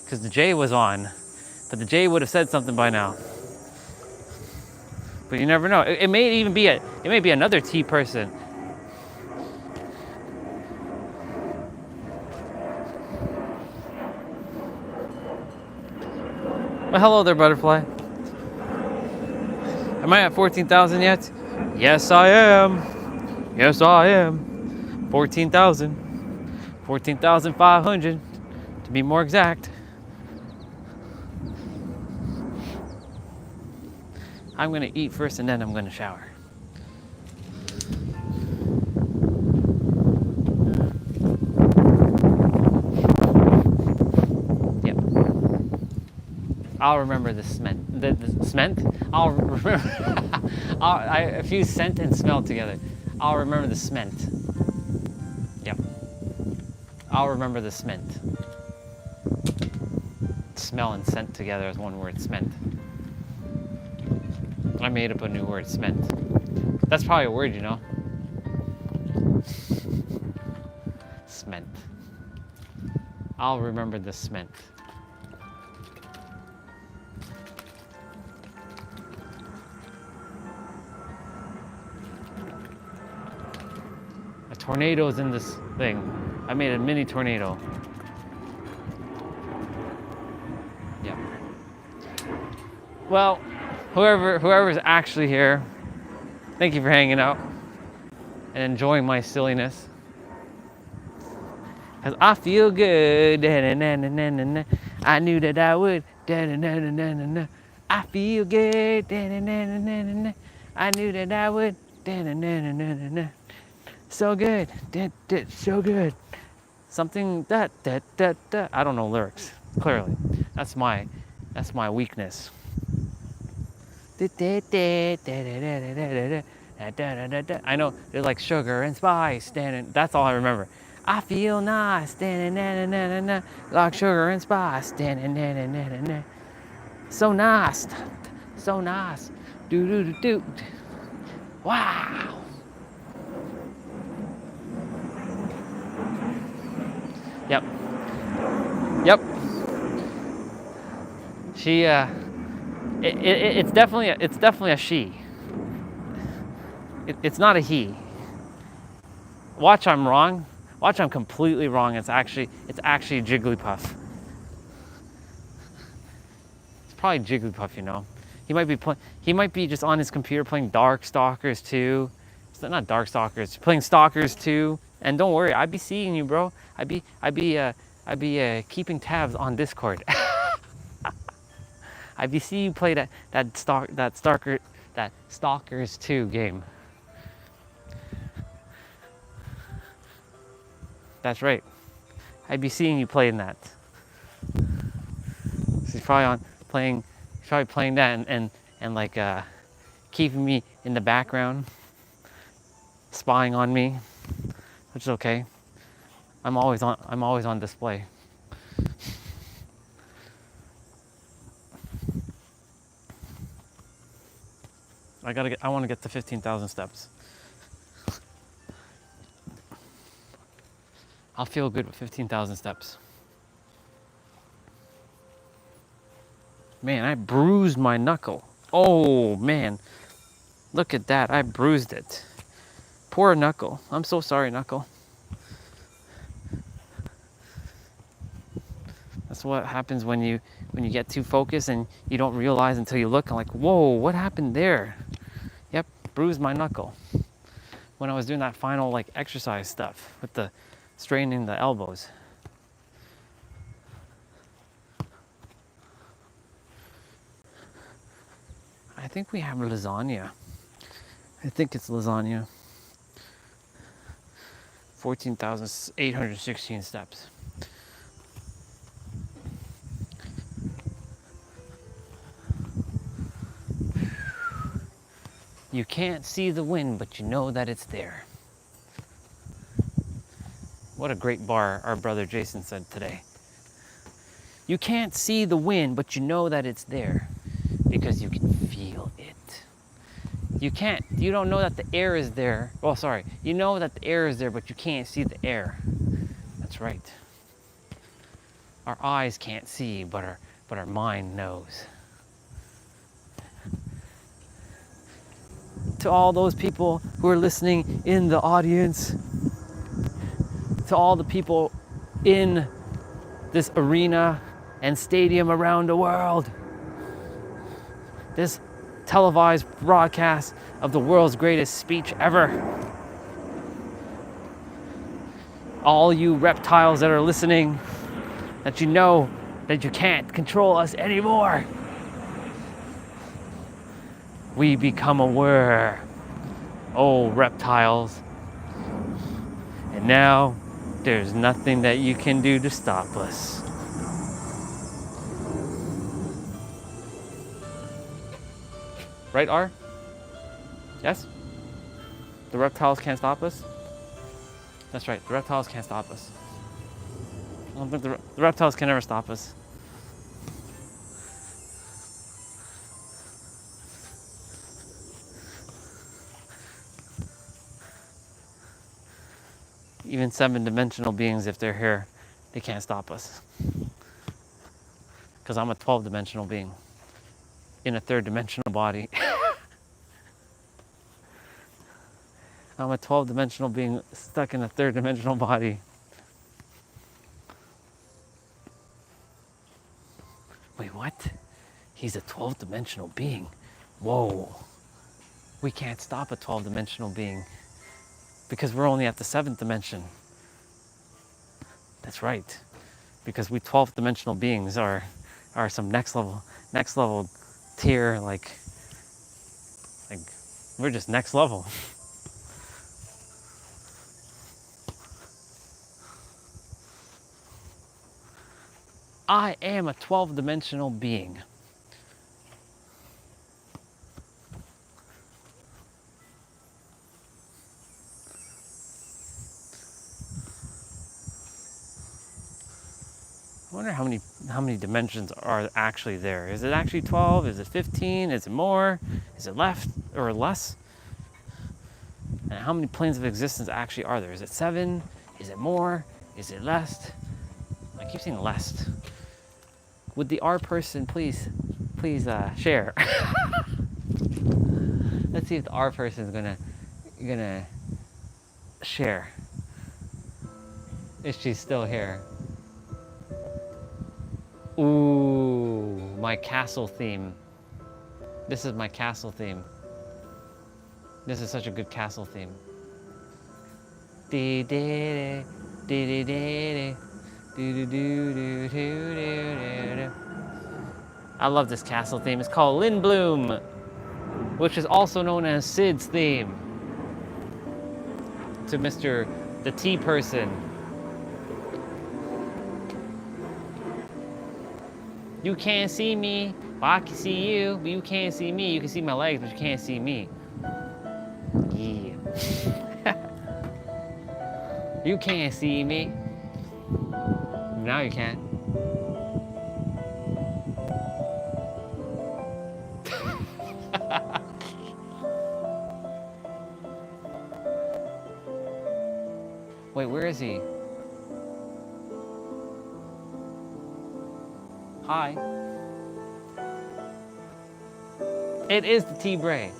Because the J was on. But the J would have said something by now. But you never know. It may even be it may be another T person. Well, hello there, butterfly. Am I at 14,000 yet? Yes, I am. Yes, I am. 14,000. 14,500 to be more exact. I'm gonna eat first and then I'm gonna shower. Yep. I'll remember the cement. The cement? I'll remember. If you scent and smell together, I'll remember the cement. Yep. I'll remember the cement. Smell and scent together is one word, cement. I made up a new word, cement. That's probably a word, you know. Cement. I'll remember the cement. A tornado's in this thing. I made a mini tornado. Yep. Well, whoever's actually here, thank you for hanging out and enjoying my silliness. Cause I feel good. I knew that I would. I feel good. I knew that I would. So good. So good. Something that. I don't know lyrics. Clearly, that's my weakness. I know they're like sugar and spice. That's all I remember. I feel nice. Like sugar and spice. So nice. So nice. Do do do do. Wow. Yep. Yep. She it's definitely a she. It's not a he. Watch, I'm wrong. Watch, I'm completely wrong. It's actually Jigglypuff. It's probably Jigglypuff, you know. He might be just on his computer playing Darkstalkers 2. It's not Darkstalkers, playing Stalkers 2. And don't worry, I'd be seeing you, bro. I'd be keeping tabs on Discord. I'd be seeing you play that Stalkers 2 game. That's right. I'd be seeing you playing that. So he's probably playing that and like keeping me in the background, spying on me, which is okay. I'm always on display. I want to get to 15,000 steps. I'll feel good with 15,000 steps. Man, I bruised my knuckle. Oh, man. Look at that. I bruised it. Poor knuckle. I'm so sorry, knuckle. That's what happens when you get too focused and you don't realize until you look. I'm like, whoa, what happened there? Yep, bruised my knuckle. When I was doing that final like exercise stuff with the straining the elbows. I think we have lasagna. I think it's lasagna. 14,816 steps. You can't see the wind, but you know that it's there. What a great bar our brother Jason said today. You can't see the wind, but you know that it's there because you can feel it. You don't know that the air is there. Well, sorry. You know that the air is there, but you can't see the air. That's right. Our eyes can't see, but our mind knows. To all those people who are listening in the audience, to all the people in this arena and stadium around the world, this televised broadcast of the world's greatest speech ever. All you reptiles that are listening, that you know that you can't control us anymore. We become aware, oh reptiles. And now there's nothing that you can do to stop us. Right, R? Yes? The reptiles can't stop us? That's right, the reptiles can't stop us. I don't think the reptiles can never stop us. Even 7-dimensional beings, if they're here, they can't stop us. Because I'm a 12-dimensional being in a 3rd-dimensional body. I'm a 12-dimensional being stuck in a 3rd-dimensional body. Wait, what? He's a 12-dimensional being. Whoa. We can't stop a 12-dimensional being because we're only at the 7th dimension. That's right. Because we 12-dimensional beings are some next level tier, like we're just next level. I am a 12-dimensional being. I wonder how many dimensions are actually there. Is it actually 12? Is it 15? Is it more? Is it left or less? And how many planes of existence actually are there? Is it 7? Is it more? Is it less? I keep saying less. Would the R person please share? Let's see if the R person is gonna share. If she's still here. Ooh, my castle theme. This is my castle theme. This is such a good castle theme. I love this castle theme. It's called Lindblom, which is also known as Sid's theme. To Mr. the T person. You can't see me, well, I can see you, but you can't see me. You can see my legs, but you can't see me. Yeah. You can't see me. Now you can. Wait, where is he? Hi. It is the T-Bray.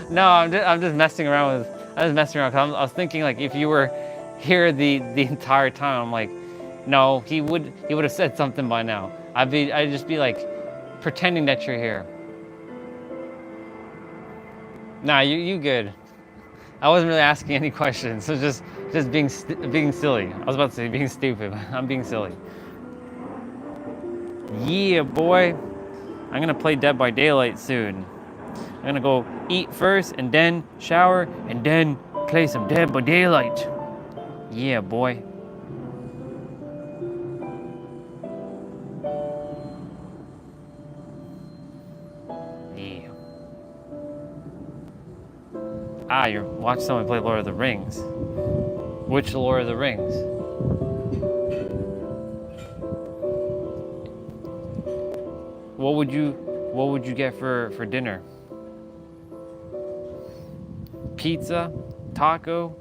No, I'm just messing around with. I was messing around because I was thinking like if you were here the entire time, I'm like, no, he would have said something by now. I'd just be like pretending that you're here. Nah, you good. I wasn't really asking any questions, so just being silly. I was about to say being stupid, but I'm being silly. Yeah, boy. I'm gonna play Dead by Daylight soon. I'm gonna go eat first and then shower and then play some Dead by Daylight. Yeah, boy. Yeah. Ah, you're watching someone play Lord of the Rings. Which Lord of the Rings? What would you get for dinner? Pizza, taco,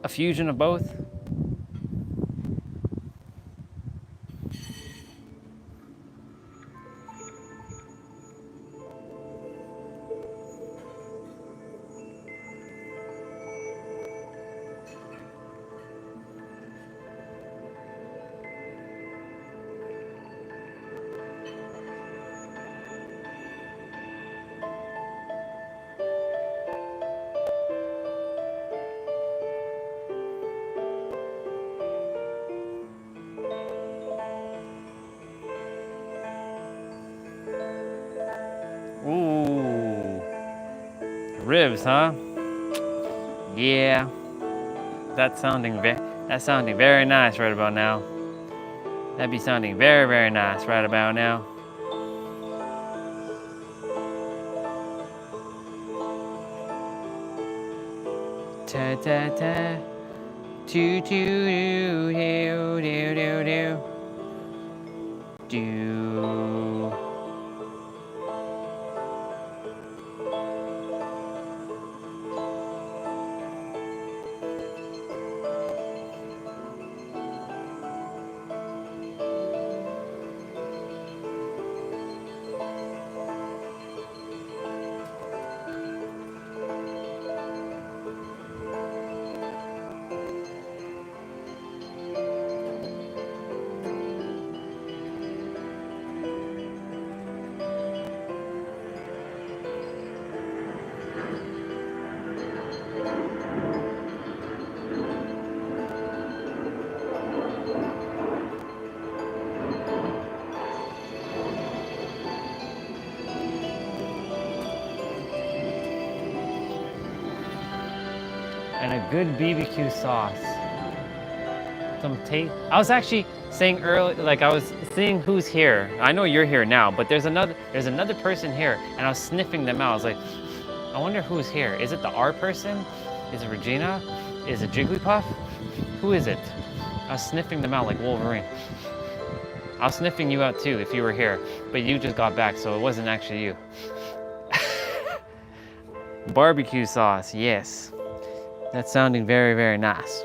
a fusion of both? Ooh, ribs, huh? Yeah, that's sounding very nice right about now. That'd be sounding very, very nice right about now. Ta ta ta, do do do do do do do do. And a good BBQ sauce. I was actually saying earlier, like I was seeing who's here. I know you're here now, but there's another person here, and I was sniffing them out. I was like, I wonder who's here. Is it the R person? Is it Regina? Is it Jigglypuff? Who is it? I was sniffing them out like Wolverine. I was sniffing you out too if you were here, but you just got back, so it wasn't actually you. Barbecue sauce, yes. That's sounding very, very nice.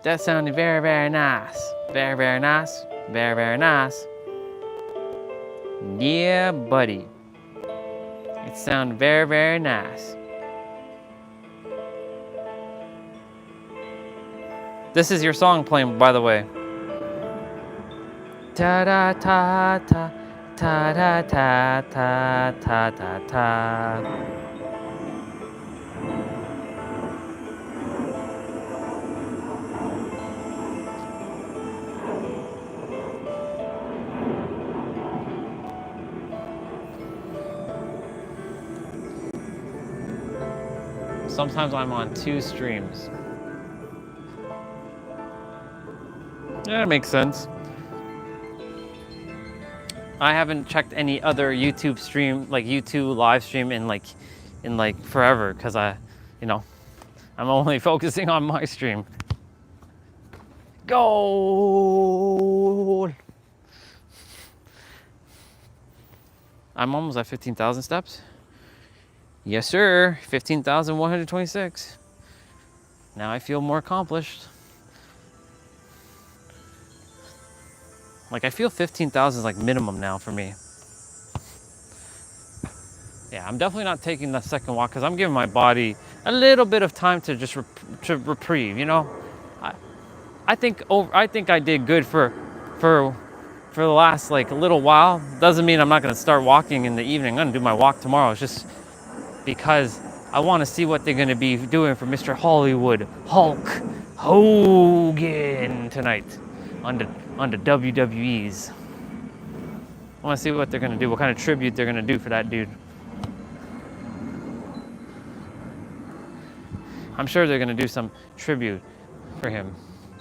That's sounding very, very nice. Very, very nice. Very, very nice. Yeah, buddy. It sounded very, very nice. This is your song playing, by the way. Ta da ta ta ta da ta ta ta ta ta. Sometimes I'm on 2 streams. Yeah, it makes sense. I haven't checked any other YouTube stream, like YouTube live stream in like forever, because I'm only focusing on my stream. Goal! I'm almost at 15,000 steps. Yes, sir. 15,126. Now I feel more accomplished. Like, I feel 15,000 is like minimum now for me. Yeah, I'm definitely not taking the second walk because I'm giving my body a little bit of time to just reprieve, you know? I think I did good for the last like a little while. Doesn't mean I'm not gonna start walking in the evening. I'm gonna do my walk tomorrow. It's just because I want to see what they're going to be doing for Mr. Hollywood Hulk Hogan tonight on on the WWEs. I want to see what they're gonna do, what kind of tribute they're gonna do for that dude. I'm sure they're gonna do some tribute for him.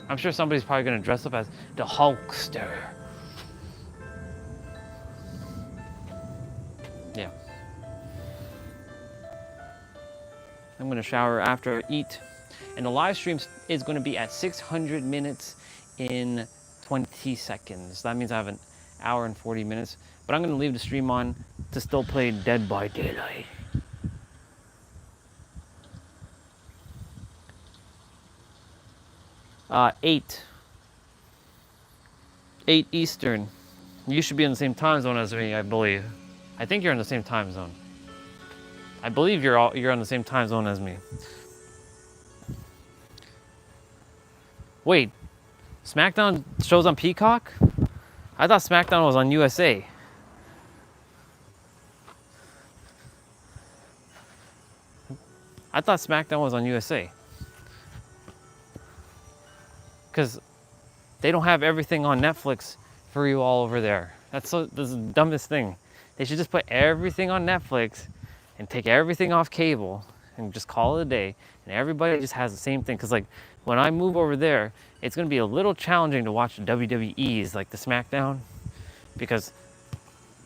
I'm sure somebody's probably gonna dress up as the Hulkster. Yeah. I'm gonna shower after I eat. And the live stream is gonna be at 600 minutes in 20 seconds. That means I have an hour and 40 minutes. But I'm gonna leave the stream on to still play Dead by Daylight. Eight Eastern. You should be in the same time zone as me, I believe. I think you're in the same time zone. I believe you're on the same time zone as me. Wait, SmackDown shows on Peacock? I thought SmackDown was on USA. I thought SmackDown was on USA. Because they don't have everything on Netflix for you all over there. That's the dumbest thing. They should just put everything on Netflix and take everything off cable and just call it a day. And everybody just has the same thing. Because like when I move over there, it's going to be a little challenging to watch the WWEs, like the SmackDown. Because,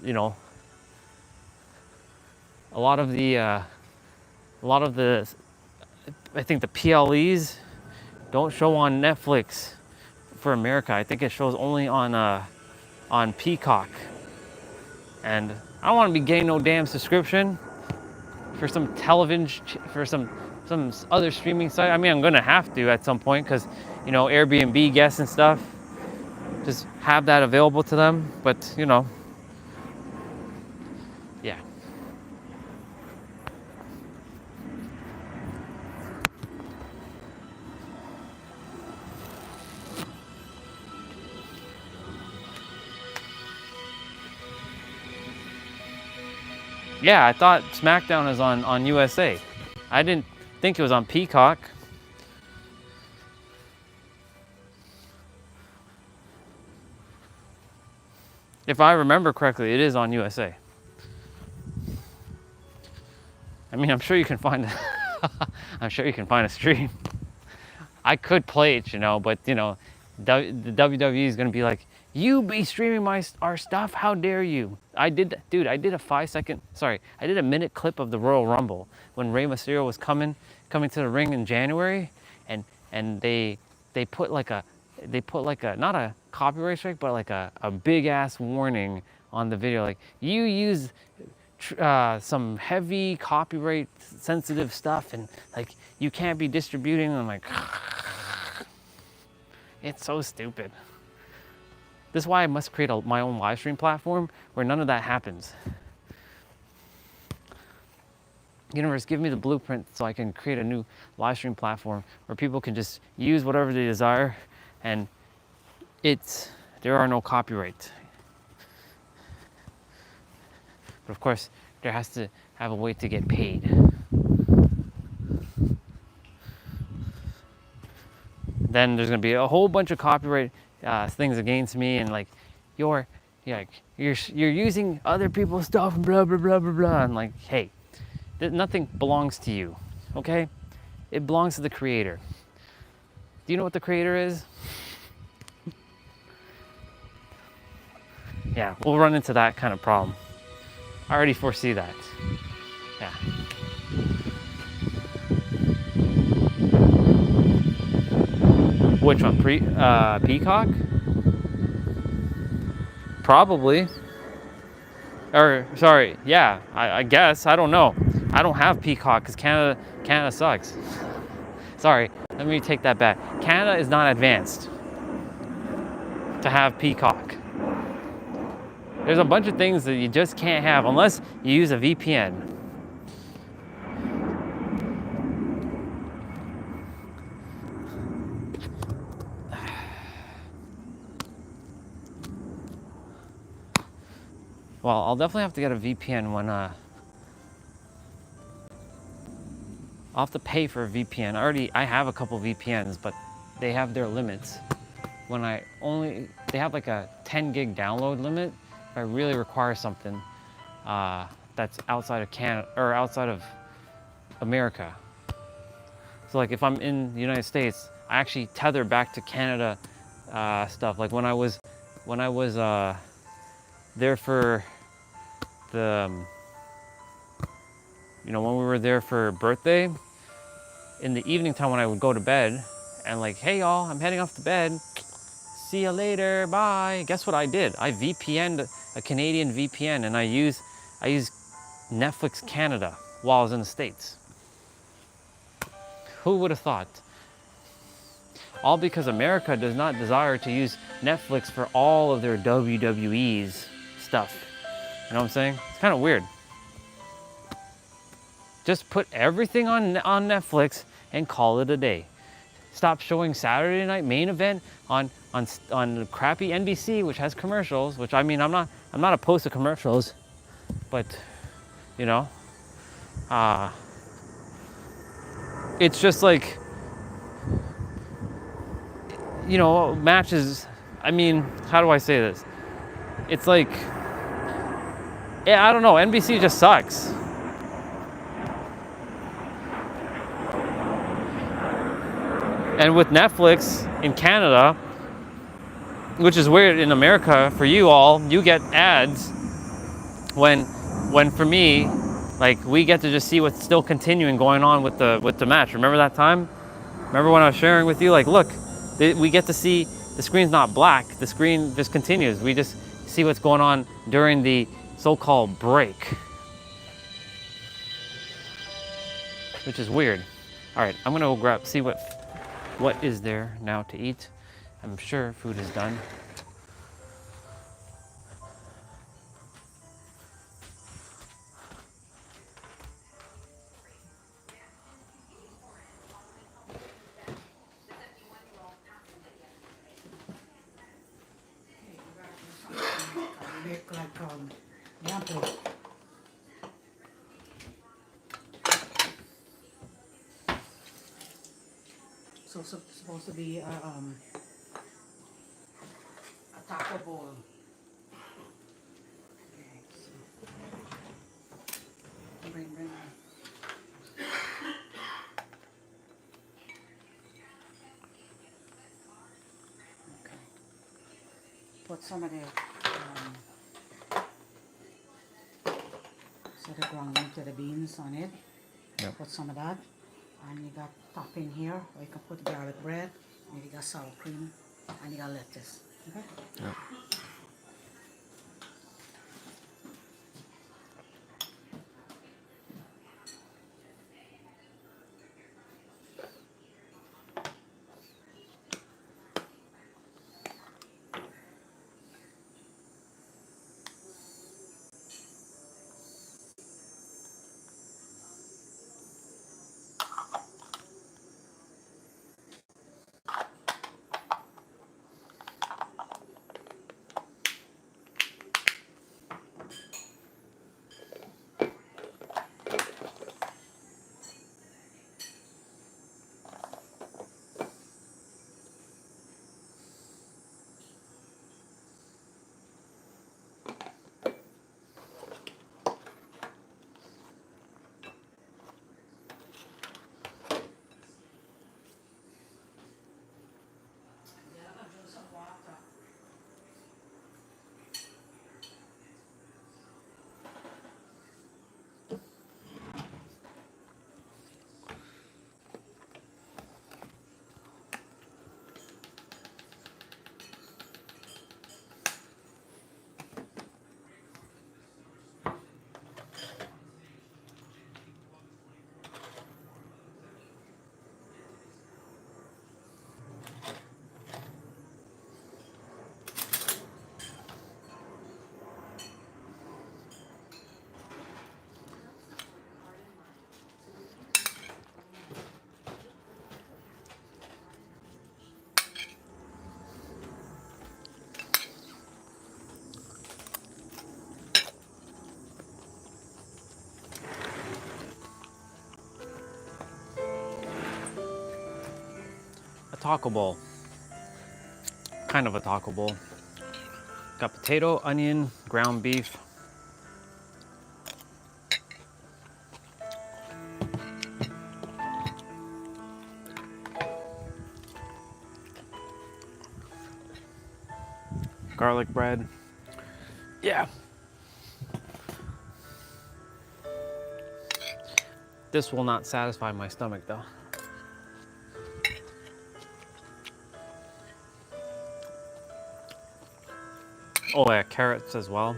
you know, a lot of the, I think the PLEs don't show on Netflix for America. I think it shows only on Peacock. And I don't want to be getting no damn subscription for some television, for some other streaming site. I mean, I'm gonna have to at some point because, you know, Airbnb guests and stuff just have that available to them. But, you know, yeah. Yeah, I thought SmackDown is on USA. I didn't think it was on Peacock. If I remember correctly, it is on USA. I mean, I'm sure you can find I'm sure you can find a stream. I could play it, you know, but you know, the WWE is gonna be like, you be streaming our stuff? How dare you? I did a minute clip of the Royal Rumble when Rey Mysterio was coming to the ring in January, and they put like a not a copyright strike, but like a big ass warning on the video, like you use some heavy copyright sensitive stuff and like you can't be distributing. I'm like, it's so stupid. This is why I must create my own live stream platform where none of that happens. Universe, give me the blueprint so I can create a new live stream platform where people can just use whatever they desire and there are no copyrights. But of course, there has to have a way to get paid. Then there's gonna be a whole bunch of copyright things against me, and like you're using other people's stuff and blah blah blah blah blah. And like, hey, nothing belongs to you, okay? It belongs to the creator. Do you know what the creator is? Yeah, we'll run into that kind of problem. I already foresee that. Yeah. Which one? Peacock? Probably. Or, sorry, yeah, I guess. I don't know. I don't have Peacock because Canada sucks. Sorry, let me take that back. Canada is not advanced to have Peacock. There's a bunch of things that you just can't have unless you use a VPN. Well, I'll definitely have to get a VPN when I'll have to pay for a VPN. I have a couple VPNs, but they have their limits. when they have like a 10 gig download limit if I really require something that's outside of Canada or outside of America. So like if I'm in the United States, I actually tether back to Canada stuff. Like when I was there for the, when we were there for birthday, in the evening time when I would go to bed and like, hey y'all, I'm heading off to bed. See you later, bye. Guess what I did? I VPN'd a Canadian VPN and I used Netflix Canada while I was in the States. Who would have thought? All because America does not desire to use Netflix for all of their WWE's stuff. You know what I'm saying? It's kind of weird. Just put everything on Netflix and call it a day. Stop showing Saturday Night Main Event on crappy NBC, which has commercials. Which I mean, I'm not opposed to commercials, but it's just like matches. I mean, how do I say this? It's like, yeah, I don't know. NBC just sucks. And with Netflix in Canada, which is weird in America for you all, you get ads when for me, like we get to just see what's still continuing going on with the match. Remember that time? Remember when I was sharing with you, like, look, we get to see the screen's not black. The screen just continues. We just see what's going on during the so-called break, which is weird. All right, I'm gonna go see what is there now to eat. I'm sure food is done. So it's supposed to be a taco bowl. Okay, so bring. Okay. Put some of the ground into the beans on it. Yep. Put some of that. And you got topping here, or you can put garlic bread, and you got sour cream, and you got lettuce. Okay? Yep. A taco bowl. kind of a taco bowl. Got potato, onion, ground beef. Garlic bread. Yeah. This will not satisfy my stomach though. Oh yeah, carrots as well.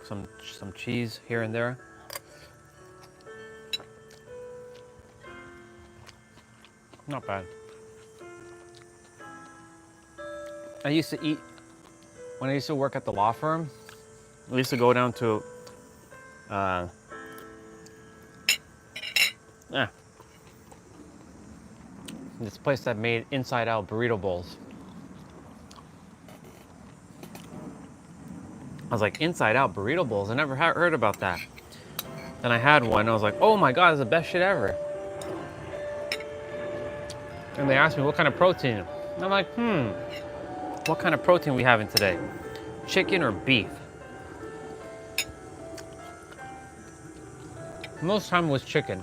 Some cheese here and there. Not bad. I used to eat, when I used to work at the law firm, I used to go down to this place that made inside out burrito bowls. I was like, inside out burrito bowls? I never heard about that. Then I had one, and I was like, oh my God, it's the best shit ever. And they asked me what kind of protein. And I'm like, what kind of protein we having today? Chicken or beef? Most time it was chicken.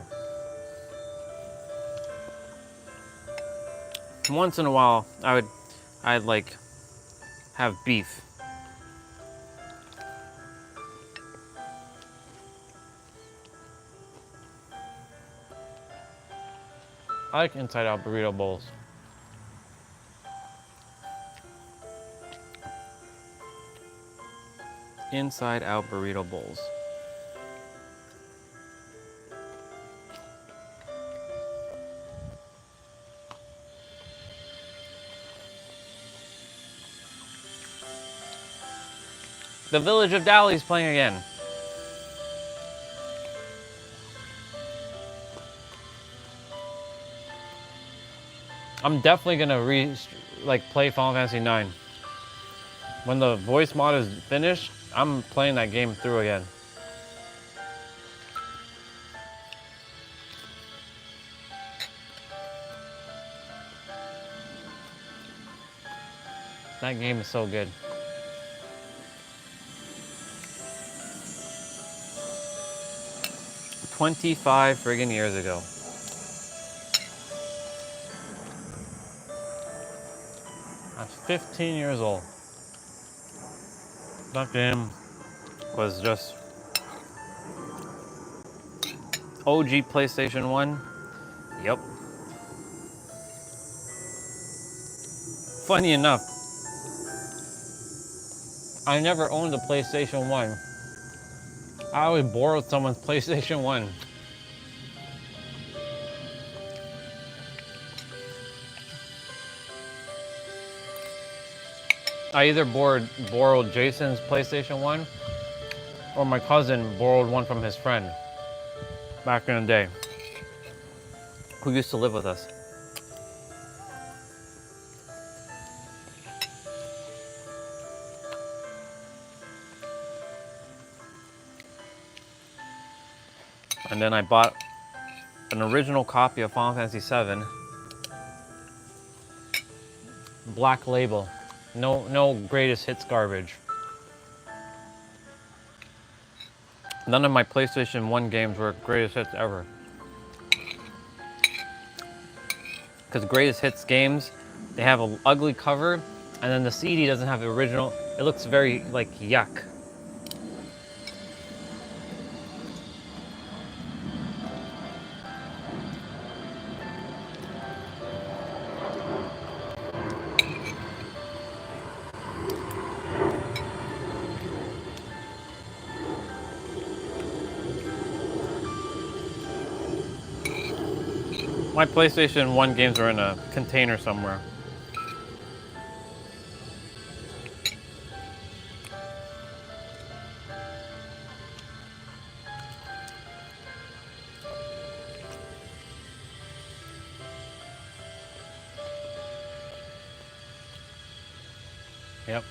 Once in a while, I'd like have beef. I like inside out burrito bowls. Inside out burrito bowls. The Village of Dali's playing again. I'm definitely gonna play Final Fantasy IX. When the voice mod is finished, I'm playing that game through again. That game is so good. "25 friggin' years ago. I was 15 years old. That game was just OG PlayStation 1. Yep. Funny enough, I never owned a PlayStation 1. I always borrowed someone's PlayStation 1. I either borrowed Jason's PlayStation 1 or my cousin borrowed one from his friend back in the day who used to live with us. And then I bought an original copy of Final Fantasy VII, black label. No greatest hits garbage. None of my PlayStation 1 games were greatest hits ever. Because greatest hits games, they have an ugly cover, and then the CD doesn't have the original. It looks very like yuck. My PlayStation 1 games are in a container somewhere. Yep.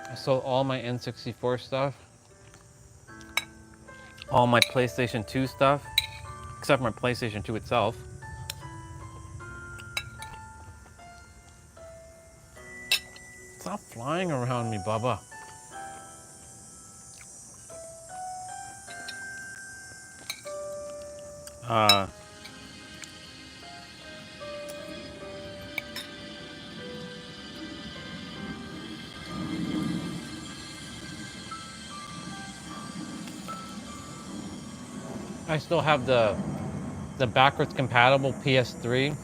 I sold all my N64 stuff. All my PlayStation 2 stuff, except for my PlayStation 2 itself. Stop flying around me, Bubba. I still have the backwards compatible PS3.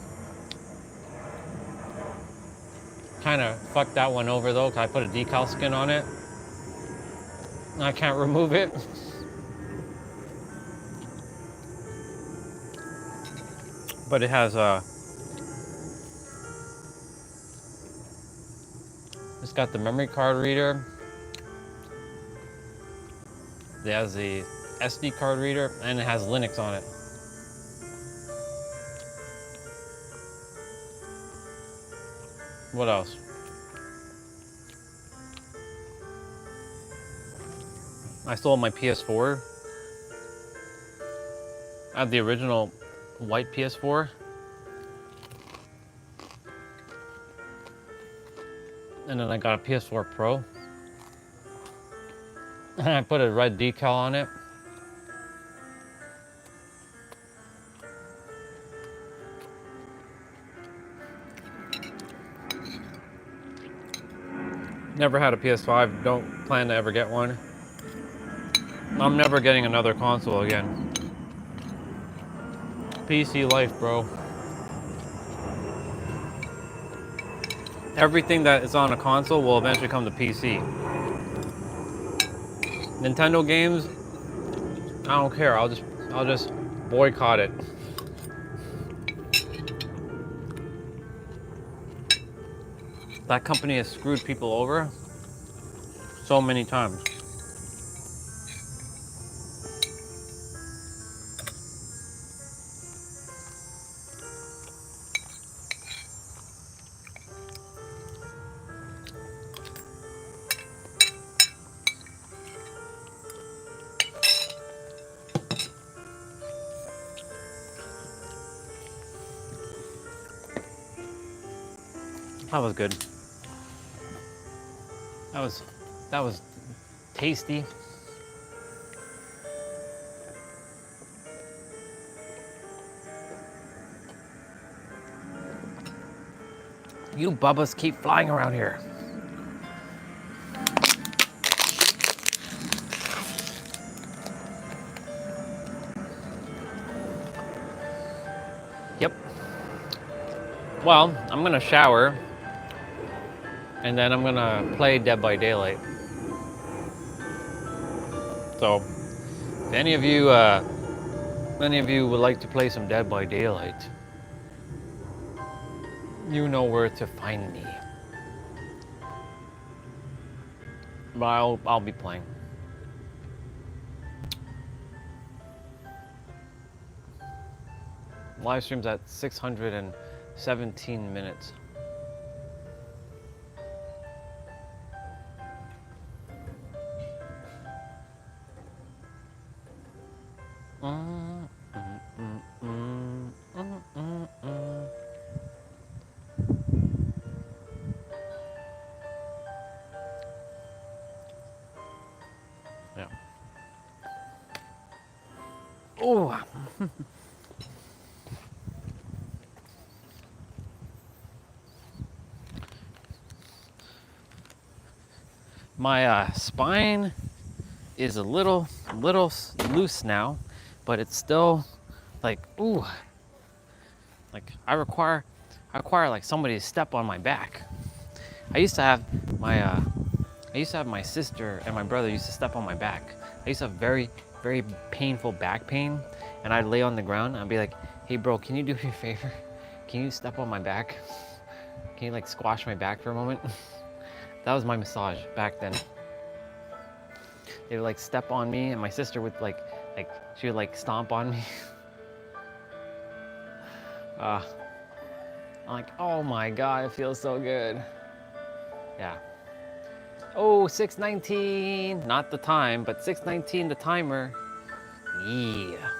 Kind of fucked that one over though, because I put a decal skin on it. And I can't remove it. But it has it's got the memory card reader. It has the SD card reader, and it has Linux on it. What else? I still have my PS4. I have the original white PS4. And then I got a PS4 Pro. And I put a red decal on it. Never had a PS5, don't plan to ever get one. I'm never getting another console again. PC life, bro. Everything that is on a console will eventually come to PC. Nintendo games, I don't care. I'll just boycott it. That company has screwed people over so many times. That was good. That was tasty. You bubbas keep flying around here. Yep. Well, I'm gonna shower, and then I'm gonna play Dead by Daylight. So, if any of you would like to play some Dead by Daylight, you know where to find me. But I'll be playing. Live stream's at 617 minutes. Yeah. Oh. My spine is a little loose now, but it's still like, ooh, like I require like somebody to step on my back. I used to have my sister and my brother used to step on my back. I used to have very painful back pain, and I'd lay on the ground and I'd be like, hey bro, can you do me a favor? Can you step on my back? Can you like squash my back for a moment? That was my massage back then. They would like step on me, and my sister would like she would like stomp on me. I'm like, oh my god, it feels so good. Yeah. Oh, 6:19, not the time, but 6:19 the timer. Yeah.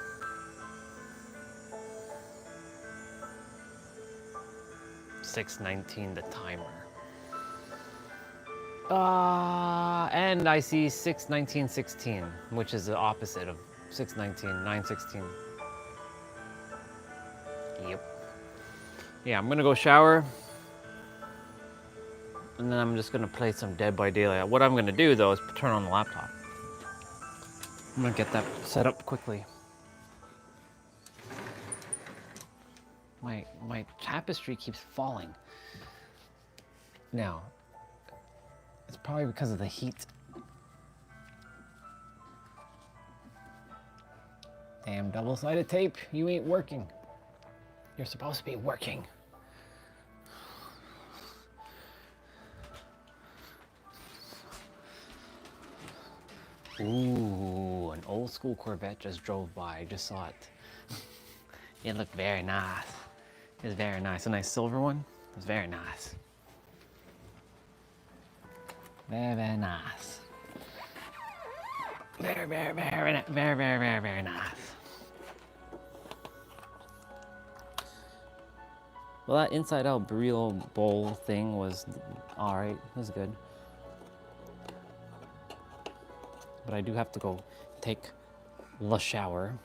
$6:19 the timer. And I see 6:19:16, which is the opposite of 6:19, 9:16. Yep. Yeah, I'm gonna go shower, and then I'm just gonna play some Dead by Daylight. What I'm gonna do though is turn on the laptop. I'm gonna get that set up quickly. My tapestry keeps falling. Now, it's probably because of the heat. Damn double-sided tape, you ain't working. You're supposed to be working. Ooh, an old school Corvette just drove by. I just saw it. It looked very nice. It was very nice. A nice silver one. It was very nice. Very, very nice. Very, very, very, very, very, very, very nice. Well, that inside out burrito bowl thing was alright. It was good. But I do have to go take the shower.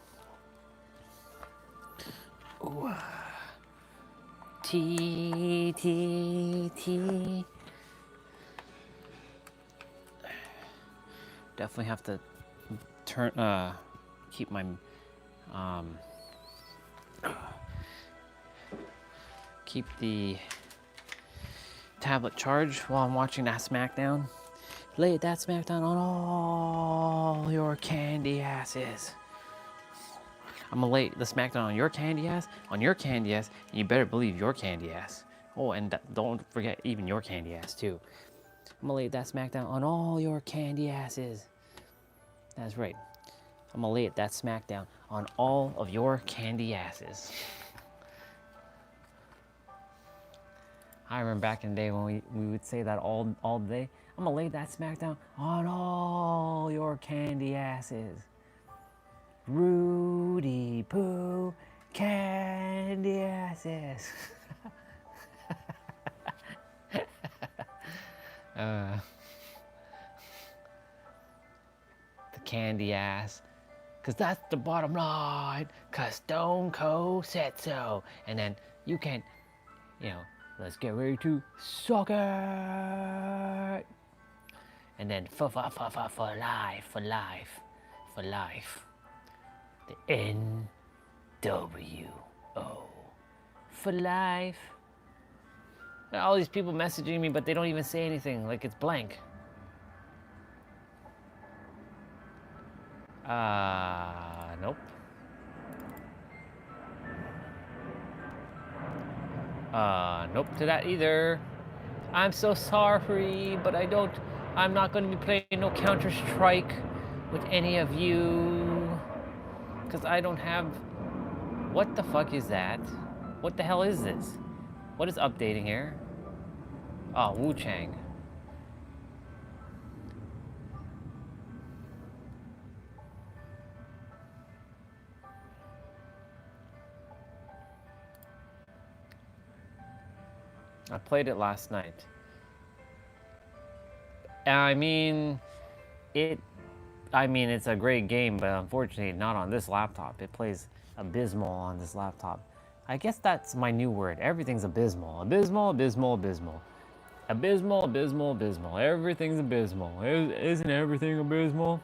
Ooh. Tea. Definitely have to keep my keep the tablet charged while I'm watching that SmackDown. Lay that SmackDown on all your candy asses. I'm gonna lay the SmackDown on your candy ass, and you better believe your candy ass. Oh, and don't forget even your candy ass too. I'm gonna lay that SmackDown on all your candy asses. That's right. I'm gonna lay that SmackDown on all of your candy asses. I remember back in the day when we would say that all day. I'm gonna lay that SmackDown on all your candy asses. Rudy Poo candy asses. The candy ass. Cause that's the bottom line. Cause Stone Cold said so. And then you can, let's get ready to suck it. And then for life. The NWO. For life. All these people messaging me, but they don't even say anything. Like it's blank. Nope. Nope to that either. I'm so sorry, but I'm not going to be playing no Counter-Strike with any of you. Because I don't have... What the fuck is that? What the hell is this? What is updating here? Oh, Wu Chang. I played it last night. I mean, it's a great game, but unfortunately not on this laptop. It plays abysmal on this laptop. I guess that's my new word. Everything's abysmal. Abysmal. Everything's abysmal. Isn't everything abysmal?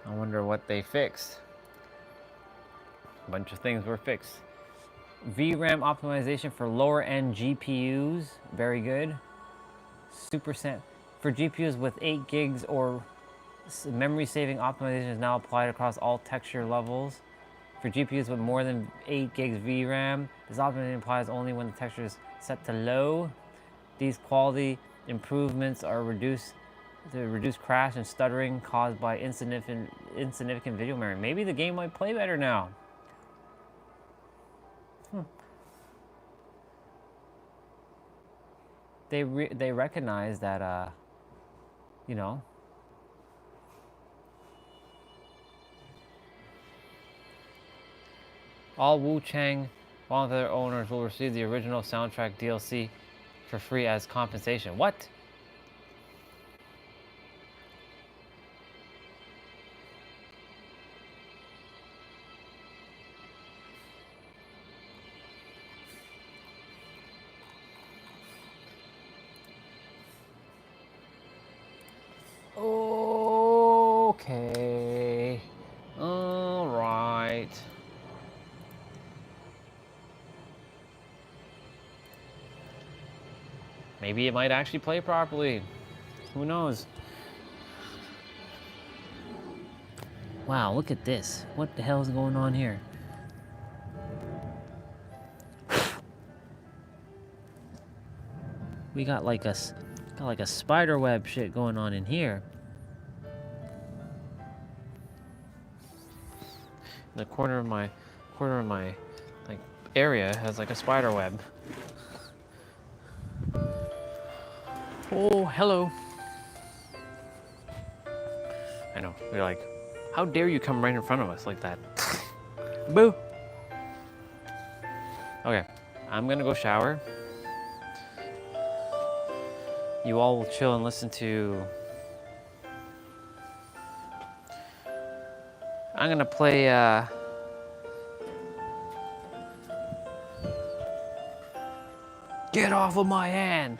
I wonder what they fixed. A bunch of things were fixed. VRAM optimization for lower end GPUs, very good. For GPUs with 8 gigs or memory saving optimization is now applied across all texture levels. For GPUs with more than 8 gigs VRAM, this optimization applies only when the texture is set to low. These quality improvements are to reduce crash and stuttering caused by insignificant video memory. Maybe the game might play better now. They recognize that, All Wu Chang voluntary owners will receive the original soundtrack DLC for free as compensation. What? Okay. All right. Maybe it might actually play properly. Who knows? Wow, look at this. What the hell is going on here? We got like a spider web shit going on in here. The corner of my like area has like a spider web. Oh, hello. I know. They're like, how dare you come right in front of us like that? Boo. Okay, I'm gonna go shower. You all will chill and listen to. I'm gonna play. Get off of my hand!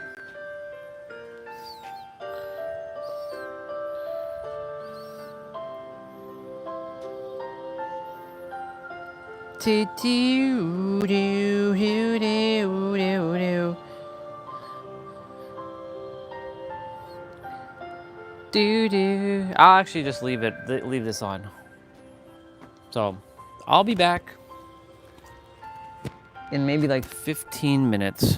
I'll actually just leave this on. So, I'll be back in maybe like 15 minutes.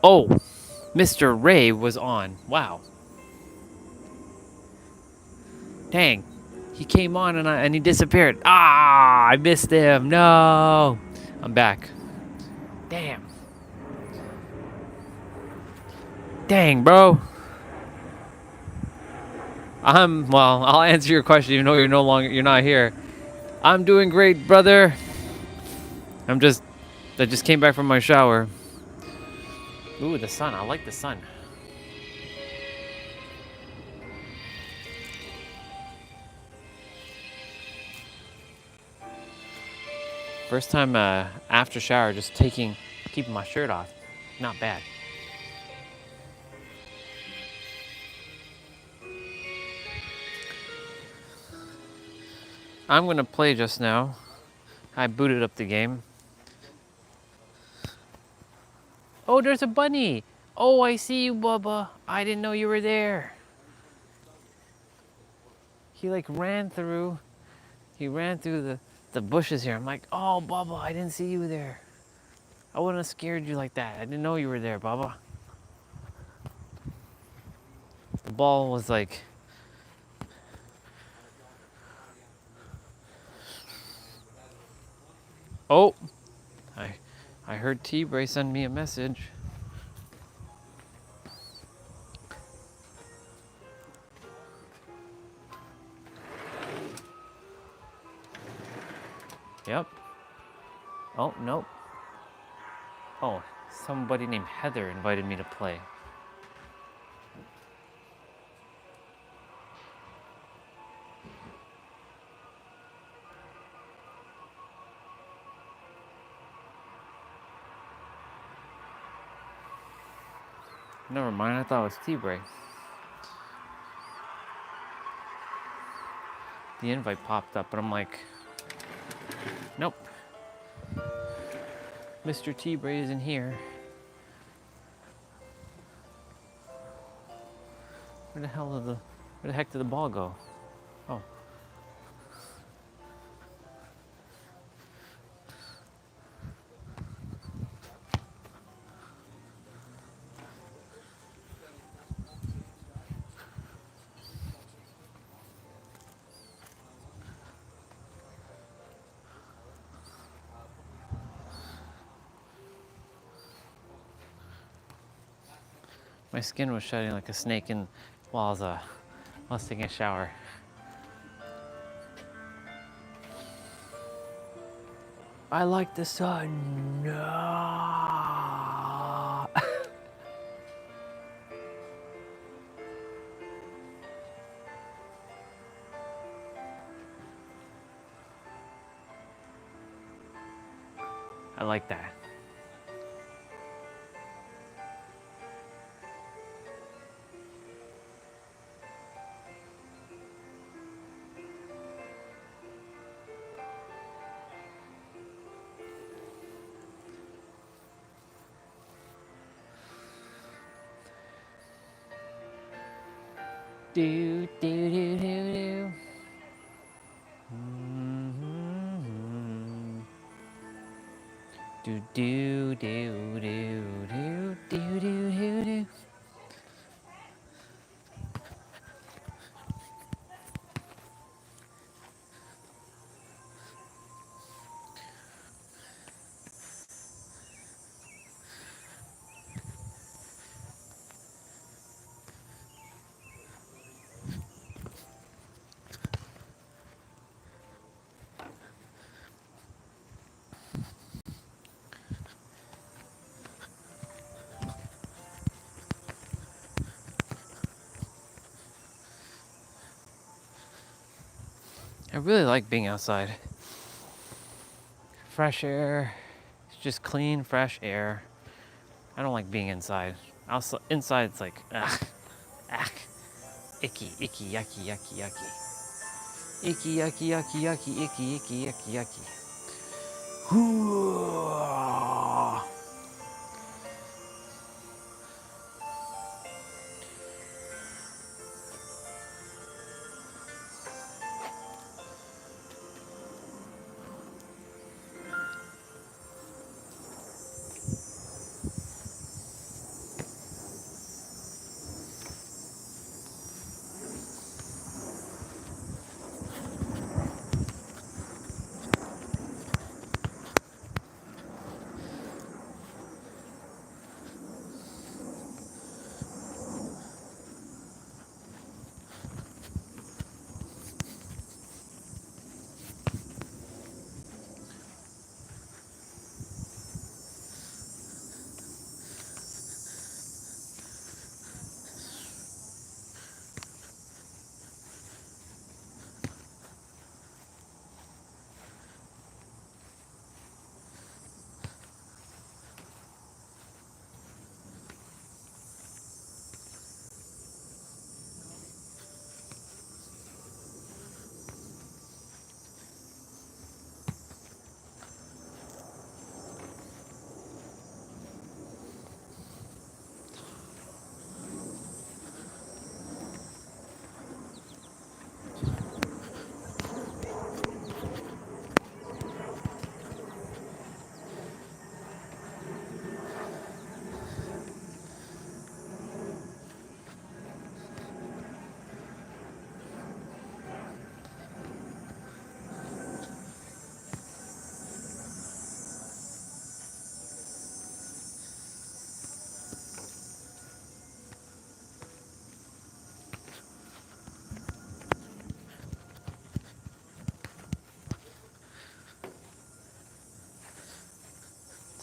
Oh, Mr. Ray was on. Wow. Dang. He came on and he disappeared. Ah, I missed him. No. I'm back. Damn. Dang, bro. Well, I'll answer your question even though you're not here. I'm doing great, brother. I just came back from my shower. Ooh, the sun. I like the sun. First time after shower, just keeping my shirt off. Not bad. I'm gonna play just now. I booted up the game. Oh, there's a bunny. Oh, I see you, Bubba. I didn't know you were there. He like ran through. He ran through the bushes here. I'm like, oh, Bubba, I didn't see you there. I wouldn't have scared you like that. I didn't know you were there, Bubba. The ball was like. Oh, I heard T-Bray send me a message. Yep. Oh, nope. Oh, somebody named Heather invited me to play. Never mind, I thought it was T-Bray. The invite popped up, but I'm like, nope. Mr. T-Bray isn't here. Where the heck did the ball go? Oh. My skin was shedding like a snake while I was taking a shower. I like the sun. No. I like that. Do do do do do. Do do do do do do do do do. I really like being outside. Fresh air. It's just clean, fresh air. I don't like being inside. Inside, it's like, ugh, icky, icky, yucky, yucky, yucky. Icky, yucky, yucky, yucky, icky, icky, yucky, yucky.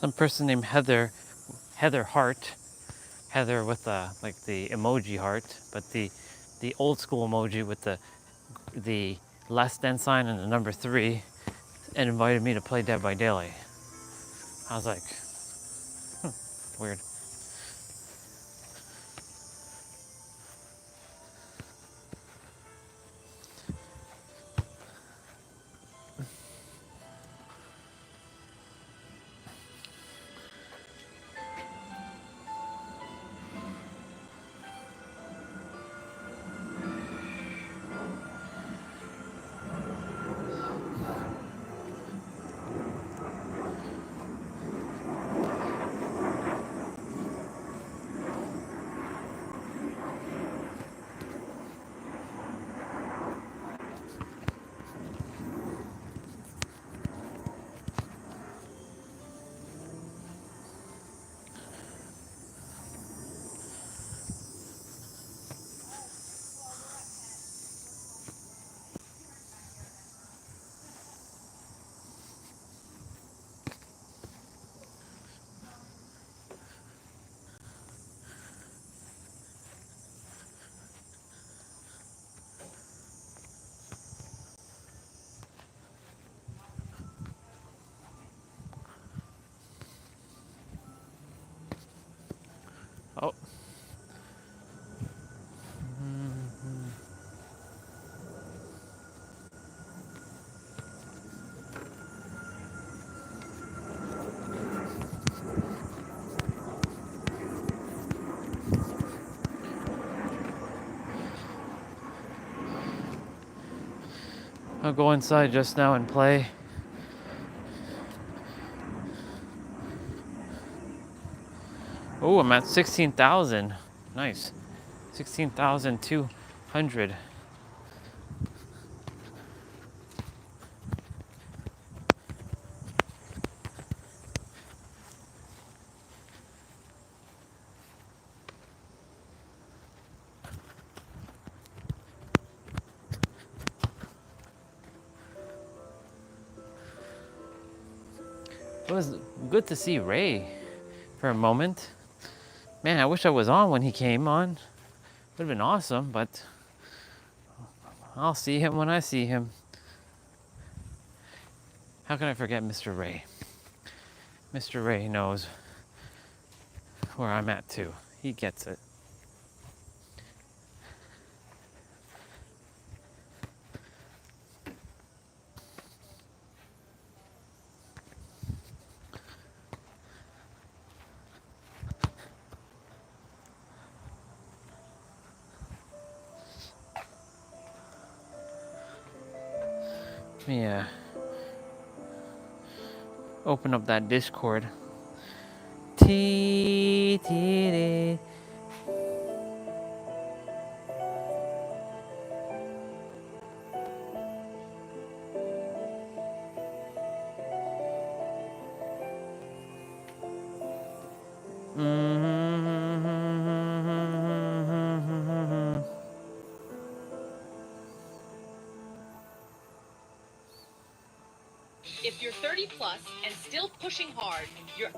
Some person named Heather Hart, Heather with the like the emoji heart, but the old school emoji with the less than sign and the number 3, and invited me to play Dead by Daylight. I was like, weird. Oh, I'll go inside just now and play. Oh, I'm at 16,000. Nice. 16,200. It was good to see Ray for a moment. Man, I wish I was on when he came on. Would have been awesome, but I'll see him when I see him. How can I forget Mr. Ray? Mr. Ray knows where I'm at too. He gets it. Let me open up that Discord. Tee, tee, tee. If you're 30 plus and still pushing hard, you're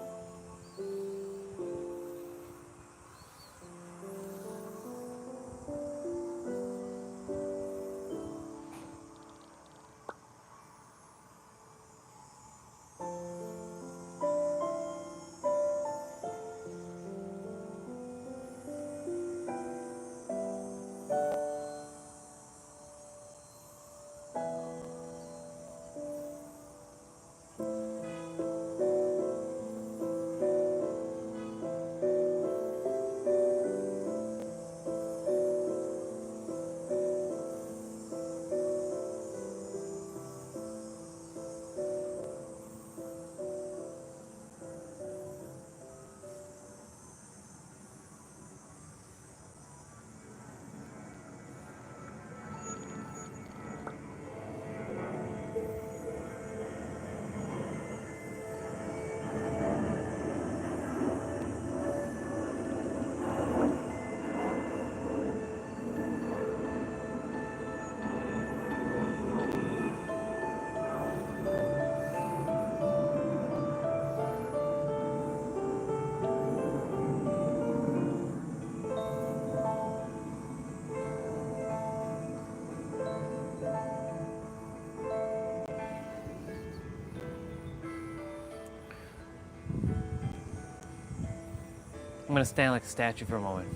I'm gonna stand like a statue for a moment.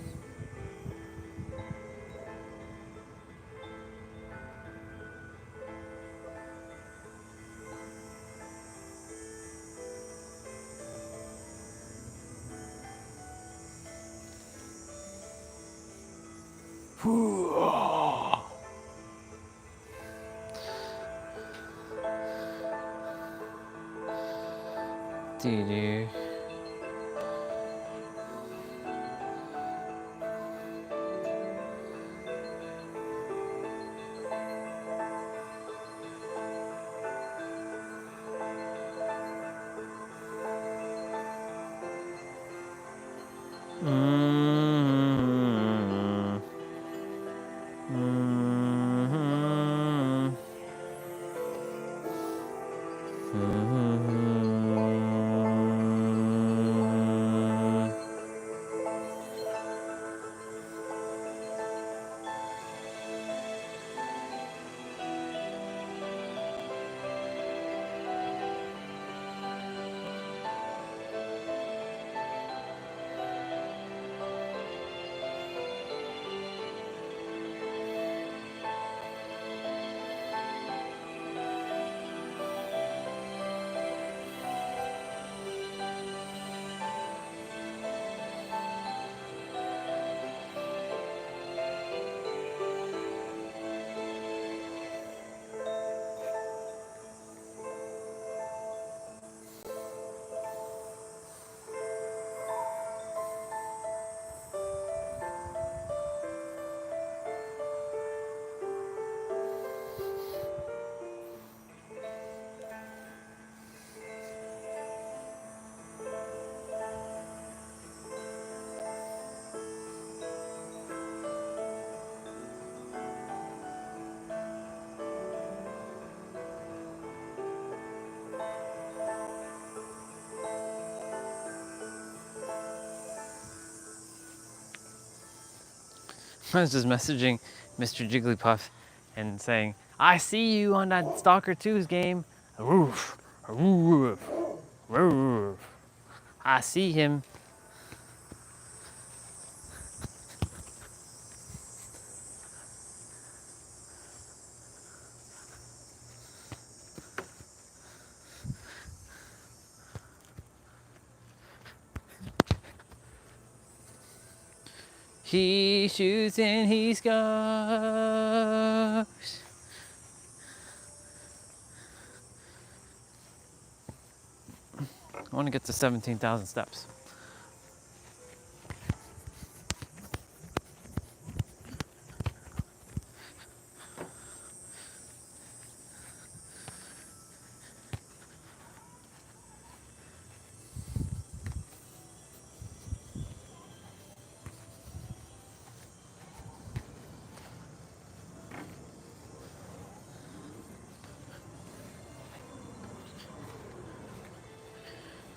Doo-doo. Mm-hmm. Mm-hmm. Mm-hmm. I was just messaging Mr. Jigglypuff and saying, I see you on that Stalker 2's game. Roof, roof, roof. I see him. He shoots and he scores. I want to get to 17,000 steps.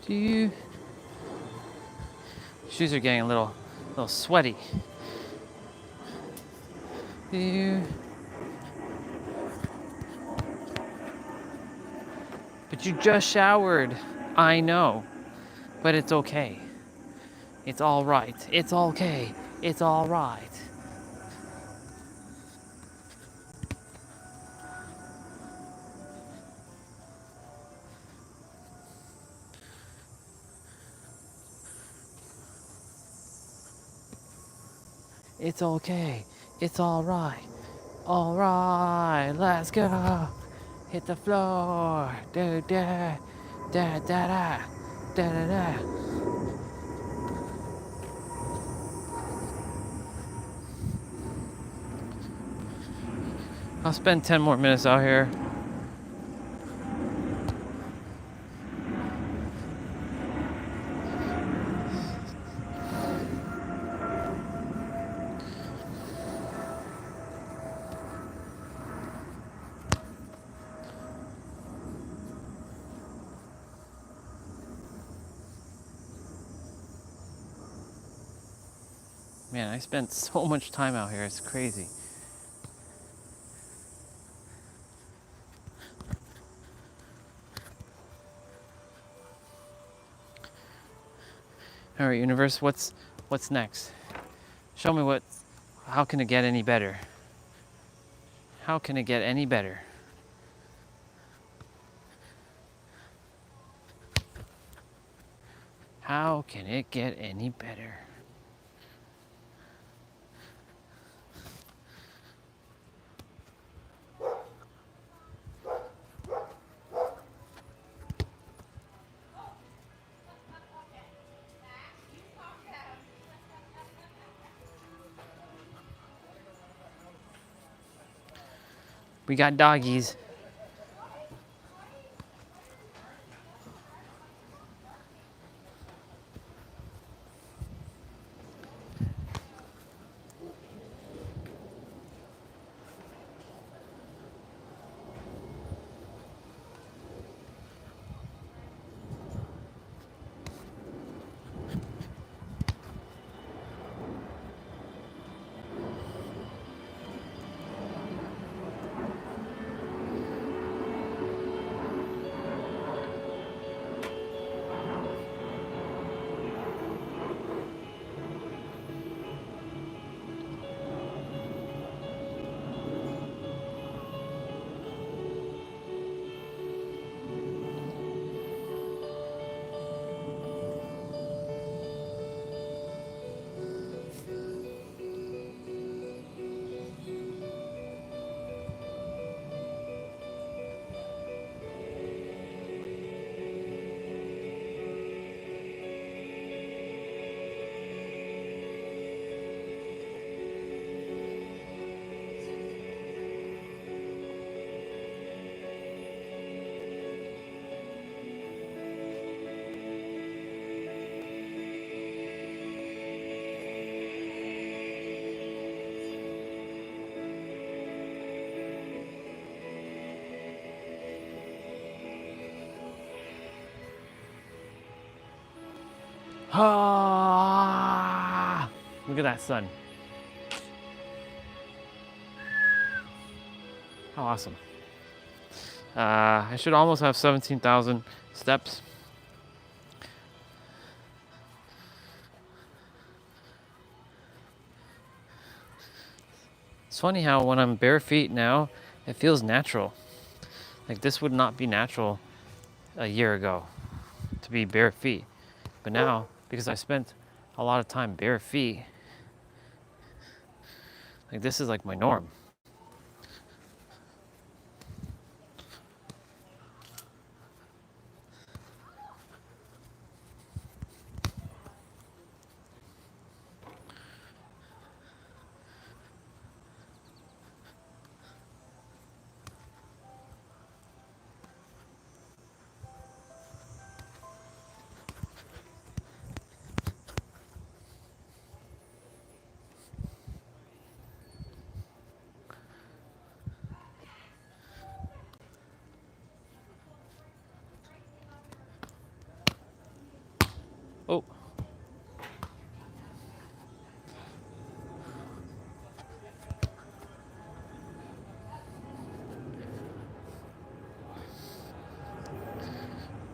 Do you? Shoes are getting a little sweaty. Do you? But you just showered. I know, but it's okay. It's all right. It's okay. It's all right. It's okay. It's all right. All right. Let's go. Hit the floor. Da da da da da da da da. I'll spend 10 more minutes out here. Man, I spent so much time out here. It's crazy. All right, universe, what's next? Show me how can it get any better? How can it get any better? How can it get any better? We got doggies. Ah, look at that sun. How awesome. I should almost have 17,000 steps. It's funny how when I'm bare feet now, it feels natural. Like this would not be natural a year ago to be bare feet. But now, because I spent a lot of time bare feet, like this is like my norm. Oh.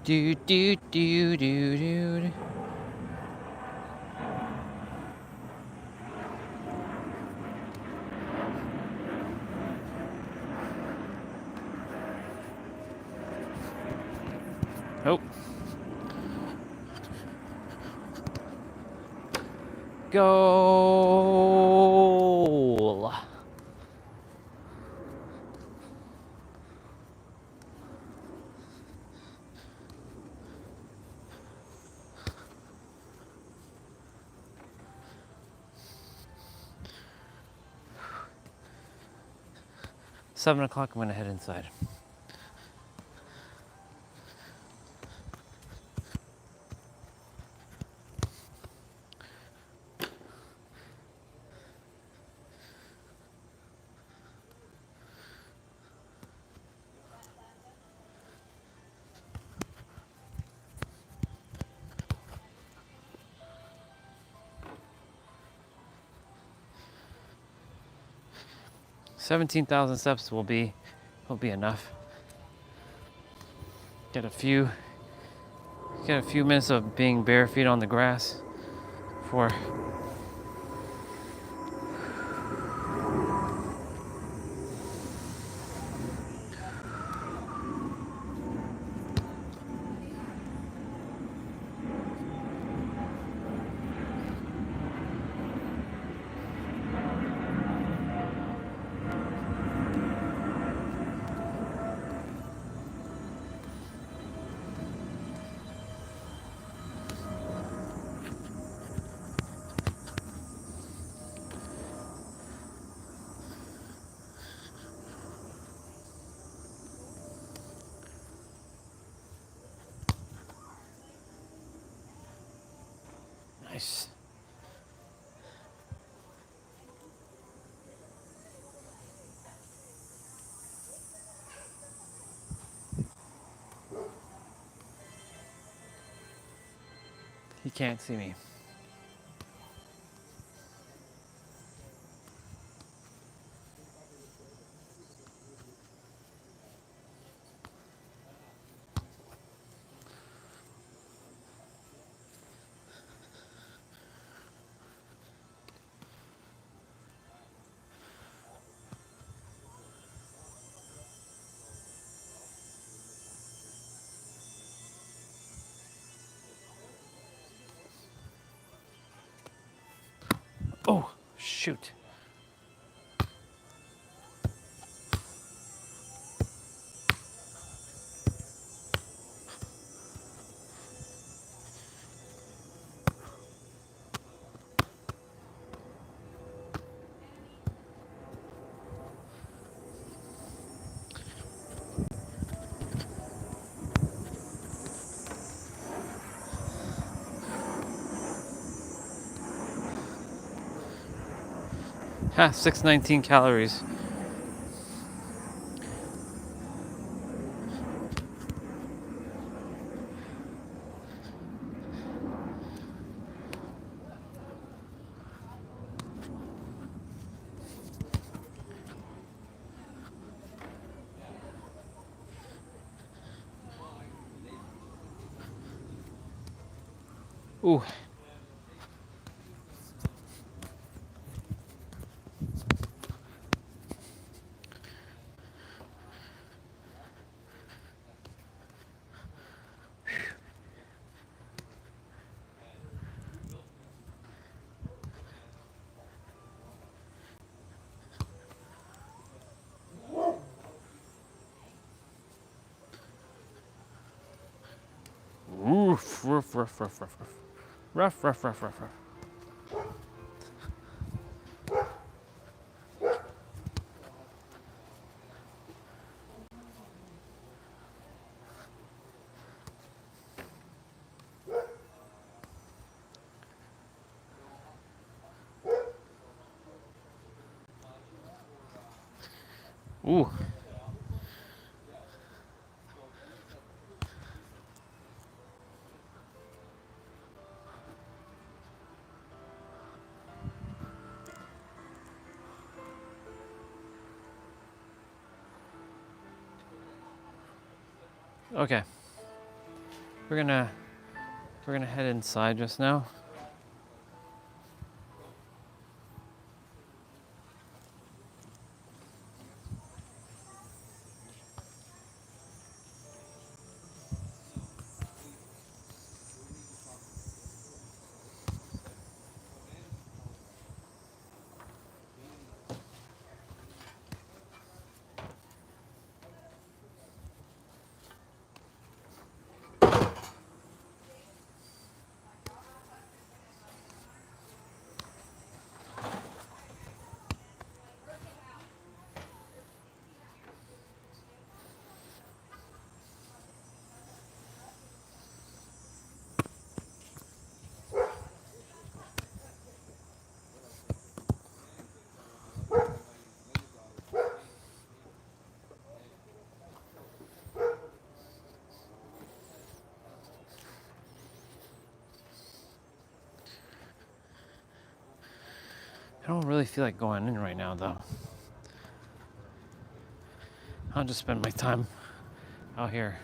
Do do do do do. Oh. Goal. $7 o'clock, I'm gonna head inside. $17,000 steps will be enough. Get a few minutes of being bare feet on the grass. 4. Nice. He can't see me. Oh, shoot. Ha, 619 calories. Ooh. Oof, rough, rough, rough, rough, rough. Rough, rough, rough, rough, rough. Ooh. Okay. We're gonna head inside just now. I don't really feel like going in right now, though. I'll just spend my time out here.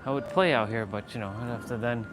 I would play out here, but you know, I'd have to then.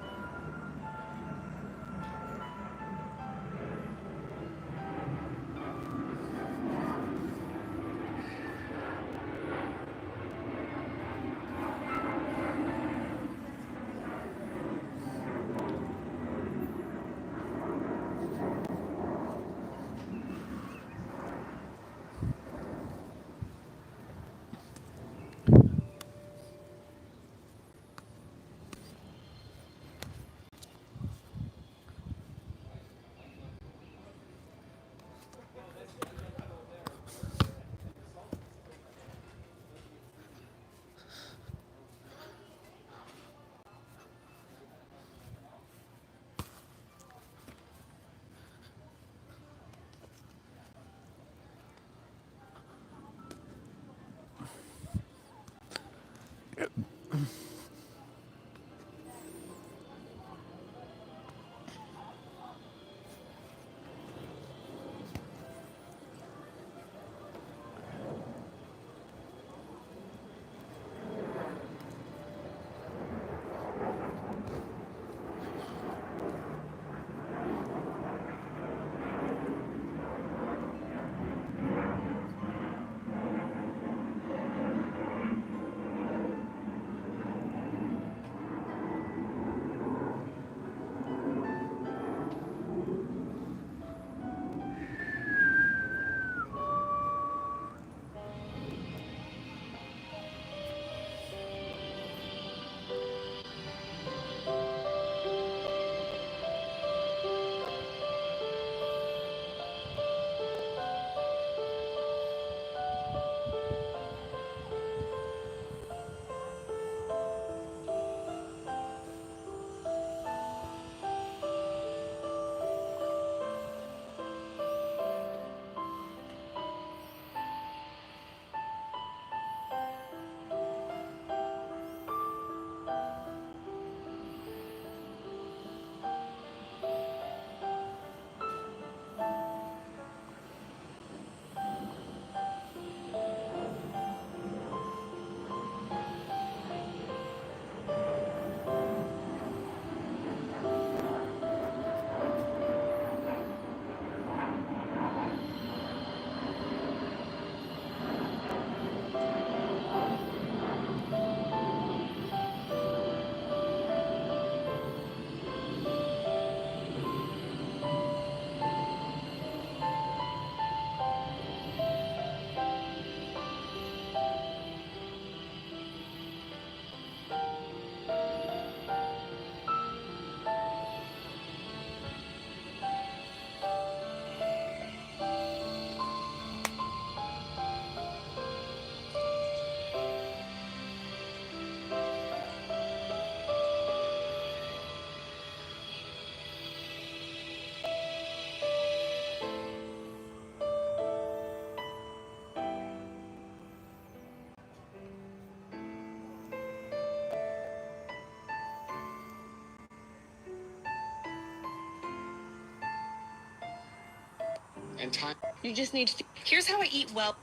And time. You just need to. Here's how I eat well.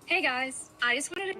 Hey guys, I just wanted to.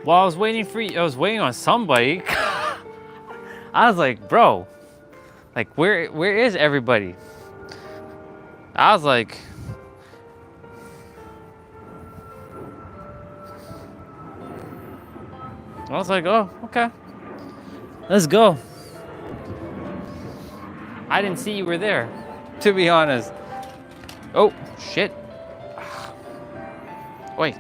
While I was waiting for you, I was waiting on somebody. I was like, bro, like where is everybody? I was like, oh, okay, let's go. I didn't see you were there, to be honest. Oh, shit. Wait.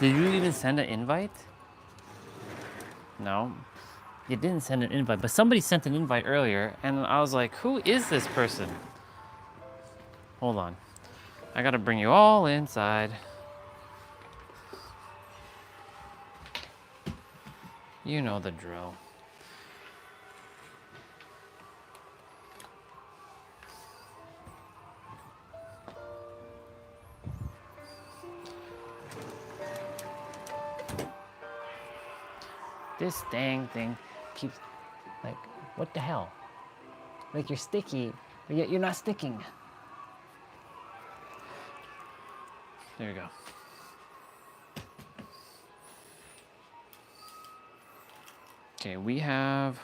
Did you even send an invite? No. You didn't send an invite, but somebody sent an invite earlier, and I was like, who is this person? Hold on. I gotta bring you all inside. You know the drill. This dang thing keeps, like, what the hell? Like, you're sticky, but yet you're not sticking. There you go. Okay, we have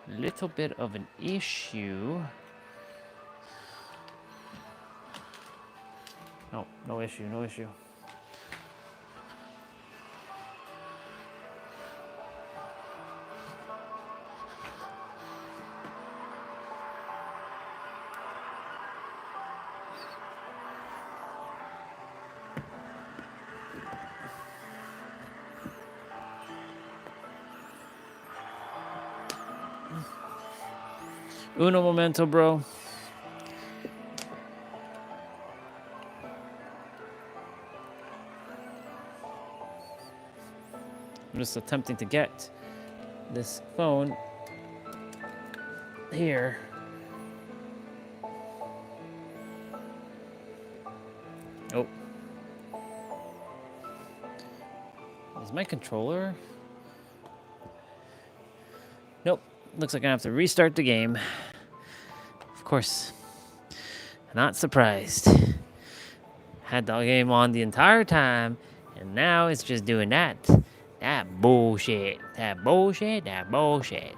a little bit of an issue. No, no issue, no issue. Uno momento, bro. I'm just attempting to get this phone here. Oh. Is my controller? Nope. Looks like I have to restart the game. Of course. Not surprised. Had the game on the entire time, and now it's just doing that. That bullshit. That bullshit. That bullshit.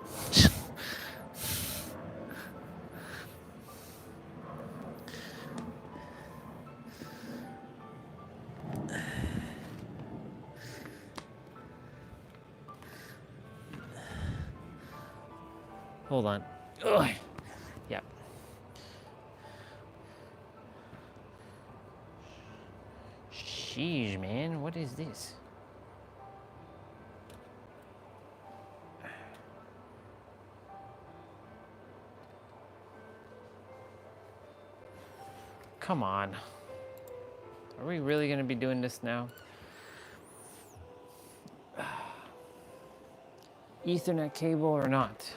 Hold on. Ugh. Yep. Sheesh, man. What is this? Come on. Are we really going to be doing this now? Ethernet cable or not?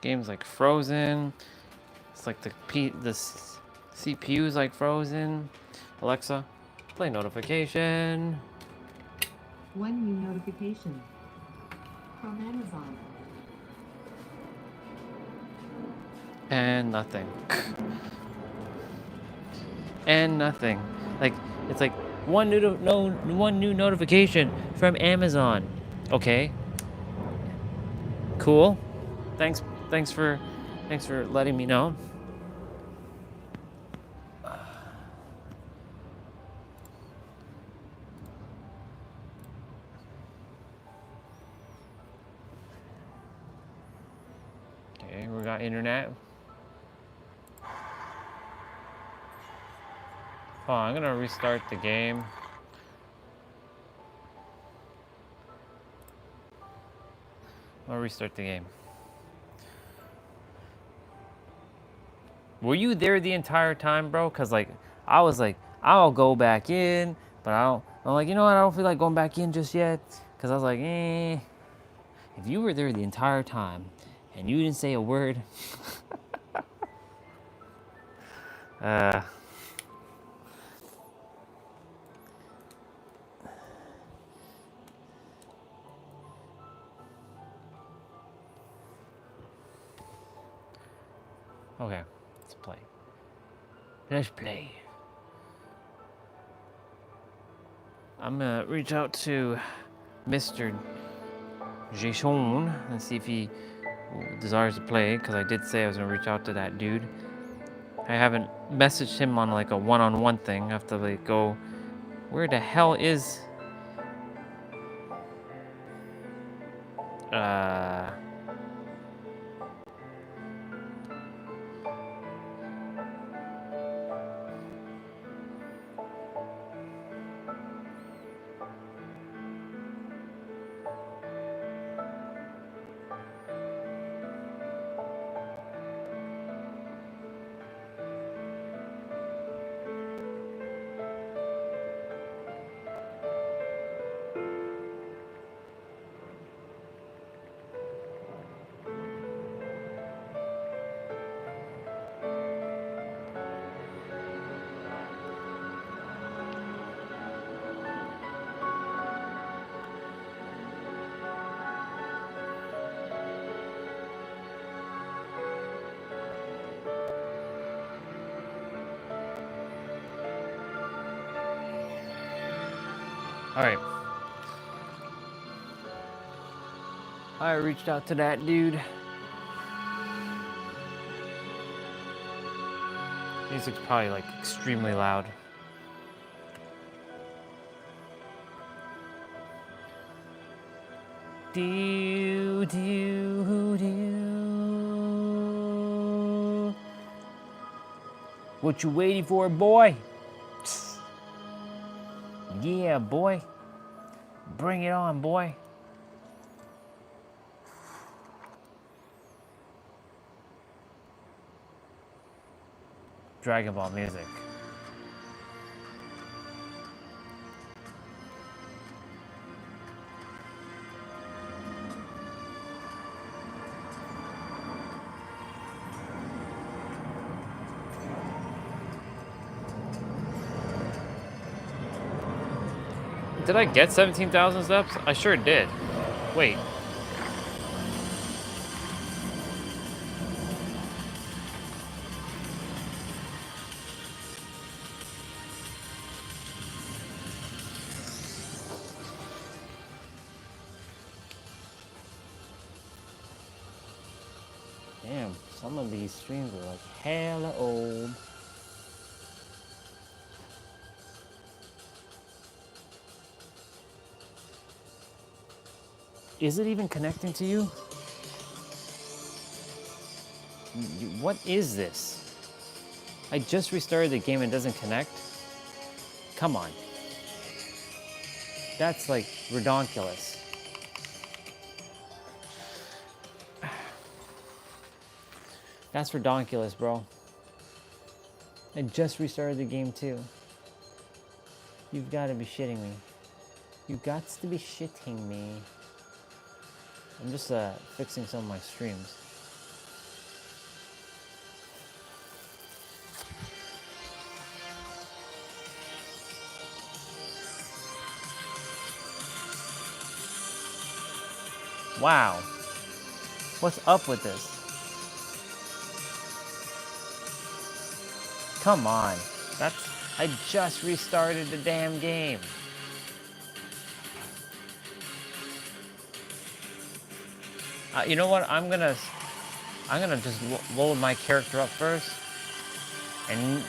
Game's like frozen. It's like the CPU is like frozen. Alexa, play notification. One new notification from Amazon. And nothing. And nothing. Like, it's like one new notification from Amazon. Okay. Cool. Thanks for letting me know. Okay, we got internet. Oh, I'm gonna restart the game. I'll restart the game. Were you there the entire time, bro? Cause like I was like, I'll go back in, But I'm like, you know what? I don't feel like going back in just yet. Because I was like, if you were there the entire time and you didn't say a word, okay, let's play. Let's play. I'm gonna reach out to Mr. Jason and see if he desires to play, because I did say I was gonna reach out to that dude. I haven't messaged him on like a one-on-one thing. I have to like go, where the hell is Alright. I reached out to that dude. Music's probably like extremely loud. Do, do, do. What you waiting for, boy? Yeah, boy. Bring it on, boy. Dragon Ball music. Did I get 17,000 steps? I sure did. Wait. Damn, some of these streams are like hella old. Is it even connecting to you? What is this? I just restarted the game and it doesn't connect? Come on. That's like redonkulous. That's redonkulous, bro. I just restarted the game too. You've got to be shitting me. You got to be shitting me. I'm just fixing some of my streams. Wow. What's up with this? Come on. I just restarted the damn game. You know what? I'm gonna just load my character up first, and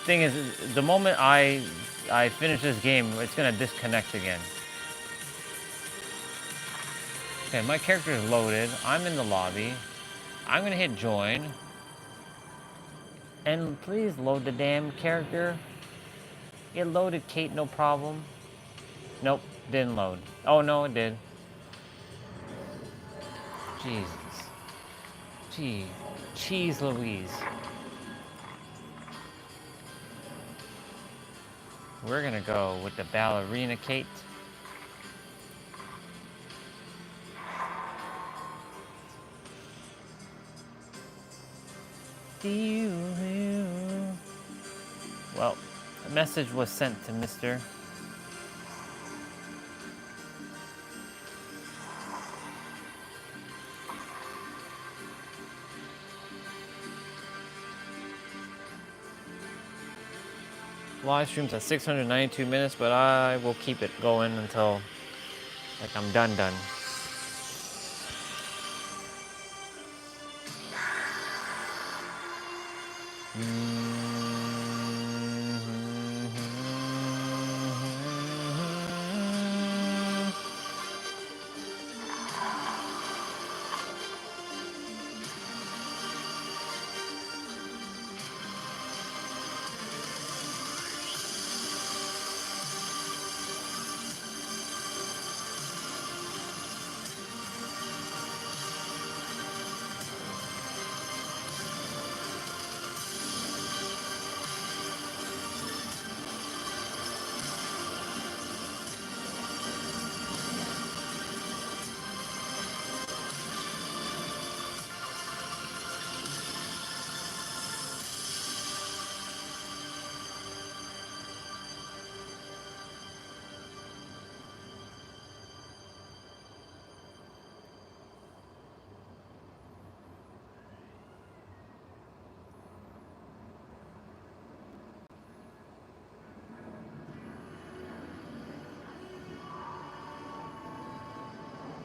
thing is, the moment I finish this game, it's gonna disconnect again. Okay, my character is loaded. I'm in the lobby. I'm gonna hit join. And please load the damn character. It loaded, Kate, no problem. Nope, didn't load. Oh no, it did. Jesus. Gee, cheese Louise. We're gonna go with the ballerina Kate. Well, a message was sent to Mr. Live streams at 692 minutes, but I will keep it going until like I'm done.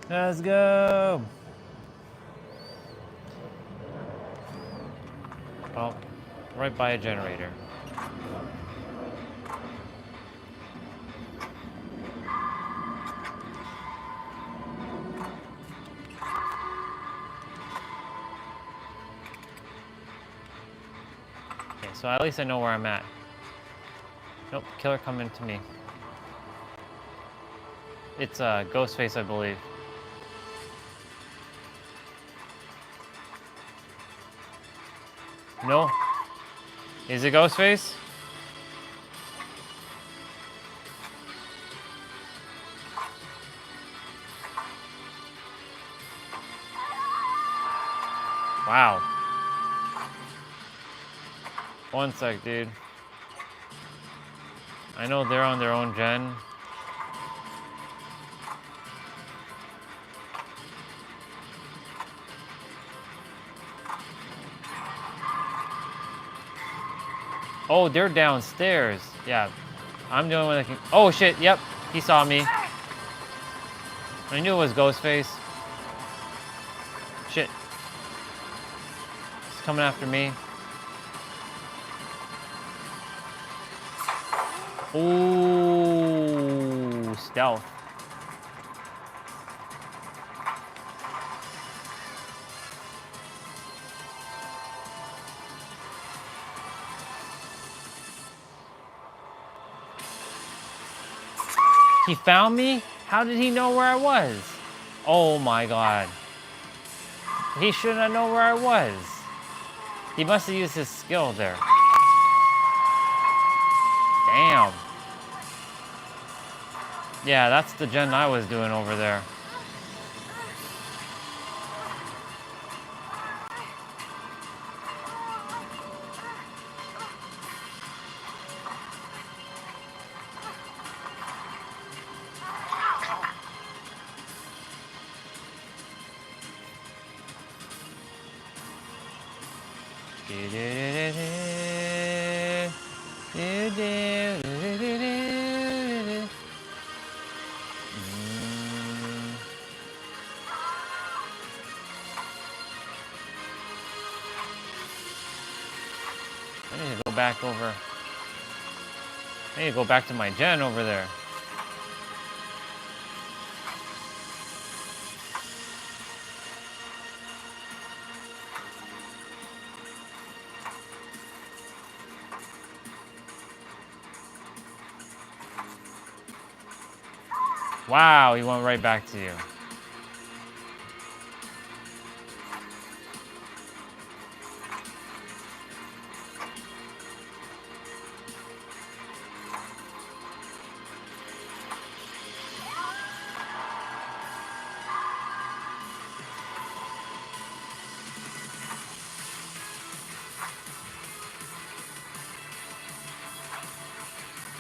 Let's go. Oh, right by a generator. Okay, so at least I know where I'm at. Nope, killer coming to me. It's Ghostface, I believe. No. Is it Ghostface? Wow. One sec, dude. I know they're on their own gen. Oh, they're downstairs. Yeah, I'm the only one that can. Oh shit! Yep, he saw me. I knew it was Ghostface. Shit. He's coming after me. Ooh, stealth. He found me? How did he know where I was? Oh my god. He should not know where I was. He must have used his skill there. Damn. Yeah, that's the gen I was doing over there. I need to go back over. I need to go back to my gen over there. Wow, he went right back to you.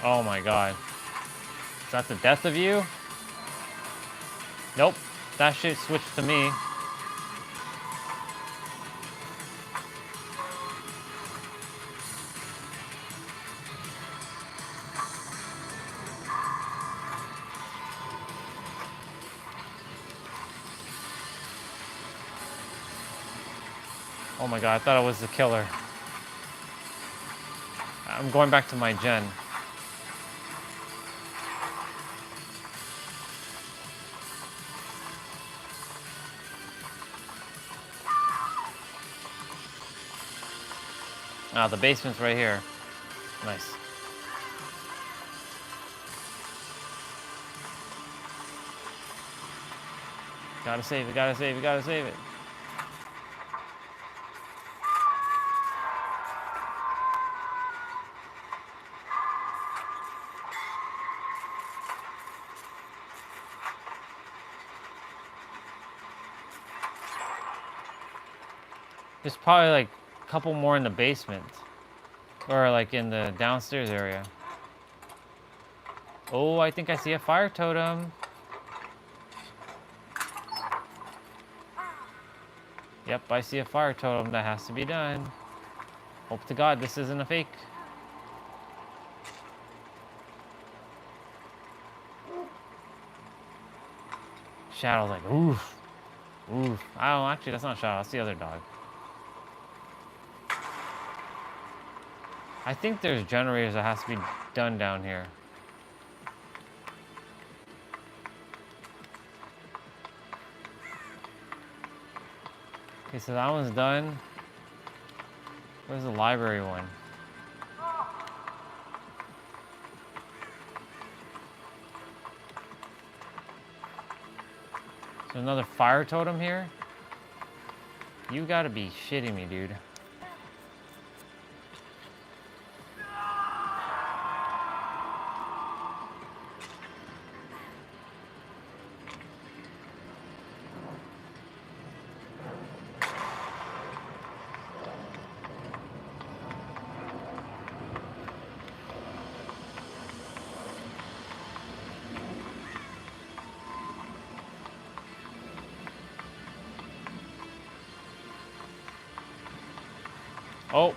Oh my god. Is that the death of you? Nope. That shit switched to me. Oh my god, I thought it was the killer. I'm going back to my gen. Ah, the basement's right here. Nice. Gotta save it, gotta save it, gotta save it. There's probably like a couple more in the basement. Or like in the downstairs area. Oh, I think I see a fire totem. Yep, I see a fire totem that has to be done. Hope to God this isn't a fake. Shadow's like, oof. Oof. Oh, actually, that's not Shadow. That's the other dog. I think there's generators that has to be done down here. Okay, so that one's done. Where's the library one? Is there another fire totem here? You gotta be shitting me, dude. Oh.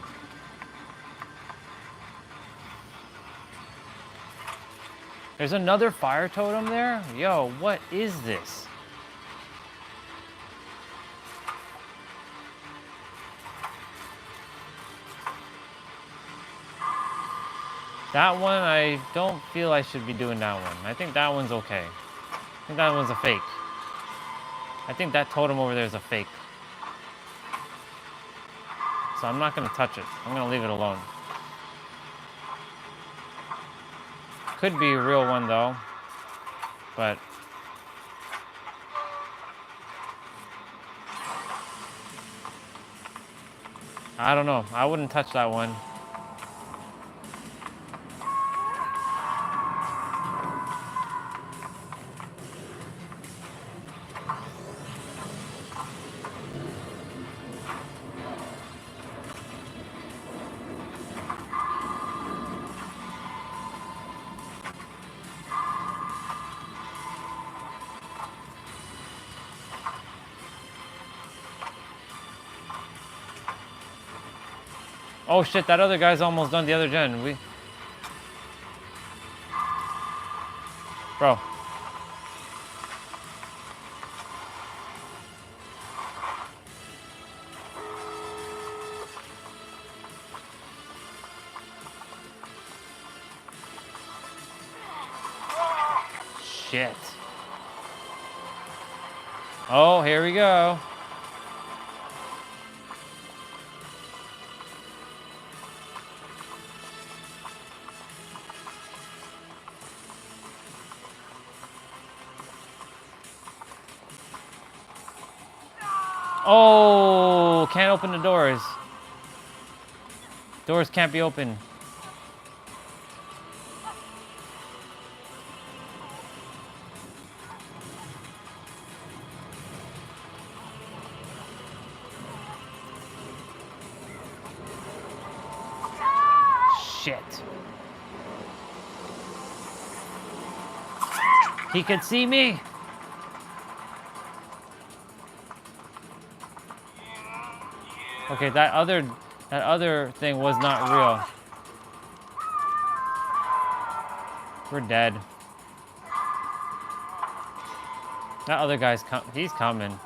There's another fire totem there? Yo, what is this? That one, I don't feel I should be doing that one. I think that one's okay. I think that one's a fake. I think that totem over there is a fake. So I'm not gonna touch it. I'm gonna leave it alone. Could be a real one though, but I don't know. I wouldn't touch that one. Oh shit, that other guy's almost done the other gen. Bro. Shit. Oh, here we go. Oh, can't open the doors. Doors can't be open. Shit. He could see me. Okay, that other thing was not real. We're dead. That other guy's he's coming.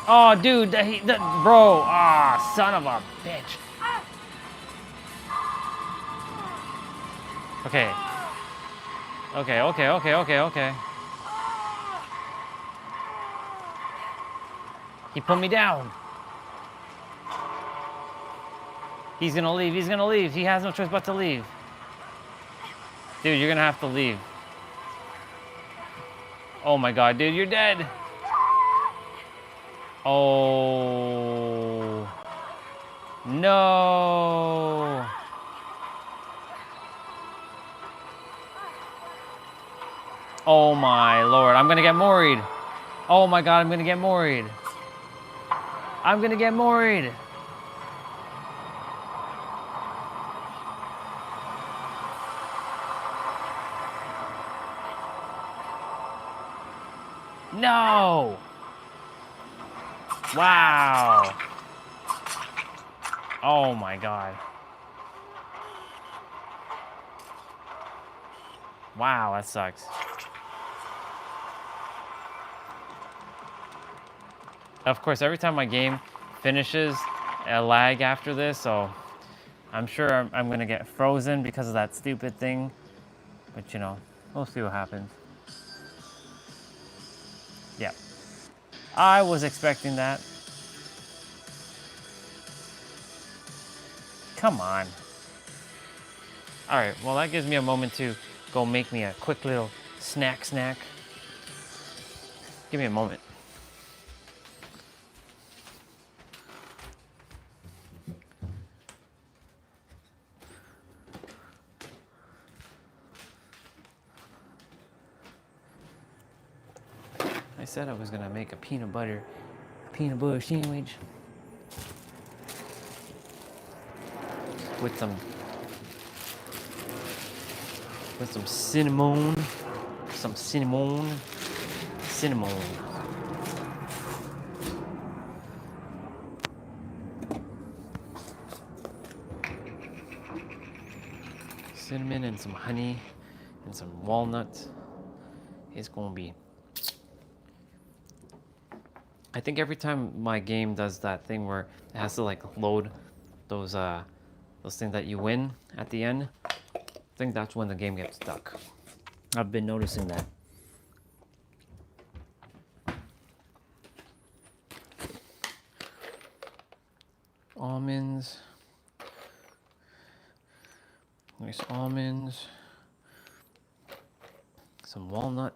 Oh, dude, bro, son of a bitch. Okay. Okay. He put me down. He's gonna leave. He has no choice but to leave. Dude, you're gonna have to leave. Oh my god, dude, you're dead. Oh. No. Oh my lord, I'm gonna get moried. Oh my god, I'm gonna get moried. I'm gonna get moried. No. Wow. Oh my god. Wow, that sucks. Of course, every time my game finishes, I lag after this, so I'm sure I'm gonna get frozen because of that stupid thing. But you know, we'll see what happens. Yeah. I was expecting that. Come on. Alright, well that gives me a moment to go make me a quick little snack. Give me a moment. I said I was gonna make a peanut butter sandwich with some cinnamon, cinnamon and some honey and some walnuts. It's gonna be. I think every time my game does that thing where it has to like load those things that you win at the end, I think that's when the game gets stuck. I've been noticing that. Almonds. Nice almonds. Some walnut.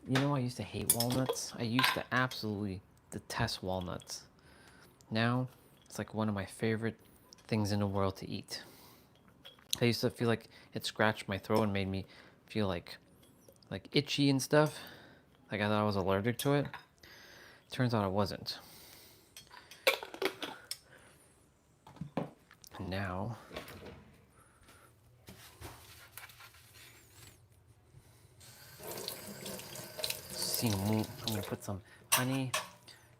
You know, I used to hate walnuts. I used to absolutely detest walnuts. Now, it's like one of my favorite things in the world to eat. I used to feel like it scratched my throat and made me feel like itchy and stuff. Like I thought I was allergic to it. Turns out I wasn't. And now, I'm gonna put some honey.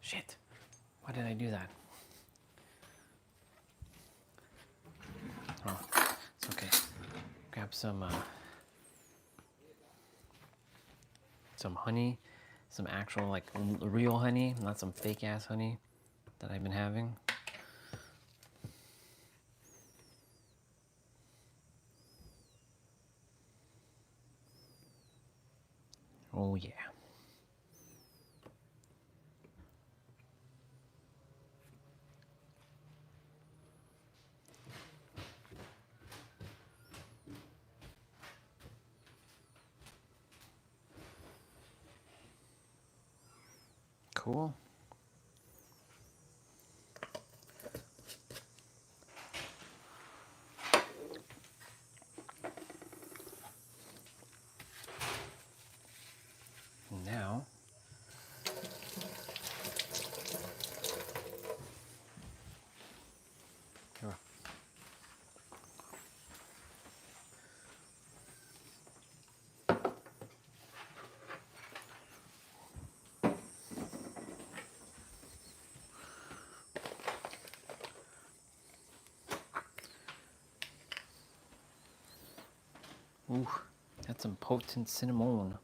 Shit, why did I do that? Oh, it's okay. Grab some honey, some actual like real honey, not some fake ass honey that I've been having. Oh yeah. Cool. Now, here. Ooh, that's some potent cinnamon.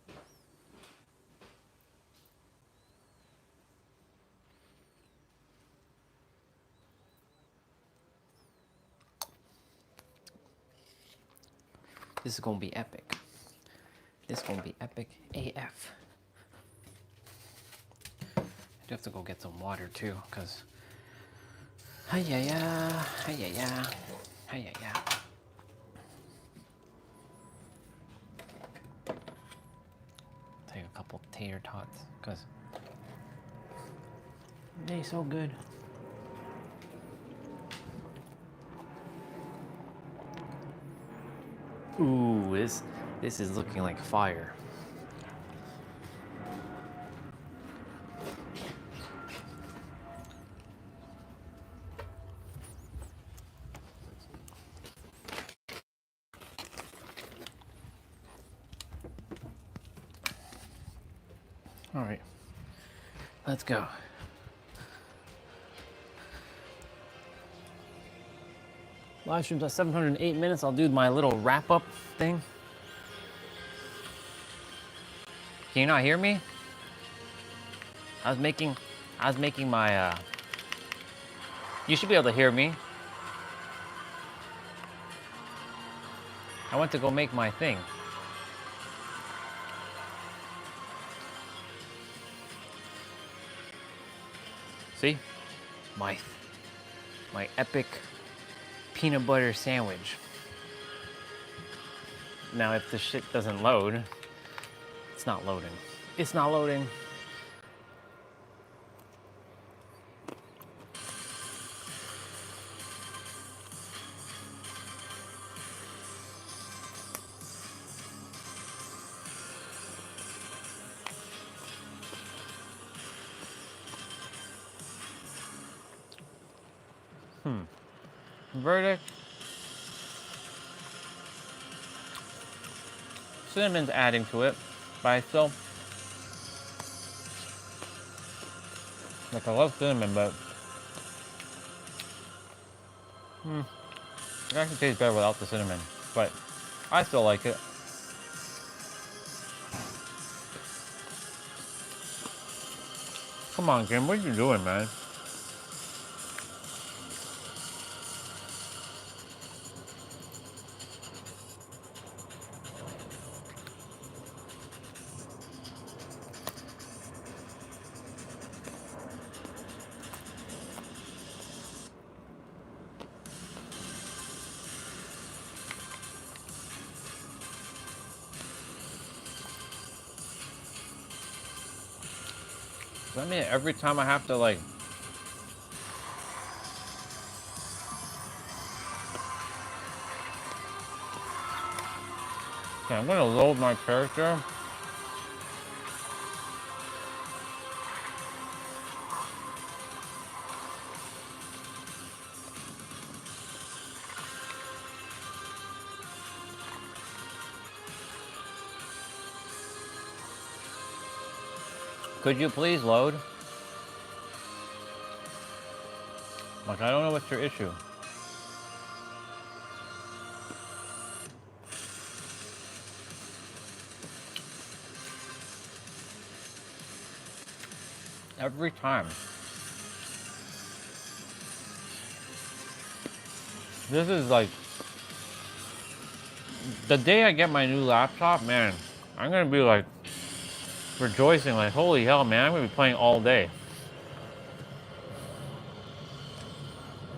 This is gonna be epic. This is gonna be epic AF. I do have to go get some water too, cause hi-ya-ya, hi-ya-ya, hi-ya-ya. Take a couple tater tots, cause they so good. Ooh, this is looking like fire. All right, let's go. Live stream's at 708 minutes. I'll do my little wrap up thing. Can you not hear me? I was making my, you should be able to hear me. I went to go make my thing. See? My epic peanut butter sandwich. Now if this shit doesn't load, it's not loading. It's not loading. Verdict. Cinnamon's adding to it, but I still, like, I love cinnamon, but it actually tastes better without the cinnamon, but I still like it. Come on, Kim, what are you doing, man? Does that mean every time I have to, like, okay, I'm gonna load my character. Could you please load? Like, I don't know what's your issue. Every time. This is like, the day I get my new laptop, man, I'm gonna be like rejoicing like, holy hell, man, I'm gonna be playing all day.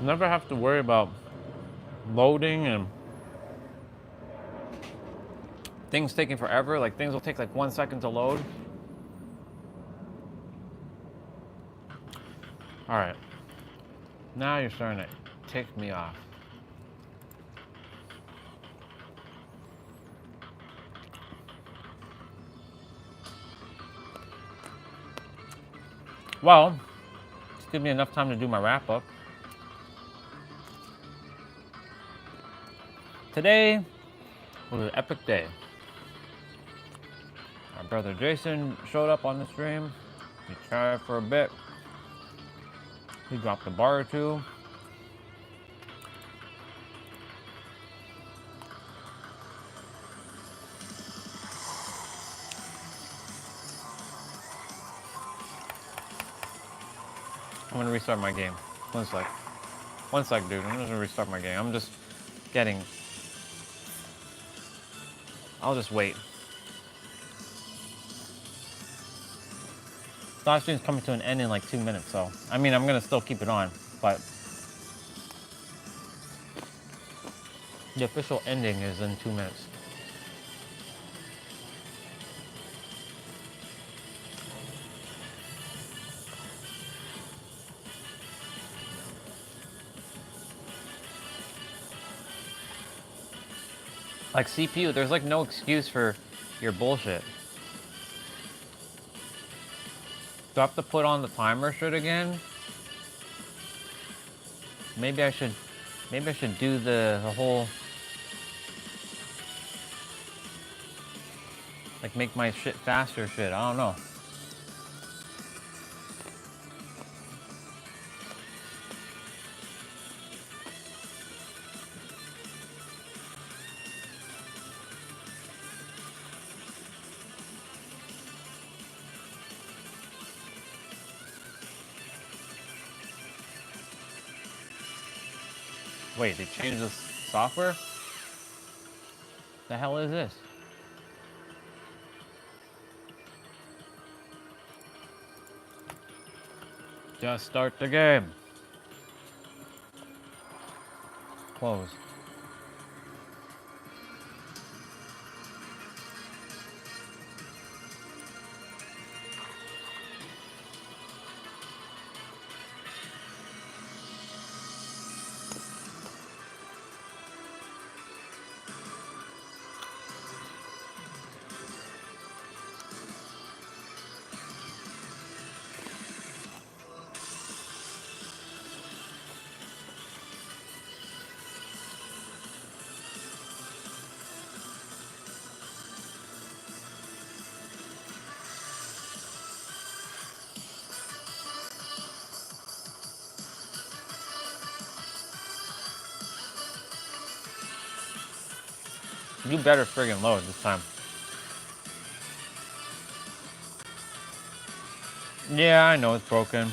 Never have to worry about loading and things taking forever. Like things will take like 1 second to load. All right, now you're starting to tick me off. Well, just give me enough time to do my wrap up. Today was an epic day. My brother Jason showed up on the stream. We tried for a bit. He dropped a bar or two. I'm gonna restart my game. 1 sec. 1 sec, dude. I'm just gonna restart my game. I'm just getting... I'll just wait. Live stream's coming to an end in like 2 minutes, so... I mean, I'm gonna still keep it on, but... The official ending is in 2 minutes. Like CPU, there's like no excuse for your bullshit. Do I have to put on the timer shit again? Maybe I should do the whole, like make my shit faster shit. I don't know. Wait, they changed the software? The hell is this? Just start the game. Close. You better friggin' load this time. Yeah, I know it's broken.